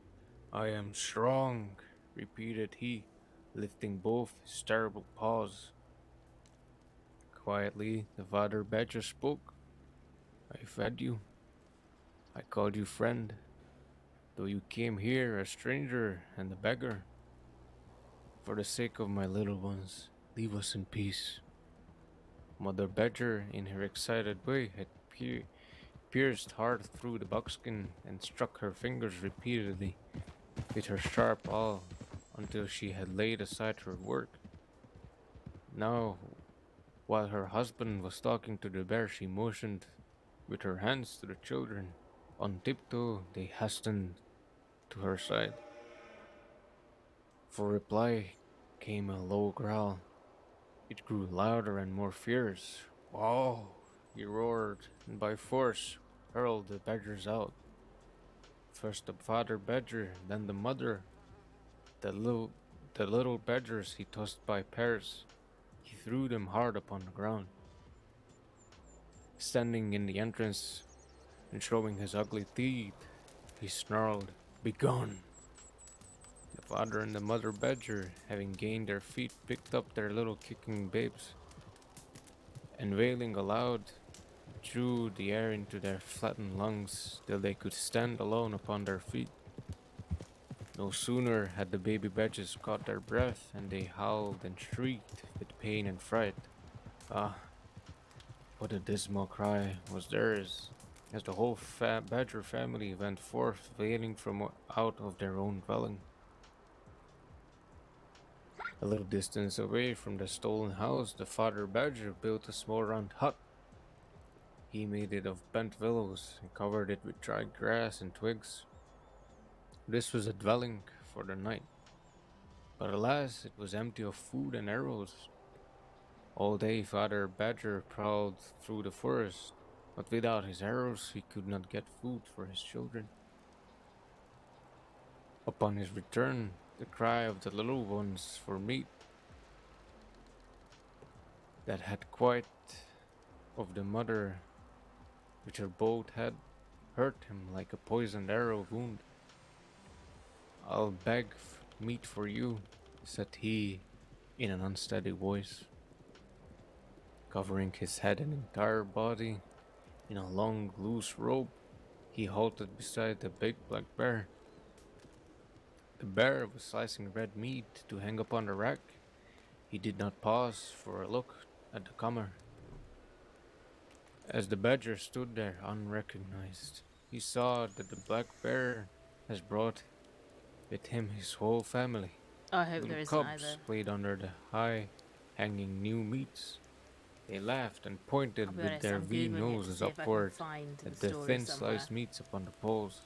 I am strong," repeated he, lifting both his terrible paws. Quietly, the father badger spoke. "I fed you. I called you friend, though you came here a stranger and a beggar. For the sake of my little ones, leave us in peace." Mother Badger, in her excited way, had pierced hard through the buckskin and struck her fingers repeatedly with her sharp awl until she had laid aside her work. Now, while her husband was talking to the bear, she motioned with her hands to the children. On tiptoe, they hastened to her side. For reply came a low growl. It grew louder and more fierce. "Wow!" he roared, and by force hurled the badgers out. First the father badger, then the mother. The little badgers he tossed by pairs. He threw them hard upon the ground. Standing in the entrance and showing his ugly teeth, he snarled, "Begone!" The father and the mother badger, having gained their feet, picked up their little kicking babes, and wailing aloud, drew the air into their flattened lungs till they could stand alone upon their feet. No sooner had the baby badgers caught their breath, and they howled and shrieked with pain and fright. Ah, What a dismal cry was theirs as the whole badger family went forth wailing from out of their own dwelling. A little distance away from the stolen house, the father badger built a small round hut. He made it of bent willows and covered it with dried grass and twigs. This was a dwelling for the night. But alas, it was empty of food and arrows. All day Father Badger prowled through the forest, but without his arrows he could not get food for his children. Upon his return, the cry of the little ones for meat that had quite of the mother which her both had hurt him like a poisoned arrow wound. "I'll beg meat for you," said he in an unsteady voice. Covering his head and entire body in a long, loose robe, he halted beside the big black bear. The bear was slicing red meat to hang upon the rack. He did not pause for a look at the comer. As the badger stood there unrecognized, he saw that the black bear has brought with him his whole family. I hope Little there isn't cubs either. played under the high hanging new meats. They laughed and pointed I'll be with honest, their I'm V Googling it to noses see if I can upward find at the the story thin somewhere. sliced meats upon the poles.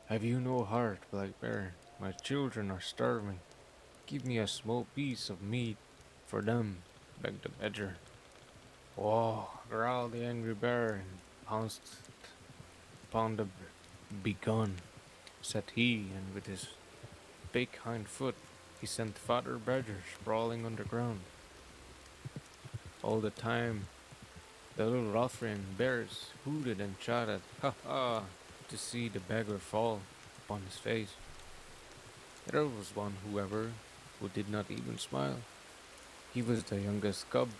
"Have you no heart, Black Bear? My children are starving. Give me a small piece of meat for them," begged the badger. "Oh," growled the angry bear and pounced upon the "Begone," said he, and with his big hind foot he sent Father Badger sprawling on the ground. All the time, the little ruffian bears hooted and shouted, "Ha ha!" to see the beggar fall upon his face. There was one, however, who did not even smile. He was the youngest cub.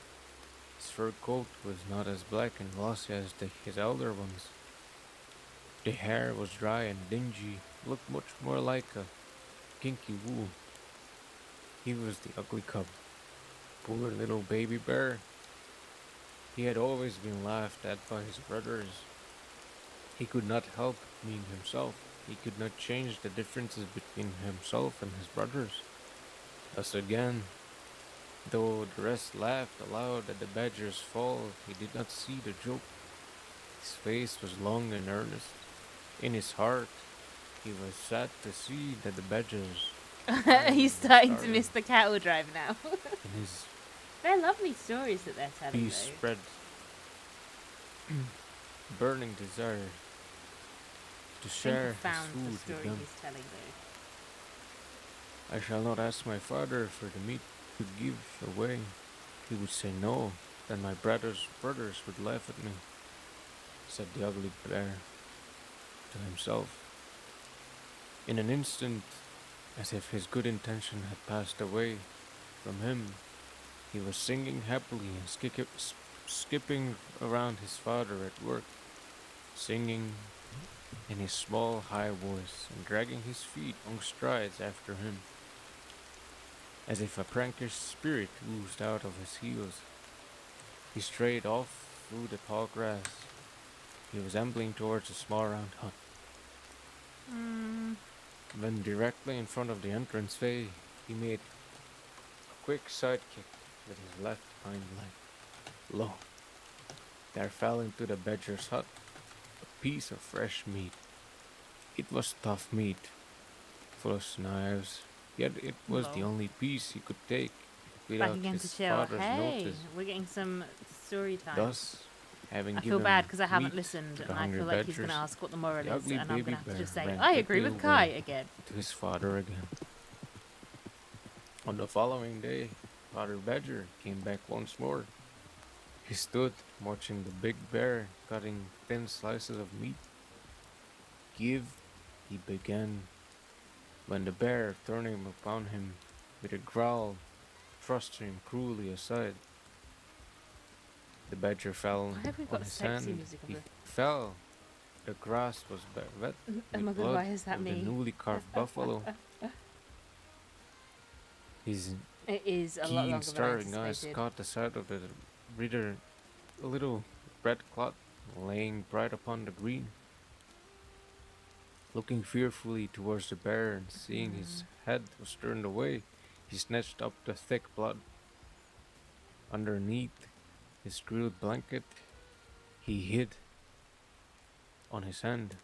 His fur coat was not as black and glossy as his elder ones. The hair was dry and dingy, looked much more like a kinky wool. He was the ugly cub. Poor little baby bear. He had always been laughed at by his brothers. He could not help being himself. He could not change the differences between himself and his brothers. Thus again, though the rest laughed aloud at the badger's fall, he did not see the joke. His face was long and earnest. In his heart, he was sad to see that the badgers He's starting to miss the cattle drive now. in his They're lovely stories that they're telling, peace though. spread burning desire to share his Found the food with story them. he's telling, though. "I shall not ask my father for the meat to give away. He would say no, then my brothers would laugh at me," said the ugly bear to himself. In an instant, as if his good intention had passed away from him, he was singing happily and skipping around his father at work, singing in his small high voice and dragging his feet long strides after him, as if a prankish spirit oozed out of his heels. He strayed off through the tall grass. He was ambling towards a small round hut. When directly in front of the entranceway, he made a quick side kick with his left hind leg. Lo! There fell into the badger's hut a piece of fresh meat. It was tough meat, full of knives, yet it was the Lo. only piece he could take Back without again to his chill. father's Hey, notice. we're getting some story time. Thus, having I feel given bad because I haven't meat listened, to the and I hungry feel like he's going to badgers, ask what the moral the is, ugly and I'm baby going to have to bear just say, ran I agree quickly with Kai away again. to his father again. On the following day, Father Badger came back once more. He stood watching the big bear cutting thin slices of meat. "Give," he began, when the bear, turning upon him with a growl, thrust him cruelly aside. The badger fell Why have we on got his sexy hand. music on He the... fell. The grass was wet Oh my with god, blood why is that of the me? newly carved buffalo. His It is a lot keen, longer than I starving eyes anticipated. caught the sight of the rider a little red clot laying bright upon the green. Looking fearfully towards the bear and seeing his head was turned away, he snatched up the thick blood. Underneath his grilled blanket, he hid on his hand.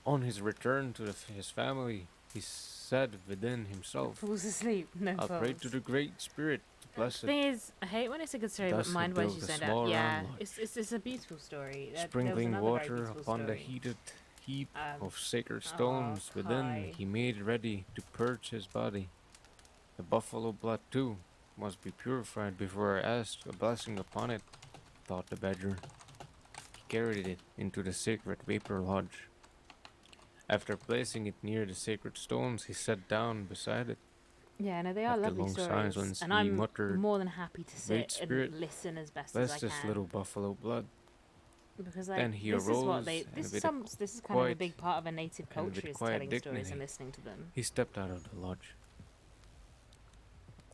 On his return to his family, he said within himself, Falls asleep. No I pray to falls. the Great Spirit to bless The it. thing is, I hate when it's a good story, but Thus he mind-wise you built a end up. small Yeah, round lodge, it's a beautiful story. There was sprinkling another very water beautiful upon the story. heated heap of sacred Aw, stones within. Kai. He made ready to purge his body. The buffalo blood too must be purified before I asked a blessing upon it, thought the badger. He carried it into the sacred vapor lodge. After placing it near the sacred stones, he sat down beside it. Yeah, no, they are After lovely long stories, silence, and he I'm muttered, more than happy to Great sit Spirit, and listen as best bless as I this can. little buffalo blood. Because Then like he this is what arose, they and this is with some this is kind of a quiet- big part of a native and with culture is quiet telling stories dignity, and listening to them. He stepped out of the lodge.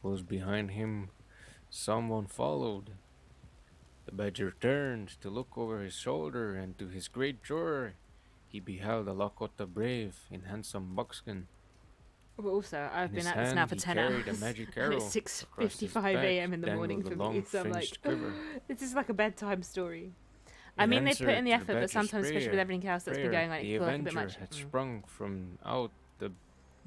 Close behind him, someone followed. The badger turned to look over his shoulder, and to his great joy, he beheld a Lakota brave in handsome buckskin. But also, I've In been his at this now hand, for he 10 carried a hours. magic And arrow. it's Across his 6:55 back a.m. in the morning dangled for a me, so I'm like, long-fringed quiver. this is like a bedtime story. I In mean, they put answer in the to effort, but badger's sometimes, especially with prayer- everything else that's been prayer, going on, it the can feel like a bit avenger much. had sprung from out the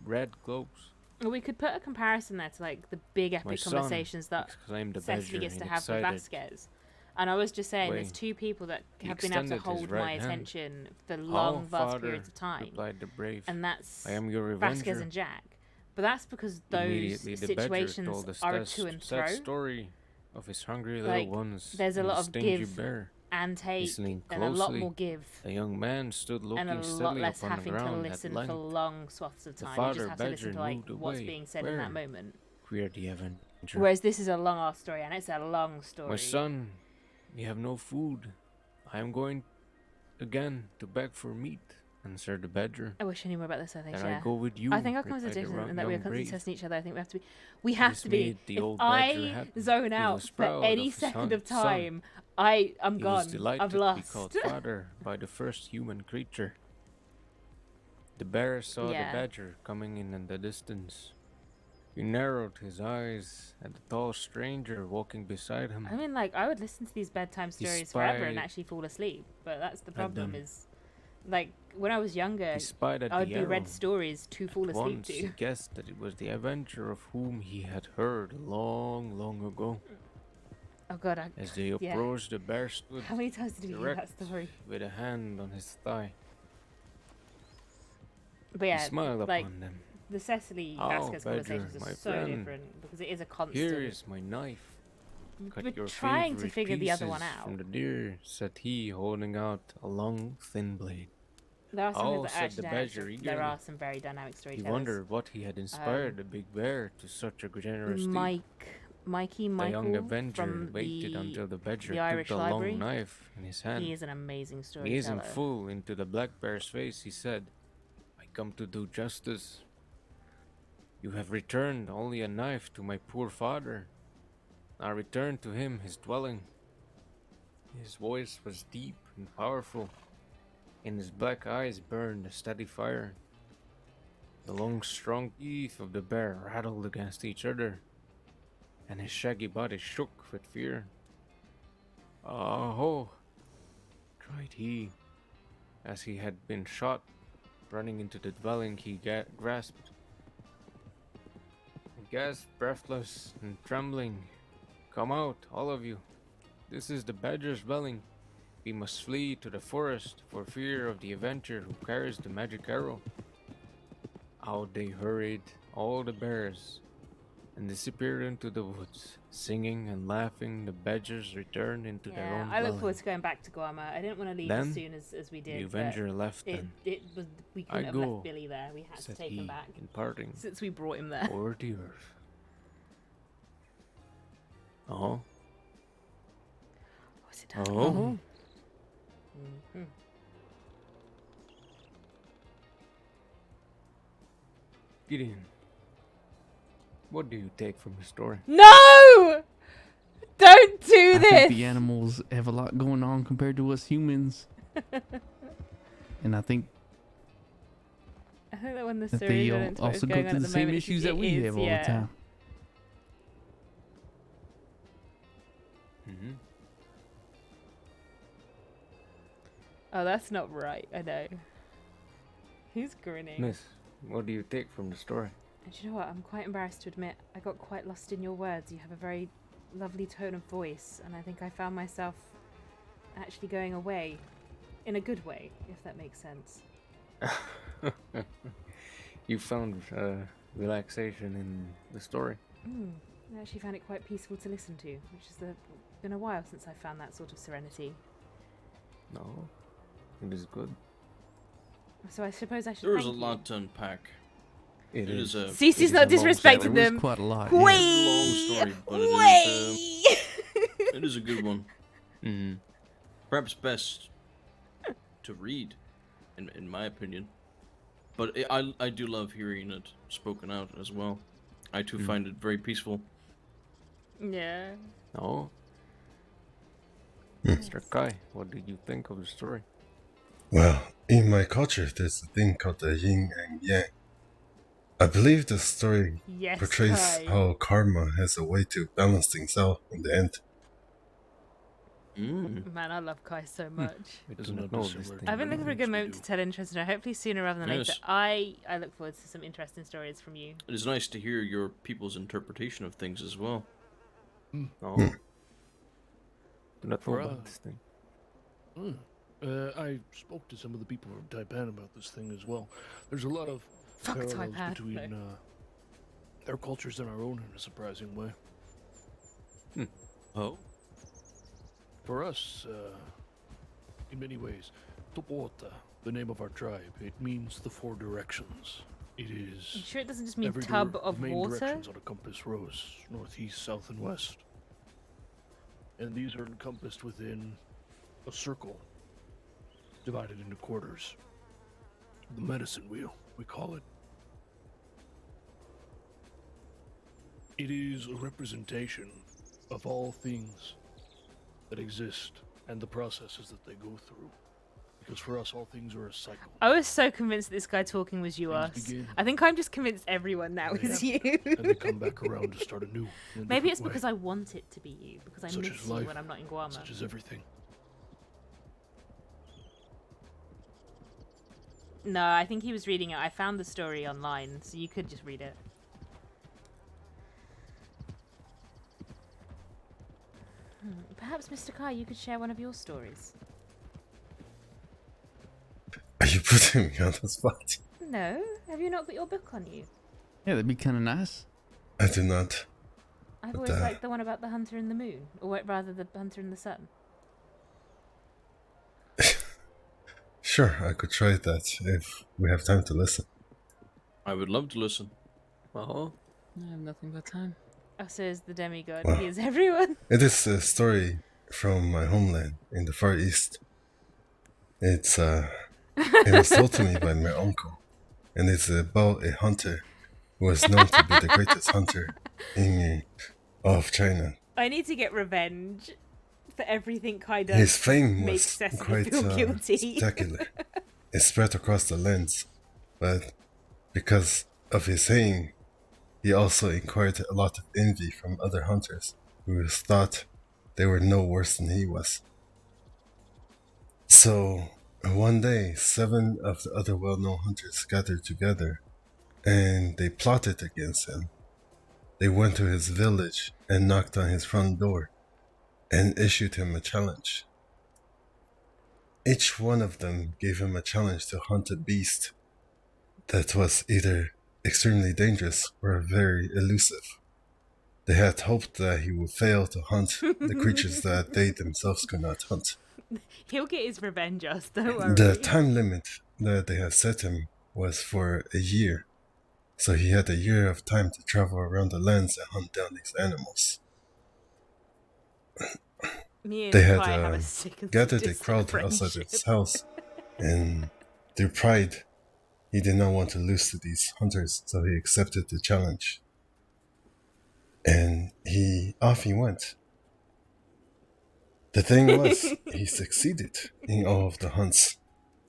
red globes. Well, we could put a comparison there to like the big My epic son, conversations that exclaimed the Cecily badger gets to in have with excited Vasquez. And I was just saying, way. there's two people that He have been able to extended his hold right my hand. attention for "Oh, long, vast Father," periods of time. replied the brave, And that's "I am your Vasquez revenger." and Jack. But that's because those Immediately the badger situations told the are a to and sad fro. story of his hungry little Like, ones there's a and lot the of stingy give bear. and take, Listening and a lot closely, more give, the young man stood and looking a lot steadily less upon the having to ground. At listen length, for long swaths of the time. You father just have to listen badger to like moved what's away. being said in that "Where?" moment. queried the avenger. Whereas this is a long ass story, and it's a long story. "My son, we have no food. I am going again to beg for meat," answered the badger. I wish I knew more about this. I think. "Then Yeah. I go with you," I think our conversation replied the isn't that we're young constantly brave. testing each other. I think we have This to be. made the If old badger I happy. zone He out was for proud any of his second of son. time, I'm He was gone. delighted I've lost. to be called father by the first human creature. The bear saw Yeah. the badger coming in the distance. He narrowed his eyes at the tall stranger walking beside him. I mean, like, I would listen to these bedtime He stories forever and spied actually fall asleep. But that's the at problem them. is, like, when I was younger, He spied at I would the be read arrow. stories to fall At asleep once to. he guessed that it was the avenger of whom he had heard long, long ago. Oh god, As they yeah. approached, the bear stood How many times did we hear that erect story? with a hand on his thigh. But yeah, He smiled like, upon them. the Cecily "Oh, Vasquez badger, conversations my are so friend, different because it is a constant. Here is my knife. Cut We're your trying to favorite figure the other one pieces out. from the deer," said he, holding out a long, thin blade. There are some "Oh," things that said actually the dynamic badger story- there eagerly. are some very dynamic He storytellers. wondered what he had inspired the big bear to such a generous deed. Mikey The Michael young avenger from waited until the badger the took Irish the Library. long knife in his hand. He is an amazing Gazing storyteller. full into the black bear's face, he said, "I come to do justice. You have returned only a knife to my poor father. Now return to him his dwelling." His voice was deep and powerful. In his black eyes burned a steady fire. The long, strong teeth of the bear rattled against each other, and his shaggy body shook with fear. "Oh!" cried he. As he had been shot, running into the dwelling, he gasped. He gasped, breathless and trembling. "Come out, all of you. This is the badger's dwelling. We must flee to the forest for fear of the avenger who carries the magic arrow." Out they hurried, all the bears, and disappeared into the woods. Singing and laughing, the badgers returned into their own I look dwelling. forward to going back to Guama. I didn't want to leave Then, as soon as we did. the but avenger left it, then. it was we "I couldn't have go," left Billy there. We had to said take he him back in parting, since we brought him there. "Over the earth." Oh. What's it done? Oh. Mhm. Gideon, what do you take from the story? No! Don't do I this. think the animals have a lot going on compared to us humans. And I think I think that when the that story they relates to what is also go going on through at the the same moment, issues it that we is, have all yeah. the time. Mm-hmm. Oh, that's not right. I know. Who's grinning? Miss, what do you take from the story? And do you know what? I'm quite embarrassed to admit I got quite lost in your words. You have a very lovely tone of voice, and I think I found myself actually going away in a good way, if that makes sense. You found relaxation in the story. I actually found it quite peaceful to listen to, which has been a while since I found that sort of serenity. No, it is good. So I suppose I should There is thank a you. lot to unpack. It is a. Cece's not disrespecting them. Quite a lot. Way, It's a long story, but it is a good one. Mm-hmm. Perhaps best to read, in my opinion. But I do love hearing it spoken out as well. I too find it very peaceful. Yeah. No. Mr. Kai, what did you think of the story? Well, in my culture, there's a thing called the yin and yang. I believe the story Yes, portrays Kai. how karma has a way to balance things out in the end. Man, I love Kai so much. Isn't it similar to I've been looking for a good we moment do? to tell interesting. Hopefully sooner rather than later. Yes. I look forward to some interesting stories from you. It is nice to hear your people's interpretation of things as well. No. Do not know For about this thing. I spoke to some of the people from Taipan about this thing as well. There's a lot of Fuck parallels Taipan, between their cultures and our own in a surprising way. Oh? For us, in many ways, Topota, the name of our tribe, it means the four directions. It is. You sure it doesn't just mean every tub of main water? directions on a compass rose, north, east, south, and west. And these are encompassed within a circle, divided into quarters. The medicine wheel, we call it. It is a representation of all things that exist and the processes that they go through. Because for us, all things are a cycle. I was so convinced this guy talking was you Things us. begin. I think I'm just convinced everyone now is you. And they come back around to start anew. in a Maybe different it's way. because I want it to be you, because I Such miss as you life, when I'm not in Guam. Such as everything. No, I think he was reading it. I found the story online, so you could just read it. Perhaps, Mr. Kai, you could share one of your stories. Are you putting me on the spot? No? Have you not got your book on you? Yeah, that'd be kind of nice. I do not. I've But, always liked the one about the hunter and the moon. Or rather, the hunter and the sun. Sure, I could try that if we have time to listen. I would love to listen. Oh? I have nothing but time. Oh, so is the demigod. Wow. He is everyone. It is a story from my homeland in the Far East. It was told to me by my uncle, and it's about a hunter who was known to be the greatest hunter of China. I need to get revenge for everything Kai does. His fame makes was Cecily quite feel guilty. spectacular. It spread across the lands, but because of his saying, he also inquired a lot of envy from other hunters who thought they were no worse than he was. So, one day, 7 of the other well-known hunters gathered together, and they plotted against him. They went to his village and knocked on his front door, and issued him a challenge. Each one of them gave him a challenge to hunt a beast that was either extremely dangerous or very elusive. They had hoped that he would fail to hunt the creatures that they themselves could not hunt. He'll get his revenge, us. Don't worry. The time limit that they had set him was for a year, so he had a year of time to travel around the lands and hunt down these animals. Me and They had Kai have a sick and gathered a distant crowd outside friendship. his house, and through pride, he did not want to lose to these hunters, so he accepted the challenge. And off he went. The thing was, he succeeded in all of the hunts.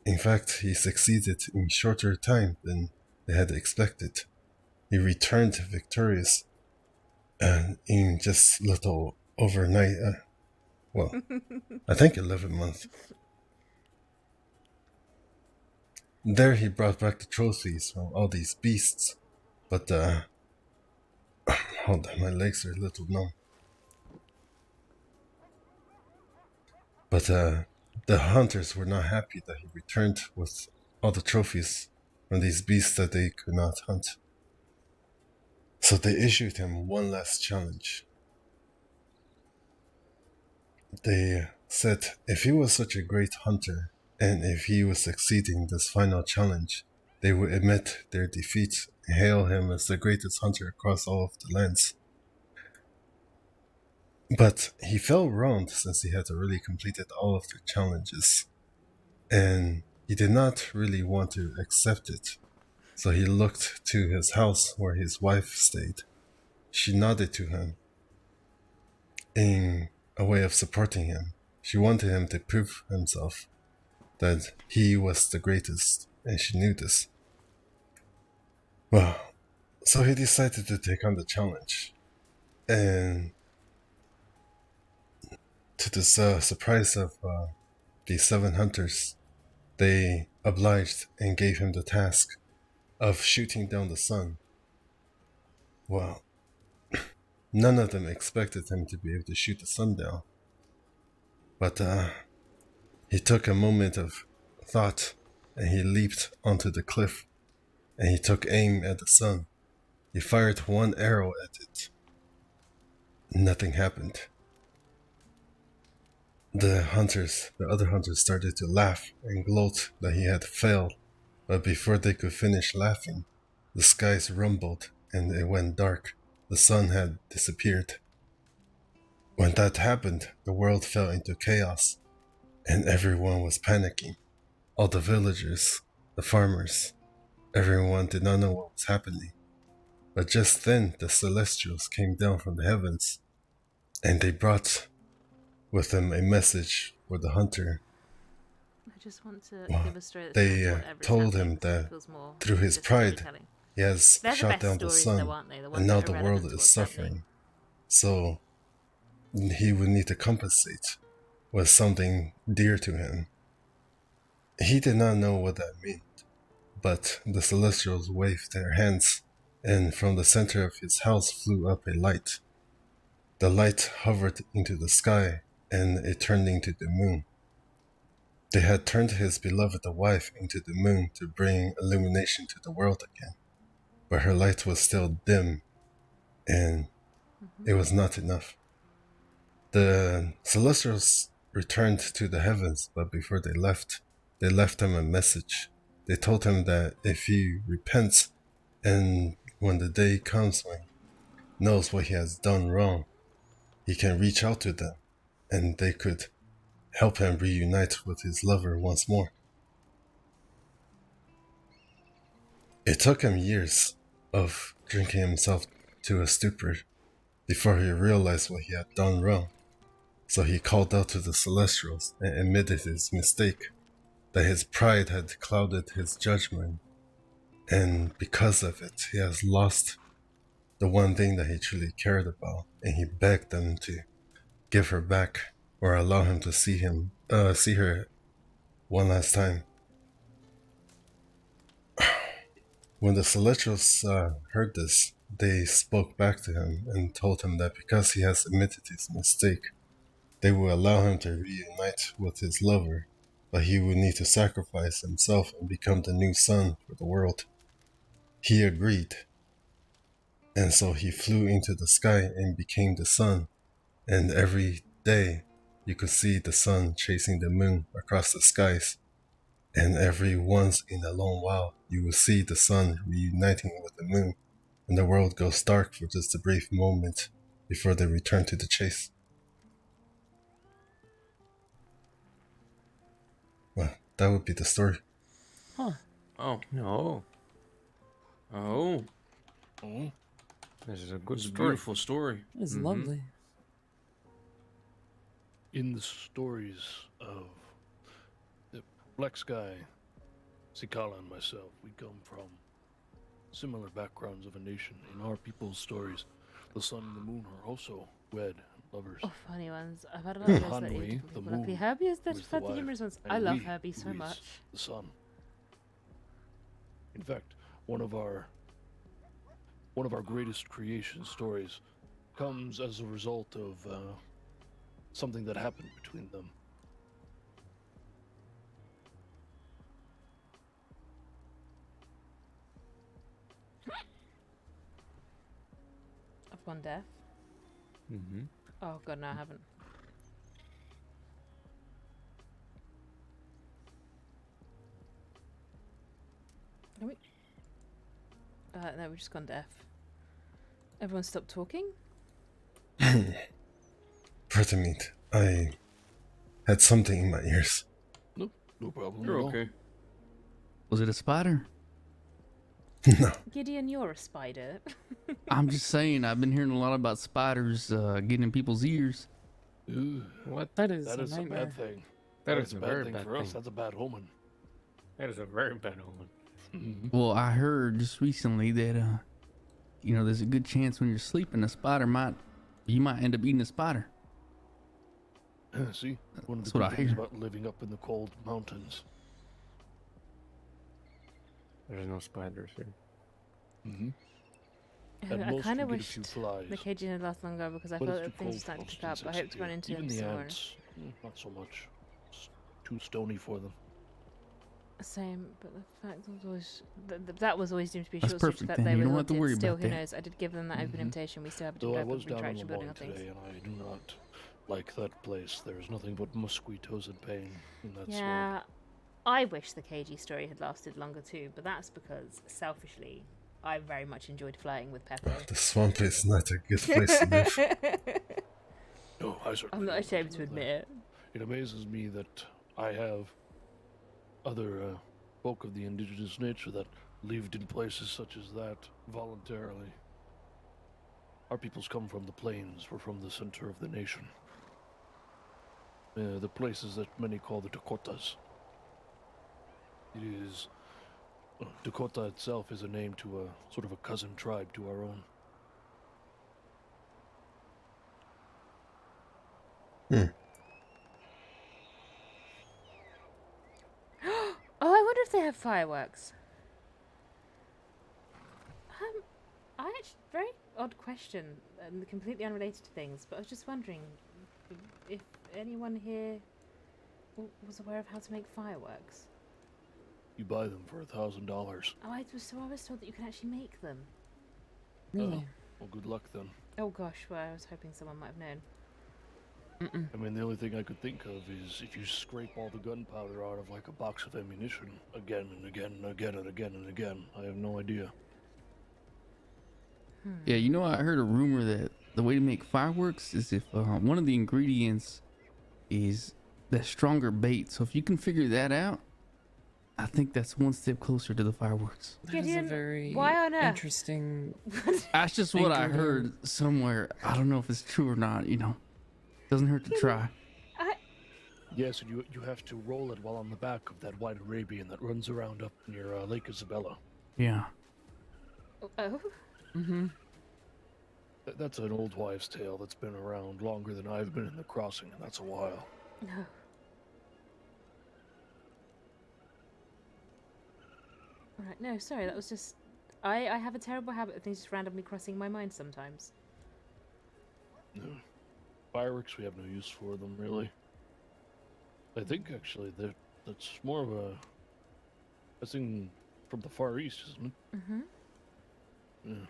In fact, he succeeded in shorter time than they had expected. He returned victorious, and in just little overnight, I think 11 months. There he brought back the trophies from all these beasts, but hold on, my legs are a little numb. But the hunters were not happy that he returned with all the trophies from these beasts that they could not hunt. So they issued him one last challenge. They said if he was such a great hunter, and if he was succeeding this final challenge, they would admit their defeat and hail him as the greatest hunter across all of the lands. But he felt wronged since he had already completed all of the challenges, and he did not really want to accept it. So he looked to his house where his wife stayed. She nodded to him in a way of supporting him. She wanted him to prove himself that he was the greatest, and she knew this. Well, so he decided to take on the challenge, and to the surprise of the 7 hunters, they obliged and gave him the task of shooting down the sun. Well, none of them expected him to be able to shoot the sun down, but he took a moment of thought, and he leaped onto the cliff, and he took aim at the sun. He fired one arrow at it. Nothing happened. The other hunters started to laugh and gloat that he had failed, but before they could finish laughing, the skies rumbled and it went dark. The sun had disappeared. When that happened, the world fell into chaos, and everyone was panicking. All the villagers, the farmers, everyone did not know what was happening. But just then, the Celestials came down from the heavens, and they brought with them a message for the hunter. I just want to Well, illustrate that they told him that through his pride, he has They're the shot best down the stories, sun, though, aren't they? The ones and now that are the world relevant to is what's suffering. happening. So he would need to compensate with something dear to him. He did not know what that meant, but the Celestials waved their hands, and from the center of his house flew up a light. The light hovered into the sky, and it turned into the moon. They had turned his beloved wife into the moon to bring illumination to the world again, but her light was still dim, and it was not enough. The Celestials returned to the heavens, but before they left him a message. They told him that if he repents, and when the day comes when he knows what he has done wrong, he can reach out to them, and they could help him reunite with his lover once more. It took him years of drinking himself to a stupor before he realized what he had done wrong. So he called out to the Celestials and admitted his mistake, that his pride had clouded his judgment, and because of it, he has lost the one thing that he truly cared about, and he begged them to give her back or allow him to see her one last time. When the Celestials heard this, they spoke back to him and told him that because he has admitted his mistake, they will allow him to reunite with his lover, but he would need to sacrifice himself and become the new sun for the world. He agreed, and so he flew into the sky and became the sun, and every day you could see the sun chasing the moon across the skies, and every once in a long while you will see the sun reuniting with the moon, and the world goes dark for just a brief moment before they return to the chase. Well, that would be the story. Huh. Oh. No. Oh. Oh. This is a good It's a story. beautiful story. It's lovely. in the stories of the Black Sky, Sikala and myself, we come from similar backgrounds of a nation. In our people's stories, the sun and the moon are also wed lovers. Oh, funny ones. I've had a lot of those Hanwe, lately. the People like, moon, Herbie is who the is the wife, humorous ones. and I love we, Herbie so who is much. the sun. In fact, one of our greatest creation stories comes as a result of something that happened between them. I've gone deaf. Mm-hmm. Oh god, no, I haven't. Are we? No, we've just gone deaf. Everyone stopped talking? Pardon me, I had something in my ears. No problem. You're at all. okay. Was it a spider? No. Gideon, you're a spider. I'm just saying, I've been hearing a lot about spiders getting in people's ears. Ooh, What? That is that a is a nightmare. bad thing. That That's is a bad very thing bad for us. thing. That's a bad omen. That is a very bad omen. Well, I heard just recently that, there's a good chance when you're sleeping, you might end up eating a spider. See, one of the That's what good I things hear. about living up in the cold mountains. There's no spiders here. Mm-hmm. I most kind of you get a few wished flies. the caging had lasted longer because I But felt it's that too things cold started to for pick up. most I hope to run insects into here. Even them the somewhere. ants, not so much. It's too stony for them. Same, but the fact was always that was always deemed to be That's short perfect that then, they you were don't have to haunted. worry Still, about who that. knows? I did give them that open Mhm. invitation. We still have to Though I open was down on interaction building Lamont on things. today, and I do not like that place. There's nothing but mosquitoes and pain in that Yeah, I wish the KG story had lasted longer too, but that's because selfishly, I very much enjoyed flying with Pepper. The swamp is not a good place to live. No, I certainly I'm not don't ashamed to live admit there. it. It amazes me that I have other folk of the indigenous nature that lived in places such as that voluntarily. Our peoples come from the plains. We're from the center of the nation. The places that many call the Dakotas. It is... Dakota itself is a name to a sort of a cousin tribe to our own. Oh, I wonder if they have fireworks. I actually, very odd question and completely unrelated to things, but I was just wondering if anyone here was aware of how to make fireworks. You buy them for $1,000. Oh, I was told that you can actually make them. Well, good luck then. Oh gosh, well, I was hoping someone might have known. I mean, the only thing I could think of is if you scrape all the gunpowder out of like a box of ammunition again and again and again and again and again. I have no idea. Yeah, I heard a rumor that the way to make fireworks is if one of the ingredients is that stronger bait. So if you can figure that out, I think that's one step closer to the fireworks. That is a very why on earth? interesting. That's just what I heard somewhere. I don't know if it's true or not, Doesn't hurt to try. Yes, and you have to roll it while on the back of that white Arabian that runs around up near Lake Isabella. Yeah. Oh? Mm-hmm. That's an old wives' tale that's been around longer than I've been in the crossing, and that's a while. No. Right, no, sorry, that was just... I have a terrible habit of things just randomly crossing my mind sometimes. No. Fireworks, we have no use for them, really. I think, actually, that's more of a thing from the Far East, isn't it? Mm-hmm. Yeah.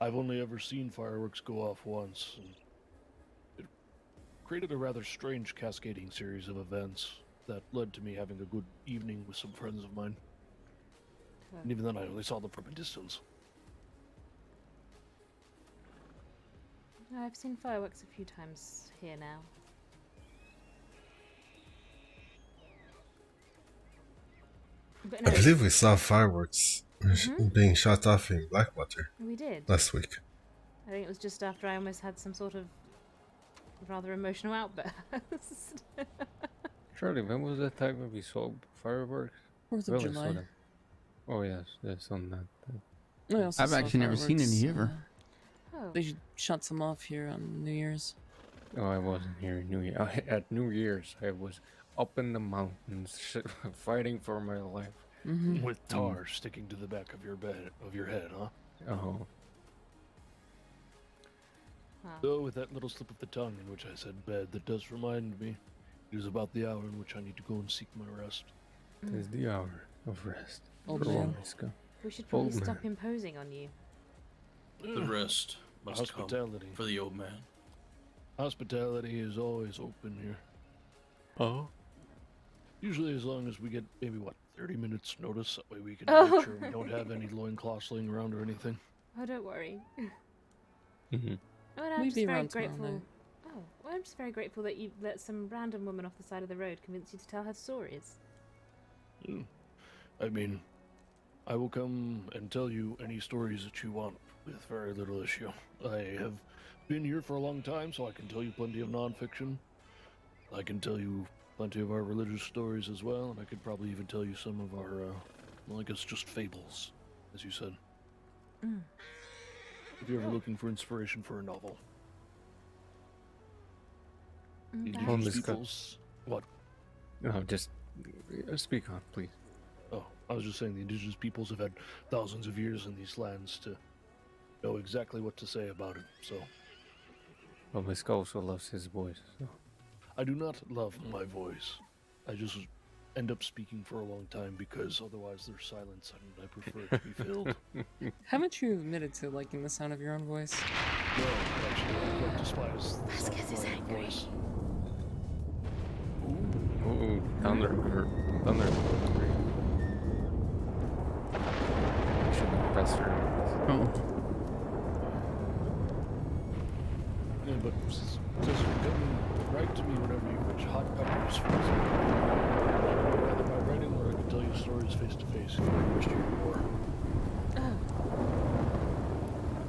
I've only ever seen fireworks go off once, and it created a rather strange cascading series of events that led to me having a good evening with some friends of mine. And even then, I only saw them from a distance. I've seen fireworks a few times here now. But no, I believe we saw fireworks being shot off in Blackwater we did. last week. I think it was just after I almost had some sort of rather emotional outburst. Charlie, when was that time when we saw fireworks? 4th of Really July. saw them. Oh yes, yes, on that. I also I've saw actually never seen any fireworks, ever. Oh. They shot some off here on New Year's. Oh, I wasn't here in New Year. At New Year's, I was up in the mountains fighting for my life. With tar sticking to the back of your head, huh? Oh. So, with that little slip of the tongue in which I said bed, that does remind me, it is about the hour in which I need to go and seek my rest. It is the hour of rest. Old for man. Wamiska. We should probably Old stop man. imposing on you. The rest must Hospitality. come for the old man. Hospitality is always open here. Oh? Usually as long as we get maybe, 30 minutes notice, that way we can Oh. make sure we don't have any loincloths laying around or anything. Oh, don't worry. Mm-hmm. Oh, and I'm We'd just be very around tomorrow grateful. night. Oh, well, I'm just very grateful that you let some random woman off the side of the road convince you to tell her stories. I mean, I will come and tell you any stories that you want with very little issue. I have been here for a long time, so I can tell you plenty of nonfiction. I can tell you plenty of our religious stories as well, and I could probably even tell you some of our, well, I guess just fables, as you said. If you're ever looking for inspiration for a novel. The indigenous peoples... What? No, just speak on, please. Oh, I was just saying the indigenous peoples have had thousands of years in these lands to know exactly what to say about it, so... Well, Miska also loves his voice, so... I do not love my voice. I just end up speaking for a long time because otherwise there's silence and I prefer it to be filled. Haven't you admitted to liking the sound of your own voice? No, actually, I quite despise the sound of my own voice. Ooh, thunder. Thunder. I should have pressed her. Oh. Yeah, but just come right to me whenever you wish. Hot peppers, for example. Either by writing or I can tell you stories face to face if you wish to hear more.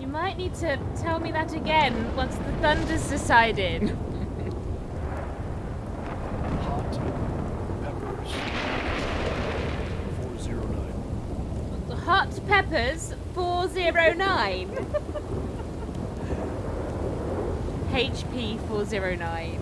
You might need to tell me that again once the thunder's decided. Hot peppers. 409. Hot peppers 409. HP 409.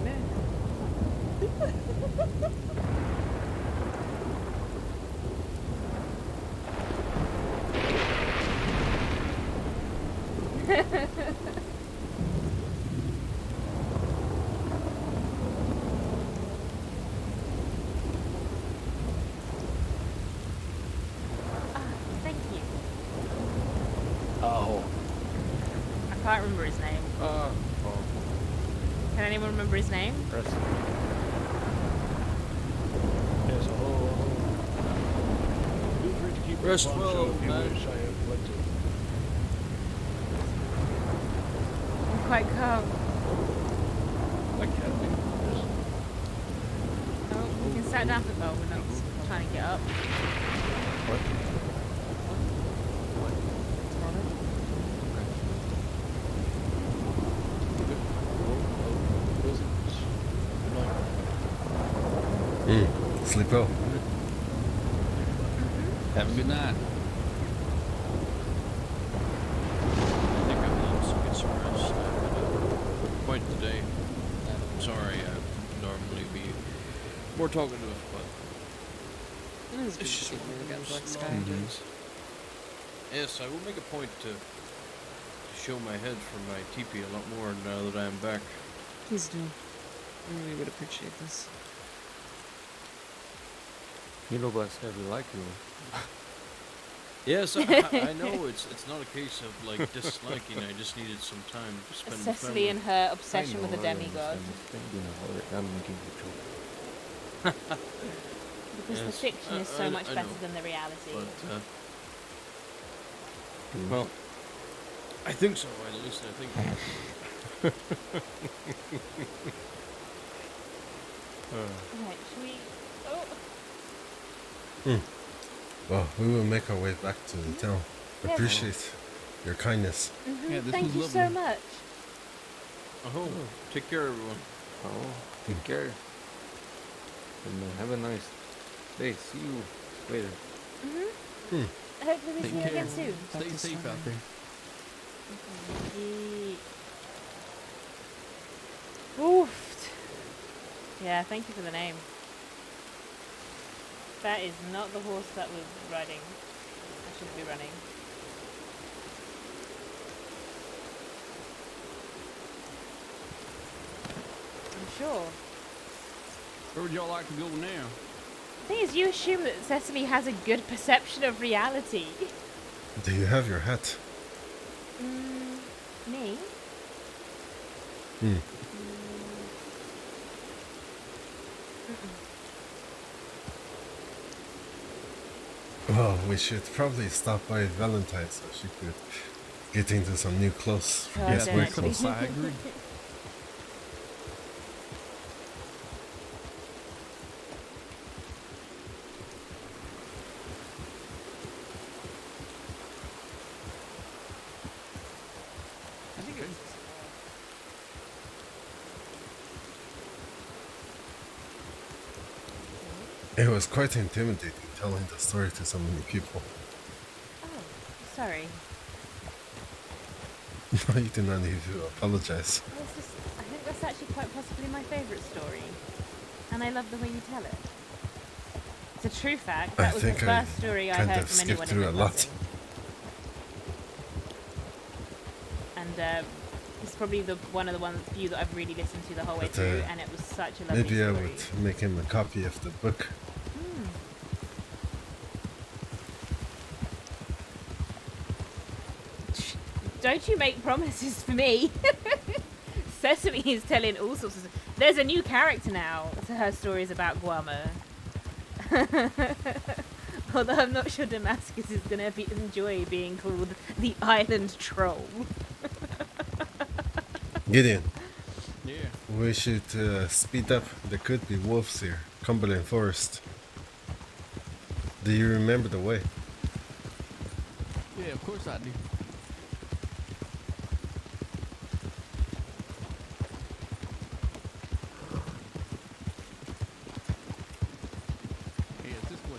Thank you. Oh. I can't remember his name. Can anyone remember his name? Yes, Feel free to keep Rest the well, show if you man. wish. I have plenty. I'm quite calm. I can be. Oh, we can sit down for we're not trying to get up. Sleep well. Have a good night. I think I'm going to get some rest. I've had quite the day. I'm sorry, I'd normally be more talkative, but It was good to see you again, Black Sky. yes, I will make a point to show my head from my teepee a lot more now that I am back. Please do. I really would appreciate this. You know, Black Sky, we like you. Yes, I know it's not a case of like disliking. I just needed some time to spend with Cecily family. and her obsession with a demigod. I'm making you joke. Because the Yes, fiction is so I much know, better than the reality. But, well, I think so. At least I think. Right, should we... Oh. Well, we will make our way back to the town. Yes. Appreciate your kindness. Mm-hmm. Yeah, this Thank was you lovely. so much. Oh, take care, everyone. Oh, take care. And have a nice day. See you later. Hopefully we see you again soon. Stay safe out there. Oof. Yeah, thank you for the name. That is not the horse that was riding. I shouldn't be running. I'm sure. Where would y'all like to go now? The thing is, you assume that Cecily has a good perception of reality. Do you have your hat? Me? Well, we should probably stop by Valentine so she could get into some new clothes. Oh, Yes, don't wear actually. clothes. I agree. I think it was just, It was quite intimidating telling the story to so many people. Oh, sorry. No, you do not need to apologize. I think that's actually quite possibly my favourite story. And I love the way you tell it. It's a true fact. That was the first story I kind heard of from skipped anyone in through the a lot. crossing. And it's probably one of the few that I've really listened to the whole way But, through, and it was such a lovely Maybe story. I would make him a copy of the book. Don't you make promises for me. Cecily is telling all sorts of... There's a new character now to her stories about Guama. Although I'm not sure Damascus is going to enjoy being called the Island Troll. Gideon, Yeah. we should speed up. There could be wolves here. Cumberland Forest. Do you remember the way? Yeah, of course I do. Yeah, it's this way.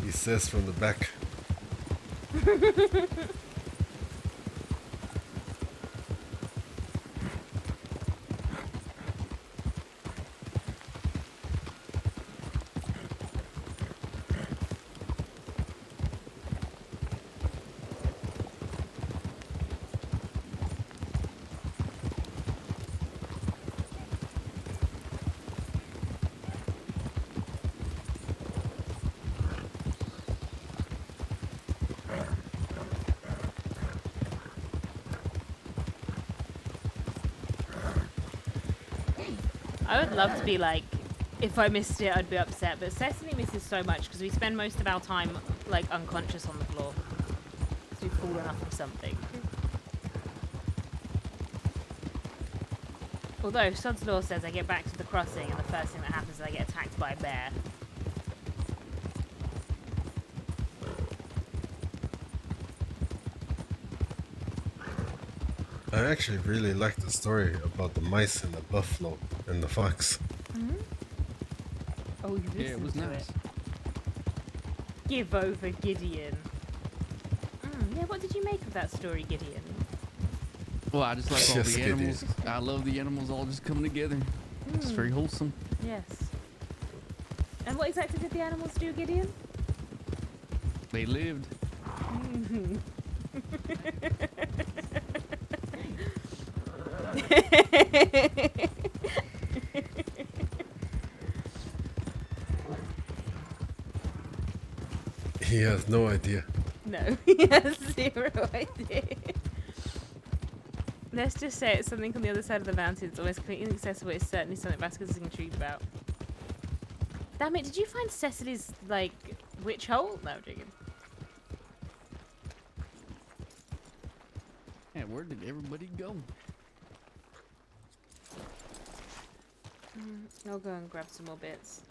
He says from the back. I would love to be like, if I missed it, I'd be upset. But Cecily misses so much because we spend most of our time like unconscious on the floor. Because we've fallen off of something. Although Sod's Law says I get back to the crossing and the first thing that happens is I get attacked by a bear. I actually really like the story about the mice and the buffalo and the fox. Oh, you listened Yeah, it was to nice. it. Give over, Gideon. Yeah, what did you make of that story, Gideon? Well, I just like all Yes, the Gideon. animals. I love the animals all just coming together. It's very wholesome. Yes. And what exactly did the animals do, Gideon? They lived. He has no idea. No, he has zero idea. Let's just say it's something on the other side of the mountain. It's almost completely inaccessible. It's certainly something Vasquez is intrigued about. Damn it, did you find Cecily's, like, witch hole? No, I'm joking. Yeah, where did everybody go? I'll go and grab some more bits.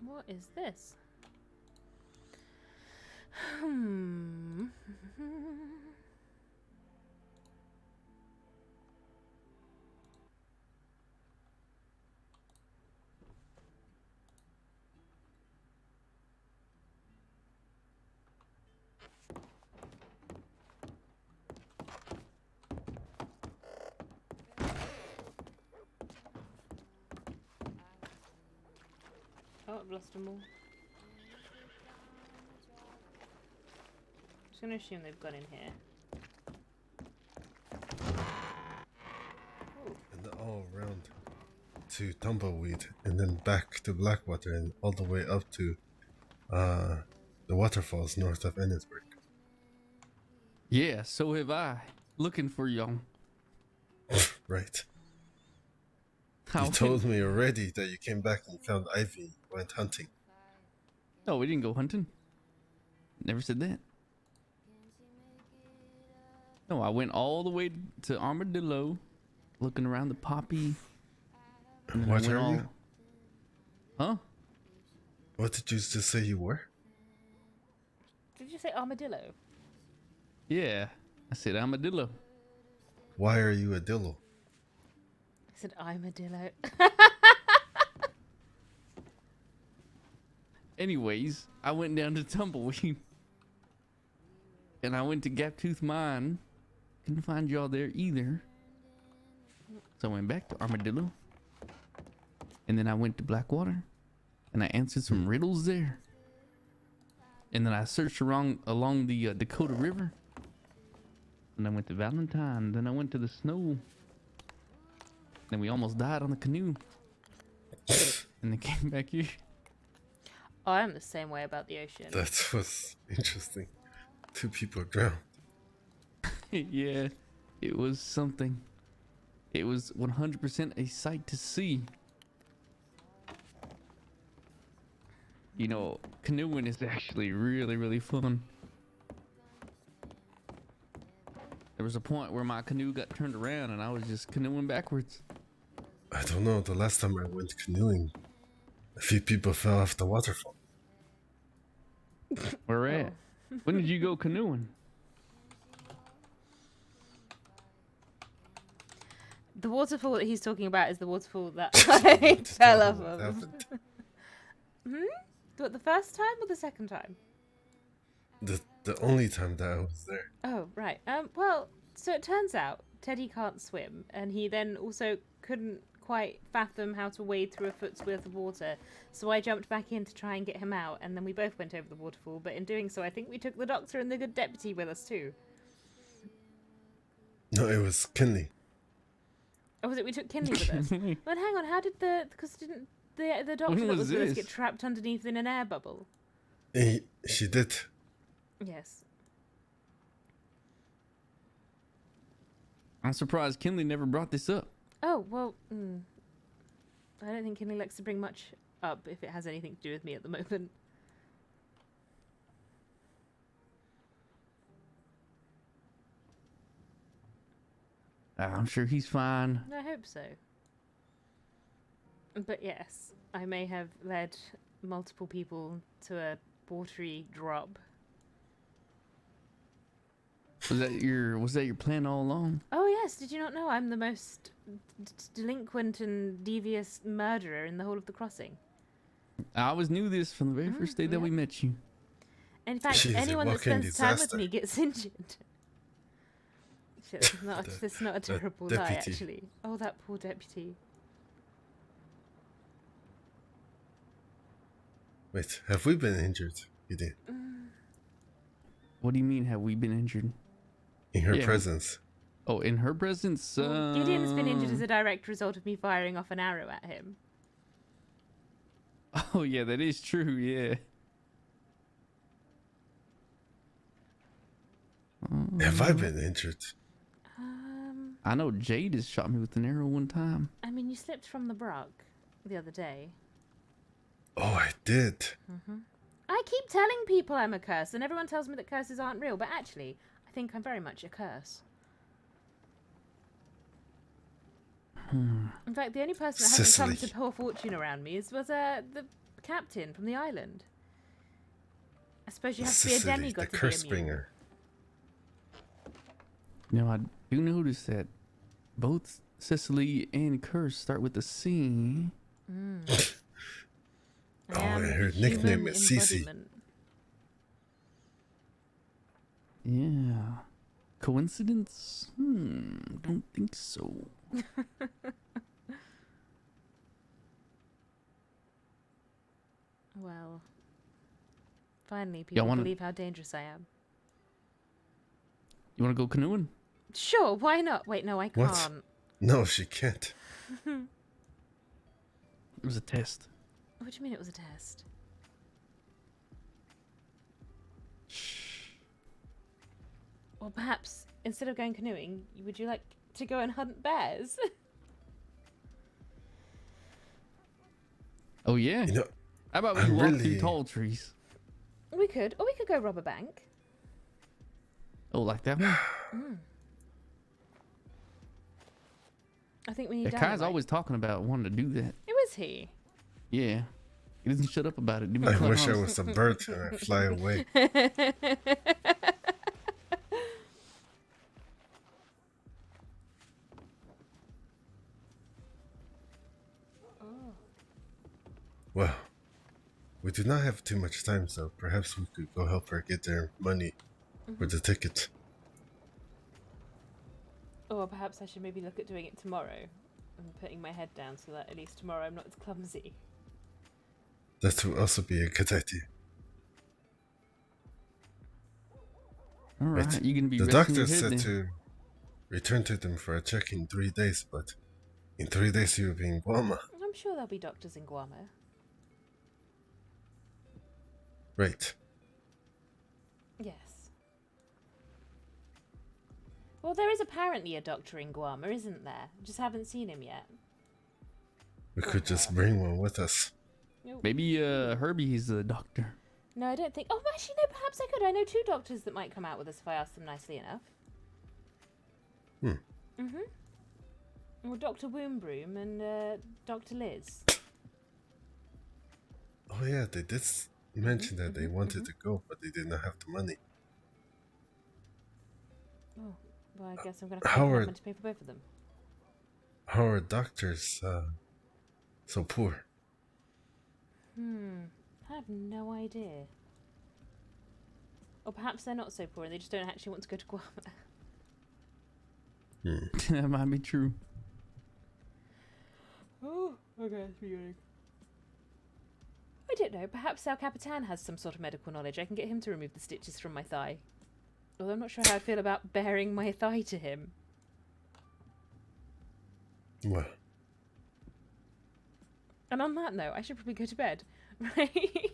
What is this? Hmm. Oh, I've lost them all. Just gonna assume they've gone in here. And all around to Tumbleweed, and then back to Blackwater, and all the way up to the waterfalls north of Ennisburg. Yeah, so have I. Looking for y'all. Right. How You told me already that you came back and found Ivy and went hunting. No, we didn't go hunting. Never said that. No, I went all the way to Armadillo, looking around the poppy. And then I What went are all... you? Huh? What did you just say you were? Did you say armadillo? Yeah, I said Armadillo. Why are you a dillo? I said armadillo. Anyways, I went down to Tumbleweed. And I went to Gaptooth Mine. Couldn't find y'all there either. So I went back to Armadillo. And then I went to Blackwater. And I answered some riddles there. And then I searched along the Dakota River. And I went to Valentine. Then I went to the snow. Then we almost died on the canoe. And then came back here. Oh, I'm the same way about the ocean. That was interesting. 2 people drowned. Yeah, it was something. It was 100% a sight to see. You know, canoeing is actually really, really fun. There was a point where my canoe got turned around and I was just canoeing backwards. I don't know, the last time I went canoeing, a few people fell off the waterfall. Where at? When did you go canoeing? The waterfall that he's talking about is the waterfall that I fell off of. What, the first time or the second time? The only time that I was there. Oh, right. Well, so it turns out Teddy can't swim, and he then also couldn't quite fathom how to wade through a foot's worth of water. So I jumped back in to try and get him out, and then we both went over the waterfall. But in doing so, I think we took the doctor and the good deputy with us too. No, it was Kinley. Oh, was it? We took Kinley with us. But hang on, how did because didn't the doctor that was with us get trapped underneath in an air bubble? She did. Yes. I'm surprised Kinley never brought this up. Oh, well, I don't think Kinley likes to bring much up if it has anything to do with me at the moment. I'm sure he's fine. I hope so. But yes, I may have led multiple people to a watery drop. Was that your plan all along? Oh yes, did you not know I'm the most delinquent and devious murderer in the whole of the crossing? I always knew this from the very first day that we met you. In fact, anyone that spends time with me gets injured. Shit, that's not a terrible lie, actually. Oh, that poor deputy. Wait, have we been injured? You did. What do you mean, have we been injured? In her presence. Oh, in her presence? Gideon's been injured as a direct result of me firing off an arrow at him. Oh, yeah, that is true, yeah. Have I been injured? I know Jade has shot me with an arrow one time. I mean, you slipped from the Brock the other day. Oh, I did. I keep telling people I'm a curse, and everyone tells me that curses aren't real, but actually, I think I'm very much a curse. In fact, the only person that hasn't come to poor fortune around me was the captain from the island. I suppose you have to be a Cecily, demigod the to be curse immune. bringer. Now, I do notice that both Cecily and Curse start with the C. Mm. Oh, I am and her the nickname human is Cece. embodiment. Yeah. Coincidence? Don't think so. Well, finally, people believe how dangerous I am. You want to go canoeing? Sure, why not? Wait, no, I What? can't. No, she can't. It was a test. What do you mean it was a test? Well, perhaps instead of going canoeing, would you like to go and hunt bears? Oh, yeah. You know, how about we I'm walk really- through tall trees? We could, or we could go rob a bank. Oh, like that one? Mm. I think we need Yeah, dynamite. Kai's always talking about wanting to do that. Who is he? Yeah. He doesn't shut up about it. Do me I quite wish I honest. was a bird and I fly away. Well, we do not have too much time, so perhaps we could go help her get their money for the ticket. Or perhaps I should maybe look at doing it tomorrow and putting my head down so that at least tomorrow I'm not as clumsy. That would also be a good idea. All right, Wait, you gonna be the resting your doctor head said then? to return to them for a check in 3 days, but in 3 days you will be in Guama. I'm sure there'll be doctors in Guamo. Right. Yes. Well, there is apparently a doctor in Guama, isn't there? Just haven't seen him yet. We could just bring one with us. Maybe Herbie's the doctor. No, I don't think. Oh, actually, no, perhaps I could. I know 2 doctors that might come out with us if I ask them nicely enough. Well, Dr. Woombroom and Dr. Liz. Oh yeah, they did mention that they wanted to go, but they did not have the money. Oh, well, I guess I'm going to How have are- to pay for both of them. How are doctors so poor? I have no idea. Or perhaps they're not so poor and they just don't actually want to go to Guama. That might be true. Oh, okay, it's beginning. I don't know. Perhaps our Capitan has some sort of medical knowledge. I can get him to remove the stitches from my thigh. Although I'm not sure how I feel about bearing my thigh to him. Well, And on that note, I should probably go to bed. Right?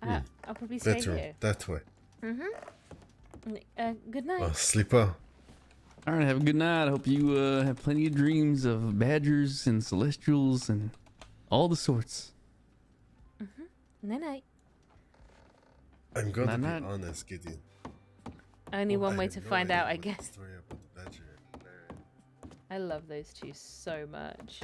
I'll probably stay better here. that way. Good night. Well, sleep well. All right, have a good night. I hope you have plenty of dreams of badgers and celestials and all the sorts. Night night. I'm going to be Night-night. honest, Gideon. Only one I way had to no find idea out, I what the guess. story about the badger and Larry. I love those 2 so much.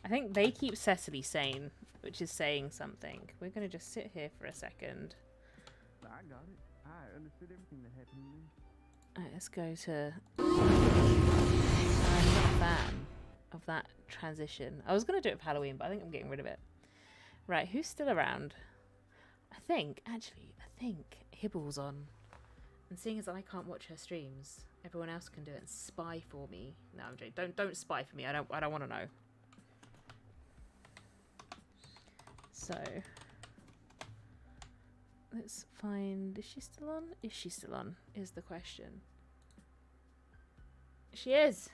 I think they keep Cecily sane, which is saying something. We're going to just sit here for a second. I got it. I understood everything that happened to me. Alright, let's go to... I'm not a fan of that transition. I was going to do it for Halloween, but I think I'm getting rid of it. Right, who's still around? I think Hibble's on. And seeing as I can't watch her streams, everyone else can do it and spy for me. No, I'm joking. Don't spy for me. I don't want to know. So let's find. Is she still on? Is she still on? Is the question. She is.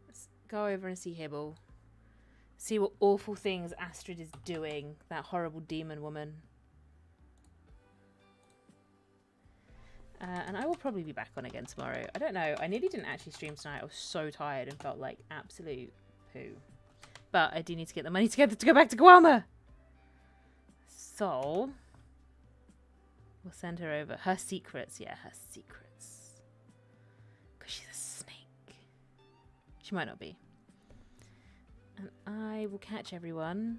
Let's go over and see Hibble. See what awful things Astrid is doing. That horrible demon woman. And I will probably be back on again tomorrow. I don't know. I nearly didn't actually stream tonight. I was so tired and felt like absolute poo. But I do need to get the money together to go back to Guama. So we'll send her over. Her secrets. Yeah, her secrets. Because she's a snake. She might not be. And I will catch everyone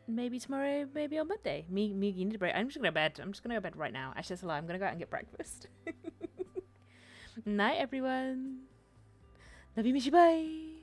maybe tomorrow, maybe on Monday. Me, you need a break. I'm just gonna go to bed. I'm just gonna go to bed right now. Actually, that's a lie. I'm gonna go out and get breakfast. Night, everyone. Love you, miss you, bye.